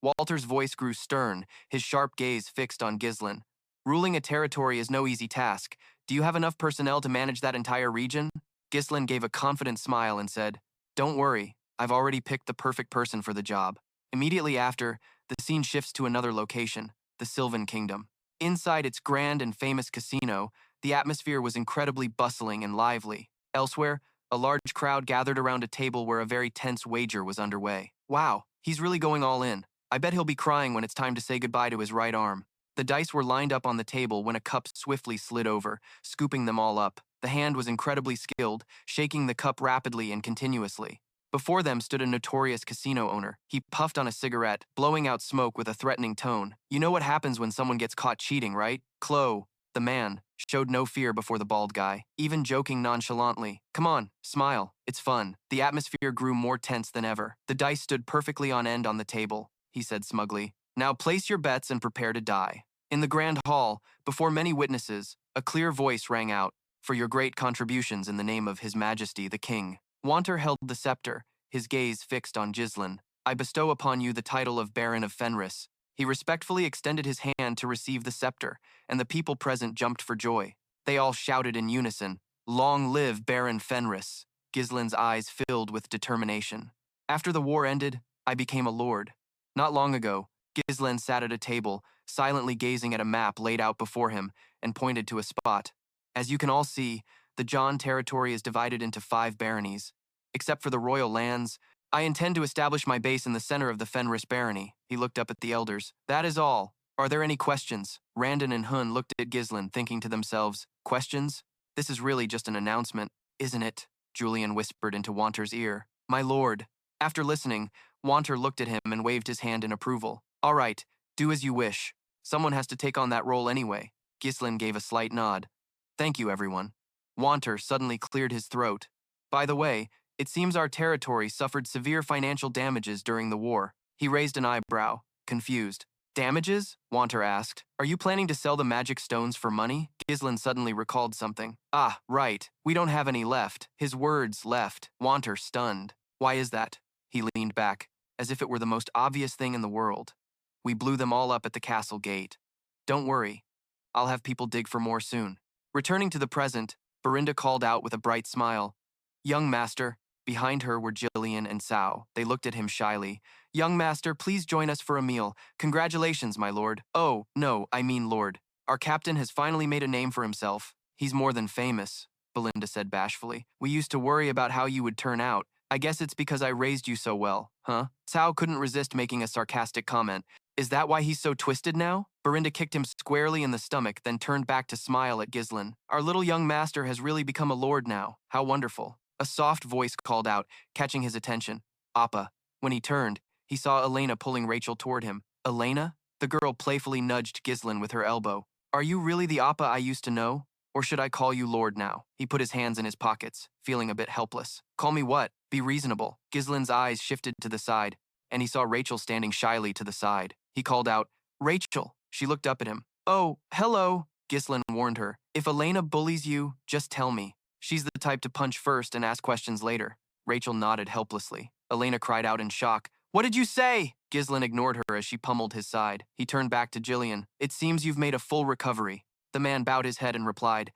A: Walter's voice grew stern, his sharp gaze fixed on Ghislain. "Ruling a territory is no easy task. Do you have enough personnel to manage that entire region?" Ghislain gave a confident smile and said, "Don't worry, I've already picked the perfect person for the job." Immediately after, the scene shifts to another location, the Sylvan Kingdom. Inside its grand and famous casino, the atmosphere was incredibly bustling and lively. Elsewhere, a large crowd gathered around a table where a very tense wager was underway. Wow, he's really going all in. I bet he'll be crying when it's time to say goodbye to his right arm. The dice were lined up on the table when a cup swiftly slid over, scooping them all up. The hand was incredibly skilled, shaking the cup rapidly and continuously. Before them stood a notorious casino owner. He puffed on a cigarette, blowing out smoke with a threatening tone. "You know what happens when someone gets caught cheating, right?" Chloe, the man, showed no fear before the bald guy, even joking nonchalantly. "Come on, smile, it's fun." The atmosphere grew more tense than ever. The dice stood perfectly on end on the table, he said smugly. "Now place your bets and prepare to die." In the grand hall, before many witnesses, a clear voice rang out, "For your great contributions in the name of His Majesty the King." Wanter held the scepter, his gaze fixed on Ghislain. "I bestow upon you the title of Baron of Fenris." He respectfully extended his hand to receive the scepter, and the people present jumped for joy. They all shouted in unison, "Long live Baron Fenris!" Ghislain's eyes filled with determination. "After the war ended, I became a lord. Not long ago, Ghislain sat at a table, silently gazing at a map laid out before him, and pointed to a spot. As you can all see, the John territory is divided into 5 baronies. Except for the royal lands, I intend to establish my base in the center of the Fenris barony." He looked up at the elders. "That is all. Are there any questions?" Randon and Hun looked at Ghislain, thinking to themselves, "Questions? This is really just an announcement, isn't it?" Julian whispered into Wanter's ear. "My lord." After listening, Wanter looked at him and waved his hand in approval. "All right, do as you wish. Someone has to take on that role anyway." Ghislain gave a slight nod. "Thank you, everyone." Wanter suddenly cleared his throat. "By the way, it seems our territory suffered severe financial damages during the war." He raised an eyebrow, confused. "Damages?" Wanter asked. "Are you planning to sell the magic stones for money?" Ghislain suddenly recalled something. "Ah, right. We don't have any left." His words left Wanter stunned. "Why is that?" He leaned back, as if it were the most obvious thing in the world. "We blew them all up at the castle gate. Don't worry. I'll have people dig for more soon." Returning to the present, Berinda called out with a bright smile, "Young master." Behind her were Jillian and Sao. They looked at him shyly. "Young master, please join us for a meal. Congratulations, my lord." "Oh, no, I mean lord. Our captain has finally made a name for himself." "He's more than famous," Belinda said bashfully. "We used to worry about how you would turn out. I guess it's because I raised you so well, huh?" Sao couldn't resist making a sarcastic comment. "Is that why he's so twisted now?" Berinda kicked him squarely in the stomach, then turned back to smile at Ghislain. "Our little young master has really become a lord now. How wonderful." A soft voice called out, catching his attention. "Appa." When he turned, he saw Elena pulling Rachel toward him. "Elena?" The girl playfully nudged Ghislain with her elbow. "Are you really the Appa I used to know? Or should I call you Lord now?" He put his hands in his pockets, feeling a bit helpless. "Call me what? Be reasonable." Ghislain's eyes shifted to the side, and he saw Rachel standing shyly to the side. He called out, "Rachel." She looked up at him. "Oh, hello," Ghislain warned her. "If Elena bullies you, just tell me. She's the type to punch first and ask questions later." Rachel nodded helplessly. Elena cried out in shock. "What did you say?" Ghislain ignored her as she pummeled his side. He turned back to Jillian. "It seems you've made a full recovery." The man bowed his head and replied,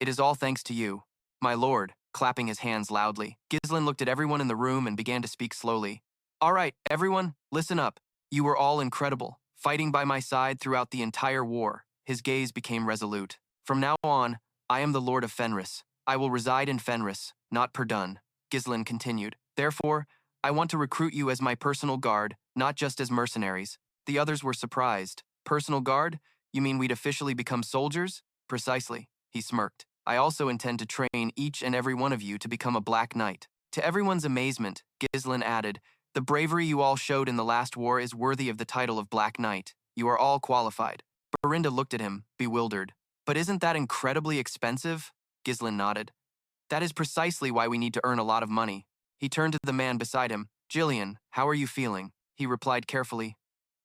A: "It is all thanks to you, my lord," clapping his hands loudly. Ghislain looked at everyone in the room and began to speak slowly. "All right, everyone, listen up. You were all incredible, fighting by my side throughout the entire war." His gaze became resolute. "From now on, I am the Lord of Fenris. I will reside in Fenris, not Perdun." Ghislain continued. "Therefore, I want to recruit you as my personal guard, not just as mercenaries." The others were surprised. "Personal guard? You mean we'd officially become soldiers?" "Precisely," he smirked. "I also intend to train each and every one of you to become a Black Knight." To everyone's amazement, Ghislain added, The bravery you all showed in the last war is worthy of the title of Black Knight. You are all qualified. Berinda looked at him, bewildered. But isn't that incredibly expensive? Ghislain nodded. That is precisely why we need to earn a lot of money. He turned to the man beside him. Gillian, how are you feeling? He replied carefully.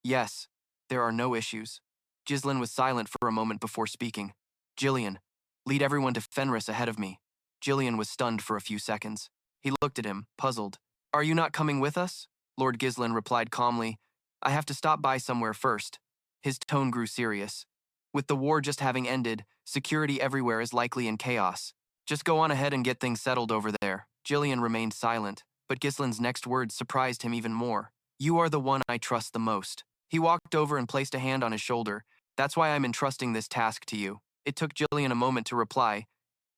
A: Yes, there are no issues. Ghislain was silent for a moment before speaking. Gillian, lead everyone to Fenris ahead of me. Gillian was stunned for a few seconds. He looked at him, puzzled. Are you not coming with us? Lord Ghislain replied calmly. I have to stop by somewhere first. His tone grew serious. With the war just having ended, security everywhere is likely in chaos. Just go on ahead and get things settled over there. Gillian remained silent, but Ghislain's next words surprised him even more. You are the one I trust the most. He walked over and placed a hand on his shoulder. That's why I'm entrusting this task to you. It took Gillian a moment to reply.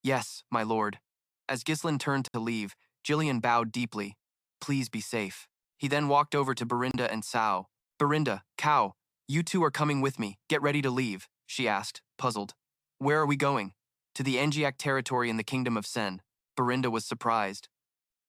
A: Yes, my lord. As Ghislain turned to leave, Gillian bowed deeply. Please be safe. He then walked over to Berinda and Sao. Berinda, Cow, you two are coming with me. Get ready to leave, she asked, puzzled. Where are we going? To the Engiak territory in the Kingdom of Sen. Berinda was surprised.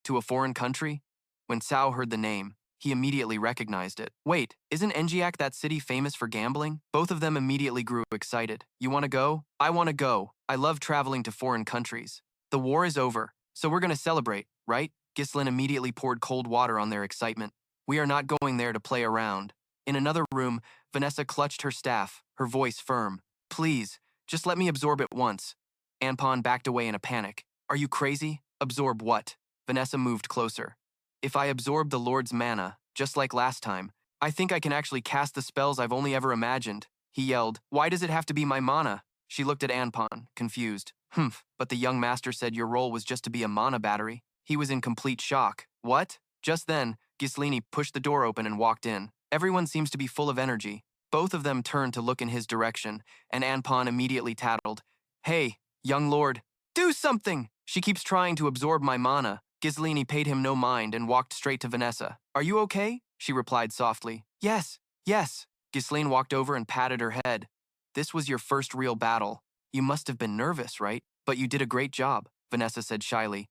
A: To a foreign country? When Sao heard the name, he immediately recognized it. Wait, isn't Engiak that city famous for gambling? Both of them immediately grew excited. You want to go? I want to go. I love traveling to foreign countries. The war is over, so we're going to celebrate, right? Ghislain immediately poured cold water on their excitement. We are not going there to play around. In another room, Vanessa clutched her staff, her voice firm. Please, just let me absorb it once. Anpon backed away in a panic. Are you crazy? Absorb what? Vanessa moved closer. If I absorb the Lord's mana, just like last time, I think I can actually cast the spells I've only ever imagined. He yelled, why does it have to be my mana? She looked at Anpon, confused. But the young master said your role was just to be a mana battery. He was in complete shock. What? Just then, Ghislain pushed the door open and walked in. Everyone seems to be full of energy. Both of them turned to look in his direction, and Anpon immediately tattled. Hey, young lord, do something! She keeps trying to absorb my mana. Ghislain paid him no mind and walked straight to Vanessa. Are you okay? She replied softly. Yes, yes. Ghislain walked over and patted her head. This was your first real battle. You must have been nervous, right? But you did a great job, Vanessa said shyly.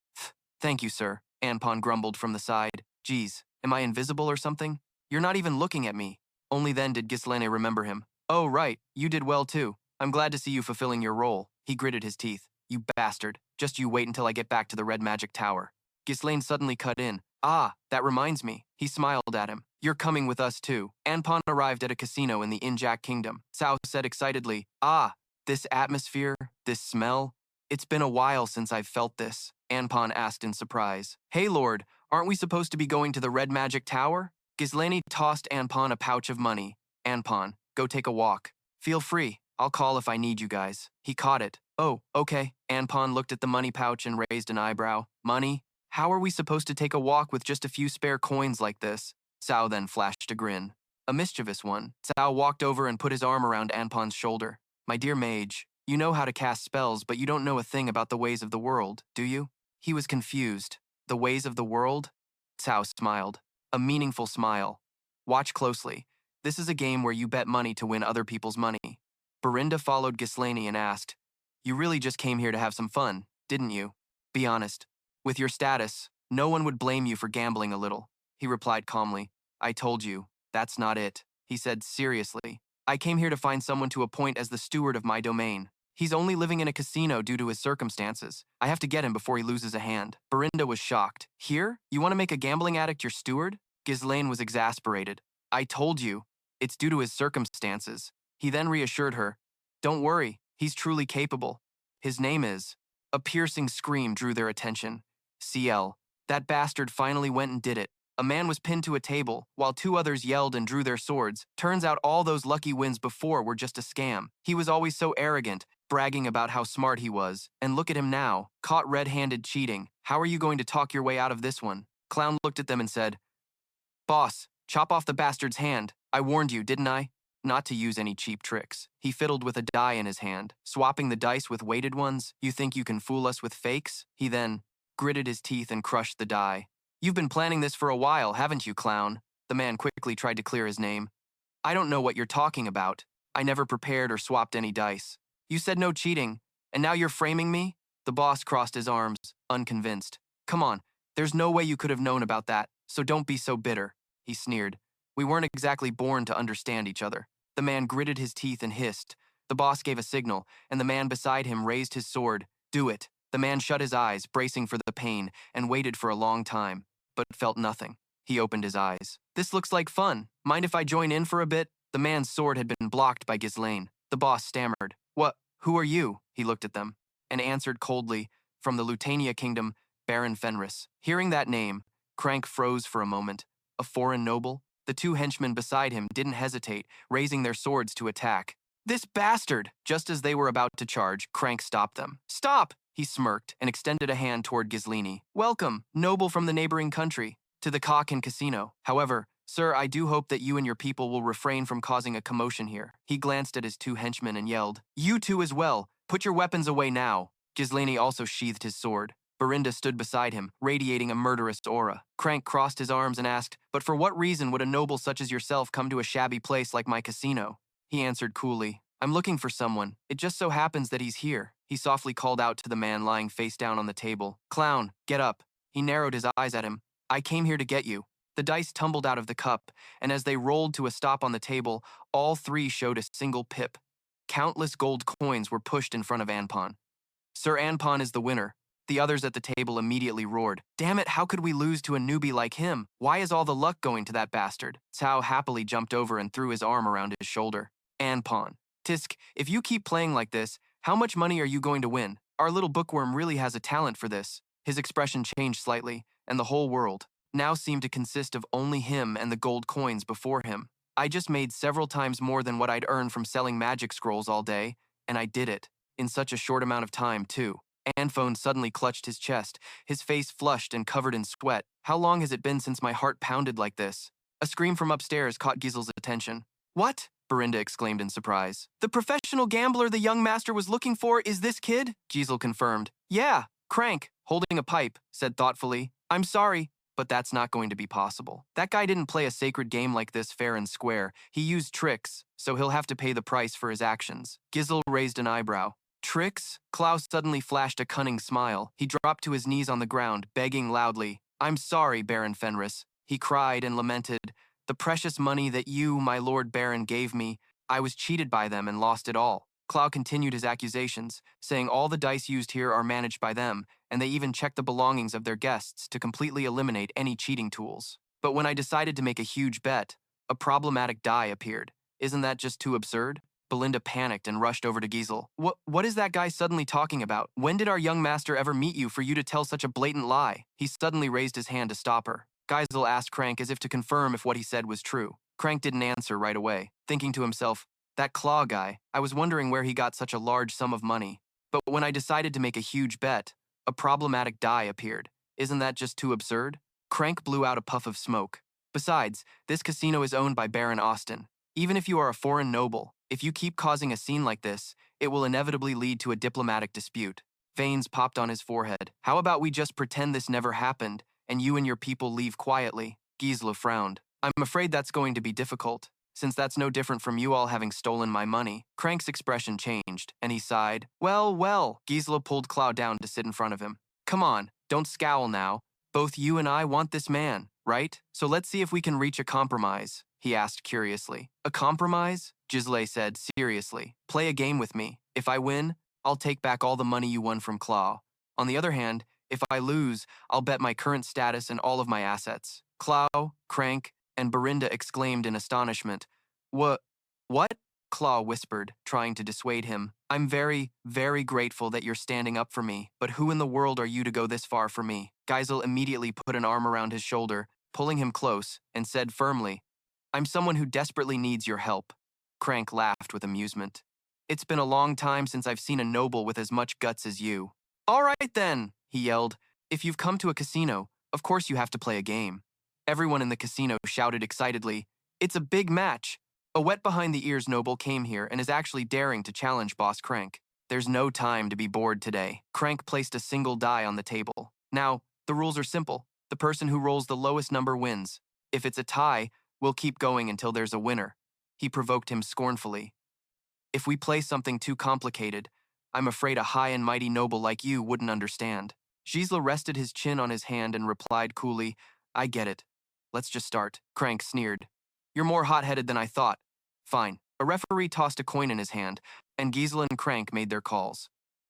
A: Thank you, sir, Anpon grumbled from the side. Geez, am I invisible or something? You're not even looking at me. Only then did Ghislain remember him. Oh, right, you did well too. I'm glad to see you fulfilling your role. He gritted his teeth. You bastard. Just you wait until I get back to the Red Magic Tower. Ghislain suddenly cut in. Ah, that reminds me. He smiled at him. You're coming with us too. Anpon arrived at a casino in the Engiak Kingdom. Sao said excitedly, ah, this atmosphere, this smell. It's been a while since I've felt this. Anpon asked in surprise. Hey lord, aren't we supposed to be going to the Red Magic Tower? Ghislain tossed Anpon a pouch of money. Anpon, go take a walk. Feel free. I'll call if I need you guys. He caught it. Oh, okay. Anpon looked at the money pouch and raised an eyebrow. Money? How are we supposed to take a walk with just a few spare coins like this? Sao then flashed a grin. A mischievous one. Sao walked over and put his arm around Anpon's shoulder. My dear mage, you know how to cast spells, but you don't know a thing about the ways of the world, do you? He was confused. The ways of the world? Sao smiled. A meaningful smile. Watch closely. This is a game where you bet money to win other people's money. Berinda followed Ghislain and asked, You really just came here to have some fun, didn't you? Be honest. With your status, no one would blame you for gambling a little. He replied calmly. I told you, that's not it. He said seriously. I came here to find someone to appoint as the steward of my domain. He's only living in a casino due to his circumstances. I have to get him before he loses a hand. Berinda was shocked. Here? You want to make a gambling addict your steward? Ghislain was exasperated. I told you, it's due to his circumstances. He then reassured her. Don't worry, he's truly capable. His name is... A piercing scream drew their attention. CL. That bastard finally went and did it. A man was pinned to a table, while two others yelled and drew their swords. Turns out all those lucky wins before were just a scam. He was always so arrogant, bragging about how smart he was. And look at him now, caught red-handed cheating. How are you going to talk your way out of this one? Clown looked at them and said, Boss, chop off the bastard's hand. I warned you, didn't I? Not to use any cheap tricks. He fiddled with a die in his hand, swapping the dice with weighted ones. You think you can fool us with fakes? He then gritted his teeth and crushed the die. You've been planning this for a while, haven't you, clown? The man quickly tried to clear his name. I don't know what you're talking about. I never prepared or swapped any dice. You said no cheating, and now you're framing me? The boss crossed his arms, unconvinced. Come on, there's no way you could have known about that. so don't be so bitter, he sneered. We weren't exactly born to understand each other. The man gritted his teeth and hissed. The boss gave a signal, and the man beside him raised his sword. Do it. The man shut his eyes, bracing for the pain, and waited for a long time, but felt nothing. He opened his eyes. This looks like fun. Mind if I join in for a bit? The man's sword had been blocked by Ghislain. The boss stammered. What? Who are you? He looked at them, and answered coldly, from the Lutania kingdom, Baron Fenris. Hearing that name, Crank froze for a moment. A foreign noble? The two henchmen beside him didn't hesitate, raising their swords to attack. This bastard! Just as they were about to charge, Crank stopped them. Stop! He smirked and extended a hand toward Ghislain. Welcome, noble from the neighboring country, to the Cock and Casino. However, sir, I do hope that you and your people will refrain from causing a commotion here. He glanced at his two henchmen and yelled, You two as well! Put your weapons away now! Ghislain also sheathed his sword. Berinda stood beside him, radiating a murderous aura. Crank crossed his arms and asked, But for what reason would a noble such as yourself come to a shabby place like my casino? He answered coolly, I'm looking for someone. It just so happens that he's here. He softly called out to the man lying face down on the table. Clown, get up. He narrowed his eyes at him. I came here to get you. The dice tumbled out of the cup, and as they rolled to a stop on the table, all three showed a single pip. Countless gold coins were pushed in front of Anpon. Sir Anpon is the winner. The others at the table immediately roared. Damn it, how could we lose to a newbie like him? Why is all the luck going to that bastard? Cao happily jumped over and threw his arm around his shoulder. Anpon. Tisk, if you keep playing like this, how much money are you going to win? Our little bookworm really has a talent for this. His expression changed slightly, and the whole world now seemed to consist of only him and the gold coins before him. I just made several times more than what I'd earned from selling magic scrolls all day, and I did it. In such a short amount of time, too. Anphone suddenly clutched his chest, his face flushed and covered in sweat. How long has it been since my heart pounded like this? A scream from upstairs caught Gisel's attention. What? Berinda exclaimed in surprise. The professional gambler the young master was looking for is this kid? Gisel confirmed. Yeah, Crank, holding a pipe, said thoughtfully. I'm sorry, but that's not going to be possible. That guy didn't play a sacred game like this fair and square. He used tricks, so he'll have to pay the price for his actions. Gisel raised an eyebrow. Tricks? Klaus suddenly flashed a cunning smile. He dropped to his knees on the ground, begging loudly. I'm sorry, Baron Fenris. He cried and lamented. The precious money that you, my lord Baron, gave me, I was cheated by them and lost it all. Clow continued his accusations, saying all the dice used here are managed by them, and they even check the belongings of their guests to completely eliminate any cheating tools. But when I decided to make a huge bet, a problematic die appeared. Isn't that just too absurd? Belinda panicked and rushed over to Gisel. What is that guy suddenly talking about? When did our young master ever meet you for you to tell such a blatant lie? He suddenly raised his hand to stop her. Gisel asked Crank as if to confirm if what he said was true. Crank didn't answer right away, thinking to himself, that Claw guy, I was wondering where he got such a large sum of money. But when I decided to make a huge bet, a problematic die appeared. Isn't that just too absurd? Crank blew out a puff of smoke. Besides, this casino is owned by Baron Austin. Even if you are a foreign noble, if you keep causing a scene like this, it will inevitably lead to a diplomatic dispute. Veins popped on his forehead. How about we just pretend this never happened, and you and your people leave quietly? Gisela frowned. I'm afraid that's going to be difficult, since that's no different from you all having stolen my money. Crank's expression changed, and he sighed. Well. Gisela pulled Clow down to sit in front of him. Come on, don't scowl now. Both you and I want this man, right? So let's see if we can reach a compromise, he asked curiously. A compromise? Gisela said seriously. Play a game with me. If I win, I'll take back all the money you won from Claw. On the other hand, if I lose, I'll bet my current status and all of my assets. Clow, Crank, and Berinda exclaimed in astonishment. What? Claw whispered, trying to dissuade him. I'm very, very grateful that you're standing up for me, but who in the world are you to go this far for me? Gisel immediately put an arm around his shoulder, pulling him close, and said firmly, I'm someone who desperately needs your help. Crank laughed with amusement. It's been a long time since I've seen a noble with as much guts as you. All right then, he yelled. If you've come to a casino, of course you have to play a game. Everyone in the casino shouted excitedly, It's a big match. A wet behind the ears noble came here and is actually daring to challenge Boss Crank. There's no time to be bored today. Crank placed a single die on the table. Now, the rules are simple. The person who rolls the lowest number wins. If it's a tie, we'll keep going until there's a winner. He provoked him scornfully. If we play something too complicated, I'm afraid a high and mighty noble like you wouldn't understand. Gisela rested his chin on his hand and replied coolly, I get it. let's just start. Crank sneered. You're more hot-headed than I thought. Fine. A referee tossed a coin in his hand, and Gisela and Crank made their calls.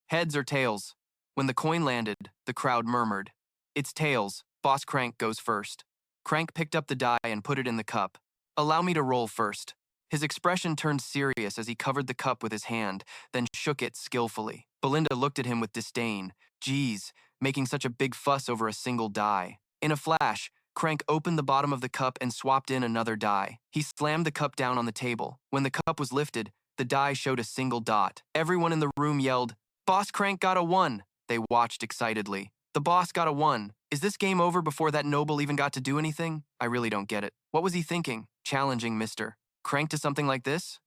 A: Heads or tails? When the coin landed, the crowd murmured. It's tails. Boss Crank goes first. Crank picked up the die and put it in the cup. Allow me to roll first. His expression turned serious as he covered the cup with his hand, then shook it skillfully. Belinda looked at him with disdain. Geez, making such a big fuss over a single die. In a flash, Crank opened the bottom of the cup and swapped in another die. He slammed the cup down on the table. When the cup was lifted, the die showed a single dot. Everyone in the room yelled, Boss Crank got a 1. They watched excitedly. The boss got a 1. Is this game over before that noble even got to do anything? I really don't get it. What was he thinking? Challenging Mr. Crank to something like this?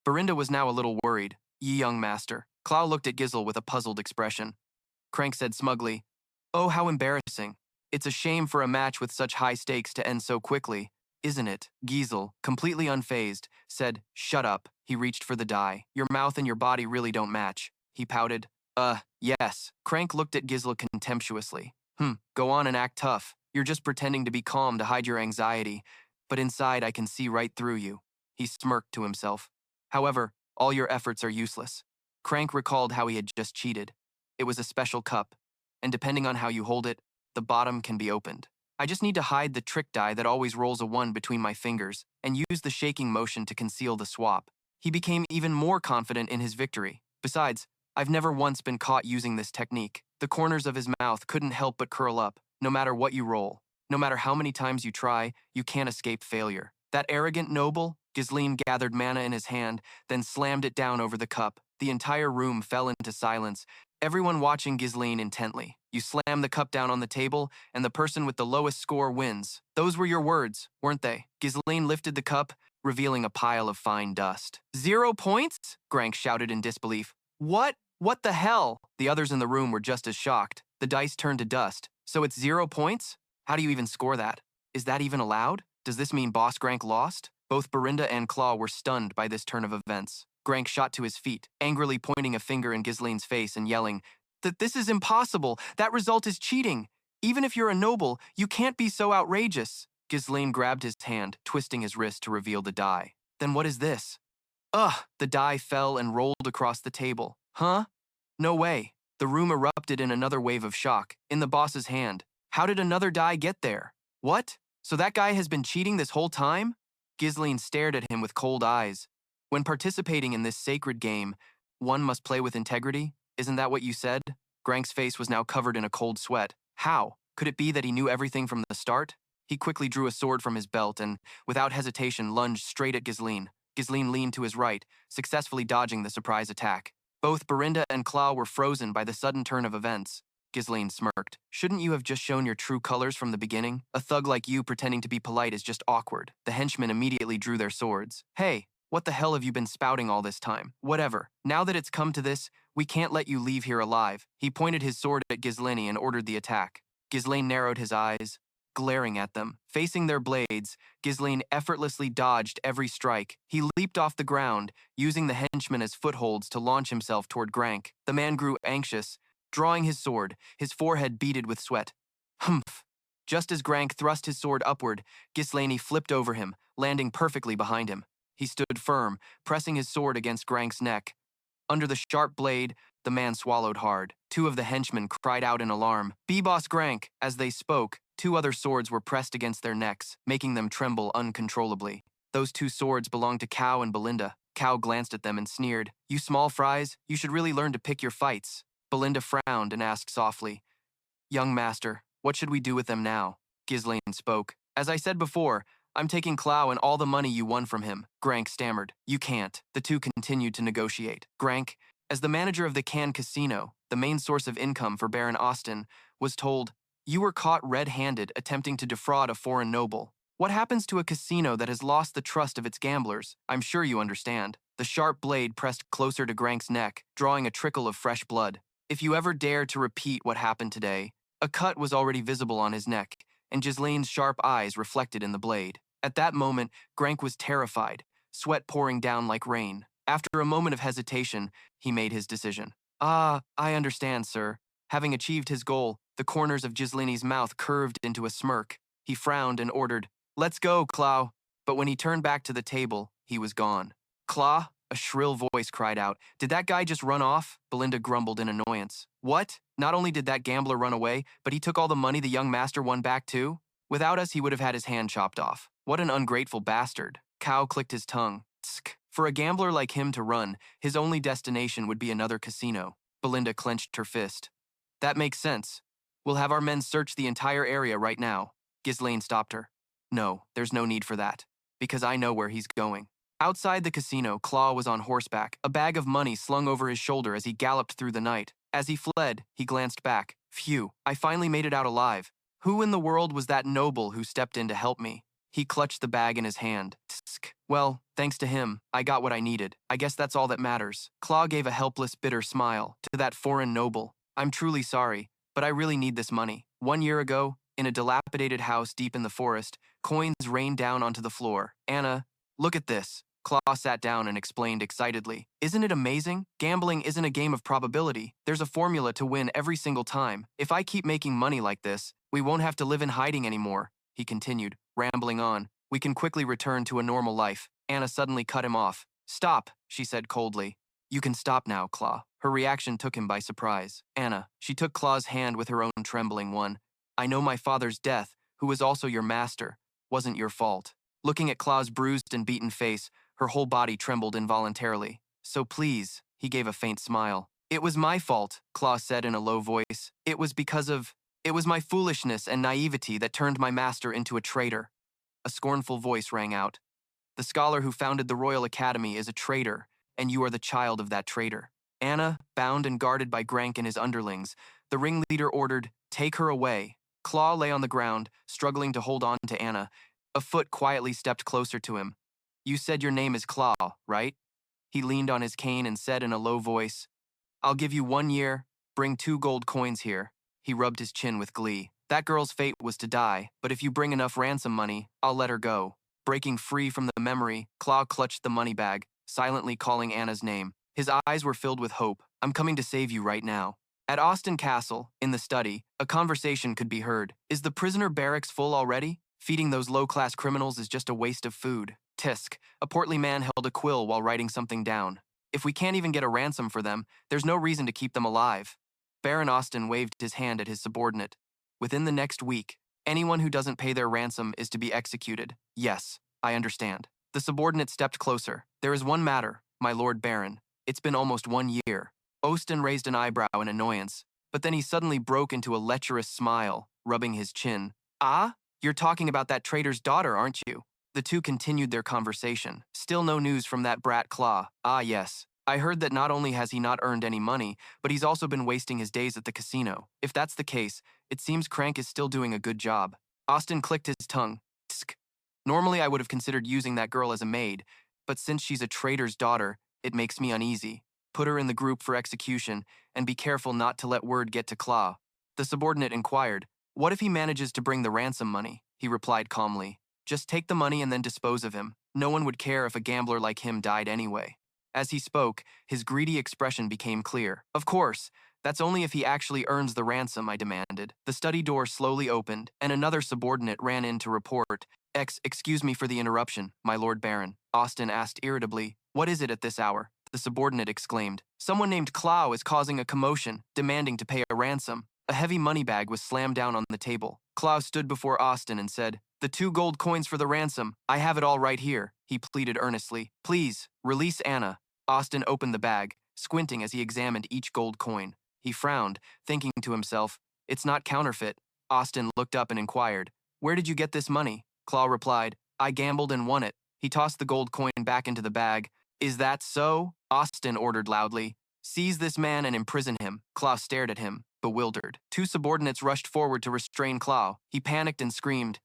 A: Belinda was now a little worried. Ye young master. Clow looked at Gisel with a puzzled expression. Crank said smugly, Oh, how embarrassing. It's a shame for a match with such high stakes to end so quickly, isn't it? Gisel, completely unfazed, said, Shut up. He reached for the die. Your mouth and your body really don't match. He pouted. Yes. Crank looked at Gisela contemptuously. Go on and act tough. You're just pretending to be calm to hide your anxiety, but inside I can see right through you. He smirked to himself. However, all your efforts are useless. Crank recalled how he had just cheated. It was a special cup, and depending on how you hold it, the bottom can be opened. I just need to hide the trick die that always rolls a 1 between my fingers and use the shaking motion to conceal the swap. He became even more confident in his victory. Besides, I've never once been caught using this technique. The corners of his mouth couldn't help but curl up, no matter what you roll. No matter how many times you try, you can't escape failure. That arrogant noble? Ghislain gathered mana in his hand, then slammed it down over the cup. The entire room fell into silence, everyone watching Ghislain intently. You slam the cup down on the table, and the person with the lowest score wins. Those were your words, weren't they? Ghislain lifted the cup, revealing a pile of fine dust. 0 points? Crank shouted in disbelief. What? What the hell? The others in the room were just as shocked. The dice turned to dust. So it's 0 points? How do you even score that? Is that even allowed? Does this mean Boss Crank lost? Both Belinda and Claw were stunned by this turn of events. Crank shot to his feet, angrily pointing a finger in Ghislain's face and yelling, This is impossible! That result is cheating! Even if you're a noble, you can't be so outrageous! Ghislain grabbed his hand, twisting his wrist to reveal the die. Then what is this? The die fell and rolled across the table. Huh? No way. The room erupted in another wave of shock. In the boss's hand. How did another die get there? What? So that guy has been cheating this whole time? Ghislain stared at him with cold eyes. When participating in this sacred game, one must play with integrity? Isn't that what you said? Crank's face was now covered in a cold sweat. How? Could it be that he knew everything from the start? He quickly drew a sword from his belt and, without hesitation, lunged straight at Ghislain. Ghislain leaned to his right, successfully dodging the surprise attack. Both Belinda and Claw were frozen by the sudden turn of events. Ghislain smirked. Shouldn't you have just shown your true colors from the beginning? A thug like you pretending to be polite is just awkward. The henchmen immediately drew their swords. Hey, what the hell have you been spouting all this time? Whatever. Now that it's come to this, we can't let you leave here alive. He pointed his sword at Ghislain and ordered the attack. Ghislain narrowed his eyes, glaring at them. Facing their blades, Ghislain effortlessly dodged every strike. He leaped off the ground, using the henchmen as footholds to launch himself toward Crank. The man grew anxious, drawing his sword, his forehead beaded with sweat. Humph! Just as Crank thrust his sword upward, Ghislain flipped over him, landing perfectly behind him. He stood firm, pressing his sword against Crank's neck. Under the sharp blade, the man swallowed hard. Two of the henchmen cried out in alarm. Boss Crank! As they spoke, two other swords were pressed against their necks, making them tremble uncontrollably. Those two swords belonged to Cow and Belinda. Cow glanced at them and sneered. You small fries, you should really learn to pick your fights. Belinda frowned and asked softly, Young master, what should we do with them now? Ghislain spoke. As I said before, I'm taking Clow and all the money you won from him. Crank stammered. You can't. The two continued to negotiate. Crank, as the manager of the Cannes Casino, the main source of income for Baron Austin, was told, you were caught red-handed attempting to defraud a foreign noble. What happens to a casino that has lost the trust of its gamblers? I'm sure you understand. The sharp blade pressed closer to Crank's neck, drawing a trickle of fresh blood. If you ever dare to repeat what happened today, a cut was already visible on his neck, and Ghislain's sharp eyes reflected in the blade. At that moment, Crank was terrified, sweat pouring down like rain. After a moment of hesitation, he made his decision. I understand, sir. Having achieved his goal, the corners of Ghislain's mouth curved into a smirk. He frowned and ordered, Let's go, Claw. But when he turned back to the table, he was gone. Claw, a shrill voice cried out. Did that guy just run off? Belinda grumbled in annoyance. What? Not only did that gambler run away, but he took all the money the young master won back too? Without us, he would have had his hand chopped off. What an ungrateful bastard. Cow clicked his tongue. Tsk. For a gambler like him to run, his only destination would be another casino. Belinda clenched her fist. That makes sense. We'll have our men search the entire area right now. Ghislain stopped her. No, there's no need for that. Because I know where he's going. Outside the casino, Claw was on horseback, a bag of money slung over his shoulder as he galloped through the night. As he fled, he glanced back. Phew, I finally made it out alive. Who in the world was that noble who stepped in to help me? He clutched the bag in his hand. Tsk. Well, thanks to him, I got what I needed. I guess that's all that matters. Claw gave a helpless, bitter smile to that foreign noble. I'm truly sorry, but I really need this money. 1 year ago, in a dilapidated house deep in the forest, coins rained down onto the floor. Anna, look at this. Claw sat down and explained excitedly. Isn't it amazing? Gambling isn't a game of probability. There's a formula to win every single time. If I keep making money like this, we won't have to live in hiding anymore. He continued, rambling on. We can quickly return to a normal life. Anna suddenly cut him off. Stop, she said coldly. You can stop now, Claw. Her reaction took him by surprise. Anna, she took Claw's hand with her own trembling one. I know my father's death, who was also your master, wasn't your fault. Looking at Claw's bruised and beaten face, her whole body trembled involuntarily. So please, he gave a faint smile. It was my fault, Claw said in a low voice. It was my foolishness and naivety that turned my master into a traitor. A scornful voice rang out. The scholar who founded the Royal Academy is a traitor, and you are the child of that traitor. Anna, bound and guarded by Grank and his underlings, the ringleader ordered, take her away. Claw lay on the ground, struggling to hold on to Anna. A foot quietly stepped closer to him. You said your name is Claw, right? He leaned on his cane and said in a low voice, I'll give you 1 year, bring 2 gold coins here. He rubbed his chin with glee. That girl's fate was to die, but if you bring enough ransom money, I'll let her go. Breaking free from the memory, Claw clutched the money bag, silently calling Anna's name. His eyes were filled with hope. I'm coming to save you right now. At Austin Castle, in the study, a conversation could be heard. Is the prisoner barracks full already? Feeding those low-class criminals is just a waste of food. Tisk, a portly man held a quill while writing something down. If we can't even get a ransom for them, there's no reason to keep them alive. Baron Austin waved his hand at his subordinate. Within the next week, anyone who doesn't pay their ransom is to be executed. Yes, I understand. The subordinate stepped closer. There is one matter, my lord Baron. It's been almost 1 year. Austin raised an eyebrow in annoyance, but then he suddenly broke into a lecherous smile, rubbing his chin. Ah? You're talking about that traitor's daughter, aren't you? The two continued their conversation. Still no news from that brat Claw. Ah, yes. I heard that not only has he not earned any money, but he's also been wasting his days at the casino. If that's the case, it seems Crank is still doing a good job. Austin clicked his tongue. Tsk. Normally I would have considered using that girl as a maid, but since she's a traitor's daughter, it makes me uneasy. Put her in the group for execution, and be careful not to let word get to Claw. The subordinate inquired, what if he manages to bring the ransom money? He replied calmly. Just take the money and then dispose of him. No one would care if a gambler like him died anyway. As he spoke, his greedy expression became clear. Of course, that's only if he actually earns the ransom, I demanded. The study door slowly opened, and another subordinate ran in to report. Excuse me for the interruption, my lord Baron. Austin asked irritably, what is it at this hour? The subordinate exclaimed. Someone named Claw is causing a commotion, demanding to pay a ransom. A heavy money bag was slammed down on the table. Claw stood before Austin and said, the 2 gold coins for the ransom. I have it all right here, he pleaded earnestly. Please, release Anna. Austin opened the bag, squinting as he examined each gold coin. He frowned, thinking to himself, it's not counterfeit. Austin looked up and inquired, where did you get this money? Claw replied, I gambled and won it. He tossed the gold coin back into the bag. Is that so? Austin ordered loudly. Seize this man and imprison him. Claw stared at him, bewildered. 2 subordinates rushed forward to restrain Claw. He panicked and screamed,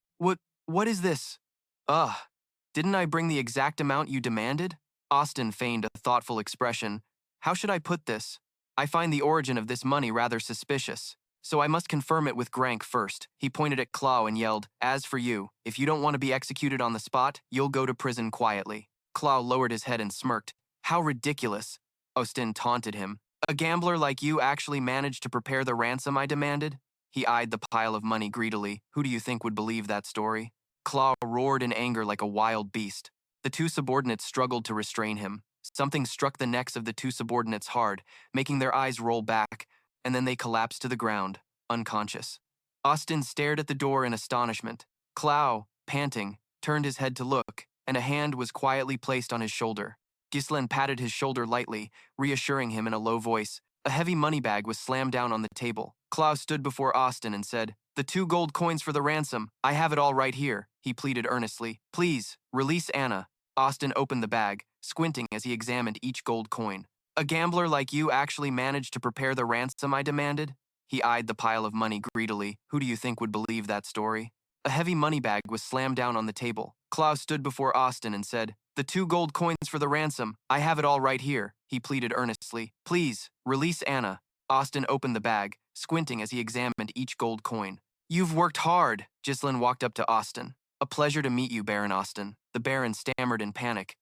A: What is this? Ugh, didn't I bring the exact amount you demanded? Austin feigned a thoughtful expression. How should I put this? I find the origin of this money rather suspicious, so I must confirm it with Grank first. He pointed at Claw and yelled, as for you, if you don't want to be executed on the spot, you'll go to prison quietly. Claw lowered his head and smirked. How ridiculous. Austin taunted him. A gambler like you actually managed to prepare the ransom I demanded? He eyed the pile of money greedily. Who do you think would believe that story? Claw roared in anger like a wild beast. The two subordinates struggled to restrain him. Something struck the necks of the two subordinates hard, making their eyes roll back, and then they collapsed to the ground, unconscious. Austin stared at the door in astonishment. Clow, panting, turned his head to look, and a hand was quietly placed on his shoulder. Ghislain patted his shoulder lightly, reassuring him in a low voice. A heavy money bag was slammed down on the table. Clow stood before Austin and said, "The 2 gold coins for the ransom. I have it all right here," he pleaded earnestly. "Please, release Anna." Austin opened the bag, squinting as he examined each gold coin. "A gambler like you actually managed to prepare the ransom?" I demanded. He eyed the pile of money greedily. Who do you think would believe that story? A heavy money bag was slammed down on the table. Clow stood before Austin and said, "The 2 gold coins for the ransom. I have it all right here," he pleaded earnestly. "Please, release Anna." Austin opened the bag, squinting as he examined each gold coin. "You've worked hard." Ghislain walked up to Austin. "A pleasure to meet you, Baron Austin." The Baron stammered in panic.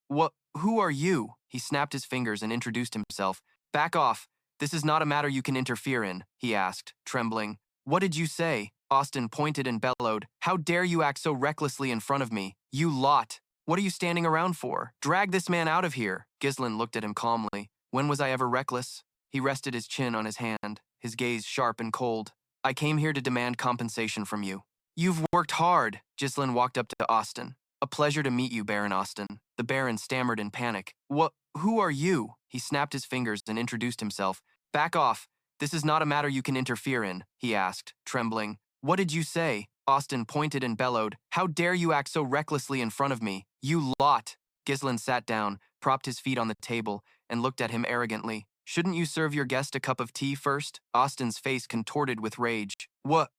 A: Who are you?" He snapped his fingers and introduced himself. "Back off. This is not a matter you can interfere in," he asked, trembling. "What did you say?" Austin pointed and bellowed. "How dare you act so recklessly in front of me? You lot! What are you standing around for? Drag this man out of here." Ghislain looked at him calmly. "When was I ever reckless?" He rested his chin on his hand, his gaze sharp and cold. "I came here to demand compensation from you." "You've worked hard." Ghislain walked up to Austin. "A pleasure to meet you, Baron Austin." The Baron stammered in panic. Who are you?" He snapped his fingers and introduced himself. "Back off. This is not a matter you can interfere in," he asked, trembling. "What did you say?" Austin pointed and bellowed. "How dare you act so recklessly in front of me? You lot!" Ghislain sat down, propped his feet on the table, and looked at him arrogantly. "Shouldn't you serve your guest a cup of tea first?" Austin's face contorted with rage. What?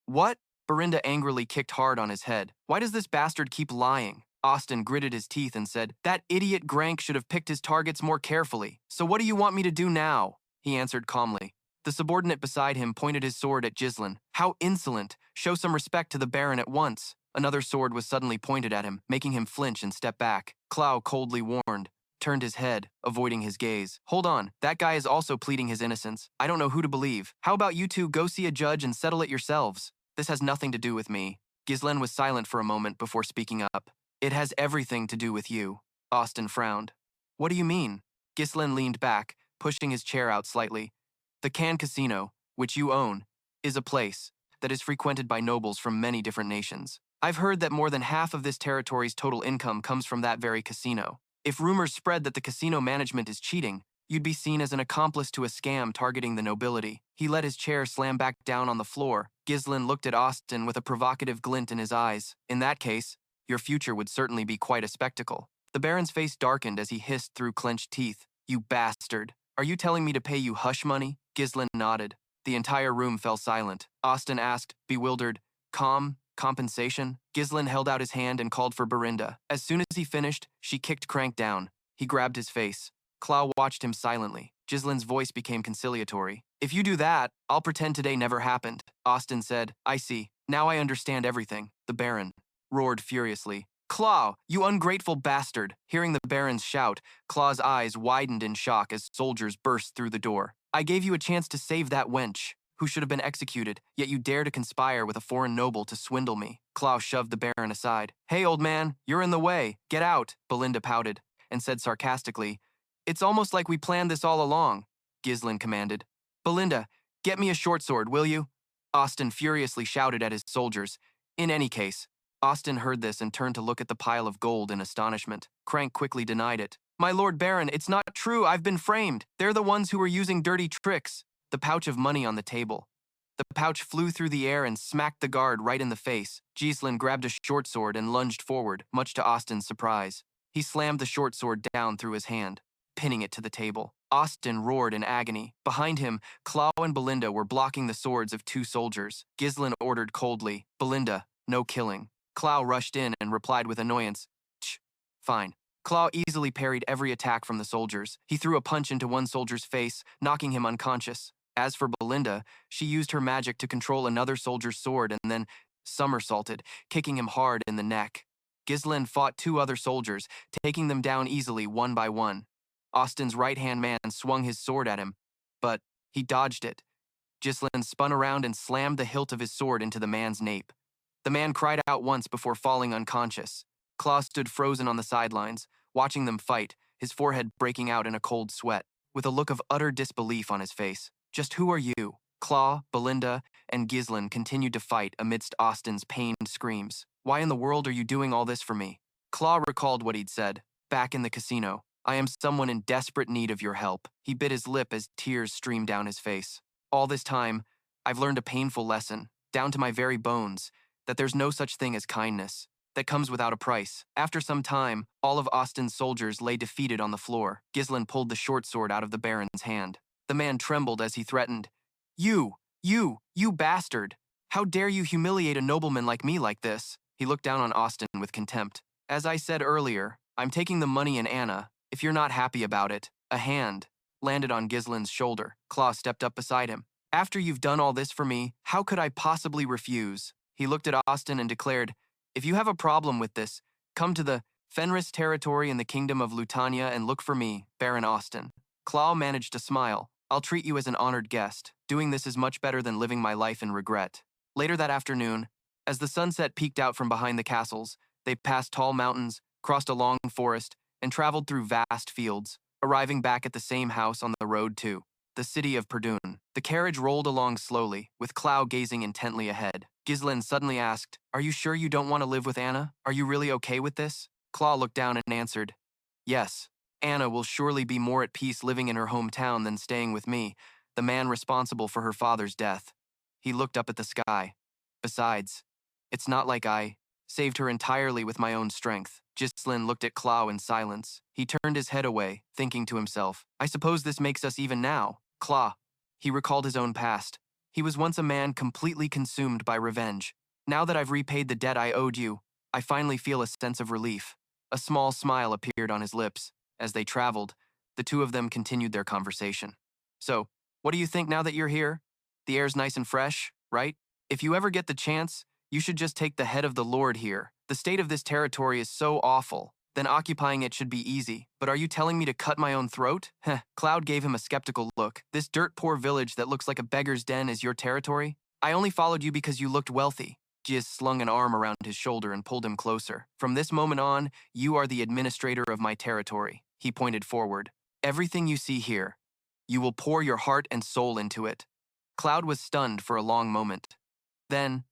A: Berinda angrily kicked hard on his head. "Why does this bastard keep lying?" Austin gritted his teeth and said, "That idiot Grank should have picked his targets more carefully. So what do you want me to do now?" He answered calmly. The subordinate beside him pointed his sword at Ghislain. "How insolent! Show some respect to the Baron at once." Another sword was suddenly pointed at him, making him flinch and step back. Clow coldly warned, turned his head, avoiding his gaze. "Hold on, that guy is also pleading his innocence. I don't know who to believe. How about you two go see a judge and settle it yourselves? This has nothing to do with me." Ghislain was silent for a moment before speaking up. "It has everything to do with you." Austin frowned. "What do you mean?" Ghislain leaned back, pushing his chair out slightly. "The Cannes Casino, which you own, is a place that is frequented by nobles from many different nations. I've heard that more than half of this territory's total income comes from that very casino. If rumors spread that the casino management is cheating, you'd be seen as an accomplice to a scam targeting the nobility." He let his chair slam back down on the floor. Ghislain looked at Austin with a provocative glint in his eyes. "In that case, your future would certainly be quite a spectacle." The Baron's face darkened as he hissed through clenched teeth. "You bastard. Are you telling me to pay you hush money?" Ghislain nodded. The entire room fell silent. Austin asked, bewildered, "Compensation?" Ghislain held out his hand and called for Berinda. As soon as he finished, she kicked Crank down. He grabbed his face. Clow watched him silently. Ghislain's voice became conciliatory. "If you do that, I'll pretend today never happened." Austin said, "I see. Now I understand everything." The Baron roared furiously. "Claw, you ungrateful bastard!" Hearing the Baron's shout, Claw's eyes widened in shock as soldiers burst through the door. "I gave you a chance to save that wench, who should have been executed, yet you dare to conspire with a foreign noble to swindle me." Claw shoved the Baron aside. "Hey, old man, you're in the way. Get out." Belinda pouted and said sarcastically, "It's almost like we planned this all along." Ghislain commanded. "Belinda, get me a short sword, will you?" Austin furiously shouted at his soldiers. In any case, Austin heard this and turned to look at the pile of gold in astonishment. Crank quickly denied it. "My Lord Baron, it's not true. I've been framed. They're the ones who were using dirty tricks." The pouch of money on the table. The pouch flew through the air and smacked the guard right in the face. Ghislain grabbed a short sword and lunged forward, much to Austin's surprise. He slammed the short sword down through his hand, pinning it to the table. Austin roared in agony. Behind him, Claw and Belinda were blocking the swords of 2 soldiers. Ghislain ordered coldly, "Belinda, no killing." Claw rushed in and replied with annoyance, "Tch, fine." Claw easily parried every attack from the soldiers. He threw a punch into one soldier's face, knocking him unconscious. As for Belinda, she used her magic to control another soldier's sword and then somersaulted, kicking him hard in the neck. Ghislain fought 2 other soldiers, taking them down easily one by one. Austin's right-hand man swung his sword at him, but he dodged it. Ghislain spun around and slammed the hilt of his sword into the man's nape. The man cried out once before falling unconscious. Claw stood frozen on the sidelines, watching them fight, his forehead breaking out in a cold sweat, with a look of utter disbelief on his face. Just who are you? Claw, Belinda, and Ghislain continued to fight amidst Austin's pained screams. Why in the world are you doing all this for me? Claw recalled what he'd said, back in the casino. I am someone in desperate need of your help. He bit his lip as tears streamed down his face. All this time, I've learned a painful lesson, down to my very bones, that there's no such thing as kindness, that comes without a price. After some time, all of Austin's soldiers lay defeated on the floor. Ghislain pulled the short sword out of the Baron's hand. The man trembled as he threatened, You bastard! How dare you humiliate a nobleman like me like this? He looked down on Austin with contempt. As I said earlier, I'm taking the money and Anna. If you're not happy about it, a hand landed on Ghislain's shoulder. Claw stepped up beside him. After you've done all this for me, how could I possibly refuse? He looked at Austin and declared, If you have a problem with this, come to the Fenris territory in the kingdom of Lutania and look for me, Baron Austin. Claw managed to smile. I'll treat you as an honored guest. Doing this is much better than living my life in regret. Later that afternoon, as the sunset peeked out from behind the castles, they passed tall mountains, crossed a long forest, and traveled through vast fields, arriving back at the same house on the road to the city of Perdun. The carriage rolled along slowly, with Clow gazing intently ahead. Ghislain suddenly asked, Are you sure you don't want to live with Anna? Are you really okay with this? Claw looked down and answered, Yes. Anna will surely be more at peace living in her hometown than staying with me, the man responsible for her father's death. He looked up at the sky. Besides, it's not like I saved her entirely with my own strength. Ghislain looked at Claw in silence. He turned his head away, thinking to himself, I suppose this makes us even now. Claw. He recalled his own past. He was once a man completely consumed by revenge. Now that I've repaid the debt I owed you, I finally feel a sense of relief. A small smile appeared on his lips. As they traveled, the two of them continued their conversation. So, what do you think now that you're here? The air's nice and fresh, right? If you ever get the chance, you should just take the head of the Lord here. The state of this territory is so awful, then occupying it should be easy. But are you telling me to cut my own throat? Heh. Cloud gave him a skeptical look. This dirt-poor village that looks like a beggar's den is your territory? I only followed you because you looked wealthy. Giz slung an arm around his shoulder and pulled him closer. From this moment on, you are the administrator of my territory. He pointed forward. Everything you see here, you will pour your heart and soul into it. Cloud was stunned for a long moment. Then,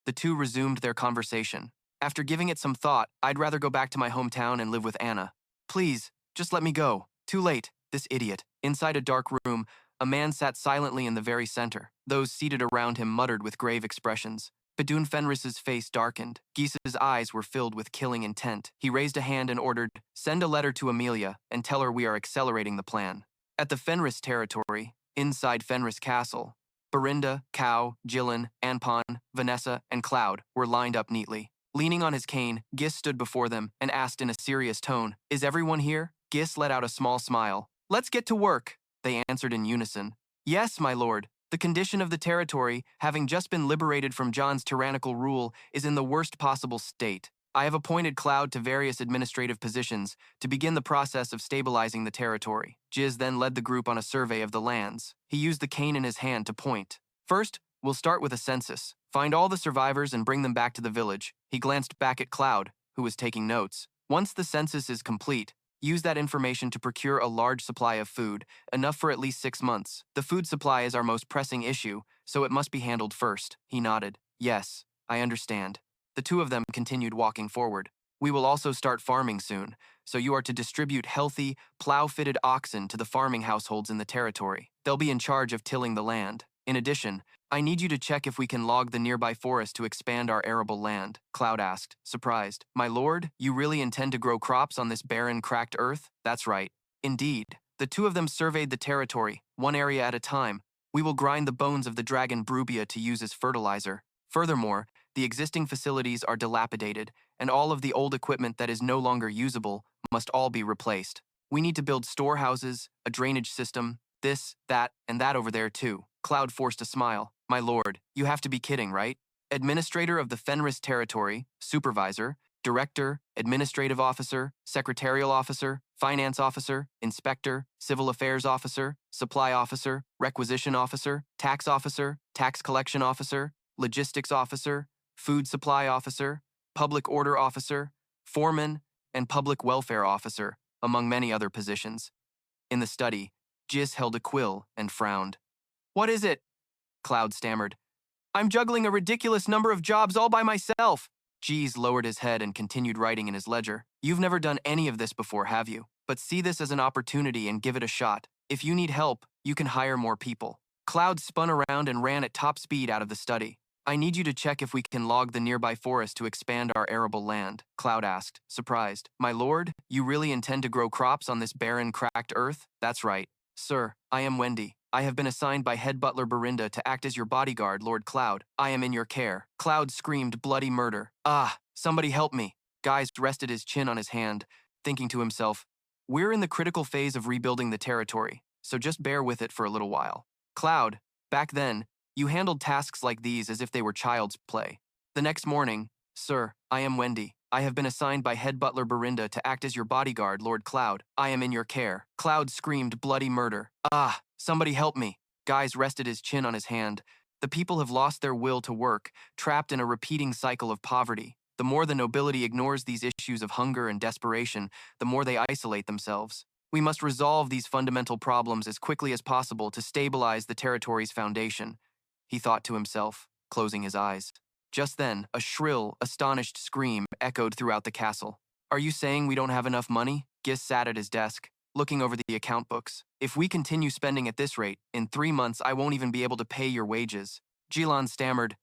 A: the two resumed their conversation. After giving it some thought, I'd rather go back to my hometown and live with Anna. Please, just let me go. Too late, this idiot. Inside a dark room, a man sat silently in the very center. Those seated around him muttered with grave expressions. Bedun Fenris's face darkened. Geese's eyes were filled with killing intent. He raised a hand and ordered, Send a letter to Amelia and tell her we are accelerating the plan. At the Fenris territory, inside Fenris Castle, Berinda, Cow, Ghislain, Anpon, Vanessa, and Cloud were lined up neatly. Leaning on his cane, Gis stood before them and asked in a serious tone, Is everyone here? Gis let out a small smile. Let's get to work, they answered in unison. Yes, my lord. The condition of the territory, having just been liberated from John's tyrannical rule, is in the worst possible state. I have appointed Cloud to various administrative positions to begin the process of stabilizing the territory. Giz then led the group on a survey of the lands. He used the cane in his hand to point. First, we'll start with a census. Find all the survivors and bring them back to the village. He glanced back at Cloud, who was taking notes. Once the census is complete, use that information to procure a large supply of food, enough for at least 6 months. The food supply is our most pressing issue, so it must be handled first. He nodded. Yes, I understand. The two of them continued walking forward. We will also start farming soon, so you are to distribute healthy, plow-fitted oxen to the farming households in the territory. They'll be in charge of tilling the land. In addition, I need you to check if we can log the nearby forest to expand our arable land, Cloud asked, surprised. My lord, you really intend to grow crops on this barren, cracked earth? That's right. Indeed. The two of them surveyed the territory, one area at a time. We will grind the bones of the dragon Brubia to use as fertilizer. Furthermore, the existing facilities are dilapidated, and all of the old equipment that is no longer usable must all be replaced. We need to build storehouses, a drainage system, this, that, and that over there too. Cloud forced a smile. My lord, you have to be kidding, right? Administrator of the Fenris territory, supervisor, director, administrative officer, secretarial officer, finance officer, inspector, civil affairs officer, supply officer, requisition officer, tax collection officer, logistics officer, food supply officer, public order officer, foreman, and public welfare officer, among many other positions. In the study, Gis held a quill and frowned. "What is it?" Cloud stammered. "I'm juggling a ridiculous number of jobs all by myself." Gis lowered his head and continued writing in his ledger. "You've never done any of this before, have you? But see this as an opportunity and give it a shot. If you need help, you can hire more people." Cloud spun around and ran at top speed out of the study. "I need you to check if we can log the nearby forest to expand our arable land," Cloud asked, surprised. "My lord, you really intend to grow crops on this barren, cracked earth?" "That's right. Sir, I am Wendy. I have been assigned by head butler Barinda to act as your bodyguard, Lord Cloud. I am in your care." Cloud screamed bloody murder. "Ah, somebody help me." Guys rested his chin on his hand, thinking to himself, "We're in the critical phase of rebuilding the territory, so just bear with it for a little while." Cloud, back then, you handled tasks like these as if they were child's play. The next morning, "Sir, I am Wendy. I have been assigned by head butler Barinda to act as your bodyguard, Lord Cloud. I am in your care." Cloud screamed bloody murder. "Ah, somebody help me." Guys rested his chin on his hand. The people have lost their will to work, trapped in a repeating cycle of poverty. The more the nobility ignores these issues of hunger and desperation, the more they isolate themselves. We must resolve these fundamental problems as quickly as possible to stabilize the territory's foundation, he thought to himself, closing his eyes. Just then, a shrill, astonished scream echoed throughout the castle. "Are you saying we don't have enough money?" Gis sat at his desk, looking over the account books. "If we continue spending at this rate, in 3 months I won't even be able to pay your wages." Ghislain stammered.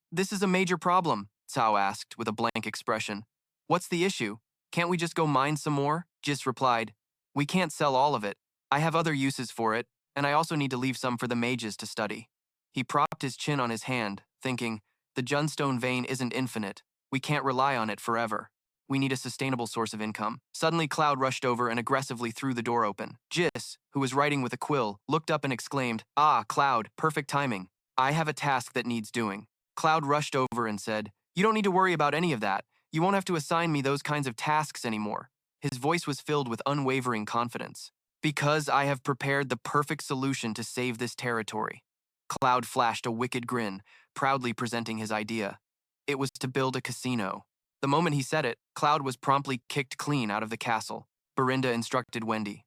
A: This is a major problem," Cao asked with a blank expression. "What's the issue? Can't we just go mine some more?" Gis replied. "We can't sell all of it. I have other uses for it, and I also need to leave some for the mages to study." He propped his chin on his hand, thinking, the Junstone vein isn't infinite. We can't rely on it forever. We need a sustainable source of income. Suddenly, Cloud rushed over and aggressively threw the door open. Gis, who was writing with a quill, looked up and exclaimed, "Ah, Cloud, perfect timing. I have a task that needs doing." Cloud rushed over and said, "You don't need to worry about any of that. You won't have to assign me those kinds of tasks anymore." His voice was filled with unwavering confidence. "Because I have prepared the perfect solution to save this territory." Cloud flashed a wicked grin, proudly presenting his idea. It was to build a casino. The moment he said it, Cloud was promptly kicked clean out of the castle. Barinda instructed Wendy.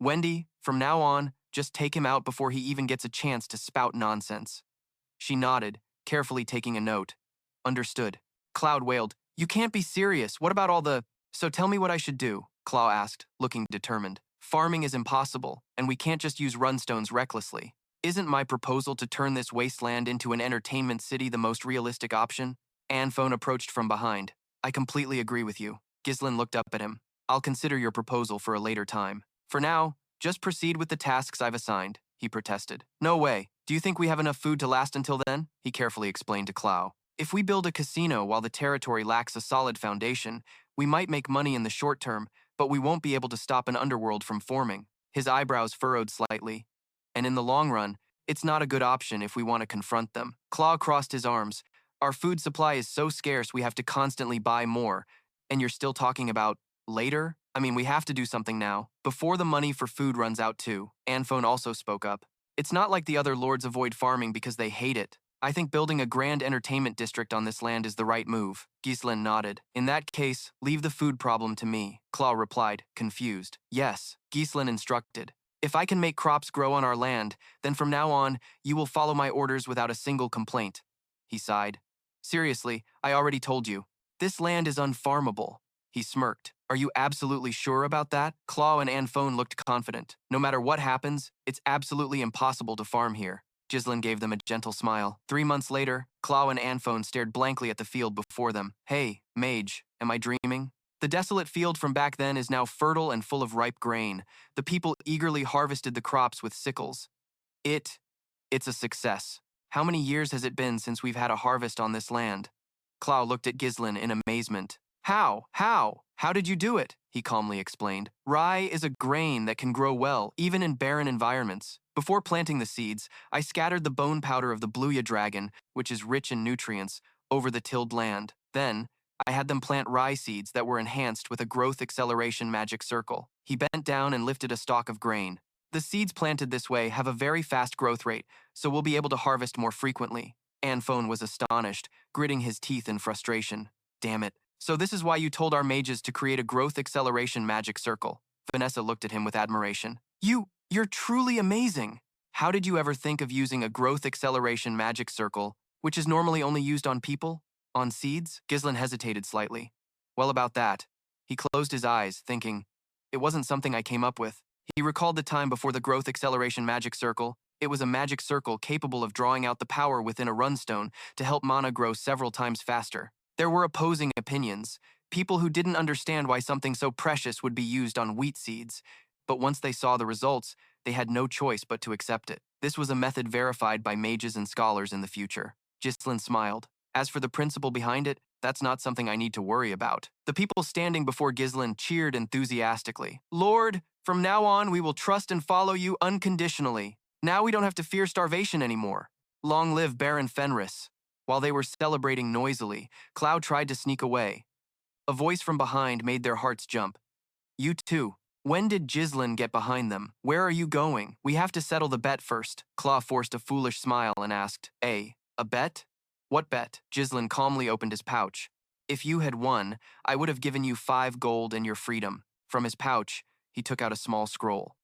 A: "Wendy, from now on, just take him out before he even gets a chance to spout nonsense." She nodded, carefully taking a note. "Understood." Cloud wailed, "You can't be serious. What about all the—" "So tell me what I should do," Claw asked, looking determined. "Farming is impossible, and we can't just use runstones recklessly. Isn't my proposal to turn this wasteland into an entertainment city the most realistic option?" Anphone approached from behind. "I completely agree with you." Ghislain looked up at him. "I'll consider your proposal for a later time. For now, just proceed with the tasks I've assigned," he protested. "No way. Do you think we have enough food to last until then?" he carefully explained to Clow. "If we build a casino while the territory lacks a solid foundation, we might make money in the short term, but we won't be able to stop an underworld from forming." His eyebrows furrowed slightly. "And in the long run, it's not a good option if we want to confront them." Claw crossed his arms. "Our food supply is so scarce we have to constantly buy more. And you're still talking about later? I mean, we have to do something now, before the money for food runs out too." Anphone also spoke up. "It's not like the other lords avoid farming because they hate it. I think building a grand entertainment district on this land is the right move." Ghislain nodded. "In that case, leave the food problem to me," Claw replied, confused. "Yes," Ghislain instructed. "If I can make crops grow on our land, then from now on, you will follow my orders without a single complaint." He sighed. "Seriously, I already told you. This land is unfarmable." He smirked. "Are you absolutely sure about that?" Claw and Anphone looked confident. "No matter what happens, it's absolutely impossible to farm here." Ghislain gave them a gentle smile. 3 months later, Claw and Anphone stared blankly at the field before them. "Hey, mage, am I dreaming?" The desolate field from back then is now fertile and full of ripe grain. The people eagerly harvested the crops with sickles. It's a success. How many years has it been since we've had a harvest on this land?" Claw looked at Ghislain in amazement. How? How did you do it?" he calmly explained. "Rye is a grain that can grow well, even in barren environments. Before planting the seeds, I scattered the bone powder of the Bluya dragon, which is rich in nutrients, over the tilled land. Then, I had them plant rye seeds that were enhanced with a growth acceleration magic circle." He bent down and lifted a stalk of grain. "The seeds planted this way have a very fast growth rate, so we'll be able to harvest more frequently." Anphone was astonished, gritting his teeth in frustration. Damn it. So this is why you told our mages to create a growth acceleration magic circle. Vanessa looked at him with admiration. You're truly amazing. How did you ever think of using a growth acceleration magic circle, which is normally only used on people? On seeds? Ghislain hesitated slightly. Well, about that. He closed his eyes, thinking, it wasn't something I came up with. He recalled the time before the growth acceleration magic circle. It was a magic circle capable of drawing out the power within a runestone to help mana grow several times faster. There were opposing opinions, people who didn't understand why something so precious would be used on wheat seeds, but once they saw the results, they had no choice but to accept it. This was a method verified by mages and scholars in the future. Ghislain smiled. As for the principle behind it, that's not something I need to worry about. The people standing before Ghislain cheered enthusiastically. Lord, from now on we will trust and follow you unconditionally. Now we don't have to fear starvation anymore. Long live Baron Fenris. While they were celebrating noisily, Cloud tried to sneak away. A voice from behind made their hearts jump. You too. When did Ghislain get behind them? Where are you going? We have to settle the bet first. Claw forced a foolish smile and asked, a bet? What bet? Ghislain calmly opened his pouch. If you had won, I would have given you 5 gold and your freedom. From his pouch, he took out a small scroll.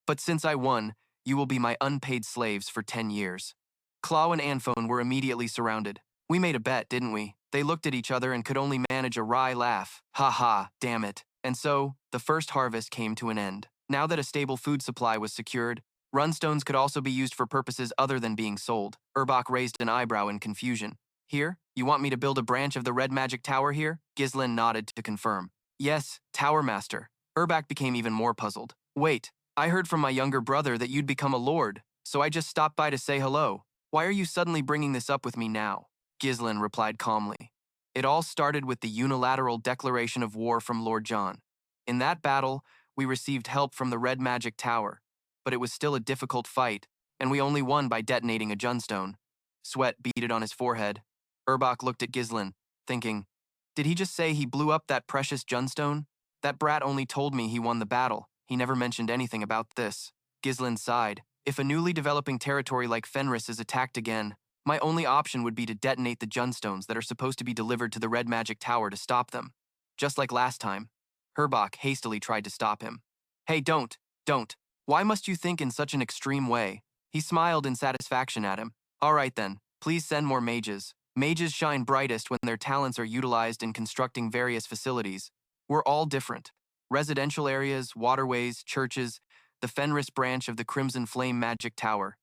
A: But since I won, you will be my unpaid slaves for 10 years. Claw and Anphone were immediately surrounded. We made a bet, didn't we? They looked at each other and could only manage a wry laugh. Ha ha, damn it. And so, the first harvest came to an end. Now that a stable food supply was secured, runstones could also be used for purposes other than being sold. Urbach raised an eyebrow in confusion. Here? You want me to build a branch of the Red Magic Tower here? Ghislain nodded to confirm. Yes, Tower Master. Urbach became even more puzzled. Wait, I heard from my younger brother that you'd become a lord, so I just stopped by to say hello. Why are you suddenly bringing this up with me now? Ghislain replied calmly. It all started with the unilateral declaration of war from Lord John. In that battle, we received help from the Red Magic Tower, but it was still a difficult fight, and we only won by detonating a Junstone. Sweat beaded on his forehead. Urbach looked at Ghislain, thinking, did he just say he blew up that precious Junstone? That brat only told me he won the battle. He never mentioned anything about this. Ghislain sighed. If a newly developing territory like Fenris is attacked again, my only option would be to detonate the Junstones that are supposed to be delivered to the Red Magic Tower to stop them. Just like last time. Urbach hastily tried to stop him. Hey, don't. Why must you think in such an extreme way? He smiled in satisfaction at him. All right then, please send more mages. Mages shine brightest when their talents are utilized in constructing various facilities. We're all different. Residential areas, waterways, churches, the Fenris branch of the Crimson Flame Magic Tower.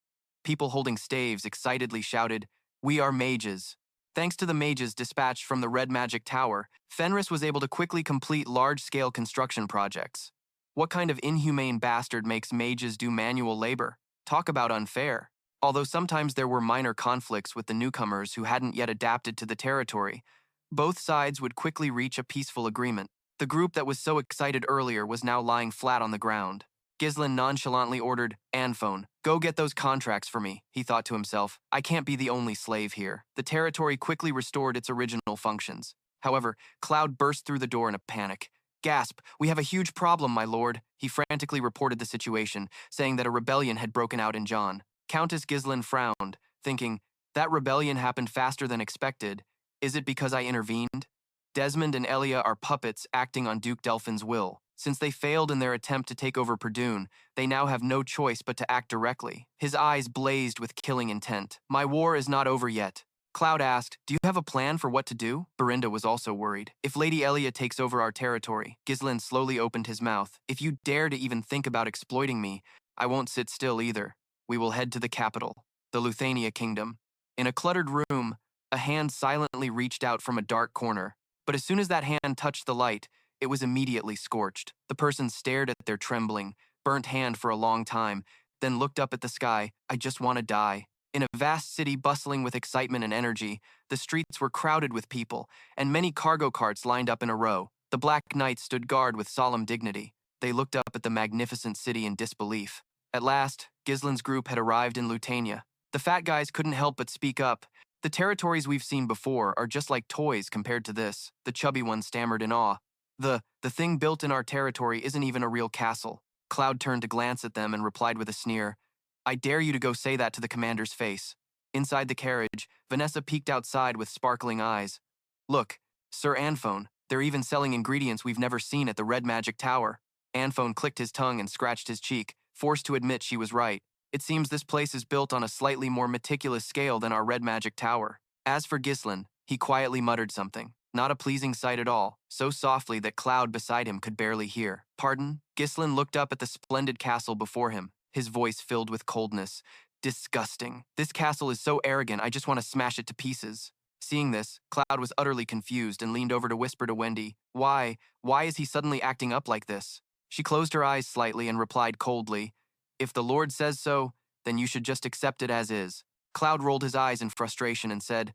A: People holding staves excitedly shouted, we are mages. Thanks to the mages dispatched from the Red Magic Tower, Fenris was able to quickly complete large-scale construction projects. What kind of inhumane bastard makes mages do manual labor? Talk about unfair. Although sometimes there were minor conflicts with the newcomers who hadn't yet adapted to the territory, both sides would quickly reach a peaceful agreement. The group that was so excited earlier was now lying flat on the ground. Ghislain nonchalantly ordered, Anphone, go get those contracts for me, he thought to himself. I can't be the only slave here. The territory quickly restored its original functions. However, Cloud burst through the door in a panic. Gasp, we have a huge problem, my lord. He frantically reported the situation, saying that a rebellion had broken out in John. Countess Ghislain frowned, thinking, that rebellion happened faster than expected. Is it because I intervened? Desmond and Elia are puppets acting on Duke Delphine's will. Since they failed in their attempt to take over Perdune, they now have no choice but to act directly. His eyes blazed with killing intent. My war is not over yet. Cloud asked, do you have a plan for what to do? Berinda was also worried. If Lady Elia takes over our territory, Ghislain slowly opened his mouth. If you dare to even think about exploiting me, I won't sit still either. We will head to the capital, the Luthania Kingdom. In a cluttered room, a hand silently reached out from a dark corner. But as soon as that hand touched the light, it was immediately scorched. The person stared at their trembling, burnt hand for a long time, then looked up at the sky. I just want to die. In a vast city bustling with excitement and energy, the streets were crowded with people, and many cargo carts lined up in a row. The Black Knights stood guard with solemn dignity. They looked up at the magnificent city in disbelief. At last, Ghislain's group had arrived in Lutania. The fat guys couldn't help but speak up. The territories we've seen before are just like toys compared to this. The chubby one stammered in awe. The thing built in our territory isn't even a real castle. Cloud turned to glance at them and replied with a sneer. I dare you to go say that to the commander's face. Inside the carriage, Vanessa peeked outside with sparkling eyes. Look, Sir Anphone, they're even selling ingredients we've never seen at the Red Magic Tower. Anphone clicked his tongue and scratched his cheek, forced to admit she was right. It seems this place is built on a slightly more meticulous scale than our Red Magic Tower. As for Ghislain, he quietly muttered something. Not a pleasing sight at all, so softly that Cloud beside him could barely hear. Pardon? Ghislain looked up at the splendid castle before him, his voice filled with coldness. Disgusting. This castle is so arrogant, I just want to smash it to pieces. Seeing this, Cloud was utterly confused and leaned over to whisper to Wendy, Why is he suddenly acting up like this? She closed her eyes slightly and replied coldly, If the Lord says so, then you should just accept it as is. Cloud rolled his eyes in frustration and said,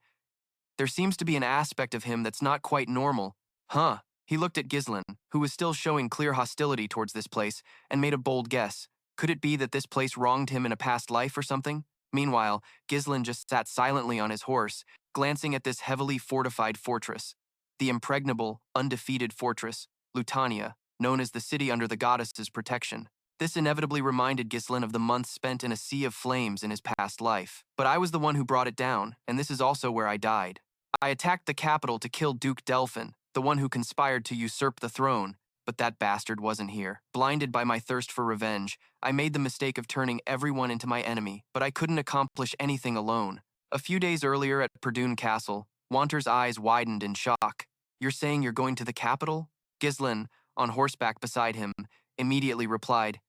A: There seems to be an aspect of him that's not quite normal. Huh? He looked at Ghislain, who was still showing clear hostility towards this place, and made a bold guess. Could it be that this place wronged him in a past life or something? Meanwhile, Ghislain just sat silently on his horse, glancing at this heavily fortified fortress. The impregnable, undefeated fortress, Lutania, known as the city under the goddess's protection. This inevitably reminded Ghislain of the months spent in a sea of flames in his past life. But I was the one who brought it down, and this is also where I died. I attacked the capital to kill Duke Delphine, the one who conspired to usurp the throne, but that bastard wasn't here. Blinded by my thirst for revenge, I made the mistake of turning everyone into my enemy, but I couldn't accomplish anything alone. A few days earlier at Perdoon Castle, Wanter's eyes widened in shock. You're saying you're going to the capital? Ghislain, on horseback beside him, immediately replied,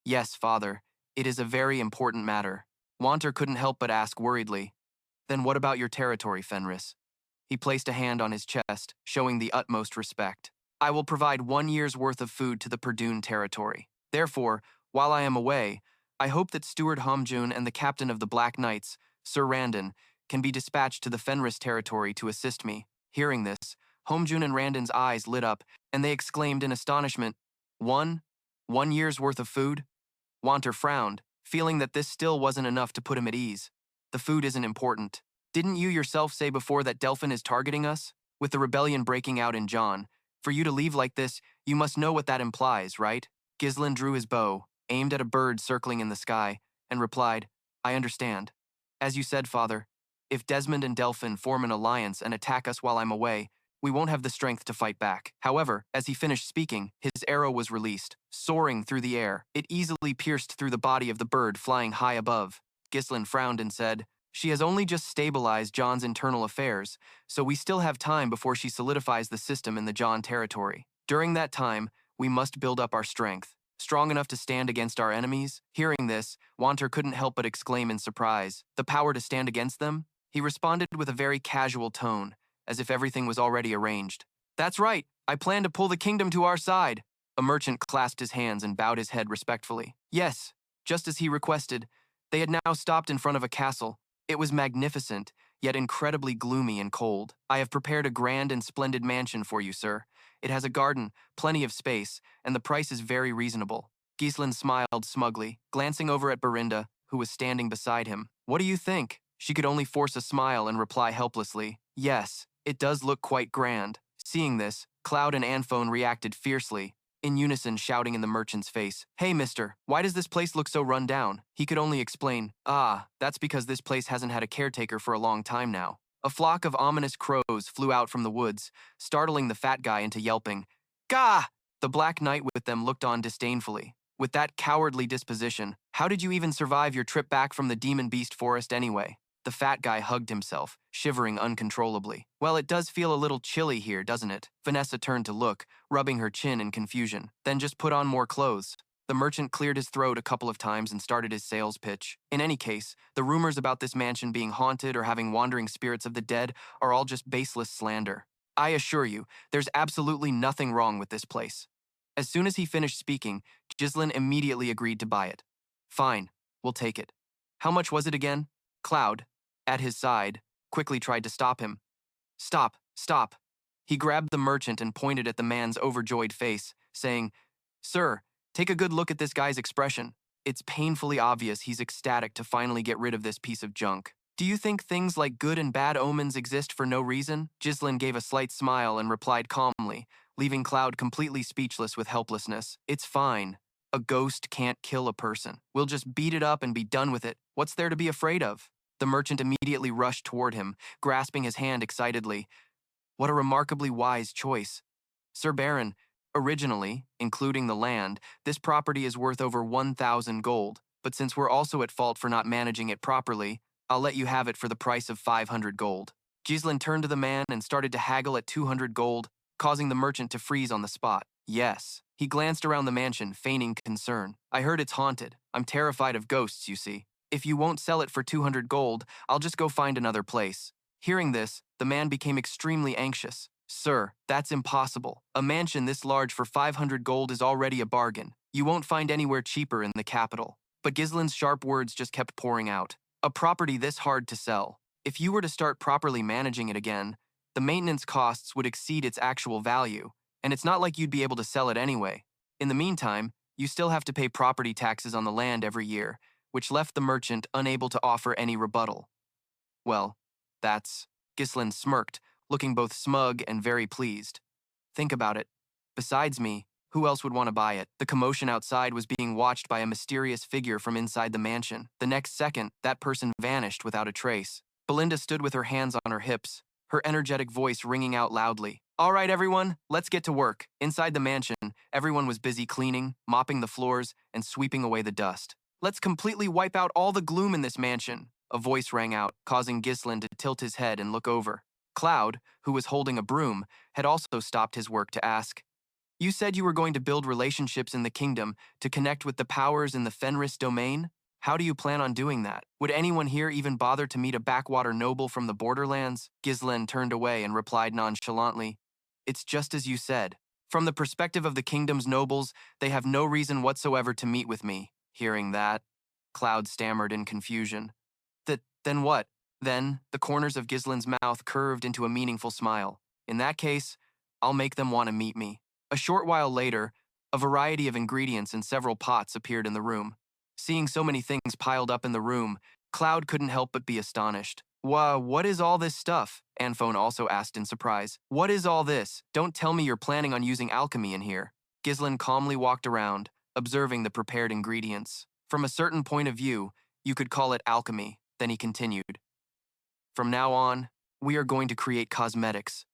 A: Yes, father, it is a very important matter. Wanter couldn't help but ask worriedly, Then what about your territory, Fenris? He placed a hand on his chest, showing the utmost respect. I will provide 1 year's worth of food to the Perdoon territory. Therefore, while I am away, I hope that Steward Homjun and the captain of the Black Knights, Sir Randon, can be dispatched to the Fenris territory to assist me. Hearing this, Homjun and Randon's eyes lit up, and they exclaimed in astonishment, 1 year's worth of food? Wanter frowned, feeling that this still wasn't enough to put him at ease. The food isn't important. Didn't you yourself say before that Delphine is targeting us? With the rebellion breaking out in John, for you to leave like this, you must know what that implies, right? Ghislain drew his bow, aimed at a bird circling in the sky, and replied, I understand. As you said, father, if Desmond and Delphine form an alliance and attack us while I'm away, we won't have the strength to fight back. However, as he finished speaking, his arrow was released, soaring through the air. It easily pierced through the body of the bird flying high above. Ghislain frowned and said, She has only just stabilized John's internal affairs, so we still have time before she solidifies the system in the John territory. During that time, we must build up our strength, strong enough to stand against our enemies. Hearing this, Wanter couldn't help but exclaim in surprise, The power to stand against them? He responded with a very casual tone, as if everything was already arranged. That's right, I plan to pull the kingdom to our side. A merchant clasped his hands and bowed his head respectfully. Yes, just as he requested, they had now stopped in front of a castle. It was magnificent, yet incredibly gloomy and cold. I have prepared a grand and splendid mansion for you, sir. It has a garden, plenty of space, and the price is very reasonable. Ghislain smiled smugly, glancing over at Berinda, who was standing beside him. What do you think? She could only force a smile and reply helplessly, Yes, it does look quite grand. Seeing this, Cloud and Anphone reacted fiercely, in unison shouting in the merchant's face, Hey mister, why does this place look so run down? He could only explain, That's because this place hasn't had a caretaker for a long time now. A flock of ominous crows flew out from the woods, startling the fat guy into yelping, Gah! The Black Knight with them looked on disdainfully. With that cowardly disposition, how did you even survive your trip back from the Demon Beast Forest anyway? The fat guy hugged himself, shivering uncontrollably. Well, it does feel a little chilly here, doesn't it? Vanessa turned to look, rubbing her chin in confusion. Then just put on more clothes. The merchant cleared his throat a couple of times and started his sales pitch. In any case, the rumors about this mansion being haunted or having wandering spirits of the dead are all just baseless slander. I assure you, there's absolutely nothing wrong with this place. As soon as he finished speaking, Ghislain immediately agreed to buy it. Fine, we'll take it. How much was it again? Cloud, at his side, quickly tried to stop him. Stop, stop. He grabbed the merchant and pointed at the man's overjoyed face, saying, Sir, take a good look at this guy's expression. It's painfully obvious he's ecstatic to finally get rid of this piece of junk. Do you think things like good and bad omens exist for no reason? Ghislain gave a slight smile and replied calmly, leaving Cloud completely speechless with helplessness. It's fine. A ghost can't kill a person. We'll just beat it up and be done with it. What's there to be afraid of? The merchant immediately rushed toward him, grasping his hand excitedly. What a remarkably wise choice. Sir Baron, originally, including the land, this property is worth over 1,000 gold, but since we're also at fault for not managing it properly, I'll let you have it for the price of 500 gold. Ghislain turned to the man and started to haggle at 200 gold, causing the merchant to freeze on the spot. Yes. He glanced around the mansion, feigning concern. I heard it's haunted. I'm terrified of ghosts, you see. If you won't sell it for 200 gold, I'll just go find another place. Hearing this, the man became extremely anxious. Sir, that's impossible. A mansion this large for 500 gold is already a bargain. You won't find anywhere cheaper in the capital. But Ghislain's sharp words just kept pouring out. A property this hard to sell. If you were to start properly managing it again, the maintenance costs would exceed its actual value, and it's not like you'd be able to sell it anyway. In the meantime, you still have to pay property taxes on the land every year, which left the merchant unable to offer any rebuttal. Well, that's... Ghislain smirked, looking both smug and very pleased. Think about it. Besides me, who else would want to buy it? The commotion outside was being watched by a mysterious figure from inside the mansion. The next second, that person vanished without a trace. Belinda stood with her hands on her hips, her energetic voice ringing out loudly. All right, everyone, let's get to work. Inside the mansion, everyone was busy cleaning, mopping the floors, and sweeping away the dust. Let's completely wipe out all the gloom in this mansion. A voice rang out, causing Ghislain to tilt his head and look over. Cloud, who was holding a broom, had also stopped his work to ask, You said you were going to build relationships in the kingdom to connect with the powers in the Fenris domain? How do you plan on doing that? Would anyone here even bother to meet a backwater noble from the borderlands? Ghislain turned away and replied nonchalantly, It's just as you said. From the perspective of the kingdom's nobles, they have no reason whatsoever to meet with me. Hearing that, Cloud stammered in confusion. Then what? Then, the corners of Ghislain's mouth curved into a meaningful smile. In that case, I'll make them want to meet me. A short while later, a variety of ingredients in several pots appeared in the room. Seeing so many things piled up in the room, Cloud couldn't help but be astonished. What is all this stuff? Anphone also asked in surprise. What is all this? Don't tell me you're planning on using alchemy in here. Ghislain calmly walked around, observing the prepared ingredients. From a certain point of view, you could call it alchemy. Then he continued. From now on, we are going to create cosmetics.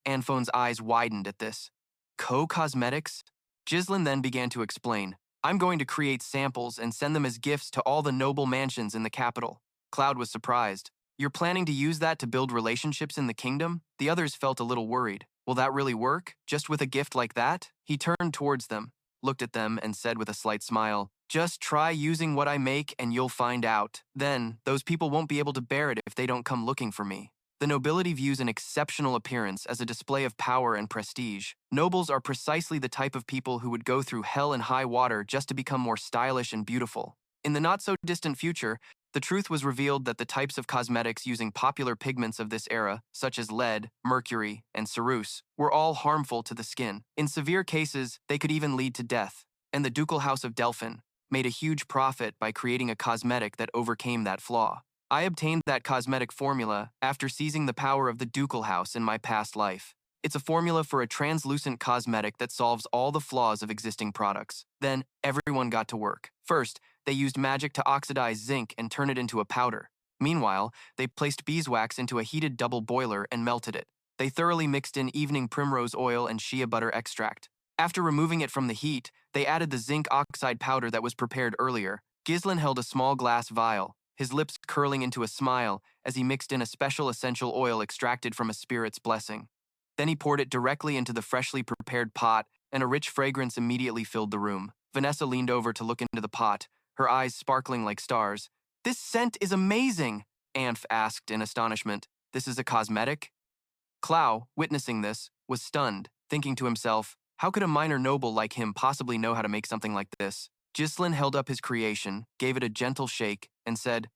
A: Anphone's eyes widened at this. Co-cosmetics? Ghislain then began to explain. I'm going to create samples and send them as gifts to all the noble mansions in the capital. Cloud was surprised. You're planning to use that to build relationships in the kingdom? The others felt a little worried. Will that really work? Just with a gift like that? He turned towards them, looked at them, and said with a slight smile, Just try using what I make and you'll find out. Then, those people won't be able to bear it if they don't come looking for me. The nobility views an exceptional appearance as a display of power and prestige. Nobles are precisely the type of people who would go through hell and high water just to become more stylish and beautiful. In the not-so-distant future, the truth was revealed that the types of cosmetics using popular pigments of this era, such as lead, mercury, and ceruse, were all harmful to the skin. In severe cases, they could even lead to death. And the ducal house of Delphine made a huge profit by creating a cosmetic that overcame that flaw. I obtained that cosmetic formula after seizing the power of the ducal house in my past life. It's a formula for a translucent cosmetic that solves all the flaws of existing products. Then, everyone got to work. First, they used magic to oxidize zinc and turn it into a powder. Meanwhile, they placed beeswax into a heated double boiler and melted it. They thoroughly mixed in evening primrose oil and shea butter extract. After removing it from the heat, they added the zinc oxide powder that was prepared earlier. Ghislain held a small glass vial, his lips curling into a smile as he mixed in a special essential oil extracted from a spirit's blessing. Then he poured it directly into the freshly prepared pot, and a rich fragrance immediately filled the room. Vanessa leaned over to look into the pot, her eyes sparkling like stars. This scent is amazing, Anf asked in astonishment. This is a cosmetic? Clow, witnessing this, was stunned, thinking to himself, how could a minor noble like him possibly know how to make something like this? Ghislain held up his creation, gave it a gentle shake, and said,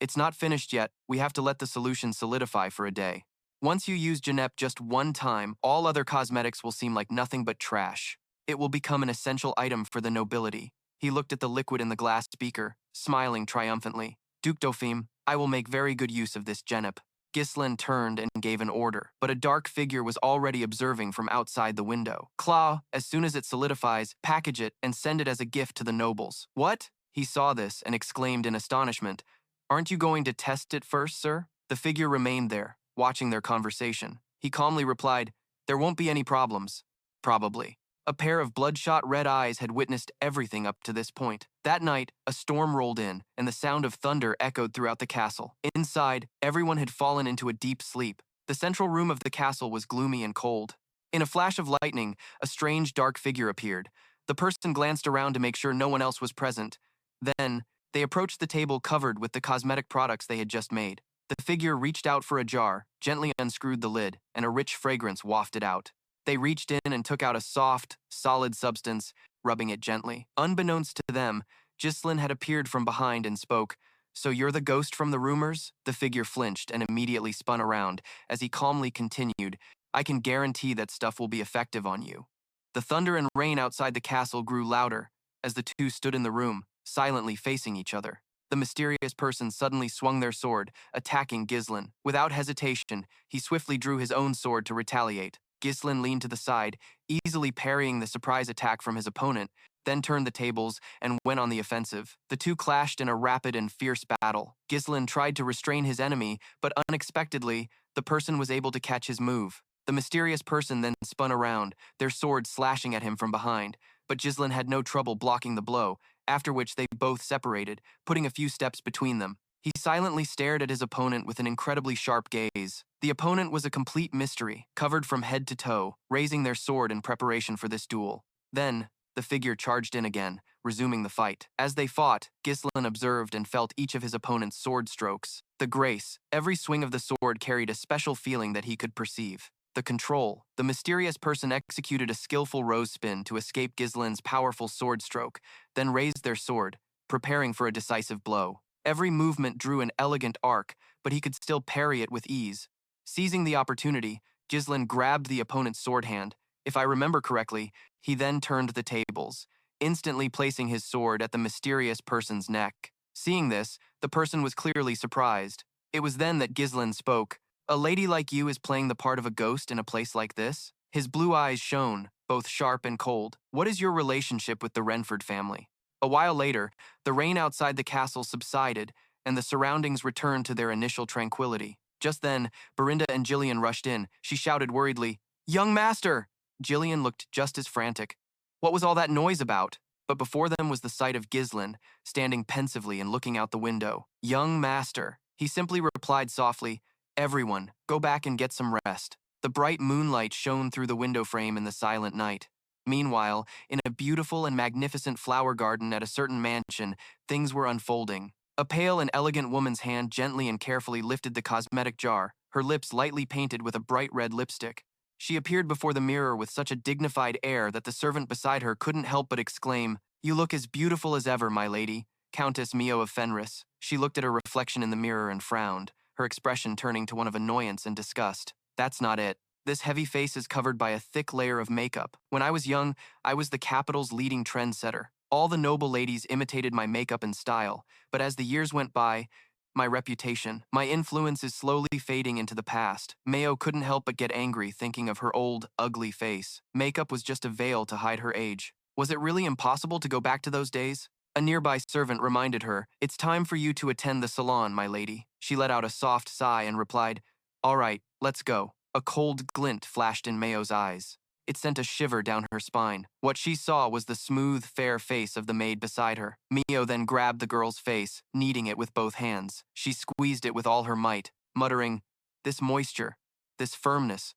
A: It's not finished yet, we have to let the solution solidify for a day. Once you use Genep just one time, all other cosmetics will seem like nothing but trash. It will become an essential item for the nobility. He looked at the liquid in the glass beaker, smiling triumphantly. Duke Dauphine, I will make very good use of this Genep. Ghislain turned and gave an order, but a dark figure was already observing from outside the window. Claw, as soon as it solidifies, package it and send it as a gift to the nobles. What? He saw this and exclaimed in astonishment. Aren't you going to test it first, sir? The figure remained there, watching their conversation. He calmly replied, "There won't be any problems." Probably. A pair of bloodshot red eyes had witnessed everything up to this point. That night, a storm rolled in, and the sound of thunder echoed throughout the castle. Inside, everyone had fallen into a deep sleep. The central room of the castle was gloomy and cold. In a flash of lightning, a strange dark figure appeared. The person glanced around to make sure no one else was present. Then, they approached the table covered with the cosmetic products they had just made. The figure reached out for a jar, gently unscrewed the lid, and a rich fragrance wafted out. They reached in and took out a soft, solid substance, rubbing it gently. Unbeknownst to them, Ghislain had appeared from behind and spoke, "So you're the ghost from the rumors?" The figure flinched and immediately spun around as he calmly continued, "I can guarantee that stuff will be effective on you." The thunder and rain outside the castle grew louder as the two stood in the room, silently facing each other. The mysterious person suddenly swung their sword, attacking Ghislain. Without hesitation, he swiftly drew his own sword to retaliate. Ghislain leaned to the side, easily parrying the surprise attack from his opponent, then turned the tables and went on the offensive. The two clashed in a rapid and fierce battle. Ghislain tried to restrain his enemy, but unexpectedly, the person was able to catch his move. The mysterious person then spun around, their swords slashing at him from behind, but Ghislain had no trouble blocking the blow, after which they both separated, putting a few steps between them. He silently stared at his opponent with an incredibly sharp gaze. The opponent was a complete mystery, covered from head to toe, raising their sword in preparation for this duel. Then, the figure charged in again, resuming the fight. As they fought, Ghislain observed and felt each of his opponent's sword strokes. The grace, every swing of the sword carried a special feeling that he could perceive. The control, the mysterious person executed a skillful rose spin to escape Ghislain's powerful sword stroke, then raised their sword, preparing for a decisive blow. Every movement drew an elegant arc, but he could still parry it with ease. Seizing the opportunity, Ghislain grabbed the opponent's sword hand. If I remember correctly, he then turned the tables, instantly placing his sword at the mysterious person's neck. Seeing this, the person was clearly surprised. It was then that Ghislain spoke. "A lady like you is playing the part of a ghost in a place like this?" His blue eyes shone, both sharp and cold. "What is your relationship with the Renford family?" A while later, the rain outside the castle subsided, and the surroundings returned to their initial tranquility. Just then, Belinda and Gillian rushed in. She shouted worriedly, "Young master!" Gillian looked just as frantic. What was all that noise about? But before them was the sight of Ghislain, standing pensively and looking out the window. "Young master," he simply replied softly, "Everyone, go back and get some rest." The bright moonlight shone through the window frame in the silent night. Meanwhile, in a beautiful and magnificent flower garden at a certain mansion, things were unfolding. A pale and elegant woman's hand gently and carefully lifted the cosmetic jar, her lips lightly painted with a bright red lipstick. She appeared before the mirror with such a dignified air that the servant beside her couldn't help but exclaim, "You look as beautiful as ever, my lady, Countess Mio of Fenris." She looked at her reflection in the mirror and frowned, her expression turning to one of annoyance and disgust. "That's not it. This heavy face is covered by a thick layer of makeup. When I was young, I was the capital's leading trendsetter. All the noble ladies imitated my makeup and style, but as the years went by, my reputation, my influence is slowly fading into the past." Mayo couldn't help but get angry thinking of her old, ugly face. Makeup was just a veil to hide her age. Was it really impossible to go back to those days? A nearby servant reminded her, "It's time for you to attend the salon, my lady." She let out a soft sigh and replied, "All right, let's go." A cold glint flashed in Mayo's eyes. It sent a shiver down her spine. What she saw was the smooth, fair face of the maid beside her. Mio then grabbed the girl's face, kneading it with both hands. She squeezed it with all her might, muttering, "This moisture, this firmness."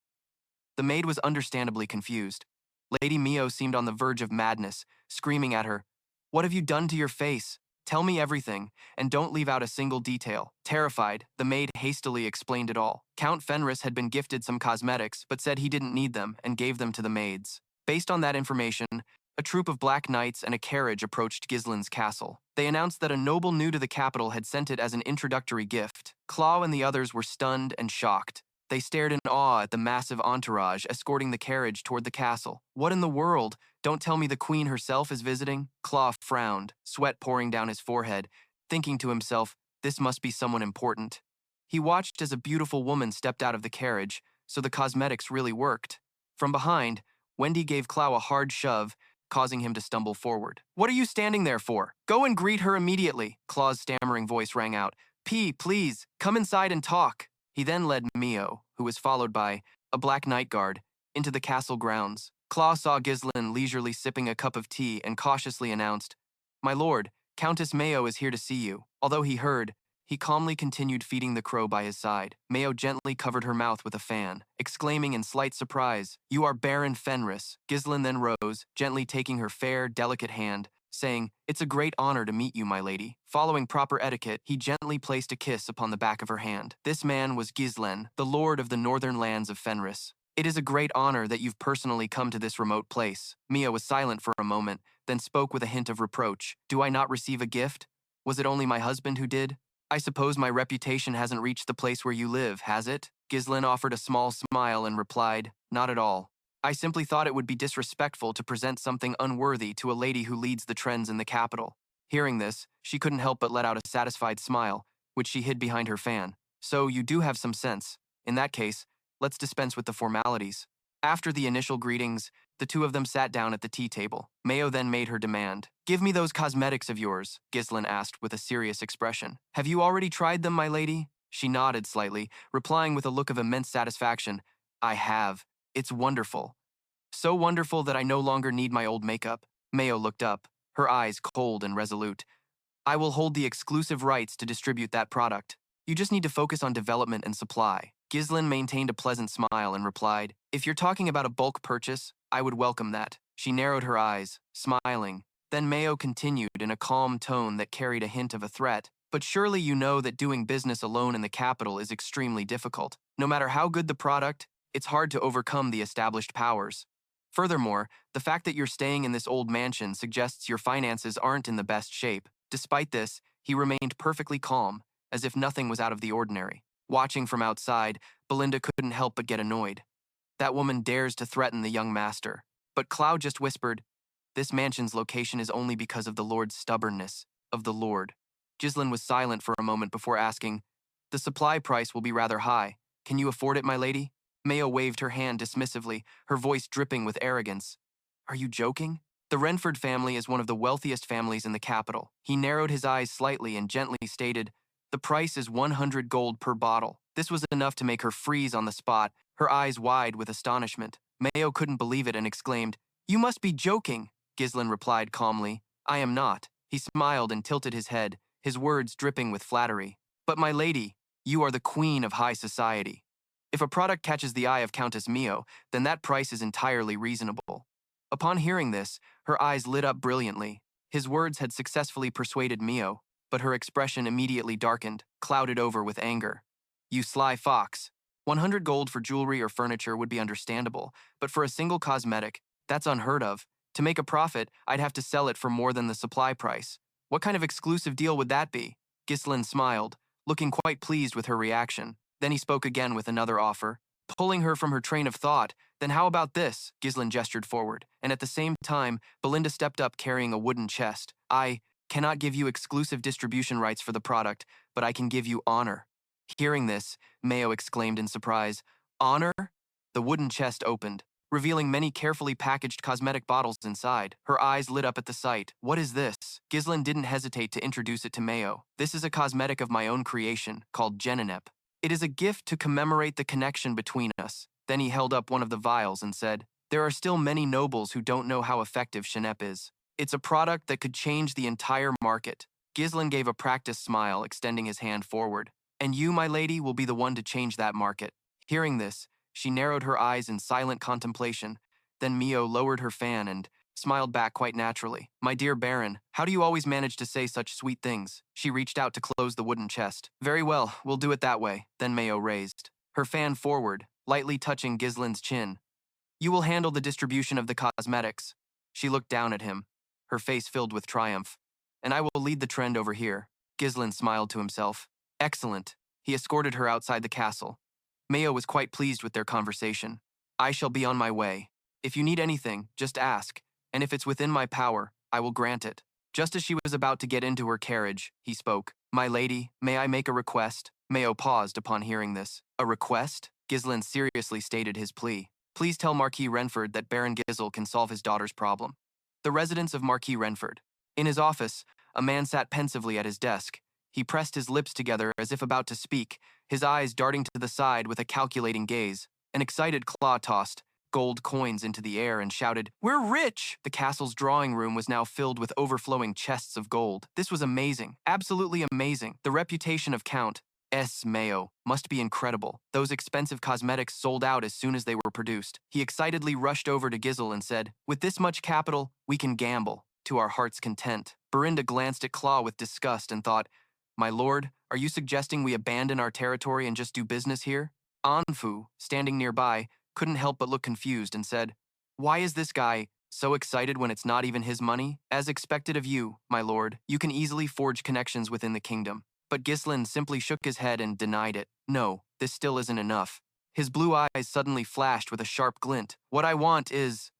A: The maid was understandably confused. Lady Mio seemed on the verge of madness, screaming at her, "What have you done to your face? Tell me everything, and don't leave out a single detail." Terrified, the maid hastily explained it all. Count Fenris had been gifted some cosmetics, but said he didn't need them and gave them to the maids. Based on that information, a troop of black knights and a carriage approached Ghislain's castle. They announced that a noble new to the capital had sent it as an introductory gift. Claw and the others were stunned and shocked. They stared in awe at the massive entourage escorting the carriage toward the castle. "What in the world? Don't tell me the queen herself is visiting?" Claw frowned, sweat pouring down his forehead, thinking to himself, this must be someone important. He watched as a beautiful woman stepped out of the carriage, so the cosmetics really worked. From behind, Wendy gave Claw a hard shove, causing him to stumble forward. "What are you standing there for? Go and greet her immediately," Claw's stammering voice rang out. Please, come inside and talk. He then led Mio, who was followed by a black night guard, into the castle grounds. Claw saw Ghislain leisurely sipping a cup of tea and cautiously announced, "My lord, Countess Mayo is here to see you." Although he heard, he calmly continued feeding the crow by his side. Mayo gently covered her mouth with a fan, exclaiming in slight surprise, "You are Baron Fenris." Ghislain then rose, gently taking her fair, delicate hand, saying, "It's a great honor to meet you, my lady." Following proper etiquette, he gently placed a kiss upon the back of her hand. This man was Ghislain, the lord of the northern lands of Fenris. "It is a great honor that you've personally come to this remote place." Mia was silent for a moment, then spoke with a hint of reproach. "Do I not receive a gift? Was it only my husband who did? I suppose my reputation hasn't reached the place where you live, has it?" Ghislain offered a small smile and replied, "Not at all. I simply thought it would be disrespectful to present something unworthy to a lady who leads the trends in the capital." Hearing this, she couldn't help but let out a satisfied smile, which she hid behind her fan. "So you do have some sense. In that case, let's dispense with the formalities." After the initial greetings, the two of them sat down at the tea table. Mayo then made her demand. "Give me those cosmetics of yours," Ghislain asked with a serious expression. "Have you already tried them, my lady?" She nodded slightly, replying with a look of immense satisfaction, "I have. It's wonderful. So wonderful that I no longer need my old makeup." Mayo looked up, her eyes cold and resolute. "I will hold the exclusive rights to distribute that product. You just need to focus on development and supply." Ghislain maintained a pleasant smile and replied, "If you're talking about a bulk purchase, I would welcome that." She narrowed her eyes, smiling. Then Mayo continued in a calm tone that carried a hint of a threat. "But surely you know that doing business alone in the capital is extremely difficult. No matter how good the product, it's hard to overcome the established powers. Furthermore, the fact that you're staying in this old mansion suggests your finances aren't in the best shape." Despite this, he remained perfectly calm, as if nothing was out of the ordinary. Watching from outside, Belinda couldn't help but get annoyed. That woman dares to threaten the young master. But Cloud just whispered, "This mansion's location is only because of the Lord's stubbornness, of the Lord." Ghislain was silent for a moment before asking, "The supply price will be rather high. Can you afford it, my lady?" Mayo waved her hand dismissively, her voice dripping with arrogance. "Are you joking? The Renford family is one of the wealthiest families in the capital." He narrowed his eyes slightly and gently stated, "The price is 100 gold per bottle." This was enough to make her freeze on the spot, her eyes wide with astonishment. Mayo couldn't believe it and exclaimed, "You must be joking." Ghislain replied calmly, "I am not." He smiled and tilted his head, his words dripping with flattery. "But my lady, you are the queen of high society. If a product catches the eye of Countess Mio, then that price is entirely reasonable." Upon hearing this, her eyes lit up brilliantly. His words had successfully persuaded Mio, but her expression immediately darkened, clouded over with anger. "You sly fox. 100 gold for jewelry or furniture would be understandable, but for a single cosmetic, that's unheard of. To make a profit, I'd have to sell it for more than the supply price. What kind of exclusive deal would that be?" Ghislain smiled, looking quite pleased with her reaction. Then he spoke again with another offer, pulling her from her train of thought. "Then how about this?" Ghislain gestured forward, and at the same time, Belinda stepped up carrying a wooden chest. "I cannot give you exclusive distribution rights for the product, but I can give you honor." Hearing this, Mayo exclaimed in surprise, "Honor?" The wooden chest opened, revealing many carefully packaged cosmetic bottles inside. Her eyes lit up at the sight. "What is this?" Ghislain didn't hesitate to introduce it to Mayo. "This is a cosmetic of my own creation, called Geninep. It is a gift to commemorate the connection between us." Then he held up one of the vials and said, "There are still many nobles who don't know how effective Genep is. It's a product that could change the entire market." Ghislain gave a practiced smile, extending his hand forward. "And you, my lady, will be the one to change that market." Hearing this, she narrowed her eyes in silent contemplation. Then Mio lowered her fan and smiled back quite naturally. "My dear Baron, how do you always manage to say such sweet things?" She reached out to close the wooden chest. "Very well, we'll do it that way." Then Mayo raised her fan forward, lightly touching Ghislain's chin. "You will handle the distribution of the cosmetics." She looked down at him, her face filled with triumph. "And I will lead the trend over here." Ghislain smiled to himself. "Excellent." He escorted her outside the castle. Mayo was quite pleased with their conversation. "I shall be on my way. If you need anything, just ask, and if it's within my power, I will grant it." Just as she was about to get into her carriage, he spoke. "My lady, may I make a request?" Mayo paused upon hearing this. "A request?" Ghislain seriously stated his plea. "Please tell Marquis Renford that Baron Ghislain can solve his daughter's problem." The residence of Marquis Renford. In his office, a man sat pensively at his desk, He pressed his lips together as if about to speak, his eyes darting to the side with a calculating gaze. An excited claw tossed gold coins into the air and shouted, "We're rich!" The castle's drawing room was now filled with overflowing chests of gold. This was amazing, absolutely amazing. The reputation of Count S. Mayo must be incredible. Those expensive cosmetics sold out as soon as they were produced. He excitedly rushed over to Ghislain and said, "With this much capital, we can gamble to our heart's content." Berinda glanced at Claw with disgust and thought, "My lord, are you suggesting we abandon our territory and just do business here?" Anfu, standing nearby, couldn't help but look confused and said, "Why is this guy so excited when it's not even his money? As expected of you, my lord, you can easily forge connections within the kingdom." But Ghislain simply shook his head and denied it. "No, this still isn't enough." His blue eyes suddenly flashed with a sharp glint. "What I want is..."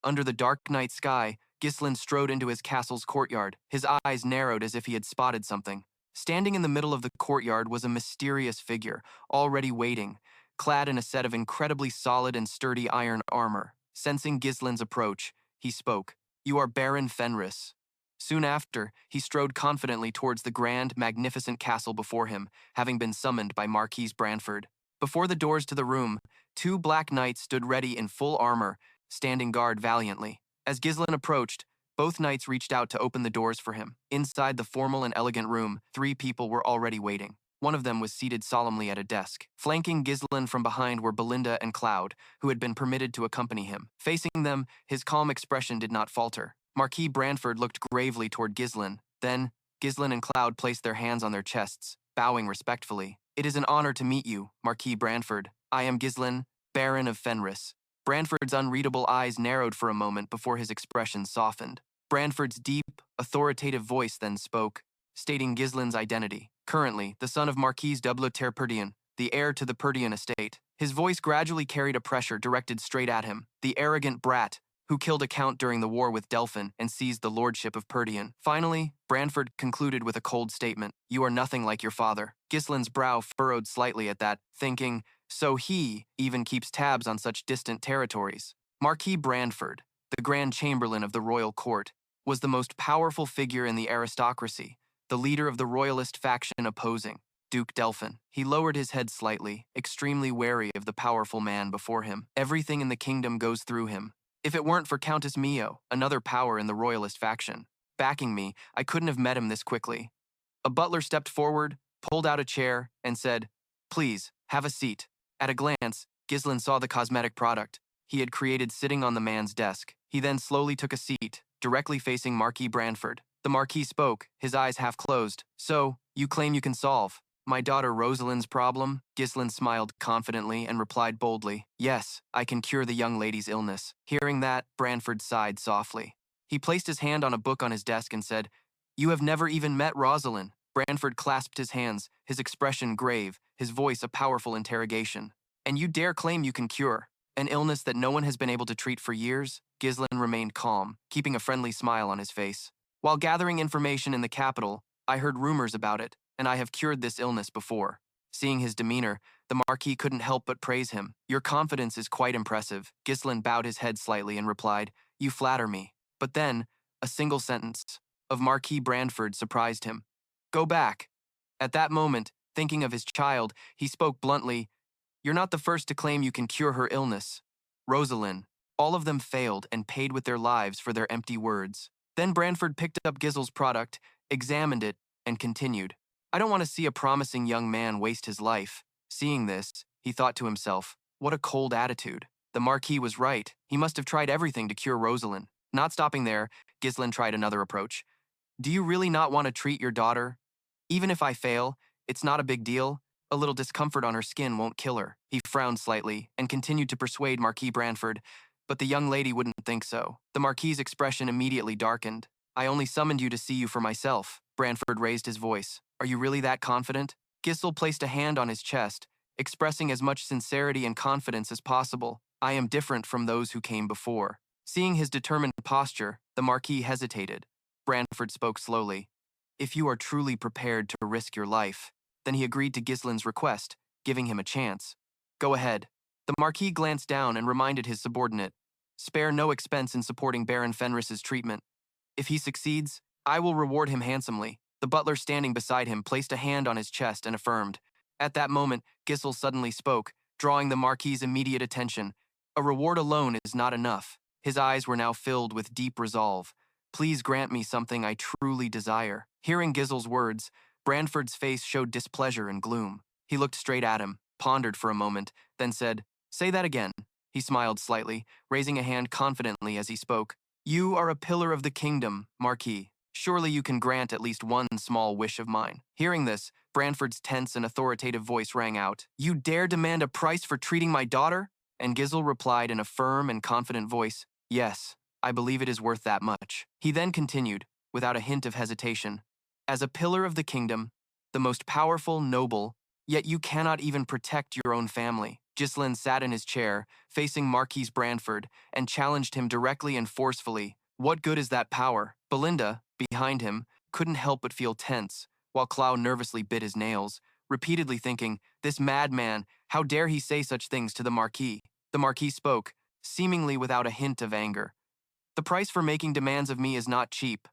A: Under the dark night sky, Ghislain strode into his castle's courtyard. His eyes narrowed as if he had spotted something. Standing in the middle of the courtyard was a mysterious figure, already waiting, clad in a set of incredibly solid and sturdy iron armor. Sensing Ghislain's approach, he spoke, "You are Baron Fenris." Soon after, he strode confidently towards the grand, magnificent castle before him, having been summoned by Marquis Branford. Before the doors to the room, 2 black knights stood ready in full armor, standing guard valiantly. As Ghislain approached, both knights reached out to open the doors for him. Inside the formal and elegant room, 3 people were already waiting. One of them was seated solemnly at a desk. Flanking Ghislain from behind were Belinda and Cloud, who had been permitted to accompany him. Facing them, his calm expression did not falter. Marquis Branford looked gravely toward Ghislain. Then, Ghislain and Cloud placed their hands on their chests, bowing respectfully. "It is an honor to meet you, Marquis Branford. I am Ghislain, Baron of Fenris." Branford's unreadable eyes narrowed for a moment before his expression softened. Branford's deep, authoritative voice then spoke, stating Ghislain's identity. Currently, the son of Marquis de Pergium, the heir to the Pergium estate. His voice gradually carried a pressure directed straight at him. The arrogant brat who killed a count during the war with Delphine and seized the lordship of Pergium. Finally, Branford concluded with a cold statement, "You are nothing like your father." Ghislain's brow furrowed slightly at that, thinking, so he even keeps tabs on such distant territories. Marquis Branford, the Grand Chamberlain of the royal court, was the most powerful figure in the aristocracy, the leader of the royalist faction opposing Duke Delphine. He lowered his head slightly, extremely wary of the powerful man before him. Everything in the kingdom goes through him. If it weren't for Countess Mio, another power in the royalist faction, backing me, I couldn't have met him this quickly. A butler stepped forward, pulled out a chair, and said, "Please, have a seat." At a glance, Ghislain saw the cosmetic product he had created sitting on the man's desk. He then slowly took a seat, directly facing Marquis Branford. The Marquis spoke, his eyes half closed. "So, you claim you can solve my daughter Rosalind's problem?" Ghislain smiled confidently and replied boldly, "Yes, I can cure the young lady's illness." Hearing that, Branford sighed softly. He placed his hand on a book on his desk and said, "You have never even met Rosalind." Branford clasped his hands, his expression grave, his voice a powerful interrogation. "And you dare claim you can cure an illness that no one has been able to treat for years?" Ghislain remained calm, keeping a friendly smile on his face. "While gathering information in the capital, I heard rumors about it, and I have cured this illness before." Seeing his demeanor, the Marquis couldn't help but praise him. "Your confidence is quite impressive." Ghislain bowed his head slightly and replied, "You flatter me." But then, a single sentence of Marquis Branford surprised him. "Go back." At that moment, thinking of his child, he spoke bluntly, "You're not the first to claim you can cure her illness. Rosalind." All of them failed and paid with their lives for their empty words. Then Branford picked up Ghislain's product, examined it, and continued, "I don't want to see a promising young man waste his life." Seeing this, he thought to himself, what a cold attitude. The Marquis was right. He must have tried everything to cure Rosalind. Not stopping there, Ghislain tried another approach. "Do you really not want to treat your daughter? Even if I fail, it's not a big deal. A little discomfort on her skin won't kill her." He frowned slightly and continued to persuade Marquis Branford, but the young lady wouldn't think so. The Marquis's expression immediately darkened. "I only summoned you to see you for myself." Branford raised his voice. "Are you really that confident?" Ghislain placed a hand on his chest, expressing as much sincerity and confidence as possible. "I am different from those who came before." Seeing his determined posture, the Marquis hesitated. Branford spoke slowly. "If you are truly prepared to risk your life," then he agreed to Ghislain's request, giving him a chance. "Go ahead." The Marquis glanced down and reminded his subordinate, "Spare no expense in supporting Baron Fenris's treatment. If he succeeds, I will reward him handsomely." The butler standing beside him placed a hand on his chest and affirmed. At that moment, Ghislain suddenly spoke, drawing the Marquis's immediate attention. A reward alone is not enough. His eyes were now filled with deep resolve. Please grant me something I truly desire. Hearing Ghislain's words, Branford's face showed displeasure and gloom. He looked straight at him, pondered for a moment, then said, Say that again. He smiled slightly, raising a hand confidently as he spoke. You are a pillar of the kingdom, Marquis. Surely you can grant at least one small wish of mine. Hearing this, Branford's tense and authoritative voice rang out. You dare demand a price for treating my daughter? And Ghislain replied in a firm and confident voice, Yes, I believe it is worth that much. He then continued, without a hint of hesitation, As a pillar of the kingdom, the most powerful, noble, yet you cannot even protect your own family. Ghislain sat in his chair, facing Marquis Branford, and challenged him directly and forcefully. What good is that power? Belinda, behind him, couldn't help but feel tense, while Clow nervously bit his nails, repeatedly thinking, This madman, how dare he say such things to the Marquis? The Marquis spoke, seemingly without a hint of anger. The price for making demands of me is not cheap.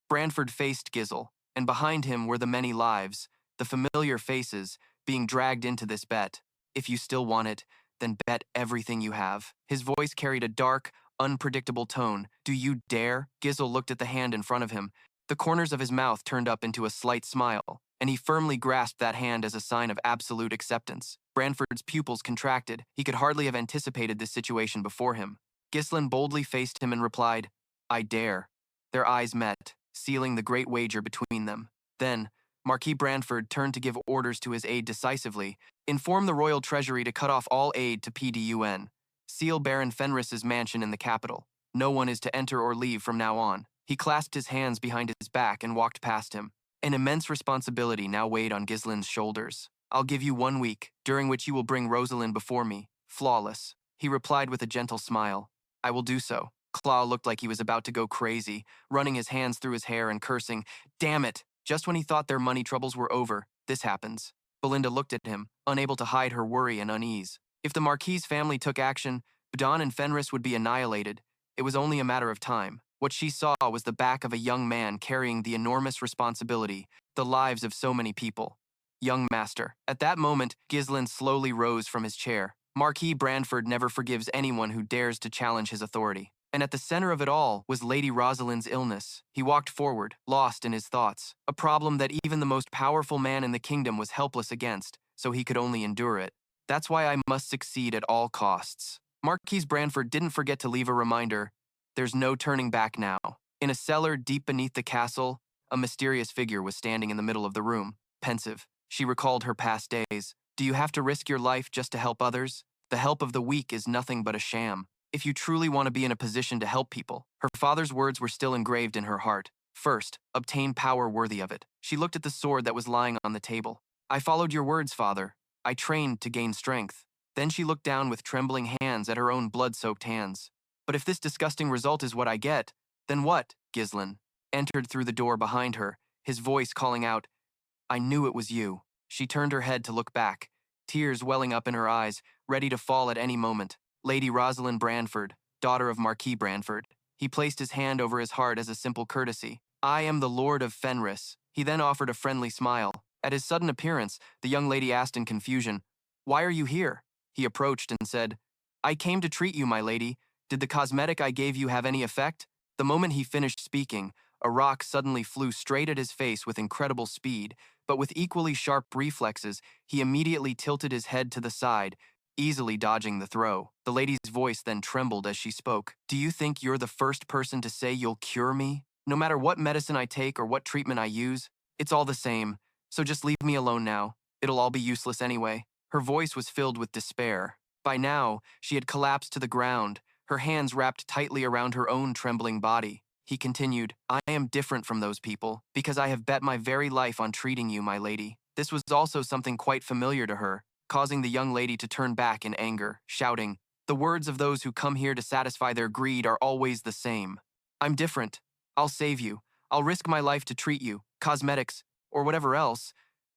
A: Branford faced Ghislain, and behind him were the many lives, the familiar faces, being dragged into this bet. If you still want it, then bet everything you have. His voice carried a dark, unpredictable tone. Do you dare? Ghislain looked at the hand in front of him. The corners of his mouth turned up into a slight smile, and he firmly grasped that hand as a sign of absolute acceptance. Branford's pupils contracted. He could hardly have anticipated this situation before him. Ghislain boldly faced him and replied, I dare. Their eyes met, sealing the great wager between them. Then, Marquis Branford turned to give orders to his aide decisively. Inform the royal treasury to cut off all aid to PDUN. Seal Baron Fenris's mansion in the capital. No one is to enter or leave from now on. He clasped his hands behind his back and walked past him. An immense responsibility now weighed on Ghislain's shoulders. I'll give you 1 week, during which you will bring Rosalind before me, flawless. He replied with a gentle smile. I will do so. Claw looked like he was about to go crazy, running his hands through his hair and cursing, Damn it! Just when he thought their money troubles were over, this happens. Belinda looked at him, unable to hide her worry and unease. If the Marquis's family took action, Badon and Fenris would be annihilated. It was only a matter of time. What she saw was the back of a young man carrying the enormous responsibility, the lives of so many people. Young master. At that moment, Ghislain slowly rose from his chair. Marquis Branford never forgives anyone who dares to challenge his authority. And at the center of it all was Lady Rosalind's illness. He walked forward, lost in his thoughts, a problem that even the most powerful man in the kingdom was helpless against, so he could only endure it. That's why I must succeed at all costs. Marquis Branford didn't forget to leave a reminder. There's no turning back now. In a cellar deep beneath the castle, a mysterious figure was standing in the middle of the room, pensive. She recalled her past days. Do you have to risk your life just to help others? The help of the weak is nothing but a sham. If you truly want to be in a position to help people, her father's words were still engraved in her heart. First, obtain power worthy of it. She looked at the sword that was lying on the table. I followed your words, father. I trained to gain strength. Then she looked down with trembling hands at her own blood-soaked hands. But if this disgusting result is what I get, then what? Ghislain entered through the door behind her, his voice calling out, I knew it was you. She turned her head to look back, tears welling up in her eyes, ready to fall at any moment. Lady Rosalind Branford, daughter of Marquis Branford. He placed his hand over his heart as a simple courtesy. I am the Lord of Fenris. He then offered a friendly smile. At his sudden appearance, the young lady asked in confusion, Why are you here? He approached and said, I came to treat you, my lady. Did the cosmetic I gave you have any effect? The moment he finished speaking, a rock suddenly flew straight at his face with incredible speed, but with equally sharp reflexes, he immediately tilted his head to the side, easily dodging the throw. The lady's voice then trembled as she spoke. Do you think you're the first person to say you'll cure me? No matter what medicine I take or what treatment I use, it's all the same. So just leave me alone now. It'll all be useless anyway. Her voice was filled with despair. By now, she had collapsed to the ground, her hands wrapped tightly around her own trembling body. He continued, I am different from those people, because I have bet my very life on treating you, my lady. This was also something quite familiar to her, causing the young lady to turn back in anger, shouting, The words of those who come here to satisfy their greed are always the same. I'm different. I'll save you. I'll risk my life to treat you, cosmetics, or whatever else.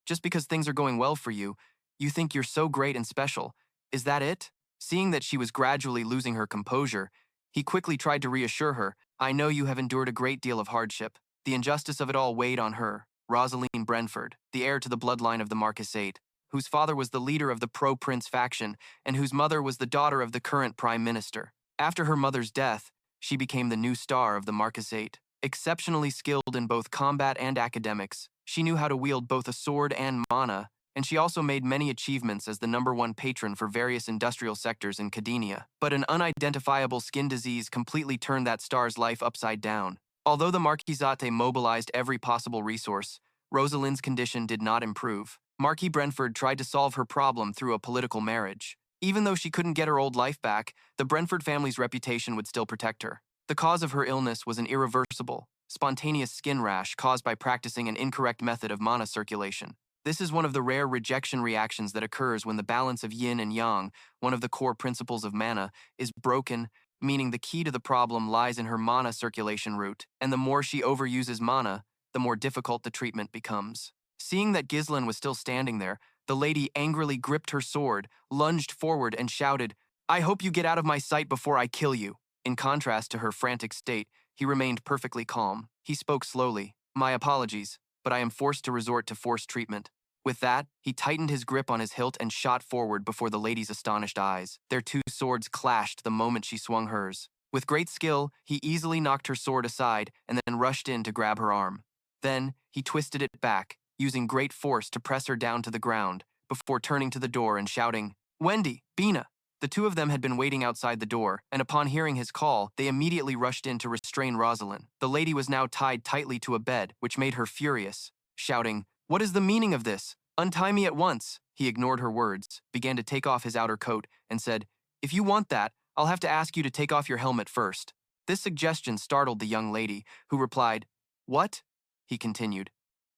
A: Just because things are going well for you, you think you're so great and special. Is that it? Seeing that she was gradually losing her composure, he quickly tried to reassure her. I know you have endured a great deal of hardship. The injustice of it all weighed on her. Rosaline Brentford, the heir to the bloodline of the Marquisate, whose father was the leader of the pro-prince faction and whose mother was the daughter of the current prime minister. After her mother's death, she became the new star of the Marquisate. Exceptionally skilled in both combat and academics, she knew how to wield both a sword and mana, and she also made many achievements as the #1 patron for various industrial sectors in Cadenia. But an unidentifiable skin disease completely turned that star's life upside down. Although the Marquisate mobilized every possible resource, Rosalind's condition did not improve. Marquis Brentford tried to solve her problem through a political marriage. Even though she couldn't get her old life back, the Brentford family's reputation would still protect her. The cause of her illness was an irreversible, spontaneous skin rash caused by practicing an incorrect method of mana circulation. This is one of the rare rejection reactions that occurs when the balance of yin and yang, one of the core principles of mana, is broken, meaning the key to the problem lies in her mana circulation route, and the more she overuses mana, the more difficult the treatment becomes. Seeing that Ghislain was still standing there, the lady angrily gripped her sword, lunged forward, and shouted, "I hope you get out of my sight before I kill you." In contrast to her frantic state, he remained perfectly calm. He spoke slowly. "My apologies, but I am forced to resort to forced treatment." With that, he tightened his grip on his hilt and shot forward before the lady's astonished eyes. Their two swords clashed the moment she swung hers. With great skill, he easily knocked her sword aside and then rushed in to grab her arm. Then, he twisted it back, using great force to press her down to the ground, before turning to the door and shouting, "Wendy, Bina!" The two of them had been waiting outside the door, and upon hearing his call, they immediately rushed in to restrain Rosalind. The lady was now tied tightly to a bed, which made her furious, shouting, "What is the meaning of this? Untie me at once." He ignored her words, began to take off his outer coat, and said, "If you want that, I'll have to ask you to take off your helmet first." This suggestion startled the young lady, who replied, "What?" He continued,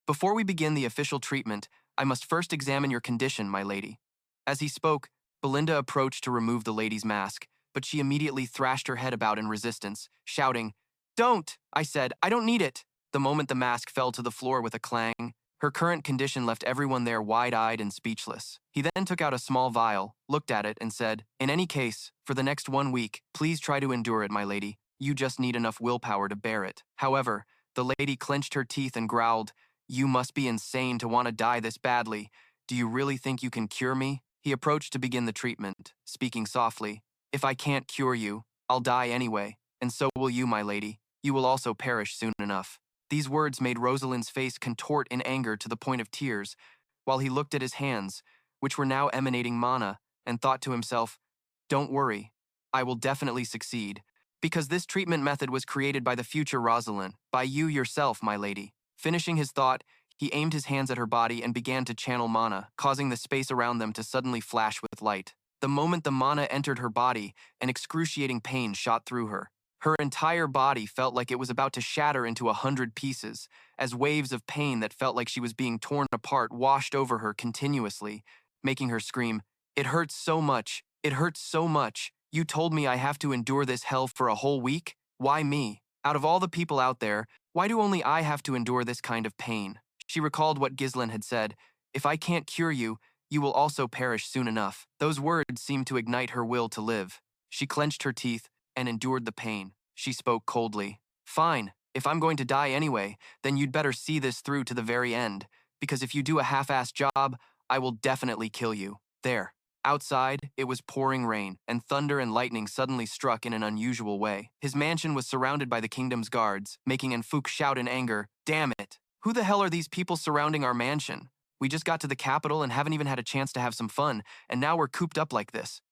A: "Before we begin the official treatment, I must first examine your condition, my lady." As he spoke, Belinda approached to remove the lady's mask, but she immediately thrashed her head about in resistance, shouting, "Don't!" I said, "I don't need it." The moment the mask fell to the floor with a clang, her current condition left everyone there wide-eyed and speechless. He then took out a small vial, looked at it, and said, "In any case, for the next 1 week, please try to endure it, my lady. You just need enough willpower to bear it." However, the lady clenched her teeth and growled, "You must be insane to want to die this badly. Do you really think you can cure me?" He approached to begin the treatment, speaking softly, "If I can't cure you, I'll die anyway, and so will you, my lady. You will also perish soon enough." These words made Rosalind's face contort in anger to the point of tears, while he looked at his hands, which were now emanating mana, and thought to himself, "Don't worry, I will definitely succeed, because this treatment method was created by the future Rosalind, by you yourself, my lady." Finishing his thought, he aimed his hands at her body and began to channel mana, causing the space around them to suddenly flash with light. The moment the mana entered her body, an excruciating pain shot through her. Her entire body felt like it was about to shatter into 100 pieces, as waves of pain that felt like she was being torn apart washed over her continuously, making her scream, "It hurts so much, it hurts so much. You told me I have to endure this hell for a whole week? Why me? Out of all the people out there, why do only I have to endure this kind of pain?" She recalled what Ghislain had said, "If I can't cure you, you will also perish soon enough." Those words seemed to ignite her will to live. She clenched her teeth and endured the pain. She spoke coldly, "Fine, if I'm going to die anyway, then you'd better see this through to the very end, because if you do a half-assed job, I will definitely kill you." There. Outside, it was pouring rain, and thunder and lightning suddenly struck in an unusual way. His mansion was surrounded by the kingdom's guards, making Enfuk shout in anger, "Damn it! Who the hell are these people surrounding our mansion? We just got to the capital and haven't even had a chance to have some fun, and now we're cooped up like this.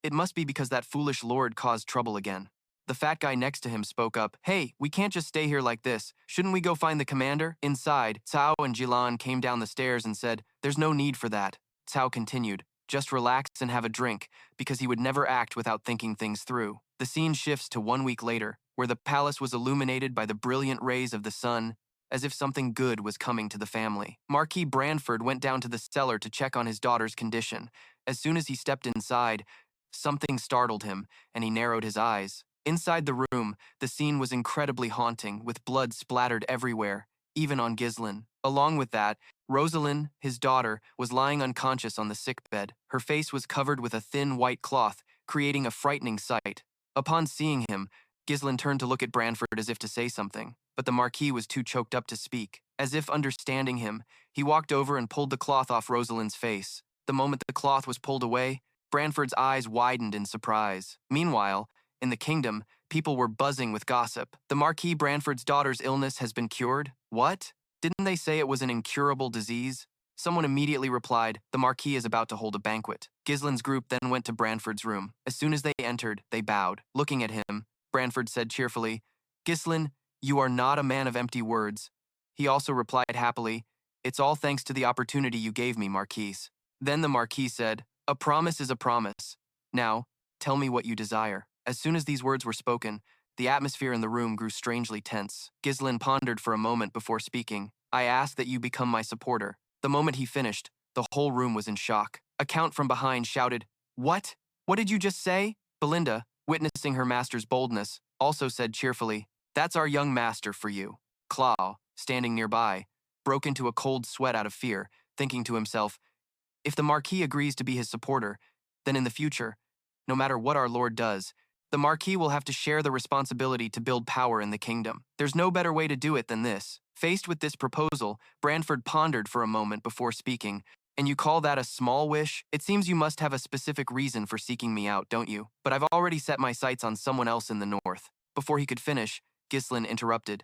A: It must be because that foolish lord caused trouble again." The fat guy next to him spoke up, "Hey, we can't just stay here like this. Shouldn't we go find the commander?" Inside, Cao and Ghislain came down the stairs and said, "There's no need for that." Cao continued, "Just relax and have a drink," because he would never act without thinking things through. The scene shifts to 1 week later, where the palace was illuminated by the brilliant rays of the sun, as if something good was coming to the family. Marquis Brantford went down to the cellar to check on his daughter's condition. As soon as he stepped inside, something startled him, and he narrowed his eyes. Inside the room, the scene was incredibly haunting, with blood splattered everywhere, even on Ghislain. Along with that, Rosalind, his daughter, was lying unconscious on the sickbed. Her face was covered with a thin white cloth, creating a frightening sight. Upon seeing him, Ghislain turned to look at Brantford as if to say something, but the Marquis was too choked up to speak. As if understanding him, he walked over and pulled the cloth off Rosalind's face. The moment the cloth was pulled away, Branford's eyes widened in surprise. Meanwhile, in the kingdom, people were buzzing with gossip. The Marquis Branford's daughter's illness has been cured? What? Didn't they say it was an incurable disease? Someone immediately replied, the Marquis is about to hold a banquet. Ghislain's group then went to Branford's room. As soon as they entered, they bowed. Looking at him, Branford said cheerfully, Ghislain, you are not a man of empty words. He also replied happily, it's all thanks to the opportunity you gave me, Marquise. Then the Marquis said, a promise is a promise. Now, tell me what you desire. As soon as these words were spoken, the atmosphere in the room grew strangely tense. Ghislain pondered for a moment before speaking. I ask that you become my supporter. The moment he finished, the whole room was in shock. A count from behind shouted, What? What did you just say? Belinda, witnessing her master's boldness, also said cheerfully, That's our young master for you. Claw, standing nearby, broke into a cold sweat out of fear, thinking to himself, if the Marquis agrees to be his supporter, then in the future, no matter what our Lord does, the Marquis will have to share the responsibility to build power in the kingdom. There's no better way to do it than this. Faced with this proposal, Branford pondered for a moment before speaking. And you call that a small wish? It seems you must have a specific reason for seeking me out, don't you? But I've already set my sights on someone else in the north. Before he could finish, Ghislain interrupted.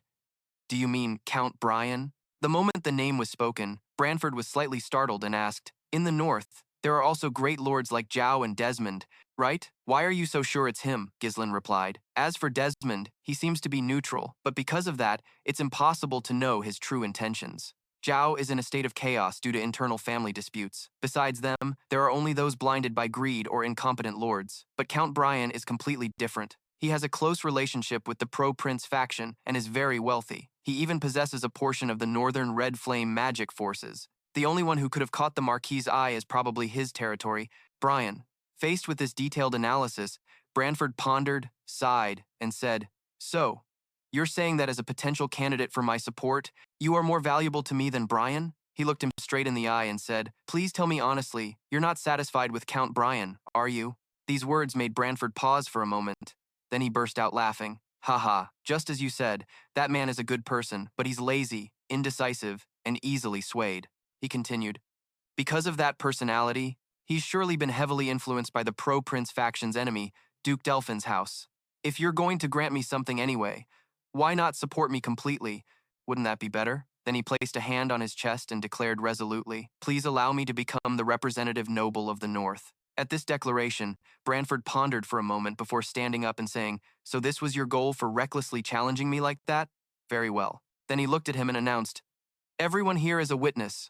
A: Do you mean Count Brian? The moment the name was spoken, Branford was slightly startled and asked, in the north, there are also great lords like Zhao and Desmond, right? Why are you so sure it's him? Ghislain replied. As for Desmond, he seems to be neutral, but because of that, it's impossible to know his true intentions. Zhao is in a state of chaos due to internal family disputes. Besides them, there are only those blinded by greed or incompetent lords. But Count Brian is completely different. He has a close relationship with the pro-prince faction and is very wealthy. He even possesses a portion of the northern Red Flame magic forces. The only one who could have caught the Marquis' eye is probably his territory, Brian. Faced with this detailed analysis, Branford pondered, sighed, and said, So, you're saying that as a potential candidate for my support, you are more valuable to me than Brian? He looked him straight in the eye and said, Please tell me honestly, you're not satisfied with Count Brian, are you? These words made Branford pause for a moment. Then he burst out laughing. Haha, just as you said, that man is a good person, but he's lazy, indecisive, and easily swayed. He continued, because of that personality, he's surely been heavily influenced by the pro-prince faction's enemy, Duke Delphine's house. If you're going to grant me something anyway, why not support me completely? Wouldn't that be better? Then he placed a hand on his chest and declared resolutely, Please allow me to become the representative noble of the North. At this declaration, Branford pondered for a moment before standing up and saying, So this was your goal for recklessly challenging me like that? Very well. Then he looked at him and announced, Everyone here is a witness.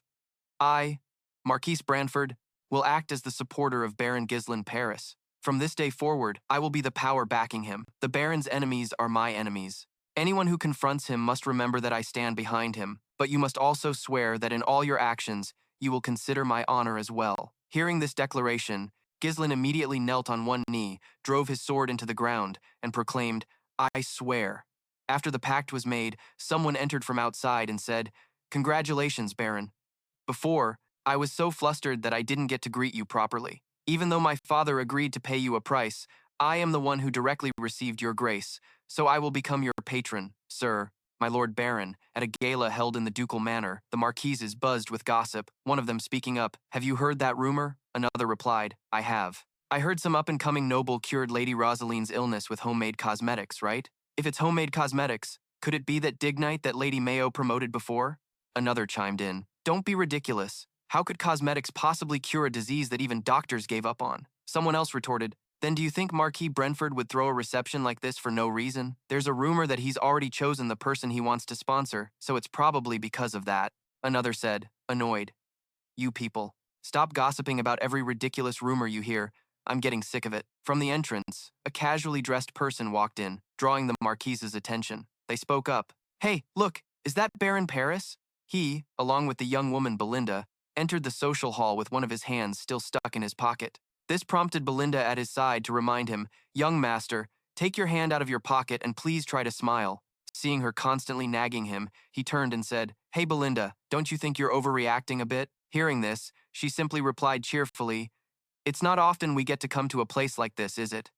A: I, Marquis Branford, will act as the supporter of Baron Ghislain Paris. From this day forward, I will be the power backing him. The Baron's enemies are my enemies. Anyone who confronts him must remember that I stand behind him, but you must also swear that in all your actions, you will consider my honor as well. Hearing this declaration, Ghislain immediately knelt on one knee, drove his sword into the ground, and proclaimed, I swear. After the pact was made, someone entered from outside and said, Congratulations, Baron. Before, I was so flustered that I didn't get to greet you properly. Even though my father agreed to pay you a price, I am the one who directly received your grace, so I will become your patron, sir, my lord Baron. At a gala held in the ducal manor, the marquises buzzed with gossip, one of them speaking up, Have you heard that rumor? Another replied, I have. I heard some up-and-coming noble cured Lady Rosaline's illness with homemade cosmetics, right? If it's homemade cosmetics, could it be that Dignite that Lady Mayo promoted before? Another chimed in, Don't be ridiculous. How could cosmetics possibly cure a disease that even doctors gave up on? Someone else retorted, Then do you think Marquis Brentford would throw a reception like this for no reason? There's a rumor that he's already chosen the person he wants to sponsor, so it's probably because of that. Another said, annoyed, You people, stop gossiping about every ridiculous rumor you hear. I'm getting sick of it. From the entrance, a casually dressed person walked in, drawing the Marquise's attention. They spoke up. Hey, look, is that Baron Paris? He, along with the young woman Belinda, entered the social hall with one of his hands still stuck in his pocket. This prompted Belinda at his side to remind him, Young master, take your hand out of your pocket and please try to smile. Seeing her constantly nagging him, he turned and said, Hey Belinda, don't you think you're overreacting a bit? Hearing this, she simply replied cheerfully, It's not often we get to come to a place like this, is it?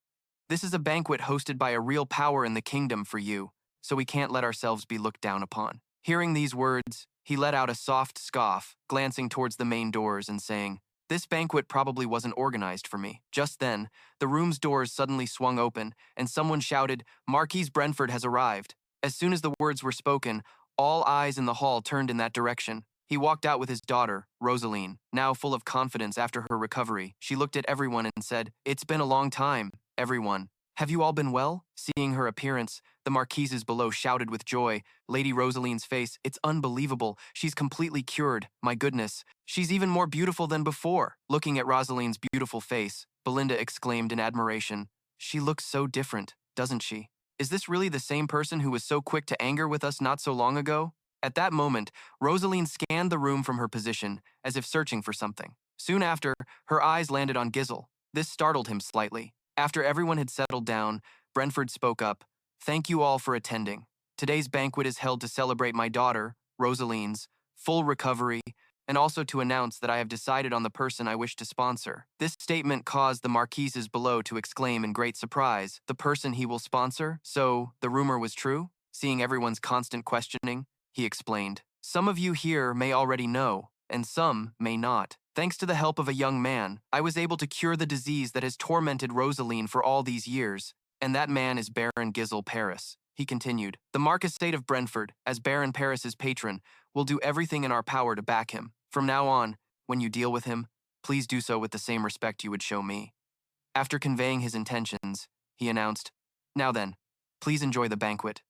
A: This is a banquet hosted by a real power in the kingdom for you, so we can't let ourselves be looked down upon. Hearing these words, he let out a soft scoff, glancing towards the main doors and saying, "This banquet probably wasn't organized for me." Just then, the room's doors suddenly swung open, and someone shouted, "Marquise Brentford has arrived." As soon as the words were spoken, all eyes in the hall turned in that direction. He walked out with his daughter, Rosaline, now full of confidence after her recovery. She looked at everyone and said, "It's been a long time, everyone. Have you all been well?" Seeing her appearance, the marquises below shouted with joy. Lady Rosaline's face, "It's unbelievable. She's completely cured. My goodness. She's even more beautiful than before." Looking at Rosaline's beautiful face, Belinda exclaimed in admiration, "She looks so different, doesn't she? Is this really the same person who was so quick to anger with us not so long ago?" At that moment, Rosaline scanned the room from her position, as if searching for something. Soon after, her eyes landed on Ghislain. This startled him slightly. After everyone had settled down, Brentford spoke up. "Thank you all for attending. Today's banquet is held to celebrate my daughter, Rosaline's, full recovery, and also to announce that I have decided on the person I wish to sponsor." This statement caused the marquises below to exclaim in great surprise, "The person he will sponsor? So, the rumor was true?" Seeing everyone's constant questioning, he explained, "Some of you here may already know, and some may not. Thanks to the help of a young man, I was able to cure the disease that has tormented Rosaline for all these years, and that man is Baron Ghislain Paris." He continued, "The Marquisate of Brentford, as Baron Paris's patron, will do everything in our power to back him. From now on, when you deal with him, please do so with the same respect you would show me." After conveying his intentions, he announced, "Now then, please enjoy the banquet."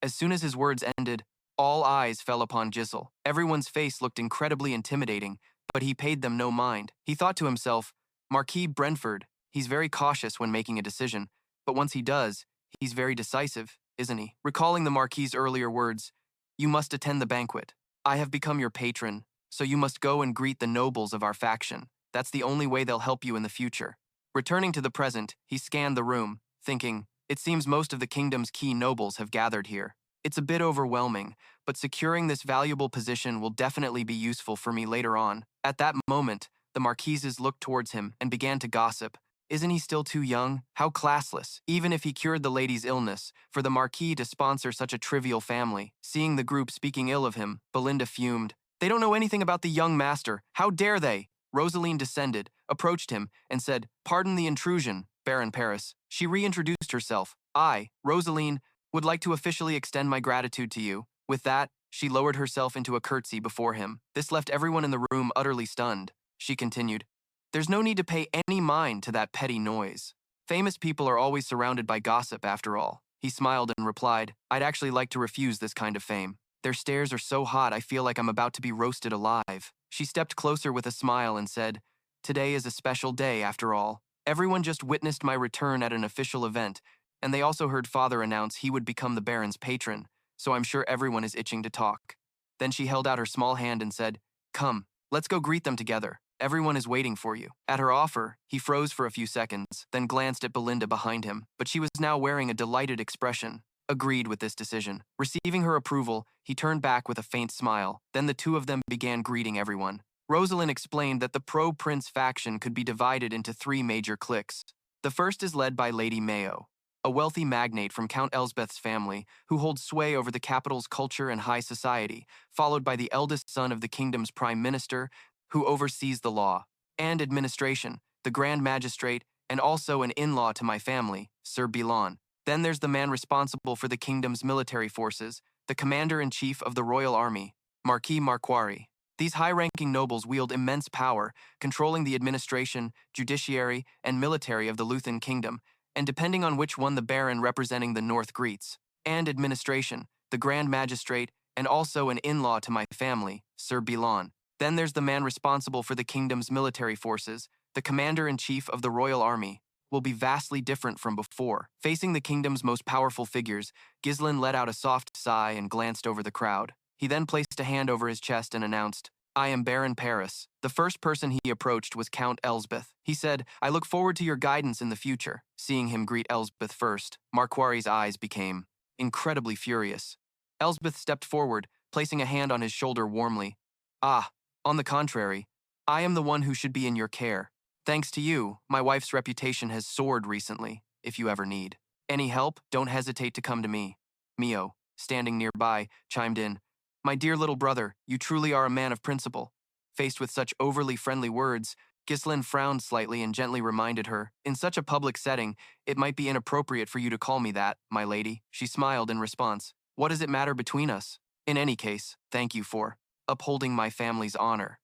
A: As soon as his words ended, all eyes fell upon Ghislain. Everyone's face looked incredibly intimidating, but he paid them no mind. He thought to himself, "Marquis Brentford, he's very cautious when making a decision, but once he does, he's very decisive, isn't he?" Recalling the Marquis's earlier words, "You must attend the banquet. I have become your patron, so you must go and greet the nobles of our faction. That's the only way they'll help you in the future." Returning to the present, he scanned the room, thinking, "It seems most of the kingdom's key nobles have gathered here. It's a bit overwhelming, but securing this valuable position will definitely be useful for me later on." At that moment, the marquises looked towards him and began to gossip. "Isn't he still too young? How classless, even if he cured the lady's illness, for the marquis to sponsor such a trivial family." Seeing the group speaking ill of him, Belinda fumed. "They don't know anything about the young master. How dare they?" Rosaline descended, approached him, and said, "Pardon the intrusion, Baron Paris." She reintroduced herself. "I, Rosaline, would like to officially extend my gratitude to you." With that, she lowered herself into a curtsy before him. This left everyone in the room utterly stunned. She continued, "There's no need to pay any mind to that petty noise. Famous people are always surrounded by gossip, after all." He smiled and replied, "I'd actually like to refuse this kind of fame. Their stares are so hot I feel like I'm about to be roasted alive." She stepped closer with a smile and said, "Today is a special day, after all. Everyone just witnessed my return at an official event, and they also heard Father announce he would become the Baron's patron, so I'm sure everyone is itching to talk." Then she held out her small hand and said, "Come, let's go greet them together. Everyone is waiting for you." At her offer, he froze for a few seconds, then glanced at Belinda behind him, but she was now wearing a delighted expression. Agreed with this decision. Receiving her approval, he turned back with a faint smile. Then the two of them began greeting everyone. Rosalind explained that the pro-prince faction could be divided into 3 major cliques. The first is led by Lady Mayo, a wealthy magnate from Count Elsbeth's family who holds sway over the capital's culture and high society, followed by the eldest son of the kingdom's prime minister, who oversees the law and administration, the Grand Magistrate, and also an in-law to my family, Sir Bilan. Then there's the man responsible for the kingdom's military forces, the commander-in-chief of the royal army, Marquis Marquari. These high-ranking nobles wield immense power, controlling the administration, judiciary, and military of the Luthen kingdom, and depending on which one the baron representing the north greets, and administration, the Grand Magistrate, and also an in-law to my family, Sir Bilan. Then there's the man responsible for the kingdom's military forces, the commander-in-chief of the royal army, will be vastly different from before. Facing the kingdom's most powerful figures, Ghislain let out a soft sigh and glanced over the crowd. He then placed a hand over his chest and announced, "I am Baron Paris." The first person he approached was Count Elsbeth. He said, "I look forward to your guidance in the future." Seeing him greet Elsbeth first, Marquari's eyes became incredibly furious. Elsbeth stepped forward, placing a hand on his shoulder warmly. "Ah, on the contrary, I am the one who should be in your care. Thanks to you, my wife's reputation has soared recently, if you ever need any help, don't hesitate to come to me." Mio, standing nearby, chimed in, My dear little brother, you truly are a man of principle. Faced with such overly friendly words, Ghislain frowned slightly and gently reminded her, in such a public setting, it might be inappropriate for you to call me that, my lady. She smiled in response. What does it matter between us? In any case, thank you for upholding my family's honor.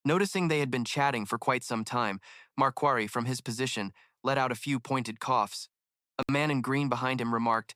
A: Noticing they had been chatting for quite some time, Marquari, from his position, let out a few pointed coughs. A man in green behind him remarked,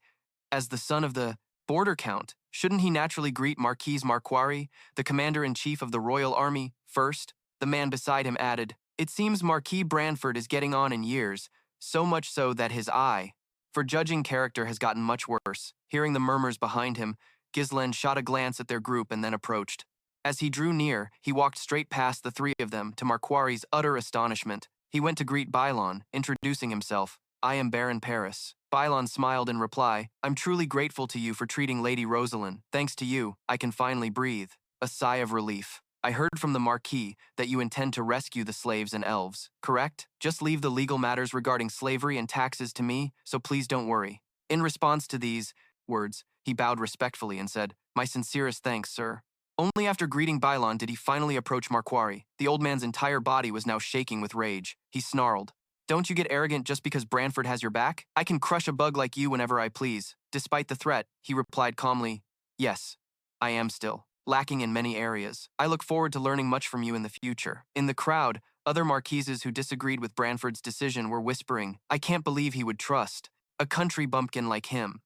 A: as the son of the border count, shouldn't he naturally greet Marquis Marquari, the commander-in-chief of the royal army, first? The man beside him added, it seems Marquis Branford is getting on in years, so much so that his eye for judging character has gotten much worse. Hearing the murmurs behind him, Ghislain shot a glance at their group and then approached. As he drew near, he walked straight past the three of them to Marquari's utter astonishment. He went to greet Bylon, introducing himself. I am Baron Paris. Bylon smiled in reply. I'm truly grateful to you for treating Lady Rosalind. Thanks to you, I can finally breathe. A sigh of relief. I heard from the Marquis that you intend to rescue the slaves and elves, correct? Just leave the legal matters regarding slavery and taxes to me, so please don't worry. In response to these words, he bowed respectfully and said, my sincerest thanks, sir. Only after greeting Bylon did he finally approach Marquari. The old man's entire body was now shaking with rage. He snarled, don't you get arrogant just because Branford has your back? I can crush a bug like you whenever I please. Despite the threat, he replied calmly, yes, I am still lacking in many areas. I look forward to learning much from you in the future. In the crowd, other marquises who disagreed with Branford's decision were whispering, I can't believe he would trust a country bumpkin like him.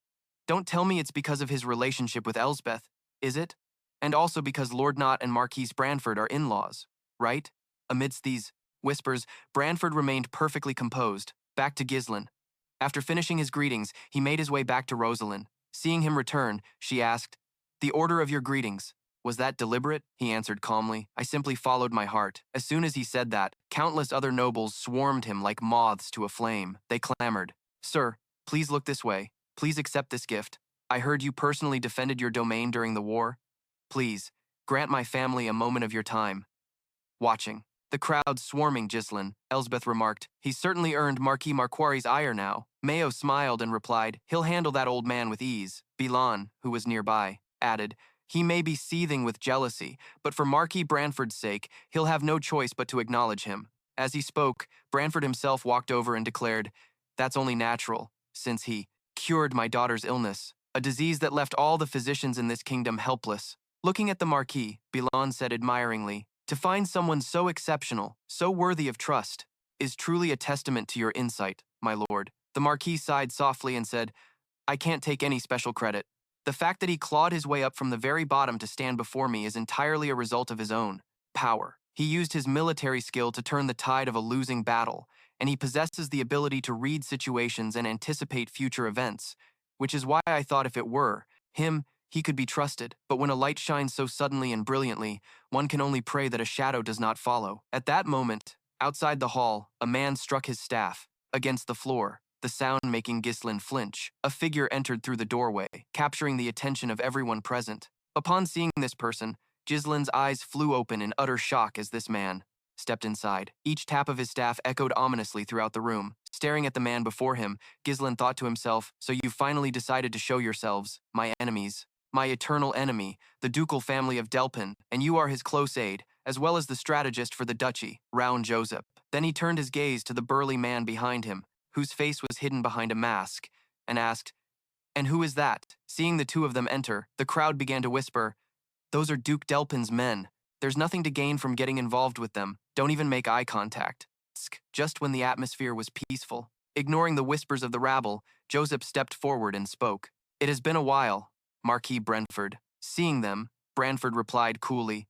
A: Don't tell me it's because of his relationship with Elsbeth, is it? And also because Lord Knott and Marquise Branford are in-laws, right? Amidst these whispers, Branford remained perfectly composed. Back to Ghislain. After finishing his greetings, he made his way back to Rosalind. Seeing him return, she asked, the order of your greetings, was that deliberate? He answered calmly, I simply followed my heart. As soon as he said that, countless other nobles swarmed him like moths to a flame. They clamored, sir, please look this way. Please accept this gift. I heard you personally defended your domain during the war. Please, grant my family a moment of your time. Watching. The crowd swarming Ghislain, Elsbeth remarked, he's certainly earned Marquis Marquari's ire now. Mayo smiled and replied, he'll handle that old man with ease. Bylon, who was nearby, added, he may be seething with jealousy, but for Marquis Branford's sake, he'll have no choice but to acknowledge him. As he spoke, Branford himself walked over and declared, that's only natural, since he cured my daughter's illness, a disease that left all the physicians in this kingdom helpless. Looking at the Marquis, Bylon said admiringly, to find someone so exceptional, so worthy of trust, is truly a testament to your insight, my lord. The Marquis sighed softly and said, I can't take any special credit. The fact that he clawed his way up from the very bottom to stand before me is entirely a result of his own power. He used his military skill to turn the tide of a losing battle, and he possesses the ability to read situations and anticipate future events, which is why I thought if it were him, he could be trusted. But when a light shines so suddenly and brilliantly, one can only pray that a shadow does not follow. At that moment, outside the hall, a man struck his staff against the floor, the sound making Ghislain flinch. A figure entered through the doorway, capturing the attention of everyone present. Upon seeing this person, Ghislain's eyes flew open in utter shock as this man stepped inside. Each tap of his staff echoed ominously throughout the room. Staring at the man before him, Ghislain thought to himself, so you finally decided to show yourselves, my enemies. My eternal enemy, the ducal family of Delphine, and you are his close aide, as well as the strategist for the duchy, Round Joseph. Then he turned his gaze to the burly man behind him, whose face was hidden behind a mask, and asked, and who is that? Seeing the two of them enter, the crowd began to whisper, those are Duke Delphine's men. There's nothing to gain from getting involved with them. Don't even make eye contact. Just when the atmosphere was peaceful, ignoring the whispers of the rabble, Joseph stepped forward and spoke. It has been a while, Marquis Branford. Seeing them, Branford replied coolly,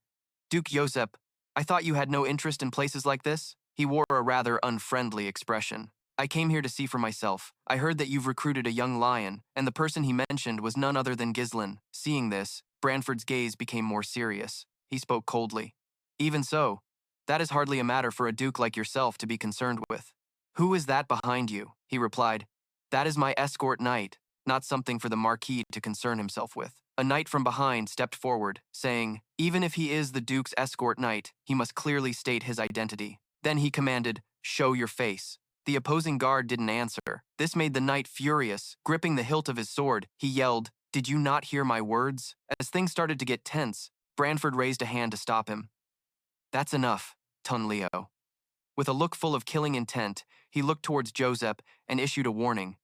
A: Duke Joseph, I thought you had no interest in places like this? He wore a rather unfriendly expression. I came here to see for myself. I heard that you've recruited a young lion, and the person he mentioned was none other than Ghislain. Seeing this, Branford's gaze became more serious. He spoke coldly. Even so, that is hardly a matter for a duke like yourself to be concerned with. Who is that behind you? He replied. That is my escort knight, not something for the Marquis to concern himself with. A knight from behind stepped forward, saying, even if he is the duke's escort knight, he must clearly state his identity. Then he commanded, show your face. The opposing guard didn't answer. This made the knight furious. Gripping the hilt of his sword, he yelled, Did you not hear my words? As things started to get tense, Branford raised a hand to stop him. That's enough, Tun Leo. With a look full of killing intent, he looked towards Joseph and issued a warning.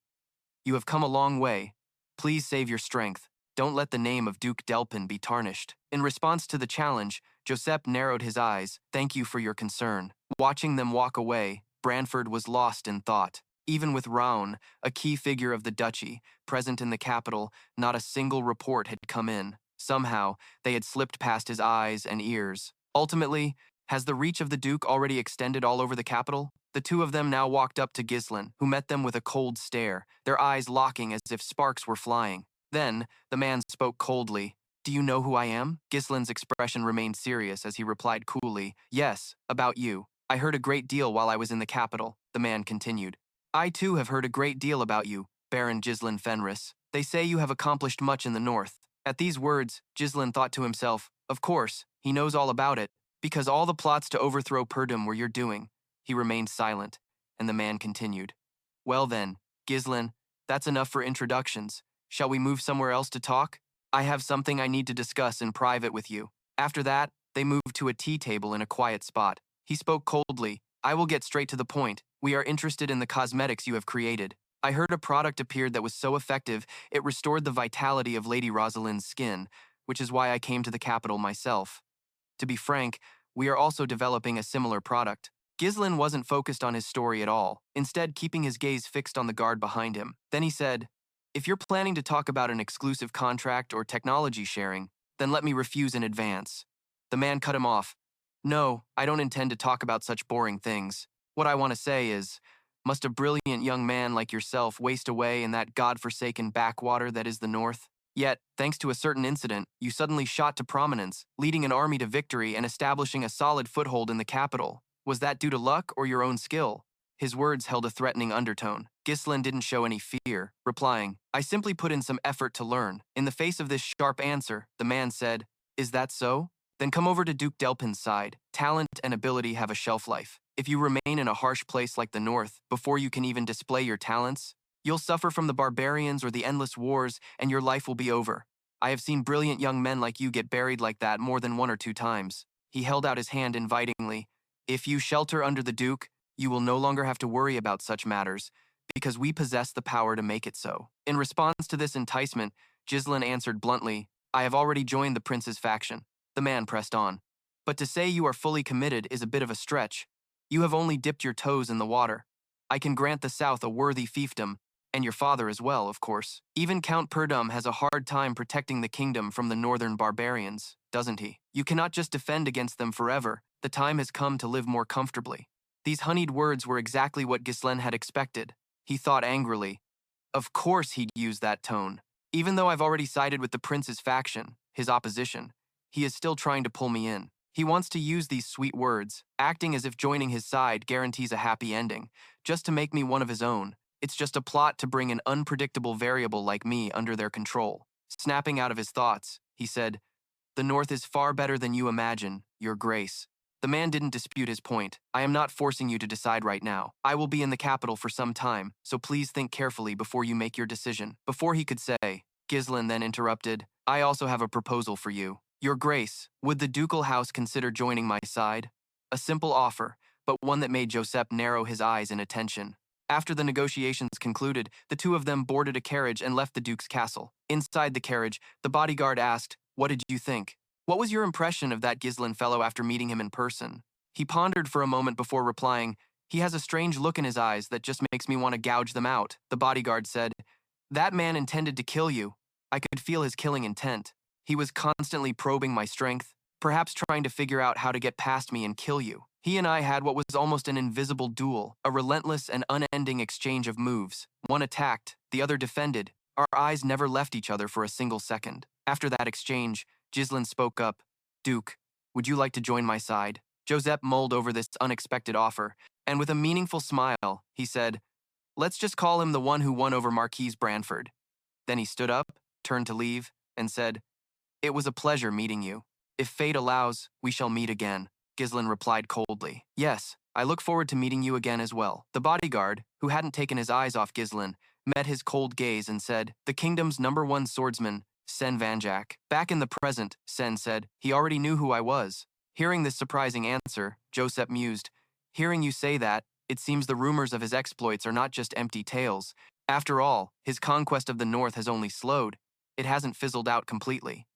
A: You have come a long way. Please save your strength. Don't let the name of Duke Delphine be tarnished. In response to the challenge, Joseph narrowed his eyes. Thank you for your concern. Watching them walk away, Branford was lost in thought. Even with Raoun, a key figure of the duchy, present in the capital, not a single report had come in. Somehow, they had slipped past his eyes and ears. Ultimately, has the reach of the Duke already extended all over the capital? The two of them now walked up to Ghislain, who met them with a cold stare, their eyes locking as if sparks were flying. Then, the man spoke coldly. Do you know who I am? Ghislain's expression remained serious as he replied coolly, Yes, about you. I heard a great deal while I was in the capital, the man continued. I too have heard a great deal about you, Baron Ghislain Fenris. They say you have accomplished much in the north. At these words, Ghislain thought to himself, Of course, he knows all about it, because all the plots to overthrow Pergium were your doing. He remained silent, and the man continued. Well then, Ghislain, that's enough for introductions. Shall we move somewhere else to talk? I have something I need to discuss in private with you. After that, they moved to a tea table in a quiet spot. He spoke coldly. I will get straight to the point. We are interested in the cosmetics you have created. I heard a product appeared that was so effective it restored the vitality of Lady Rosalind's skin, which is why I came to the capital myself. To be frank, we are also developing a similar product. Ghislain wasn't focused on his story at all, instead keeping his gaze fixed on the guard behind him. Then he said, If you're planning to talk about an exclusive contract or technology sharing, then let me refuse in advance. The man cut him off. No, I don't intend to talk about such boring things. What I want to say is, must a brilliant young man like yourself waste away in that god-forsaken backwater that is the North? Yet, thanks to a certain incident, you suddenly shot to prominence, leading an army to victory and establishing a solid foothold in the capital. Was that due to luck or your own skill? His words held a threatening undertone. Ghislain didn't show any fear, replying, I simply put in some effort to learn. In the face of this sharp answer, the man said, Is that so? Then come over to Duke Delphine's side. Talent and ability have a shelf life. If you remain in a harsh place like the North, before you can even display your talents, you'll suffer from the barbarians or the endless wars, and your life will be over. I have seen brilliant young men like you get buried like that more than 1 or 2 times. He held out his hand invitingly. If you shelter under the Duke, you will no longer have to worry about such matters, because we possess the power to make it so. In response to this enticement, Ghislain answered bluntly, I have already joined the prince's faction. The man pressed on. But to say you are fully committed is a bit of a stretch. You have only dipped your toes in the water. I can grant the South a worthy fiefdom, and your father as well, of course. Even Count Pergium has a hard time protecting the kingdom from the northern barbarians, doesn't he? You cannot just defend against them forever. The time has come to live more comfortably. These honeyed words were exactly what Ghislain had expected. He thought angrily. Of course he'd use that tone. Even though I've already sided with the prince's faction, his opposition, he is still trying to pull me in. He wants to use these sweet words, acting as if joining his side guarantees a happy ending, just to make me one of his own. It's just a plot to bring an unpredictable variable like me under their control. Snapping out of his thoughts, he said, The North is far better than you imagine, Your Grace. The man didn't dispute his point. I am not forcing you to decide right now. I will be in the capital for some time, so please think carefully before you make your decision. Before he could say, Ghislain then interrupted, I also have a proposal for you. Your Grace, would the ducal house consider joining my side? A simple offer, but one that made Joseph narrow his eyes in attention. After the negotiations concluded, the two of them boarded a carriage and left the Duke's castle. Inside the carriage, the bodyguard asked, What did you think? What was your impression of that Ghislain fellow after meeting him in person? He pondered for a moment before replying, He has a strange look in his eyes that just makes me want to gouge them out. The bodyguard said, That man intended to kill you. I could feel his killing intent. He was constantly probing my strength, perhaps trying to figure out how to get past me and kill you. He and I had what was almost an invisible duel, a relentless and unending exchange of moves. One attacked, the other defended. Our eyes never left each other for a single second. After that exchange, Ghislain spoke up. Duke, would you like to join my side? Joseph mulled over this unexpected offer, and with a meaningful smile, he said, Let's just call him the one who won over Marquise Branford. Then he stood up, turned to leave, and said, It was a pleasure meeting you. If fate allows, we shall meet again. Ghislain replied coldly. Yes, I look forward to meeting you again as well. The bodyguard, who hadn't taken his eyes off Ghislain, met his cold gaze and said, "The kingdom's #1 swordsman, Sen Vanjak." Back in the present, Sen said, "He already knew who I was." Hearing this surprising answer, Joseph mused, "Hearing you say that, it seems the rumors of his exploits are not just empty tales. After all, his conquest of the North has only slowed. It hasn't fizzled out completely.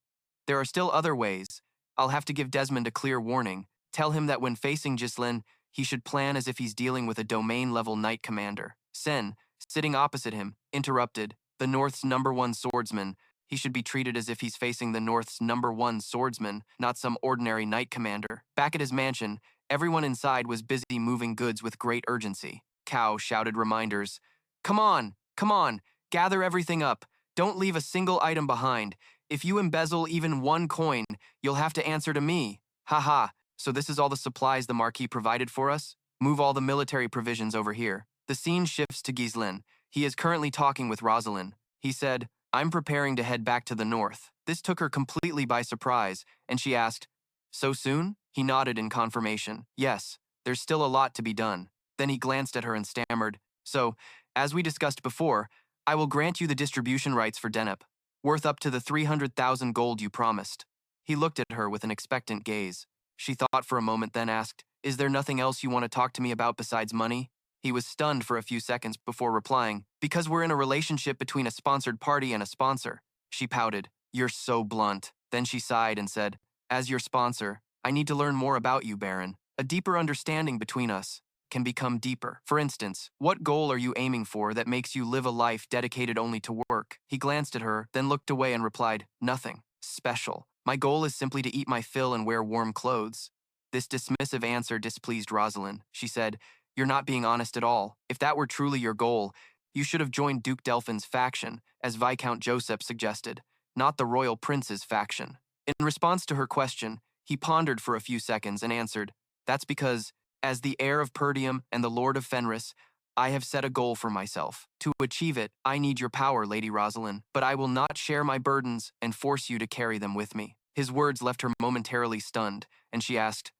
A: There are still other ways. I'll have to give Desmond a clear warning. Tell him that when facing Ghislain, he should plan as if he's dealing with a domain-level knight commander." Sen, sitting opposite him, interrupted, "The North's #1 swordsman. He should be treated as if he's facing the North's #1 swordsman, not some ordinary knight commander." Back at his mansion, everyone inside was busy moving goods with great urgency. Cao shouted reminders. Come on, gather everything up. Don't leave a single item behind. If you embezzle even one coin, you'll have to answer to me. Haha, so this is all the supplies the Marquis provided for us? Move all the military provisions over here." The scene shifts to Ghislain. He is currently talking with Rosalind. He said, "I'm preparing to head back to the north." This took her completely by surprise, and she asked, "So soon?" He nodded in confirmation. "Yes, there's still a lot to be done." Then he glanced at her and stammered, "So, as we discussed before, I will grant you the distribution rights for Deneb, worth up to the 300,000 gold you promised." He looked at her with an expectant gaze. She thought for a moment, then asked, "Is there nothing else you want to talk to me about besides money?" He was stunned for a few seconds before replying, "Because we're in a relationship between a sponsored party and a sponsor." She pouted, "You're so blunt." Then she sighed and said, "As your sponsor, I need to learn more about you, Baron. A deeper understanding between us can become deeper. For instance, what goal are you aiming for that makes you live a life dedicated only to work?" He glanced at her, then looked away and replied, "Nothing special. My goal is simply to eat my fill and wear warm clothes." This dismissive answer displeased Rosalind. She said, "You're not being honest at all. If that were truly your goal, you should have joined Duke Delphine's faction, as Viscount Joseph suggested, not the royal prince's faction." In response to her question, he pondered for a few seconds and answered, "That's because, as the heir of Pergium and the Lord of Fenris, I have set a goal for myself. To achieve it, I need your power, Lady Rosalind, but I will not share my burdens and force you to carry them with me." His words left her momentarily stunned, and she asked,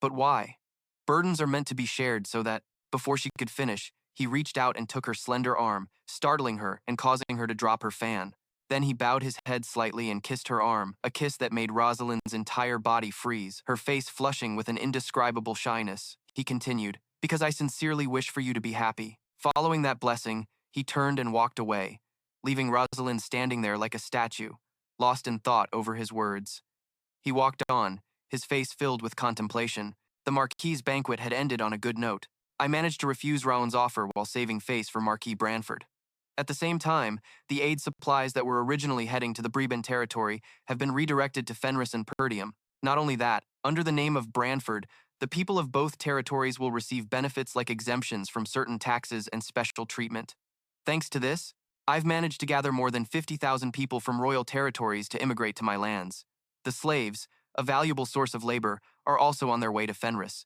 A: "But why?" "Burdens are meant to be shared so that," before she could finish, he reached out and took her slender arm, startling her and causing her to drop her fan. Then he bowed his head slightly and kissed her arm, a kiss that made Rosalind's entire body freeze, her face flushing with an indescribable shyness. He continued, "Because I sincerely wish for you to be happy." Following that blessing, he turned and walked away, leaving Rosalind standing there like a statue, lost in thought over his words. He walked on, his face filled with contemplation. The Marquis's banquet had ended on a good note. I managed to refuse Rowan's offer while saving face for Marquis Branford. At the same time, the aid supplies that were originally heading to the Breben territory have been redirected to Fenris and Pergium. Not only that, under the name of Branford, the people of both territories will receive benefits like exemptions from certain taxes and special treatment. Thanks to this, I've managed to gather more than 50,000 people from royal territories to immigrate to my lands. The slaves, a valuable source of labor, are also on their way to Fenris.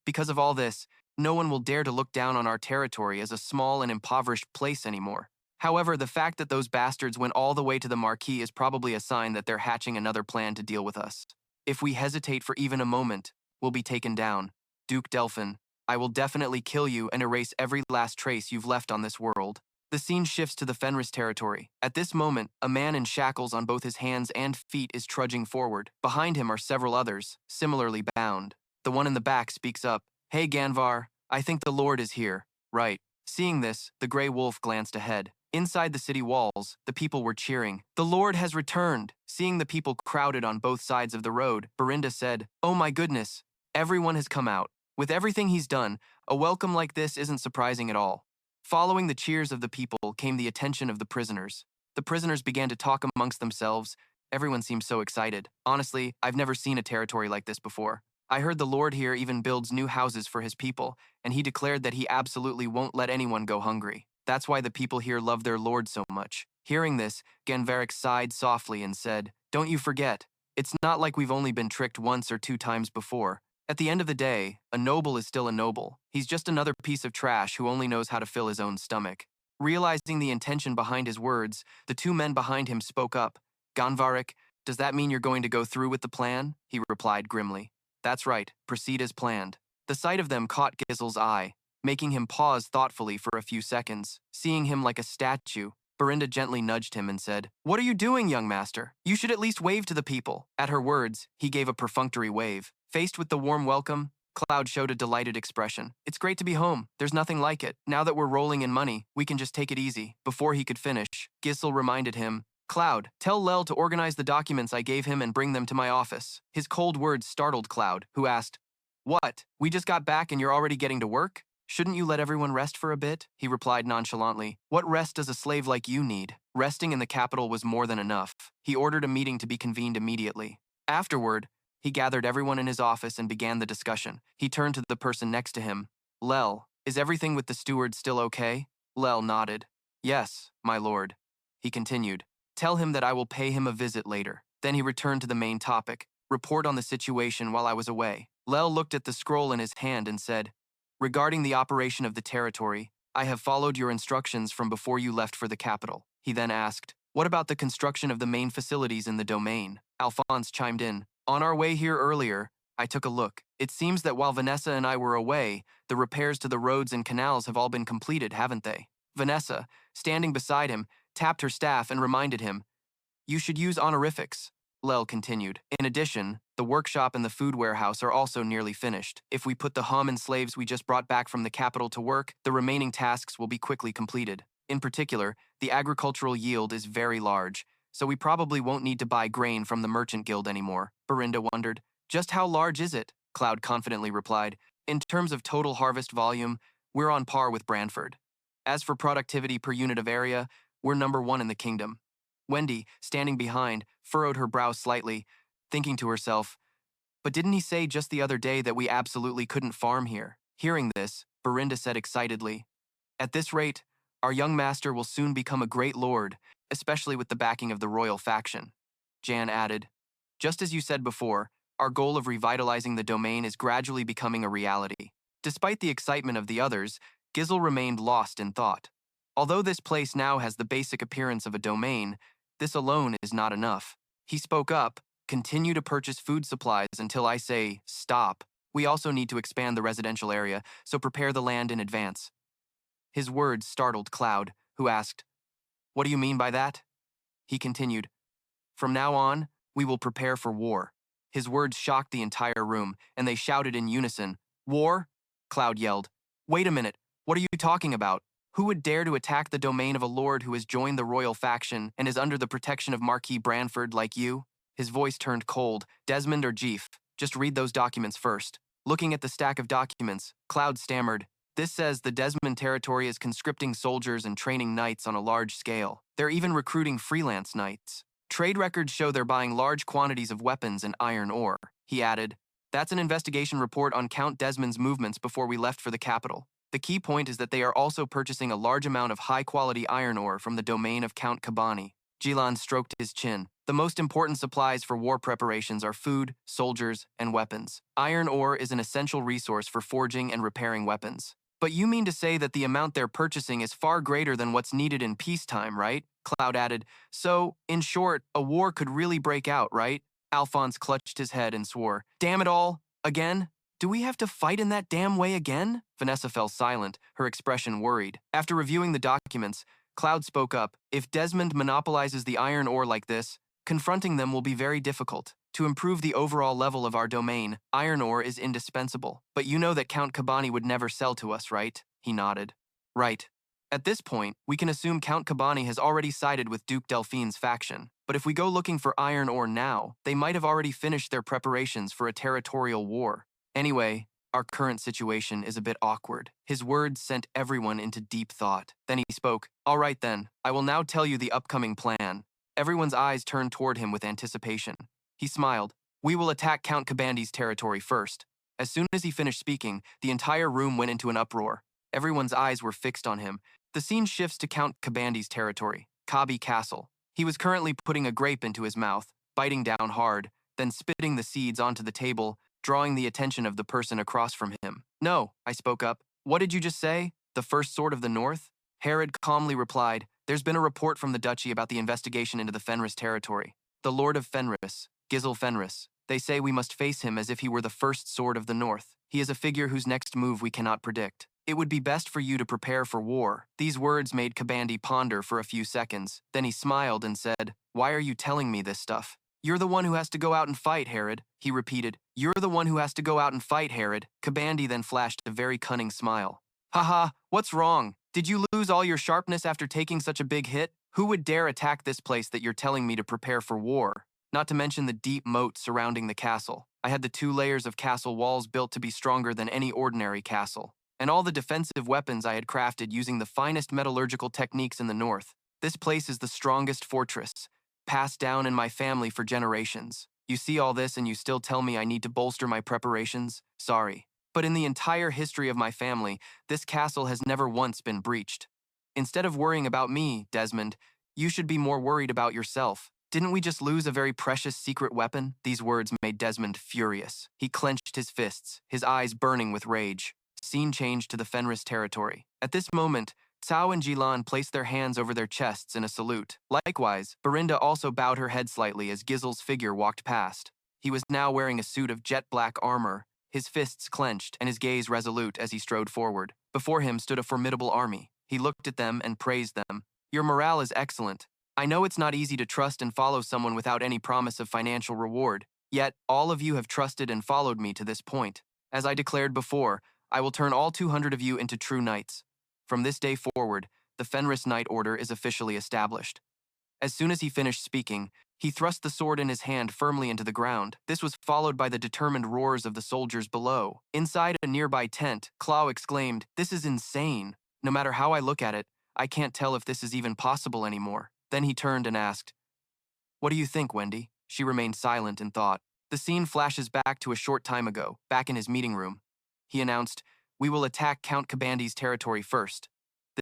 A: Because of all this, no one will dare to look down on our territory as a small and impoverished place anymore. However, the fact that those bastards went all the way to the Marquis is probably a sign that they're hatching another plan to deal with us. If we hesitate for even a moment, we'll be taken down. Duke Delphine, I will definitely kill you and erase every last trace you've left on this world." The scene shifts to the Fenris territory. At this moment, a man in shackles on both his hands and feet is trudging forward. Behind him are several others, similarly bound. The one in the back speaks up, "Hey Ganvar, I think the Lord is here." "Right." Seeing this, the Grey Wolf glanced ahead. Inside the city walls, the people were cheering. "The Lord has returned." Seeing the people crowded on both sides of the road, Berinda said, "Oh my goodness, everyone has come out. With everything he's done, a welcome like this isn't surprising at all." Following the cheers of the people came the attention of the prisoners. The prisoners began to talk amongst themselves. Everyone seemed so excited. "Honestly, I've never seen a territory like this before. I heard the Lord here even builds new houses for his people, and he declared that he absolutely won't let anyone go hungry. That's why the people here love their Lord so much." Hearing this, Ganvarek sighed softly and said, "Don't you forget, it's not like we've only been tricked once or two times before. At the end of the day, a noble is still a noble. He's just another piece of trash who only knows how to fill his own stomach." Realizing the intention behind his words, the two men behind him spoke up. "Ganvarek, does that mean you're going to go through with the plan?" He replied grimly. "That's right, proceed as planned." The sight of them caught Gisel's eye. making him pause thoughtfully for a few seconds. Seeing him like a statue, Berinda gently nudged him and said, "What are you doing, young master? You should at least wave to the people." At her words, he gave a perfunctory wave. Faced with the warm welcome, Cloud showed a delighted expression. "It's great to be home. There's nothing like it. Now that we're rolling in money, we can just take it easy." Before he could finish, Gisel reminded him, "Cloud, tell Lel to organize the documents I gave him and bring them to my office." His cold words startled Cloud, who asked, "What? We just got back and you're already getting to work? Shouldn't you let everyone rest for a bit?" He replied nonchalantly, "What rest does a slave like you need?" Resting in the capital was more than enough. He ordered a meeting to be convened immediately. Afterward, he gathered everyone in his office and began the discussion. He turned to the person next to him. "Lel, is everything with the steward still okay?" Lel nodded. "Yes, my lord." He continued, "Tell him that I will pay him a visit later." Then he returned to the main topic, "Report on the situation while I was away." Lel looked at the scroll in his hand and said, "Regarding the operation of the territory, I have followed your instructions from before you left for the capital." He then asked, "What about the construction of the main facilities in the domain?" Alphonse chimed in, "On our way here earlier, I took a look. It seems that while Vanessa and I were away, the repairs to the roads and canals have all been completed, haven't they?" Vanessa, standing beside him, tapped her staff and reminded him, "You should use honorifics." Lel continued, "In addition, the workshop and the food warehouse are also nearly finished. If we put the hum and slaves we just brought back from the capital to work, the remaining tasks will be quickly completed. In particular, the agricultural yield is very large, so we probably won't need to buy grain from the merchant guild anymore." Berinda wondered, "Just how large is it?" Cloud confidently replied, "In terms of total harvest volume, we're on par with Brantford. As for productivity per unit of area, we're #1 in the kingdom." Wendy, standing behind, furrowed her brow slightly, thinking to herself, "But didn't he say just the other day that we absolutely couldn't farm here?" Hearing this, Berinda said excitedly, "At this rate, our young master will soon become a great lord, especially with the backing of the royal faction." Jan added, "Just as you said before, our goal of revitalizing the domain is gradually becoming a reality." Despite the excitement of the others, Gisel remained lost in thought. Although this place now has the basic appearance of a domain, this alone is not enough. He spoke up, "Continue to purchase food supplies until I say stop. We also need to expand the residential area, so prepare the land in advance." His words startled Cloud, who asked, "What do you mean by that?" He continued, "From now on, we will prepare for war." His words shocked the entire room, and they shouted in unison, "War?" Cloud yelled, "Wait a minute, what are you talking about? Who would dare to attack the domain of a lord who has joined the royal faction and is under the protection of Marquis Brantford like you?" His voice turned cold. "Desmond or Jeef, just read those documents first." Looking at the stack of documents, Cloud stammered, "This says the Desmond territory is conscripting soldiers and training knights on a large scale. They're even recruiting freelance knights. Trade records show they're buying large quantities of weapons and iron ore." He added, "That's an investigation report on Count Desmond's movements before we left for the capital. The key point is that they are also purchasing a large amount of high-quality iron ore from the domain of Count Kabani." Ghislain stroked his chin. "The most important supplies for war preparations are food, soldiers, and weapons. Iron ore is an essential resource for forging and repairing weapons." "But you mean to say that the amount they're purchasing is far greater than what's needed in peacetime, right?" Cloud added, "So, in short, a war could really break out, right?" Alphonse clutched his head and swore, "Damn it all! Again? Do we have to fight in that damn way again?" Vanessa fell silent, her expression worried. After reviewing the documents, Cloud spoke up, "If Desmond monopolizes the iron ore like this, confronting them will be very difficult. To improve the overall level of our domain, iron ore is indispensable. But you know that Count Kabani would never sell to us, right?" He nodded. "Right. At this point, we can assume Count Kabani has already sided with Duke Delphine's faction. But if we go looking for iron ore now, they might have already finished their preparations for a territorial war. Anyway, our current situation is a bit awkward." His words sent everyone into deep thought. Then he spoke, "All right then, I will now tell you the upcoming plan." Everyone's eyes turned toward him with anticipation. He smiled. "We will attack Count Kabandi's territory first." As soon as he finished speaking, the entire room went into an uproar. Everyone's eyes were fixed on him. The scene shifts to Count Kabandi's territory, Kabi Castle. He was currently putting a grape into his mouth, biting down hard, then spitting the seeds onto the table, drawing the attention of the person across from him. "No," I spoke up. "What did you just say? The first sword of the north?" Herod calmly replied, "There's been a report from the duchy about the investigation into the Fenris territory. The Lord of Fenris, Gisel Fenris. They say we must face him as if he were the first sword of the north. He is a figure whose next move we cannot predict. It would be best for you to prepare for war. These words made Kabandi ponder for a few seconds. Then he smiled and said, Why are you telling me this stuff? You're the one who has to go out and fight, Herod, he repeated. You're the one who has to go out and fight, Herod. Kabandi then flashed a very cunning smile. Haha, what's wrong? Did you lose all your sharpness after taking such a big hit? Who would dare attack this place that you're telling me to prepare for war? Not to mention the deep moat surrounding the castle. I had the 2 layers of castle walls built to be stronger than any ordinary castle, and all the defensive weapons I had crafted using the finest metallurgical techniques in the north. This place is the strongest fortress, passed down in my family for generations. You see all this and you still tell me I need to bolster my preparations? Sorry. But in the entire history of my family, this castle has never once been breached. Instead of worrying about me, Desmond, you should be more worried about yourself. Didn't we just lose a very precious secret weapon? These words made Desmond furious. He clenched his fists, his eyes burning with rage. Scene changed to the Fenris territory. At this moment, Cao and Ghislain placed their hands over their chests in a salute. Likewise, Berinda also bowed her head slightly as Gisel's figure walked past. He was now wearing a suit of jet black armor, his fists clenched and his gaze resolute as he strode forward. Before him stood a formidable army. He looked at them and praised them. Your morale is excellent. I know it's not easy to trust and follow someone without any promise of financial reward, yet all of you have trusted and followed me to this point. As I declared before, I will turn all 200 of you into true knights. From this day forward, the Fenris Knight Order is officially established. As soon as he finished speaking, he thrust the sword in his hand firmly into the ground. This was followed by the determined roars of the soldiers below. Inside a nearby tent, Clow exclaimed, This is insane. No matter how I look at it, I can't tell if this is even possible anymore. Then he turned and asked, What do you think, Wendy? She remained silent in thought. The scene flashes back to a short time ago, back in his meeting room. He announced, We will attack Count Kabandi's territory first.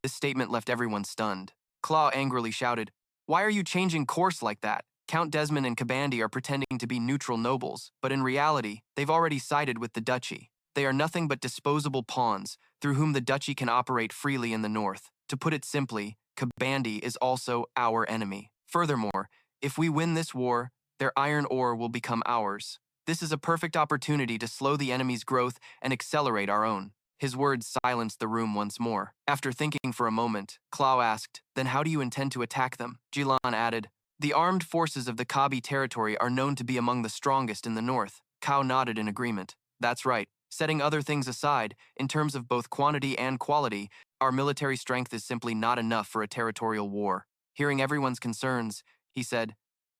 A: This statement left everyone stunned. Claw angrily shouted, Why are you changing course like that? Count Desmond and Kabandi are pretending to be neutral nobles, but in reality, they've already sided with the duchy. They are nothing but disposable pawns, through whom the duchy can operate freely in the north. To put it simply, Kabandi is also our enemy. Furthermore, if we win this war, their iron ore will become ours. This is a perfect opportunity to slow the enemy's growth and accelerate our own. His words silenced the room once more. After thinking for a moment, Clow asked, Then how do you intend to attack them? Ghislain added, The armed forces of the Kabi territory are known to be among the strongest in the north. Cao nodded in agreement. That's right. Setting other things aside, in terms of both quantity and quality, our military strength is simply not enough for a territorial war. Hearing everyone's concerns, he said,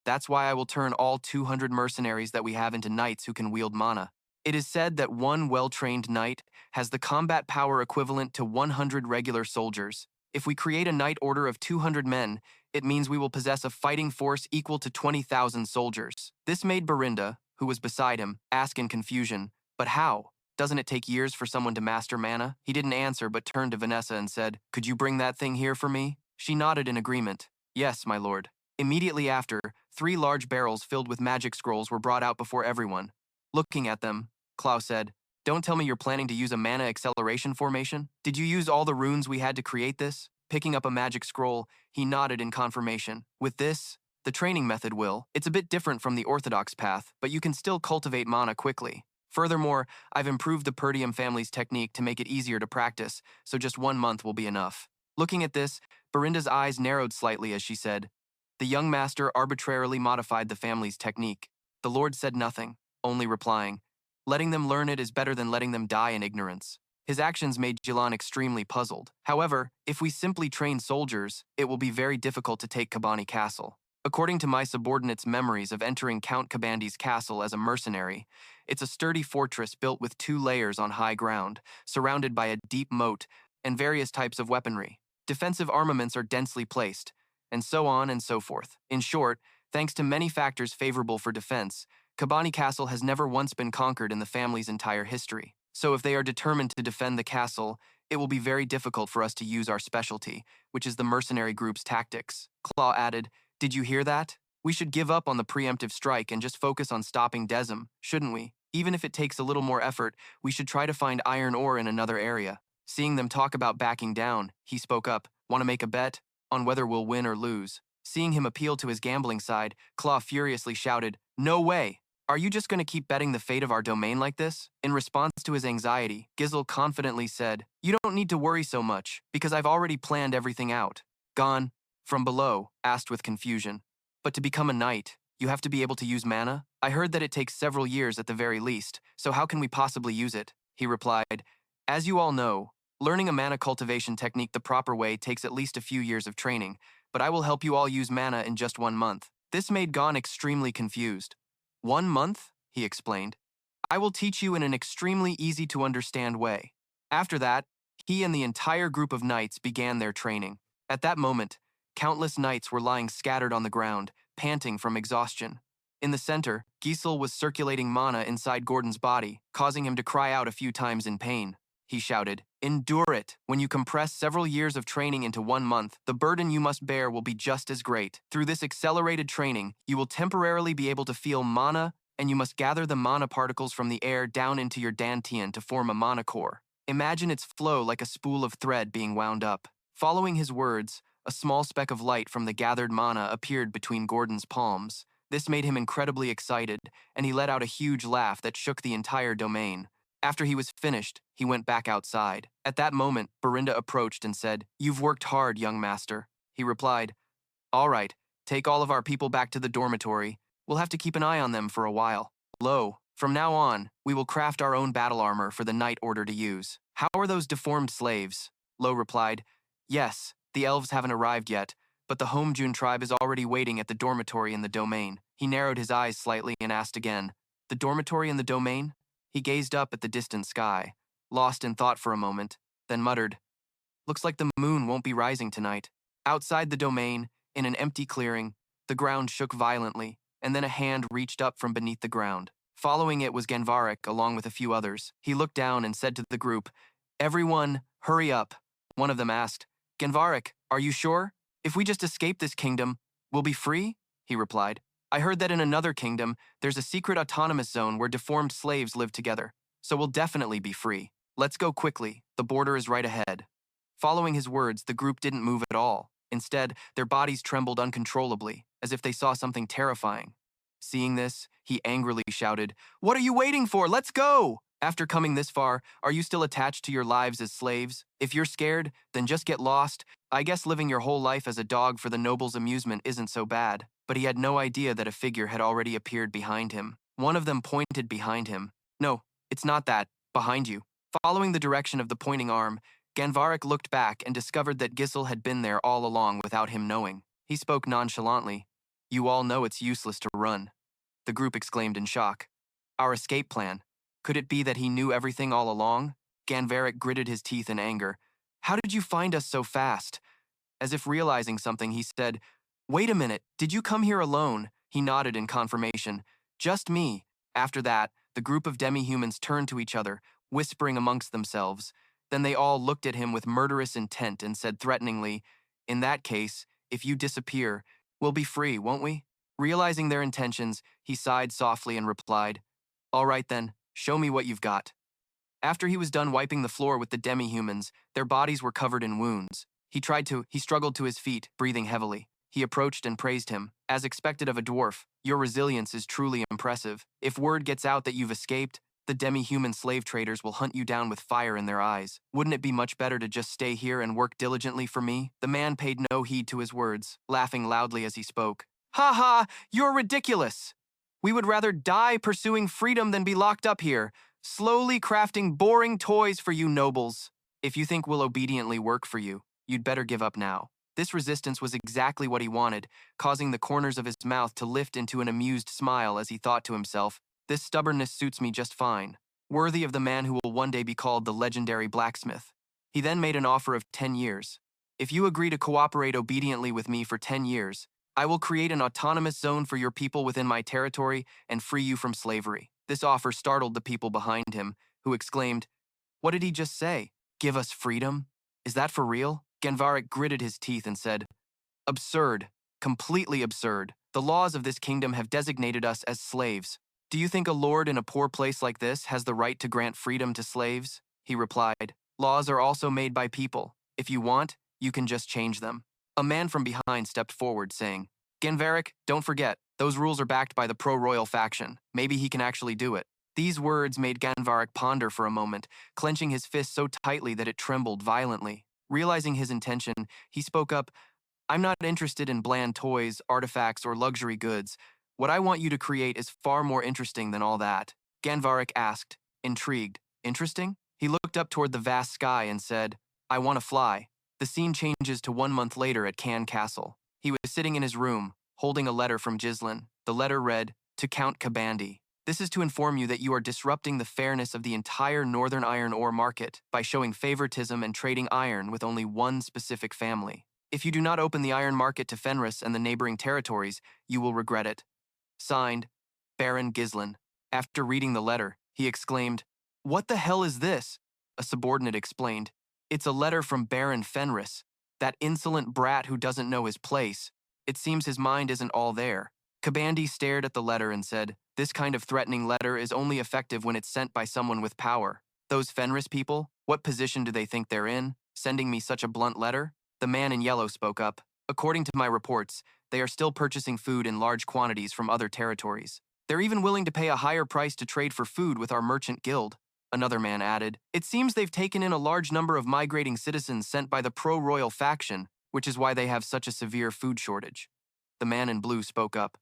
A: That's why I will turn all 200 mercenaries that we have into knights who can wield mana. It is said that one well-trained knight has the combat power equivalent to 100 regular soldiers. If we create a knight order of 200 men, it means we will possess a fighting force equal to 20,000 soldiers. This made Berinda, who was beside him, ask in confusion, But how? Doesn't it take years for someone to master mana? He didn't answer but turned to Vanessa and said, Could you bring that thing here for me? She nodded in agreement. Yes, my lord. Immediately after, 3 large barrels filled with magic scrolls were brought out before everyone. Looking at them, Klaus said, Don't tell me you're planning to use a mana acceleration formation? Did you use all the runes we had to create this? Picking up a magic scroll, he nodded in confirmation. With this, the training method will. It's a bit different from the orthodox path, but you can still cultivate mana quickly. Furthermore, I've improved the Pergium family's technique to make it easier to practice, so just 1 month will be enough. Looking at this, Berinda's eyes narrowed slightly as she said, The young master arbitrarily modified the family's technique. The Lord said nothing, only replying, Letting them learn it is better than letting them die in ignorance. His actions made Ghislain extremely puzzled. However, if we simply train soldiers, it will be very difficult to take Kabani Castle. According to my subordinate's memories of entering Count Kabandi's castle as a mercenary, it's a sturdy fortress built with 2 layers on high ground, surrounded by a deep moat and various types of weaponry. Defensive armaments are densely placed, and so on and so forth. In short, thanks to many factors favorable for defense, Kabani Castle has never once been conquered in the family's entire history. So if they are determined to defend the castle, it will be very difficult for us to use our specialty, which is the mercenary group's tactics. Claw added, Did you hear that? We should give up on the preemptive strike and just focus on stopping Desm, shouldn't we? Even if it takes a little more effort, we should try to find iron ore in another area. Seeing them talk about backing down, he spoke up, Want to make a bet? On whether we'll win or lose. Seeing him appeal to his gambling side, Claw furiously shouted, No way! Are you just going to keep betting the fate of our domain like this? In response to his anxiety, Ghislain confidently said, You don't need to worry so much, because I've already planned everything out. Gone? From below, asked with confusion. But to become a knight, you have to be able to use mana? I heard that it takes several years at the very least, so how can we possibly use it? He replied, As you all know, learning a mana cultivation technique the proper way takes at least a few years of training, but I will help you all use mana in just 1 month. This made Gon extremely confused. 1 month? He explained. I will teach you in an extremely easy-to-understand way. After that, he and the entire group of knights began their training. At that moment, countless knights were lying scattered on the ground, panting from exhaustion. In the center, Ghislain was circulating mana inside Gordon's body, causing him to cry out a few times in pain. He shouted, Endure it! When you compress several years of training into 1 month, the burden you must bear will be just as great. Through this accelerated training, you will temporarily be able to feel mana, and you must gather the mana particles from the air down into your dantian to form a mana core. Imagine its flow like a spool of thread being wound up. Following his words, a small speck of light from the gathered mana appeared between Gordon's palms. This made him incredibly excited, and he let out a huge laugh that shook the entire domain. After he was finished, he went back outside. At that moment, Berinda approached and said, You've worked hard, young master. He replied, All right, take all of our people back to the dormitory. We'll have to keep an eye on them for a while. Lo, from now on, we will craft our own battle armor for the Knight Order to use. How are those deformed slaves? Lo replied, Yes, the elves haven't arrived yet, but the Homejun tribe is already waiting at the dormitory in the domain. He narrowed his eyes slightly and asked again, The dormitory in the domain? He gazed up at the distant sky, lost in thought for a moment, then muttered, Looks like the moon won't be rising tonight. Outside the domain, in an empty clearing, the ground shook violently, and then a hand reached up from beneath the ground. Following it was Genvarik, along with a few others. He looked down and said to the group, Everyone, hurry up. One of them asked, Genvarik, are you sure? If we just escape this kingdom, we'll be free? He replied, I heard that in another kingdom, there's a secret autonomous zone where deformed slaves live together, so we'll definitely be free. Let's go quickly, the border is right ahead. Following his words, the group didn't move at all. Instead, their bodies trembled uncontrollably, as if they saw something terrifying. Seeing this, he angrily shouted, What are you waiting for? Let's go! After coming this far, are you still attached to your lives as slaves? If you're scared, then just get lost. I guess living your whole life as a dog for the noble's amusement isn't so bad. But he had no idea that a figure had already appeared behind him. One of them pointed behind him. No, it's not that. Behind you. Following the direction of the pointing arm, Genvarik looked back and discovered that Ghislain had been there all along without him knowing. He spoke nonchalantly. You all know it's useless to run. The group exclaimed in shock. Our escape plan. Could it be that he knew everything all along? Genvarik gritted his teeth in anger. How did you find us so fast? As if realizing something, he said, Wait a minute, did you come here alone? He nodded in confirmation. Just me. After that, the group of demi-humans turned to each other, whispering amongst themselves. Then they all looked at him with murderous intent and said threateningly, In that case, if you disappear, we'll be free, won't we? Realizing their intentions, he sighed softly and replied, All right then, show me what you've got. After he was done wiping the floor with the demi-humans, their bodies were covered in wounds. He struggled to his feet, breathing heavily. He approached and praised him. As expected of a dwarf, your resilience is truly impressive. If word gets out that you've escaped, the demi-human slave traders will hunt you down with fire in their eyes. Wouldn't it be much better to just stay here and work diligently for me? The man paid no heed to his words, laughing loudly as he spoke. Ha ha, you're ridiculous! We would rather die pursuing freedom than be locked up here, slowly crafting boring toys for you nobles. If you think we'll obediently work for you, you'd better give up now. This resistance was exactly what he wanted, causing the corners of his mouth to lift into an amused smile as he thought to himself, This stubbornness suits me just fine, worthy of the man who will one day be called the legendary blacksmith. He then made an offer of 10 years. If you agree to cooperate obediently with me for 10 years, I will create an autonomous zone for your people within my territory and free you from slavery. This offer startled the people behind him, who exclaimed, What did he just say? Give us freedom? Is that for real? Genvarik gritted his teeth and said, Absurd. Completely absurd. The laws of this kingdom have designated us as slaves. Do you think a lord in a poor place like this has the right to grant freedom to slaves? He replied, Laws are also made by people. If you want, you can just change them. A man from behind stepped forward, saying, Genvarik, don't forget, Those rules are backed by the pro-royal faction. Maybe he can actually do it. These words made Ganvarik ponder for a moment, clenching his fist so tightly that it trembled violently. Realizing his intention, he spoke up, I'm not interested in bland toys, artifacts, or luxury goods. What I want you to create is far more interesting than all that. Ganvarik asked, intrigued, interesting? He looked up toward the vast sky and said, I want to fly. The scene changes to 1 month later at Cannes Castle. He was sitting in his room, holding a letter from Ghislain. The letter read, to Count Pergium. This is to inform you that you are disrupting the fairness of the entire northern iron ore market by showing favoritism and trading iron with only one specific family. If you do not open the iron market to Fenris and the neighboring territories, you will regret it. Signed, Baron Ghislain. After reading the letter, he exclaimed, What the hell is this? A subordinate explained, It's a letter from Baron Fenris, that insolent brat who doesn't know his place. It seems his mind isn't all there. Kabandi stared at the letter and said, This kind of threatening letter is only effective when it's sent by someone with power. Those Fenris people, what position do they think they're in, sending me such a blunt letter? The man in yellow spoke up. According to my reports, they are still purchasing food in large quantities from other territories. They're even willing to pay a higher price to trade for food with our merchant guild. Another man added, It seems they've taken in a large number of migrating citizens sent by the pro-royal faction, which is why they have such a severe food shortage. The man in blue spoke up.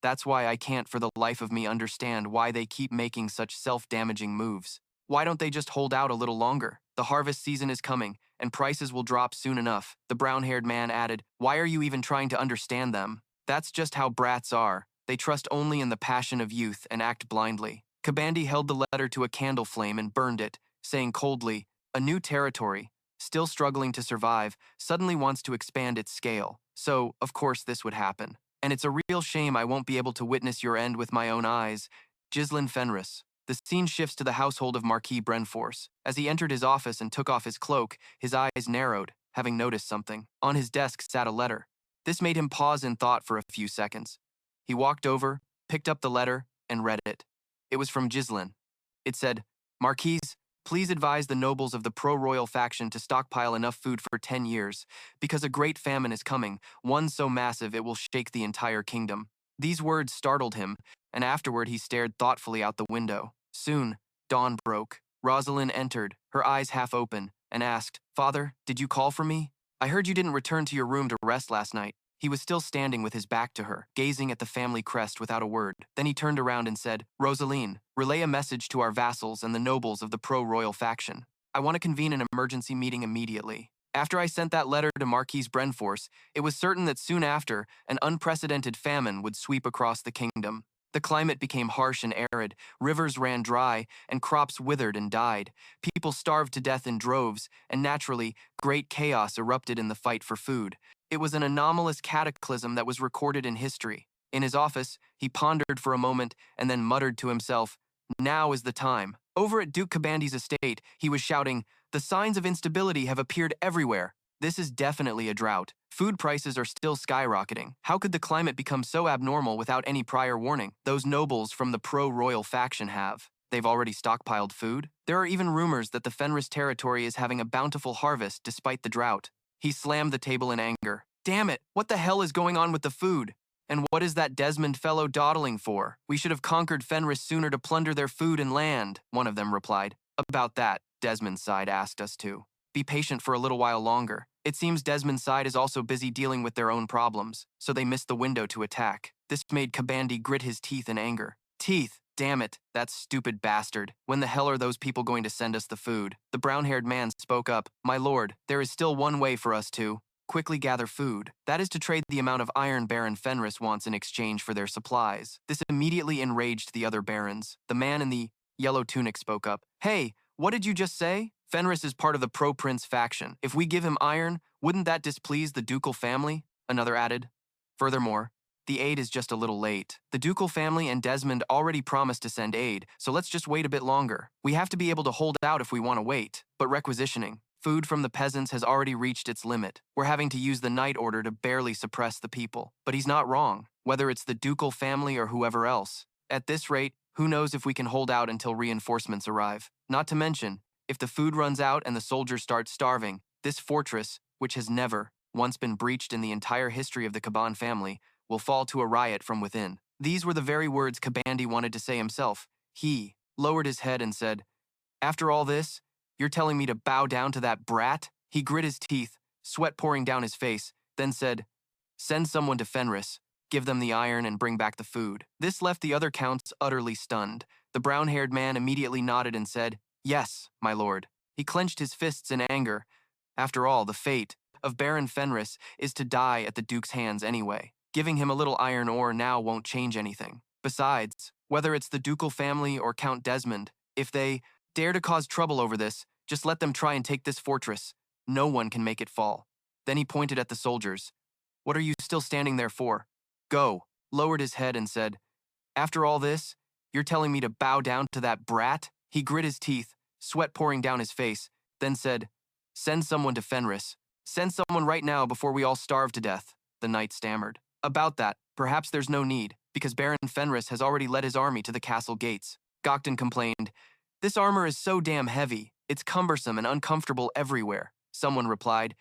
A: That's why I can't for the life of me understand why they keep making such self-damaging moves. Why don't they just hold out a little longer? The harvest season is coming, and prices will drop soon enough. The brown-haired man added, Why are you even trying to understand them? That's just how brats are. They trust only in the passion of youth and act blindly. Kabandi held the letter to a candle flame and burned it, saying coldly, A new territory, still struggling to survive, suddenly wants to expand its scale. So, of course, this would happen. And it's a real shame I won't be able to witness your end with my own eyes. Ghislain Fenris. The scene shifts to the household of Marquis Brenforce. As he entered his office and took off his cloak, his eyes narrowed, having noticed something. On his desk sat a letter. This made him pause in thought for a few seconds. He walked over, picked up the letter, and read it. It was from Ghislain. It said, Marquis, please advise the nobles of the pro-royal faction to stockpile enough food for 10 years, because a great famine is coming, one so massive it will shake the entire kingdom. These words startled him, and afterward he stared thoughtfully out the window. Soon, dawn broke. Rosalind entered, her eyes half open, and asked, Father, did you call for me? I heard you didn't return to your room to rest last night. He was still standing with his back to her, gazing at the family crest without a word. Then he turned around and said, Rosaline, relay a message to our vassals and the nobles of the pro-royal faction. I want to convene an emergency meeting immediately. After I sent that letter to Marquis Brenforce, it was certain that soon after, an unprecedented famine would sweep across the kingdom. The climate became harsh and arid, rivers ran dry, and crops withered and died. People starved to death in droves, and naturally, great chaos erupted in the fight for food. It was an anomalous cataclysm that was recorded in history. In his office, he pondered for a moment and then muttered to himself, Now is the time. Over at Duke Kabandi's estate, he was shouting, The signs of instability have appeared everywhere. This is definitely a drought. Food prices are still skyrocketing. How could the climate become so abnormal without any prior warning? Those nobles from the pro-royal faction have. They've already stockpiled food. There are even rumors that the Fenris territory is having a bountiful harvest despite the drought. He slammed the table in anger. Damn it, what the hell is going on with the food? And what is that Desmond fellow dawdling for? We should have conquered Fenris sooner to plunder their food and land, one of them replied. About that, Desmond's side asked us to. Be patient for a little while longer. It seems Desmond's side is also busy dealing with their own problems, so they missed the window to attack. This made Kabandi grit his teeth in anger. Teeth! Damn it, that stupid bastard. When the hell are those people going to send us the food? The brown-haired man spoke up. My lord, there is still one way for us to quickly gather food. That is to trade the amount of iron Baron Fenris wants in exchange for their supplies. This immediately enraged the other barons. The man in the yellow tunic spoke up. Hey, what did you just say? Fenris is part of the pro-prince faction. If we give him iron, wouldn't that displease the ducal family? Another added. Furthermore, the aid is just a little late. The ducal family and Desmond already promised to send aid, so let's just wait a bit longer. We have to be able to hold out if we want to wait. But requisitioning. Food from the peasants has already reached its limit. We're having to use the night order to barely suppress the people. But he's not wrong, whether it's the ducal family or whoever else. At this rate, who knows if we can hold out until reinforcements arrive. Not to mention, if the food runs out and the soldiers start starving, this fortress, which has never once been breached in the entire history of the Kaban family, will fall to a riot from within. These were the very words Kabandi wanted to say himself. He lowered his head and said, "After all this, you're telling me to bow down to that brat?" He grit his teeth, sweat pouring down his face, then said, "Send someone to Fenris, give them the iron and bring back the food." This left the other counts utterly stunned. The brown-haired man immediately nodded and said, "Yes, my lord." He clenched his fists in anger. After all, the fate of Baron Fenris is to die at the Duke's hands anyway. Giving him a little iron ore now won't change anything. Besides, whether it's the ducal family or Count Desmond, if they dare to cause trouble over this, just let them try and take this fortress. No one can make it fall. Then he pointed at the soldiers. "What are you still standing there for? Go," lowered his head and said, "After all this, you're telling me to bow down to that brat?" He grit his teeth, sweat pouring down his face, then said, "Send someone to Fenris. Send someone right now before we all starve to death," the knight stammered. "About that, perhaps there's no need, because Baron Fenris has already led his army to the castle gates." Gokten complained, "This armor is so damn heavy, it's cumbersome and uncomfortable everywhere." Someone replied,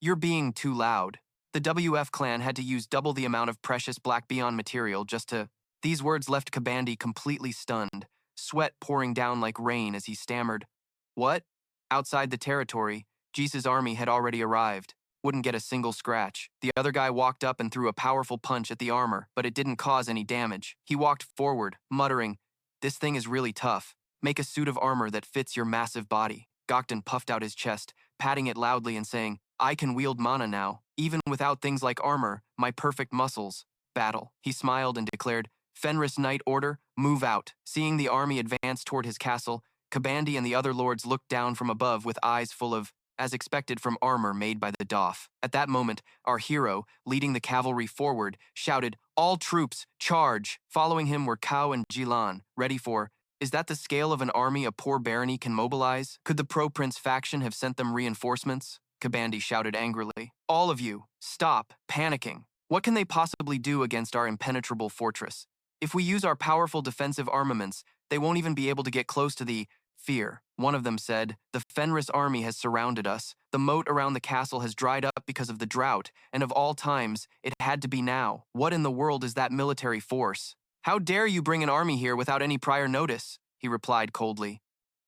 A: "You're being too loud." The WF clan had to use double the amount of precious Black Beyond material just to... These words left Kabandi completely stunned, sweat pouring down like rain as he stammered, "What?" Outside the territory, Jeese's army had already arrived. Wouldn't get a single scratch. The other guy walked up and threw a powerful punch at the armor, but it didn't cause any damage. He walked forward, muttering, "This thing is really tough. Make a suit of armor that fits your massive body." Gokten puffed out his chest, patting it loudly and saying, "I can wield mana now, even without things like armor, my perfect muscles." Battle. He smiled and declared, "Fenris Knight Order, move out." Seeing the army advance toward his castle, Kabandi and the other lords looked down from above with eyes full of, as expected from armor made by the Doff. At that moment, our hero, leading the cavalry forward, shouted, "All troops, charge!" Following him were Kao and Ghislain, ready for, is that the scale of an army a poor barony can mobilize? Could the pro-prince faction have sent them reinforcements? Kabandi shouted angrily. "All of you, stop panicking. What can they possibly do against our impenetrable fortress? If we use our powerful defensive armaments, they won't even be able to get close to the fear." One of them said, "The Fenris army has surrounded us. The moat around the castle has dried up because of the drought, and of all times, it had to be now. What in the world is that military force? How dare you bring an army here without any prior notice?" He replied coldly.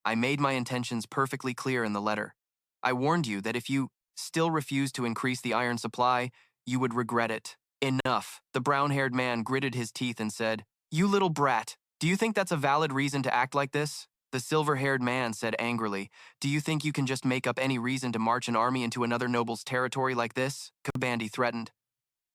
A: "I made my intentions perfectly clear in the letter. I warned you that if you still refuse to increase the iron supply, you would regret it." "Enough." The brown-haired man gritted his teeth and said, "You little brat, do you think that's a valid reason to act like this?" The silver-haired man said angrily, "Do you think you can just make up any reason to march an army into another noble's territory like this?" Kabandi threatened.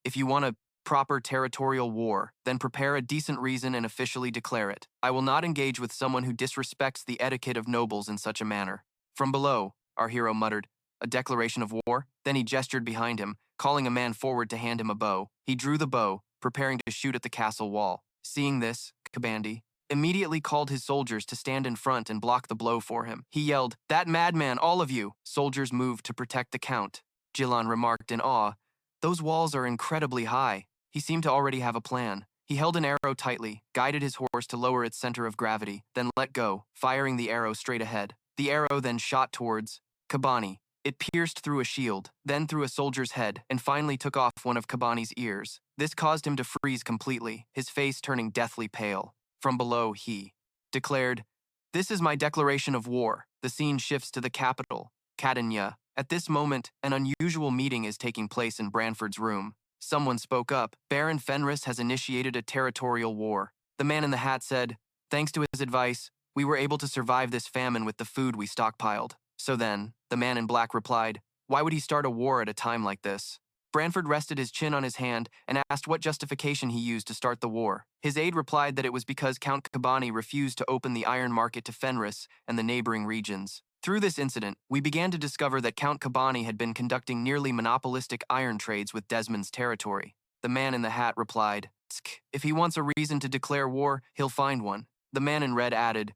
A: "If you want a proper territorial war, then prepare a decent reason and officially declare it. I will not engage with someone who disrespects the etiquette of nobles in such a manner." From below, our hero muttered, "A declaration of war?" Then he gestured behind him, calling a man forward to hand him a bow. He drew the bow, preparing to shoot at the castle wall. Seeing this, Kabandi immediately called his soldiers to stand in front and block the blow for him. He yelled, "That madman, all of you!" Soldiers moved to protect the count. Ghislain remarked in awe, "Those walls are incredibly high." He seemed to already have a plan. He held an arrow tightly, guided his horse to lower its center of gravity, then let go, firing the arrow straight ahead. The arrow then shot towards Kabani. It pierced through a shield, then through a soldier's head, and finally took off one of Kabani's ears. This caused him to freeze completely, his face turning deathly pale. From below, he declared, "This is my declaration of war." The scene shifts to the capital, Catania. At this moment, an unusual meeting is taking place in Branford's room. Someone spoke up. "Baron Fenris has initiated a territorial war." The man in the hat said, "Thanks to his advice, we were able to survive this famine with the food we stockpiled." So then, the man in black replied, "Why would he start a war at a time like this?" Branford rested his chin on his hand and asked what justification he used to start the war. His aide replied that it was because Count Kabani refused to open the iron market to Fenris and the neighboring regions. Through this incident, we began to discover that Count Kabani had been conducting nearly monopolistic iron trades with Desmond's territory. The man in the hat replied, "Tsk, if he wants a reason to declare war, he'll find one." The man in red added,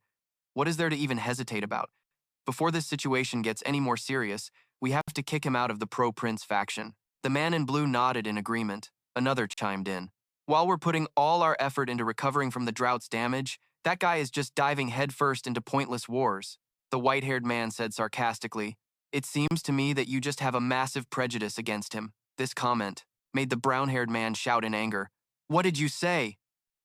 A: "What is there to even hesitate about? Before this situation gets any more serious, we have to kick him out of the pro-prince faction." The man in blue nodded in agreement. Another chimed in, "While we're putting all our effort into recovering from the drought's damage, that guy is just diving headfirst into pointless wars." The white-haired man said sarcastically, "It seems to me that you just have a massive prejudice against him." This comment made the brown-haired man shout in anger. What did you say?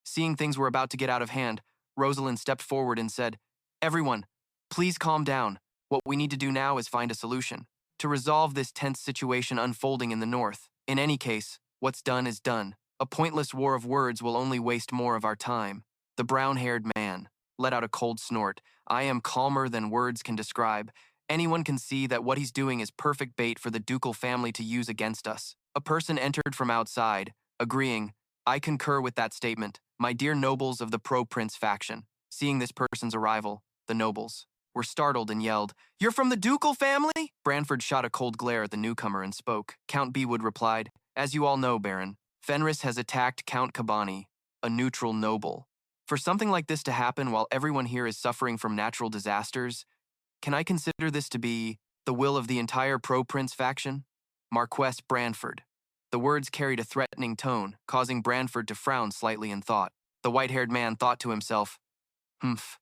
A: Seeing things were about to get out of hand, Rosalind stepped forward and said, Everyone, please calm down. What we need to do now is find a solution to resolve this tense situation unfolding in the north. In any case, what's done is done. A pointless war of words will only waste more of our time. The brown-haired man let out a cold snort. I am calmer than words can describe. Anyone can see that what he's doing is perfect bait for the ducal family to use against us. A person entered from outside, agreeing, I concur with that statement. My dear nobles of the pro-prince faction. Seeing this person's arrival, the nobles were startled and yelled, You're from the ducal family? Branford shot a cold glare at the newcomer and spoke. Count Bewood replied, As you all know, Baron, Fenris has attacked Count Cabani, a neutral noble. For something like this to happen while everyone here is suffering from natural disasters, can I consider this to be the will of the entire pro-prince faction? Marquess Branford. The words carried a threatening tone, causing Branford to frown slightly in thought. The white-haired man thought to himself, Humph.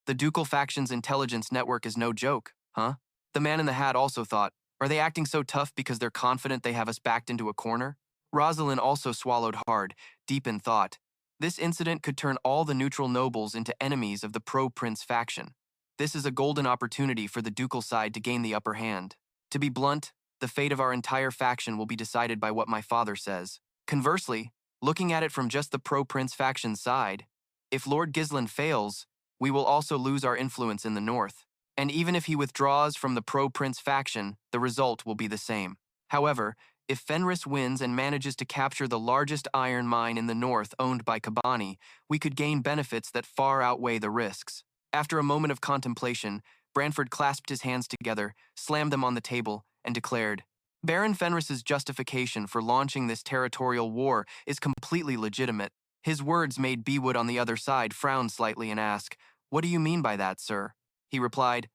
A: The ducal faction's intelligence network is no joke, huh? The man in the hat also thought, Are they acting so tough because they're confident they have us backed into a corner? Rosalind also swallowed hard, deep in thought. This incident could turn all the neutral nobles into enemies of the pro-prince faction. This is a golden opportunity for the ducal side to gain the upper hand. To be blunt, the fate of our entire faction will be decided by what my father says. Conversely, looking at it from just the pro-prince faction's side, if Lord Ghislain fails, we will also lose our influence in the north. And even if he withdraws from the pro-prince faction, the result will be the same. However, if Fenris wins and manages to capture the largest iron mine in the north owned by Cabani, we could gain benefits that far outweigh the risks. After a moment of contemplation, Branford clasped his hands together, slammed them on the table, and declared, Baron Fenris's justification for launching this territorial war is completely legitimate. His words made Bewood on the other side frown slightly and ask, What do you mean by that, sir? He replied,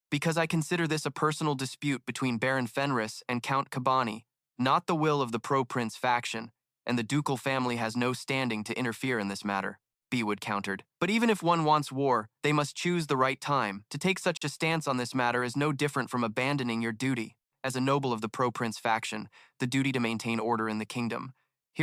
A: Because I consider this a personal dispute between Baron Fenris and Count Cabani, not the will of the pro-prince faction, and the ducal family has no standing to interfere in this matter, Bewood countered. But even if one wants war, they must choose the right time. To take such a stance on this matter is no different from abandoning your duty. As a noble of the pro-prince faction, the duty to maintain order in the kingdom.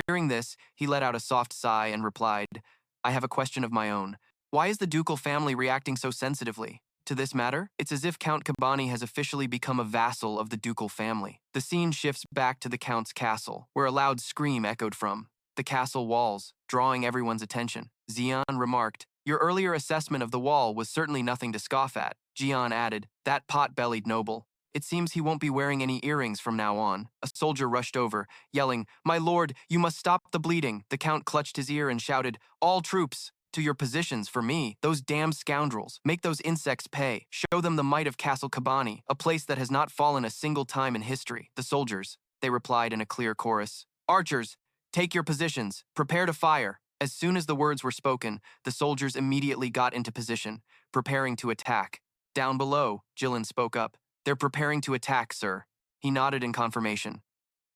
A: Hearing this, he let out a soft sigh and replied, I have a question of my own. Why is the ducal family reacting so sensitively to this matter? It's as if Count Cabani has officially become a vassal of the ducal family. The scene shifts back to the Count's castle, where a loud scream echoed from the castle walls, drawing everyone's attention. Xian remarked, Your earlier assessment of the wall was certainly nothing to scoff at. Xian added, That pot-bellied noble. It seems he won't be wearing any earrings from now on. A soldier rushed over, yelling, My lord, you must stop the bleeding. The Count clutched his ear and shouted, All troops, to your positions for me. Those damn scoundrels. Make those insects pay. Show them the might of Castle Cabani, a place that has not fallen a single time in history. The soldiers, they replied in a clear chorus. Archers, take your positions. Prepare to fire. As soon as the words were spoken, the soldiers immediately got into position, preparing to attack. Down below, Ghislain spoke up. They're preparing to attack, sir. He nodded in confirmation.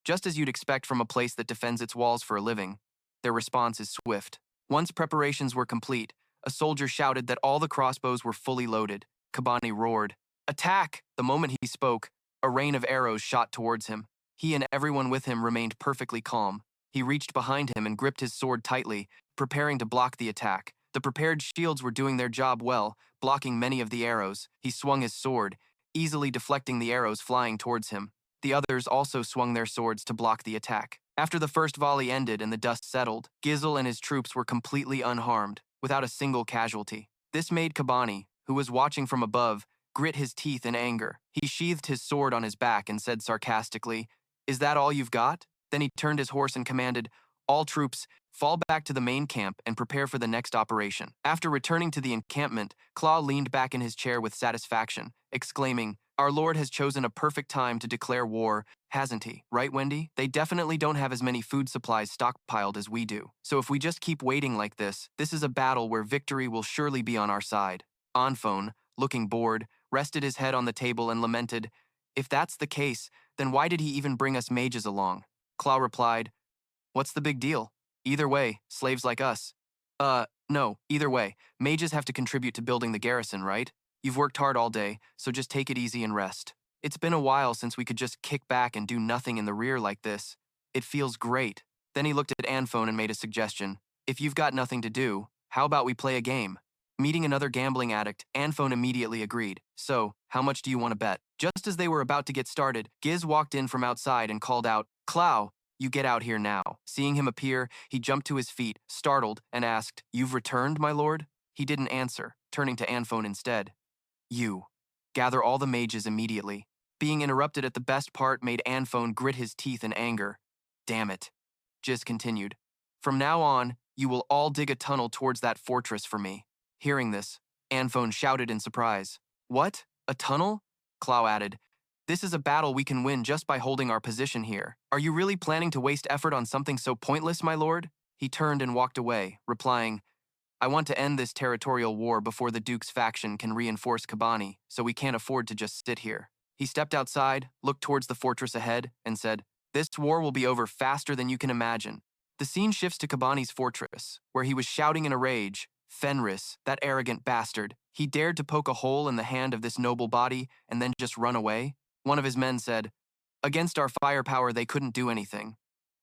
A: Just as you'd expect from a place that defends its walls for a living, their response is swift. Once preparations were complete, a soldier shouted that all the crossbows were fully loaded. Cabani roared, Attack! The moment he spoke, a rain of arrows shot towards him. He and everyone with him remained perfectly calm. He reached behind him and gripped his sword tightly, preparing to block the attack. The prepared shields were doing their job well, blocking many of the arrows. He swung his sword, easily deflecting the arrows flying towards him. The others also swung their swords to block the attack. After the first volley ended and the dust settled, Ghislain and his troops were completely unharmed, without a single casualty. This made Cabani, who was watching from above, grit his teeth in anger. He sheathed his sword on his back and said sarcastically, Is that all you've got? Then he turned his horse and commanded, All troops, fall back to the main camp and prepare for the next operation. After returning to the encampment, Claw leaned back in his chair with satisfaction, exclaiming, Our Lord has chosen a perfect time to declare war, hasn't he? Right, Wendy? They definitely don't have as many food supplies stockpiled as we do. So if we just keep waiting like this is a battle where victory will surely be on our side. Anphone, looking bored, rested his head on the table and lamented, If that's the case, then why did he even bring us mages along? Claw replied, What's the big deal? Either way, slaves like us. No, either way, mages have to contribute to building the garrison, right? You've worked hard all day, so just take it easy and rest. It's been a while since we could just kick back and do nothing in the rear like this. It feels great. Then he looked at Anphone and made a suggestion. If you've got nothing to do, how about we play a game? Meeting another gambling addict, Anphone immediately agreed. So, how much do you want to bet? Just as they were about to get started, Giz walked in from outside and called out, Clow, you get out here now. Seeing him appear, he jumped to his feet, startled, and asked, You've returned, my lord? He didn't answer, turning to Anphone instead. You. Gather all the mages immediately. Being interrupted at the best part made Anphone grit his teeth in anger. Damn it. Giz continued. From now on, you will all dig a tunnel towards that fortress for me. Hearing this, Anphone shouted in surprise. What? A tunnel? Clow added. This is a battle we can win just by holding our position here. Are you really planning to waste effort on something so pointless, my lord? He turned and walked away, replying, I want to end this territorial war before the Duke's faction can reinforce Kabani, so we can't afford to just sit here. He stepped outside, looked towards the fortress ahead, and said, This war will be over faster than you can imagine. The scene shifts to Kabani's fortress, where he was shouting in a rage, Fenris, that arrogant bastard. He dared to poke a hole in the hand of this noble body and then just run away? One of his men said, Against our firepower they couldn't do anything.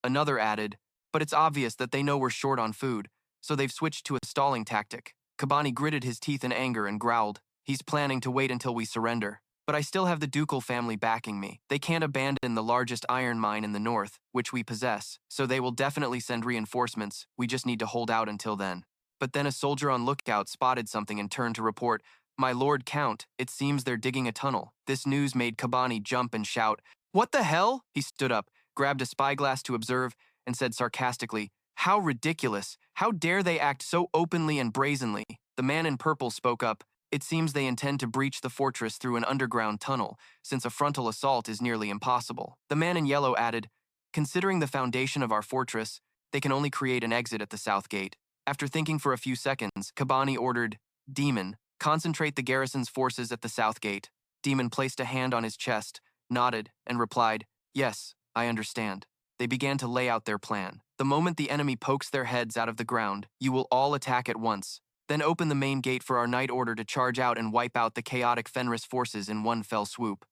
A: Another added, But it's obvious that they know we're short on food, so they've switched to a stalling tactic. Kabani gritted his teeth in anger and growled, He's planning to wait until we surrender. But I still have the ducal family backing me. They can't abandon the largest iron mine in the north, which we possess, so they will definitely send reinforcements. We just need to hold out until then. But then a soldier on lookout spotted something and turned to report, My lord Count, it seems they're digging a tunnel. This news made Kabani jump and shout, What the hell? He stood up, grabbed a spyglass to observe, and said sarcastically, How ridiculous! How dare they act so openly and brazenly? The man in purple spoke up, It seems they intend to breach the fortress through an underground tunnel, since a frontal assault is nearly impossible. The man in yellow added, Considering the foundation of our fortress, they can only create an exit at the south gate. After thinking for a few seconds, Kabani ordered, Demon, concentrate the garrison's forces at the south gate. Demon placed a hand on his chest, nodded, and replied, Yes, I understand. They began to lay out their plan. The moment the enemy pokes their heads out of the ground, you will all attack at once. Then open the main gate for our night order to charge out and wipe out the chaotic Fenris forces in one fell swoop.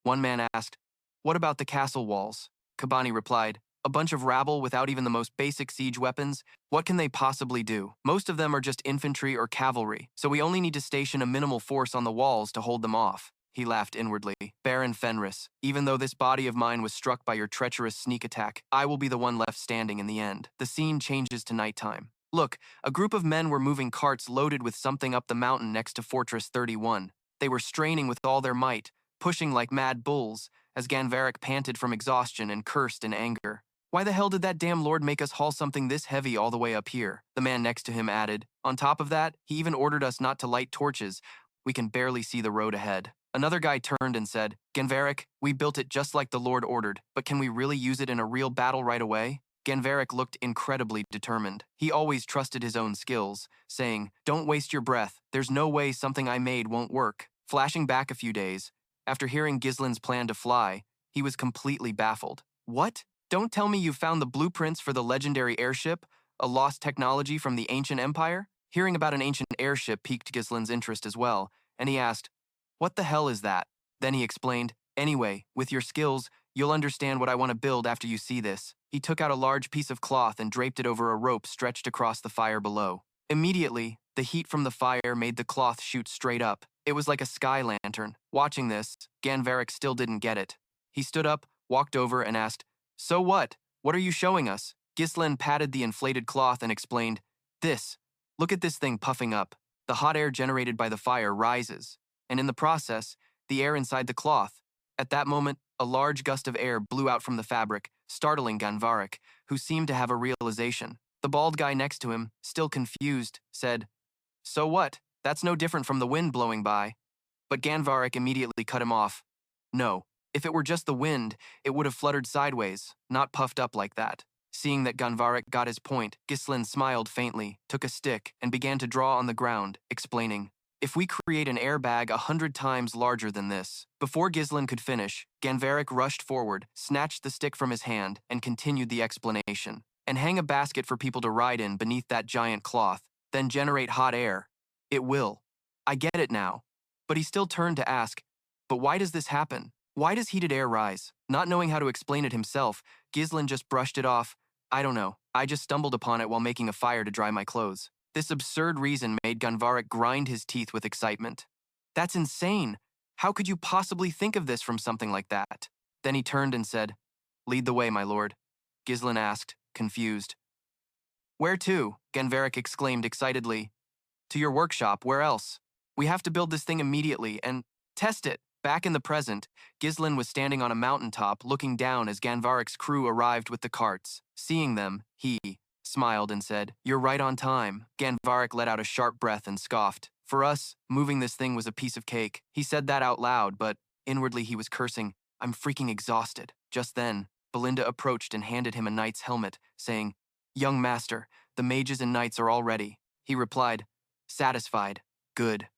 A: One man asked, What about the castle walls? Kabani replied, A bunch of rabble without even the most basic siege weapons? What can they possibly do? Most of them are just infantry or cavalry, so we only need to station a minimal force on the walls to hold them off. He laughed inwardly. Baron Fenris, even though this body of mine was struck by your treacherous sneak attack, I will be the one left standing in the end. The scene changes to nighttime. Look, a group of men were moving carts loaded with something up the mountain next to Fortress 31. They were straining with all their might, pushing like mad bulls, as Ganvarik panted from exhaustion and cursed in anger. Why the hell did that damn lord make us haul something this heavy all the way up here? The man next to him added. On top of that, he even ordered us not to light torches. We can barely see the road ahead. Another guy turned and said, Ganvarik, we built it just like the lord ordered, but can we really use it in a real battle right away? Ganvarik looked incredibly determined. He always trusted his own skills, saying, Don't waste your breath. There's no way something I made won't work. Flashing back a few days, after hearing Ghislain's plan to fly, he was completely baffled. What? Don't tell me you found the blueprints for the legendary airship, a lost technology from the ancient empire? Hearing about an ancient airship piqued Ghislain's interest as well, and he asked, What the hell is that? Then he explained, Anyway, with your skills, you'll understand what I want to build after you see this. He took out a large piece of cloth and draped it over a rope stretched across the fire below. Immediately, the heat from the fire made the cloth shoot straight up. It was like a sky lantern. Watching this, Ganvarik still didn't get it. He stood up, walked over, and asked, So what? What are you showing us? Ghislain patted the inflated cloth and explained, This. Look at this thing puffing up. The hot air generated by the fire rises, and in the process, the air inside the cloth. At that moment, a large gust of air blew out from the fabric, startling Ganvarik, who seemed to have a realization. The bald guy next to him, still confused, said, So what? That's no different from the wind blowing by. But Ganvarik immediately cut him off. No, if it were just the wind, it would have fluttered sideways, not puffed up like that. Seeing that Ganvarik got his point, Ghislain smiled faintly, took a stick, and began to draw on the ground, explaining, If we create an airbag 100 times larger than this. Before Ghislain could finish, Ganvarik rushed forward, snatched the stick from his hand, and continued the explanation. And hang a basket for people to ride in beneath that giant cloth, then generate hot air. It will. I get it now. But he still turned to ask, But why does this happen? Why does heated air rise? Not knowing how to explain it himself, Ghislain just brushed it off. I don't know. I just stumbled upon it while making a fire to dry my clothes. This absurd reason made Ganvarik grind his teeth with excitement. That's insane. How could you possibly think of this from something like that? Then he turned and said, Lead the way, my lord. Ghislain asked, confused. Where to? Ganvarik exclaimed excitedly. To your workshop, where else? We have to build this thing immediately and test it. Back in the present, Ghislain was standing on a mountaintop looking down as Ganvarik's crew arrived with the carts. Seeing them, he smiled and said, You're right on time. Ganvarik let out a sharp breath and scoffed. For us, moving this thing was a piece of cake. He said that out loud, but inwardly he was cursing, I'm freaking exhausted. Just then, Belinda approached and handed him a knight's helmet, saying, Young master, the mages and knights are all ready. He replied, Satisfied. Good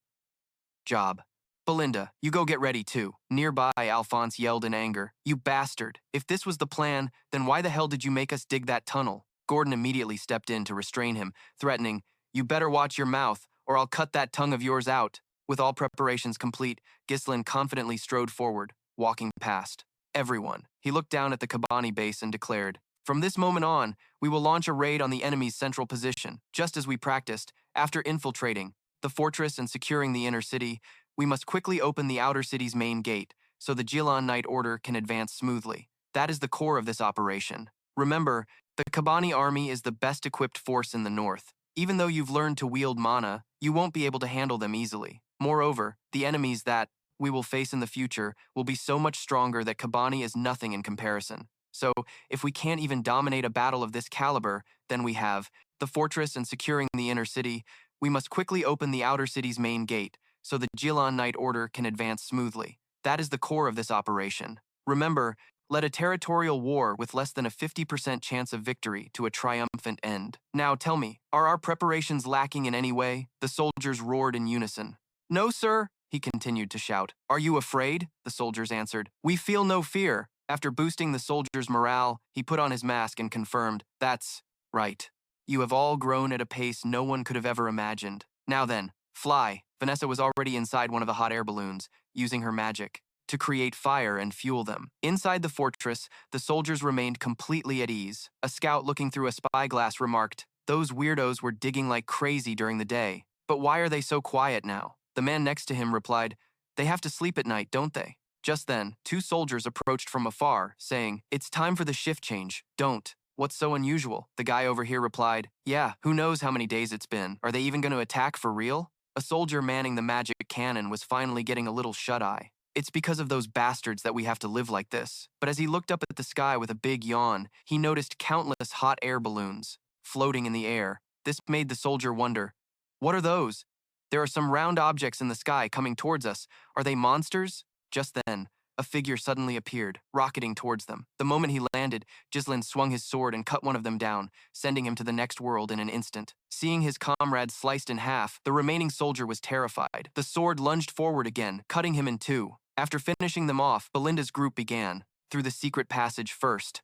A: job. Belinda, you go get ready too. Nearby, Alphonse yelled in anger. You bastard. If this was the plan, then why the hell did you make us dig that tunnel? Gordon immediately stepped in to restrain him, threatening, You better watch your mouth, or I'll cut that tongue of yours out. With all preparations complete, Ghislain confidently strode forward, walking past everyone. He looked down at the Kabani base and declared, From this moment on, we will launch a raid on the enemy's central position. Just as we practiced, after infiltrating the fortress and securing the inner city, we must quickly open the outer city's main gate, so the Ghislain Knight Order can advance smoothly. That is the core of this operation. Remember, the Kabani army is the best equipped force in the north. Even though you've learned to wield mana, you won't be able to handle them easily. Moreover, the enemies that we will face in the future will be so much stronger that Kabani is nothing in comparison. So, if we can't even dominate a battle of this caliber, then we have the fortress and securing the inner city. We must quickly open the outer city's main gate, so the Ghislain Knight Order can advance smoothly. That is the core of this operation. Remember, led a territorial war with less than a 50% chance of victory to a triumphant end. Now tell me, are our preparations lacking in any way? The soldiers roared in unison. No, sir, he continued to shout. Are you afraid? The soldiers answered. We feel no fear. After boosting the soldiers' morale, he put on his mask and confirmed, That's right. You have all grown at a pace no one could have ever imagined. Now then, fly. Vanessa was already inside one of the hot air balloons, using her magic to create fire and fuel them. Inside the fortress, the soldiers remained completely at ease. A scout looking through a spyglass remarked, Those weirdos were digging like crazy during the day. But why are they so quiet now? The man next to him replied, They have to sleep at night, don't they? Just then, two soldiers approached from afar, saying, It's time for the shift change. Don't. What's so unusual? The guy over here replied, Yeah, who knows how many days it's been. Are they even going to attack for real? A soldier manning the magic cannon was finally getting a little shut-eye. It's because of those bastards that we have to live like this. But as he looked up at the sky with a big yawn, he noticed countless hot air balloons floating in the air. This made the soldier wonder, What are those? There are some round objects in the sky coming towards us. Are they monsters? Just then, a figure suddenly appeared, rocketing towards them. The moment he landed, Ghislain swung his sword and cut one of them down, sending him to the next world in an instant. Seeing his comrade sliced in half, the remaining soldier was terrified. The sword lunged forward again, cutting him in two. After finishing them off, Belinda's group began, through the secret passage first.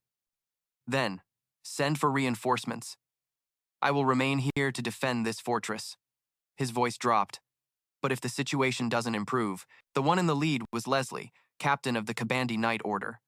A: Then, send for reinforcements. I will remain here to defend this fortress. His voice dropped. But if the situation doesn't improve, the one in the lead was Leslie, captain of the Kabandi Knight Order.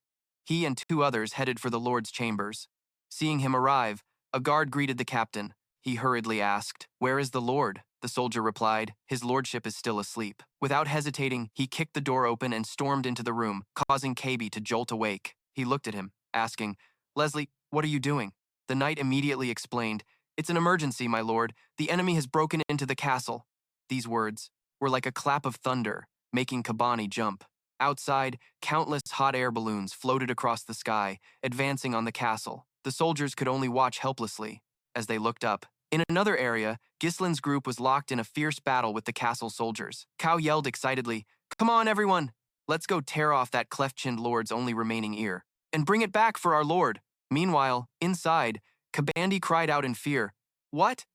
A: He and two others headed for the Lord's chambers. Seeing him arrive, a guard greeted the captain. He hurriedly asked, Where is the Lord? The soldier replied, His lordship is still asleep. Without hesitating, he kicked the door open and stormed into the room, causing KB to jolt awake. He looked at him, asking, Leslie, what are you doing? The knight immediately explained, It's an emergency, my lord. The enemy has broken into the castle. These words were like a clap of thunder, making Kabani jump. Outside, countless hot air balloons floated across the sky, advancing on the castle. The soldiers could only watch helplessly as they looked up. In another area, Ghislain's group was locked in a fierce battle with the castle soldiers. Cao yelled excitedly, Come on, everyone! Let's go tear off that cleft-chinned lord's only remaining ear, and bring it back for our lord. Meanwhile, inside, Kabandi cried out in fear, What?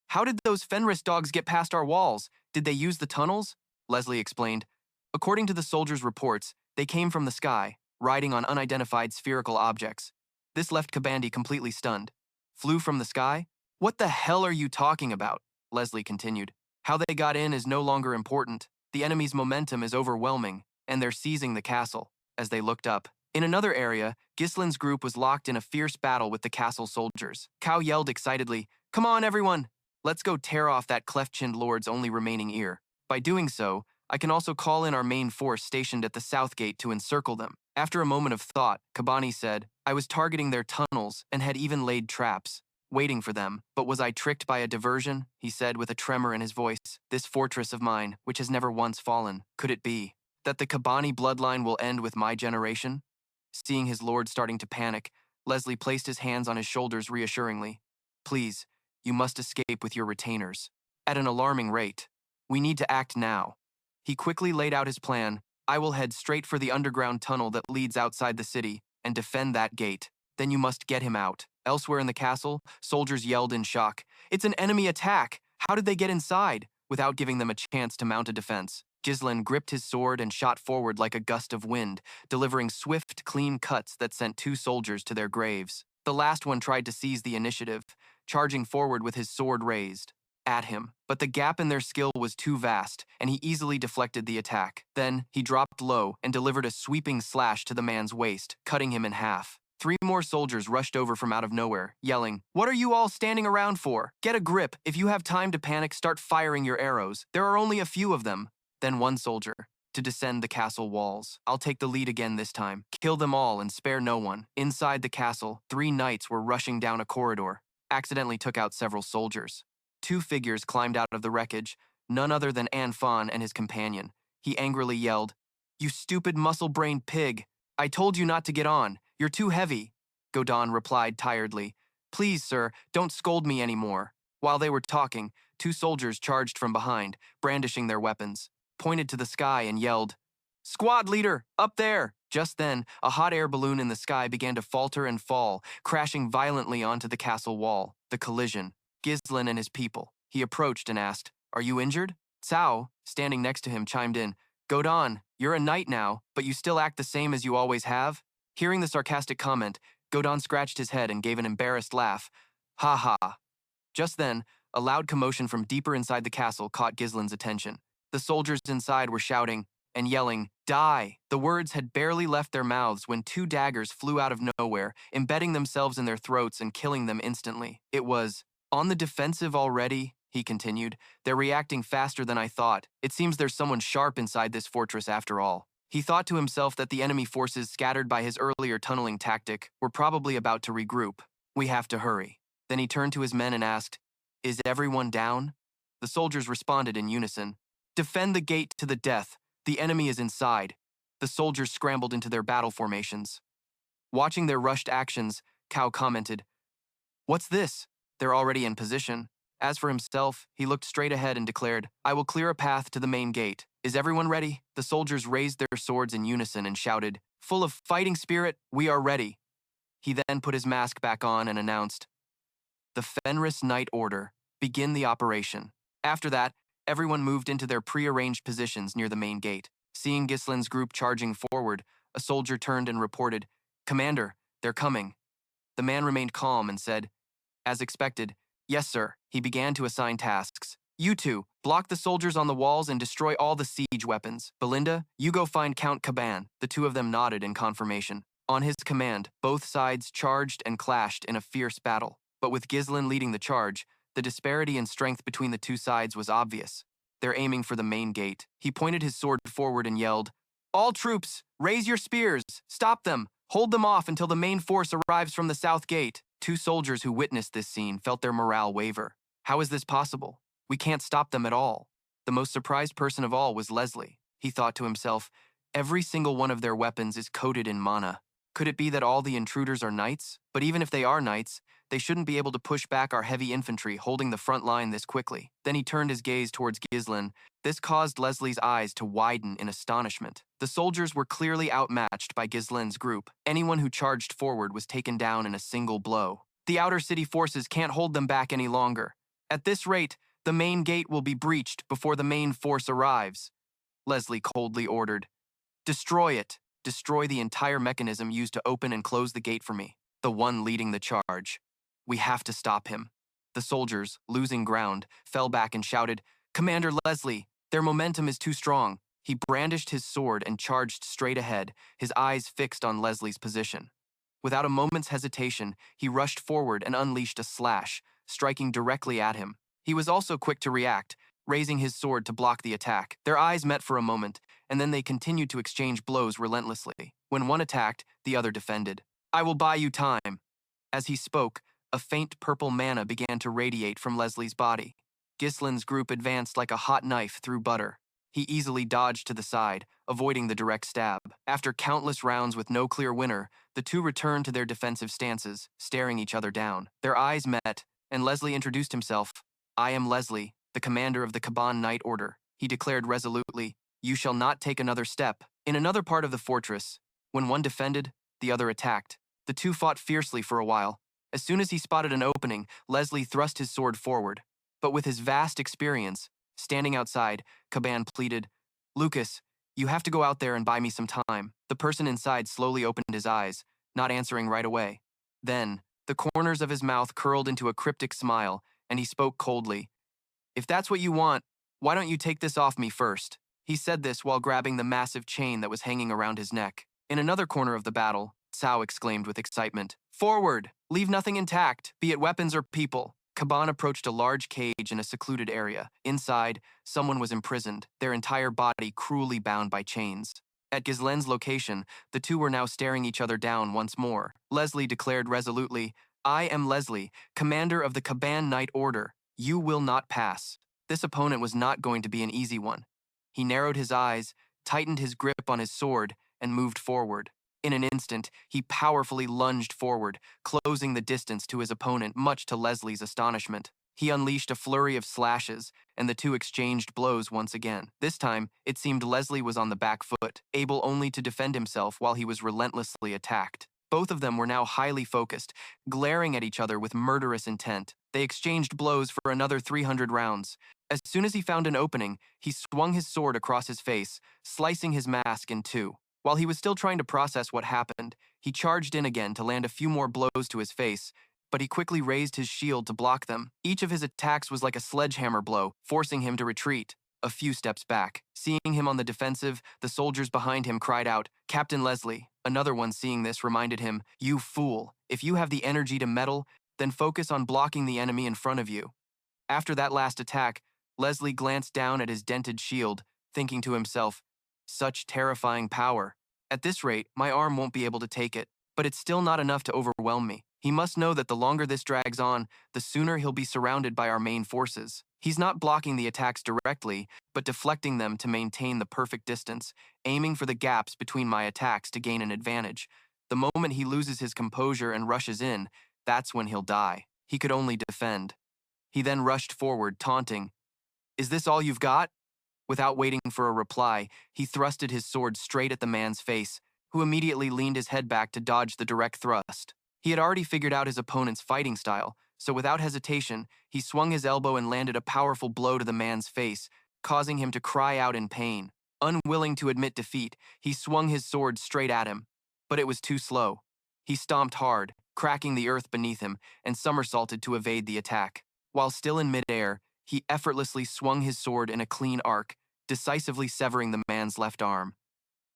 A: How did those Fenris dogs get past our walls? Did they use the tunnels? Leslie explained. According to the soldiers' reports, they came from the sky, riding on unidentified spherical objects. This left Kabandi completely stunned. Flew from the sky? What the hell are you talking about? Leslie continued. How they got in is no longer important. The enemy's momentum is overwhelming, and they're seizing the castle. as they looked up. In another area, Ghislain's group was locked in a fierce battle with the castle soldiers. Cao yelled excitedly, "Come on, everyone! Let's go tear off that cleft-chinned lord's only remaining ear. By doing so, I can also call in our main force stationed at the south gate to encircle them." After a moment of thought, Kabani said, "I was targeting their tunnels and had even laid traps, waiting for them. But was I tricked by a diversion?" he said with a tremor in his voice. "This fortress of mine, which has never once fallen, could it be that the Kabani bloodline will end with my generation?" Seeing his lord starting to panic, Leslie placed his hands on his shoulders reassuringly. "Please, you must escape with your retainers. At an alarming rate. We need to act now." He quickly laid out his plan. "I will head straight for the underground tunnel that leads outside the city and defend that gate. Then you must get him out." Elsewhere in the castle, soldiers yelled in shock, "It's an enemy attack! How did they get inside?" Without giving them a chance to mount a defense, Ghislain gripped his sword and shot forward like a gust of wind, delivering swift, clean cuts that sent 2 soldiers to their graves. The last one tried to seize the initiative, charging forward with his sword raised at him, but the gap in their skill was too vast, and he easily deflected the attack. Then, he dropped low and delivered a sweeping slash to the man's waist, cutting him in half. 3 more soldiers rushed over from out of nowhere, yelling, "What are you all standing around for? Get a grip. If you have time to panic, start firing your arrows. There are only a few of them." Then one soldier, to descend the castle walls. "I'll take the lead again this time. Kill them all and spare no one." Inside the castle, 3 knights were rushing down a corridor, accidentally took out several soldiers. 2 figures climbed out of the wreckage, none other than Anfan and his companion. He angrily yelled, "You stupid muscle-brained pig! I told you not to get on. You're too heavy." Godon replied tiredly, "Please, sir, don't scold me anymore." While they were talking, 2 soldiers charged from behind, brandishing their weapons, pointed to the sky and yelled, "Squad leader, up there!" Just then, a hot air balloon in the sky began to falter and fall, crashing violently onto the castle wall. The collision. Ghislain and his people. He approached and asked, "Are you injured?" Cao, standing next to him, chimed in, "Godon, you're a knight now, but you still act the same as you always have?" Hearing the sarcastic comment, Godon scratched his head and gave an embarrassed laugh. "Ha ha." Just then, a loud commotion from deeper inside the castle caught Ghislain's attention. The soldiers inside were shouting and yelling, "Die!" The words had barely left their mouths when 2 daggers flew out of nowhere, embedding themselves in their throats and killing them instantly. It was, "On the defensive already," he continued. "They're reacting faster than I thought. It seems there's someone sharp inside this fortress after all." He thought to himself that the enemy forces scattered by his earlier tunneling tactic were probably about to regroup. "We have to hurry." Then he turned to his men and asked, "Is everyone down?" The soldiers responded in unison, "Defend the gate to the death. The enemy is inside." The soldiers scrambled into their battle formations. Watching their rushed actions, Cao commented, "What's this? They're already in position." As for himself, he looked straight ahead and declared, "I will clear a path to the main gate. Is everyone ready?" The soldiers raised their swords in unison and shouted, "Full of fighting spirit, we are ready." He then put his mask back on and announced, "The Fenris Knight Order, begin the operation." After that, everyone moved into their pre-arranged positions near the main gate. Seeing Ghislain's group charging forward, a soldier turned and reported, "Commander, they're coming." The man remained calm and said, "As expected, yes, sir." He began to assign tasks. "You 2, block the soldiers on the walls and destroy all the siege weapons. Belinda, you go find Count Pergium." The 2 of them nodded in confirmation. On his command, both sides charged and clashed in a fierce battle. But with Ghislain leading the charge, the disparity in strength between the 2 sides was obvious. They're aiming for the main gate. He pointed his sword forward and yelled, "All troops, raise your spears! Stop them! Hold them off until the main force arrives from the south gate." 2 soldiers who witnessed this scene felt their morale waver. How is this possible? We can't stop them at all. The most surprised person of all was Leslie. He thought to himself, every single one of their weapons is coated in mana. Could it be that all the intruders are knights? But even if they are knights, they shouldn't be able to push back our heavy infantry holding the front line this quickly. Then he turned his gaze towards Ghislain. This caused Leslie's eyes to widen in astonishment. The soldiers were clearly outmatched by Ghislain's group. Anyone who charged forward was taken down in a single blow. The outer city forces can't hold them back any longer. At this rate, the main gate will be breached before the main force arrives. Leslie coldly ordered, "Destroy it. Destroy the entire mechanism used to open and close the gate for me." The one leading the charge. "We have to stop him." The soldiers, losing ground, fell back and shouted, "Commander Leslie, their momentum is too strong." He brandished his sword and charged straight ahead, his eyes fixed on Leslie's position. Without a moment's hesitation, he rushed forward and unleashed a slash, striking directly at him. He was also quick to react, raising his sword to block the attack. Their eyes met for a moment, and then they continued to exchange blows relentlessly. When one attacked, the other defended. "I will buy you time." As he spoke, a faint purple mana began to radiate from Leslie's body. Ghislain's group advanced like a hot knife through butter. He easily dodged to the side, avoiding the direct stab. After countless rounds with no clear winner, the two returned to their defensive stances, staring each other down. Their eyes met, and Leslie introduced himself. "I am Leslie, the commander of the Kaban Knight Order," he declared resolutely. "You shall not take another step." In another part of the fortress, when one defended, the other attacked. The two fought fiercely for a while. As soon as he spotted an opening, Leslie thrust his sword forward. But with his vast experience, standing outside, Kaban pleaded, "Lucas, you have to go out there and buy me some time." The person inside slowly opened his eyes, not answering right away. Then, the corners of his mouth curled into a cryptic smile, and he spoke coldly. "If that's what you want, why don't you take this off me first?" He said this while grabbing the massive chain that was hanging around his neck. In another corner of the battle, Cao exclaimed with excitement, "Forward! Leave nothing intact, be it weapons or people." Kaban approached a large cage in a secluded area. Inside, someone was imprisoned, their entire body cruelly bound by chains. At Ghislain's location, the two were now staring each other down once more. Leslie declared resolutely, "I am Leslie, commander of the Kaban Knight Order. You will not pass." This opponent was not going to be an easy one. He narrowed his eyes, tightened his grip on his sword, and moved forward. In an instant, he powerfully lunged forward, closing the distance to his opponent, much to Leslie's astonishment. He unleashed a flurry of slashes, and the two exchanged blows once again. This time, it seemed Leslie was on the back foot, able only to defend himself while he was relentlessly attacked. Both of them were now highly focused, glaring at each other with murderous intent. They exchanged blows for another 300 rounds. As soon as he found an opening, he swung his sword across his face, slicing his mask in two. While he was still trying to process what happened, he charged in again to land a few more blows to his face, but he quickly raised his shield to block them. Each of his attacks was like a sledgehammer blow, forcing him to retreat a few steps back. Seeing him on the defensive, the soldiers behind him cried out, "Captain Leslie." Another one seeing this reminded him, "You fool, if you have the energy to meddle, then focus on blocking the enemy in front of you." After that last attack, Leslie glanced down at his dented shield, thinking to himself, "Such terrifying power. At this rate, my arm won't be able to take it, but it's still not enough to overwhelm me. He must know that the longer this drags on, the sooner he'll be surrounded by our main forces." He's not blocking the attacks directly, but deflecting them to maintain the perfect distance, aiming for the gaps between my attacks to gain an advantage. The moment he loses his composure and rushes in, that's when he'll die. He could only defend. He then rushed forward, taunting, "Is this all you've got?" Without waiting for a reply, he thrusted his sword straight at the man's face, who immediately leaned his head back to dodge the direct thrust. He had already figured out his opponent's fighting style, so without hesitation, he swung his elbow and landed a powerful blow to the man's face, causing him to cry out in pain. Unwilling to admit defeat, he swung his sword straight at him, but it was too slow. He stomped hard, cracking the earth beneath him, and somersaulted to evade the attack. While still in midair, he effortlessly swung his sword in a clean arc, decisively severing the man's left arm.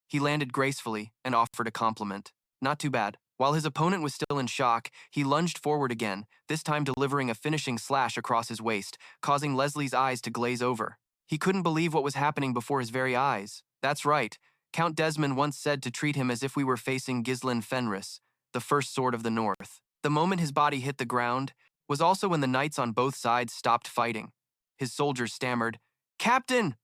A: He landed gracefully and offered a compliment. Not too bad. While his opponent was still in shock, he lunged forward again, this time delivering a finishing slash across his waist, causing Leslie's eyes to glaze over. He couldn't believe what was happening before his very eyes. That's right. Count Desmond once said to treat him as if we were facing Ghislain Fenris, the first sword of the North. The moment his body hit the ground was also when the knights on both sides stopped fighting. His soldiers stammered, "Captain!"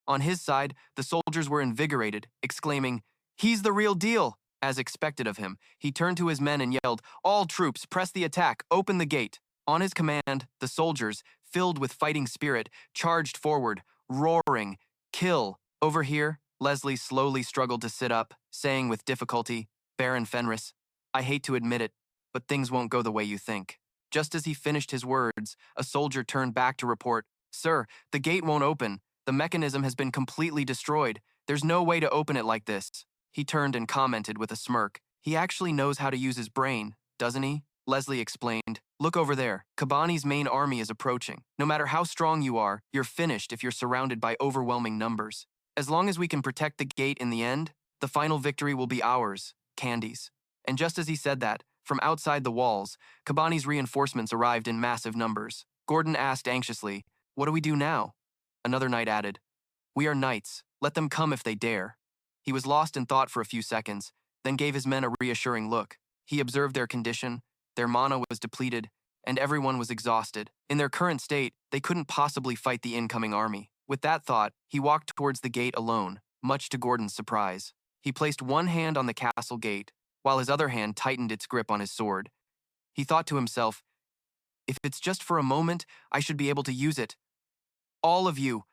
A: On his side, the soldiers were invigorated, exclaiming, "He's the real deal!" As expected of him, he turned to his men and yelled, "All troops, press the attack, open the gate." On his command, the soldiers, filled with fighting spirit, charged forward, roaring, "Kill!" Over here, Leslie slowly struggled to sit up, saying with difficulty, "Baron Fenris, I hate to admit it, but things won't go the way you think." Just as he finished his words, a soldier turned back to report, "Sir, the gate won't open. The mechanism has been completely destroyed. There's no way to open it like this." He turned and commented with a smirk, "He actually knows how to use his brain, doesn't he?" Leslie explained, "Look over there. Kabani's main army is approaching. No matter how strong you are, you're finished if you're surrounded by overwhelming numbers." As long as we can protect the gate in the end, the final victory will be ours, Candies. And just as he said that, from outside the walls, Kabani's reinforcements arrived in massive numbers. Gordon asked anxiously, "What do we do now?" Another knight added, "We are knights. Let them come if they dare." He was lost in thought for a few seconds, then gave his men a reassuring look. He observed their condition, their mana was depleted, and everyone was exhausted. In their current state, they couldn't possibly fight the incoming army. With that thought, he walked towards the gate alone, much to Gordon's surprise. He placed one hand on the castle gate, while his other hand tightened its grip on his sword. He thought to himself, "If it's just for a moment, I should be able to use it. All of you,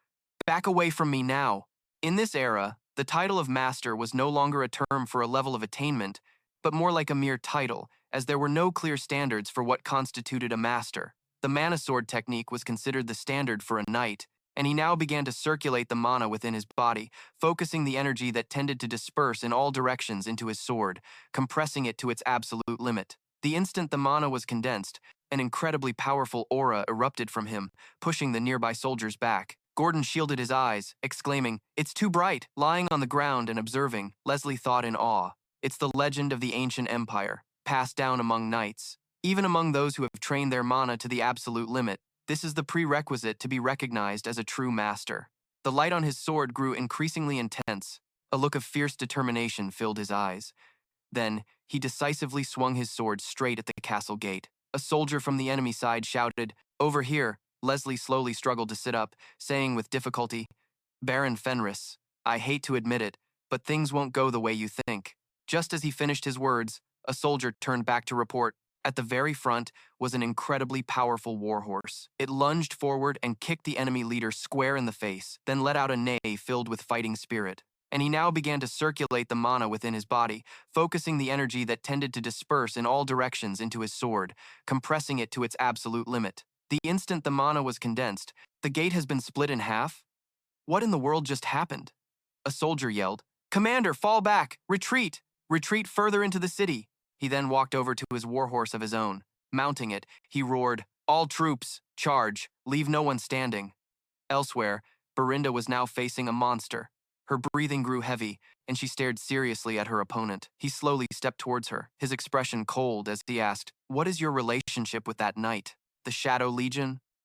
A: back away from me now." In this era, the title of master was no longer a term for a level of attainment, but more like a mere title, as there were no clear standards for what constituted a master. The mana sword technique was considered the standard for a knight, and he now began to circulate the mana within his body, focusing the energy that tended to disperse in all directions into his sword, compressing it to its absolute limit. The instant the mana was condensed, an incredibly powerful aura erupted from him, pushing the nearby soldiers back. Gordon shielded his eyes, exclaiming, "It's too bright." Lying on the ground and observing, Leslie thought in awe. It's the legend of the ancient empire, passed down among knights. Even among those who have trained their mana to the absolute limit, this is the prerequisite to be recognized as a true master. The light on his sword grew increasingly intense. A look of fierce determination filled his eyes. Then, he decisively swung his sword straight at the castle gate. A soldier from the enemy side shouted, "Over here." Leslie slowly struggled to sit up, saying with difficulty, "Baron Fenris, I hate to admit it, but things won't go the way you think." Just as he finished his words, a soldier turned back to report. At the very front was an incredibly powerful warhorse. It lunged forward and kicked the enemy leader square in the face, then let out a neigh filled with fighting spirit. And he now began to circulate the mana within his body, focusing the energy that tended to disperse in all directions into his sword, compressing it to its absolute limit. The instant the mana was condensed, the gate has been split in half? What in the world just happened? A soldier yelled, "Commander, fall back! Retreat! Retreat further into the city!" He then walked over to his warhorse of his own. Mounting it, he roared, "All troops, charge! Leave no one standing!" Elsewhere, Berinda was now facing a monster. Her breathing grew heavy, and she stared seriously at her opponent. He slowly stepped towards her, his expression cold as he asked, "What is your relationship with that knight? The Shadow Legion?